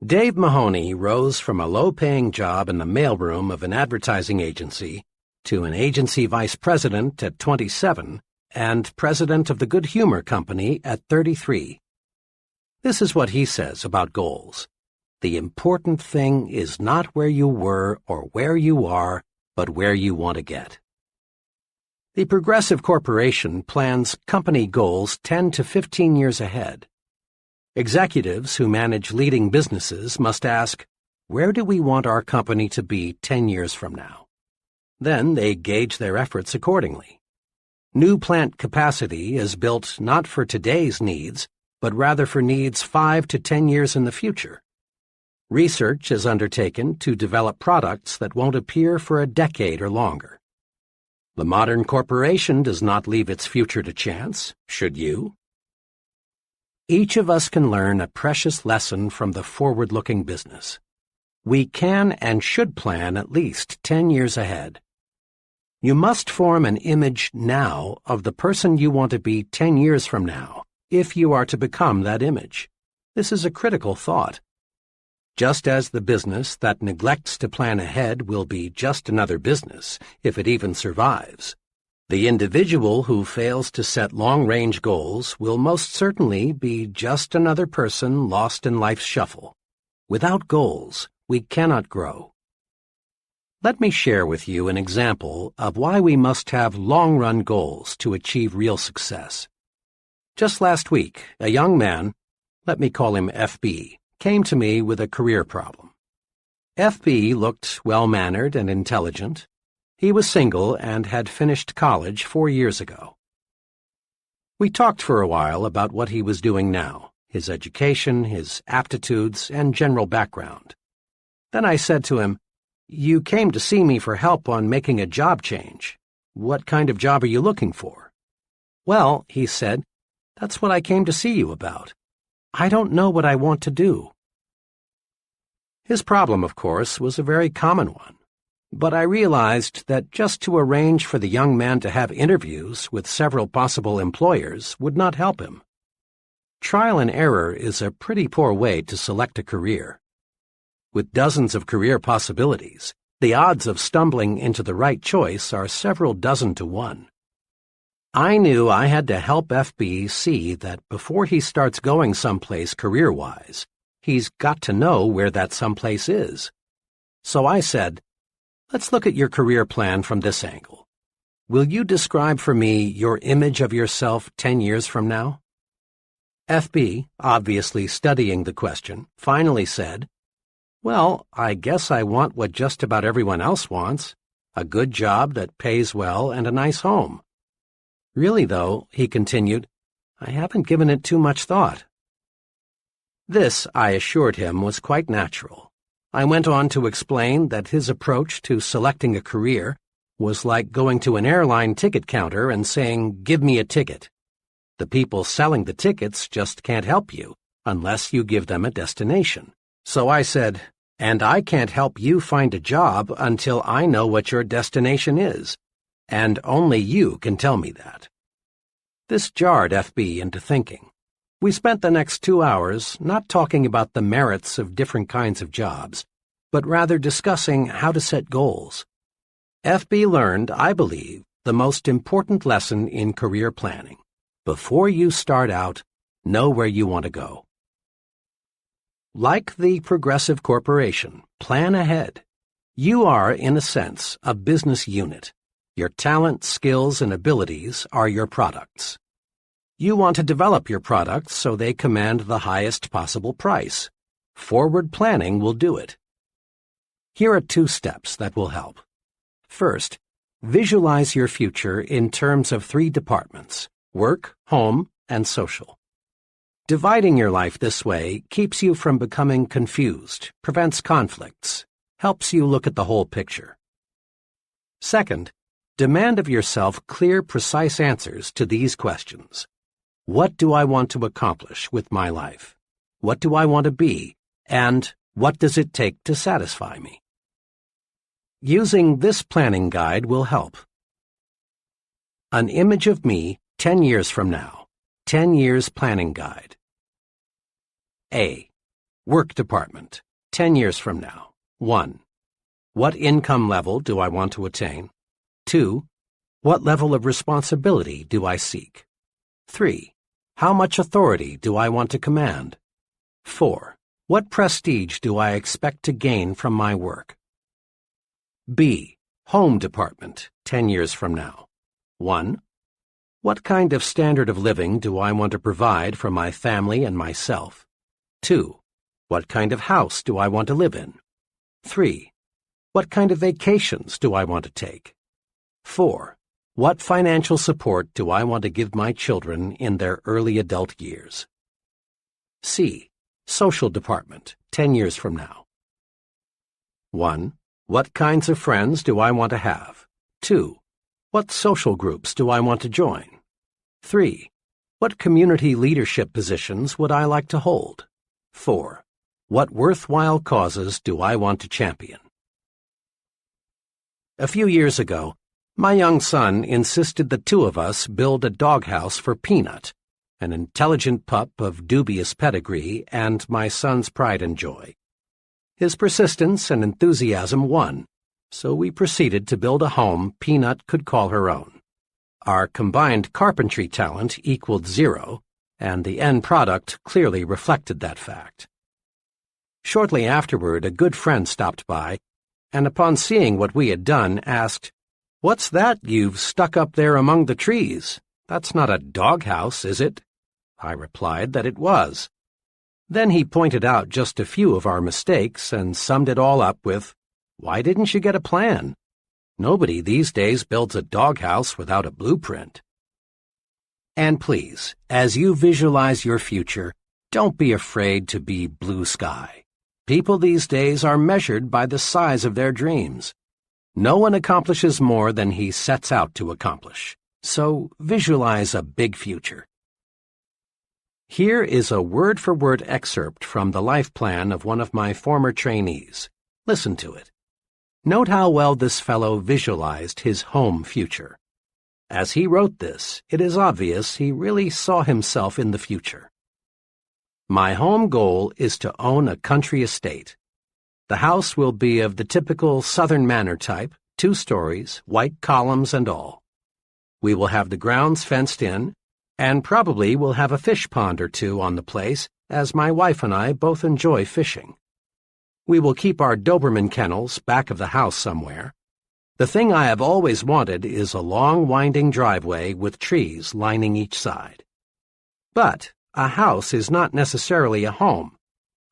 Dave Mahoney rose from a low-paying job in the mailroom of an advertising agency to an agency vice president at 27 and president of the Good Humor Company at 33. This is what he says about goals. The important thing is not where you were or where you are, but where you want to get. The Progressive Corporation plans company goals 10 to 15 years ahead. Executives who manage leading businesses must ask, where do we want our company to be 10 years from now? Then they gauge their efforts accordingly. New plant capacity is built not for today's needs, but rather for needs 5 to 10 years in the future. Research is undertaken to develop products that won't appear for a decade or longer. The modern corporation does not leave its future to chance, should you? Each of us can learn a precious lesson from the forward-looking business. We can and should plan at least 10 years ahead. You must form an image now of the person you want to be 10 years from now, if you are to become that image. This is a critical thought. Just as the business that neglects to plan ahead will be just another business, if it even survives, the individual who fails to set long-range goals will most certainly be just another person lost in life's shuffle. Without goals, we cannot grow. Let me share with you an example of why we must have long-run goals to achieve real success. Just last week, a young man, let me call him FB, came to me with a career problem. FB looked well-mannered and intelligent. He was single and had finished college 4 years ago. We talked for a while about what he was doing now, his education, his aptitudes, and general background. Then I said to him, "You came to see me for help on making a job change. What kind of job are you looking for?" "Well," he said, "that's what I came to see you about. I don't know what I want to do." His problem, of course, was a very common one. But I realized that just to arrange for the young man to have interviews with several possible employers would not help him. Trial and error is a pretty poor way to select a career. With dozens of career possibilities, the odds of stumbling into the right choice are several dozen to one. I knew I had to help FB see that before he starts going someplace career-wise, he's got to know where that someplace is. So I said, "Let's look at your career plan from this angle. Will you describe for me your image of yourself 10 years from now?" FB, obviously studying the question, finally said, "Well, I guess I want what just about everyone else wants, a good job that pays well and a nice home. Really, though," he continued, "I haven't given it too much thought." This, I assured him, was quite natural. I went on to explain that his approach to selecting a career was like going to an airline ticket counter and saying, "Give me a ticket." The people selling the tickets just can't help you unless you give them a destination. So I said, "And I can't help you find a job until I know what your destination is, and only you can tell me that." This jarred FB into thinking. We spent the next 2 hours not talking about the merits of different kinds of jobs, but rather discussing how to set goals. FB learned, I believe, the most important lesson in career planning. Before you start out, know where you want to go. Like the Progressive Corporation, plan ahead. You are, in a sense, a business unit. Your talent, skills, and abilities are your products. You want to develop your products so they command the highest possible price. Forward planning will do it. Here are 2 steps that will help. First, visualize your future in terms of 3 departments: work, home, and social. Dividing your life this way keeps you from becoming confused, prevents conflicts, helps you look at the whole picture. Second, demand of yourself clear, precise answers to these questions. What do I want to accomplish with my life? What do I want to be? And what does it take to satisfy me? Using this planning guide will help. An image of me 10 years from now. 10 years planning guide. A. Work department. 10 years from now. 1. What income level do I want to attain? 2. What level of responsibility do I seek? 3. How much authority do I want to command? 4. What prestige do I expect to gain from my work? B. Home department, 10 years from now. 1. What kind of standard of living do I want to provide for my family and myself? 2. What kind of house do I want to live in? 3. What kind of vacations do I want to take? 4. What financial support do I want to give my children in their early adult years? C. Social department, 10 years from now. 1. What kinds of friends do I want to have? 2. What social groups do I want to join? 3. What community leadership positions would I like to hold? 4. What worthwhile causes do I want to champion? A few years ago, my young son insisted the 2 of us build a doghouse for Peanut, an intelligent pup of dubious pedigree and my son's pride and joy. His persistence and enthusiasm won, so we proceeded to build a home Peanut could call her own. Our combined carpentry talent equaled 0, and the end product clearly reflected that fact. Shortly afterward, a good friend stopped by, and upon seeing what we had done, asked, "What's that you've stuck up there among the trees? That's not a doghouse, is it?" I replied that it was. Then he pointed out just a few of our mistakes and summed it all up with, "Why didn't you get a plan?" Nobody these days builds a doghouse without a blueprint. And please, as you visualize your future, don't be afraid to be blue sky. People these days are measured by the size of their dreams. No one accomplishes more than he sets out to accomplish. So visualize a big future. Here is a word-for-word excerpt from the life plan of one of my former trainees. Listen to it. Note how well this fellow visualized his home future. As he wrote this, it is obvious he really saw himself in the future. My home goal is to own a country estate. The house will be of the typical Southern manor type, 2 stories, white columns and all. We will have the grounds fenced in, and probably we'll have a fish pond or 2 on the place, as my wife and I both enjoy fishing. We will keep our Doberman kennels back of the house somewhere. The thing I have always wanted is a long winding driveway with trees lining each side. But a house is not necessarily a home.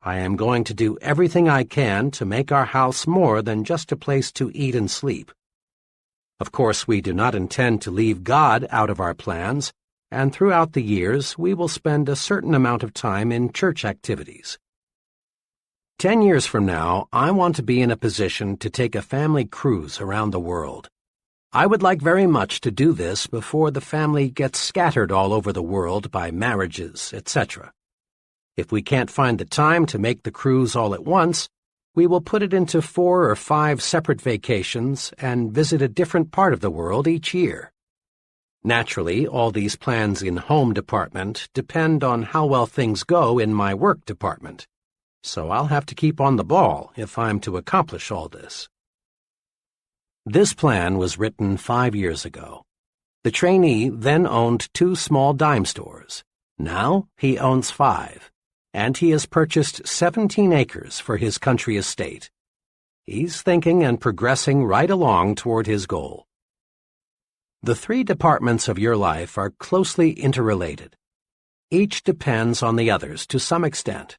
I am going to do everything I can to make our house more than just a place to eat and sleep. Of course, we do not intend to leave God out of our plans, and throughout the years we will spend a certain amount of time in church activities. 10 years from now, I want to be in a position to take a family cruise around the world. I would like very much to do this before the family gets scattered all over the world by marriages, etc. If we can't find the time to make the cruise all at once, we will put it into 4 or 5 separate vacations and visit a different part of the world each year. Naturally, all these plans in home department depend on how well things go in my work department, so I'll have to keep on the ball if I'm to accomplish all this. This plan was written 5 years ago. The trainee then owned 2 small dime stores. Now he owns 5, and he has purchased 17 acres for his country estate. He's thinking and progressing right along toward his goal. The 3 departments of your life are closely interrelated. Each depends on the others to some extent.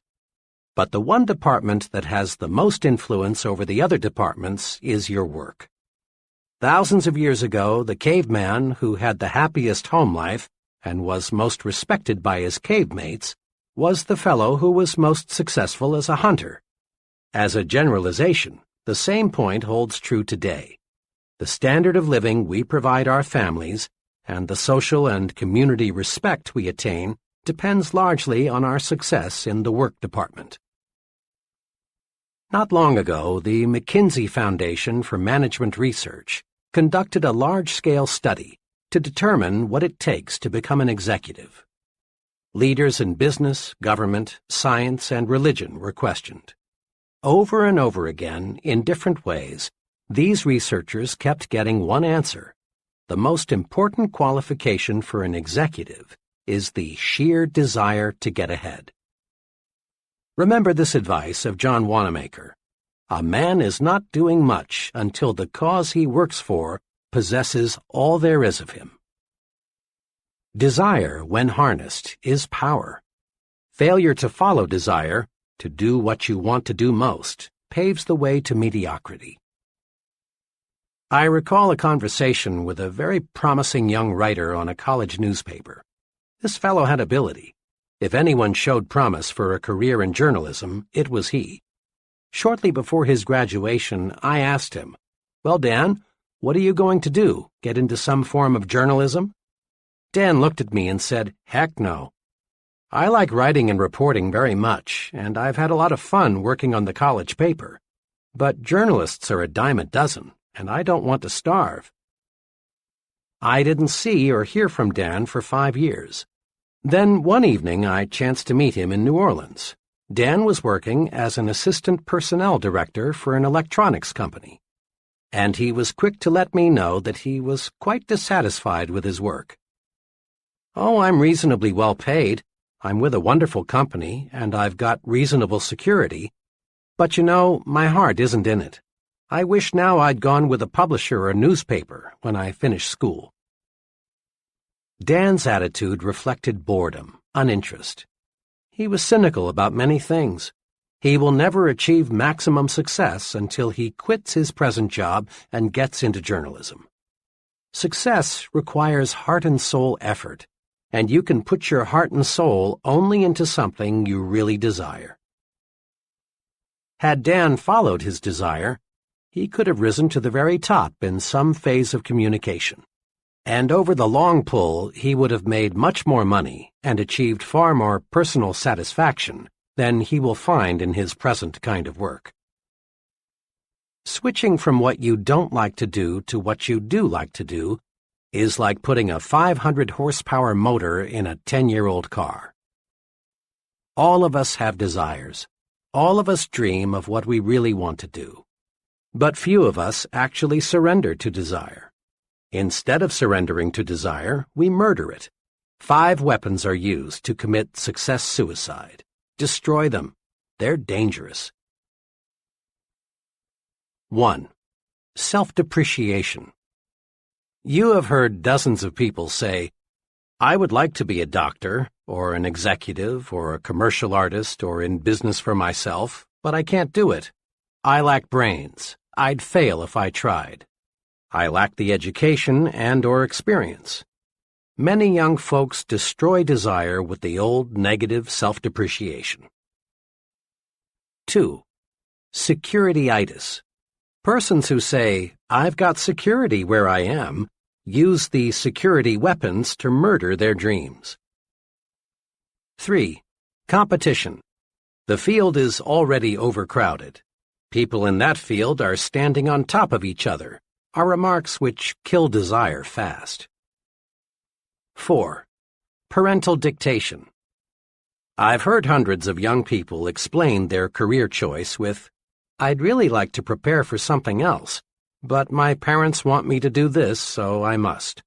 But the one department that has the most influence over the other departments is your work. Thousands of years ago, the caveman who had the happiest home life and was most respected by his cave mates was the fellow who was most successful as a hunter. As a generalization, the same point holds true today. The standard of living we provide our families and the social and community respect we attain depends largely on our success in the work department. Not long ago, the McKinsey Foundation for Management Research conducted a large-scale study to determine what it takes to become an executive. Leaders in business, government, science, and religion were questioned. Over and over again, in different ways, these researchers kept getting one answer. The most important qualification for an executive is the sheer desire to get ahead. Remember this advice of John Wanamaker. A man is not doing much until the cause he works for possesses all there is of him. Desire, when harnessed, is power. Failure to follow desire, to do what you want to do most, paves the way to mediocrity. I recall a conversation with a very promising young writer on a college newspaper. This fellow had ability. If anyone showed promise for a career in journalism, it was he. Shortly before his graduation, I asked him, "Well, Dan, what are you going to do? Get into some form of journalism?" Dan looked at me and said, "Heck no. I like writing and reporting very much, and I've had a lot of fun working on the college paper. But journalists are a dime a dozen, and I don't want to starve." I didn't see or hear from Dan for 5 years. Then one evening I chanced to meet him in New Orleans. Dan was working as an assistant personnel director for an electronics company, and he was quick to let me know that he was quite dissatisfied with his work. "Oh, I'm reasonably well paid. I'm with a wonderful company, and I've got reasonable security. But you know, my heart isn't in it. I wish now I'd gone with a publisher or a newspaper when I finished school." Dan's attitude reflected boredom, uninterest. He was cynical about many things. He will never achieve maximum success until he quits his present job and gets into journalism. Success requires heart and soul effort, and you can put your heart and soul only into something you really desire. Had Dan followed his desire, he could have risen to the very top in some phase of communication. And over the long pull, he would have made much more money and achieved far more personal satisfaction than he will find in his present kind of work. Switching from what you don't like to do to what you do like to do is like putting a 500-horsepower motor in a 10-year-old car. All of us have desires. All of us dream of what we really want to do. But few of us actually surrender to desire. Instead of surrendering to desire, we murder it. 5 weapons are used to commit success suicide. Destroy them. They're dangerous. 1. Self-depreciation. You have heard dozens of people say, "I would like to be a doctor, or an executive, or a commercial artist, or in business for myself, but I can't do it. I lack brains. I'd fail if I tried. I lack the education and/or experience." Many young folks destroy desire with the old negative self-depreciation. 2. Security-itis. Persons who say, "I've got security where I am," use the security weapons to murder their dreams. 3. Competition. The field is already overcrowded. People in that field are standing on top of each other, are remarks which kill desire fast. 4. Parental dictation. I've heard hundreds of young people explain their career choice with, "I'd really like to prepare for something else, but my parents want me to do this, so I must."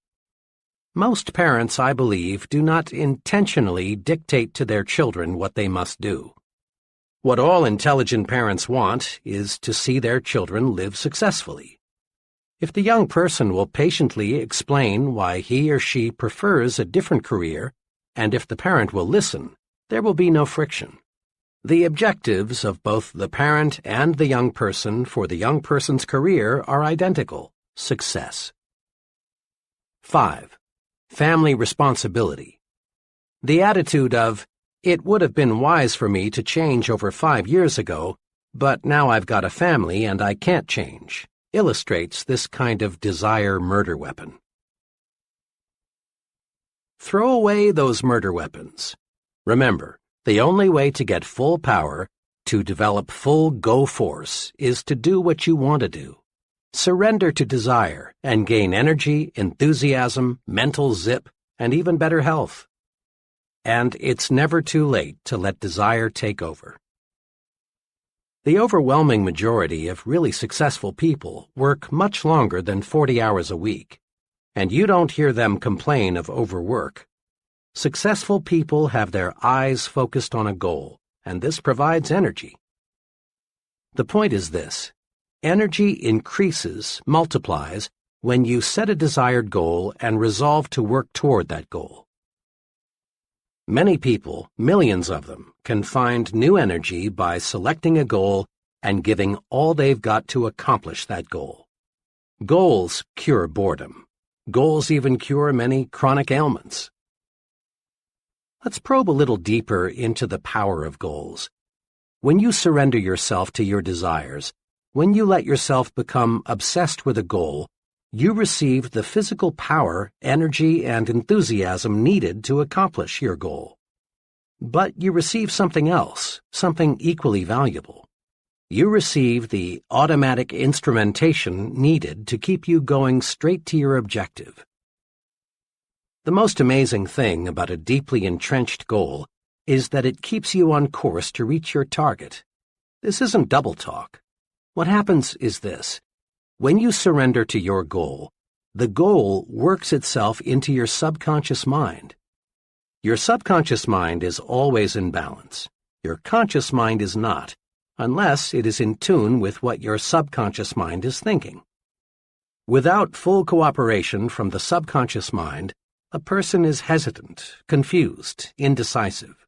Most parents, I believe, do not intentionally dictate to their children what they must do. What all intelligent parents want is to see their children live successfully. If the young person will patiently explain why he or she prefers a different career, and if the parent will listen, there will be no friction. The objectives of both the parent and the young person for the young person's career are identical: success. 5. Family responsibility. The attitude of, "It would have been wise for me to change over 5 years ago, but now I've got a family and I can't change," illustrates this kind of desire murder weapon. Throw away those murder weapons. Remember, the only way to get full power, to develop full go force, is to do what you want to do. Surrender to desire and gain energy, enthusiasm, mental zip, and even better health. And it's never too late to let desire take over. The overwhelming majority of really successful people work much longer than 40 hours a week, and you don't hear them complain of overwork. Successful people have their eyes focused on a goal, and this provides energy. The point is this: energy increases, multiplies, when you set a desired goal and resolve to work toward that goal. Many people, millions of them, can find new energy by selecting a goal and giving all they've got to accomplish that goal. Goals cure boredom. Goals even cure many chronic ailments. Let's probe a little deeper into the power of goals. When you surrender yourself to your desires, when you let yourself become obsessed with a goal, you receive the physical power, energy, and enthusiasm needed to accomplish your goal. But you receive something else, something equally valuable. You receive the automatic instrumentation needed to keep you going straight to your objective. The most amazing thing about a deeply entrenched goal is that it keeps you on course to reach your target. This isn't double talk. What happens is this: when you surrender to your goal, the goal works itself into your subconscious mind. Your subconscious mind is always in balance. Your conscious mind is not, unless it is in tune with what your subconscious mind is thinking. Without full cooperation from the subconscious mind, a person is hesitant, confused, indecisive.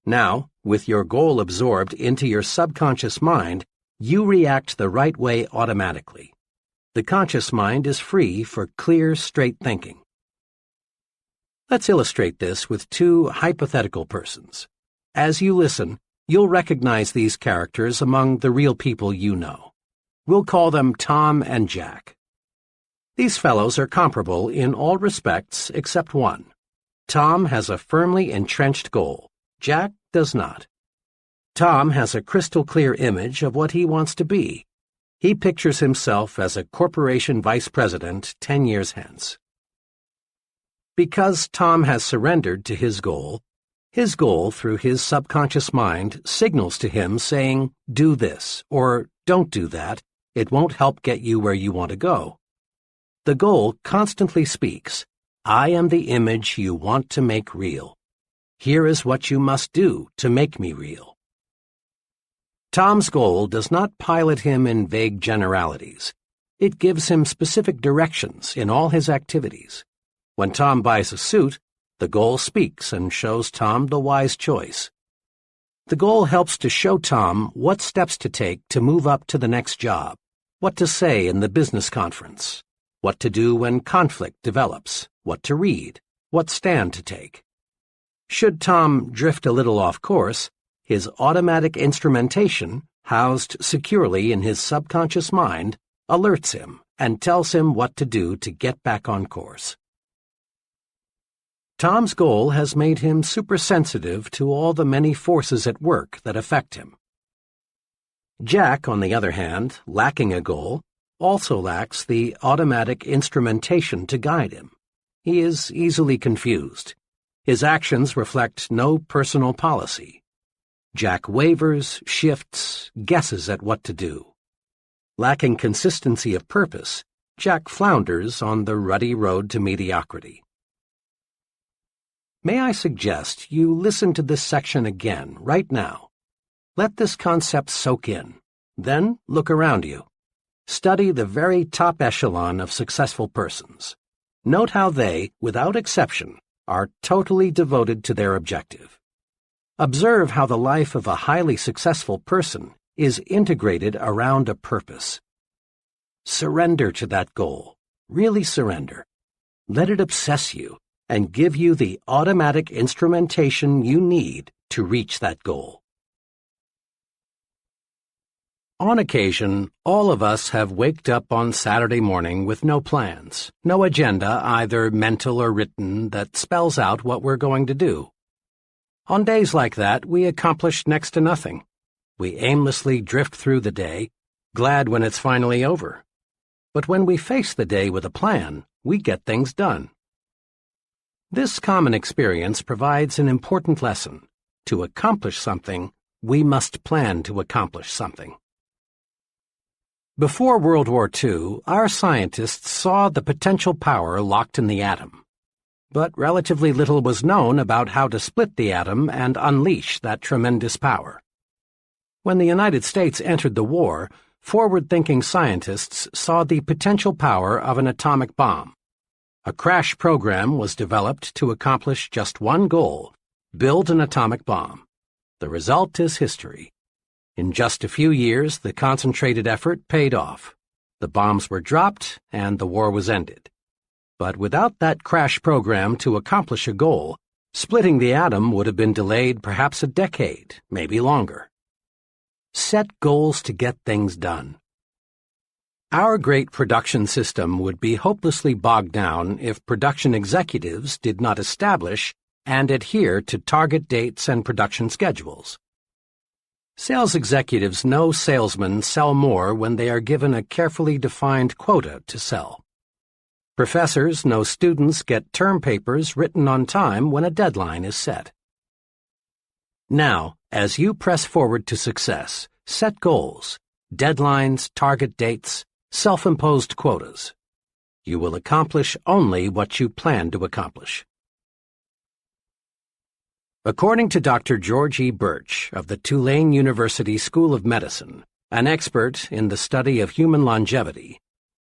Now, with your goal absorbed into your subconscious mind, you react the right way automatically. The conscious mind is free for clear, straight thinking. Let's illustrate this with two hypothetical persons. As you listen, you'll recognize these characters among the real people you know. We'll call them Tom and Jack. These fellows are comparable in all respects except one. Tom has a firmly entrenched goal. Jack does not. Tom has a crystal-clear image of what he wants to be. He pictures himself as a corporation vice president 10 years hence. Because Tom has surrendered to his goal through his subconscious mind signals to him saying, "Do this," or "Don't do that. It won't help get you where you want to go." The goal constantly speaks, "I am the image you want to make real. Here is what you must do to make me real." Tom's goal does not pilot him in vague generalities. It gives him specific directions in all his activities. When Tom buys a suit, the goal speaks and shows Tom the wise choice. The goal helps to show Tom what steps to take to move up to the next job, what to say in the business conference, what to do when conflict develops, what to read, what stand to take. Should Tom drift a little off course, his automatic instrumentation, housed securely in his subconscious mind, alerts him and tells him what to do to get back on course. Tom's goal has made him supersensitive to all the many forces at work that affect him. Jack, on the other hand, lacking a goal, also lacks the automatic instrumentation to guide him. He is easily confused. His actions reflect no personal policy. Jack wavers, shifts, guesses at what to do. Lacking consistency of purpose, Jack flounders on the ruddy road to mediocrity. May I suggest you listen to this section again, right now. Let this concept soak in. Then look around you. Study the very top echelon of successful persons. Note how they, without exception, are totally devoted to their objective. Observe how the life of a highly successful person is integrated around a purpose. Surrender to that goal. Really surrender. Let it obsess you and give you the automatic instrumentation you need to reach that goal. On occasion, all of us have waked up on Saturday morning with no plans, no agenda, either mental or written, that spells out what we're going to do. On days like that, we accomplish next to nothing. We aimlessly drift through the day, glad when it's finally over. But when we face the day with a plan, we get things done. This common experience provides an important lesson. To accomplish something, we must plan to accomplish something. Before World War II, our scientists saw the potential power locked in the atom. But relatively little was known about how to split the atom and unleash that tremendous power. When the United States entered the war, forward-thinking scientists saw the potential power of an atomic bomb. A crash program was developed to accomplish just one goal: build an atomic bomb. The result is history. In just a few years, the concentrated effort paid off. The bombs were dropped, and the war was ended. But without that crash program to accomplish a goal, splitting the atom would have been delayed perhaps a decade, maybe longer. Set goals to get things done. Our great production system would be hopelessly bogged down if production executives did not establish and adhere to target dates and production schedules. Sales executives know salesmen sell more when they are given a carefully defined quota to sell. Professors know students get term papers written on time when a deadline is set. Now, as you press forward to success, set goals, deadlines, target dates, self-imposed quotas. You will accomplish only what you plan to accomplish. According to Dr. George E. Birch of the Tulane University School of Medicine, an expert in the study of human longevity,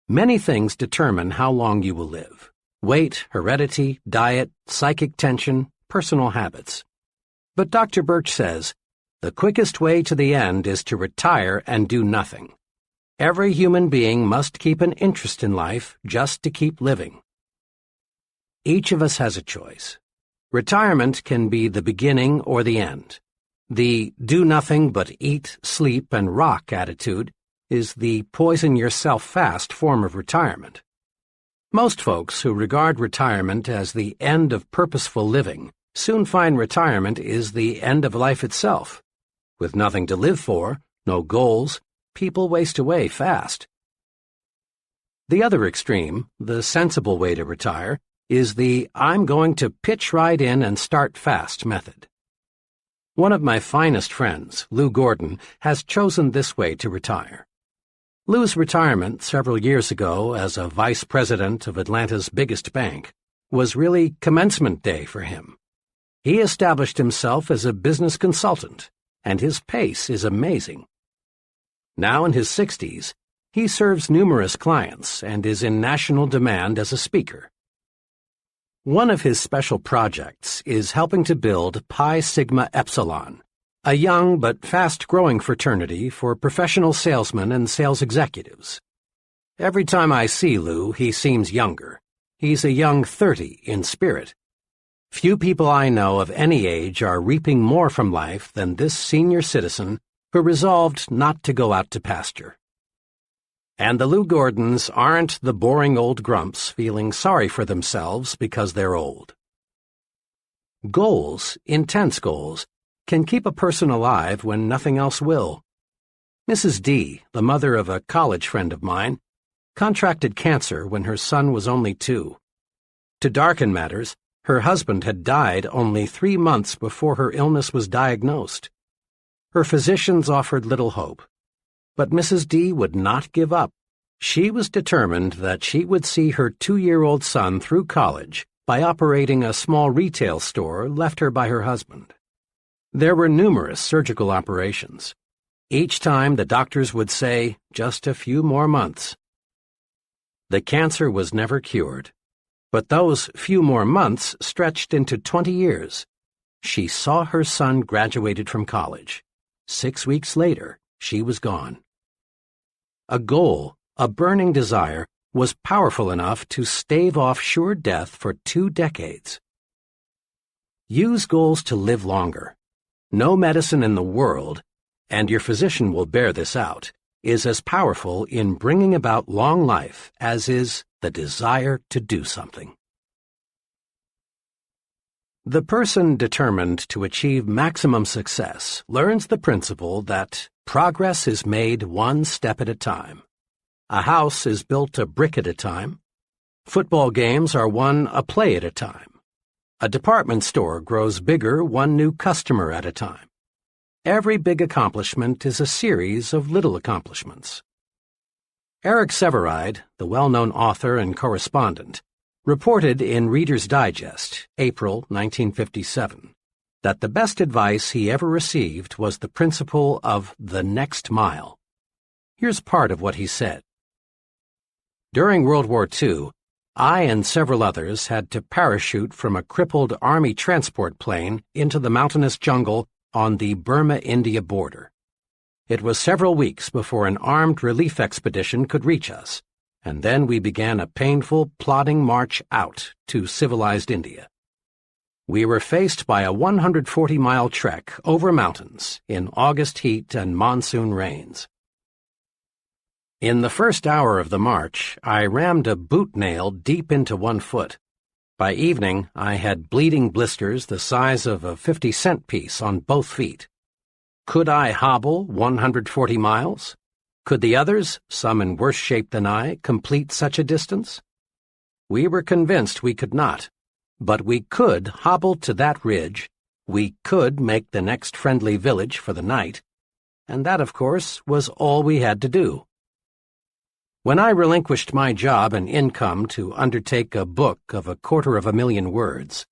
many things determine how long you will live: weight, heredity, diet, psychic tension, personal habits. But Dr. Birch says, the quickest way to the end is to retire and do nothing. Every human being must keep an interest in life just to keep living. Each of us has a choice. Retirement can be the beginning or the end. The do nothing but eat, sleep, and rock attitude is the poison yourself fast form of retirement. Most folks who regard retirement as the end of purposeful living soon find retirement is the end of life itself. With nothing to live for, no goals, people waste away fast. The other extreme, the sensible way to retire, is the I'm going to pitch right in and start fast method. One of my finest friends, Lou Gordon, has chosen this way to retire. Lou's retirement several years ago as a vice president of Atlanta's biggest bank was really commencement day for him. He established himself as a business consultant, and his pace is amazing. Now in his 60s, he serves numerous clients and is in national demand as a speaker. One of his special projects is helping to build Pi Sigma Epsilon, a young but fast-growing fraternity for professional salesmen and sales executives. Every time I see Lou, he seems younger. He's a young 30 in spirit. Few people I know of any age are reaping more from life than this senior citizen who resolved not to go out to pasture. And the Lou Gordons aren't the boring old grumps feeling sorry for themselves because they're old. Goals, intense goals, can keep a person alive when nothing else will. Mrs. D, the mother of a college friend of mine, contracted cancer when her son was only 2. To darken matters, her husband had died only 3 months before her illness was diagnosed. Her physicians offered little hope. But Mrs. D would not give up. She was determined that she would see her 2-year-old son through college by operating a small retail store left her by her husband. There were numerous surgical operations. Each time the doctors would say, just a few more months. The cancer was never cured. But those few more months stretched into 20 years. She saw her son graduated from college. 6 weeks later, she was gone. A goal, a burning desire, was powerful enough to stave off sure death for 2 decades. Use goals to live longer. No medicine in the world, and your physician will bear this out, is as powerful in bringing about long life as is the desire to do something. The person determined to achieve maximum success learns the principle that progress is made one step at a time. A house is built a brick at a time. Football games are won a play at a time. A department store grows bigger one new customer at a time. Every big accomplishment is a series of little accomplishments. Eric Sevareid, the well-known author and correspondent, reported in Reader's Digest, April 1957, that the best advice he ever received was the principle of the next mile. Here's part of what he said. During World War II, I and several others had to parachute from a crippled Army transport plane into the mountainous jungle on the Burma-India border. It was several weeks before an armed relief expedition could reach us, and then we began a painful, plodding march out to civilized India. We were faced by a 140-mile trek over mountains in August heat and monsoon rains. In the first hour of the march, I rammed a boot nail deep into one foot. By evening, I had bleeding blisters the size of a 50-cent piece on both feet. Could I hobble 140 miles? Could the others, some in worse shape than I, complete such a distance? We were convinced we could not, but we could hobble to that ridge, we could make the next friendly village for the night, and that, of course, was all we had to do. When I relinquished my job and income to undertake a book of 250,000 words,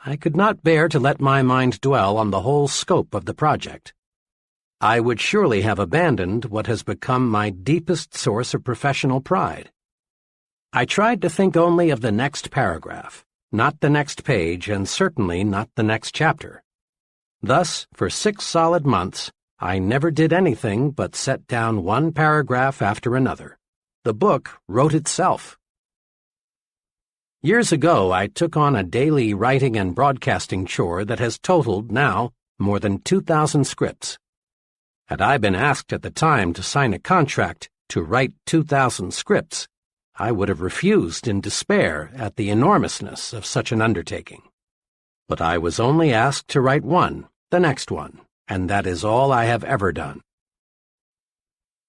I could not bear to let my mind dwell on the whole scope of the project. I would surely have abandoned what has become my deepest source of professional pride. I tried to think only of the next paragraph, not the next page, and certainly not the next chapter. Thus, for 6 solid months, I never did anything but set down one paragraph after another. The book wrote itself. Years ago, I took on a daily writing and broadcasting chore that has totaled, now, more than 2,000 scripts. Had I been asked at the time to sign a contract to write 2,000 scripts, I would have refused in despair at the enormousness of such an undertaking. But I was only asked to write one, the next one, and that is all I have ever done.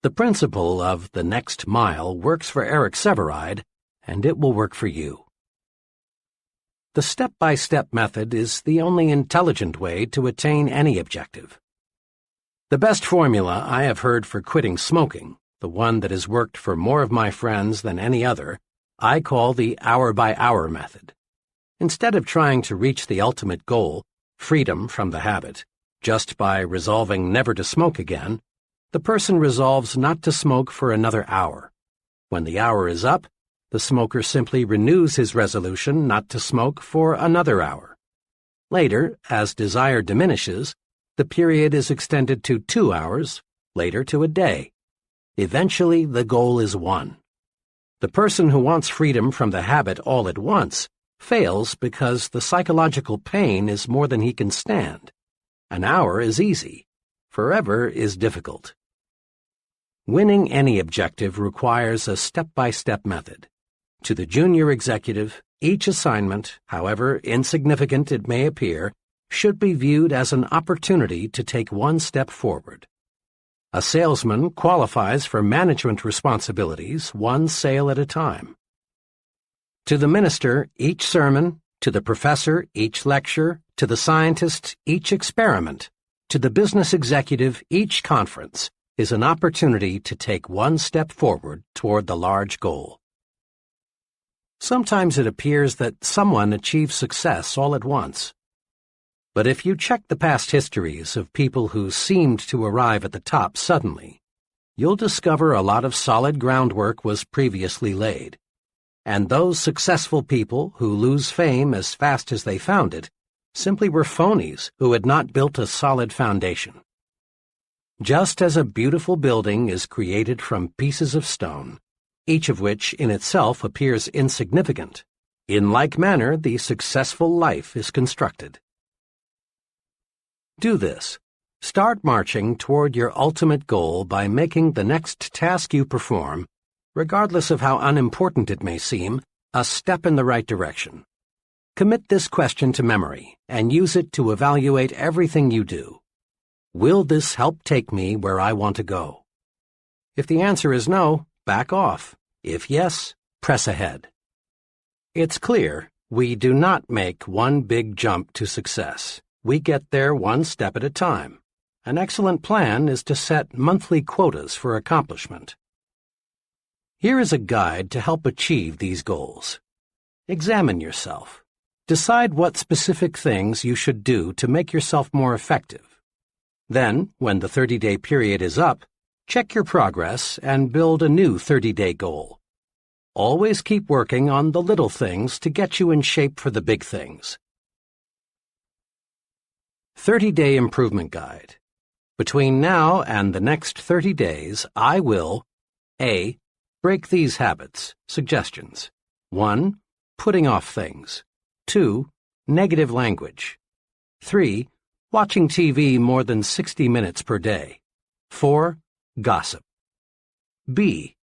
The principle of the next mile works for Eric Sevareid, and it will work for you. The step-by-step method is the only intelligent way to attain any objective. The best formula I have heard for quitting smoking, the one that has worked for more of my friends than any other, I call the hour-by-hour method. Instead of trying to reach the ultimate goal, freedom from the habit, just by resolving never to smoke again, the person resolves not to smoke for another hour. When the hour is up, the smoker simply renews his resolution not to smoke for another hour. Later, as desire diminishes, the period is extended to 2 hours, later to a day. Eventually, the goal is won. The person who wants freedom from the habit all at once fails because the psychological pain is more than he can stand. An hour is easy. Forever is difficult. Winning any objective requires a step-by-step method. To the junior executive, each assignment, however insignificant it may appear, should be viewed as an opportunity to take one step forward. A salesman qualifies for management responsibilities one sale at a time. To the minister, each sermon; to the professor, each lecture; to the scientist, each experiment; to the business executive, each conference is an opportunity to take one step forward toward the large goal. Sometimes it appears that someone achieves success all at once. But if you check the past histories of people who seemed to arrive at the top suddenly, you'll discover a lot of solid groundwork was previously laid. And those successful people who lose fame as fast as they found it simply were phonies who had not built a solid foundation. Just as a beautiful building is created from pieces of stone, each of which in itself appears insignificant, in like manner the successful life is constructed. Do this. Start marching toward your ultimate goal by making the next task you perform, regardless of how unimportant it may seem, a step in the right direction. Commit this question to memory and use it to evaluate everything you do. Will this help take me where I want to go? If the answer is no, back off. If yes, press ahead. It's clear we do not make one big jump to success. We get there one step at a time. An excellent plan is to set monthly quotas for accomplishment. Here is a guide to help achieve these goals. Examine yourself. Decide what specific things you should do to make yourself more effective. Then, when the 30-day period is up, check your progress and build a new 30-day goal. Always keep working on the little things to get you in shape for the big things. 30-Day Improvement Guide. Between now and the next 30 days, I will A. Break these habits. Suggestions. 1. Putting off things. 2. Negative language. 3. Watching TV more than 60 minutes per day. 4. Gossip. B.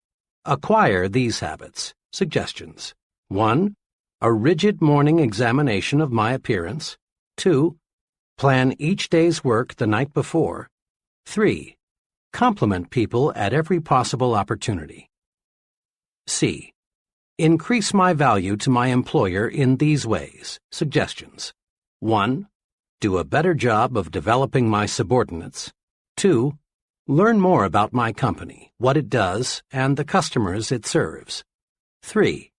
Acquire these habits. Suggestions. 1. A rigid morning examination of my appearance. 2. Plan each day's work the night before. 3. Compliment people at every possible opportunity. C. Increase my value to my employer in these ways. Suggestions. 1. Do a better job of developing my subordinates. 2. Learn more about my company, what it does, and the customers it serves. 3.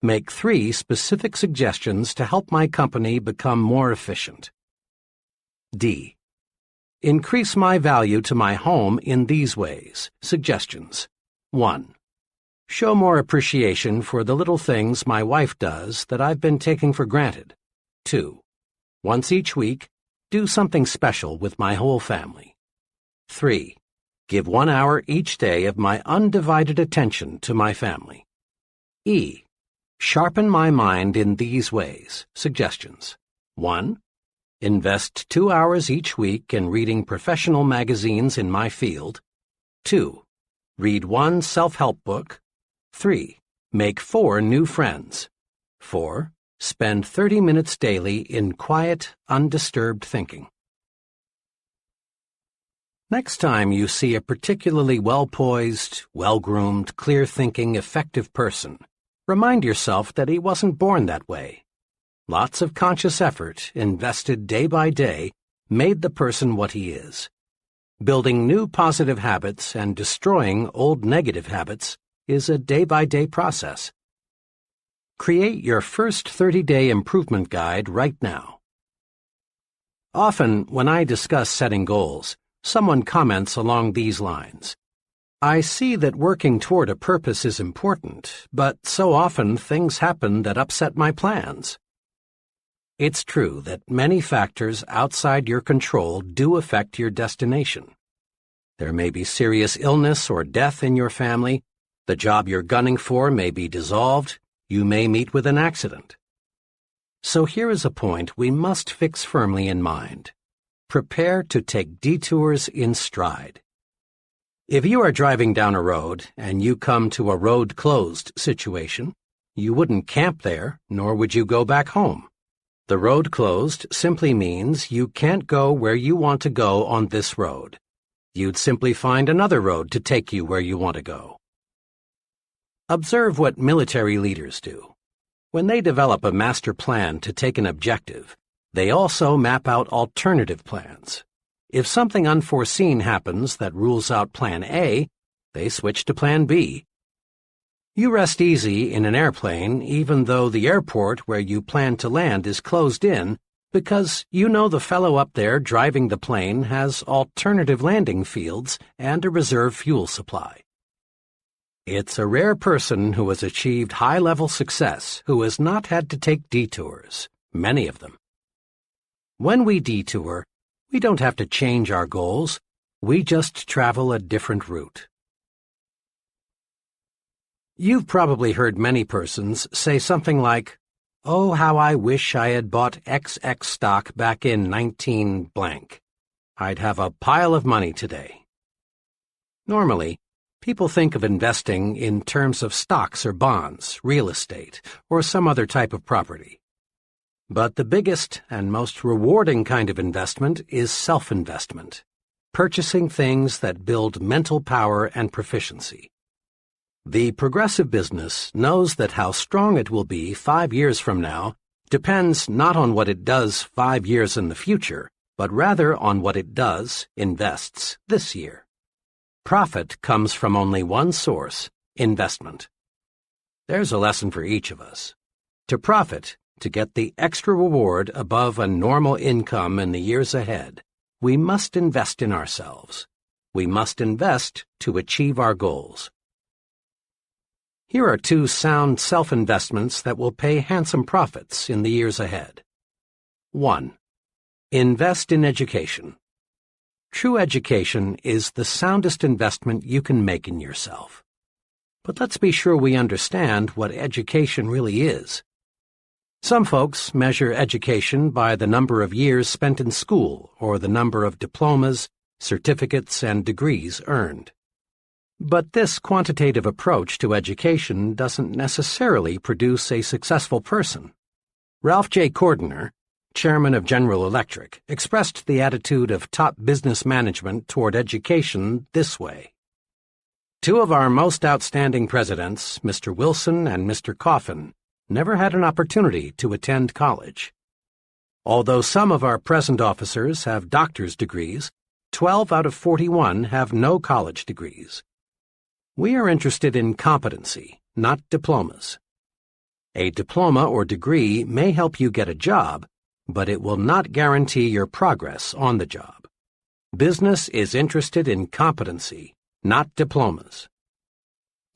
Make 3 specific suggestions to help my company become more efficient. D. Increase my value to my home in these ways. Suggestions. 1. Show more appreciation for the little things my wife does that I've been taking for granted. 2. Once each week, do something special with my whole family. 3. Give 1 hour each day of my undivided attention to my family. E. Sharpen my mind in these ways. Suggestions. 1. Invest 2 hours each week in reading professional magazines in my field. 2. Read 1 self-help book. 3. Make 4 new friends. 4. Spend 30 minutes daily in quiet, undisturbed thinking. Next time you see a particularly well-poised, well-groomed, clear-thinking, effective person, remind yourself that he wasn't born that way. Lots of conscious effort, invested day by day, made the person what he is. Building new positive habits and destroying old negative habits is a day-by-day process. Create your first 30-day improvement guide right now. Often, when I discuss setting goals, someone comments along these lines. I see that working toward a purpose is important, but so often things happen that upset my plans. It's true that many factors outside your control do affect your destination. There may be serious illness or death in your family, the job you're gunning for may be dissolved, you may meet with an accident. So here is a point we must fix firmly in mind. Prepare to take detours in stride. If you are driving down a road and you come to a road closed situation, you wouldn't camp there, nor would you go back home. The road closed simply means you can't go where you want to go on this road. You'd simply find another road to take you where you want to go. Observe what military leaders do. When they develop a master plan to take an objective, they also map out alternative plans. If something unforeseen happens that rules out Plan A, they switch to Plan B. You rest easy in an airplane even though the airport where you plan to land is closed in because you know the fellow up there driving the plane has alternative landing fields and a reserve fuel supply. It's a rare person who has achieved high-level success who has not had to take detours, many of them. When we detour, we don't have to change our goals, we just travel a different route. You've probably heard many persons say something like, "Oh, how I wish I had bought XX stock back in 19 blank. I'd have a pile of money today." Normally, people think of investing in terms of stocks or bonds, real estate, or some other type of property. But the biggest and most rewarding kind of investment is self-investment, purchasing things that build mental power and proficiency. The progressive business knows that how strong it will be 5 years from now depends not on what it does 5 years in the future, but rather on what it does, invests, this year. Profit comes from only one source, investment. There's a lesson for each of us. To profit, to get the extra reward above a normal income in the years ahead, we must invest in ourselves. We must invest to achieve our goals. Here are 2 sound self-investments that will pay handsome profits in the years ahead. 1. Invest in education. True education is the soundest investment you can make in yourself. But let's be sure we understand what education really is. Some folks measure education by the number of years spent in school or the number of diplomas, certificates, and degrees earned. But this quantitative approach to education doesn't necessarily produce a successful person. Ralph J. Cordiner, chairman of General Electric, expressed the attitude of top business management toward education this way. 2 of our most outstanding presidents, Mr. Wilson and Mr. Coffin, never had an opportunity to attend college. Although some of our present officers have doctor's degrees, 12 out of 41 have no college degrees. We are interested in competency, not diplomas. A diploma or degree may help you get a job, but it will not guarantee your progress on the job. Business is interested in competency, not diplomas.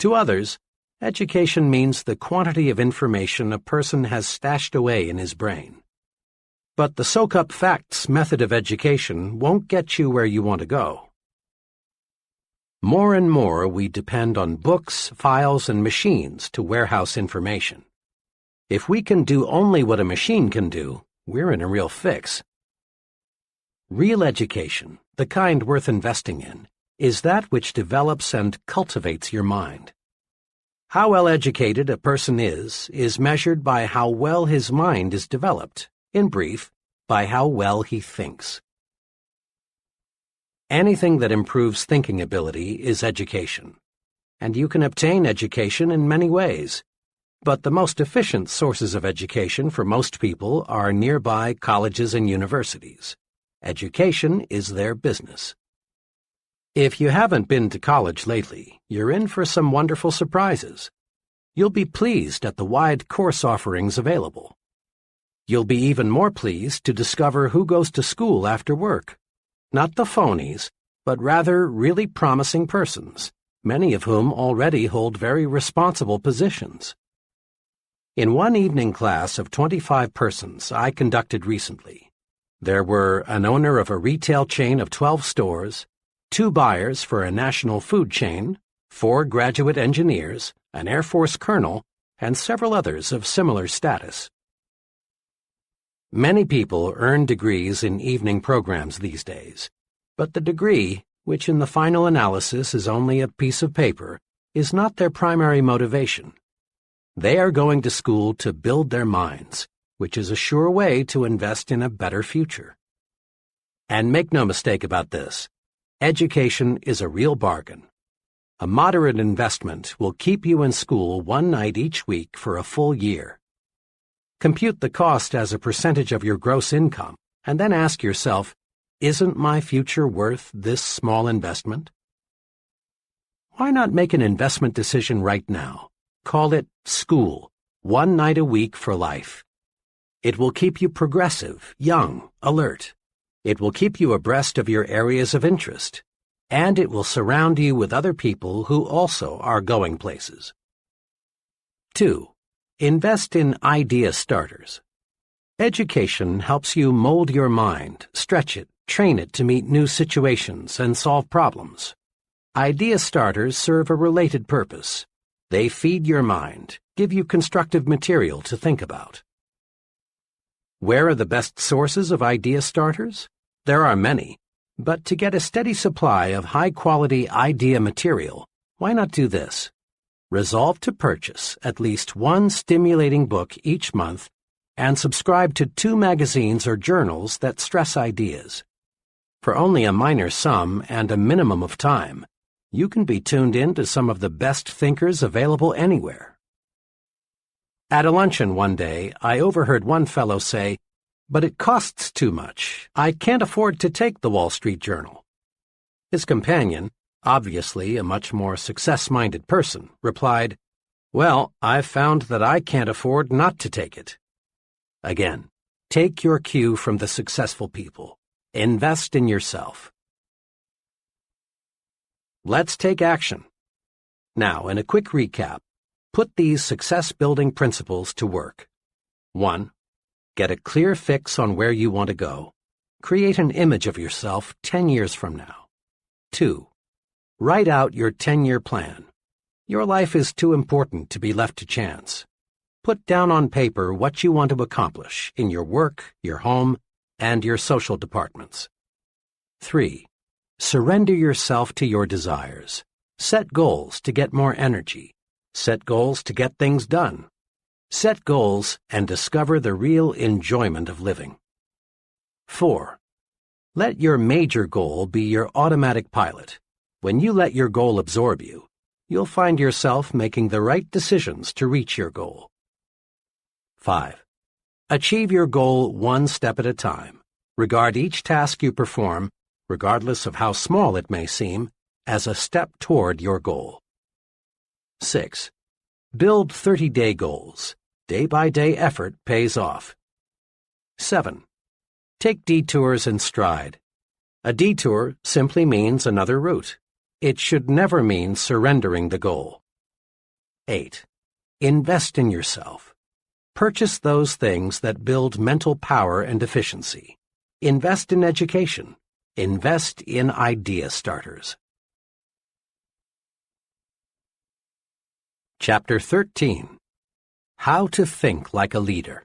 To others, education means the quantity of information a person has stashed away in his brain. But the soak-up-facts method of education won't get you where you want to go. More and more we depend on books, files, and machines to warehouse information. If we can do only what a machine can do, we're in a real fix. Real education, the kind worth investing in, is that which develops and cultivates your mind. How well educated a person is measured by how well his mind is developed, in brief, by how well he thinks. Anything that improves thinking ability is education, and you can obtain education in many ways. But the most efficient sources of education for most people are nearby colleges and universities. Education is their business. If you haven't been to college lately, you're in for some wonderful surprises. You'll be pleased at the wide course offerings available. You'll be even more pleased to discover who goes to school after work. Not the phonies, but rather really promising persons, many of whom already hold very responsible positions. In one evening class of 25 persons I conducted recently, there were an owner of a retail chain of 12 stores, 2 buyers for a national food chain, 4 graduate engineers, an Air Force colonel, and several others of similar status. Many people earn degrees in evening programs these days, but the degree, which in the final analysis is only a piece of paper, is not their primary motivation. They are going to school to build their minds, which is a sure way to invest in a better future. And make no mistake about this, education is a real bargain. A moderate investment will keep you in school one night each week for a full year. Compute the cost as a percentage of your gross income, and then ask yourself, isn't my future worth this small investment? Why not make an investment decision right now? Call it school, one night a week for life. It will keep you progressive, young, alert. It will keep you abreast of your areas of interest, and it will surround you with other people who also are going places. 2. Invest in idea starters. Education helps you mold your mind, stretch it, train it to meet new situations and solve problems. Idea starters serve a related purpose. They feed your mind, give you constructive material to think about. Where are the best sources of idea starters? There are many, but to get a steady supply of high-quality idea material, why not do this? Resolve to purchase at least one stimulating book each month and subscribe to 2 magazines or journals that stress ideas. For only a minor sum and a minimum of time, you can be tuned in to some of the best thinkers available anywhere. At a luncheon one day, I overheard one fellow say, "But it costs too much. I can't afford to take the Wall Street Journal." His companion, obviously a much more success-minded person, replied, "Well, I've found that I can't afford not to take it." Again, take your cue from the successful people. Invest in yourself. Let's take action. Now, in a quick recap, put these success-building principles to work. 1. Get a clear fix on where you want to go. Create an image of yourself 10 years from now. 2. Write out your 10-year plan. Your life is too important to be left to chance. Put down on paper what you want to accomplish in your work, your home, and your social departments. 3. Surrender yourself to your desires. Set goals to get more energy. Set goals to get things done. Set goals and discover the real enjoyment of living. 4. Let your major goal be your automatic pilot. When you let your goal absorb you, you'll find yourself making the right decisions to reach your goal. 5. Achieve your goal one step at a time. Regard each task you perform, regardless of how small it may seem, as a step toward your goal. 6. Build 30-day goals. Day-by-day effort pays off. 7. Take detours in stride. A detour simply means another route. It should never mean surrendering the goal. 8. Invest in yourself. Purchase those things that build mental power and efficiency. Invest in education. Invest in idea starters. Chapter 13. How to Think Like a Leader.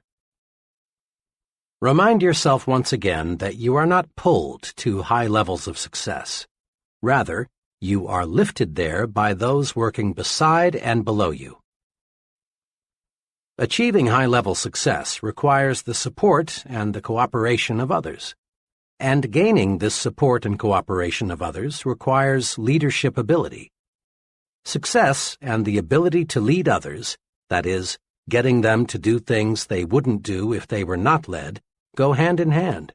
Remind yourself once again that you are not pulled to high levels of success. Rather, you are lifted there by those working beside and below you. Achieving high-level success requires the support and the cooperation of others. And gaining this support and cooperation of others requires leadership ability. Success and the ability to lead others, that is, getting them to do things they wouldn't do if they were not led, go hand in hand.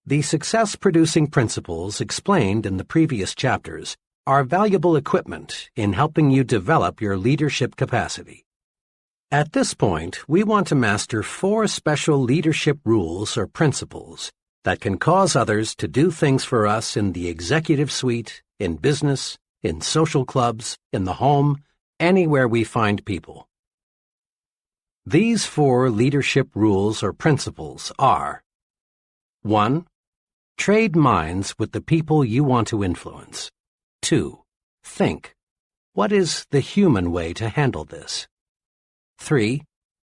The success-producing principles explained in the previous chapters are valuable equipment in helping you develop your leadership capacity. At this point, we want to master 4 special leadership rules or principles that can cause others to do things for us in the executive suite, in business, in social clubs, in the home, anywhere we find people. These 4 leadership rules or principles are: 1. Trade minds with the people you want to influence. 2. Think. What is the human way to handle this? 3.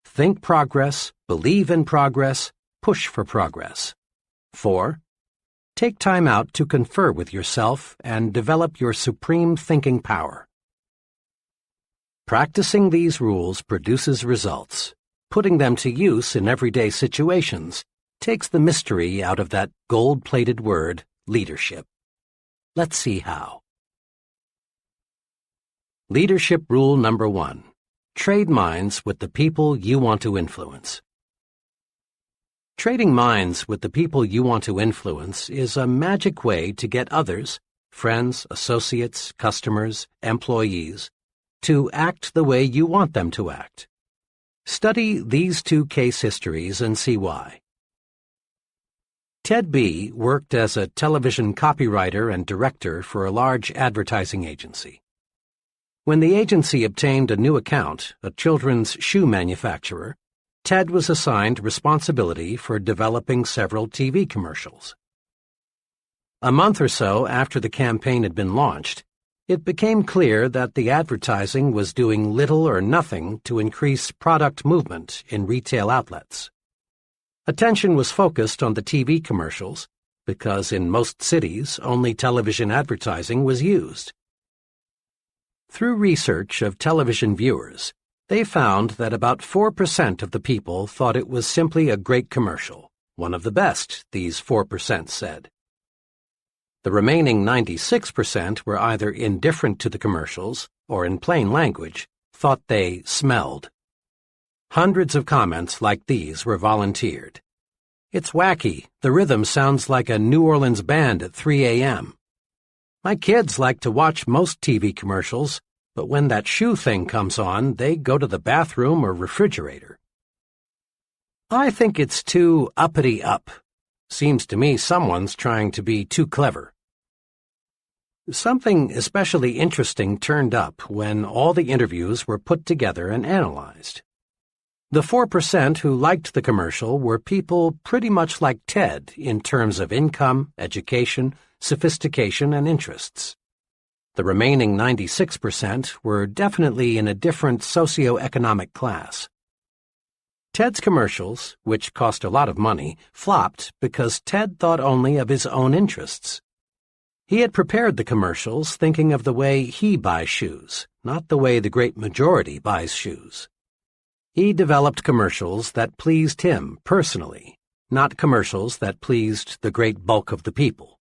Think progress, believe in progress, push for progress. 4. Take time out to confer with yourself and develop your supreme thinking power. Practicing these rules produces results. Putting them to use in everyday situations takes the mystery out of that gold-plated word, leadership. Let's see how. Leadership rule number 1. Trade minds with the people you want to influence. Trading minds with the people you want to influence is a magic way to get others, friends, associates, customers, employees, to act the way you want them to act. Study these 2 case histories and see why. Ted B. worked as a television copywriter and director for a large advertising agency. When the agency obtained a new account, a children's shoe manufacturer, Ted was assigned responsibility for developing several TV commercials. A month or so after the campaign had been launched, it became clear that the advertising was doing little or nothing to increase product movement in retail outlets. Attention was focused on the TV commercials because in most cities only television advertising was used. Through research of television viewers, they found that about 4% of the people thought it was simply a great commercial, one of the best, these 4% said. The remaining 96% were either indifferent to the commercials or, in plain language, thought they smelled. Hundreds of comments like these were volunteered. It's wacky. The rhythm sounds like a New Orleans band at 3 a.m. My kids like to watch most TV commercials, but when that shoe thing comes on, they go to the bathroom or refrigerator. I think it's too uppity up. Seems to me someone's trying to be too clever. Something especially interesting turned up when all the interviews were put together and analyzed. The 4% who liked the commercial were people pretty much like Ted in terms of income, education, sophistication, and interests. The remaining 96% were definitely in a different socioeconomic class. Ted's commercials, which cost a lot of money, flopped because Ted thought only of his own interests. He had prepared the commercials thinking of the way he buys shoes, not the way the great majority buys shoes. He developed commercials that pleased him personally, not commercials that pleased the great bulk of the people.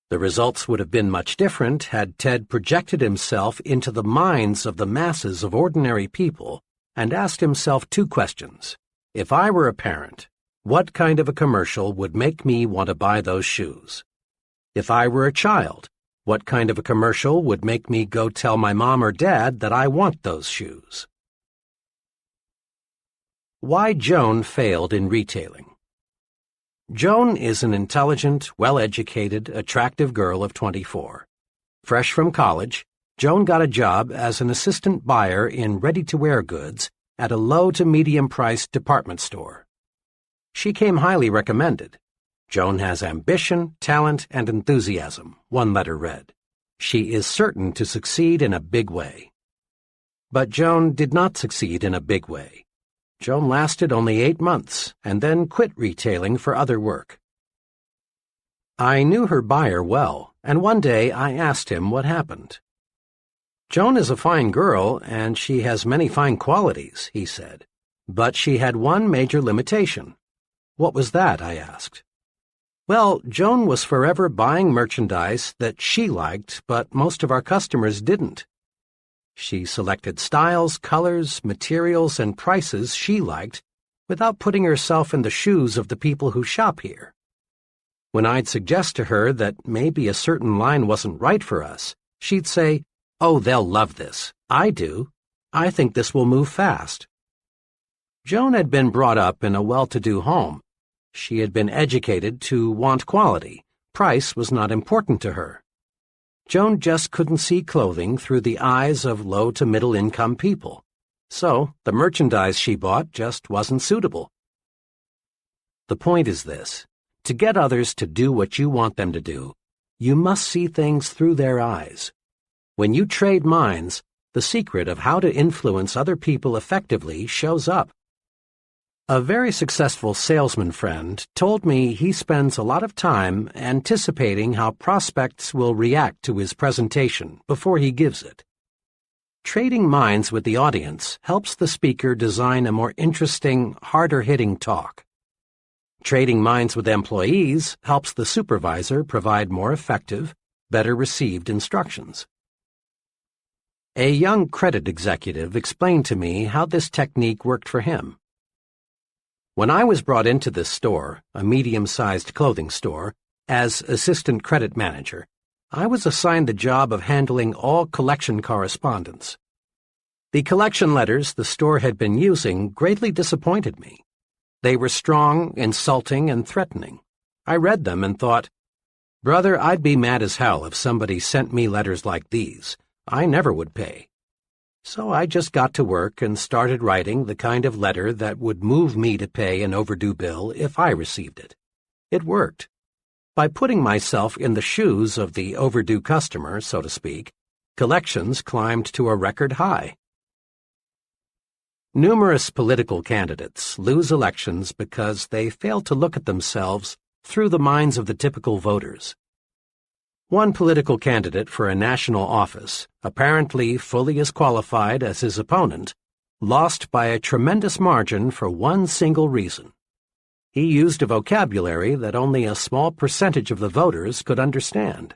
The results would have been much different had Ted projected himself into the minds of the masses of ordinary people and asked himself 2 questions. If I were a parent, what kind of a commercial would make me want to buy those shoes? If I were a child, what kind of a commercial would make me go tell my mom or dad that I want those shoes? Why Joan failed in retailing. Joan is an intelligent, well-educated, attractive girl of 24. Fresh from college, Joan got a job as an assistant buyer in ready-to-wear goods at a low to medium-priced department store. She came highly recommended. Joan has ambition, talent, and enthusiasm, one letter read. She is certain to succeed in a big way. But Joan did not succeed in a big way. Joan lasted only 8 months and then quit retailing for other work. I knew her buyer well, and one day I asked him what happened. "Joan is a fine girl, and she has many fine qualities," he said. "But she had one major limitation." "What was that?" I asked. "Well, Joan was forever buying merchandise that she liked, but most of our customers didn't. She selected styles, colors, materials, and prices she liked without putting herself in the shoes of the people who shop here. When I'd suggest to her that maybe a certain line wasn't right for us, she'd say, 'Oh, they'll love this. I do. I think this will move fast.' Joan had been brought up in a well-to-do home. She had been educated to want quality. Price was not important to her. Joan just couldn't see clothing through the eyes of low to middle-income people. So the merchandise she bought just wasn't suitable. The point is this. To get others to do what you want them to do, you must see things through their eyes. When you trade minds, the secret of how to influence other people effectively shows up. A very successful salesman friend told me he spends a lot of time anticipating how prospects will react to his presentation before he gives it. Trading minds with the audience helps the speaker design a more interesting, harder-hitting talk. Trading minds with employees helps the supervisor provide more effective, better received instructions. A young credit executive explained to me how this technique worked for him. When I was brought into this store, a medium-sized clothing store, as assistant credit manager, I was assigned the job of handling all collection correspondence. The collection letters the store had been using greatly disappointed me. They were strong, insulting, and threatening. I read them and thought, "Brother, I'd be mad as hell if somebody sent me letters like these. I never would pay." So I just got to work and started writing the kind of letter that would move me to pay an overdue bill if I received it. It worked. By putting myself in the shoes of the overdue customer, so to speak, collections climbed to a record high. Numerous political candidates lose elections because they fail to look at themselves through the minds of the typical voters. One political candidate for a national office, apparently fully as qualified as his opponent, lost by a tremendous margin for one single reason. He used a vocabulary that only a small percentage of the voters could understand.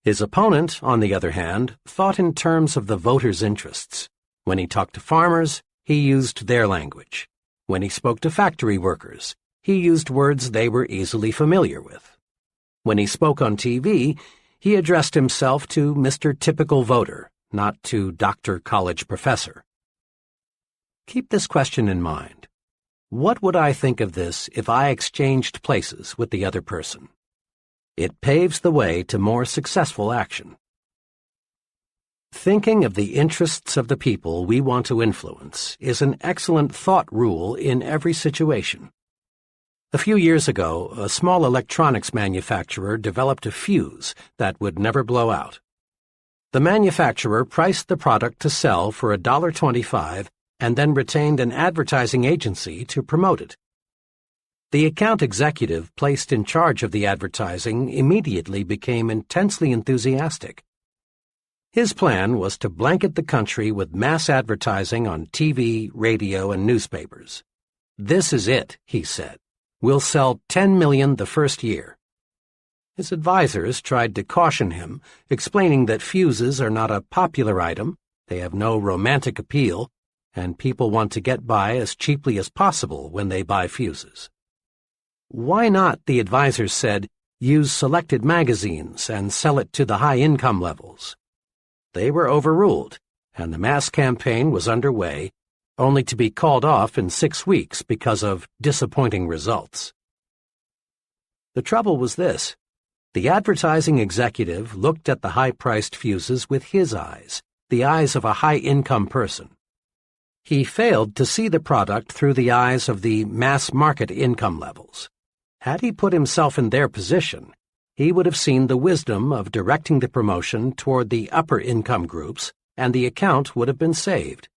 His opponent, on the other hand, thought in terms of the voters' interests. When he talked to farmers, he used their language. When he spoke to factory workers, he used words they were easily familiar with. When he spoke on TV, he addressed himself to Mr. Typical Voter, not to Dr. College Professor. Keep this question in mind. What would I think of this if I exchanged places with the other person? It paves the way to more successful action. Thinking of the interests of the people we want to influence is an excellent thought rule in every situation. A few years ago, a small electronics manufacturer developed a fuse that would never blow out. The manufacturer priced the product to sell for $1.25 and then retained an advertising agency to promote it. The account executive placed in charge of the advertising immediately became intensely enthusiastic. His plan was to blanket the country with mass advertising on TV, radio, and newspapers. "This is it," he said. "We'll sell 10 million the first year." His advisors tried to caution him, explaining that fuses are not a popular item, they have no romantic appeal, and people want to get by as cheaply as possible when they buy fuses. Why not, the advisors said, use selected magazines and sell it to the high income levels? They were overruled, and the mass campaign was underway, only to be called off in 6 weeks because of disappointing results. The trouble was this. The advertising executive looked at the high-priced fuses with his eyes, the eyes of a high-income person. He failed to see the product through the eyes of the mass market income levels. Had he put himself in their position, he would have seen the wisdom of directing the promotion toward the upper income groups, and the account would have been saved.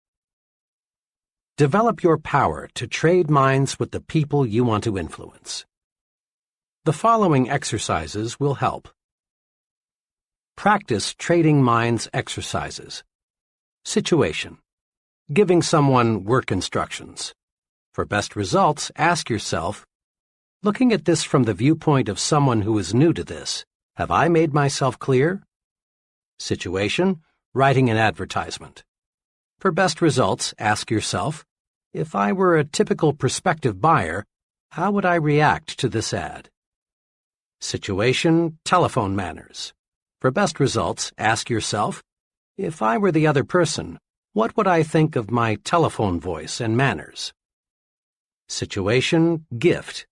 Develop your power to trade minds with the people you want to influence. The following exercises will help. Practice trading minds exercises. Situation: giving someone work instructions. For best results, ask yourself, looking at this from the viewpoint of someone who is new to this, have I made myself clear? Situation: writing an advertisement. For best results, ask yourself, if I were a typical prospective buyer, how would I react to this ad? Situation: telephone manners. For best results, ask yourself, if I were the other person, what would I think of my telephone voice and manners? Situation: gift.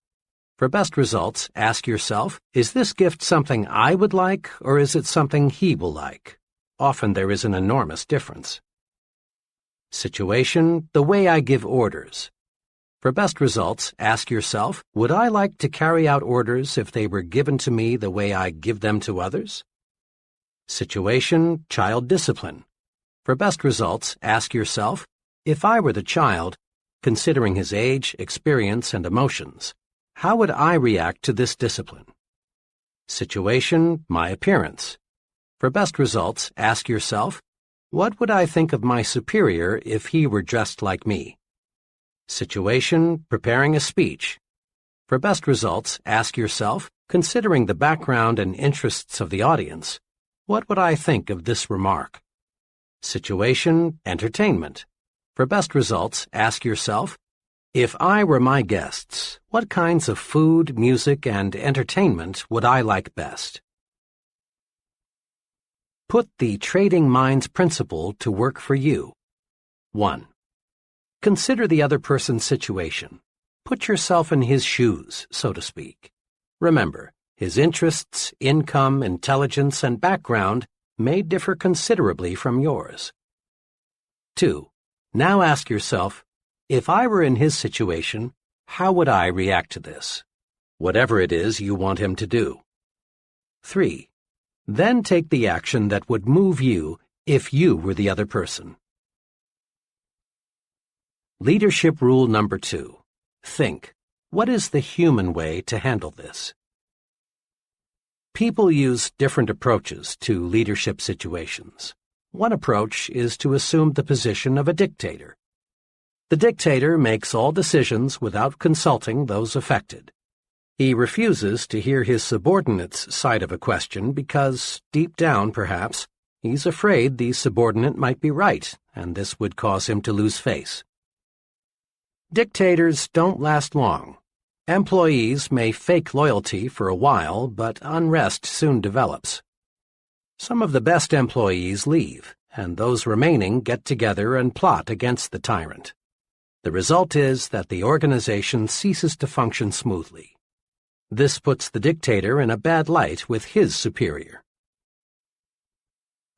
For best results, ask yourself, is this gift something I would like, or is it something he will like? Often there is an enormous difference. Situation: the way I give orders. For best results, ask yourself, would I like to carry out orders if they were given to me the way I give them to others? Situation: child discipline. For best results, ask yourself, if I were the child, considering his age, experience, and emotions, how would I react to this discipline? Situation: my appearance. For best results, ask yourself, what would I think of my superior if he were dressed like me? Situation: preparing a speech. For best results, ask yourself, considering the background and interests of the audience, what would I think of this remark? Situation: entertainment. For best results, ask yourself, if I were my guests, what kinds of food, music, and entertainment would I like best? Put the trading minds principle to work for you. 1. Consider the other person's situation. Put yourself in his shoes, so to speak. Remember, his interests, income, intelligence, and background may differ considerably from yours. 2. Now ask yourself, if I were in his situation, how would I react to this? Whatever it is you want him to do. 3. Then take the action that would move you if you were the other person. Leadership rule number 2. Think, what is the human way to handle this? People use different approaches to leadership situations. One approach is to assume the position of a dictator. The dictator makes all decisions without consulting those affected. He refuses to hear his subordinate's side of a question because, deep down perhaps, he's afraid the subordinate might be right, and this would cause him to lose face. Dictators don't last long. Employees may fake loyalty for a while, but unrest soon develops. Some of the best employees leave, and those remaining get together and plot against the tyrant. The result is that the organization ceases to function smoothly. This puts the dictator in a bad light with his superior.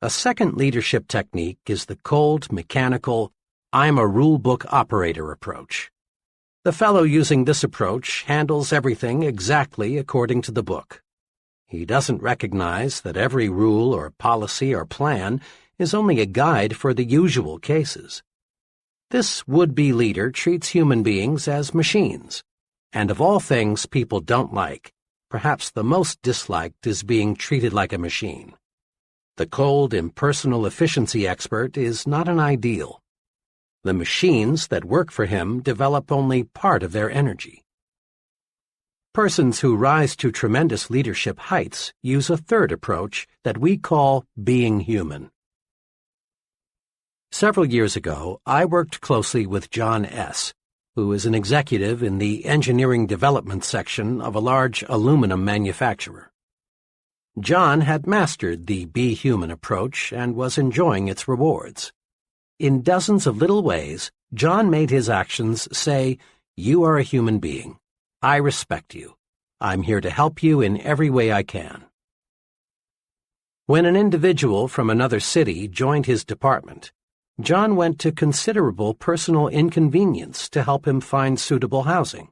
A second leadership technique is the cold, mechanical, I'm a rule-book operator approach. The fellow using this approach handles everything exactly according to the book. He doesn't recognize that every rule or policy or plan is only a guide for the usual cases. This would-be leader treats human beings as machines, and of all things people don't like, perhaps the most disliked is being treated like a machine. The cold, impersonal efficiency expert is not an ideal. The machines that work for him develop only part of their energy. Persons who rise to tremendous leadership heights use a third approach that we call being human. Several years ago, I worked closely with John S., who is an executive in the engineering development section of a large aluminum manufacturer. John had mastered the be human approach and was enjoying its rewards. In dozens of little ways, John made his actions say, "You are a human being. I respect you. I'm here to help you in every way I can." When an individual from another city joined his department, John went to considerable personal inconvenience to help him find suitable housing.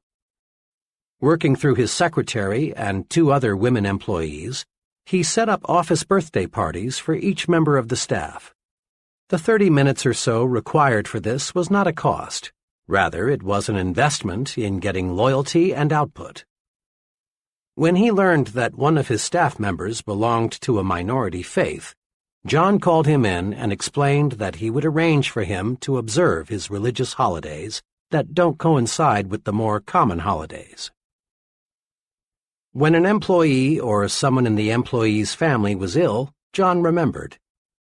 Working through his secretary and 2 other women employees, he set up office birthday parties for each member of the staff. The 30 minutes or so required for this was not a cost. Rather, it was an investment in getting loyalty and output. When he learned that one of his staff members belonged to a minority faith, John called him in and explained that he would arrange for him to observe his religious holidays that don't coincide with the more common holidays. When an employee or someone in the employee's family was ill, John remembered.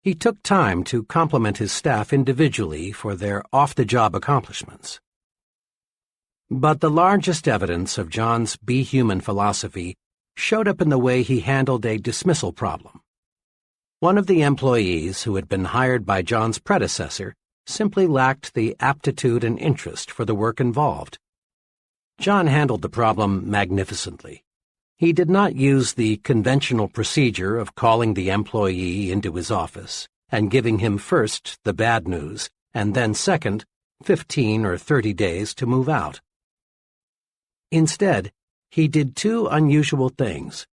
He took time to compliment his staff individually for their off-the-job accomplishments. But the largest evidence of John's Be Human philosophy showed up in the way he handled a dismissal problem. One of the employees who had been hired by John's predecessor simply lacked the aptitude and interest for the work involved. John handled the problem magnificently. He did not use the conventional procedure of calling the employee into his office and giving him first the bad news and then second 15 or 30 days to move out. Instead, he did 2 unusual things.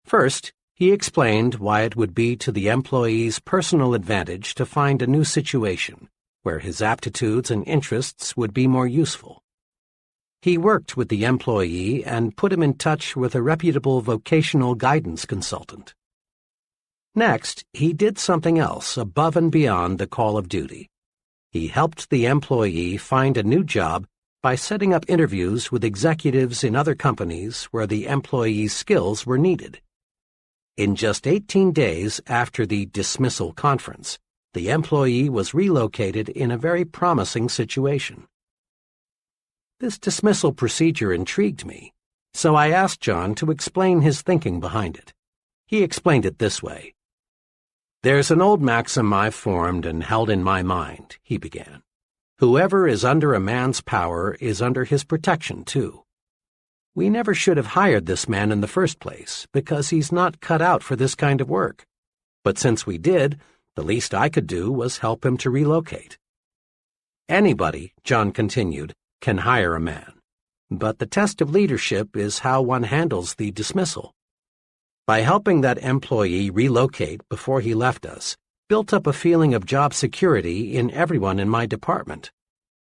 First, he explained why it would be to the employee's personal advantage to find a new situation where his aptitudes and interests would be more useful. He worked with the employee and put him in touch with a reputable vocational guidance consultant. Next, he did something else above and beyond the call of duty. He helped the employee find a new job by setting up interviews with executives in other companies where the employee's skills were needed. In just 18 days after the dismissal conference, the employee was relocated in a very promising situation. This dismissal procedure intrigued me, so I asked John to explain his thinking behind it. He explained it this way. "There's an old maxim I've formed and held in my mind," he began. "Whoever is under a man's power is under his protection, too. We never should have hired this man in the first place, because he's not cut out for this kind of work. But since we did, the least I could do was help him to relocate." Anybody, John continued, can hire a man, but the test of leadership is how one handles the dismissal. By helping that employee relocate before he left us, built up a feeling of job security in everyone in my department.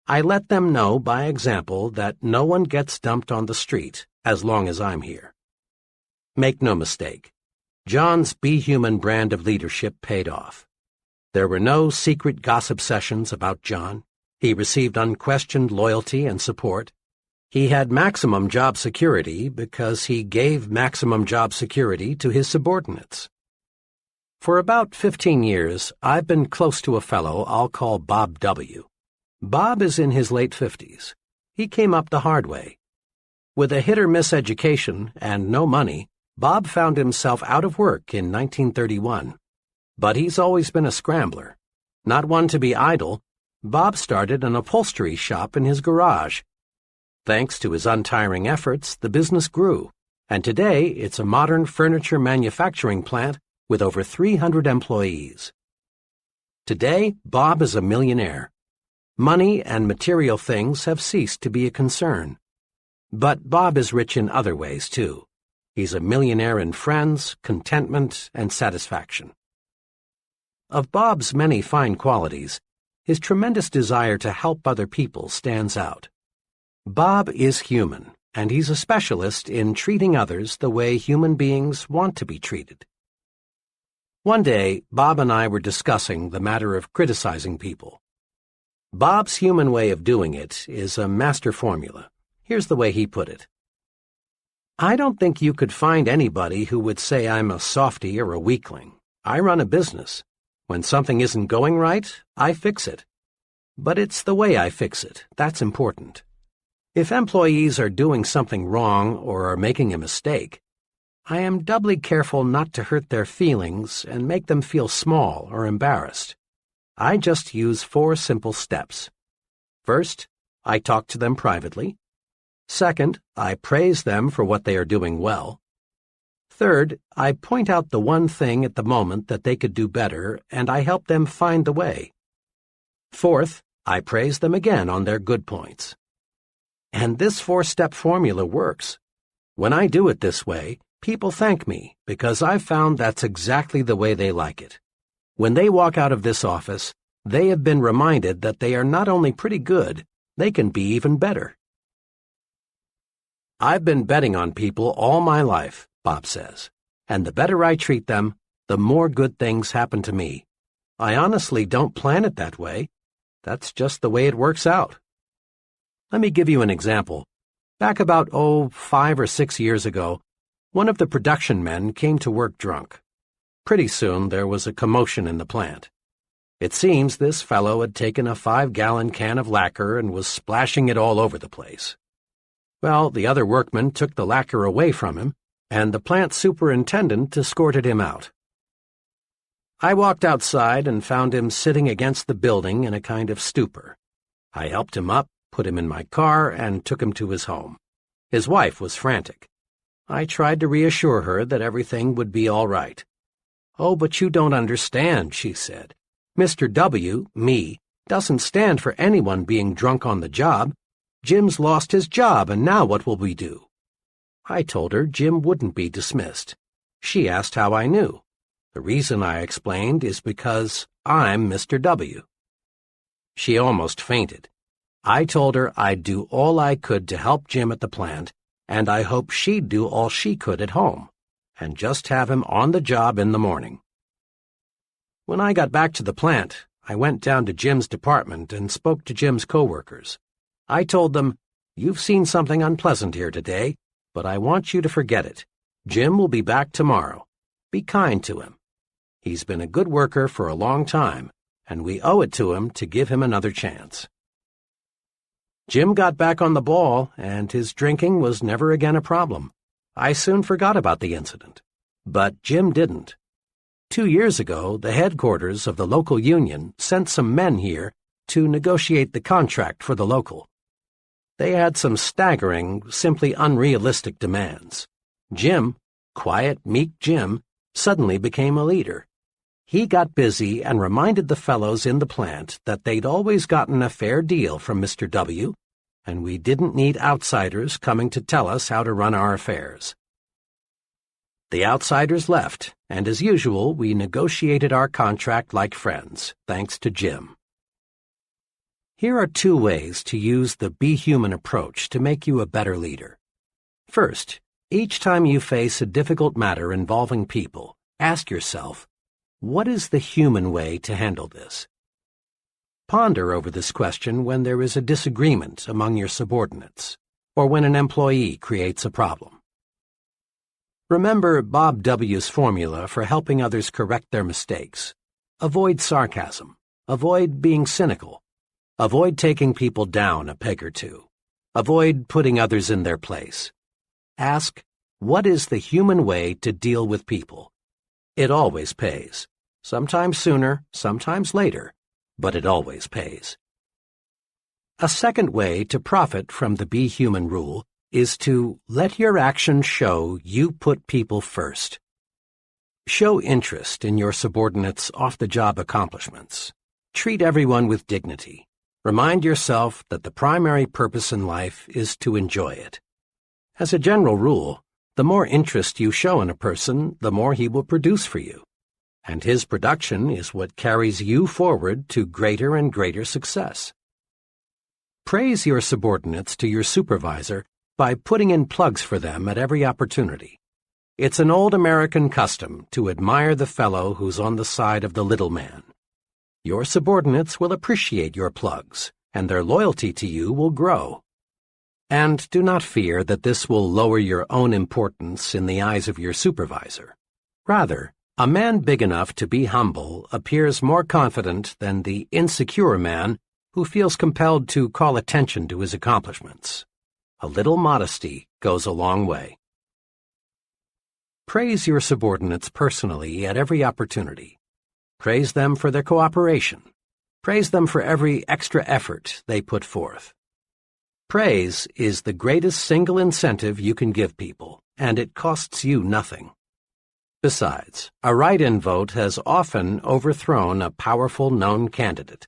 I let them know by example that no one gets dumped on the street as long as I'm here. Make no mistake, John's Be Human brand of leadership paid off. There were no secret gossip sessions about John. He received unquestioned loyalty and support. He had maximum job security because he gave maximum job security to his subordinates. For about 15 years, I've been close to a fellow I'll call Bob W. Bob is in his late 50s. He came up the hard way. With a hit-or-miss education and no money, Bob found himself out of work in 1931. But he's always been a scrambler. Not one to be idle, Bob started an upholstery shop in his garage. Thanks to his untiring efforts, the business grew, and today it's a modern furniture manufacturing plant with over 300 employees. Today, Bob is a millionaire. Money and material things have ceased to be a concern. But Bob is rich in other ways, too. He's a millionaire in friends, contentment, and satisfaction. Of Bob's many fine qualities, his tremendous desire to help other people stands out. Bob is human, and he's a specialist in treating others the way human beings want to be treated. One day, Bob and I were discussing the matter of criticizing people. Bob's human way of doing it is a master formula. Here's the way he put it. "I don't think you could find anybody who would say I'm a softy or a weakling. I run a business. When something isn't going right, I fix it. But it's the way I fix it that's important. If employees are doing something wrong or are making a mistake, I am doubly careful not to hurt their feelings and make them feel small or embarrassed. I just use 4 simple steps. First, I talk to them privately. Second, I praise them for what they are doing well. Third, I point out the one thing at the moment that they could do better, and I help them find the way. Fourth, I praise them again on their good points. And this 4-step formula works. When I do it this way, people thank me because I've found that's exactly the way they like it. When they walk out of this office, they have been reminded that they are not only pretty good, they can be even better. I've been betting on people all my life, Bob says, and the better I treat them, the more good things happen to me. I honestly don't plan it that way. That's just the way it works out. Let me give you an example. Back about, 5 or 6 years ago, one of the production men came to work drunk. Pretty soon there was a commotion in the plant. It seems this fellow had taken a 5-gallon can of lacquer and was splashing it all over the place. Well, the other workmen took the lacquer away from him, and the plant superintendent escorted him out. I walked outside and found him sitting against the building in a kind of stupor. I helped him up, put him in my car, and took him to his home. His wife was frantic. I tried to reassure her that everything would be all right. "Oh, but you don't understand," she said. "Mr. W, me, doesn't stand for anyone being drunk on the job. Jim's lost his job, and now what will we do?" I told her Jim wouldn't be dismissed. She asked how I knew. The reason, I explained, is because I'm Mr. W. She almost fainted. I told her I'd do all I could to help Jim at the plant, and I hoped she'd do all she could at home, and just have him on the job in the morning. When I got back to the plant, I went down to Jim's department and spoke to Jim's coworkers. I told them, "You've seen something unpleasant here today, but I want you to forget it. Jim will be back tomorrow. Be kind to him. He's been a good worker for a long time, and we owe it to him to give him another chance." Jim got back on the ball, and his drinking was never again a problem. I soon forgot about the incident. But Jim didn't. 2 years ago, the headquarters of the local union sent some men here to negotiate the contract for the local. They had some staggering, simply unrealistic demands. Jim, quiet, meek Jim, suddenly became a leader. He got busy and reminded the fellows in the plant that they'd always gotten a fair deal from Mr. W, and we didn't need outsiders coming to tell us how to run our affairs. The outsiders left, and as usual, we negotiated our contract like friends, thanks to Jim. Here are 2 ways to use the Be Human approach to make you a better leader. First, each time you face a difficult matter involving people, ask yourself, what is the human way to handle this? Ponder over this question when there is a disagreement among your subordinates, or when an employee creates a problem. Remember Bob W.'s formula for helping others correct their mistakes. Avoid sarcasm. Avoid being cynical. Avoid taking people down a peg or two. Avoid putting others in their place. Ask, what is the human way to deal with people? It always pays. Sometimes sooner, sometimes later, but it always pays. A second way to profit from the Be Human rule is to let your actions show you put people first. Show interest in your subordinates' off-the-job accomplishments. Treat everyone with dignity. Remind yourself that the primary purpose in life is to enjoy it. As a general rule, the more interest you show in a person, the more he will produce for you. And his production is what carries you forward to greater and greater success. Praise your subordinates to your supervisor by putting in plugs for them at every opportunity. It's an old American custom to admire the fellow who's on the side of the little man. Your subordinates will appreciate your plugs, and their loyalty to you will grow. And do not fear that this will lower your own importance in the eyes of your supervisor. Rather, a man big enough to be humble appears more confident than the insecure man who feels compelled to call attention to his accomplishments. A little modesty goes a long way. Praise your subordinates personally at every opportunity. Praise them for their cooperation. Praise them for every extra effort they put forth. Praise is the greatest single incentive you can give people, and it costs you nothing. Besides, a write-in vote has often overthrown a powerful known candidate.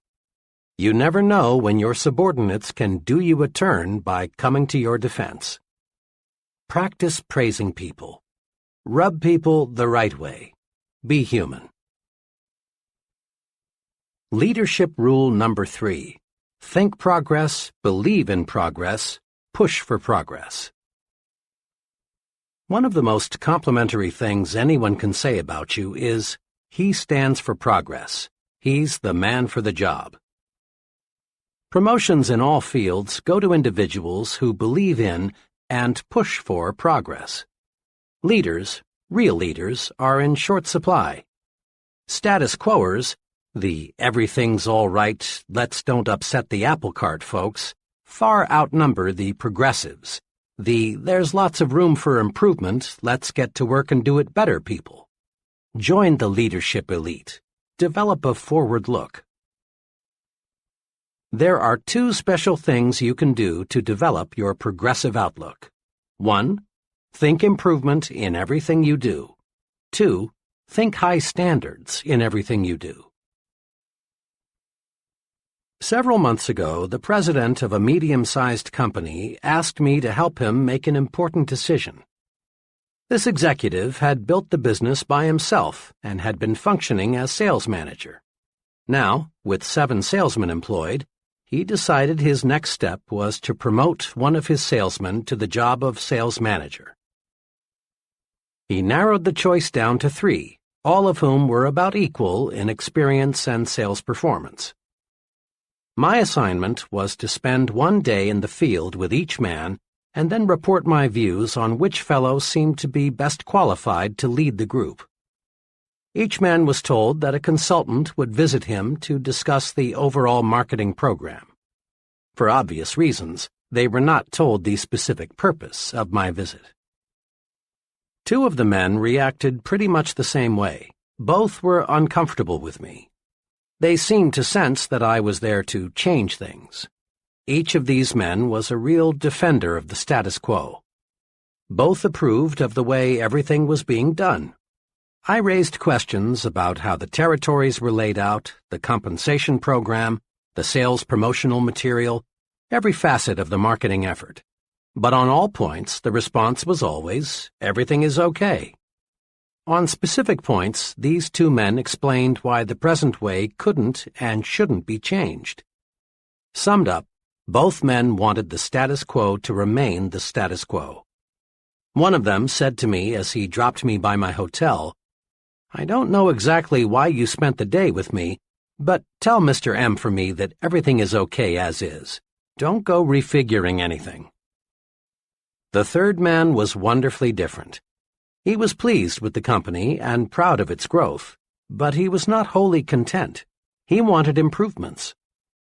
You never know when your subordinates can do you a turn by coming to your defense. Practice praising people. Rub people the right way. Be human. Leadership rule number 3. Think progress, believe in progress, push for progress. One of the most complimentary things anyone can say about you is, he stands for progress. He's the man for the job. Promotions in all fields go to individuals who believe in and push for progress. Leaders, real leaders, are in short supply. Status quoers, the everything's all right, let's don't upset the apple cart folks, far outnumber the progressives, the there's lots of room for improvement, let's get to work and do it better people. Join the leadership elite. Develop a forward look. There are 2 special things you can do to develop your progressive outlook. 1. Think improvement in everything you do. 2. Think high standards in everything you do. Several months ago, the president of a medium-sized company asked me to help him make an important decision. This executive had built the business by himself and had been functioning as sales manager. Now, with 7 salesmen employed, he decided his next step was to promote one of his salesmen to the job of sales manager. He narrowed the choice down to 3, all of whom were about equal in experience and sales performance. My assignment was to spend 1 day in the field with each man and then report my views on which fellow seemed to be best qualified to lead the group. Each man was told that a consultant would visit him to discuss the overall marketing program. For obvious reasons, they were not told the specific purpose of my visit. 2 of the men reacted pretty much the same way. Both were uncomfortable with me. They seemed to sense that I was there to change things. Each of these men was a real defender of the status quo. Both approved of the way everything was being done. I raised questions about how the territories were laid out, the compensation program, the sales promotional material, every facet of the marketing effort. But on all points, the response was always, everything is okay. On specific points, these 2 men explained why the present way couldn't and shouldn't be changed. Summed up, both men wanted the status quo to remain the status quo. One of them said to me as he dropped me by my hotel, I don't know exactly why you spent the day with me, but tell Mr. M for me that everything is okay as is. Don't go refiguring anything. The 3rd man was wonderfully different. He was pleased with the company and proud of its growth, but he was not wholly content. He wanted improvements.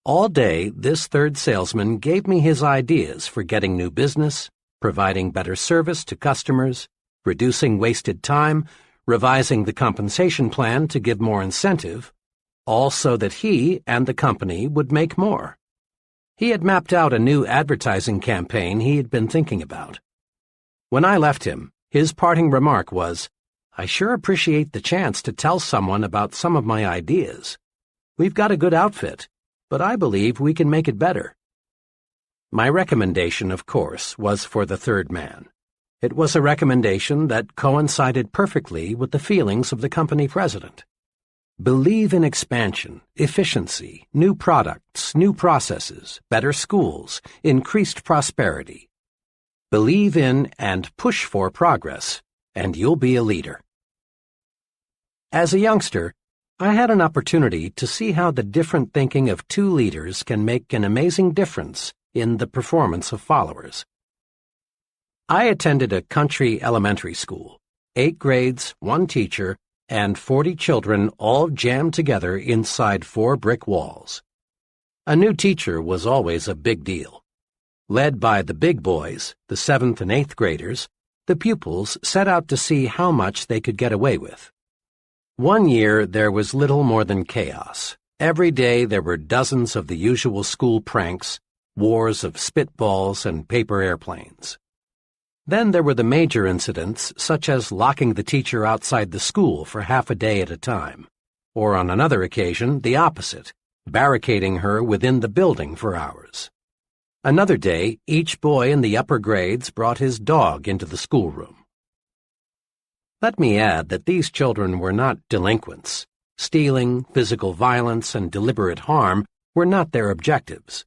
All day, this 3rd salesman gave me his ideas for getting new business, providing better service to customers, reducing wasted time, revising the compensation plan to give more incentive, all so that he and the company would make more. He had mapped out a new advertising campaign he had been thinking about. When I left him, his parting remark was, I sure appreciate the chance to tell someone about some of my ideas. We've got a good outfit, but I believe we can make it better. My recommendation, of course, was for the 3rd man. It was a recommendation that coincided perfectly with the feelings of the company president. Believe in expansion, efficiency, new products, new processes, better schools, increased prosperity. Believe in and push for progress, and you'll be a leader. As a youngster, I had an opportunity to see how the different thinking of 2 leaders can make an amazing difference in the performance of followers. I attended a country elementary school, 8 grades, 1 teacher, and 40 children all jammed together inside 4 brick walls. A new teacher was always a big deal. Led by the big boys, the 7th and 8th graders, the pupils set out to see how much they could get away with. One year there was little more than chaos. Every day there were dozens of the usual school pranks, wars of spitballs and paper airplanes. Then there were the major incidents, such as locking the teacher outside the school for half a day at a time, or on another occasion, the opposite, barricading her within the building for hours. Another day, each boy in the upper grades brought his dog into the schoolroom. Let me add that these children were not delinquents. Stealing, physical violence, and deliberate harm were not their objectives.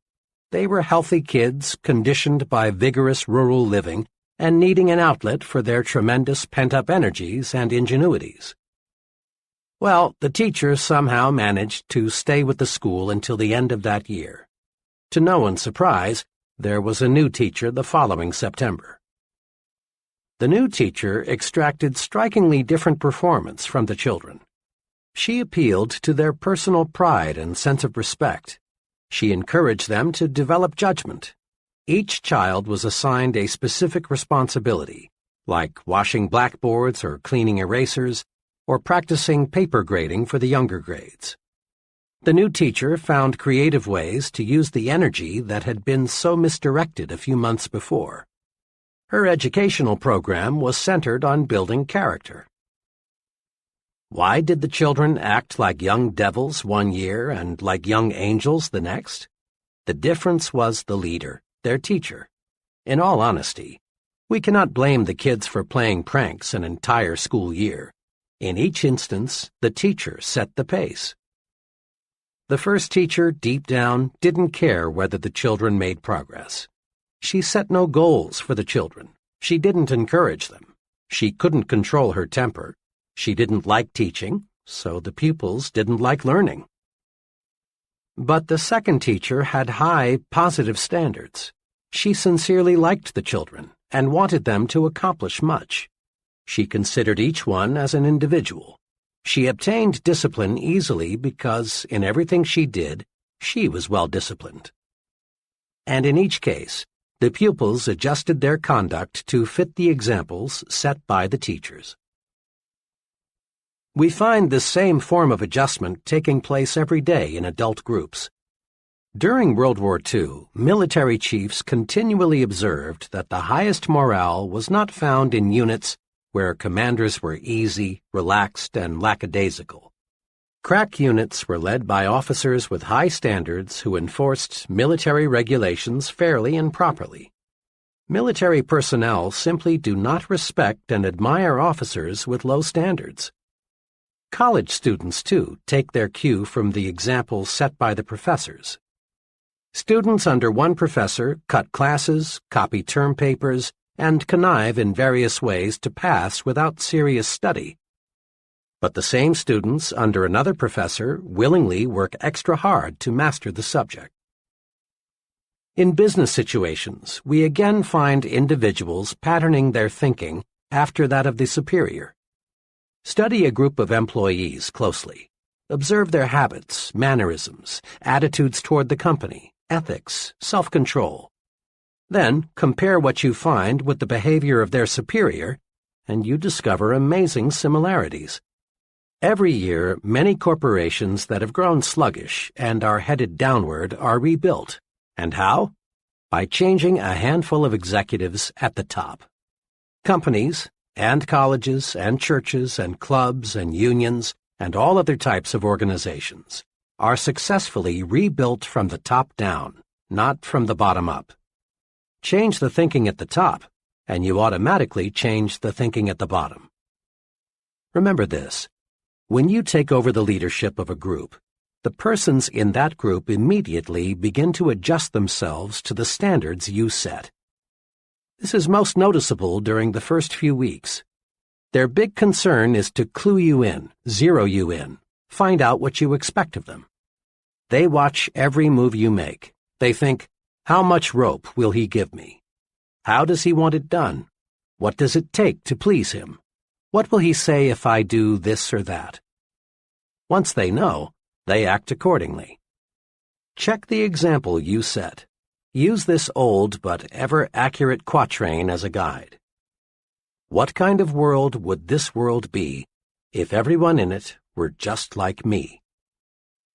They were healthy kids conditioned by vigorous rural living and needing an outlet for their tremendous pent-up energies and ingenuities. Well, the teacher somehow managed to stay with the school until the end of that year. To no one's surprise, there was a new teacher the following September. The new teacher extracted strikingly different performance from the children. She appealed to their personal pride and sense of respect. She encouraged them to develop judgment. Each child was assigned a specific responsibility, like washing blackboards or cleaning erasers, or practicing paper grading for the younger grades. The new teacher found creative ways to use the energy that had been so misdirected a few months before. Her educational program was centered on building character. Why did the children act like young devils one year and like young angels the next? The difference was the leader, their teacher. In all honesty, we cannot blame the kids for playing pranks an entire school year. In each instance, the teacher set the pace. The first teacher, deep down, didn't care whether the children made progress. She set no goals for the children. She didn't encourage them. She couldn't control her temper. She didn't like teaching, so the pupils didn't like learning. But the second teacher had high, positive standards. She sincerely liked the children and wanted them to accomplish much. She considered each one as an individual. She obtained discipline easily because, in everything she did, she was well disciplined. And in each case, the pupils adjusted their conduct to fit the examples set by the teachers. We find this same form of adjustment taking place every day in adult groups. During World War II, military chiefs continually observed that the highest morale was not found in units where commanders were easy, relaxed, and lackadaisical. Crack units were led by officers with high standards who enforced military regulations fairly and properly. Military personnel simply do not respect and admire officers with low standards. College students, too, take their cue from the examples set by the professors. Students under one professor cut classes, copy term papers, and connive in various ways to pass without serious study. But the same students under another professor willingly work extra hard to master the subject. In business situations, we again find individuals patterning their thinking after that of the superior. Study a group of employees closely. Observe their habits, mannerisms, attitudes toward the company, ethics, self-control. Then compare what you find with the behavior of their superior, and you discover amazing similarities. Every year, many corporations that have grown sluggish and are headed downward are rebuilt. And how? By changing a handful of executives at the top. Companies, and colleges, and churches, and clubs, and unions, and all other types of organizations are successfully rebuilt from the top down, not from the bottom up. Change the thinking at the top, and you automatically change the thinking at the bottom. Remember this. When you take over the leadership of a group, the persons in that group immediately begin to adjust themselves to the standards you set. This is most noticeable during the first few weeks. Their big concern is to clue you in, zero you in, find out what you expect of them. They watch every move you make. They think, how much rope will he give me? How does he want it done? What does it take to please him? What will he say if I do this or that? Once they know, they act accordingly. Check the example you set. Use this old but ever-accurate quatrain as a guide. What kind of world would this world be if everyone in it were just like me?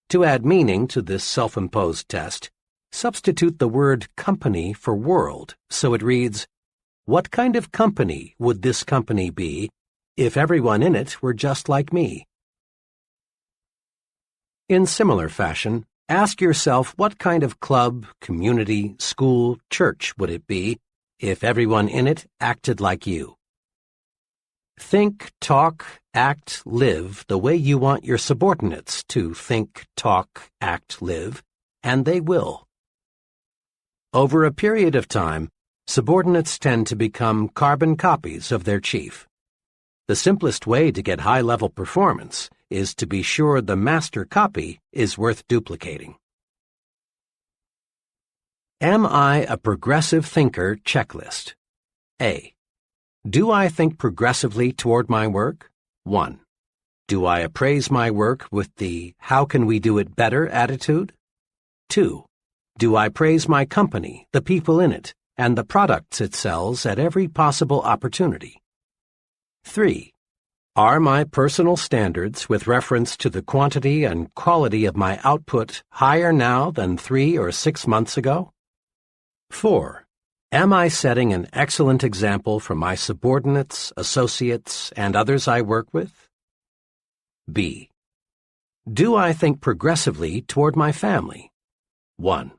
To add meaning to this self-imposed test, substitute the word company for world so it reads, what kind of company would this company be if everyone in it were just like me? In similar fashion, Ask yourself what kind of club, community, school, church would it be if everyone in it acted like you. Think, talk, act, live the way you want your subordinates to think, talk, act, live, and they will. Over a period of time, subordinates tend to become carbon copies of their chief. The simplest way to get high-level performance is to be sure the master copy is worth duplicating. Am I a progressive thinker checklist? A. Do I think progressively toward my work? 1. Do I appraise my work with the how can we do it better attitude? 2. Do I praise my company, the people in it, and the products it sells at every possible opportunity? 3. Are my personal standards with reference to the quantity and quality of my output higher now than 3 or 6 months ago? 4. Am I setting an excellent example for my subordinates, associates, and others I work with? B. Do I think progressively toward my family? 1.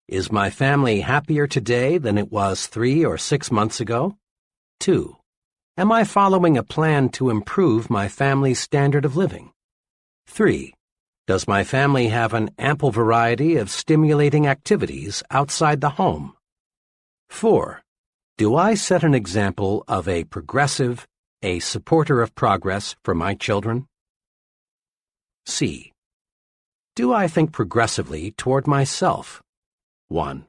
Is my family happier today than it was 3 or 6 months ago? 2. Am I following a plan to improve my family's standard of living? 3. Does my family have an ample variety of stimulating activities outside the home? 4. Do I set an example of a progressive, a supporter of progress for my children? C. Do I think progressively toward myself? 1.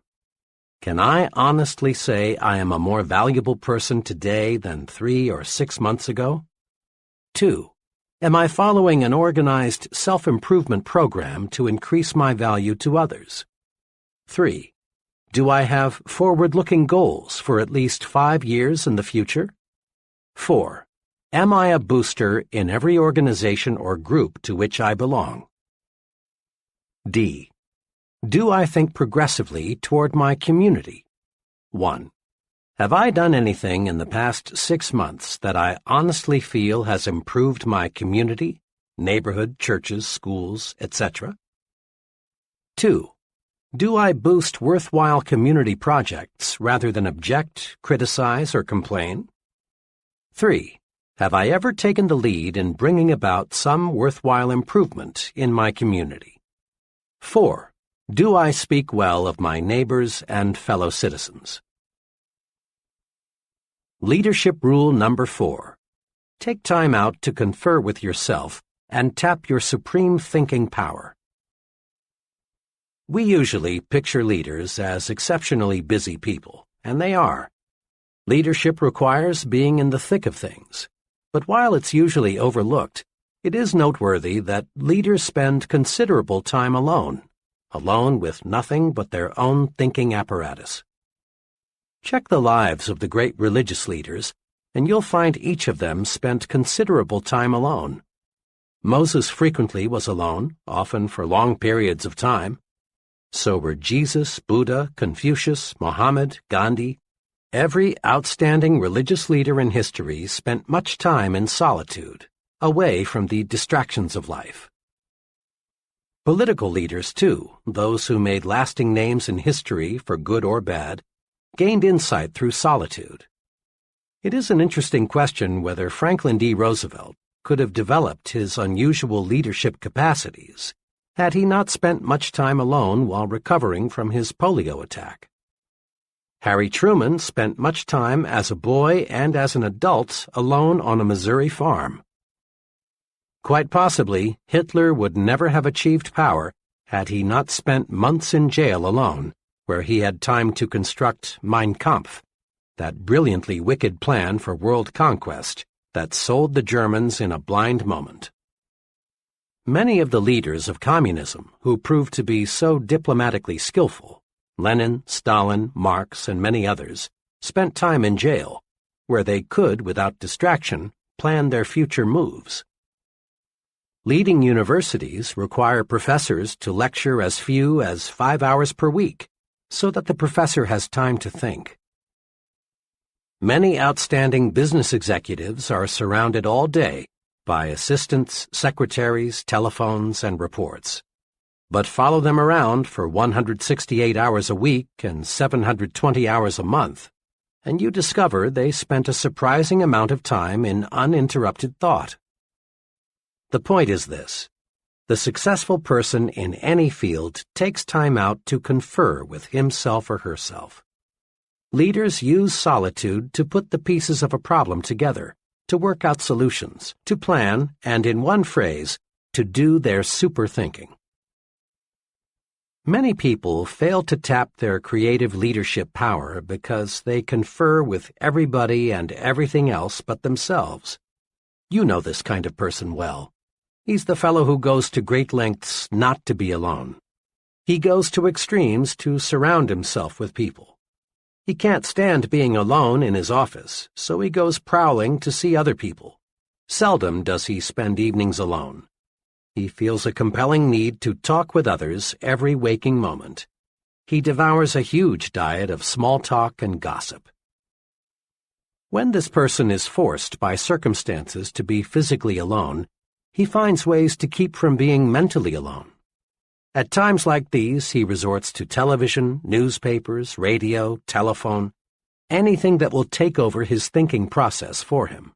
Can I honestly say I am a more valuable person today than 3 or 6 months ago? 2. Am I following an organized self-improvement program to increase my value to others? 3. Do I have forward-looking goals for at least 5 years in the future? 4. Am I a booster in every organization or group to which I belong? D. Do I think progressively toward my community? 1. Have I done anything in the past 6 months that I honestly feel has improved my community, neighborhood, churches, schools, etc.? 2. Do I boost worthwhile community projects rather than object, criticize, or complain? 3. Have I ever taken the lead in bringing about some worthwhile improvement in my community? 4. Do I speak well of my neighbors and fellow citizens? Leadership Rule Number 4. Take time out to confer with yourself and tap your supreme thinking power. We usually picture leaders as exceptionally busy people, and they are. Leadership requires being in the thick of things, but while it's usually overlooked, it is noteworthy that leaders spend considerable time alone with nothing but their own thinking apparatus. Check the lives of the great religious leaders, and you'll find each of them spent considerable time alone. Moses frequently was alone, often for long periods of time. So were Jesus, Buddha, Confucius, Mohammed, Gandhi. Every outstanding religious leader in history spent much time in solitude, away from the distractions of life. Political leaders, too, those who made lasting names in history for good or bad, gained insight through solitude. It is an interesting question whether Franklin D. Roosevelt could have developed his unusual leadership capacities had he not spent much time alone while recovering from his polio attack. Harry Truman spent much time as a boy and as an adult alone on a Missouri farm. Quite possibly, Hitler would never have achieved power had he not spent months in jail alone, where he had time to construct Mein Kampf, that brilliantly wicked plan for world conquest that sold the Germans in a blind moment. Many of the leaders of communism who proved to be so diplomatically skillful, Lenin, Stalin, Marx, and many others, spent time in jail, where they could, without distraction, plan their future moves. Leading universities require professors to lecture as few as 5 hours per week, so that the professor has time to think. Many outstanding business executives are surrounded all day by assistants, secretaries, telephones, and reports. but follow them around for 168 hours a week and 720 hours a month, and you discover they spent a surprising amount of time in uninterrupted thought. The point is this: the successful person in any field takes time out to confer with himself or herself. Leaders use solitude to put the pieces of a problem together, to work out solutions, to plan, and in one phrase, to do their super thinking. Many people fail to tap their creative leadership power because they confer with everybody and everything else but themselves. You know this kind of person well. He's the fellow who goes to great lengths not to be alone. He goes to extremes to surround himself with people. He can't stand being alone in his office, so he goes prowling to see other people. Seldom does he spend evenings alone. He feels a compelling need to talk with others every waking moment. He devours a huge diet of small talk and gossip. When this person is forced by circumstances to be physically alone, he finds ways to keep from being mentally alone. At times like these, he resorts to television, newspapers, radio, telephone, anything that will take over his thinking process for him.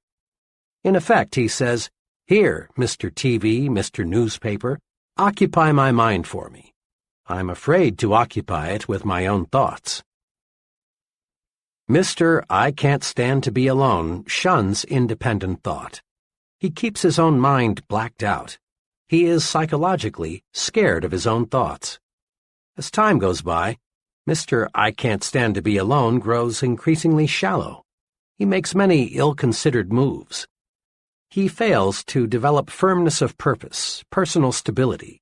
In effect, he says, "Here, Mr. TV, Mr. Newspaper, occupy my mind for me. I'm afraid to occupy it with my own thoughts." Mr. I Can't Stand to Be Alone shuns independent thought. He keeps his own mind blacked out. He is psychologically scared of his own thoughts. As time goes by, Mr. I Can't Stand to Be Alone grows increasingly shallow. He makes many ill-considered moves. He fails to develop firmness of purpose, personal stability.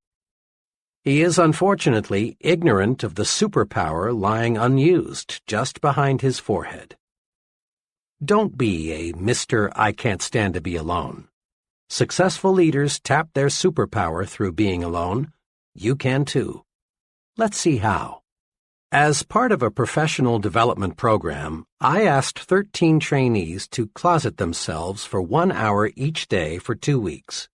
He is unfortunately ignorant of the superpower lying unused just behind his forehead. Don't be a Mr. I Can't Stand to Be Alone. Successful leaders tap their superpower through being alone. You can too. Let's see how. As part of a professional development program, I asked 13 trainees to closet themselves for 1 hour each day for 2 weeks.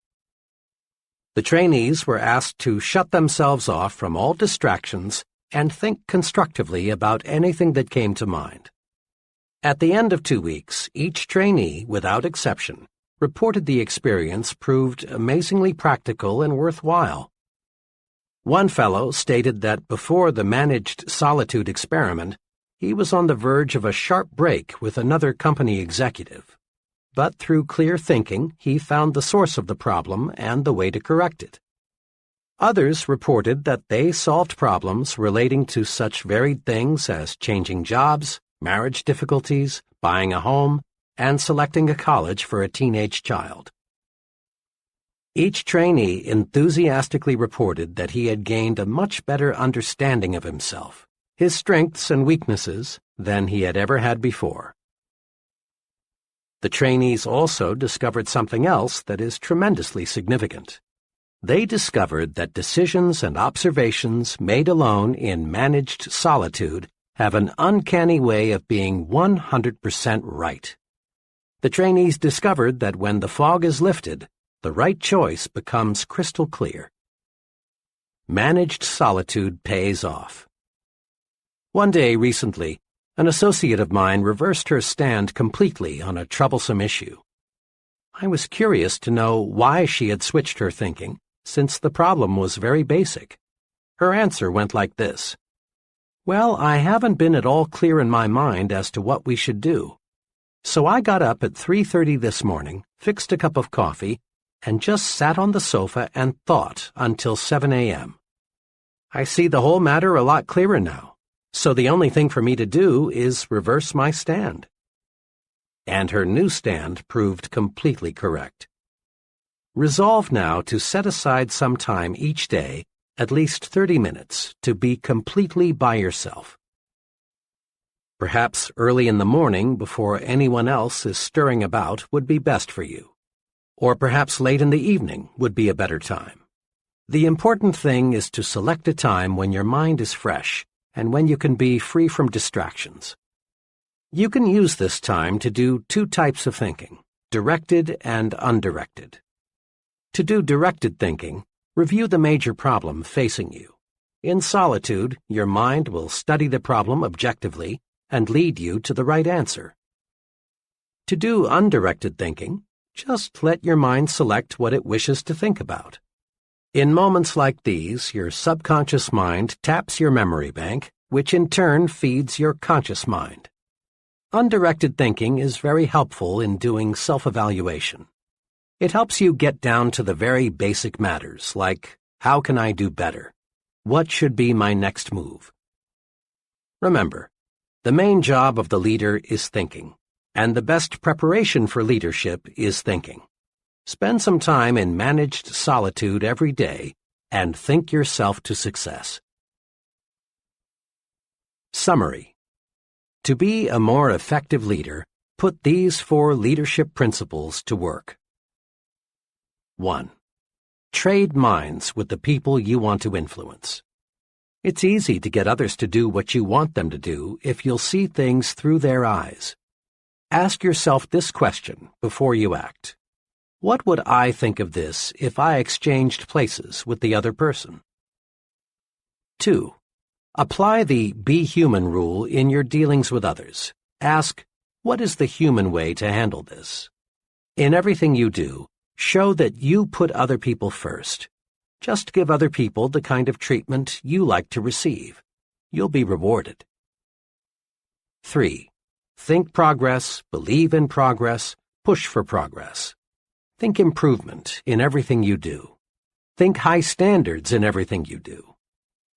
The trainees were asked to shut themselves off from all distractions and think constructively about anything that came to mind. At the end of 2 weeks, each trainee, without exception, reported the experience proved amazingly practical and worthwhile. One fellow stated that before the managed solitude experiment, he was on the verge of a sharp break with another company executive. But through clear thinking, he found the source of the problem and the way to correct it. Others reported that they solved problems relating to such varied things as changing jobs, marriage difficulties, buying a home, and selecting a college for a teenage child. Each trainee enthusiastically reported that he had gained a much better understanding of himself, his strengths and weaknesses, than he had ever had before. The trainees also discovered something else that is tremendously significant. They discovered that decisions and observations made alone in managed solitude have an uncanny way of being 100% right. The trainees discovered that when the fog is lifted, the right choice becomes crystal clear. Managed solitude pays off. One day recently, an associate of mine reversed her stand completely on a troublesome issue. I was curious to know why she had switched her thinking, since the problem was very basic. Her answer went like this: "Well, I haven't been at all clear in my mind as to what we should do. So I got up at 3:30 this morning, fixed a cup of coffee, and just sat on the sofa and thought until 7 a.m. I see the whole matter a lot clearer now, so the only thing for me to do is reverse my stand." And her new stand proved completely correct. Resolve now to set aside some time each day, at least 30 minutes, to be completely by yourself. Perhaps early in the morning, before anyone else is stirring about, would be best for you. Or perhaps late in the evening would be a better time. The important thing is to select a time when your mind is fresh and when you can be free from distractions. You can use this time to do 2 types of thinking, directed and undirected. To do directed thinking, Review the major problem facing you. In solitude, your mind will study the problem objectively and lead you to the right answer. To do undirected thinking, just let your mind select what it wishes to think about. In moments like these, your subconscious mind taps your memory bank, which in turn feeds your conscious mind. Undirected thinking is very helpful in doing self-evaluation. It helps you get down to the very basic matters, like, how can I do better? What should be my next move? Remember, the main job of the leader is thinking, and the best preparation for leadership is thinking. Spend some time in managed solitude every day and think yourself to success. Summary. To be a more effective leader, put these 4 leadership principles to work. 1. Trade minds with the people you want to influence. It's easy to get others to do what you want them to do if you'll see things through their eyes. Ask yourself this question before you act. What would I think of this if I exchanged places with the other person? 2. Apply the Be Human rule in your dealings with others. Ask, what is the human way to handle this? In everything you do, show that you put other people first. Just give other people the kind of treatment you like to receive. You'll be rewarded. 3. Think progress, believe in progress, push for progress. Think improvement in everything you do. Think high standards in everything you do.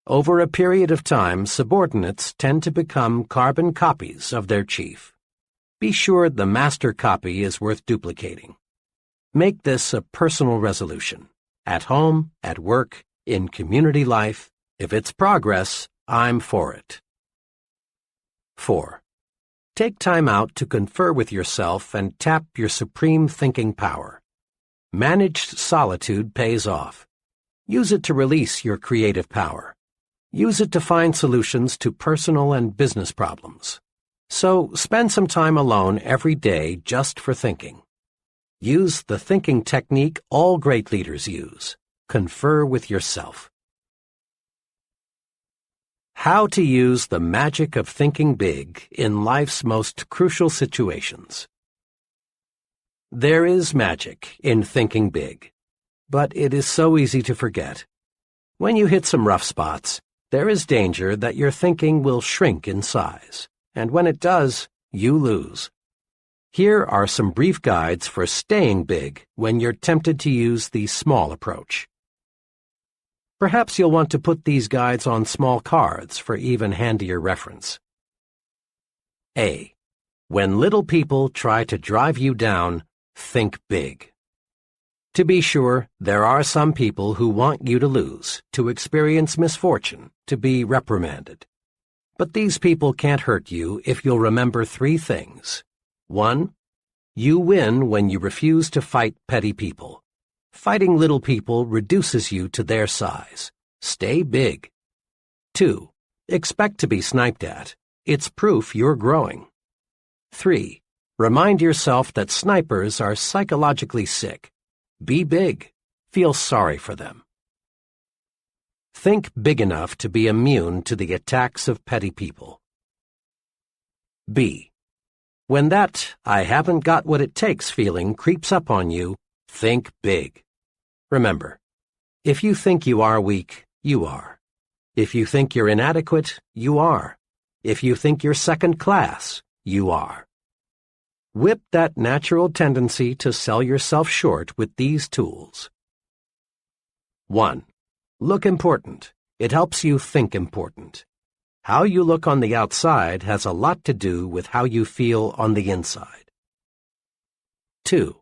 Over a period of time, subordinates tend to become carbon copies of their chief. Be sure the master copy is worth duplicating. Make this a personal resolution. At home, at work, in community life, if it's progress, I'm for it. 4. Take time out to confer with yourself and tap your supreme thinking power. Managed solitude pays off. Use it to release your creative power. Use it to find solutions to personal and business problems. So spend some time alone every day just for thinking. Use the thinking technique all great leaders use. Confer with yourself. How to use the magic of thinking big in life's most crucial situations. There is magic in thinking big, but it is so easy to forget. When you hit some rough spots, there is danger that your thinking will shrink in size, and when it does, you lose. Here are some brief guides for staying big when you're tempted to use the small approach. Perhaps you'll want to put these guides on small cards for even handier reference. A. When little people try to drive you down, think big. To be sure, there are some people who want you to lose, to experience misfortune, to be reprimanded. But these people can't hurt you if you'll remember 3 things. 1. You win when you refuse to fight petty people. Fighting little people reduces you to their size. Stay big. 2. Expect to be sniped at. It's proof you're growing. 3. Remind yourself that snipers are psychologically sick. Be big. Feel sorry for them. Think big enough to be immune to the attacks of petty people. B. When that I haven't got what it takes feeling creeps up on you, think big. Remember, if you think you are weak, you are. If you think you're inadequate, you are. If you think you're second class, you are. Whip that natural tendency to sell yourself short with these tools. 1. Look important. It helps you think important. How you look on the outside has a lot to do with how you feel on the inside. 2.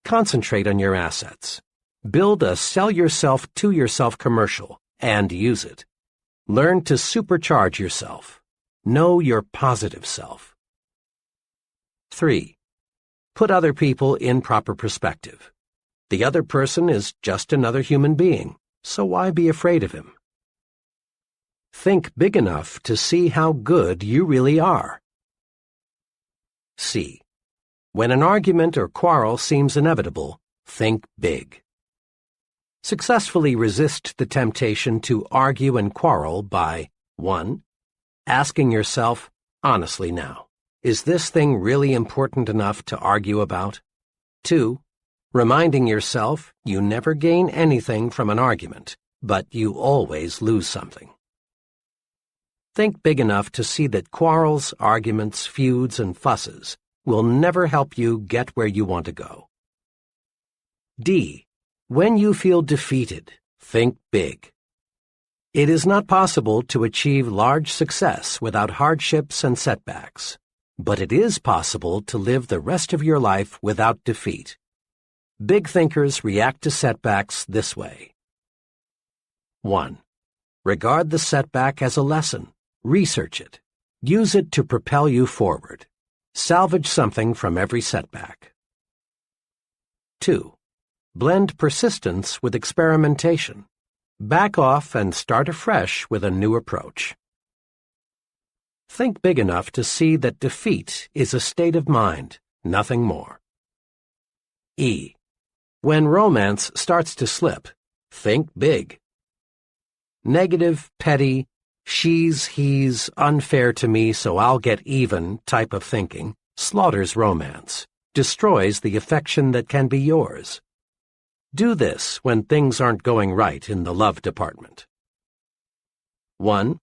Concentrate on your assets. Build a sell yourself to yourself commercial and use it. Learn to supercharge yourself. Know your positive self. 3. Put other people in proper perspective. The other person is just another human being, so why be afraid of him? Think big enough to see how good you really are. C. When an argument or quarrel seems inevitable, think big. Successfully resist the temptation to argue and quarrel by 1. Asking yourself, honestly now, is this thing really important enough to argue about? 2. Reminding yourself you never gain anything from an argument, but you always lose something. Think big enough to see that quarrels, arguments, feuds, and fusses will never help you get where you want to go. D. When you feel defeated, think big. It is not possible to achieve large success without hardships and setbacks, but it is possible to live the rest of your life without defeat. Big thinkers react to setbacks this way. 1. Regard the setback as a lesson. Research it. Use it to propel you forward. Salvage something from every setback. 2. Blend persistence with experimentation. Back off and start afresh with a new approach. Think big enough to see that defeat is a state of mind, nothing more. E. When romance starts to slip, think big. Negative, petty, she's, he's, unfair to me so I'll get even type of thinking slaughters romance, destroys the affection that can be yours. Do this when things aren't going right in the love department. 1.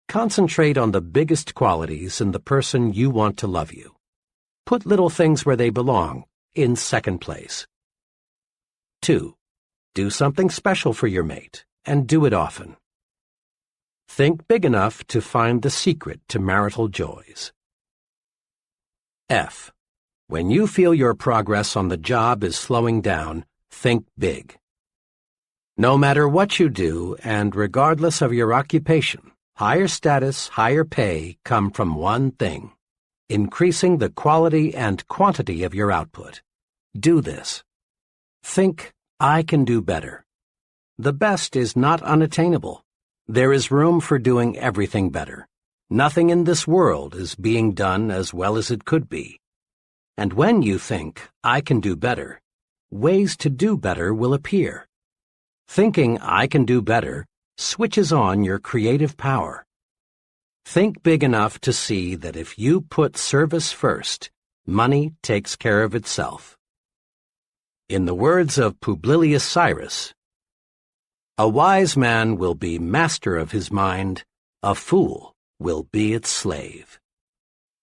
Concentrate on the biggest qualities in the person you want to love you. Put little things where they belong, in second place. 2. Do something special for your mate, and do it often. Think big enough to find the secret to marital joys. F. When you feel your progress on the job is slowing down, think big. No matter what you do, and regardless of your occupation, higher status, higher pay come from one thing: increasing the quality and quantity of your output. Do this. Think, I can do better. The best is not unattainable. There is room for doing everything better. Nothing in this world is being done as well as it could be. And when you think, I can do better, ways to do better will appear. Thinking I can do better switches on your creative power. Think big enough to see that if you put service first, money takes care of itself. In the words of Publilius Cyrus, a wise man will be master of his mind, a fool will be its slave.